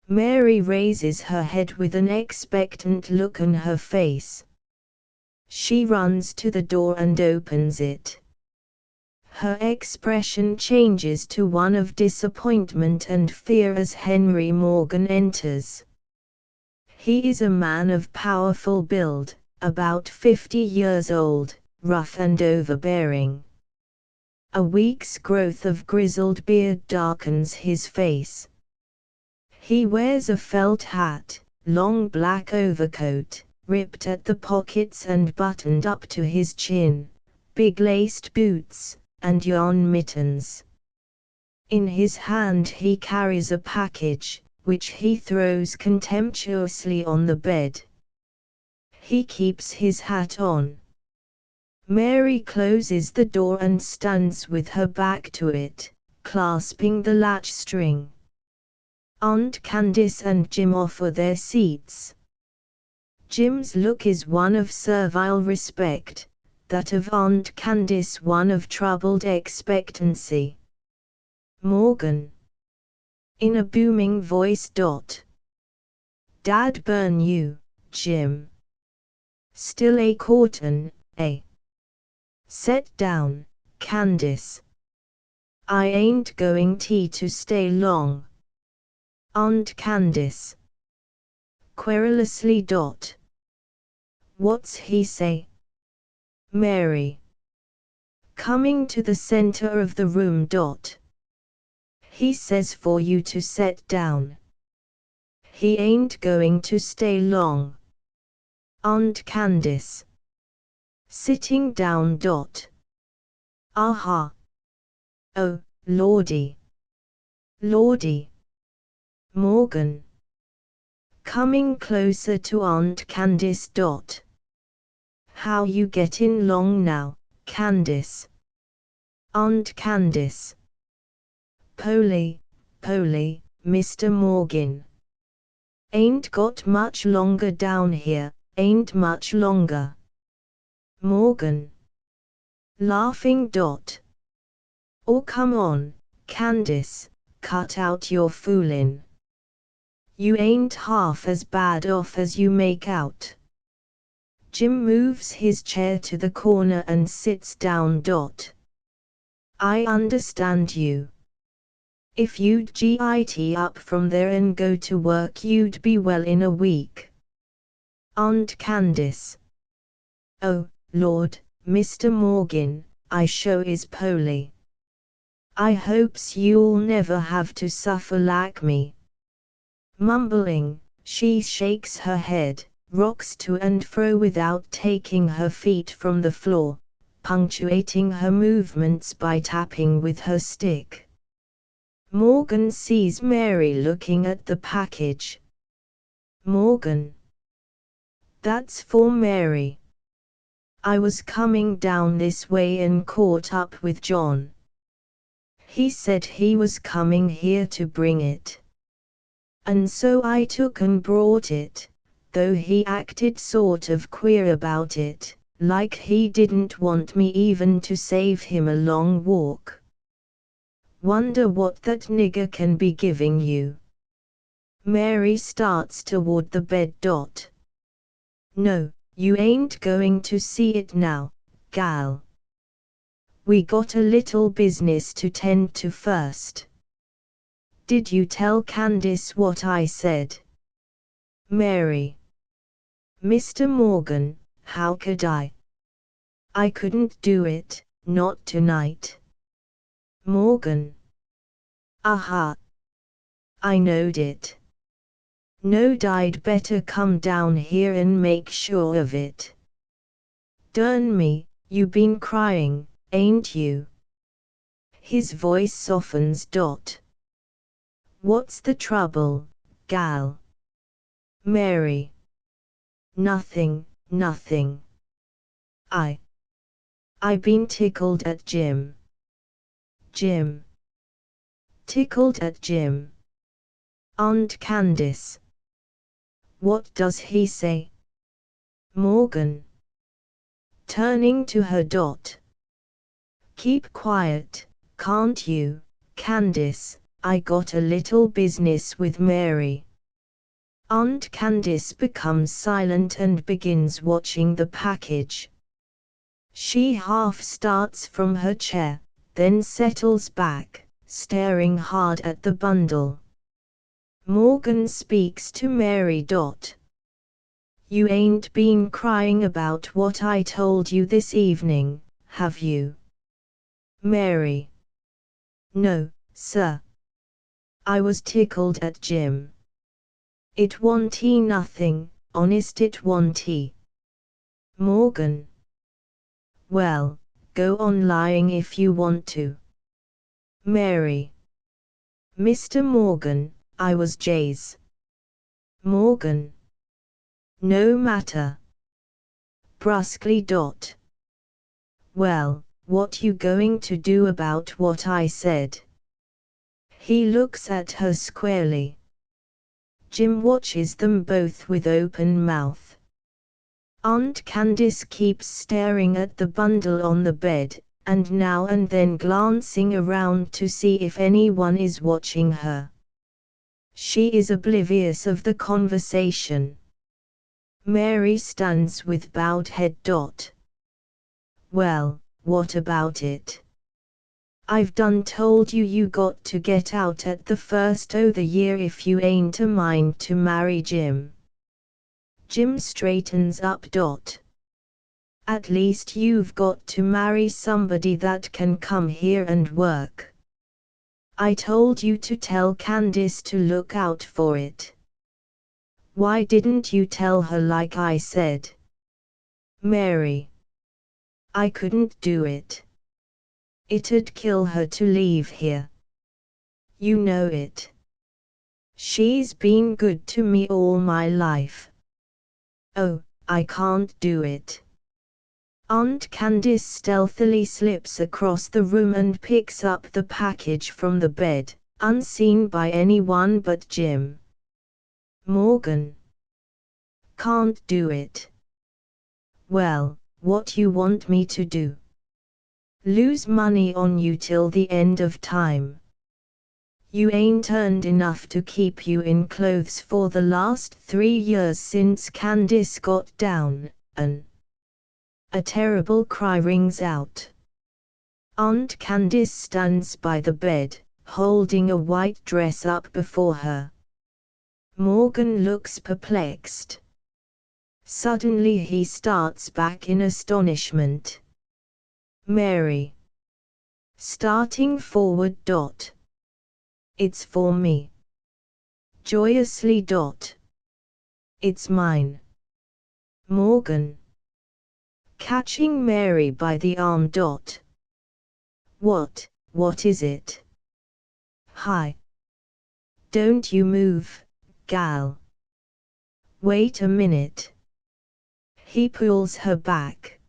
Mary raises her head with an expectant look on her face. She runs to the door and opens it. Her expression changes to one of disappointment and fear as Henry Morgan enters. He is a man of powerful build, about 50 years old, rough and overbearing. A week's growth of grizzled beard darkens his face. He wears a felt hat, long black overcoat, ripped at the pockets and buttoned up to his chin, big laced boots, and yarn mittens. In his hand he carries a package, which he throws contemptuously on the bed. He keeps his hat on. Mary closes the door and stands with her back to it, clasping the latch string. Aunt Candace and Jim offer their seats. Jim's look is one of servile respect, that of Aunt Candace one of troubled expectancy. Morgan. In a booming voice. Dad burn you, Jim. Still a courtin', eh? Set down, Candace. I ain't going to stay long. Aunt Candace. Querulously. What's he say? Mary. Coming to the center of the room. He says for you to set down. He ain't going to stay long. Aunt Candace. Sitting down. Aha. Oh, Lordy. Lordy. Morgan. Coming closer to Aunt Candace. How you gettin' long now, Candace? Aunt Candace. Po'ly, Mr. Morgan. Ain't got much longer down here, ain't much longer. Morgan. Laughing. Oh come on, Candace, cut out your foolin'. You ain't half as bad off as you make out. Jim moves his chair to the corner and sits down. I understand you. If you'd git up from there and go to work you'd be well in a week. Aunt Candace. Oh, Lord, Mr. Morgan, I sure is po'ly. I hopes you'll never have to suffer like me. Mumbling, she shakes her head, rocks to and fro without taking her feet from the floor, punctuating her movements by tapping with her stick. Morgan sees Mary looking at the package. Morgan. That's for Mary. I was coming down this way and caught up with John. He said he was coming here to bring it. And so I took and brought it, though he acted sort of queer about it, like he didn't want me even to save him a long walk. Wonder what that nigger can be giving you. Mary starts toward the bed. No, you ain't going to see it now, gal. We got a little business to tend to first. Did you tell Candace what I said? Mary. Mr. Morgan, how could I? I couldn't do it, not tonight. Morgan. Aha. I knowed it. Knowed I'd better come down here and make sure of it. Darn me, you been crying, ain't you? His voice softens. What's the trouble, gal? Mary. Nothing, nothing. I been tickled at Jim. Jim. Tickled at Jim. Aunt Candace. What does he say? Morgan. Turning to her. Keep quiet, can't you, Candace? I got a little business with Mary. Aunt Candace becomes silent and begins watching the package. She half starts from her chair, then settles back, staring hard at the bundle. Morgan speaks to Mary. You ain't been crying about what I told you this evening, have you? Mary. No, sir. I was tickled at Jim. It wa'n't nothing, honest it wa'n't. Morgan. Well, go on lying if you want to. Mary. Mr. Morgan, I was Jay's. Morgan. No matter. Brusquely. Well, what you going to do about what I said? He looks at her squarely. Jim watches them both with open mouth. Aunt Candace keeps staring at the bundle on the bed, and now and then glancing around to see if anyone is watching her. She is oblivious of the conversation. Mary stands with bowed head. Well, what about it? I've done told you you got to get out at the first o' the year if you ain't a mind to marry Jim. Jim straightens up. At least you've got to marry somebody that can come here and work. I told you to tell Candace to look out for it. Why didn't you tell her like I said? Mary. I couldn't do it. It'd kill her to leave here. You know it. She's been good to me all my life. Oh, I can't do it. Aunt Candace stealthily slips across the room and picks up the package from the bed, unseen by anyone but Jim. Morgan. Can't do it. Well, what you want me to do? Lose money on you till the end of time. You ain't earned enough to keep you in clothes for the last 3 years since Candace got down, and a terrible cry rings out. Aunt Candace stands by the bed, holding a white dress up before her. Morgan looks perplexed. Suddenly he starts back in astonishment. Mary. Starting forward. It's for me. Joyously. It's mine. Morgan. Catching Mary by the arm. What is it? Hi. Don't you move, gal. Wait a minute. He pulls her back.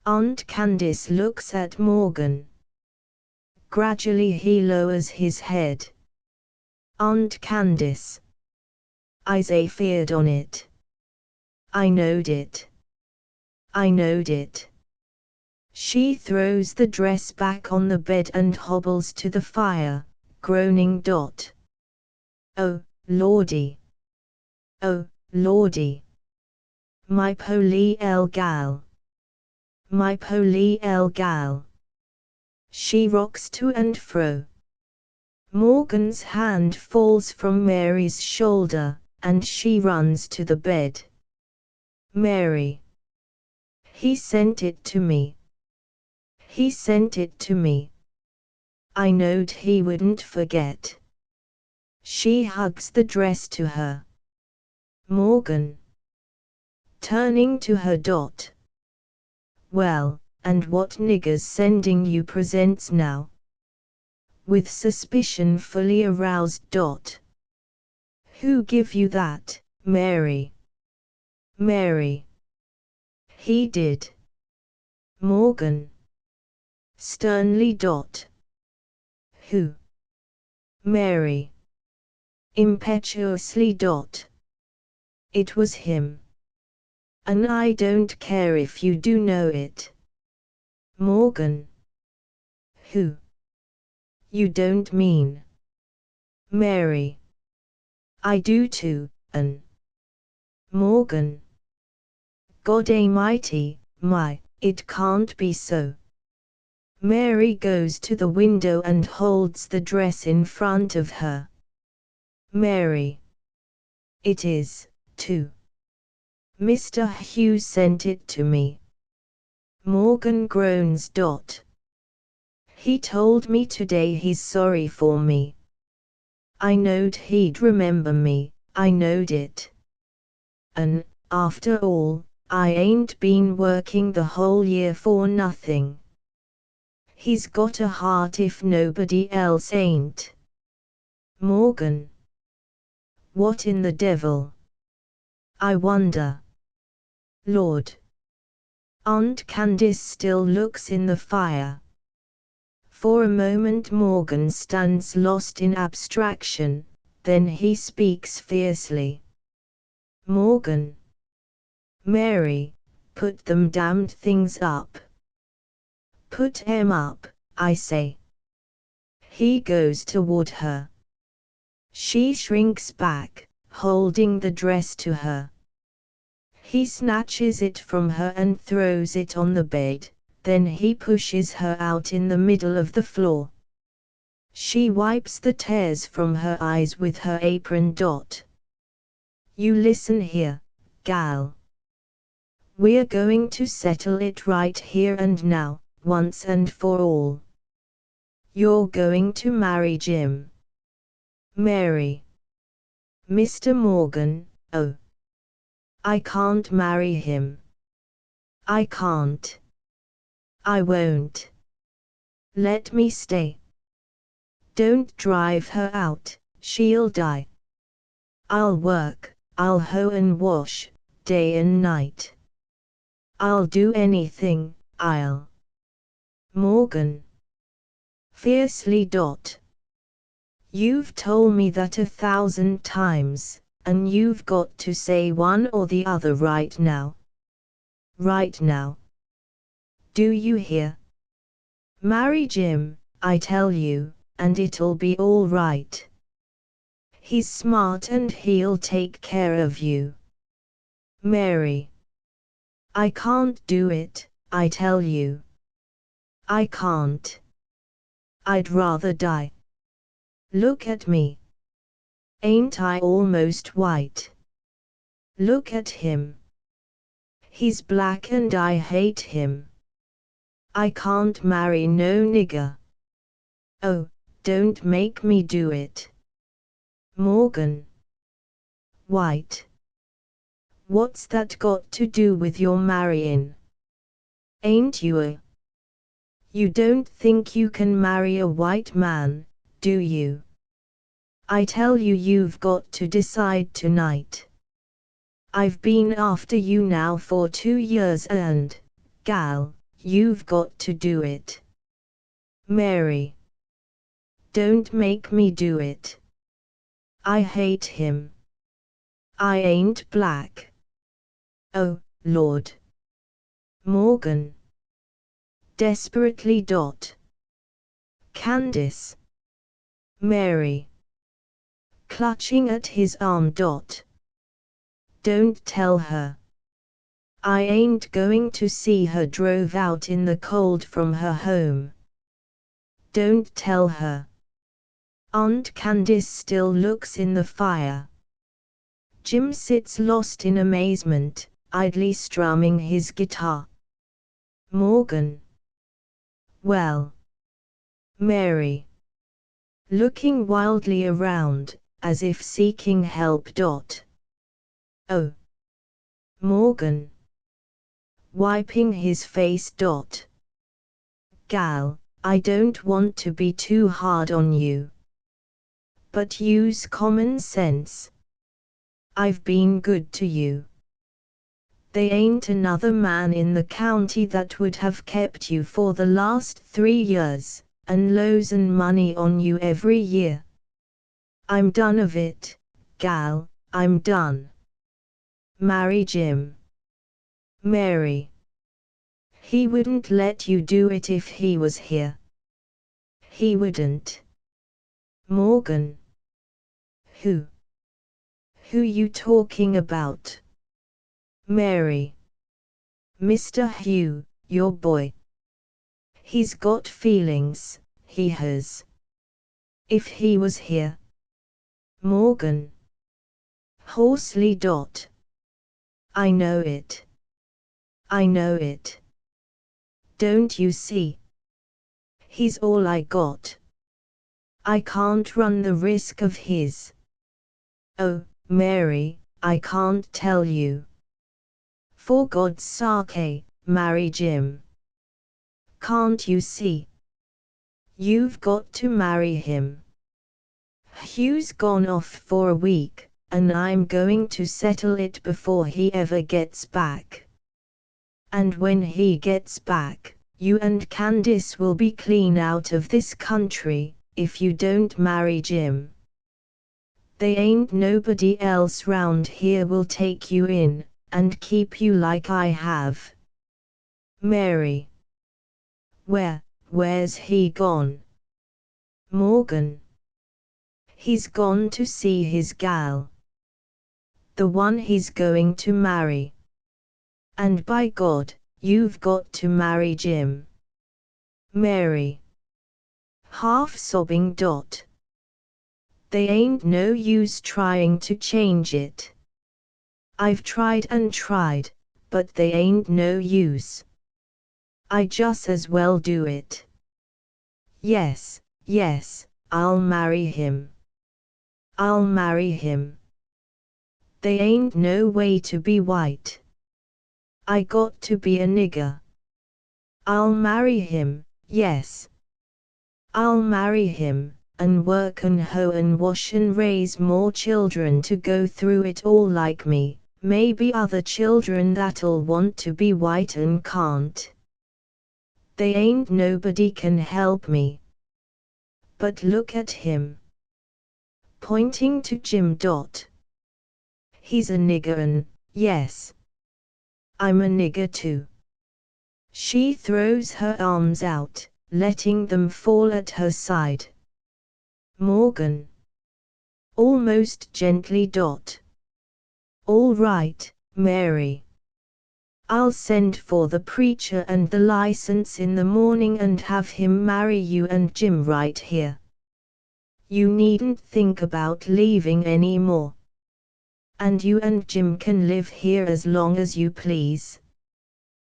Aunt Candace looks at Morgan. Gradually he lowers his head. Aunt Candace. I feared on it. I knowed it. I knowed it. She throws the dress back on the bed and hobbles to the fire, groaning. Oh, Lordy. Oh, Lordy. My polie el gal. My polie el gal. She rocks to and fro. Morgan's hand falls from Mary's shoulder, and she runs to the bed. Mary. He sent it to me. He sent it to me. I knowed he wouldn't forget. She hugs the dress to her. Morgan. Turning to her. Well, and what nigger's sending you presents now? With suspicion fully aroused. Who give you that, Mary? Mary. He did. Morgan. Sternly. Who? Mary. Impetuously. It was him. And I don't care if you do know it. Morgan. Who? You don't mean. Mary. I do too, and Morgan. God Almighty, it can't be so. Mary goes to the window and holds the dress in front of her. Mary. It is, too. Mr. Hughes sent it to me. Morgan groans. He told me today he's sorry for me. I knowed he'd remember me, I knowed it. And, after all, I ain't been working the whole year for nothing. He's got a heart if nobody else ain't. Morgan. What in the devil? I wonder. Lord. Aunt Candace still looks in the fire. For a moment Morgan stands lost in abstraction, then he speaks fiercely. Morgan. Mary, put them damned things up. Put 'em up, I say. He goes toward her. She shrinks back, holding the dress to her. He snatches it from her and throws it on the bed, then he pushes her out in the middle of the floor. She wipes the tears from her eyes with her apron. You listen here, gal. We're going to settle it right here and now, once and for all. You're going to marry Jim. Mary. Mr. Morgan, oh. I can't marry him. I can't. I won't. Let me stay. Don't drive her out, she'll die. I'll work, I'll hoe and wash, day and night. I'll do anything, I'll. Morgan. Fiercely. You've told me that 1,000 times, and you've got to say one or the other right now. Right now. Do you hear? Marry Jim, I tell you, and it'll be all right. He's smart and he'll take care of you. Mary. I can't do it, I tell you. I can't. I'd rather die. Look at me. Ain't I almost white? Look at him. He's black and I hate him. I can't marry no nigger. Oh, don't make me do it. Morgan. White. What's that got to do with your marrying? Ain't you a? You don't think you can marry a white man, do you? I tell you, you've got to decide tonight. I've been after you now for 2 years and, gal, you've got to do it. Mary. Don't make me do it. I hate him. I ain't black. Oh, Lord. Morgan. Desperately. Candace. Mary. Clutching at his arm. Don't tell her. I ain't going to see her drove out in the cold from her home. Don't tell her. Aunt Candace still looks in the fire. Jim sits lost in amazement, idly strumming his guitar. Morgan. Well. Mary. Looking wildly around, as if seeking help. Oh. Morgan. Wiping his face. Gal, I don't want to be too hard on you. But use common sense. I've been good to you. There ain't another man in the county that would have kept you for the last 3 years, and losin' money on you every year. I'm done of it, gal, I'm done. Marry Jim. Mary. He wouldn't let you do it if he was here. He wouldn't. Morgan. Who? Who you talking about? Mary. Mr. Hugh, your boy. He's got feelings, he has. If he was here. Morgan. Hoarsely. I know it. I know it. Don't you see? He's all I got. I can't run the risk of his. Oh, Mary, I can't tell you. For God's sake, marry Jim. Can't you see? You've got to marry him. Hugh's gone off for a week, and I'm going to settle it before he ever gets back. And when he gets back, you and Candice will be clean out of this country, if you don't marry Jim. They ain't nobody else round here will take you in, and keep you like I have. Mary. Where's he gone? Morgan. He's gone to see his gal. The one he's going to marry. And by God, you've got to marry Jim. Mary. Half sobbing. They ain't no use trying to change it. I've tried and tried, but they ain't no use. I just as well do it. Yes, I'll marry him. I'll marry him. They ain't no way to be white. I got to be a nigger. I'll marry him, yes. I'll marry him, and work and hoe and wash and raise more children to go through it all like me, maybe other children that'll want to be white and can't. They ain't nobody can help me. But look at him. Pointing to Jim. He's a nigger and, yes. I'm a nigger too. She throws her arms out, letting them fall at her side. Morgan. Almost gently. All right, Mary. I'll send for the preacher and the license in the morning and have him marry you and Jim right here. You needn't think about leaving any more. And you and Jim can live here as long as you please.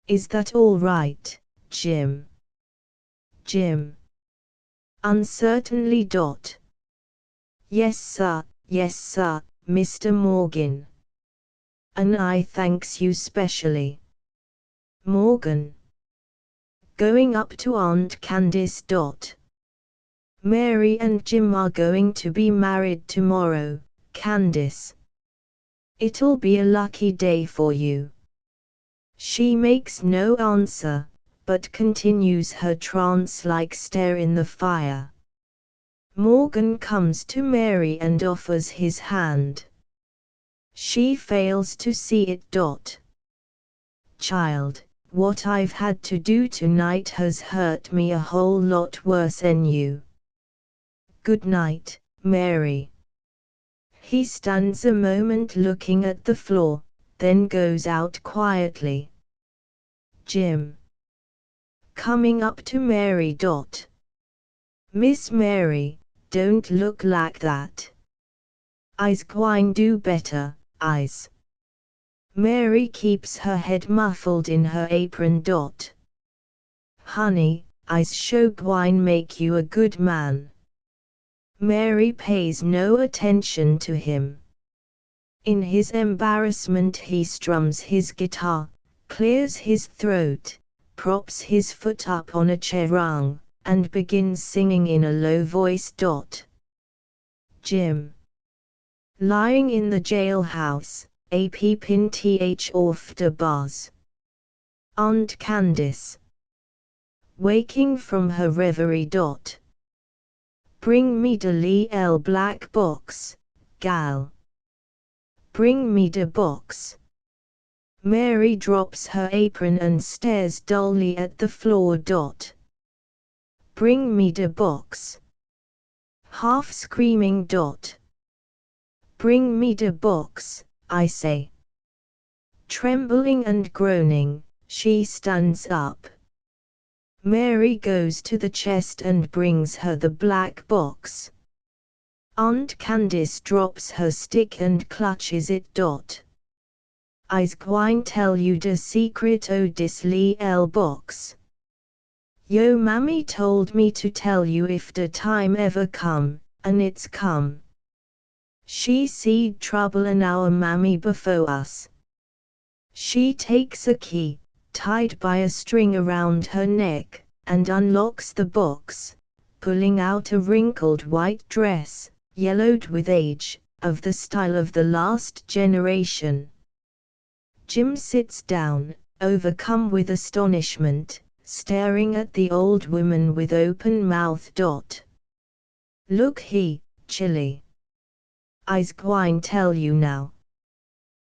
Is that all right, Jim? Jim. Uncertainly. Yes sir, Mr. Morgan. And I thanks you specially. Morgan. Going up to Aunt Candice. Mary and Jim are going to be married tomorrow, Candice. It'll be a lucky day for you. She makes no answer, but continues her trance-like stare in the fire. Morgan comes to Mary and offers his hand. She fails to see it. Child, what I've had to do tonight has hurt me a whole lot worse'n you. Good night, Mary. He stands a moment looking at the floor, then goes out quietly. Jim. Coming up to Mary. Miss Mary, don't look like that. I's gwine do better, I's. Mary keeps her head muffled in her apron. Honey, I's sho gwine make you a good man. Mary pays no attention to him. In his embarrassment he strums his guitar, clears his throat, props his foot up on a chair rung, and begins singing in a low voice. Jim. Lying in the jailhouse, a peeping off the bars. Aunt Candice. Waking from her reverie. Bring me de little black box, gal. Bring me de box. Mary drops her apron and stares dully at the floor. Bring me de box. Half screaming. Bring me de box, I say. Trembling and groaning, she stands up. Mary goes to the chest and brings her the black box. Aunt Candice drops her stick and clutches it. I's gwine tell you de secret o dis little box. Yo mammy told me to tell you if de time ever come, and it's come. She seed trouble in our mammy before us. She takes a key, tied by a string around her neck, and unlocks the box, pulling out a wrinkled white dress, yellowed with age, of the style of the last generation. Jim sits down, overcome with astonishment, staring at the old woman with open mouth. Look he, Chilly. I's gwine tell you now.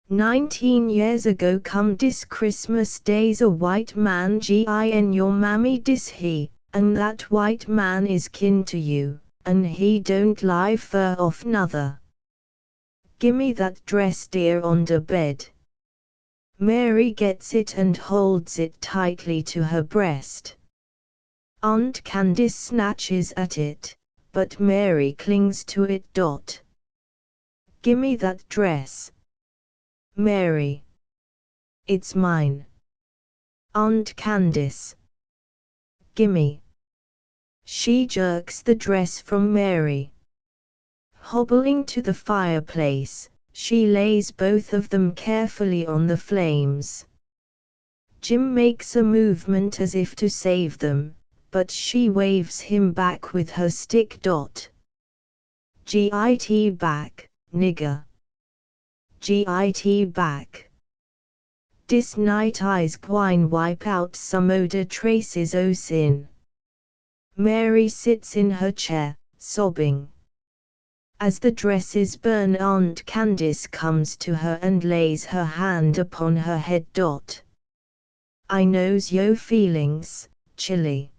19 years ago come dis Christmas days a white man gin your mammy dis he, and that white man is kin to you, and he don't lie fur off nuther. Gimme that dress dear on de bed. Mary gets it and holds it tightly to her breast. Aunt Candace snatches at it, but Mary clings to it. Gimme that dress. Mary. It's mine. Aunt Candace. Gimme. She jerks the dress from Mary. Hobbling to the fireplace, she lays both of them carefully on the flames. Jim makes a movement as if to save them, but she waves him back with her stick. Git back, nigger. Git back. Dis night I's gwine wipe out some o' de traces o' sin. Mary sits in her chair, sobbing. As the dresses burn, Aunt Candace comes to her and lays her hand upon her head. I knows yo feelings, Chilly.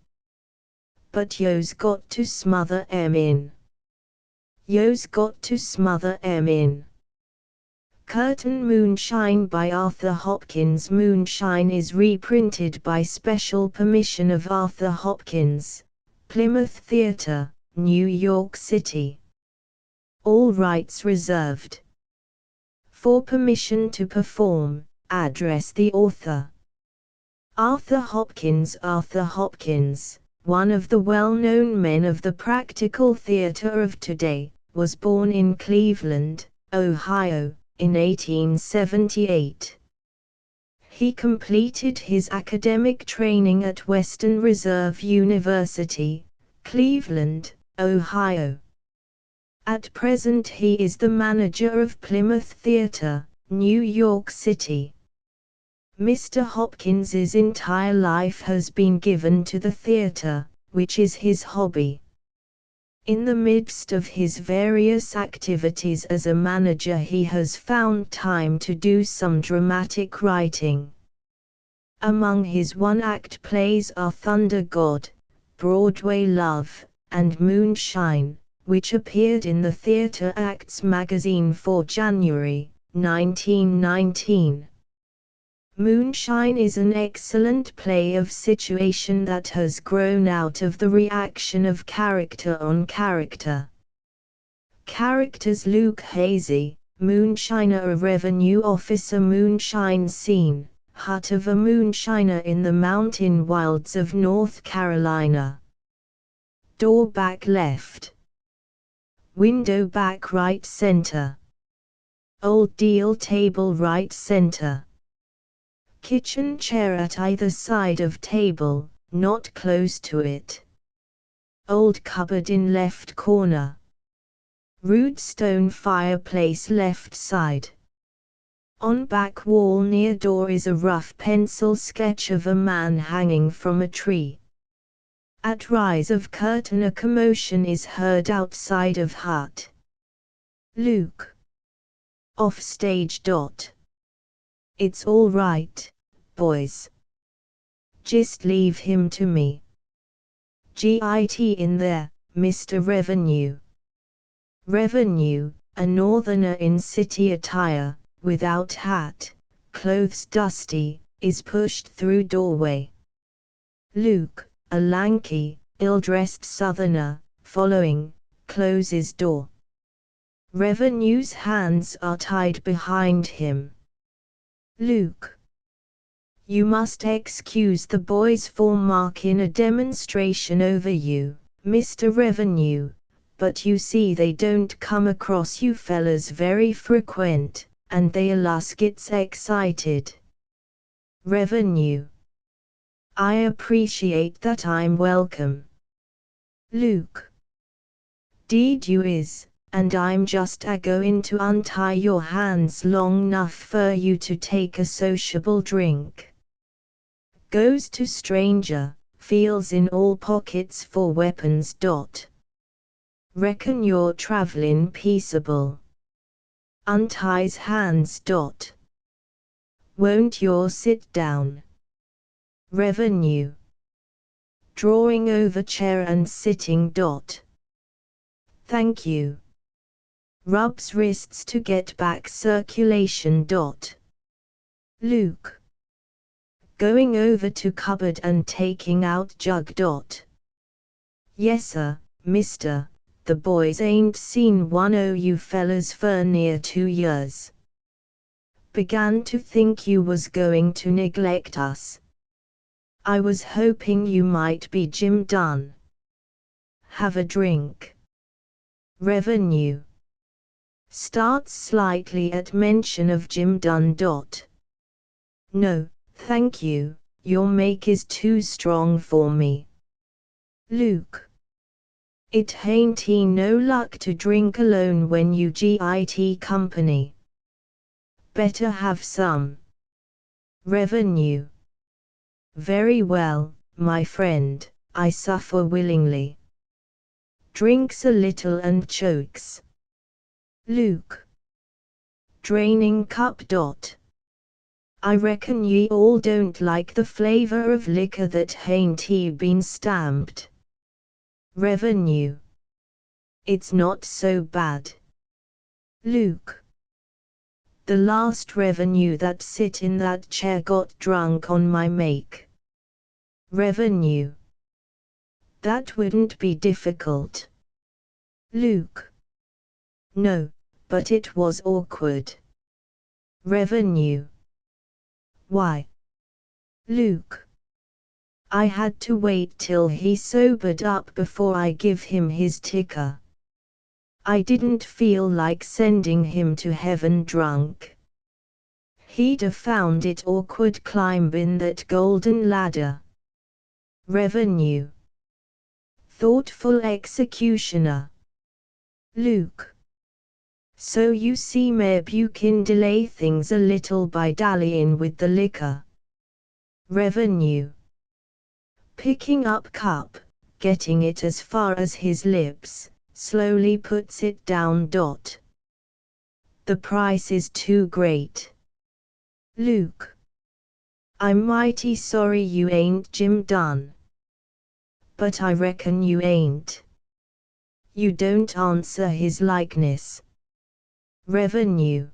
But yo's got to smother 'em in. Yo's got to smother 'em in. Curtain Moonshine by Arthur Hopkins. Moonshine is reprinted by special permission of Arthur Hopkins, Plymouth Theatre, New York City. All rights reserved. For permission to perform, address the author. Arthur Hopkins. Arthur Hopkins, one of the well-known men of the practical theater of today, was born in Cleveland, Ohio, in 1878. He completed his academic training at Western Reserve University, Cleveland, Ohio. At present he is the manager of Plymouth Theatre, New York City. Mr. Hopkins's entire life has been given to the theatre, which is his hobby. In the midst of his various activities as a manager, he has found time to do some dramatic writing. Among his one-act plays are Thunder God, Broadway Love, and Moonshine, which appeared in the Theatre Acts magazine for January, 1919. Moonshine is an excellent play of situation that has grown out of the reaction of character on character. Characters: Luke Hazy, moonshiner, a revenue officer. Moonshine scene: hut of a moonshiner in the mountain wilds of North Carolina. Door back left. Window back right center. Old deal table right center. Kitchen chair at either side of table, not close to it. Old cupboard in left corner. Rude stone fireplace left side. On back wall near door is a rough pencil sketch of a man hanging from a tree. At rise of curtain a commotion is heard outside of hut. Luke. Off stage. It's all right, boys. Just leave him to me. Git in there, Mr. Revenue. Revenue, a northerner in city attire, without hat, clothes dusty, is pushed through doorway. Luke, a lanky, ill-dressed southerner, following, closes door. Revenue's hands are tied behind him. Luke. You must excuse the boys for making a demonstration over you, Mr. Revenue, but you see they don't come across you fellas very frequent, and they allus gets excited. Revenue. I appreciate that. I'm welcome. Luke. Deed you is, and I'm just a going to untie your hands long enough for you to take a sociable drink. Goes to stranger, feels in all pockets for weapons. Reckon you're travelin' peaceable. Unties hands. Won't you sit down? Revenue. Drawing over chair and sitting. Thank you. Rubs wrists to get back circulation. Luke. Going over to cupboard and taking out jug. Yesser, mister, the boys ain't seen one o' you fellas for near 2 years. Began to think you was going to neglect us. I was hoping you might be Jim Dunn. Have a drink. Revenue. Starts slightly at mention of Jim Dunn. No, thank you, your make is too strong for me. Luke. It hain't no luck to drink alone when you git company. Better have some. Revenue. Very well, my friend, I suffer willingly. Drinks a little and chokes. Luke. Draining cup. I reckon ye all don't like the flavor of liquor that hain't been stamped. Revenue. It's not so bad. Luke. The last revenue that sit in that chair got drunk on my make. Revenue. That wouldn't be difficult. Luke. No, but it was awkward. Revenue. Why? Luke. I had to wait till he sobered up before I give him his ticker. I didn't feel like sending him to heaven drunk. He'd a found it awkward climbin' that golden ladder. Revenue. Thoughtful executioner. Luke. So you see maybe you can delay things a little by dallying with the liquor. Revenue. Picking up cup, getting it as far as his lips, slowly puts it down. The price is too great. Luke. I'm mighty sorry you ain't Jim Dunn. But I reckon you ain't. You don't answer his likeness. Revenue.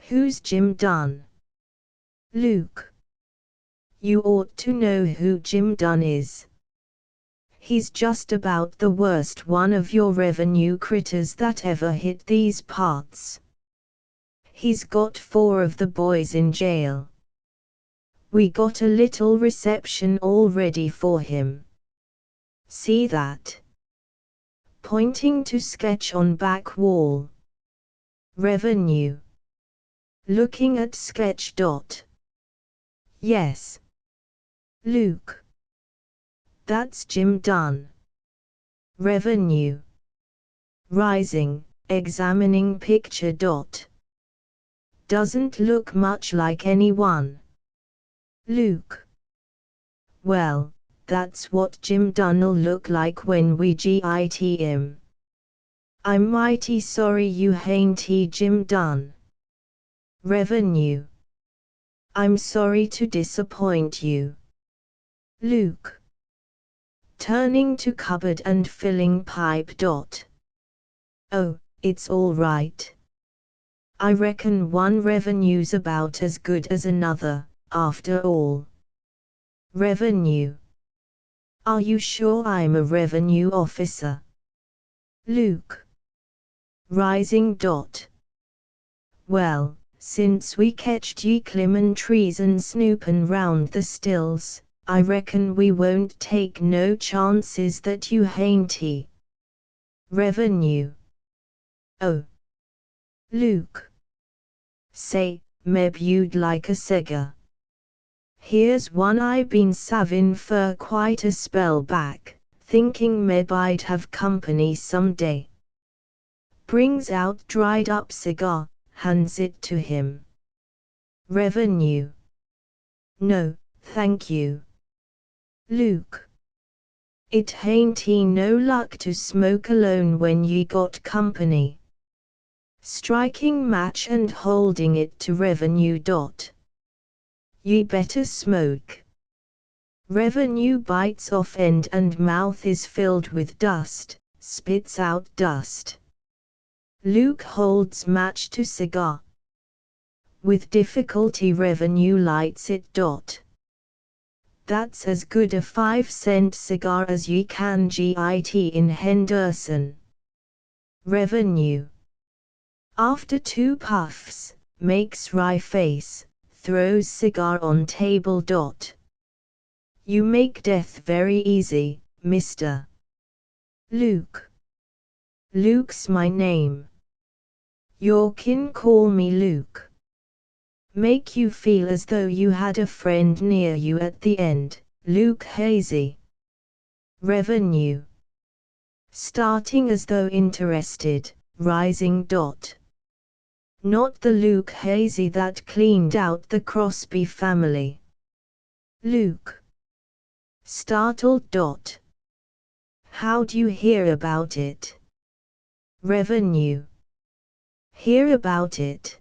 Who's Jim Dunn? Luke. You ought to know who Jim Dunn is. He's just about the worst one of your revenue critters that ever hit these parts. He's got 4 of the boys in jail. We got a little reception all ready for him. See that? Pointing to sketch on back wall. Revenue. Looking at sketch. Yes. Luke. That's Jim Dunn. Revenue. Rising, examining picture. Doesn't look much like anyone. Luke. Well, that's what Jim Dunn'll look like when we git him. I'm mighty sorry you hain't Jim Dunn. Revenue. I'm sorry to disappoint you. Luke. Turning to cupboard and filling pipe. Oh, it's all right. I reckon one revenue's about as good as another, after all. Revenue. Are you sure I'm a revenue officer? Luke. Rising. Well, since we catched ye climmin' trees and snoopin' round the stills, I reckon we won't take no chances that you hain't. Revenue. Oh. Luke. Say, meb you'd like a cigar. Here's one I been savin' for quite a spell back, thinking meb I'd have company some day. Brings out dried up cigar, hands it to him. Revenue. No, thank you. Luke. It hain't no luck to smoke alone when ye got company. Striking match and holding it to Revenue. Ye better smoke. Revenue bites off end and mouth is filled with dust, spits out dust. Luke holds match to cigar. With difficulty Revenue lights it. That's as good a 5-cent cigar as ye can get in Henderson. Revenue. After 2 puffs, makes wry face, throws cigar on table. You make death very easy, mister. Luke. Luke's my name. Your kin call me Luke. Make you feel as though you had a friend near you at the end, Luke Hazy. Revenue. Starting as though interested, rising. Not the Luke Hazy that cleaned out the Crosby family. Luke. Startled. How'd you hear about it? Revenue. Hear about it?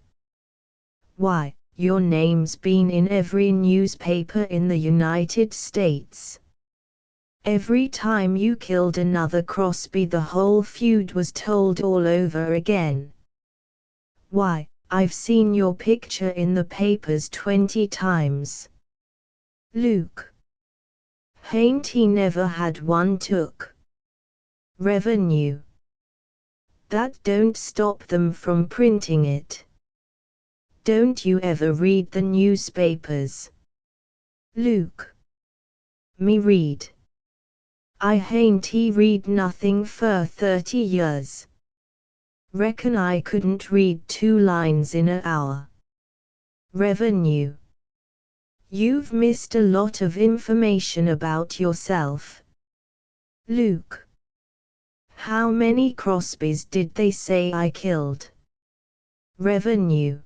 Why, your name's been in every newspaper in the United States. Every time you killed another Crosby the whole feud was told all over again. Why, I've seen your picture in the papers 20 times. Luke. Hain't he never had one took? Revenue. That don't stop them from printing it. Don't you ever read the newspapers? Luke. Me read. I hain't read nothing for 30 years. Reckon I couldn't read 2 lines in a hour. Revenue. You've missed a lot of information about yourself. Luke. How many Crosbys did they say I killed? Revenue.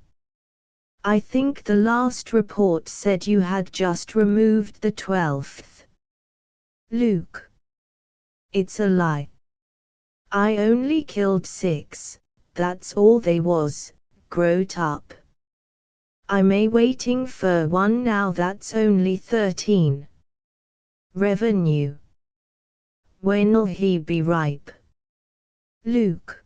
I think the last report said you had just removed the 12th. Luke. It's a lie. I only killed 6, that's all they was, growed up. I'm waiting for one now that's only 13. Revenue. When'll he be ripe? Luke.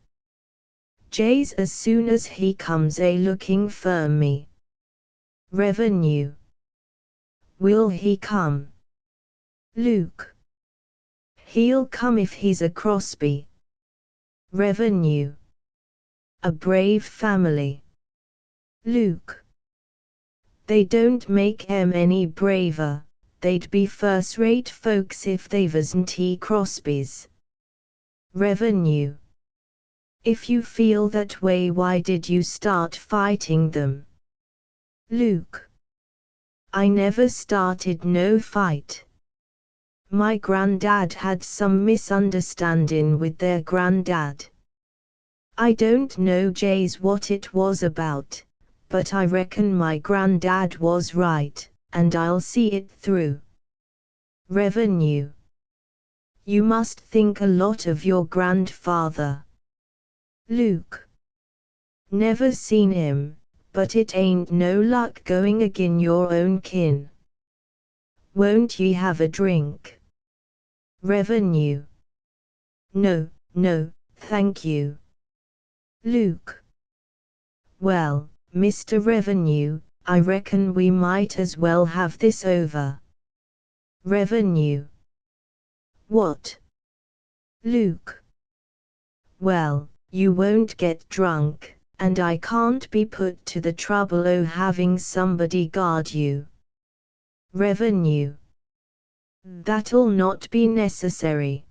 Jay's as soon as he comes looking for me. Revenue. Will he come? Luke. He'll come if he's a Crosby. Revenue. A brave family. Luke. They don't make 'em any braver, they'd be first-rate folks if they wasn't Crosbys. Revenue. If you feel that way, why did you start fighting them? Luke. I never started no fight. My granddad had some misunderstanding with their granddad. I don't know Jay's what it was about, but I reckon my granddad was right, and I'll see it through. Revenue. You must think a lot of your grandfather. Luke. Never seen him, but it ain't no luck going agin your own kin. Won't ye have a drink? Revenue. No, no, thank you. Luke. Well, Mr. Revenue, I reckon we might as well have this over. Revenue. What? Luke. Well, you won't get drunk, and I can't be put to the trouble o' having somebody guard you. Revenue. That'll not be necessary.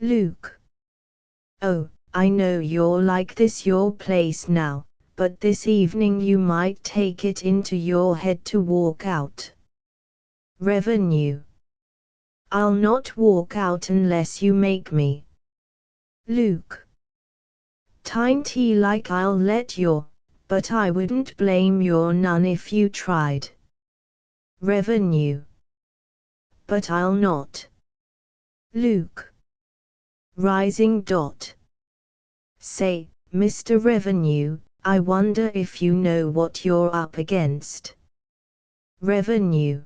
Luke. Oh, I know you're like this your place now, but this evening you might take it into your head to walk out. Revenue. I'll not walk out unless you make me. Luke. Tiny like I'll let your, but I wouldn't blame your none if you tried. Revenue. But I'll not. Luke. Rising. Say, Mr. Revenue, I wonder if you know what you're up against. Revenue.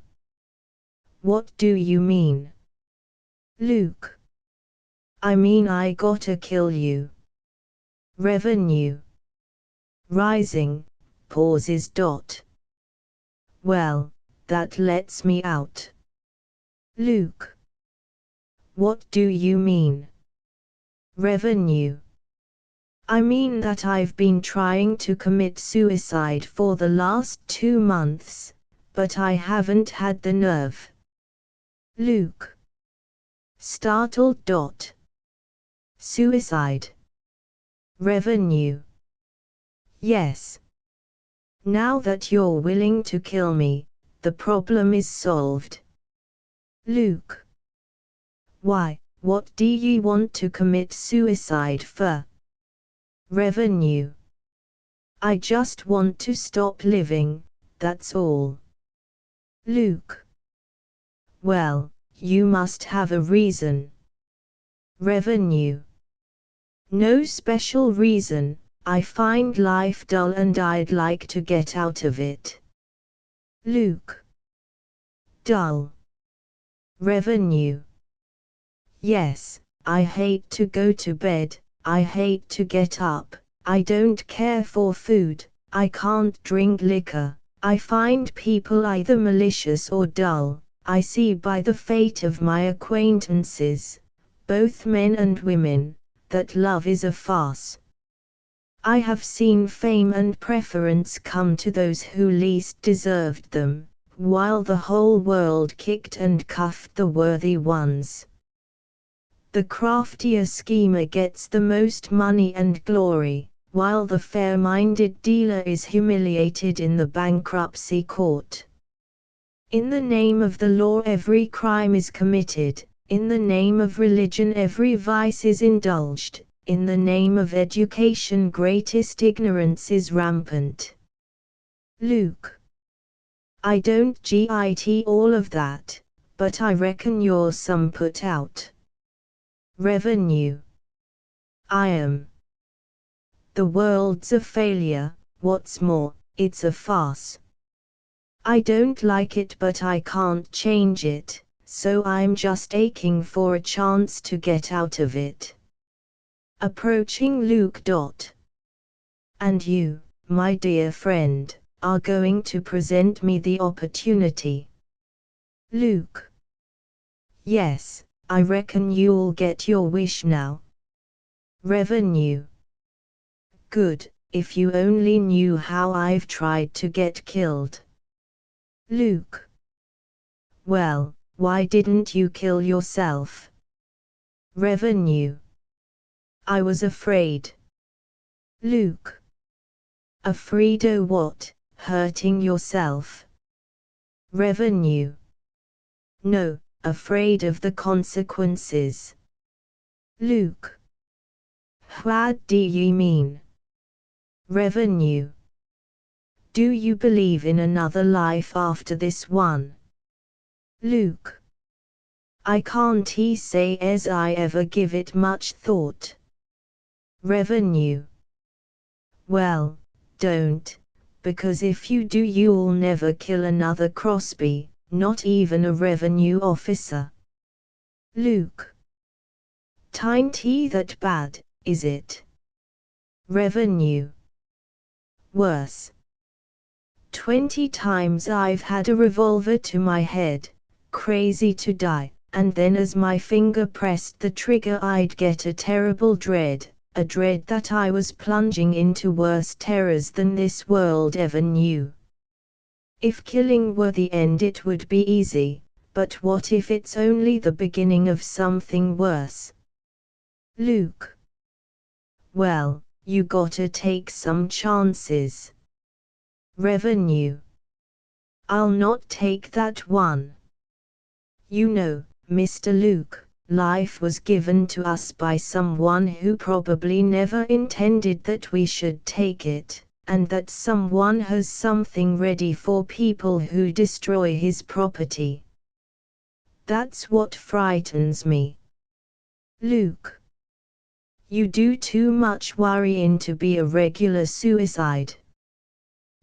What do you mean? Luke. I mean I gotta kill you. Revenue. Rising, pauses. Well, that lets me out. Luke. What do you mean? Revenue. I mean that I've been trying to commit suicide for the last 2 months, but I haven't had the nerve. Luke. Startled. Suicide. Revenue. Yes. Now that you're willing to kill me, the problem is solved. Luke. Why, what do ye want to commit suicide for? Revenue. I just want to stop living, that's all. Luke. Well, you must have a reason. Revenue. No special reason, I find life dull and I'd like to get out of it. Luke. Dull. Revenue. Yes, I hate to go to bed, I hate to get up, I don't care for food, I can't drink liquor, I find people either malicious or dull, I see by the fate of my acquaintances, both men and women, that love is a farce. I have seen fame and preference come to those who least deserved them, while the whole world kicked and cuffed the worthy ones. The craftier schemer gets the most money and glory, while the fair-minded dealer is humiliated in the bankruptcy court. In the name of the law every crime is committed, in the name of religion every vice is indulged, in the name of education greatest ignorance is rampant. Luke. I don't get all of that, but I reckon you're some put out. Revenue. I am. The world's a failure, what's more, it's a farce. I don't like it but I can't change it, so I'm just aching for a chance to get out of it. Approaching Luke. And you, my dear friend, are going to present me the opportunity. Luke. Yes, I reckon you'll get your wish now. Revenue. Good, if you only knew how I've tried to get killed. Luke. Well, why didn't you kill yourself? Revenue. I was afraid. Luke. Afraid of what? Hurting yourself? Revenue. No, afraid of the consequences. Luke. What do you mean? Revenue. Do you believe in another life after this one? Luke. I can't say as I ever give it much thought. Revenue. Well, don't, because if you do you'll never kill another Crosby, not even a revenue officer. Luke. Tiny that bad, is it? Revenue. Worse. 20 times I've had a revolver to my head, crazy to die, and then as my finger pressed the trigger I'd get a terrible dread, a dread that I was plunging into worse terrors than this world ever knew. If killing were the end it would be easy, but what if it's only the beginning of something worse? Luke. Well, you gotta take some chances. Revenue. I'll not take that one. You know, Mr. Luke, life was given to us by someone who probably never intended that we should take it, and that someone has something ready for people who destroy his property. That's what frightens me. Luke. You do too much worrying to be a regular suicide.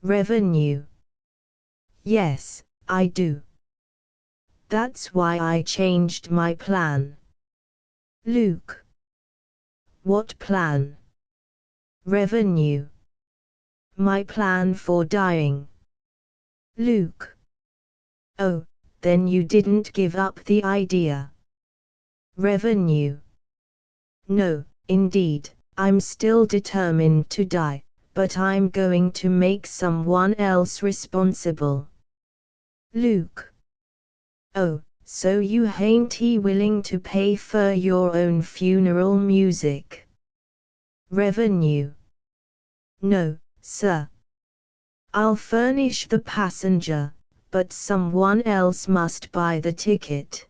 Revenue. Yes, I do. That's why I changed my plan. Luke. What plan? Revenue. My plan for dying. Luke. Oh, then you didn't give up the idea. Revenue. No, indeed, I'm still determined to die, but I'm going to make someone else responsible. Luke. Oh, so you ain't willing to pay for your own funeral music? Revenue. No, sir. I'll furnish the passenger, but someone else must buy the ticket.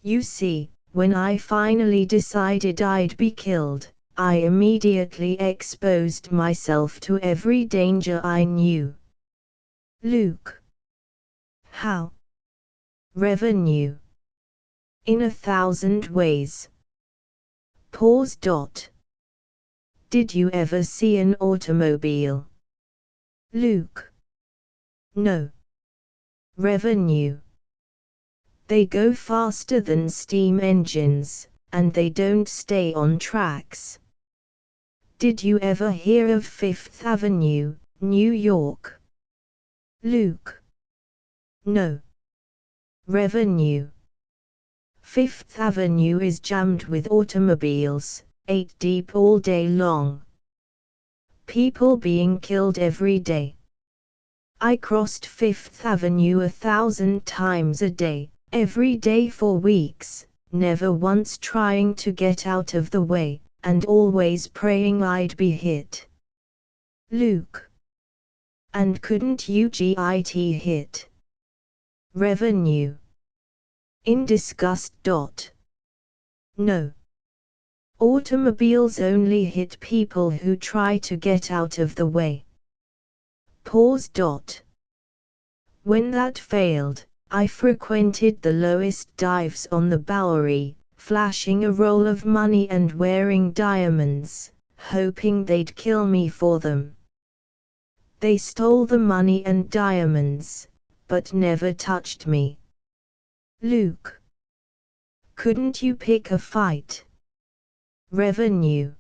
You see, when I finally decided I'd be killed, I immediately exposed myself to every danger I knew. Luke. How? Revenue. In 1,000 ways. Pause. Did you ever see an automobile? Luke. No. Revenue. They go faster than steam engines, and they don't stay on tracks. Did you ever hear of Fifth Avenue, New York? Luke. No. Revenue. Fifth Avenue is jammed with automobiles, 8 deep all day long. People being killed every day. I crossed Fifth Avenue 1,000 times a day, every day for weeks, never once trying to get out of the way, and always praying I'd be hit. Luke. And couldn't you get hit? Revenue. In disgust. No. Automobiles only hit people who try to get out of the way. Pause. When that failed, I frequented the lowest dives on the Bowery, flashing a roll of money and wearing diamonds, hoping they'd kill me for them. They stole the money and diamonds, but never touched me. Luke. Couldn't you pick a fight? Revenue.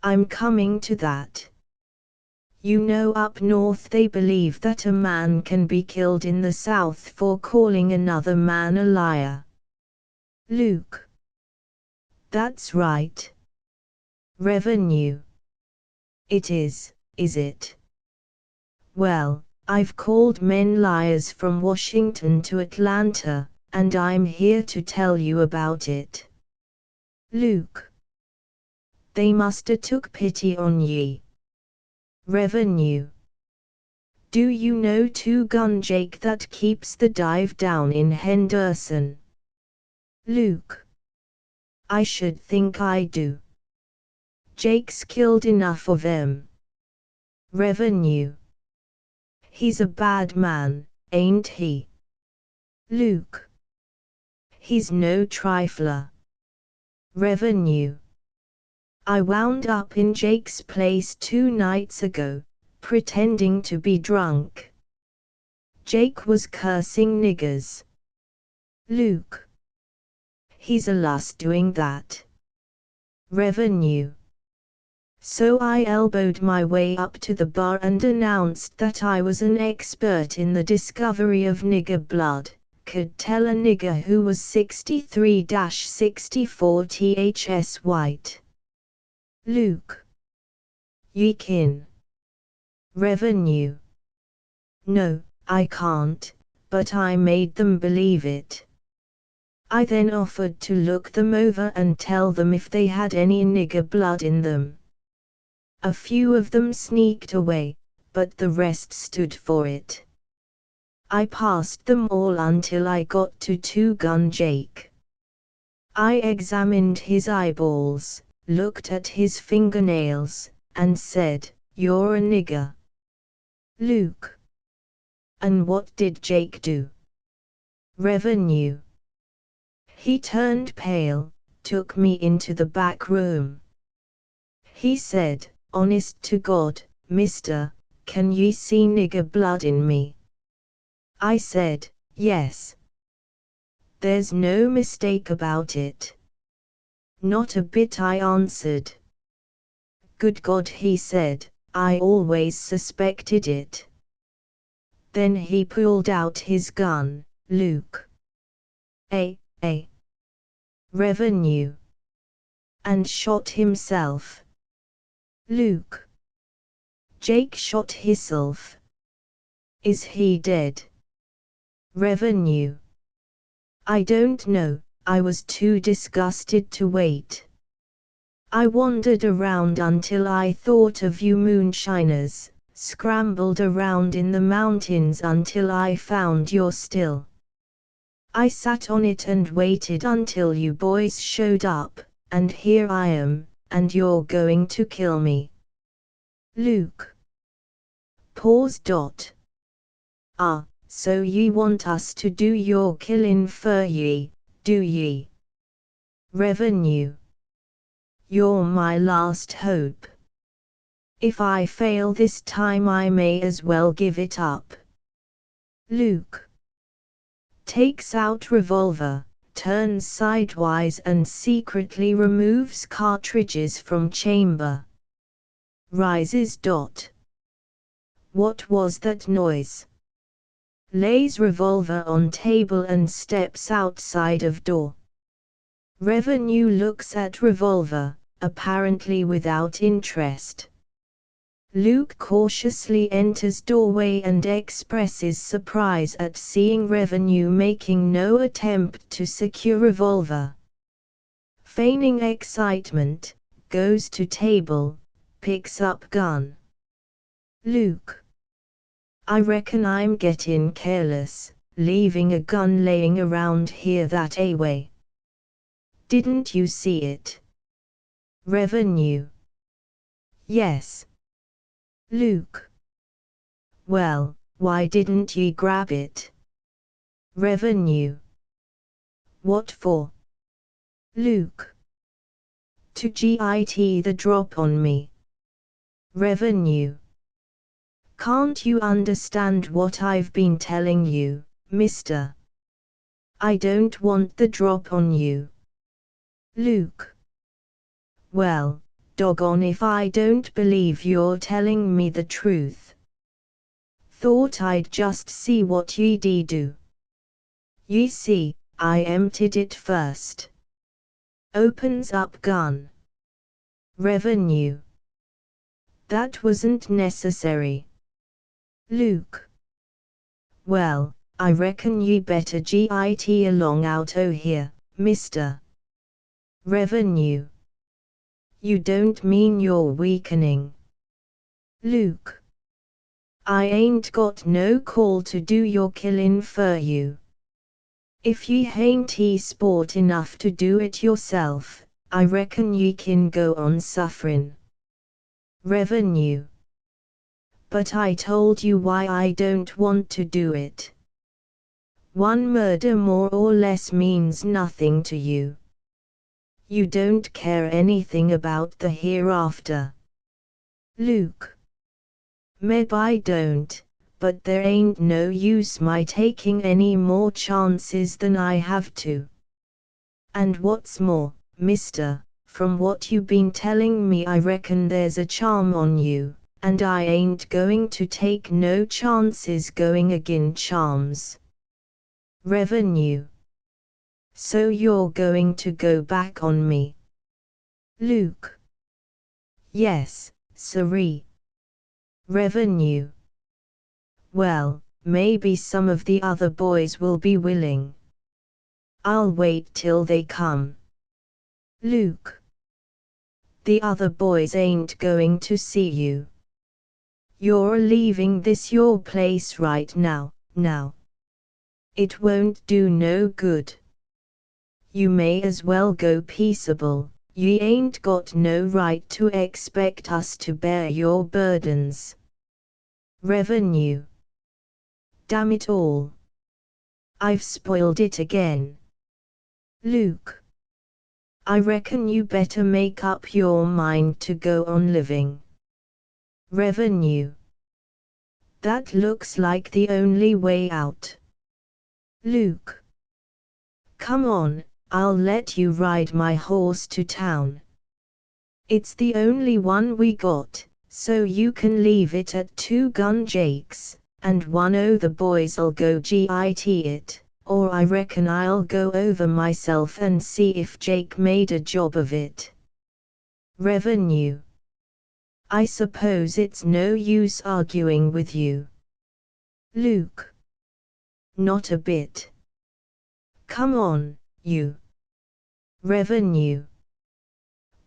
I'm coming to that. You know, up north they believe that a man can be killed in the south for calling another man a liar. Luke. That's right. Revenue. It is it? Well, I've called men liars from Washington to Atlanta, and I'm here to tell you about it. Luke. They musta took pity on ye. Revenue. Do you know Two Gun Jake that keeps the dive down in Henderson? Luke. I should think I do. Jake's killed enough of 'em. Revenue. He's a bad man, ain't he? Luke. He's no trifler. Revenue. I wound up in Jake's place 2 nights ago, pretending to be drunk. Jake was cursing niggers. Luke. He's a loss doing that. Revenue. So I elbowed my way up to the bar and announced that I was an expert in the discovery of nigger blood, could tell a nigger who was 63-64 ths white. Luke. Ye kin. Revenue. No, I can't, but I made them believe it. I then offered to look them over and tell them if they had any nigger blood in them. A few of them sneaked away, but the rest stood for it. I passed them all until I got to Two Gun Jake. I examined his eyeballs, looked at his fingernails, and said, "You're a nigger." Luke. And what did Jake do? Revenue. He turned pale, took me into the back room. He said, "Honest to God, mister, can ye see nigger blood in me?" I said, "Yes. There's no mistake about it." "Not a bit," I answered. "Good God," he said, "I always suspected it." Then he pulled out his gun. Luke. A. Revenue. And shot himself. Luke. Jake shot himself. Is he dead? Revenue. I don't know, I was too disgusted to wait. I wandered around until I thought of you moonshiners, scrambled around in the mountains until I found your still. I sat on it and waited until you boys showed up, and here I am, and you're going to kill me. Luke. Pause. Ah, so ye want us to do your killin' for ye, do ye? Revenue. You're my last hope. If I fail this time I may as well give it up. Luke. Takes out revolver, turns sidewise and secretly removes cartridges from chamber. Rises. What was that noise? Lays revolver on table and steps outside of door. Revenue looks at revolver, apparently without interest. Luke cautiously enters doorway and expresses surprise at seeing Revenue making no attempt to secure revolver. Feigning excitement, goes to table, picks up gun. Luke. I reckon I'm getting careless, leaving a gun laying around here that way. Didn't you see it? Revenue. Yes. Luke. Well, why didn't ye grab it? Revenue. What for? Luke. To get the drop on me. Revenue. Can't you understand what I've been telling you, mister? I don't want the drop on you. Luke. Well, doggone if I don't believe you're telling me the truth. Thought I'd just see what ye'd do. Ye see, I emptied it first. Opens up gun. Revenue. That wasn't necessary. Luke. Well, I reckon ye better get along out o' here, mister. Revenue. You don't mean you're weakening? Luke. I ain't got no call to do your killin' for you. If ye hain't sport enough to do it yourself, I reckon ye kin go on sufferin'. Revenue. But I told you why I don't want to do it. One murder more or less means nothing to you. You don't care anything about the hereafter. Luke. Meb I don't, but there ain't no use my taking any more chances than I have to. And what's more, mister, from what you been telling me I reckon there's a charm on you, and I ain't going to take no chances going agin charms. Revenue. So you're going to go back on me? Luke. Yes, sirree. Revenue. Well, maybe some of the other boys will be willing. I'll wait till they come. Luke. The other boys ain't going to see you. You're leaving this your place right now. It won't do no good. You may as well go peaceable, ye ain't got no right to expect us to bear your burdens. Revenue. Damn it all. I've spoiled it again. Luke. I reckon you better make up your mind to go on living. Revenue. That looks like the only way out. Luke. Come on, I'll let you ride my horse to town. It's the only one we got, so you can leave it at 2 Gun Jake's, and one o' the boys'll go git it, or I reckon I'll go over myself and see if Jake made a job of it. Revenue. I suppose it's no use arguing with you. Luke. Not a bit. Come on, you. Revenue.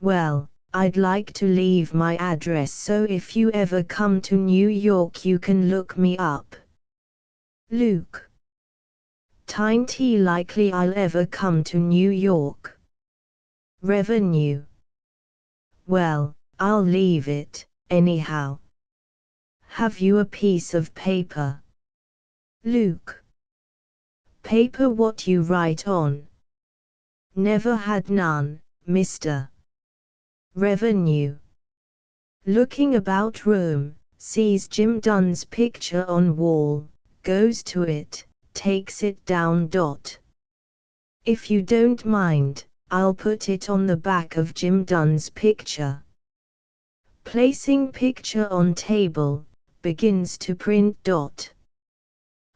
Well, I'd like to leave my address so if you ever come to New York you can look me up. Luke. Tain't likely I'll ever come to New York. Revenue. Well, I'll leave it, anyhow. Have you a piece of paper? Luke. Paper what you write on? Never had none, mister. Revenue. Looking about room, sees Jim Dunn's picture on wall, goes to it, takes it down. If you don't mind, I'll put it on the back of Jim Dunn's picture. Placing picture on table, begins to print.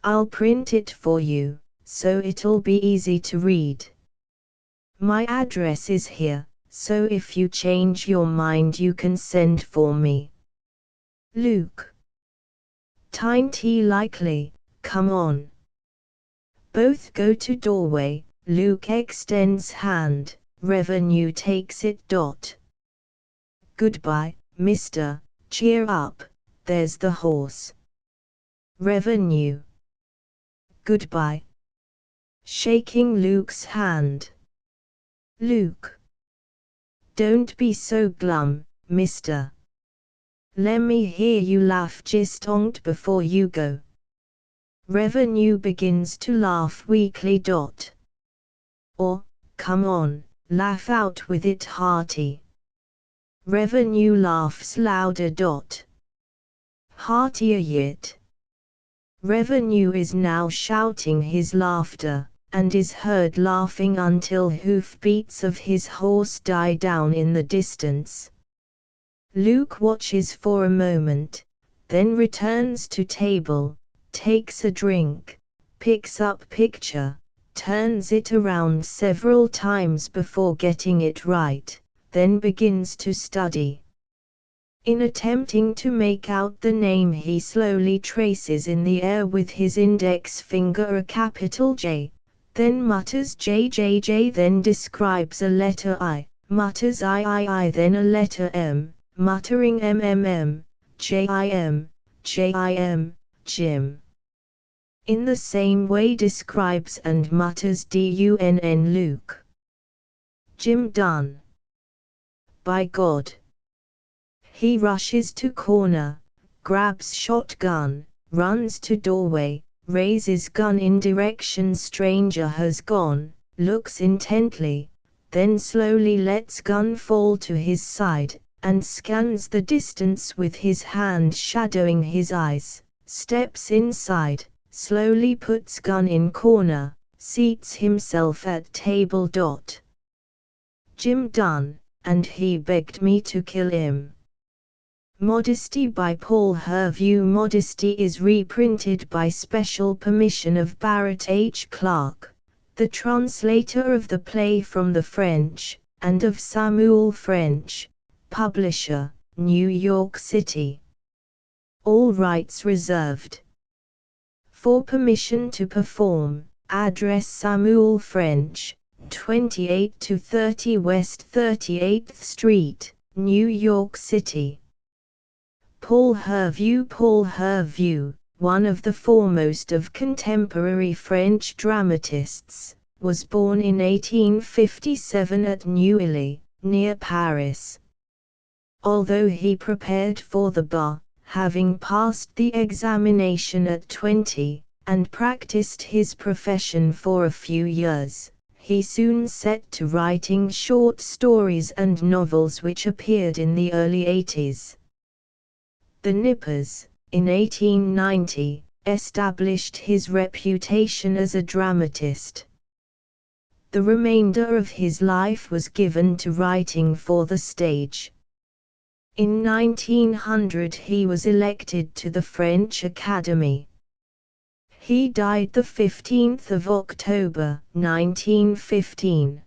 I'll print it for you, so it'll be easy to read. My address is here, so if you change your mind you can send for me. Luke. Tain't likely, come on. Both go to doorway, Luke extends hand, Revenue takes it. Goodbye, mister, cheer up, there's the horse. Revenue. Goodbye. Shaking Luke's hand. Luke. Don't be so glum, mister. Lemme hear you laugh just onct before you go. Revenue begins to laugh weakly. Or, come on, laugh out with it hearty. Revenue laughs louder. Heartier yet. Revenue is now shouting his laughter, and is heard laughing until hoofbeats of his horse die down in the distance. Luke watches for a moment, then returns to table, takes a drink, picks up picture, turns it around several times before getting it right, then begins to study. In attempting to make out the name he slowly traces in the air with his index finger a capital J, then mutters JJJ, then describes a letter I, mutters III, then a letter M, muttering MMM, JIM, JIM, Jim. In the same way describes and mutters DUNN Luke. Jim Dunn. By God. He rushes to corner, grabs shotgun, runs to doorway, raises gun in direction stranger has gone, looks intently, then slowly lets gun fall to his side, and scans the distance with his hand shadowing his eyes, steps inside, slowly puts gun in corner, seats himself at table. Jim Dunn, and he begged me to kill him. Modesty by Paul Herview. Modesty is reprinted by special permission of Barrett H. Clark, the translator of the play from the French, and of Samuel French, publisher, New York City. All rights reserved. For permission to perform, address Samuel French, 28 to 30 West 38th Street, New York City. Paul Herview. Paul Herview, one of the foremost of contemporary French dramatists, was born in 1857 at Neuilly, near Paris. Although he prepared for the bar, having passed the examination at 20, and practiced his profession for a few years, he soon set to writing short stories and novels which appeared in the early 80s. The Nippers, in 1890, established his reputation as a dramatist. The remainder of his life was given to writing for the stage. In 1900 he was elected to the French Academy. He died the 15th of October, 1915.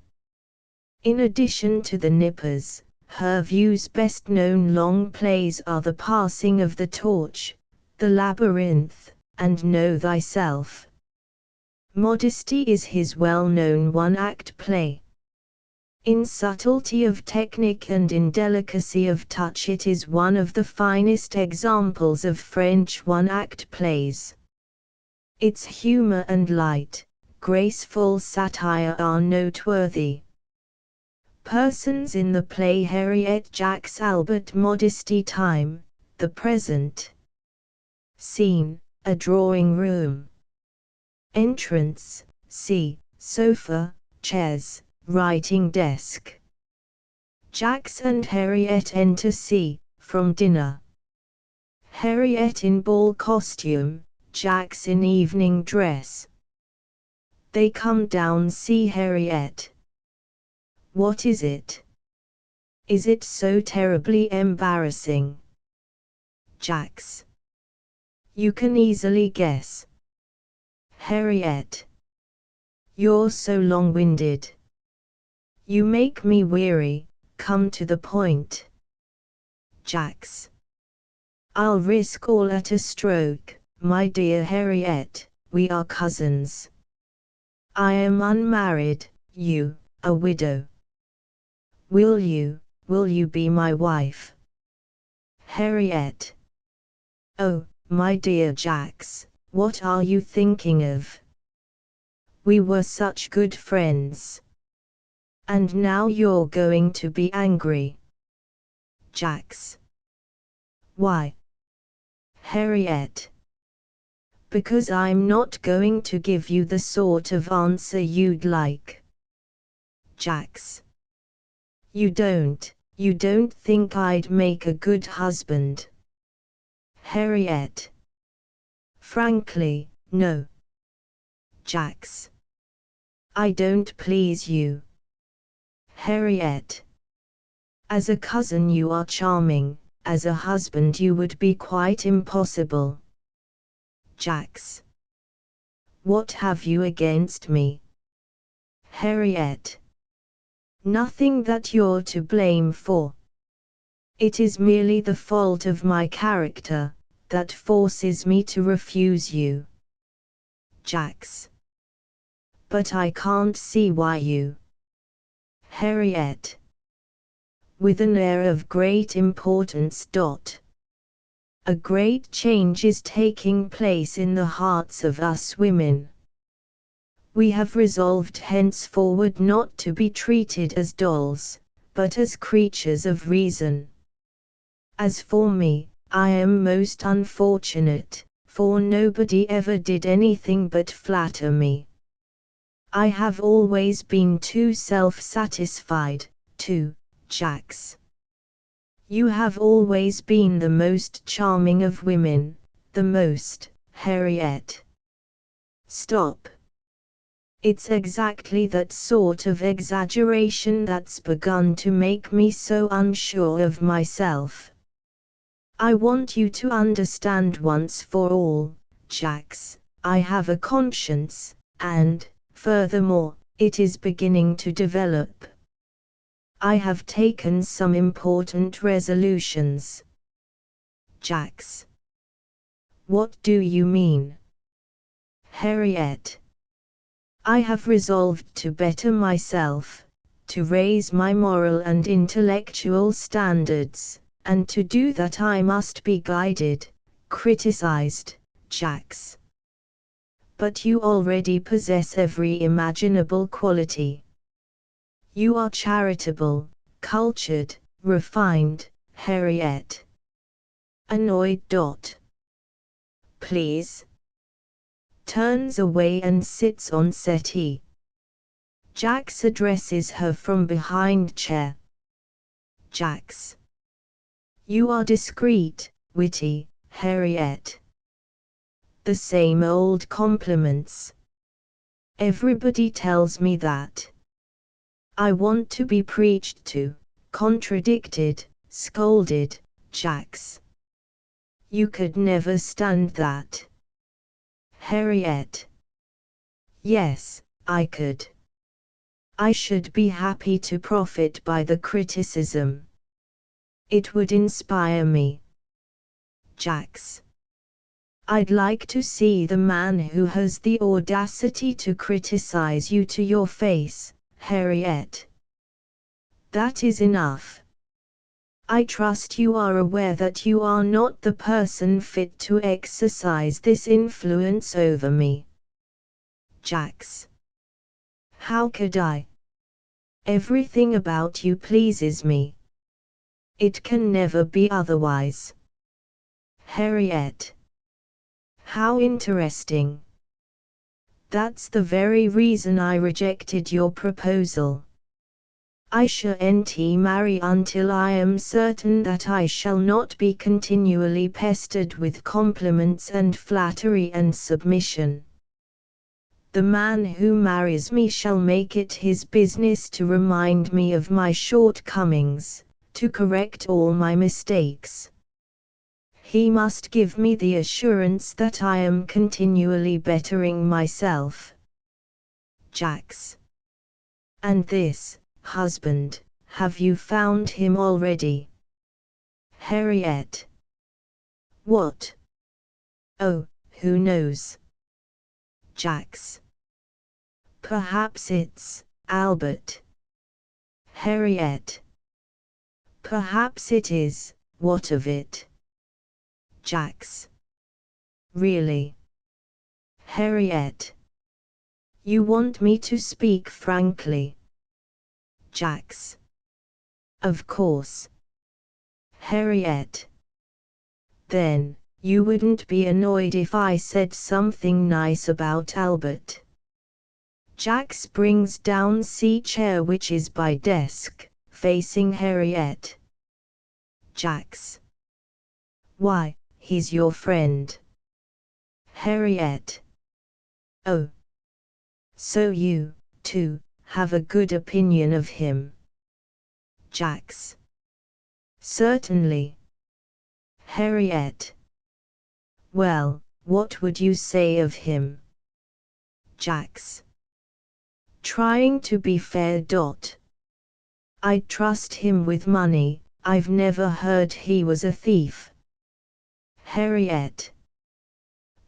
In addition to the Nippers, Hervieux's best-known long plays are The Passing of the Torch, The Labyrinth, and Know Thyself. Modesty is his well-known one-act play. In subtlety of technique and in delicacy of touch it is one of the finest examples of French one-act plays. Its humor and light, graceful satire are noteworthy. Persons in the play: Henriette Jacques Albert. Modesty. Time, the present. Scene, a drawing room. Entrance, see, sofa, chairs, writing desk. Jacques and Henriette enter C, from dinner. Henriette in ball costume, Jacques in evening dress. They come down. See Henriette. What is it? Is it so terribly embarrassing? Jacques. You can easily guess. Henriette. You're so long-winded. You make me weary, come to the point. Jacques. I'll risk all at a stroke, my dear Henriette, we are cousins. I am unmarried, you, a widow. Will you be my wife? Henriette. Oh, my dear Jacques, what are you thinking of? We were such good friends. And now you're going to be angry. Jacques. Why? Henriette. Because I'm not going to give you the sort of answer you'd like. Jacques. You don't think I'd make a good husband? Henriette. Frankly, no. Jacques. I don't please you. Henriette. As a cousin you are charming, as a husband you would be quite impossible. Jacques. What have you against me? Henriette. Nothing that you're to blame for. It is merely the fault of my character, that forces me to refuse you. Jacques. But I can't see why you. Henriette. With an air of great importance. A great change is taking place in the hearts of us women. We have resolved henceforward not to be treated as dolls, but as creatures of reason. As for me, I am most unfortunate, for nobody ever did anything but flatter me. I have always been too self-satisfied, too, Jacques. You have always been the most charming of women, the most, Henriette. Stop. It's exactly that sort of exaggeration that's begun to make me so unsure of myself. I want you to understand once for all, Jacques, I have a conscience, and, furthermore, it is beginning to develop. I have taken some important resolutions. Jacques. What do you mean? Henriette. I have resolved to better myself, to raise my moral and intellectual standards, and to do that I must be guided, criticized, Jacques. but you already possess every imaginable quality. You are charitable, cultured, refined, Harriet. Annoyed. Please. Turns away and sits on settee. Jax addresses her from behind chair. Jax. You are discreet, witty, Harriet. The same old compliments. Everybody tells me that. I want to be preached to, contradicted, scolded, Jax. You could never stand that. Harriet. Yes, I could. I should be happy to profit by the criticism. It would inspire me. Jax. I'd like to see the man who has the audacity to criticize you to your face, Harriet. That is enough. I trust you are aware that you are not the person fit to exercise this influence over me. Jax. How could I? Everything about you pleases me. It can never be otherwise. Harriet. How interesting. That's the very reason I rejected your proposal. I shan't marry until I am certain that I shall not be continually pestered with compliments and flattery and submission. The man who marries me shall make it his business to remind me of my shortcomings, to correct all my mistakes. He must give me the assurance that I am continually bettering myself. Jax. And this husband, have you found him already? Harriet. What? Oh, who knows? Jax. Perhaps it's Albert. Harriet. Perhaps it is. What of it? Jax. Really? Harriet. You want me to speak frankly? Jax. Of course. Harriet. Then, you wouldn't be annoyed if I said something nice about Albert. Jax brings down seat chair which is by desk, facing Harriet. Jax. Why, he's your friend. Harriet. Oh. So you, too, have a good opinion of him. Jax. Certainly. Harriet. Well, what would you say of him? Jax. Trying to be fair. I'd trust him with money. I've never heard he was a thief. Harriet.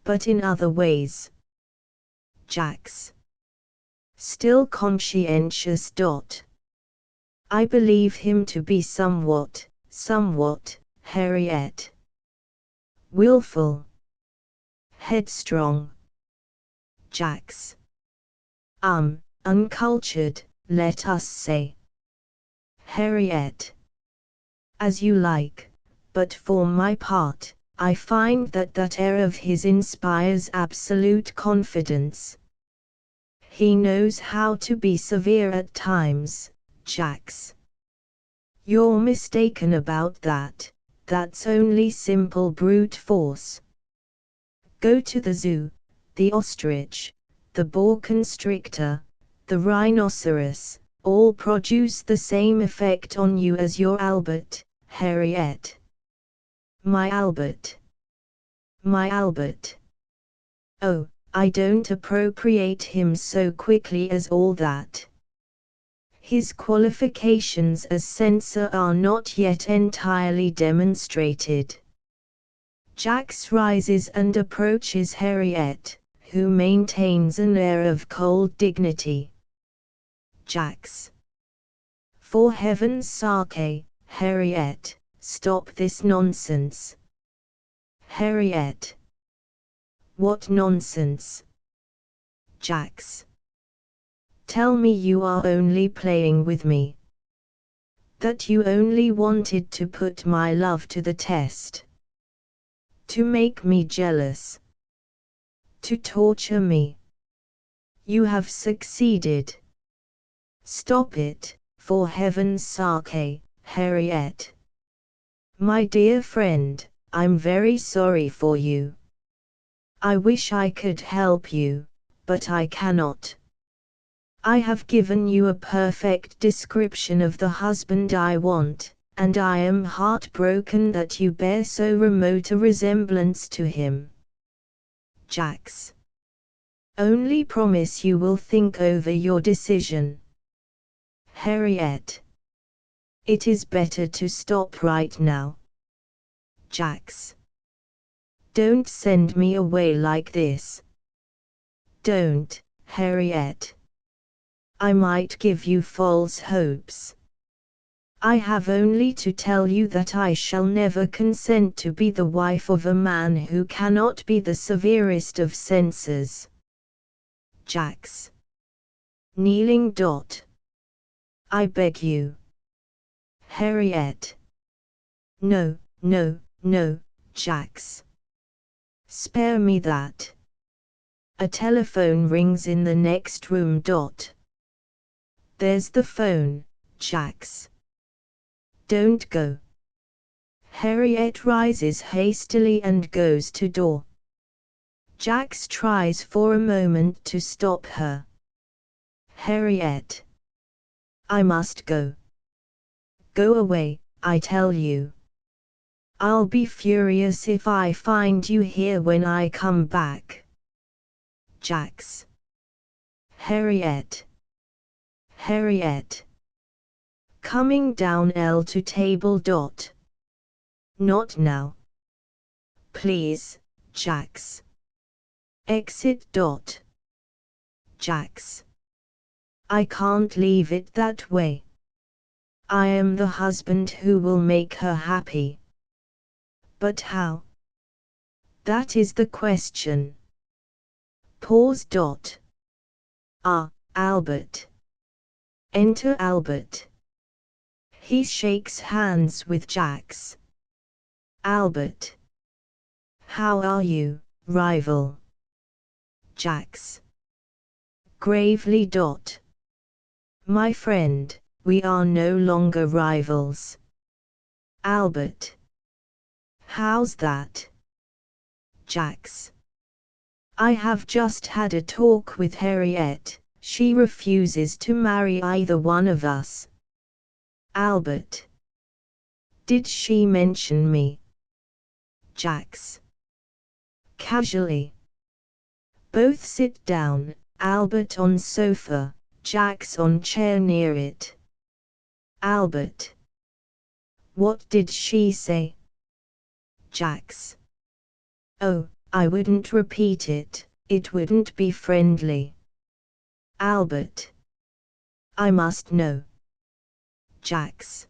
But in other ways. Jax. Still conscientious. I believe him to be somewhat, Harriet. Willful. Headstrong. Jax. Uncultured, let us say. Harriet. As you like, but for my part, I find that air of his inspires absolute confidence. He knows how to be severe at times, Jax. You're mistaken about that, that's only simple brute force. Go to the zoo, the ostrich, the boa constrictor, the rhinoceros, all produce the same effect on you as your Albert, Harriet. My Albert. My Albert. Oh, I don't appropriate him so quickly as all that. His qualifications as censor are not yet entirely demonstrated. Jax rises and approaches Harriet, who maintains an air of cold dignity. Jax. For heaven's sake, Harriet, stop this nonsense. Harriet. What nonsense? Jax. Tell me you are only playing with me. That you only wanted to put my love to the test. To make me jealous. To torture me. You have succeeded. Stop it, for heaven's sake, Harriet. My dear friend, I'm very sorry for you. I wish I could help you, but I cannot. I have given you a perfect description of the husband I want, and I am heartbroken that you bear so remote a resemblance to him. Jax. Only promise you will think over your decision. Harriet. It is better to stop right now. Jax. Don't send me away like this. Don't, Harriet. I might give you false hopes. I have only to tell you that I shall never consent to be the wife of a man who cannot be the severest of censors. Jax. Kneeling. I beg you. Harriet. No, no, no, Jax. Spare me that. A telephone rings in the next room. There's the phone, Jax. Don't go. Harriet rises hastily and goes to door. Jax tries for a moment to stop her. Harriet. I must go. Go away, I tell you. I'll be furious if I find you here when I come back. Jax. Harriet. Harriet. Coming down L to table. Not now. Please, Jax. Exit. Jax. I can't leave it that way. I am the husband who will make her happy. But how? That is the question. Pause. Albert. Enter Albert. He shakes hands with Jax. Albert. How are you, rival? Jax. Gravely. My friend, we are no longer rivals. Albert. How's that? Jax. I have just had a talk with Harriet. She refuses to marry either one of us. Albert. Did she mention me? Jax. Casually. Both sit down, Albert on sofa, Jax on chair near it. Albert. What did she say? Jax. Oh, I wouldn't repeat it, it wouldn't be friendly. Albert. I must know. Jax.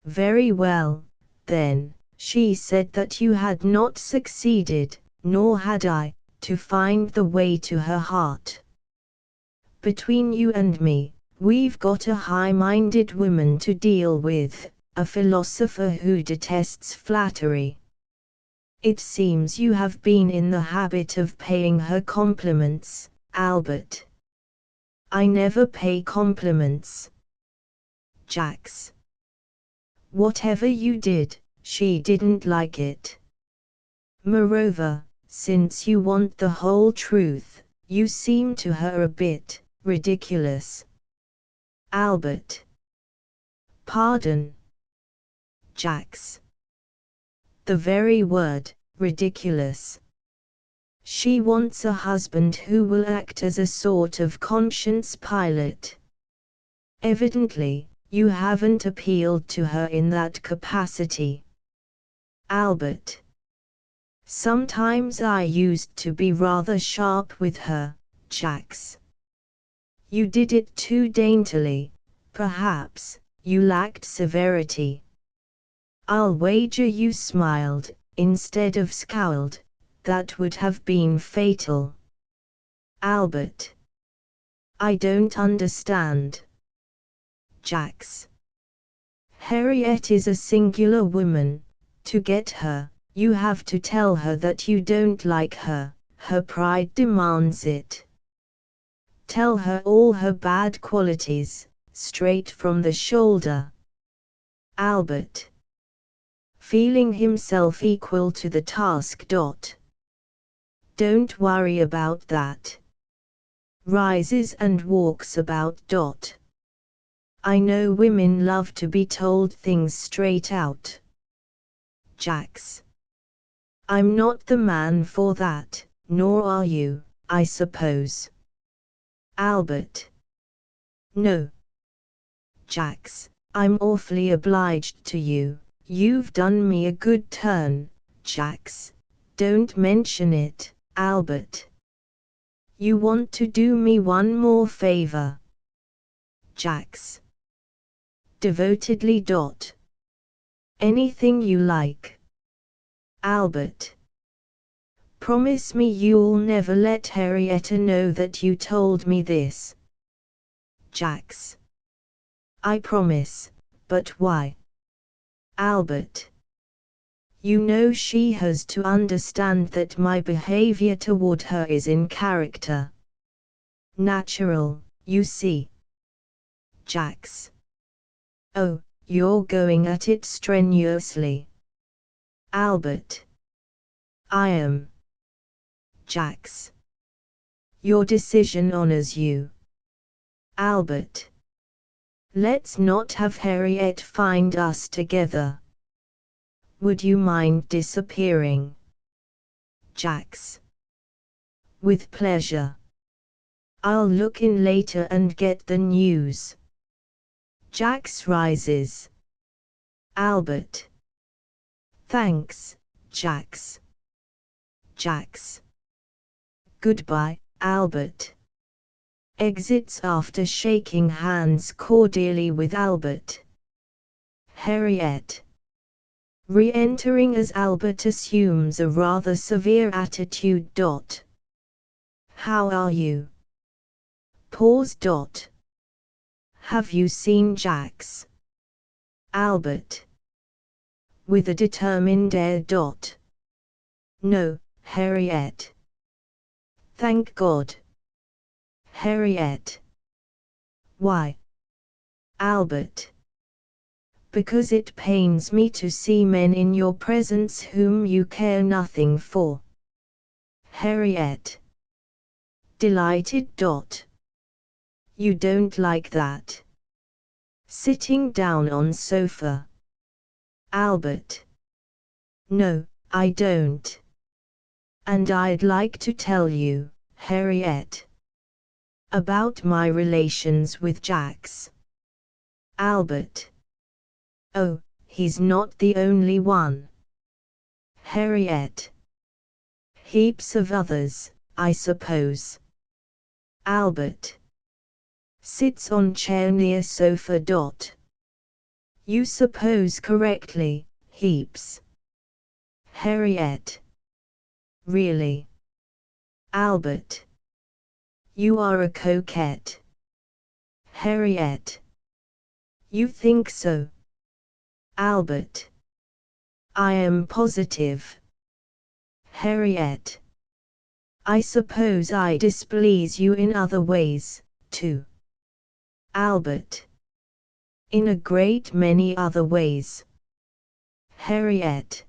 Very well, then, she said that you had not succeeded, nor had I, to find the way to her heart. Between you and me, we've got a high-minded woman to deal with, a philosopher who detests flattery. It seems you have been in the habit of paying her compliments, Albert. I never pay compliments. Jax. Whatever you did, she didn't like it. Moreover, since you want the whole truth, you seem to her a bit ridiculous. Albert. Pardon. Jax. The very word, ridiculous. She wants a husband who will act as a sort of conscience pilot. Evidently, you haven't appealed to her in that capacity. Albert. Sometimes I used to be rather sharp with her, Jax. You did it too daintily, perhaps, you lacked severity. I'll wager you smiled, instead of scowled, that would have been fatal. Albert. I don't understand. Jax. Harriet is a singular woman. To get her, you have to tell her that you don't like her. Her pride demands it. Tell her all her bad qualities, straight from the shoulder. Albert. Feeling himself equal to the task. Don't worry about that. Rises and walks about. I know women love to be told things straight out. Jax. I'm not the man for that, nor are you, I suppose. Albert. No. Jax, I'm awfully obliged to you. You've done me a good turn, Jax. Don't mention it, Albert. You want to do me one more favor? Jax. Devotedly. Anything you like. Albert. Promise me you'll never let Henrietta know that you told me this. Jax. I promise, but why? Albert. You know she has to understand that my behavior toward her is in character. Natural, you see. Jax. Oh, you're going at it strenuously. Albert. I am. Jax. Your decision honors you. Albert. Let's not have Harriet find us together. Would you mind disappearing? Jax. With pleasure. I'll look in later and get the news. Jax rises. Albert. Thanks, Jax. Jax. Goodbye, Albert. Exits after shaking hands cordially with Albert. Harriet. Re-entering as Albert assumes a rather severe attitude. How are you? Pause. Have you seen Jax? Albert. With a determined air. No, Harriet. Thank God. Harriet. Why? Albert. Because it pains me to see men in your presence whom you care nothing for. Harriet. Delighted. You don't like that? Sitting down on sofa. Albert. No, I don't. And I'd like to tell you, Harriet, about my relations with Jax. Albert. Oh, he's not the only one. Harriet. Heaps of others, I suppose. Albert. Sits on chair near sofa. You suppose correctly, heaps. Harriet. Really? Albert. You are a coquette. Harriet. You think so? Albert. I am positive. Harriet. I suppose I displease you in other ways, too. Albert. In a great many other ways. Harriet.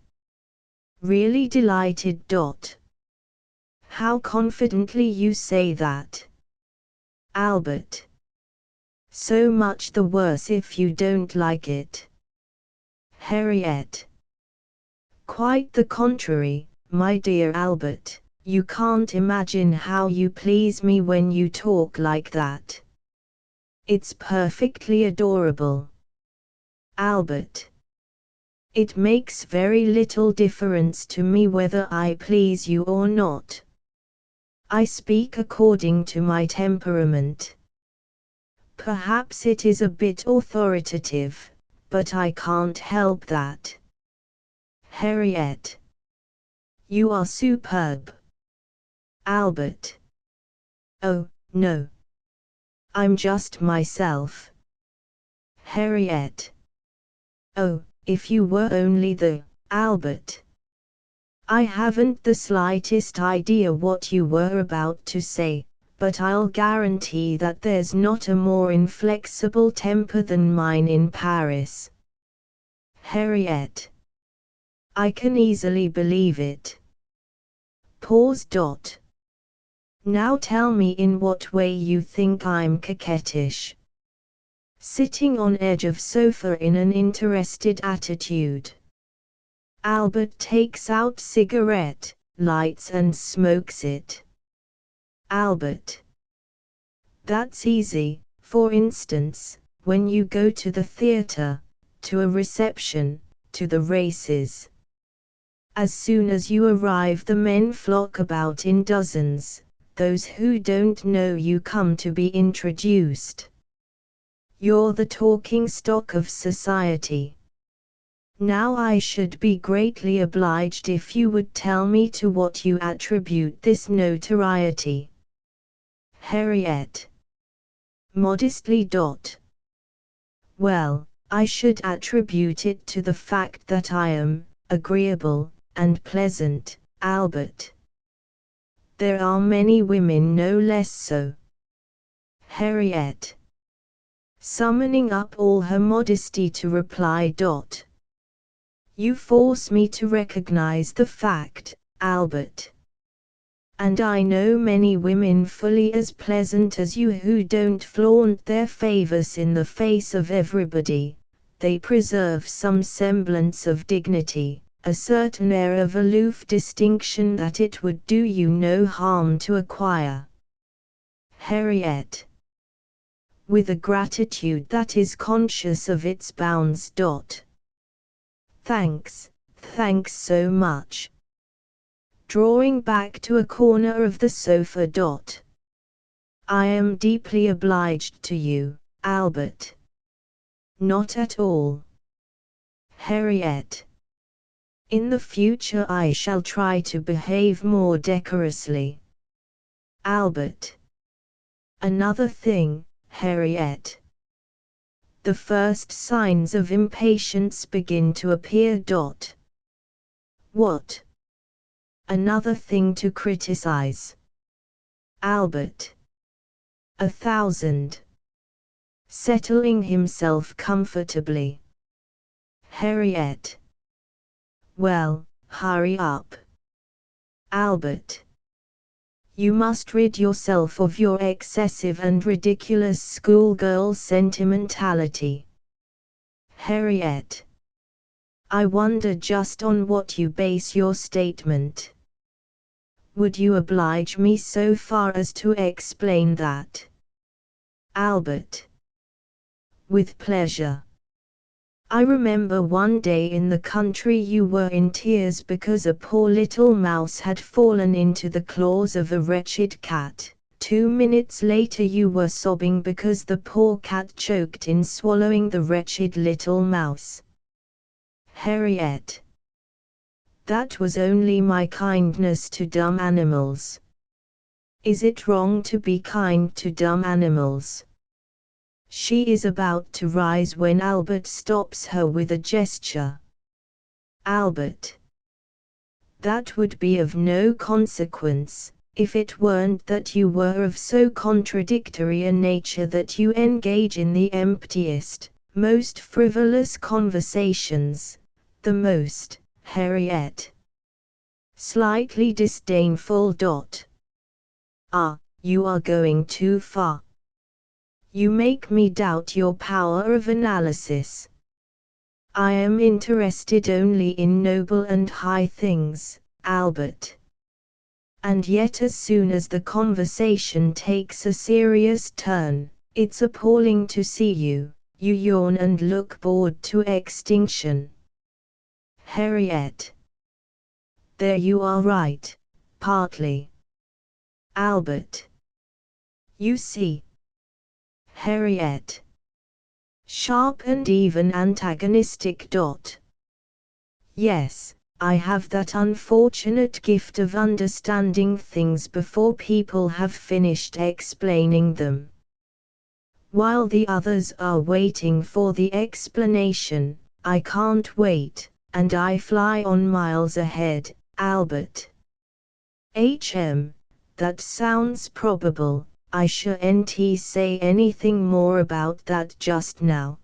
Really delighted. How confidently you say that. Albert. So much the worse if you don't like it. Harriet. Quite the contrary, my dear Albert, you can't imagine how you please me when you talk like that. It's perfectly adorable. Albert. It makes very little difference to me whether I please you or not. I speak according to my temperament. Perhaps it is a bit authoritative, but I can't help that. Harriet. You are superb. Albert. Oh, no. I'm just myself. Harriet. Oh, if you were only the Albert. I haven't the slightest idea what you were about to say, but I'll guarantee that there's not a more inflexible temper than mine in Paris. Harriet. I can easily believe it. Pause. Now tell me in what way you think I'm coquettish. Sitting on edge of sofa in an interested attitude. Albert takes out cigarette, lights and smokes it. Albert. That's easy. For instance, when you go to the theater, to a reception, to the races. As soon as you arrive the men flock about in dozens, those who don't know you come to be introduced. You're the talking stock of society. Now I should be greatly obliged if you would tell me to what you attribute this notoriety. Harriet. Modestly. Well, I should attribute it to the fact that I am agreeable and pleasant, Albert. There are many women no less so. Harriet. Summoning up all her modesty to reply. You force me to recognize the fact, Albert. And I know many women fully as pleasant as you who don't flaunt their favors in the face of everybody. They preserve some semblance of dignity, a certain air of aloof distinction that it would do you no harm to acquire. Harriet. With a gratitude that is conscious of its bounds. Thanks so much. Drawing back to a corner of the sofa. I am deeply obliged to you, Albert. Not at all. Harriet. In the future I shall try to behave more decorously. Albert. Another thing, Harriet. The first signs of impatience begin to appear. What? Another thing to criticize. Albert. 1,000. Settling himself comfortably. Harriet. Well, hurry up. Albert. You must rid yourself of your excessive and ridiculous schoolgirl sentimentality. Harriet. I wonder just on what you base your statement. Would you oblige me so far as to explain that? Albert. With pleasure. I remember one day in the country you were in tears because a poor little mouse had fallen into the claws of a wretched cat. 2 minutes later you were sobbing because the poor cat choked in swallowing the wretched little mouse. Harriet. That was only my kindness to dumb animals. Is it wrong to be kind to dumb animals? She is about to rise when Albert stops her with a gesture. Albert. That would be of no consequence, if it weren't that you were of so contradictory a nature that you engage in the emptiest, most frivolous conversations, the most, Harriet. Slightly disdainful. Ah, you are going too far. You make me doubt your power of analysis. I am interested only in noble and high things, Albert. And yet as soon as the conversation takes a serious turn, it's appalling to see you yawn and look bored to extinction. Harriet. There you are right, partly. Albert. You see. Harriet. Sharp and even antagonistic. Yes, I have that unfortunate gift of understanding things before people have finished explaining them. While the others are waiting for the explanation, I can't wait, and I fly on miles ahead, Albert. That sounds probable. I shan't say anything more about that just now.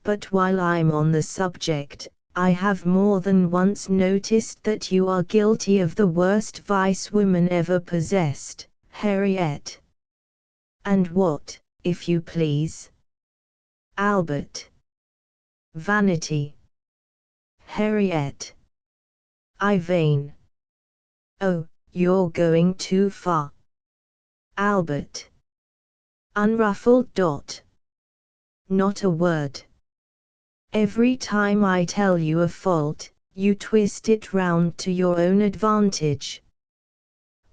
But while I'm on the subject, I have more than once noticed that you are guilty of the worst vice woman ever possessed, Harriet. And what, if you please? Albert. Vanity. Harriet. Vain. Oh, you're going too far. Albert. Unruffled. Not a word. Every time I tell you a fault, you twist it round to your own advantage.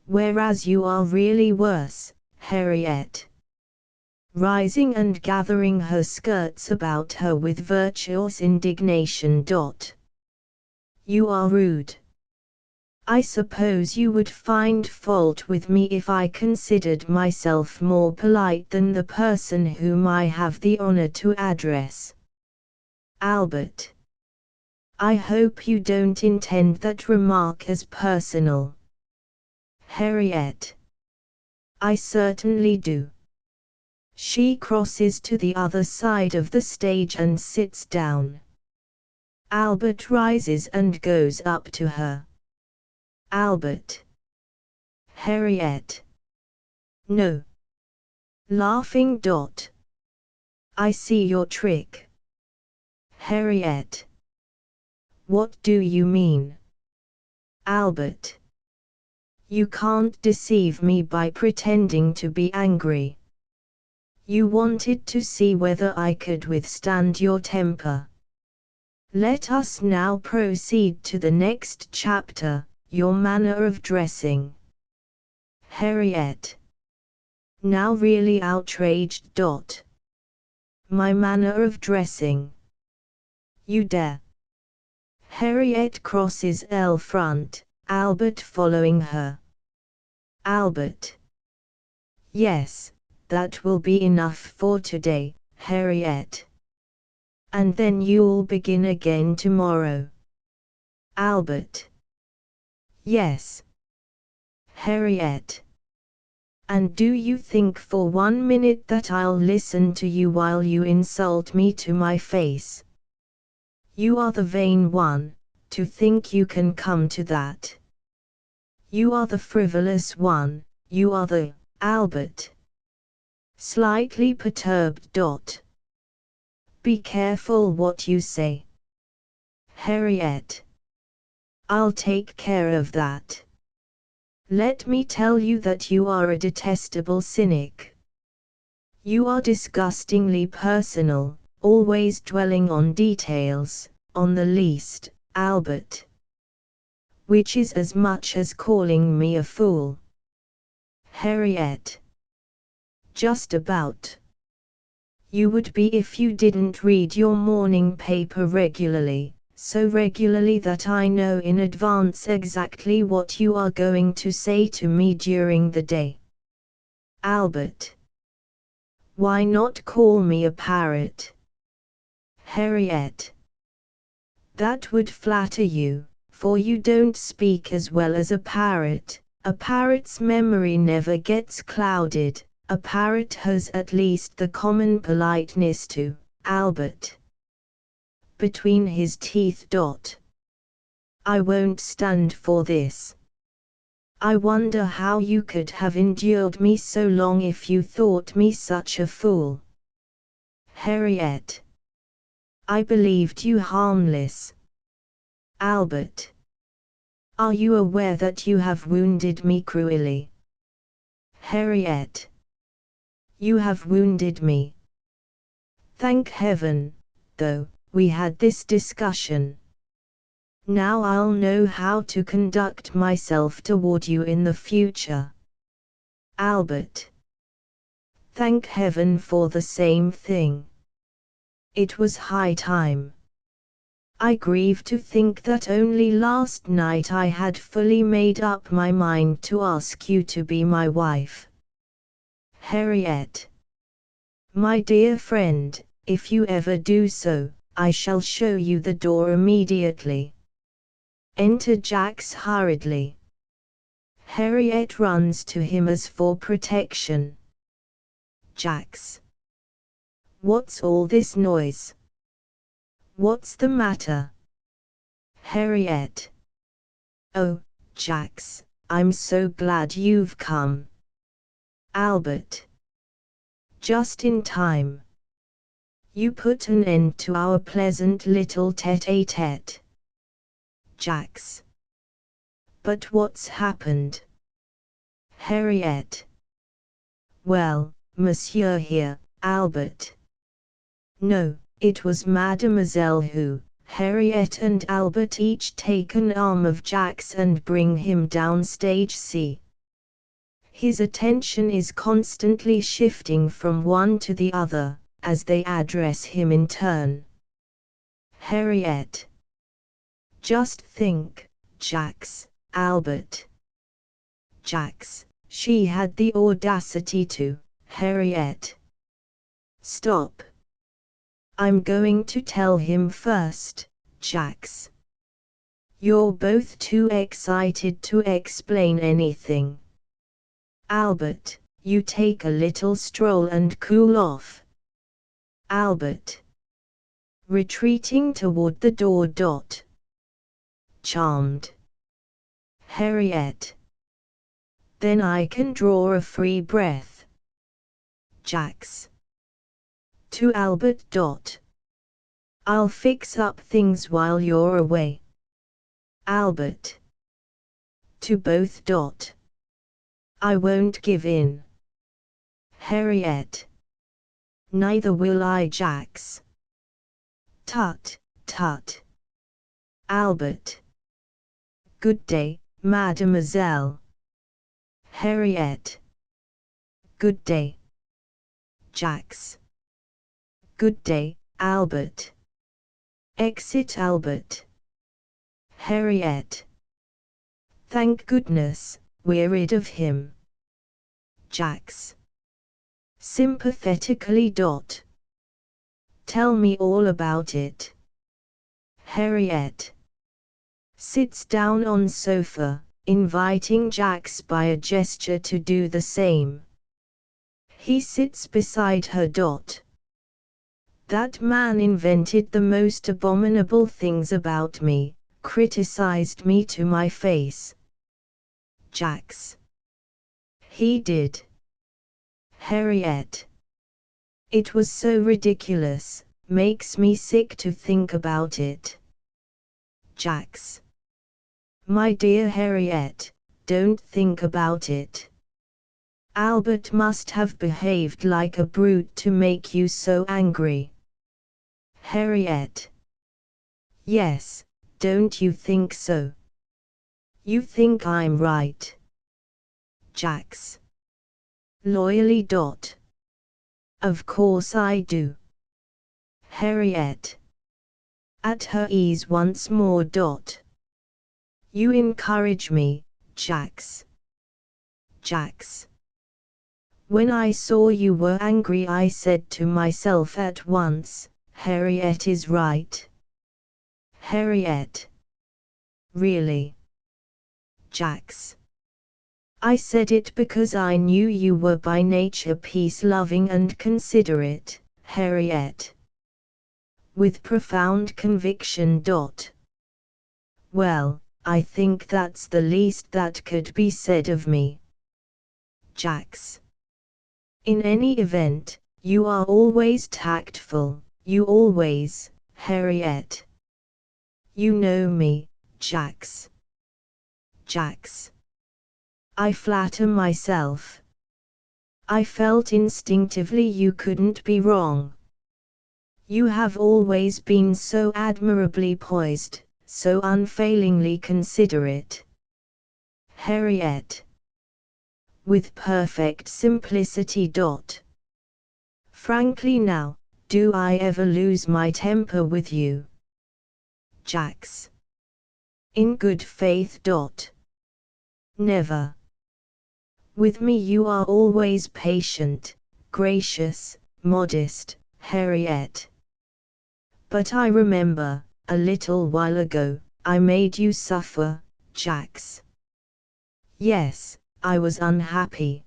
Whereas you are really worse, Harriet. Rising and gathering her skirts about her with virtuous indignation. You are rude. I suppose you would find fault with me if I considered myself more polite than the person whom I have the honor to address. Albert. I hope you don't intend that remark as personal. Harriet. I certainly do. She crosses to the other side of the stage and sits down. Albert rises and goes up to her. Albert. Harriet. No. Laughing. I see your trick. Harriet. What do you mean? Albert. You can't deceive me by pretending to be angry. You wanted to see whether I could withstand your temper. Let us now proceed to the next chapter, your manner of dressing. Harriet. Now really outraged. My manner of dressing. You dare. Harriet crosses L front, Albert following her. Albert. Yes, that will be enough for today, Harriet. And then you'll begin again tomorrow. Albert. Yes. Harriet. And do you think for 1 minute that I'll listen to you while you insult me to my face? You are the vain one, to think you can come to that. You are the frivolous one, you are the, Albert. Slightly perturbed. Be careful what you say. Harriet. I'll take care of that. Let me tell you that you are a detestable cynic. You are disgustingly personal, always dwelling on details, on the least, Albert. Which is as much as calling me a fool. Harriet. Just about. You would be if you didn't read your morning paper regularly, so regularly that I know in advance exactly what you are going to say to me during the day. Albert. Why not call me a parrot? Harriet. That would flatter you, for you don't speak as well as a parrot. A parrot's memory never gets clouded. A parrot has at least the common politeness to, Albert. Between his teeth. I won't stand for this. I wonder how you could have endured me so long if you thought me such a fool. Harriet. I believed you harmless. Albert. Are you aware that you have wounded me cruelly? Harriet. You have wounded me. Thank heaven, though, we had this discussion. Now I'll know how to conduct myself toward you in the future. Albert. Thank heaven for the same thing. It was high time. I grieve to think that only last night I had fully made up my mind to ask you to be my wife. Harriet. My dear friend, if you ever do so, I shall show you the door immediately. Enter Jacques hurriedly. Harriet runs to him as for protection. Jacques. What's all this noise? What's the matter? Harriet. Oh, Jacques, I'm so glad you've come. Albert. Just in time. You put an end to our pleasant little tête-à-tête. Jacques. But what's happened? Harriet. Well, Monsieur here, Albert. No, it was Mademoiselle who. Harriet and Albert each take an arm of Jacques and bring him down stage C. His attention is constantly shifting from one to the other, as they address him in turn. Harriet. Just think, Jacques, Albert. Jacques, she had the audacity to. Harriet. Stop. I'm going to tell him first, Jacques. You're both too excited to explain anything. Albert, you take a little stroll and cool off. Albert. Retreating toward the door. Charmed. Harriet. Then I can draw a free breath. Jacques. To Albert. I'll fix up things while you're away. Albert. To both. I won't give in. Harriet. Neither will I, Jacques. Tut, tut. Albert. Good day, Mademoiselle. Harriet. Good day. Jacques. Good day, Albert. Exit Albert. Harriet. Thank goodness, we're rid of him. Jacques. Sympathetically. Tell me all about it. Harriet. Sits down on sofa, inviting Jacques by a gesture to do the same. He sits beside her. That man invented the most abominable things about me, criticized me to my face. Jacques. He did. Harriet. It was so ridiculous, makes me sick to think about it. Jacques. My dear Harriet, don't think about it. Albert must have behaved like a brute to make you so angry. Harriet. Yes, don't you think so? You think I'm right? Jacques. Loyally. Of course I do. Harriet. At her ease once more. You encourage me, Jacques. Jacques. When I saw you were angry, I said to myself at once, Harriet is right. Harriet. Really? Jacques. I said it because I knew you were by nature peace-loving and considerate, Harriet. With profound conviction. Well, I think that's the least that could be said of me. Jacques. In any event, you are always tactful, you always, Harriet. You know me, Jacques. Jacques. I flatter myself. I felt instinctively you couldn't be wrong. You have always been so admirably poised, so unfailingly considerate. Harriet. With perfect simplicity. Frankly now, do I ever lose my temper with you? Jacks. In good faith. Never. With me you are always patient, gracious, modest, Harriet. But I remember, a little while ago, I made you suffer, Jacks. Yes, I was unhappy.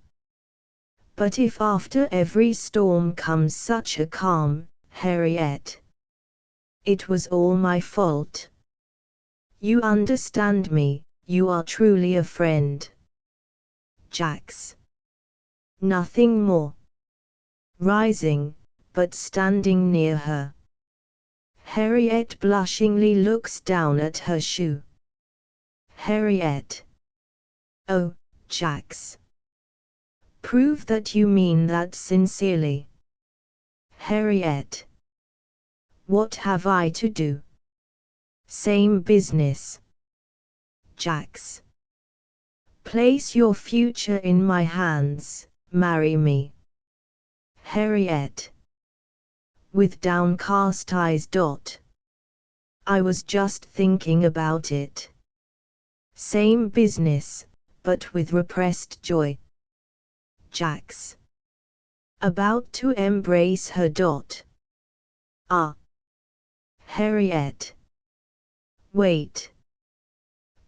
But if after every storm comes such a calm, Harriet, it was all my fault. You understand me, you are truly a friend. Jacks. Nothing more. Rising, but standing near her. Harriet blushingly looks down at her shoe. Harriet. Oh, Jacks. Prove that you mean that sincerely. Harriet. What have I to do? Same business. Jacks. Place your future in my hands, marry me. Harriet. With downcast eyes. I was just thinking about it. Same business, but with repressed joy. Jacks. About to embrace her. Ah. Harriet. Wait.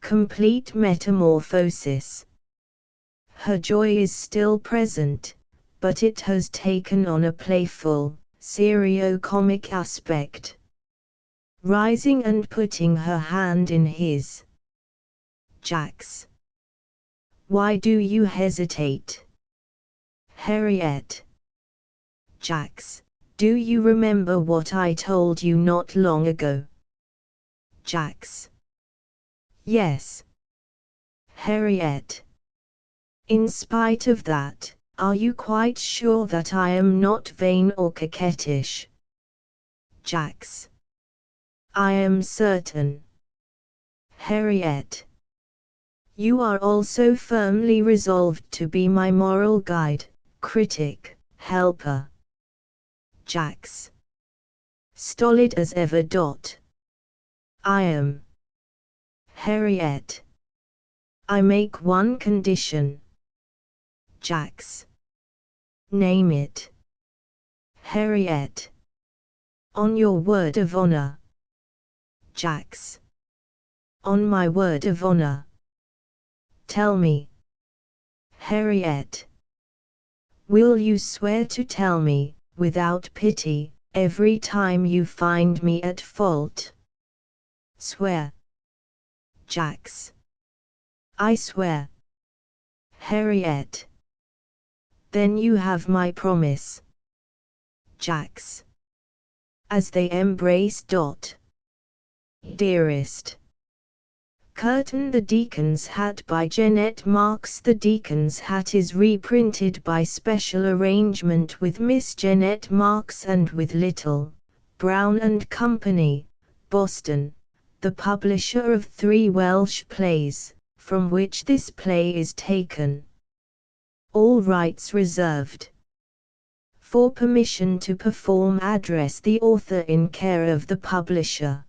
Complete metamorphosis. Her joy is still present, but it has taken on a playful, serio-comic aspect. Rising and putting her hand in his. Jacks. Why do you hesitate? Harriet. Jacks, do you remember what I told you not long ago? Jacks. Yes. Harriet. In spite of that, are you quite sure that I am not vain or coquettish? Jacks. I am certain. Harriet. You are also firmly resolved to be my moral guide, critic, helper. Jacks. Stolid as ever. I am. Harriet. I make one condition. Jacks. Name it. Harriet. On your word of honor. Jacks. On my word of honor. Tell me. Harriet. Will you swear to tell me, without pity, every time you find me at fault? Swear. Jacks. I swear. Harriet. Then you have my promise. Jacks. As they embrace. Dearest. Curtain. The Deacon's Hat by Jeanette Marks. The Deacon's Hat is reprinted by special arrangement with Miss Jeanette Marks and with Little, Brown and Company, Boston, the publisher of 3 Welsh plays, from which this play is taken. All rights reserved. For permission to perform, address the author in care of the publisher.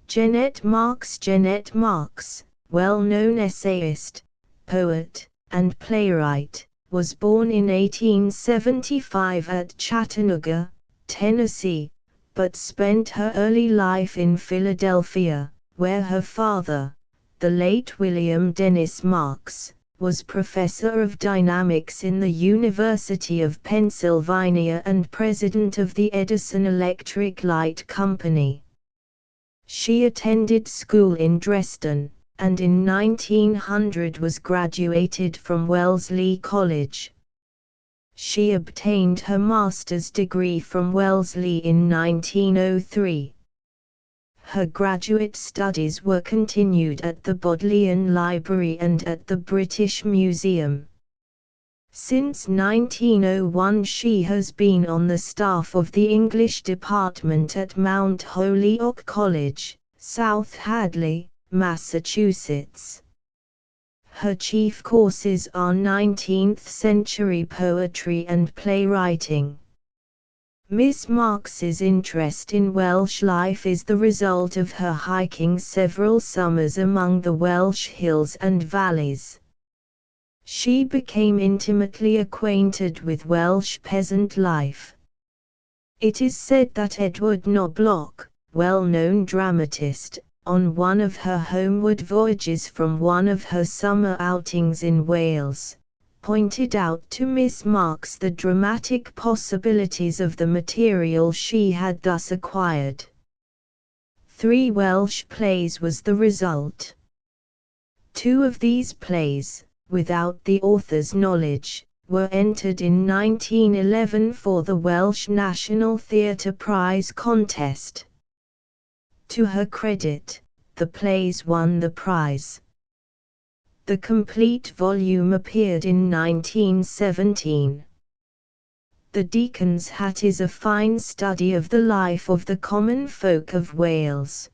Jeanette Marks. Jeanette Marks, well-known essayist, poet, and playwright, was born in 1875 at Chattanooga, Tennessee, but spent her early life in Philadelphia, where her father, the late William Dennis Marks, was professor of dynamics in the University of Pennsylvania and president of the Edison Electric Light Company. She attended school in Dresden, and in 1900 was graduated from Wellesley College. She obtained her master's degree from Wellesley in 1903. Her graduate studies were continued at the Bodleian Library and at the British Museum. Since 1901 she has been on the staff of the English department at Mount Holyoke College, South Hadley, Massachusetts. Her chief courses are 19th-century poetry and playwriting. Miss Marks's interest in Welsh life is the result of her hiking several summers among the Welsh hills and valleys. She became intimately acquainted with Welsh peasant life. It is said that Edward Knobloch, well-known dramatist, on one of her homeward voyages from one of her summer outings in Wales, pointed out to Miss Marks the dramatic possibilities of the material she had thus acquired. 3 Welsh plays was the result. 2 of these plays, without the author's knowledge, were entered in 1911 for the Welsh National Theatre Prize contest. To her credit, the plays won the prize. The complete volume appeared in 1917. The Deacon's Hat is a fine study of the life of the common folk of Wales.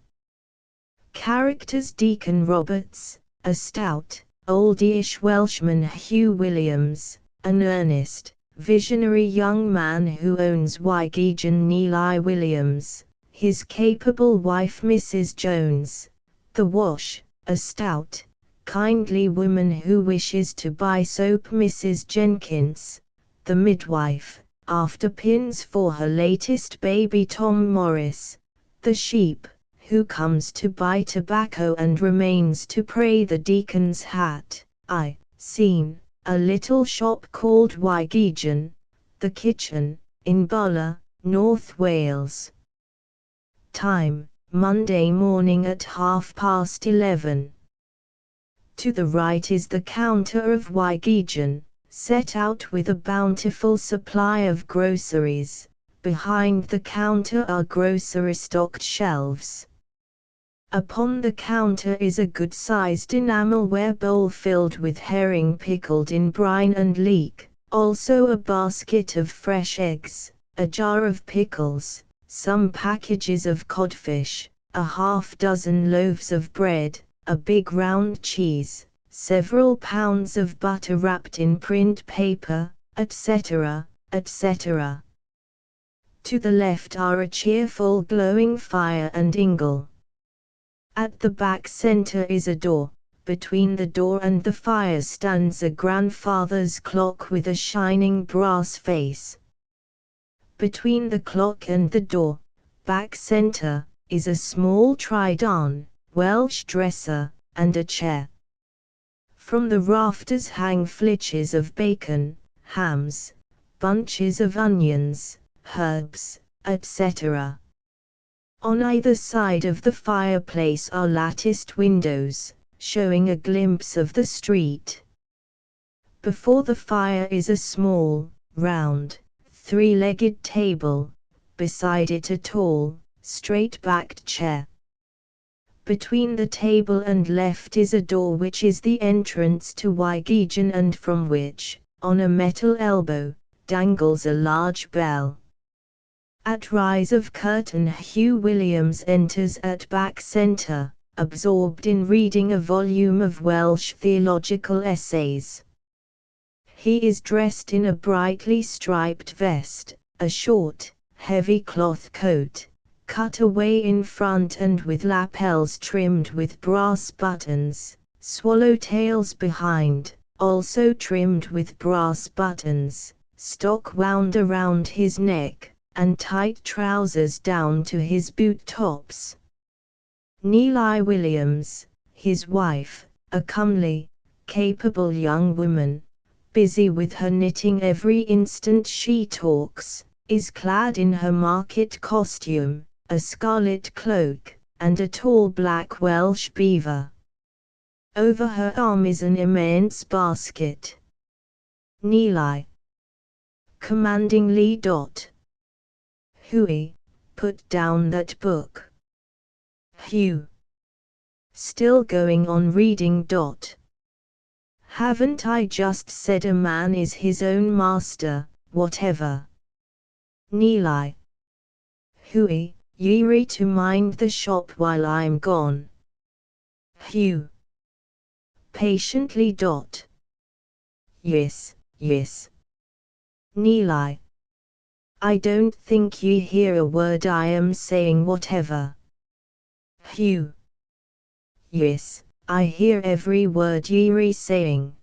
Characters: Deacon Roberts, a stout, oldyish Welshman; Hugh Williams, an earnest, visionary young man who owns Wygegen; Neil Williams, his capable wife Mrs. Jones; the Wash, a stout, kindly woman who wishes to buy soap; Mrs. Jenkins, the midwife, after pins for her latest baby; Tom Morris, the sheep, who comes to buy tobacco and remains to pray; the Deacon's Hat, scene, a little shop called Wygegen; the kitchen, in Bulla, North Wales. Time, Monday morning at 11:30. To the right is the counter of Wygegen, set out with a bountiful supply of groceries. Behind the counter are grocery-stocked shelves. Upon the counter is a good-sized enamelware bowl filled with herring pickled in brine and leek, also a basket of fresh eggs, a jar of pickles, some packages of codfish, a half-dozen loaves of bread, a big round cheese, several pounds of butter wrapped in print paper, etc., etc. To the left are a cheerful glowing fire and ingle. At the back center is a door. Between the door and the fire stands a grandfather's clock with a shining brass face. Between the clock and the door, back center, is a small trident, Welsh dresser, and a chair. From the rafters hang flitches of bacon, hams, bunches of onions, herbs, etc. On either side of the fireplace are latticed windows, showing a glimpse of the street. Before the fire is a small, round, 3-legged table, beside it a tall, straight-backed chair. Between the table and left is a door which is the entrance to Wygegen and from which, on a metal elbow, dangles a large bell. At rise of curtain Hugh Williams enters at back centre, absorbed in reading a volume of Welsh theological essays. He is dressed in a brightly striped vest, a short, heavy cloth coat, cut away in front and with lapels trimmed with brass buttons, swallowtails behind, also trimmed with brass buttons, stock wound around his neck, and tight trousers down to his boot tops. Neil Williams, his wife, a comely, capable young woman, busy with her knitting every instant she talks, is clad in her market costume, a scarlet cloak, and a tall black Welsh beaver. Over her arm is an immense basket. Neil commandingly. Hughie, put down that book. Hugh, still going on reading. Haven't I just said a man is his own master, whatever? Neil, Hughie, ye to mind the shop while I'm gone. Hugh, patiently. Yes, yes. Neil, I don't think ye hear a word I am saying whatever. Hugh. Yes, I hear every word ye're saying.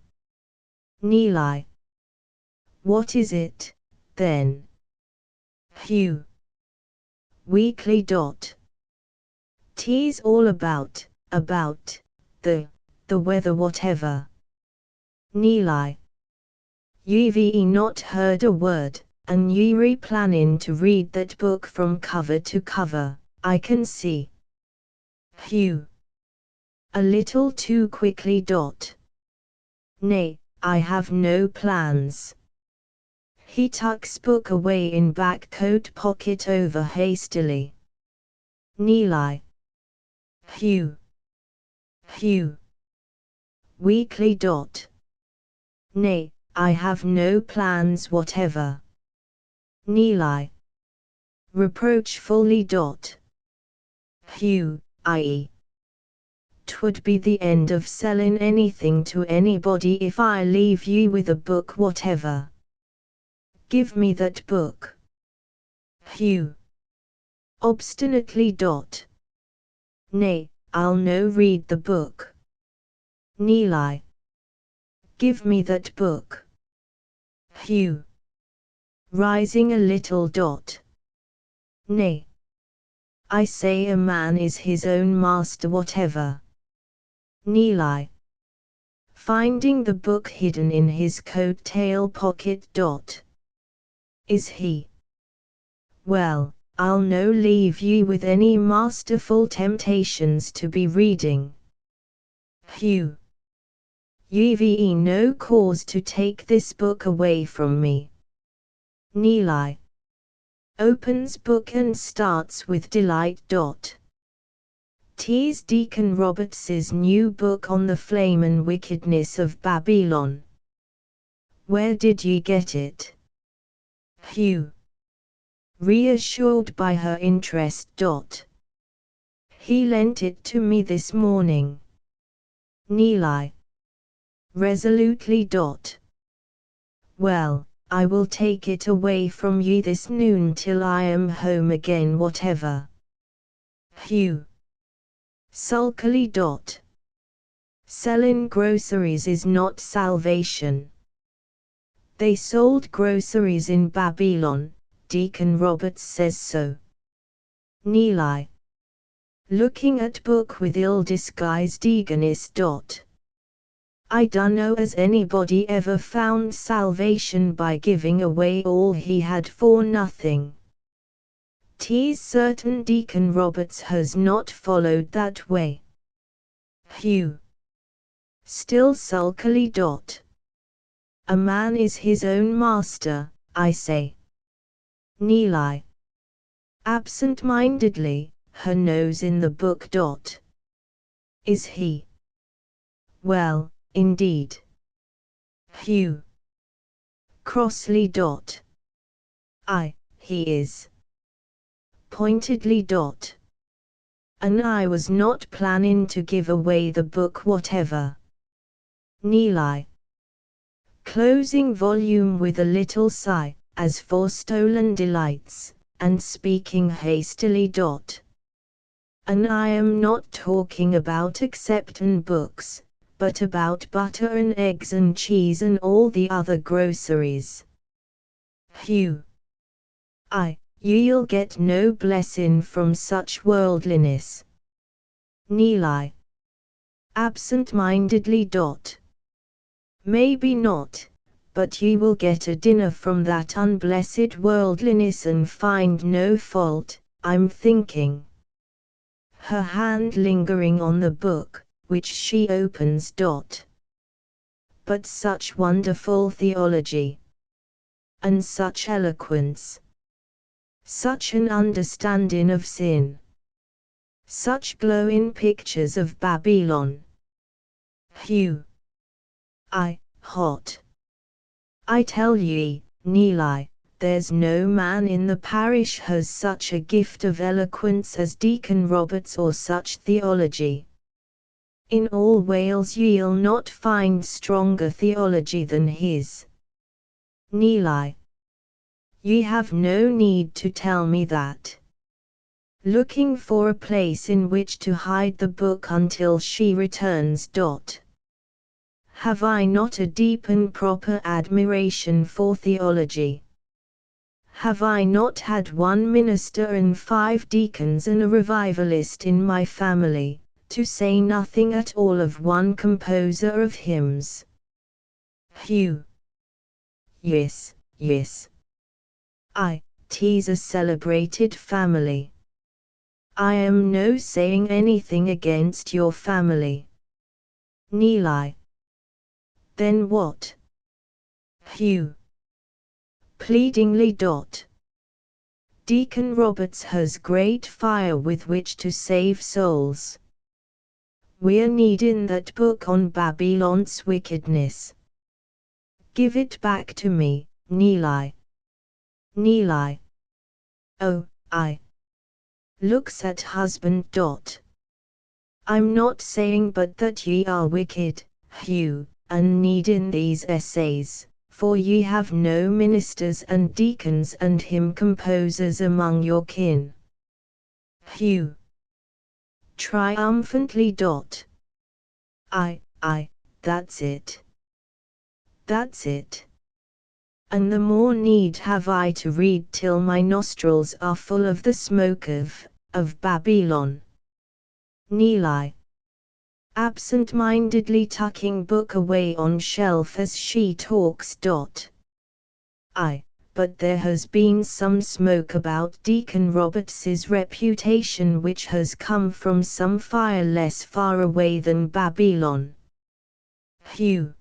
Neeli. What is it, then? Hugh. Weekly. T's all about, the weather whatever. Neeli. You've not heard a word, and you're planning to read that book from cover to cover, I can see. Hugh. A little too quickly. Nay, I have no plans. He tucks book away in back coat pocket over hastily. Neeli. Hugh. Hugh. Weekly. Nay, I have no plans whatever. Neeli. Reproachfully. Hugh, i.e. 'Twould be the end of selling anything to anybody if I leave you with a book whatever. Give me that book. Hugh. Obstinately. Nay, I'll no read the book. Neeli. Give me that book. Hugh. Rising a little. Nay. I say a man is his own master whatever. Neeli. Finding the book hidden in his coat-tail pocket. Is he? Well, I'll no leave you with any masterful temptations to be reading. Hugh. You've no cause to take this book away from me. Neeli. Opens book and starts with delight. T's Deacon Roberts's new book on the flame and wickedness of Babylon. Where did ye get it? Hugh. Reassured by her interest. He lent it to me this morning. Neeli. Resolutely. Well, I will take it away from you this noon till I am home again whatever. Hugh. Sulkily. Selling groceries is not salvation. They sold groceries in Babylon, Deacon Roberts says so. Neeli. Looking at book with ill-disguised eagerness. I dunno as anybody ever found salvation by giving away all he had for nothing. 'Tis certain Deacon Roberts has not followed that way. Hugh. Still sulkily. A man is his own master, I say. Neeli. Absent-mindedly, her nose in the book. Is he? Well, indeed. Hugh. Crossly. Aye, he is. Pointedly. And I was not planning to give away the book whatever. Neeli. Closing volume with a little sigh, as for stolen delights, and speaking hastily. And I am not talking about acceptin' books, but about butter and eggs and cheese and all the other groceries. Hugh. Aye, you'll get no blessin' from such worldliness. Neeli. Absent-mindedly. Maybe not, but you will get a dinner from that unblessed worldliness and find no fault, I'm thinking. Her hand lingering on the book, which she opens. But such wonderful theology! And such eloquence! Such an understanding of sin! Such glowing pictures of Babylon! Hugh. Aye, hot. I tell ye, Neeli, there's no man in the parish has such a gift of eloquence as Deacon Roberts or such theology. In all Wales ye'll not find stronger theology than his. Neeli. Ye have no need to tell me that. Looking for a place in which to hide the book until she returns. Have I not a deep and proper admiration for theology? Have I not had one minister and 5 deacons and a revivalist in my family, to say nothing at all of one composer of hymns? Hugh. Yes, yes. Tis a celebrated family. I am no saying anything against your family. Neeli. Then what? Hugh. Pleadingly. Deacon Roberts has great fire with which to save souls. We're needin' that book on Babylon's wickedness. Give it back to me, Neeli. Neeli. Oh, I. Looks at husband. I'm not saying but that ye are wicked, Hugh, and needin' these essays, for ye have no ministers and deacons and hymn composers among your kin. Hugh. Triumphantly. That's it. That's it. And the more need have I to read till my nostrils are full of the smoke of Babylon. Neeli. Absent-mindedly tucking book away on shelf as she talks. But there has been some smoke about Deacon Roberts's reputation which has come from some fire less far away than Babylon. Hugh.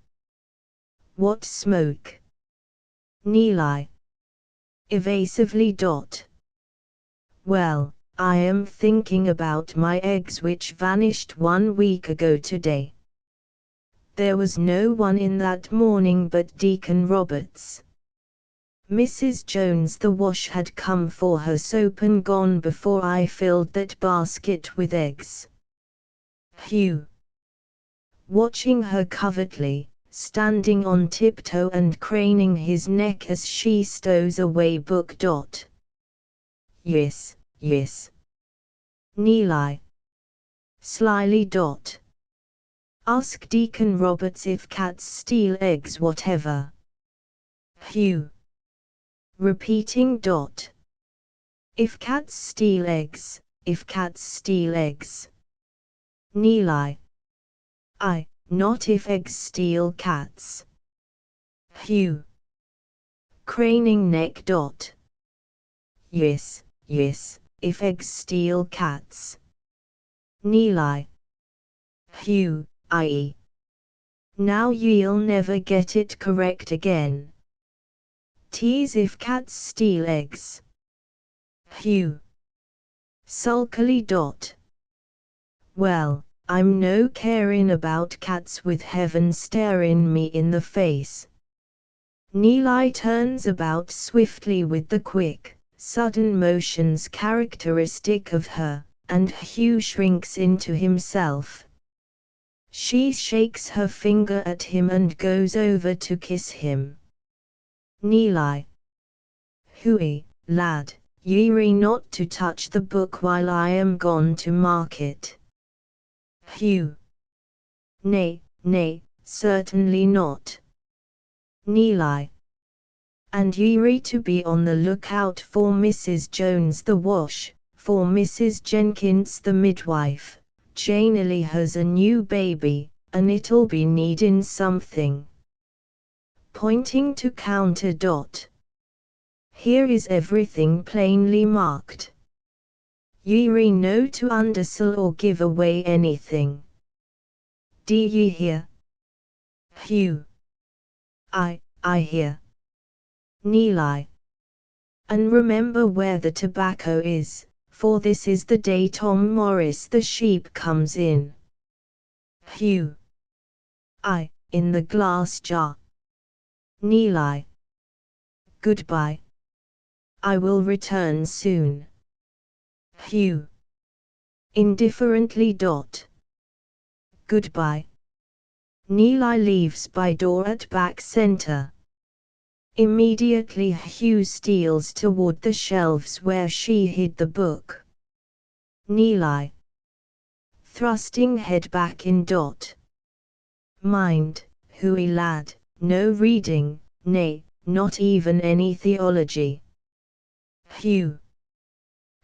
What smoke? Neeli. Evasively. Well, I am thinking about my eggs which vanished 1 week ago today. There was no one in that morning but Deacon Roberts. Mrs. Jones the wash had come for her soap and gone before I filled that basket with eggs. Hugh. Watching her covertly, standing on tiptoe and craning his neck as she stows away book. Yes, yes. Neeli. Slyly. Ask Deacon Roberts if cats steal eggs whatever. Hugh. Repeating. If cats steal eggs, if cats steal eggs. Neeli. Not if eggs steal cats. Hugh. Craning neck. Yes, yes, if eggs steal cats. Neeli. Hugh, i.e. Now ye'll never get it correct again. Tis if cats steal eggs. Hugh. Sulkily. Well, I'm no carin' about cats with heaven starin' me in the face. Neeli turns about swiftly with the quick, sudden motions characteristic of her, and Hugh shrinks into himself. She shakes her finger at him and goes over to kiss him. Neeli. Hooey, lad, ye're not to touch the book while I am gone to market. Hugh. Nay, nay, certainly not. Neeli. And ye're to be on the lookout for Mrs. Jones the wash, for Mrs. Jenkins the midwife. Janely has a new baby, and it'll be needin' something. Pointing to counter. Here is everything plainly marked. Ye're no to undersell or give away anything. D'ye hear? Hugh. I hear. Neeli. And remember where the tobacco is, for this is the day Tom Morris the sheep comes in. Hugh. In the glass jar. Neeli. Goodbye. I will return soon. Hugh. Indifferently. Goodbye. Neeli leaves by door at back center. Immediately Hugh steals toward the shelves where she hid the book. Neeli. Thrusting head back in. Mind, Hughie lad, no reading, nay, not even any theology. Hugh.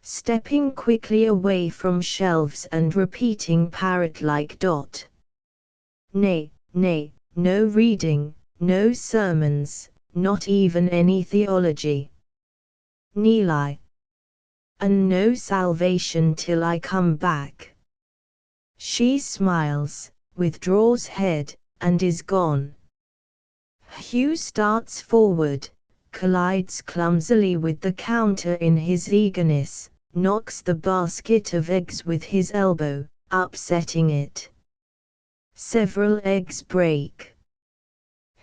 Stepping quickly away from shelves and repeating parrot-like. Nay, nay, no reading, no sermons, not even any theology. Neeli. And no salvation till I come back. She smiles, withdraws head, and is gone. Hugh starts forward, collides clumsily with the counter in his eagerness, knocks the basket of eggs with his elbow, upsetting it. Several eggs break.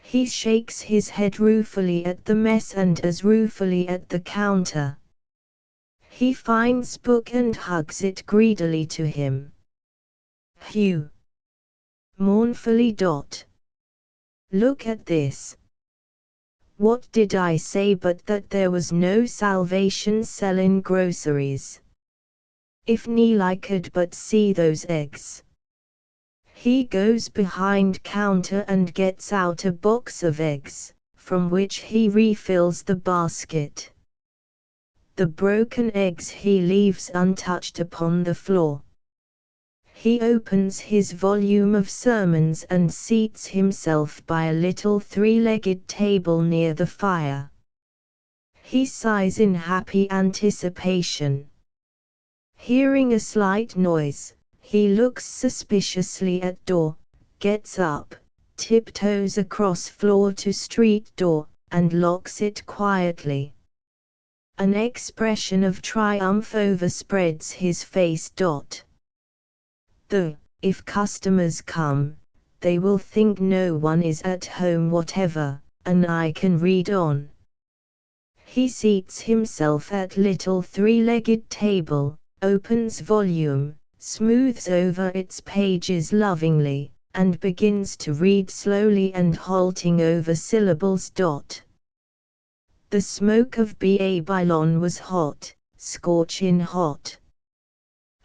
He shakes his head ruefully at the mess and as ruefully at the counter. He finds book and hugs it greedily to him. Hugh. Mournfully. Look at this. What did I say but that there was no salvation sellin' groceries? If Neeli could but see those eggs. He goes behind counter and gets out a box of eggs, from which he refills the basket. The broken eggs he leaves untouched upon the floor. He opens his volume of sermons and seats himself by a little three-legged table near the fire. He sighs in happy anticipation. Hearing a slight noise, he looks suspiciously at door, gets up, tiptoes across floor to street door, and locks it quietly. An expression of triumph overspreads his face. If customers come, they will think no one is at home whatever, and I can read on. He seats himself at little three-legged table, opens volume, smooths over its pages lovingly, and begins to read slowly and halting over syllables. The smoke of Babylon was hot, scorchin' hot.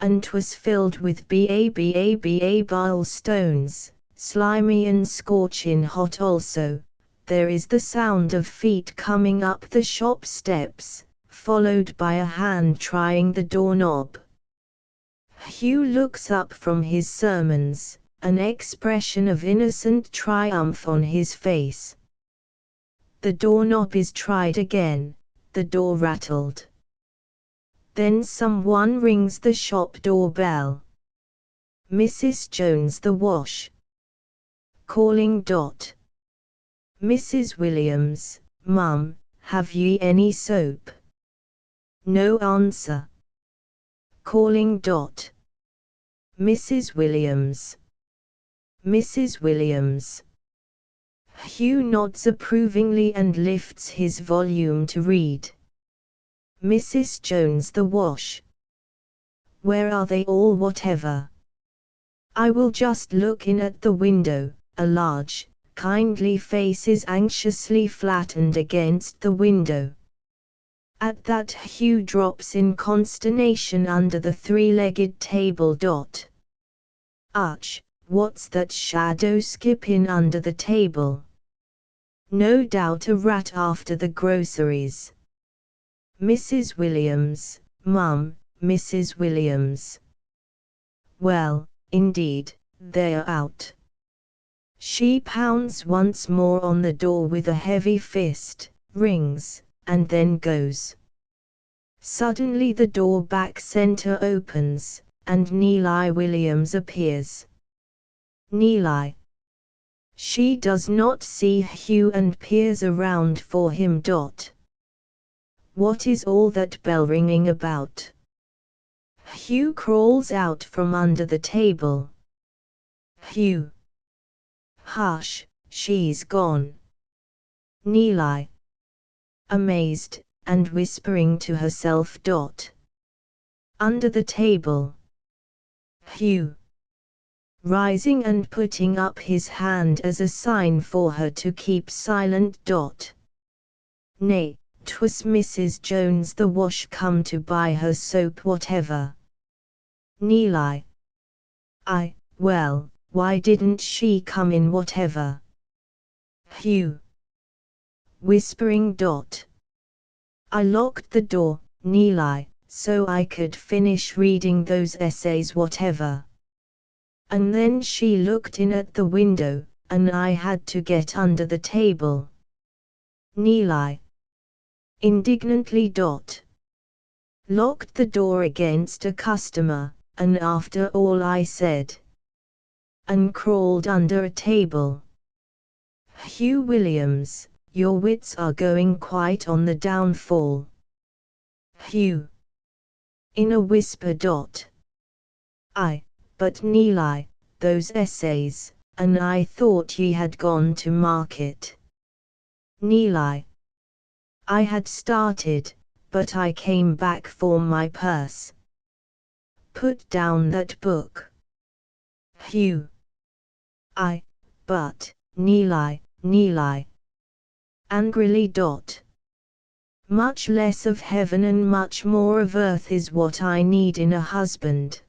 And 'twas filled with Babel stones, slimy and scorchin' hot also. There is the sound of feet coming up the shop steps, followed by a hand trying the doorknob. Hugh looks up from his sermons, an expression of innocent triumph on his face. The doorknob is tried again, the door rattled. Then someone rings the shop doorbell. Mrs. Jones the wash. Calling. Mrs. Williams, Mum, have ye any soap? No answer. Calling. Mrs. Williams. Mrs. Williams. Hugh nods approvingly and lifts his volume to read. Mrs. Jones the wash. Where are they all whatever? I will just look in at the window. A large, kindly face is anxiously flattened against the window. At that Hugh drops in consternation under the three-legged table. Ach, what's that shadow skipping under the table? No doubt a rat after the groceries. Mrs. Williams, Mum, Mrs. Williams. Well, indeed, they're out. She pounds once more on the door with a heavy fist, rings, and then goes. Suddenly the door back center opens, and Neeli Williams appears. Neeli. She does not see Hugh and peers around for him. What is all that bell ringing about? Hugh crawls out from under the table. Hugh. Hush, she's gone. Neeli. Amazed, and whispering to herself. Under the table. Hugh. Rising and putting up his hand as a sign for her to keep silent. Nay, 'twas Mrs. Jones the wash come to buy her soap whatever. Neelie. Well, why didn't she come in whatever? Hugh. Whispering. I locked the door, Neelie, so I could finish reading those essays whatever. And then she looked in at the window, and I had to get under the table. Neelie. Indignantly. Locked the door against a customer, and after all I said. And crawled under a table. Hugh Williams, your wits are going quite on the downfall. Hugh. In a whisper. But Neelie, those essays, and I thought ye had gone to market. Neelie. I had started, but I came back for my purse. Put down that book. Hugh. But, Neelie. Angrily. Much less of heaven and much more of earth is what I need in a husband.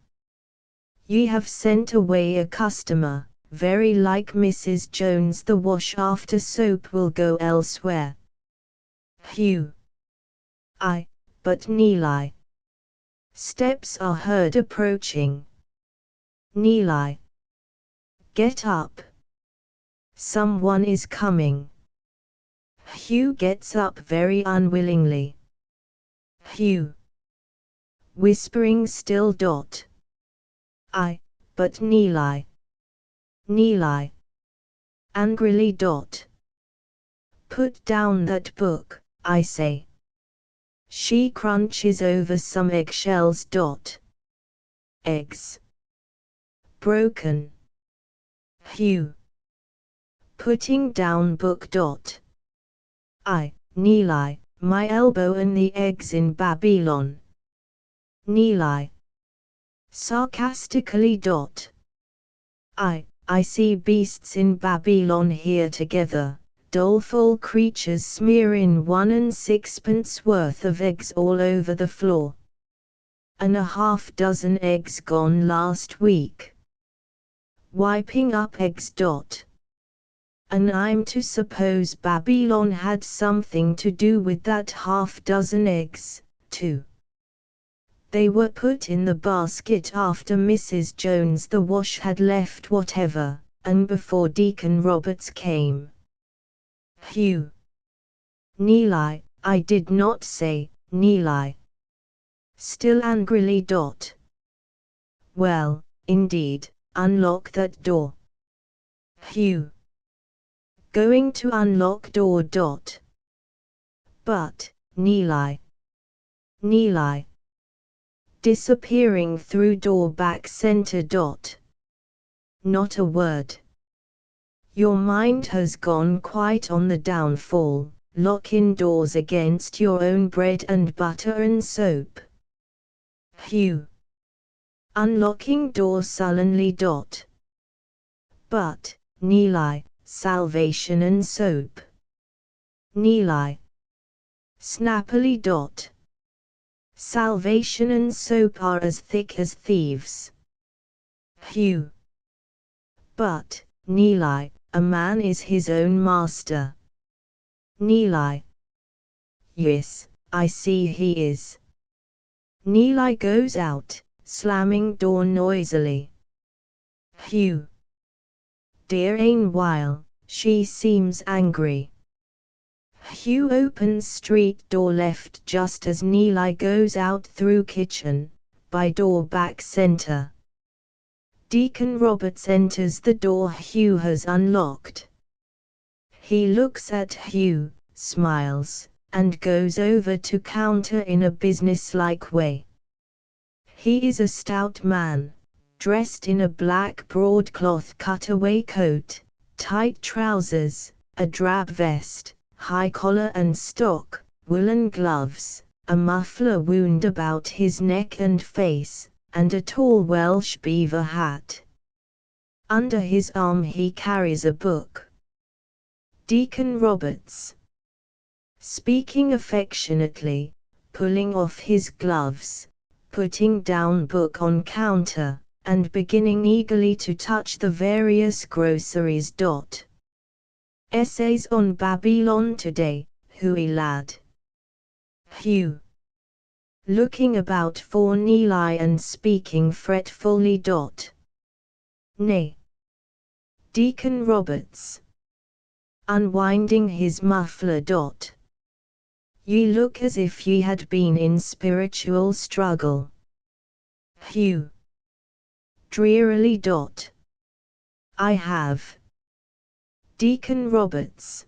Ye have sent away a customer, very like Mrs. Jones the wash after soap will go elsewhere. Hugh. But Neelie. Steps are heard approaching. Neelie. Get up. Someone is coming. Hugh gets up very unwillingly. Hugh. Whispering still. But Neelie. Angrily. Put down that book, I say. She crunches over some eggshells. Eggs. Broken. Hugh. Putting down book. Neelie, my elbow and the eggs in Babylon. Neelie. Sarcastically. I see beasts in Babylon here together, doleful creatures smearin' 1 and 6pence worth of eggs all over the floor. And a half-dozen eggs gone last week. Wiping up eggs. And I'm to suppose Babylon had something to do with that half-dozen eggs, too. They were put in the basket after Mrs. Jones the wash had left whatever, and before Deacon Roberts came. Hugh. Neelie, I did not say, Neelie. Still angrily. Well, indeed, unlock that door. Hugh. Going to unlock door. But, Neelie. Disappearing through door back center. Not a word. Your mind has gone quite on the downfall, locking doors against your own bread and butter and soap. Hugh. Unlocking door sullenly. But, Neelie, salvation and soap. Neelie. Snappily. Salvation and soap are as thick as thieves. Hugh. But, Neelie, a man is his own master. Neelie. Yes, I see he is. Neelie goes out, slamming door noisily. Hugh. Dear ain while, she seems angry. Hugh opens street door left just as Neelie goes out through kitchen, by door back center. Deacon Roberts enters the door Hugh has unlocked. He looks at Hugh, smiles, and goes over to counter in a businesslike way. He is a stout man, dressed in a black broadcloth cutaway coat, tight trousers, a drab vest, high collar and stock, woolen gloves, a muffler wound about his neck and face, and a tall Welsh beaver hat. Under his arm he carries a book. Deacon Roberts. speaking affectionately, pulling off his gloves, putting down book on counter, and beginning eagerly to touch the various groceries. Essays on Babylon today, Hughie lad. Hugh. Looking about for Neeli and speaking fretfully. Nay. Deacon Roberts. Unwinding his muffler. Ye look as if ye had been in spiritual struggle. Hugh. Drearily. I have. Deacon Roberts.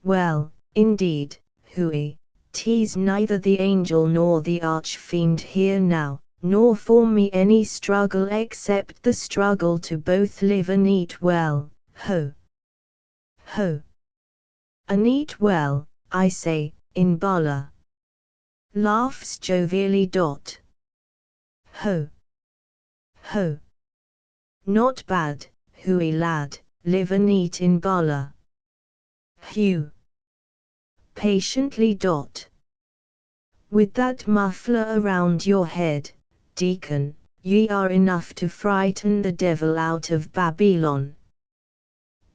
Well, indeed, Hughie, 'tis neither the angel nor the archfiend here now, nor for me any struggle except the struggle to both live and eat well, ho! Ho! And eat well, I say, in Bala. Laughs jovially. Ho! Ho! Not bad, Hughie lad, live and eat in Bala. Hugh. Patiently. With that muffler around your head, Deacon, ye are enough to frighten the devil out of Babylon.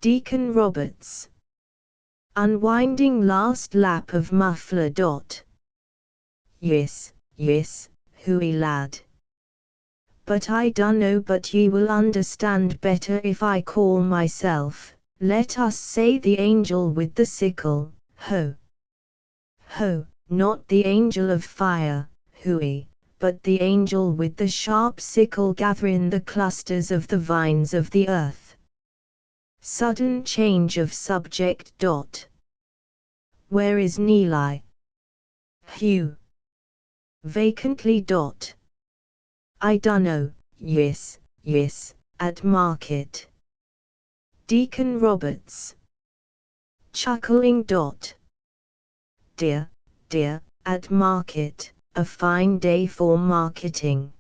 Deacon Roberts. Unwinding last lap of muffler. Yes, yes, Hughie lad. But I dunno but ye will understand better if I call myself, let us say the angel with the sickle, ho! Ho! Not the angel of fire, Hughie, but the angel with the sharp sickle gathering the clusters of the vines of the earth. Sudden change of subject. Where is Neeli? Hugh. Vacantly. I dunno, yes, yes, at market. Deacon Roberts. Chuckling. Dear, dear, at market, a fine day for marketing.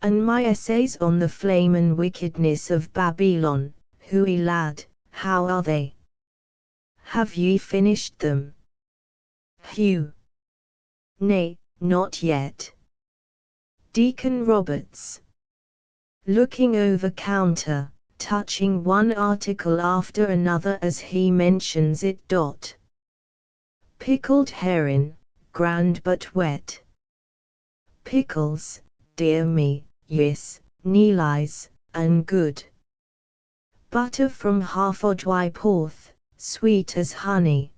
And my essays on the flame and wickedness of Babylon, Hughie lad, how are they? Have ye finished them? Hugh. Nay, not yet. Deacon Roberts. Looking over counter, touching one article after another as he mentions it. Pickled herring, grand but wet. Pickles, dear me, yes, Neeli's, and good. Butter from Herefordshire, sweet as honey.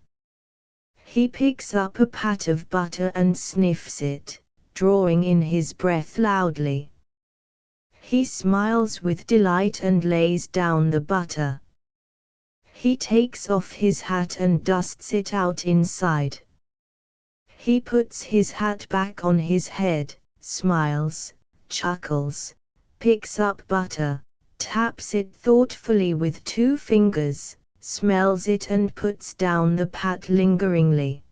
He picks up a pat of butter and sniffs it, drawing in his breath loudly. He smiles with delight and lays down the butter. He takes off his hat and dusts it out inside. He puts his hat back on his head, smiles, chuckles, picks up butter, taps it thoughtfully with 2 fingers, smells it and puts down the pat lingeringly.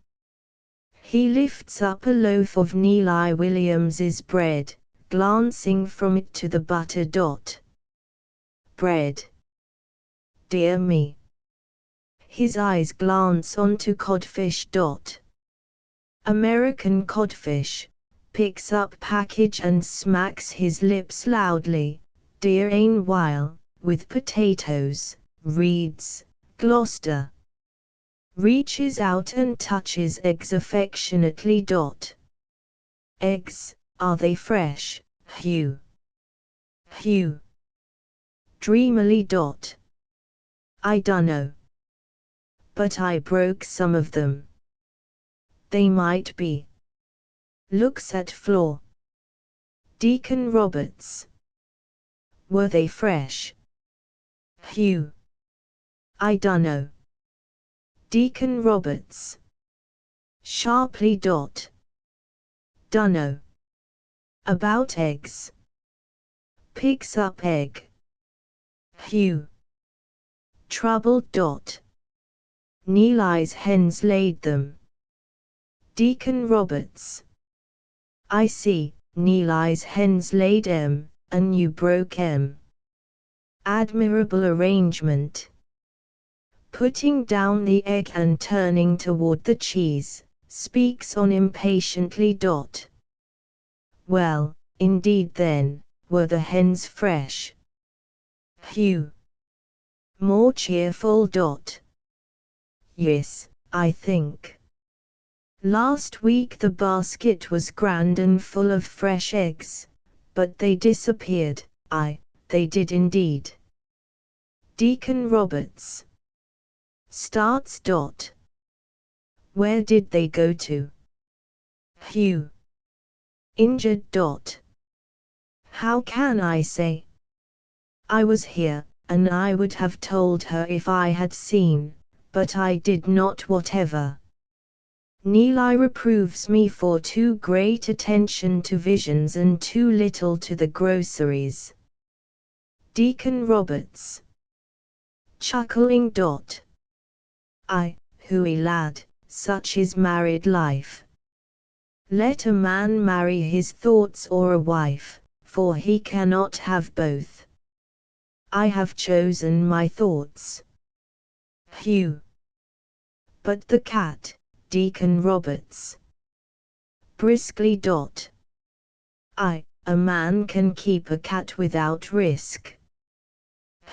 He lifts up a loaf of Neeli Williams's bread, glancing from it to the butter. Bread. Dear me. His eyes glance onto codfish. American codfish, picks up package and smacks his lips loudly, dear ain while, with potatoes, reads, Gloucester. Reaches out and touches eggs affectionately. Eggs, are they fresh, Hugh? Hugh. Dreamily. I dunno. But I broke some of them. They might be. Looks at floor. Deacon Roberts. Were they fresh? Hugh. I dunno. Deacon Roberts. Sharply. Dunno. About eggs. Picks up egg. Hugh. Troubled. Neeli's hens laid them. Deacon Roberts. I see, Neeli's hens laid 'em, and you broke 'em. Admirable arrangement. putting down the egg and turning toward the cheese, speaks on impatiently. Well, indeed then, were the hens fresh? Hugh. More cheerful. Yes, I think. Last week the basket was grand and full of fresh eggs, but they disappeared. They did indeed. Deacon Roberts starts. Where did they go to? Hugh. Injured. How can I say? I was here, and I would have told her if I had seen, but I did not. Whatever. Neeli reproves me for too great attention to visions and too little to the groceries. Deacon Roberts chuckling. Hughie lad, such is married life. Let a man marry his thoughts or a wife, for he cannot have both. I have chosen my thoughts. Hugh. But the cat, Deacon Roberts briskly. A man can keep a cat without risk.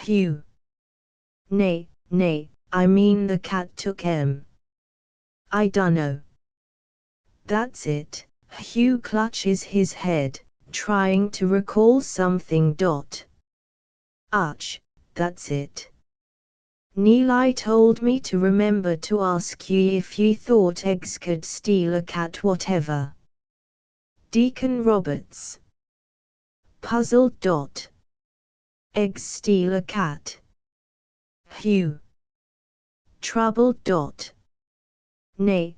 Hugh. Nay, I mean the cat took I dunno. That's it. Hugh clutches his head, trying to recall something. That's it. Neeli told me to remember to ask ye if ye thought eggs could steal a cat. Whatever. Deacon Roberts puzzled. Eggs steal a cat. Hugh. Troubled. Nay,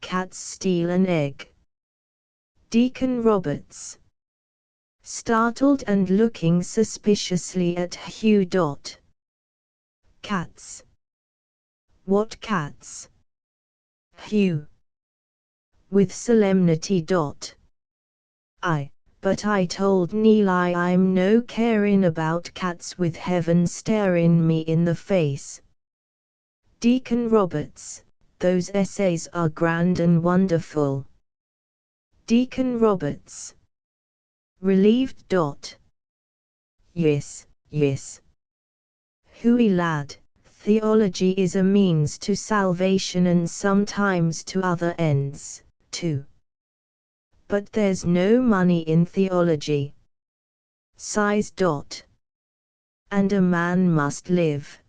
cats steal an egg. Deacon Roberts startled and looking suspiciously at Hugh. Cats? What cats? Hugh. With solemnity. But I told Neeli I'm no carin' about cats with heaven starin' me in the face. Deacon Roberts, those essays are grand and wonderful. Deacon Roberts relieved. Yes. Hughie lad, theology is a means to salvation and sometimes to other ends, too. But there's no money in theology. Sighs. And a man must live.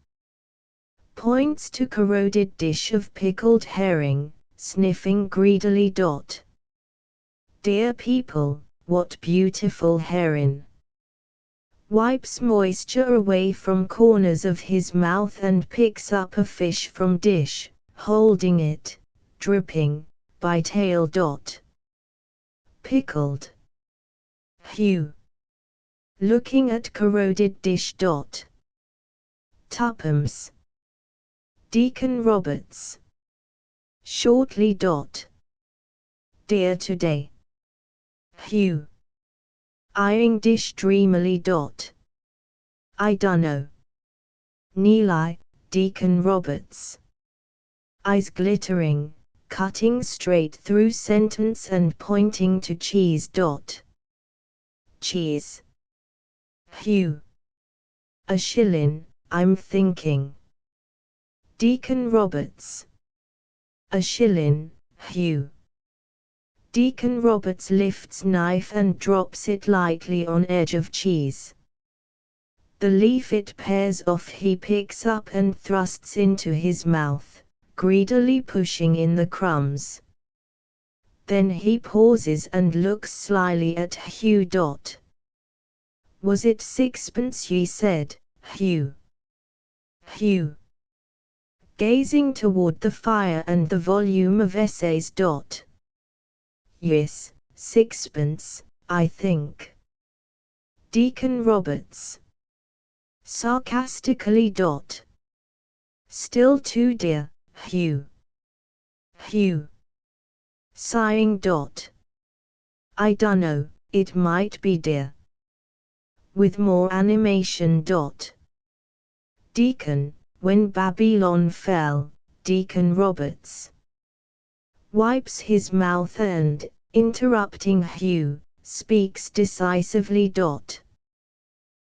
Points to corroded dish of pickled herring, sniffing greedily. Dear people, what beautiful herring. Wipes moisture away from corners of his mouth and picks up a fish from dish, holding it, dripping, by tail. Pickled. Hugh. Looking at corroded dish. Tuppence. Deacon Roberts shortly. Dear today. Hugh. Eyeing dish dreamily. I dunno. Neeli, Deacon Roberts eyes glittering, cutting straight through sentence and pointing to cheese. Cheese. Hugh. A shillin', I'm thinking. Deacon Roberts. A shillin', Hugh. Deacon Roberts lifts knife and drops it lightly on edge of cheese. The leaf it pares off he picks up and thrusts into his mouth, greedily pushing in the crumbs. Then he pauses and looks slyly at Hugh. Was it sixpence ye said, Hugh? Hugh. Gazing toward the fire and the volume of essays. Yes, sixpence, I think. Deacon Roberts sarcastically. Still too dear, Hugh. Hugh. Sighing. I dunno, it might be dear. With more animation. Deacon, when Babylon fell, Deacon Roberts wipes his mouth and, interrupting Hugh, speaks decisively.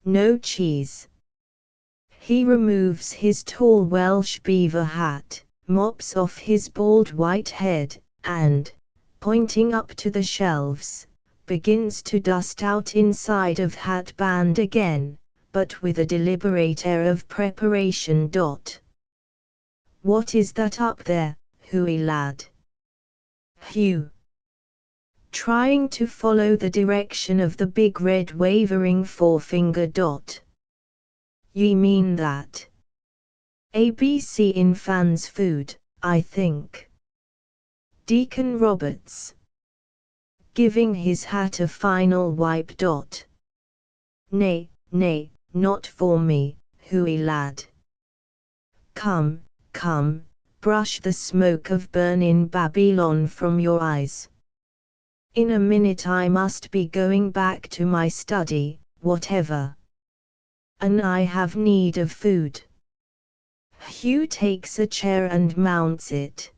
No cheese. He removes his tall Welsh beaver hat, mops off his bald white head, and, pointing up to the shelves, begins to dust out inside of hat band again, but with a deliberate air of preparation. What is that up there, Hughie lad? Hugh, trying to follow the direction of the big red wavering forefinger. You mean that ABC in Fan's food, I think. Deacon Roberts, giving his hat a final wipe. Nay, nay, not for me, Hughie lad. Come, come, brush the smoke of burnin' Babylon from your eyes. In a minute I must be going back to my study, whatever. And I have need of food. Hugh takes a chair and mounts it.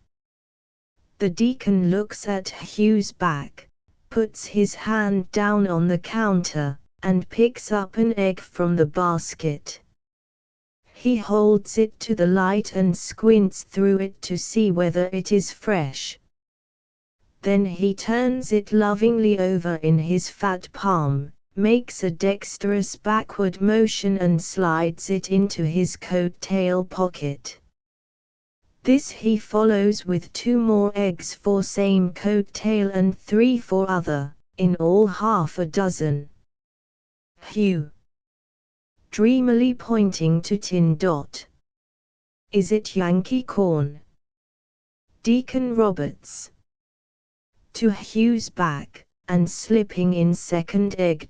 The deacon looks at Hugh's back, puts his hand down on the counter, and picks up an egg from the basket. He holds it to the light and squints through it to see whether it is fresh. Then he turns it lovingly over in his fat palm, makes a dexterous backward motion and slides it into his coat-tail pocket. This he follows with 2 more eggs for same coat-tail and 3 for other, in all half a dozen. Hugh, dreamily pointing to tin. Is it Yankee corn? Deacon Roberts, to Hugh's back, and slipping in second egg.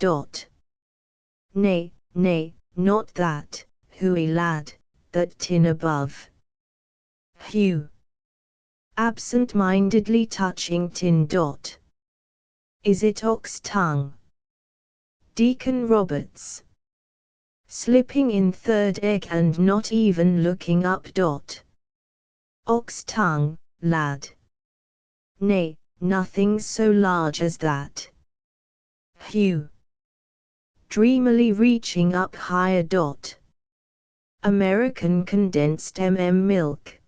Nay, nay, not that, Hughie lad, that tin above. Hugh, absent-mindedly touching tin. Is it ox tongue? Deacon Roberts, slipping in third egg and not even looking up. Ox tongue, lad. Nay, nothing so large as that. Hugh, dreamily reaching up higher. American condensed milk.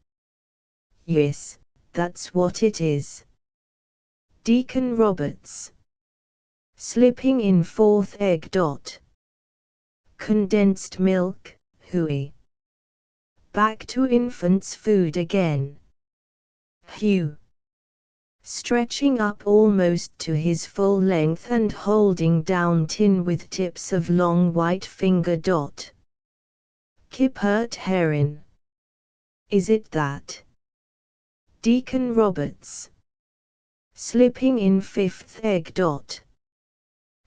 Yes, that's what it is. Deacon Roberts, slipping in fourth egg. Condensed milk, Hughie. Back to infant's food again. Hugh, stretching up almost to his full length and holding down tin with tips of long white finger. Kippert Heron. Is it that? Deacon Roberts, slipping in fifth egg.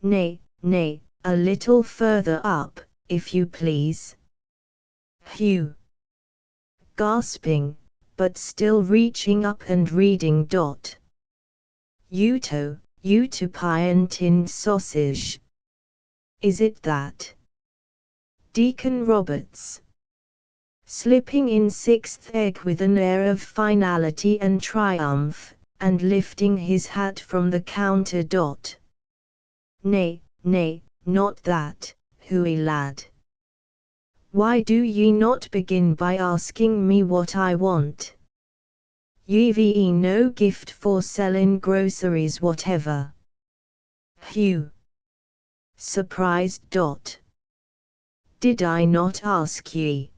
Nay, nay, a little further up, if you please. Hugh, gasping, but still reaching up and reading. Utopian tinned sausage. Is it that? Deacon Roberts, slipping in sixth egg with an air of finality and triumph, and lifting his hat from the counter. Nay, nay, not that, Hughie lad. Why do ye not begin by asking me what I want? Ye've no gift for sellin' groceries whatever. Hugh, surprised. Did I not ask ye?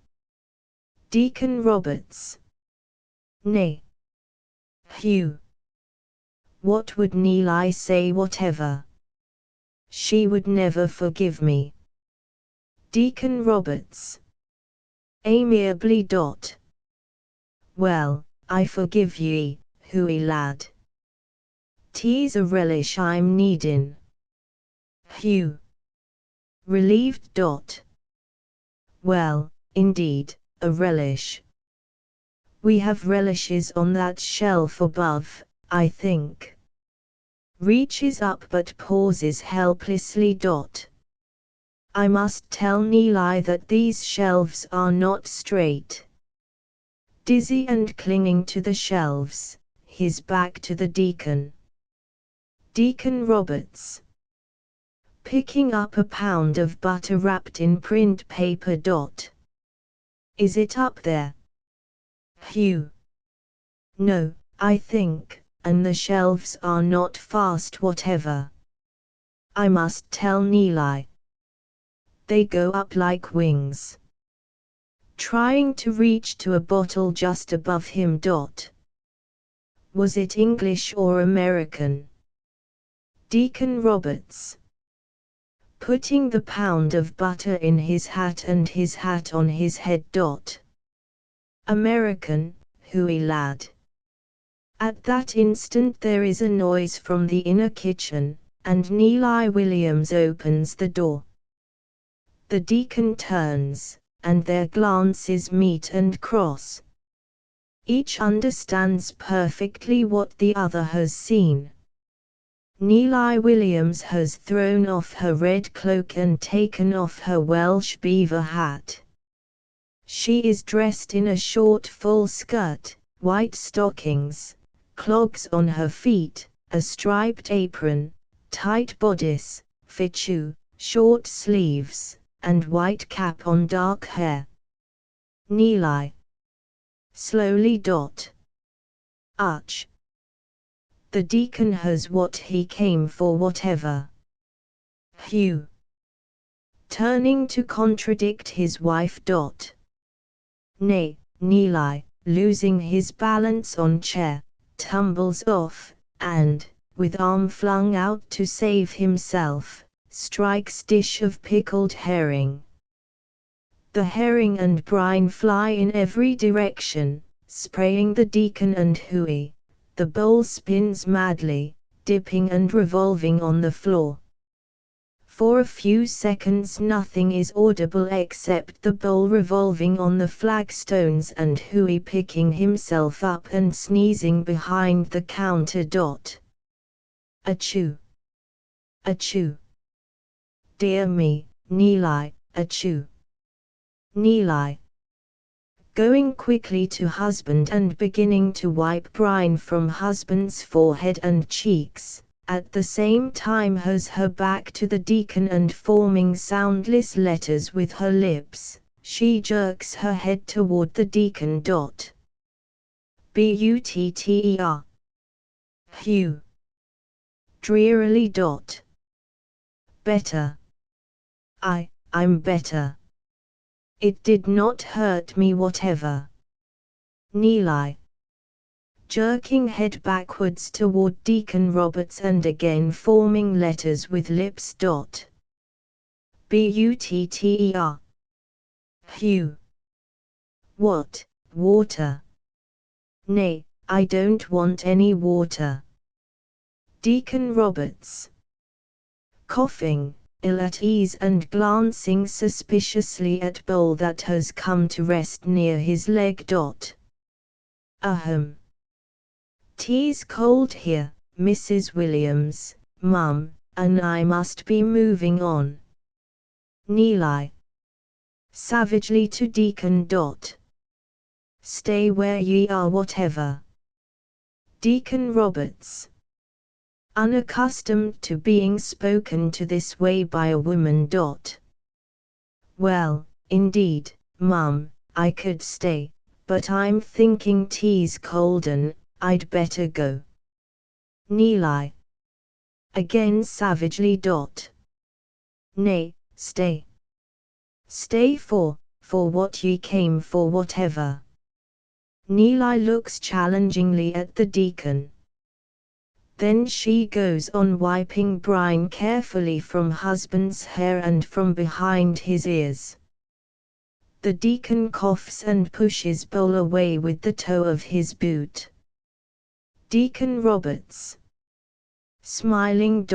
Deacon Roberts, nay. Hugh, what would Neeli say whatever? She would never forgive me. Deacon Roberts, amiably. Well, I forgive ye, Hughie lad. 'Tis a relish I'm needin'. Hugh, relieved. Well, indeed, a relish. We have relishes on that shelf above, I think. Reaches up but pauses helplessly. I must tell Neeli that these shelves are not straight. dizzy and clinging to the shelves, his back to the deacon. Deacon Roberts, picking up a pound of butter wrapped in print paper. Is it up there? Hugh. No, I think, and the shelves are not fast whatever. I must tell Neeli. They go up like wings. Trying to reach to a bottle just above him. Was it English or American? Deacon Roberts, putting the pound of butter in his hat and his hat on his head. American, Hughie lad. At that instant there is a noise from the inner kitchen, and Neeli Williams opens the door. The deacon turns, and their glances meet and cross. Each understands perfectly what the other has seen. Neeli Williams has thrown off her red cloak and taken off her Welsh beaver hat. She is dressed in a short full skirt, white stockings, clogs on her feet, a striped apron, tight bodice, fichu, short sleeves, and white cap on dark hair. Neeli. Slowly. Arch. The deacon has what he came for whatever. Hugh. Turning to contradict his wife. Nay, Neeli, losing his balance on chair, tumbles off, and, with arm flung out to save himself, strikes dish of pickled herring. The herring and brine fly in every direction, spraying the deacon and Hughie. The bowl spins madly, dipping and revolving on the floor. For a few seconds nothing is audible except the bowl revolving on the flagstones and Hughie picking himself up and sneezing behind the counter. Achoo! Achoo! Dear me, Neeli, achoo! Neeli, going quickly to husband and beginning to wipe brine from husband's forehead and cheeks, at the same time has her back to the deacon and forming soundless letters with her lips, she jerks her head toward the deacon. Butter. Hugh. Drearily. Better. I'm better. It did not hurt me whatever. Neeli, jerking head backwards toward Deacon Roberts and again forming letters with lips. Butter. Hugh. What, water? Nay, I don't want any water. Deacon Roberts, coughing, ill at ease and glancing suspiciously at bowl that has come to rest near his leg. Ahem. Tea's cold here, Mrs. Williams, Mum, and I must be moving on. Neeli, savagely to Deacon. Stay where ye are whatever. Deacon Roberts, unaccustomed to being spoken to this way by a woman. Well, indeed, Mum, I could stay, but I'm thinking tea's cold and I'd better go. Neeli, again savagely. Nay, stay. Stay for what ye came for whatever. Neeli looks challengingly at the deacon. Then she goes on wiping brine carefully from husband's hair and from behind his ears. The deacon coughs and pushes bowl away with the toe of his boot. Deacon Roberts, smiling.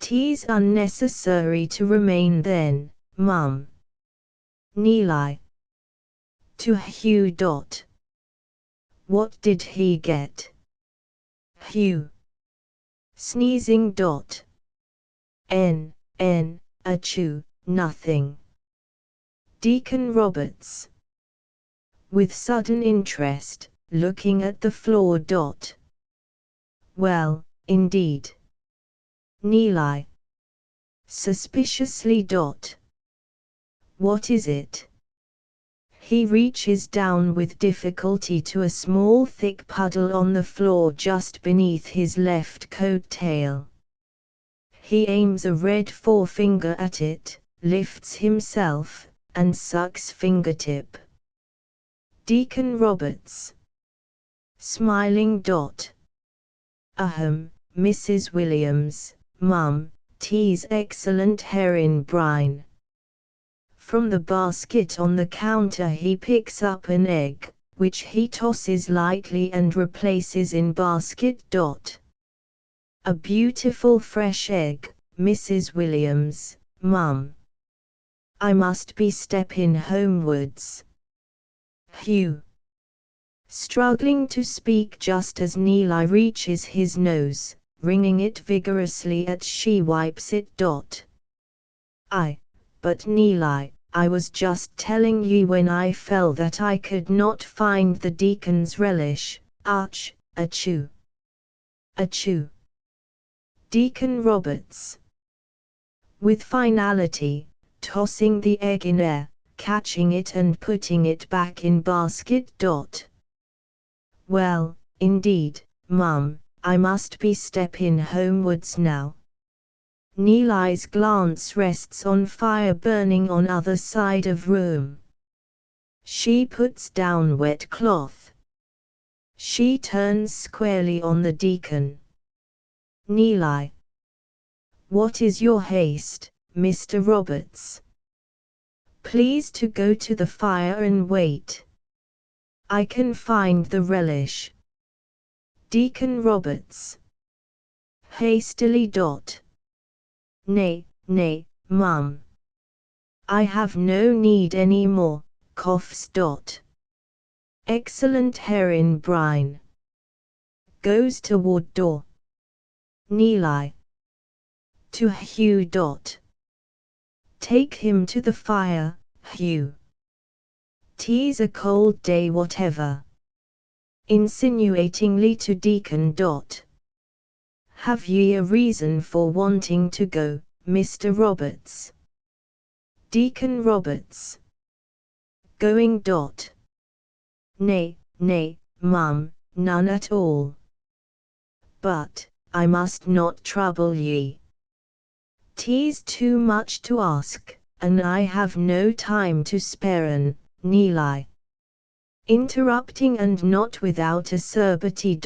Tea's unnecessary to remain then, Mum. Neeli, to Hugh. What did he get? Hugh, sneezing. Achoo, nothing. Deacon Roberts, with sudden interest, looking at the floor. Well, indeed. Neeli. Suspiciously. What is it? He reaches down with difficulty to a small thick puddle on the floor just beneath his left coat tail. He aims a red forefinger at it, lifts himself, and sucks fingertip. Deacon Roberts. Smiling. Ahem, Mrs. Williams, Mum, tea's excellent herring brine. From the basket on the counter he picks up an egg, which he tosses lightly and replaces in basket. A beautiful fresh egg, Mrs. Williams, Mum. I must be stepping homewards. Hugh. Struggling to speak just as Neeli reaches his nose, wringing it vigorously as she wipes it. But Neeli, I was just telling you when I fell that I could not find the deacon's relish. Ach, achoo. Achoo. Deacon Roberts. With finality, tossing the egg in air, catching it and putting it back in basket. Well, indeed, Mum, I must be stepping homewards now. Neeli's glance rests on fire burning on other side of room. She puts down wet cloth. She turns squarely on the deacon. Neeli. What is your haste, Mr. Roberts? Please to go to the fire and wait. I can find the relish. Deacon Roberts. Hastily. Nay, Mum. I have no need any more, coughs. Excellent herring brine. Goes toward door. Neeli. To Hugh. Take him to the fire, Hugh. 'Tis a cold day whatever. Insinuatingly to Deacon. Have ye a reason for wanting to go, Mr. Roberts? Deacon Roberts. Going. Nay, Mum, none at all. But, I must not trouble ye. 'Tis too much to ask, and I have no time to spare. Neeli. Interrupting and not without acerbity.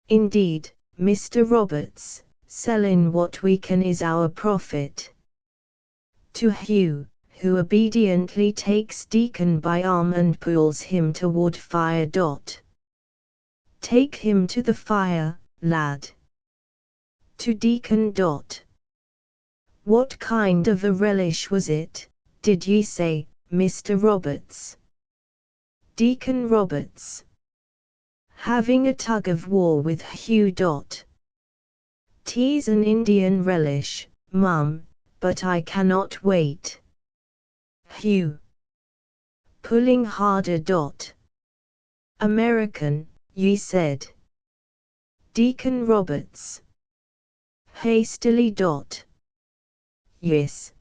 Indeed, Mr. Roberts, selling what we can is our profit. To Hugh, who obediently takes Deacon by arm and pulls him toward fire. Take him to the fire, lad. To Deacon. What kind of a relish was it, did ye say, Mr. Roberts? Deacon Roberts. Having a tug of war with Hugh. 'Tis an Indian relish, Mum, but I cannot wait. Hugh. Pulling harder. American, ye said. Deacon Roberts. Hastily. Yes,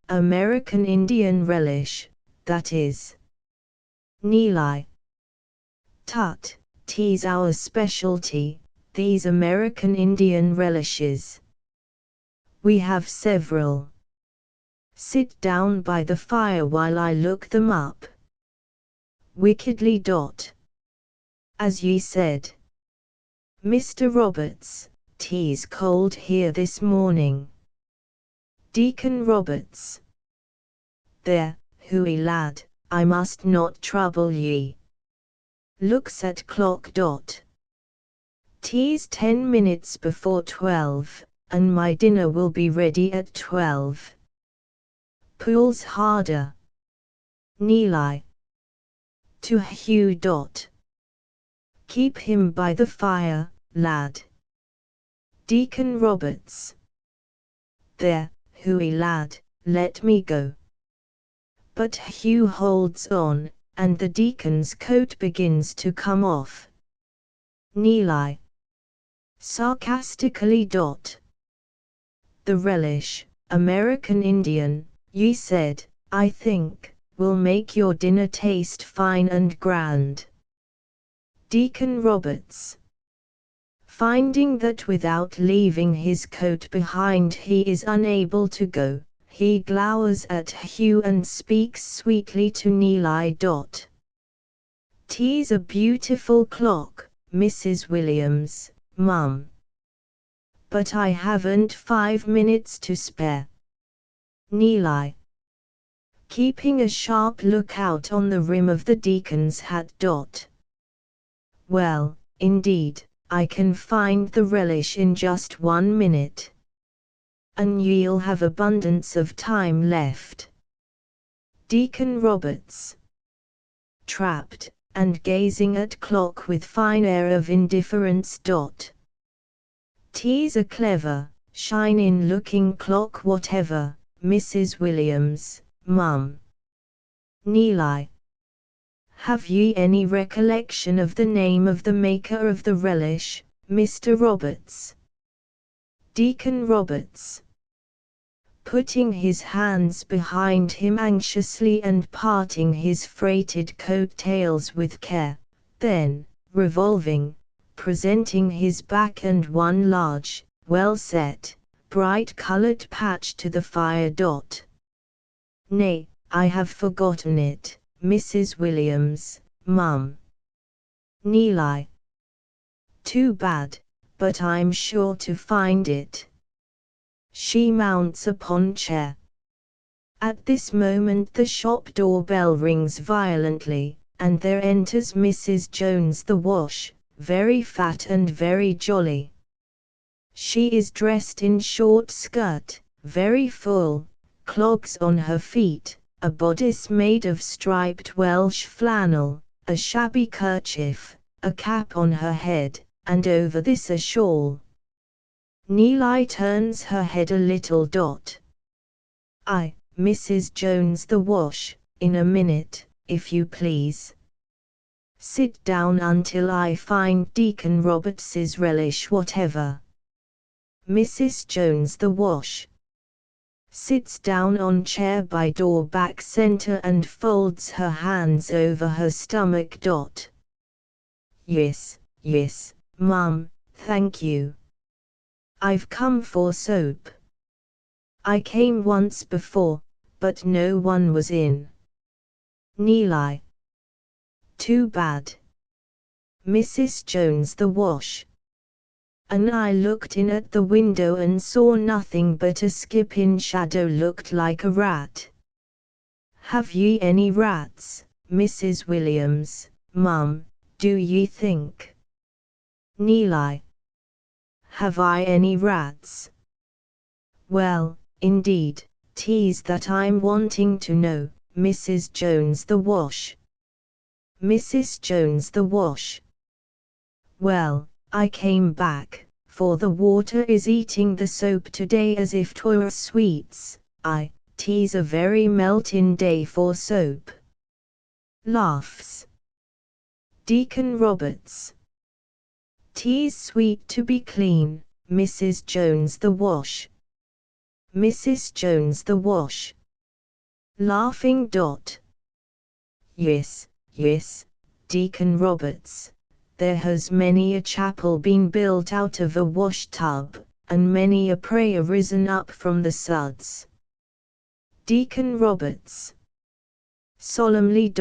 American Indian relish, that is. Neeli. Tut, 'tis our specialty, these American Indian relishes. We have several. Sit down by the fire while I look them up. Wickedly. As ye said. Mr. Roberts, 'tis cold here this morning. Deacon Roberts. There, Hughie lad, I must not trouble ye. Looks at clock. 'Tis 10 minutes before 12, and my dinner will be ready at 12. Pulls harder. Neeli. To Hugh. Keep him by the fire, lad. Deacon Roberts. There, Hughie lad, let me go. But Hugh holds on, and the deacon's coat begins to come off. Neeli. Sarcastically. The relish, American Indian, ye said, I think, will make your dinner taste fine and grand. Deacon Roberts. Finding that without leaving his coat behind he is unable to go, he glowers at Hugh and speaks sweetly to Neeli. "'Tis a beautiful clock, Mrs. Williams, mum. But I haven't 5 minutes to spare." Neeli. Keeping a sharp lookout on the rim of the deacon's hat. "Well, indeed, I can find the relish in just 1 minute. And you'll have abundance of time left." Deacon Roberts. Trapped, and gazing at clock with fine air of indifference. "'Tis a clever, shine-in-looking clock whatever, Mrs. Williams, mum." Neeli. Have ye any recollection of the name of the maker of the relish, Mr. Roberts? Deacon Roberts. Putting his hands behind him anxiously and parting his freighted coat-tails with care, then, revolving, presenting his back and one large, well-set, bright-colored patch to the fire. "Nay, I have forgotten it, Mrs. Williams, mum." Neeli. "Too bad, but I'm sure to find it." She mounts upon chair. At this moment the shop door bell rings violently, and there enters Mrs. Jones the wash, very fat and very jolly. She is dressed in short skirt, very full, clogs on her feet, a bodice made of striped Welsh flannel, a shabby kerchief, a cap on her head, and over this a shawl. Neeli turns her head a little. "I, Mrs. Jones the wash, in a minute, if you please. Sit down until I find Deacon Roberts's relish whatever." Mrs. Jones the wash sits down on chair by door back center and folds her hands over her stomach. Yes, mum, thank you. I've come for soap. I came once before, but no one was in." Neeli. Too bad. Mrs. Jones the wash. "And I looked in at the window and saw nothing but a skip in shadow looked like a rat. Have ye any rats, Mrs. Williams, mum, do ye think?" Neeli. Have I any rats? Well, indeed, 'tis that I'm wanting to know, Mrs. Jones the wash. Mrs. Jones the wash. Well, I came back, for the water is eating the soap today as if 'twere sweets. 'Tis a very meltin' day for soap. Laughs. Deacon Roberts. "'Tis sweet to be clean, Mrs. Jones the wash." Mrs. Jones the wash. Laughing. Yes, Deacon Roberts, there has many a chapel been built out of a wash tub, and many a prayer risen up from the suds. Deacon Roberts. Solemnly.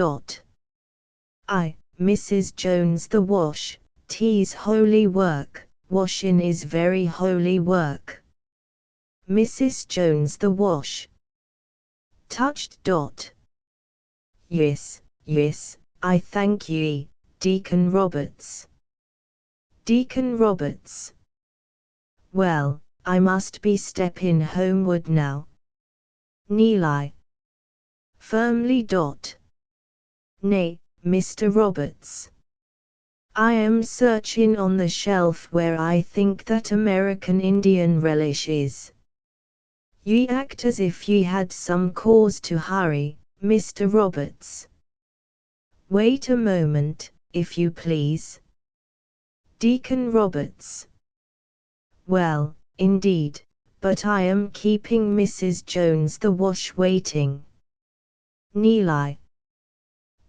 "I, Mrs. Jones the wash, 'tis holy work, washin' is very holy work." Mrs. Jones the wash. Touched. Yes, I thank ye, Deacon Roberts." Deacon Roberts. "Well, I must be steppin' homeward now." Neeli. Firmly. "Nay, Mr. Roberts. I am searchin' on the shelf where I think that American Indian relish is. Ye act as if ye had some cause to hurry, Mr. Roberts." Wait a moment, if you please. Deacon Roberts. Well, indeed, but I am keeping Mrs. Jones the wash waiting. Neeli.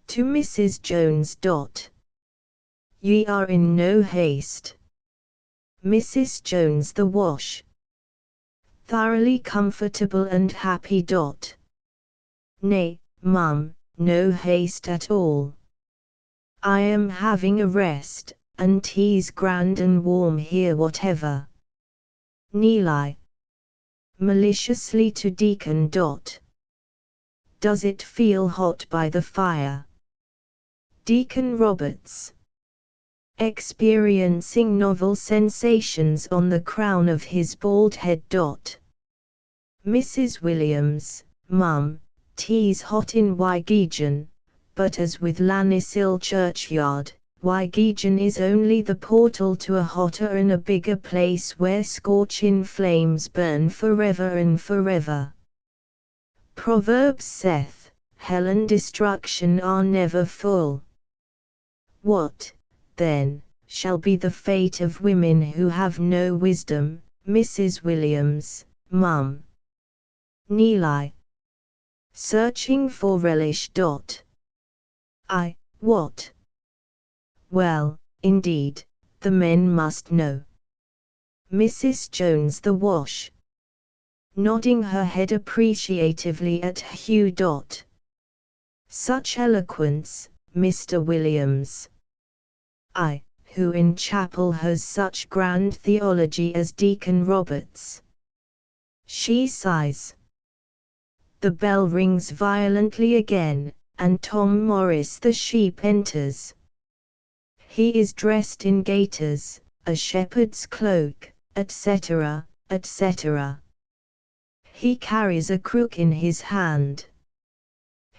To Mrs. Jones. Ye are in no haste. Mrs. Jones the wash. Thoroughly comfortable and happy. Nay, mum, no haste at all. I am having a rest, and tea's grand and warm here whatever. Neeli. Maliciously to Deacon. Does it feel hot by the fire? Deacon Roberts. Experiencing novel sensations on the crown of his bald head. Mrs. Williams. Mum, tea's hot in Wygegen, but as with Llanissil churchyard, Wygegen is only the portal to a hotter and a bigger place where scorching flames burn forever and forever. Proverbs saith, hell and destruction are never full. What, then, shall be the fate of women who have no wisdom, Mrs. Williams, mum? Neeli. Searching for relish. What? Well, indeed, the men must know. Mrs. Jones the wash. Nodding her head appreciatively at Hugh. Such eloquence, Mr. Williams. Who in chapel has such grand theology as Deacon Roberts? She sighs. The bell rings violently again, and Tom Morris the sheep enters. He is dressed in gaiters, a shepherd's cloak, etc., etc. He carries a crook in his hand.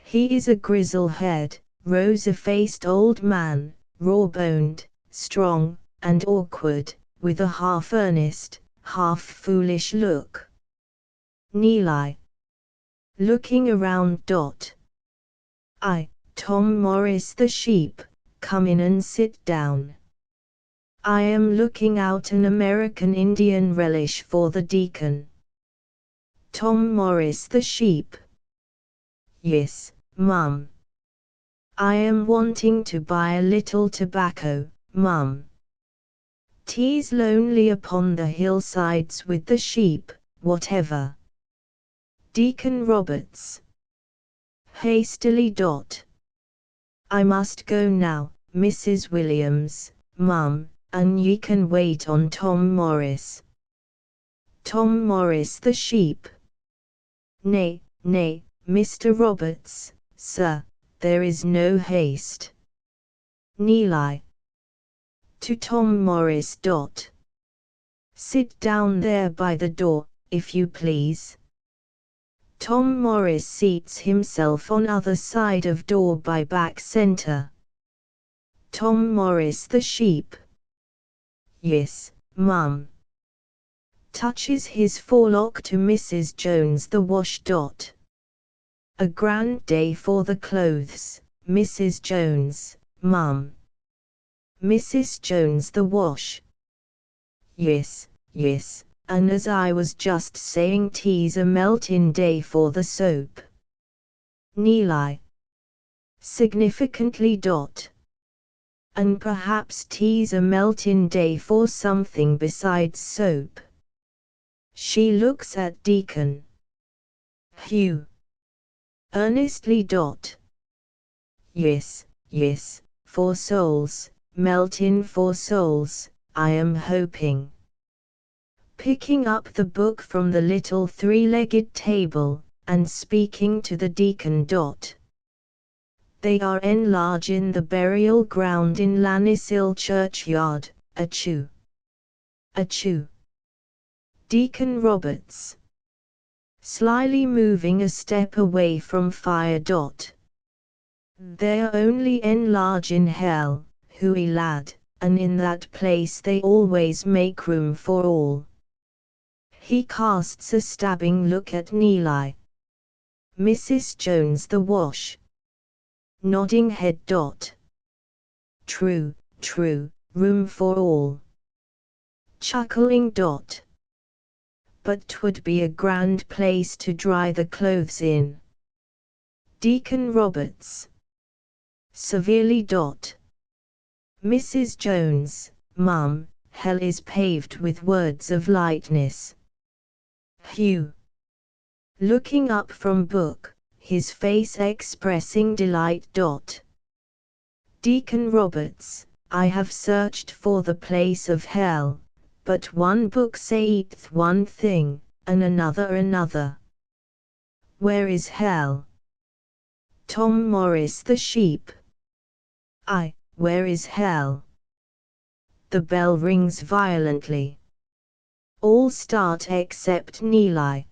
He is a grizzle-haired, rosy-faced old man, raw-boned, strong, and awkward, with a half-earnest, half-foolish look. Neeli. Looking around. Tom Morris the sheep, come in and sit down. I am looking out an American Indian relish for the deacon. Tom Morris the sheep. Yes, mum. I am wanting to buy a little tobacco, mum. Tea's lonely upon the hillsides with the sheep, whatever. Deacon Roberts. Hastily. I must go now, Mrs. Williams, mum, and ye can wait on Tom Morris. Tom Morris the sheep. Nay, Mr. Roberts, sir, there is no haste. Neeli. To Tom Morris. Sit down there by the door, if you please. Tom Morris seats himself on other side of door by back center. Tom Morris the sheep. Yes, mum. Touches his forelock to Mrs. Jones the wash. A grand day for the clothes, Mrs. Jones, mum. Mrs. Jones the wash. Yes, and as I was just saying, tea's a melting day for the soap. Neeli. Significantly. And perhaps tea's a melting day for something besides soap. She looks at Deacon Hugh. Earnestly. Yes, for souls, melting for souls, I am hoping. Picking up the book from the little three-legged table, and speaking to the deacon. They are enlarging the burial ground in Llanissil churchyard, achoo. Achoo. Deacon Roberts. Slyly moving a step away from fire. They're only enlarging hell, hooey lad, and in that place they always make room for all. He casts a stabbing look at Neeli. Mrs. Jones the wash. Nodding head. True, room for all. Chuckling. But 'twould be a grand place to dry the clothes in. Deacon Roberts. Severely. Mrs. Jones, Mum, hell is paved with words of lightness. Hugh. Looking up from book, his face expressing delight. Deacon Roberts, I have searched for the place of hell, but one book saith one thing, and another another. Where is hell? Tom Morris the sheep. Where is hell? The bell rings violently. All start except Neeli.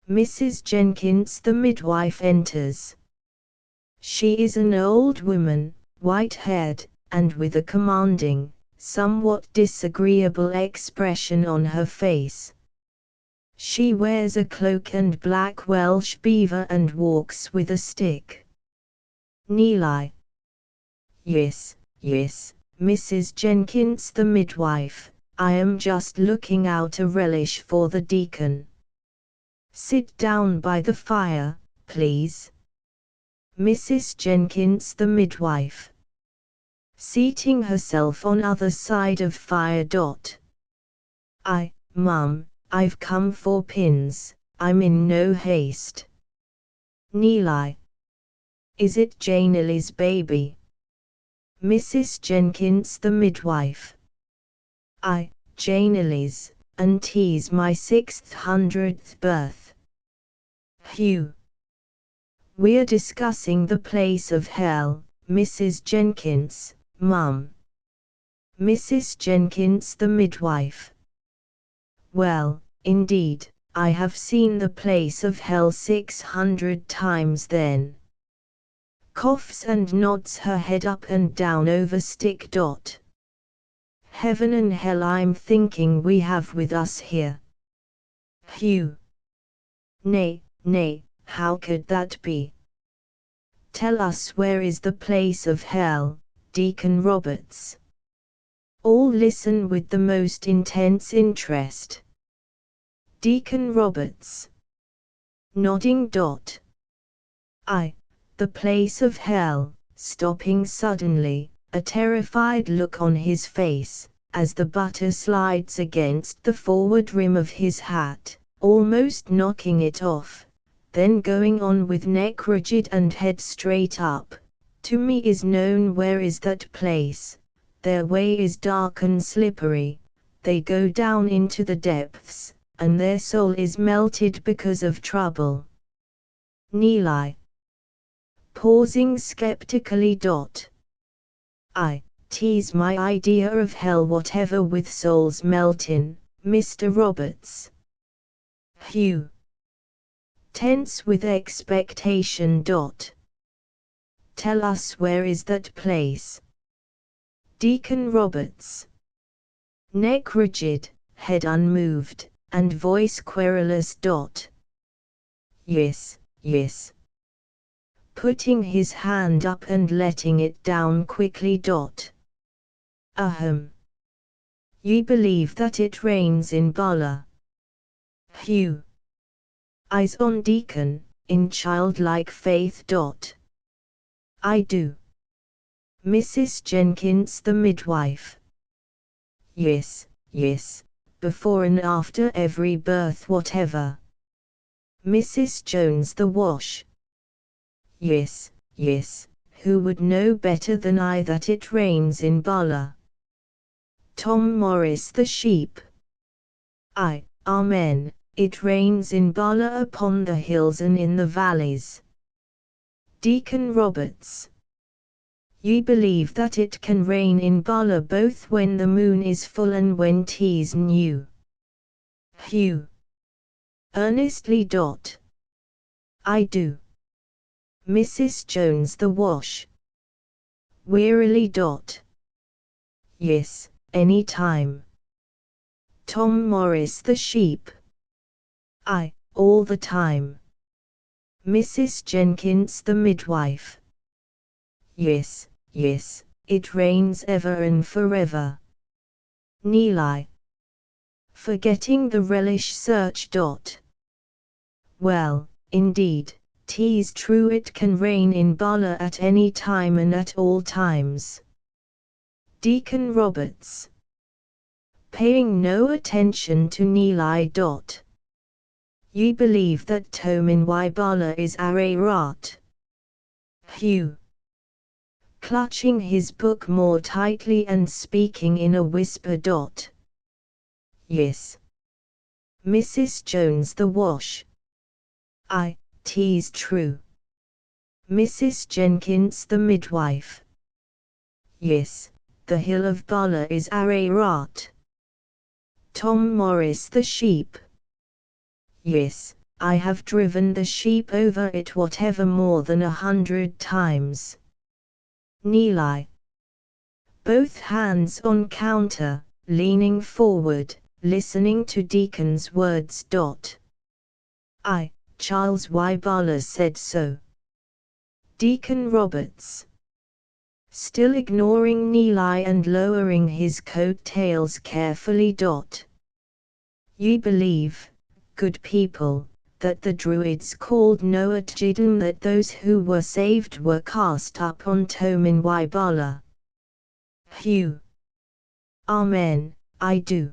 Mrs. Jenkins the midwife enters. She is an old woman, white-haired, and with a commanding, somewhat disagreeable expression on her face. She wears a cloak and black Welsh beaver and walks with a stick. Neeli. Yes, Mrs. Jenkins the midwife, I am just looking out a relish for the deacon. Sit down by the fire, please. Mrs. Jenkins the midwife. Seating herself on other side of fire. Mum, I've come for pins, I'm in no haste. Neeli. Is it Janely's baby? Mrs. Jenkins the midwife. Janely's, and 'tis my 600th birth. Hugh. We're discussing the place of hell, Mrs. Jenkins, Mum. Mrs. Jenkins the midwife. Well, indeed, I have seen the place of hell 600 times then. Coughs and nods her head up and down over stick. Heaven and hell I'm thinking we have with us here. Hugh. Nay, how could that be? Tell us where is the place of hell, Deacon Roberts. All listen with the most intense interest. Deacon Roberts. Nodding. The place of hell, stopping suddenly, a terrified look on his face, as the butter slides against the forward rim of his hat, almost knocking it off, then going on with neck rigid and head straight up. To me is known where is that place, their way is dark and slippery, they go down into the depths, and their soul is melted because of trouble. Neeli. Pausing skeptically. 'Tis my idea of hell whatever with souls meltin', Mr. Roberts. Hugh. Tense with expectation. Tell us where is that place. Deacon Roberts. Neck rigid, head unmoved, and voice querulous. Yes. Putting his hand up and letting it down quickly. Ahem. Ye believe that it rains in Bala? Hugh. Eyes on Deacon, in childlike faith. I do. Mrs. Jenkins the midwife. Yes, before and after every birth whatever. Mrs. Jones the wash. Yes, who would know better than I that it rains in Bala? Tom Morris the sheep. Amen, it rains in Bala upon the hills and in the valleys. Deacon Roberts. Ye believe that it can rain in Bala both when the moon is full and when 'tis new? Hugh. Earnestly. I do. Mrs. Jones the wash. Wearily. Yes, any time. Tom Morris the sheep. All the time. Mrs. Jenkins the midwife. Yes, yes, it reigns ever and forever. Neeli. Forgetting the relish search. Well, indeed, 'tis true it can rain in Bala at any time and at all times. Deacon Roberts. Paying no attention to Neeli. Ye believe that Tomin Bala is Ararat? Hugh. Clutching his book more tightly and speaking in a whisper. Yes. Mrs. Jones the wash. Aye, 'tis true. Mrs. Jenkins the midwife. Yes, the hill of Bala is Ararat. Tom Morris the sheep. Yes, I have driven the sheep over it whatever more than 100 times. Neeli. Both hands on counter, leaning forward, listening to Deacon's words. Aye, Charles Bala said so. Deacon Roberts. Still ignoring Neeli and lowering his coat tails carefully. Ye believe, good people, that the Druids called Noat Jidum, that those who were saved were cast up on Tomin Bala. Hugh. Amen, I do.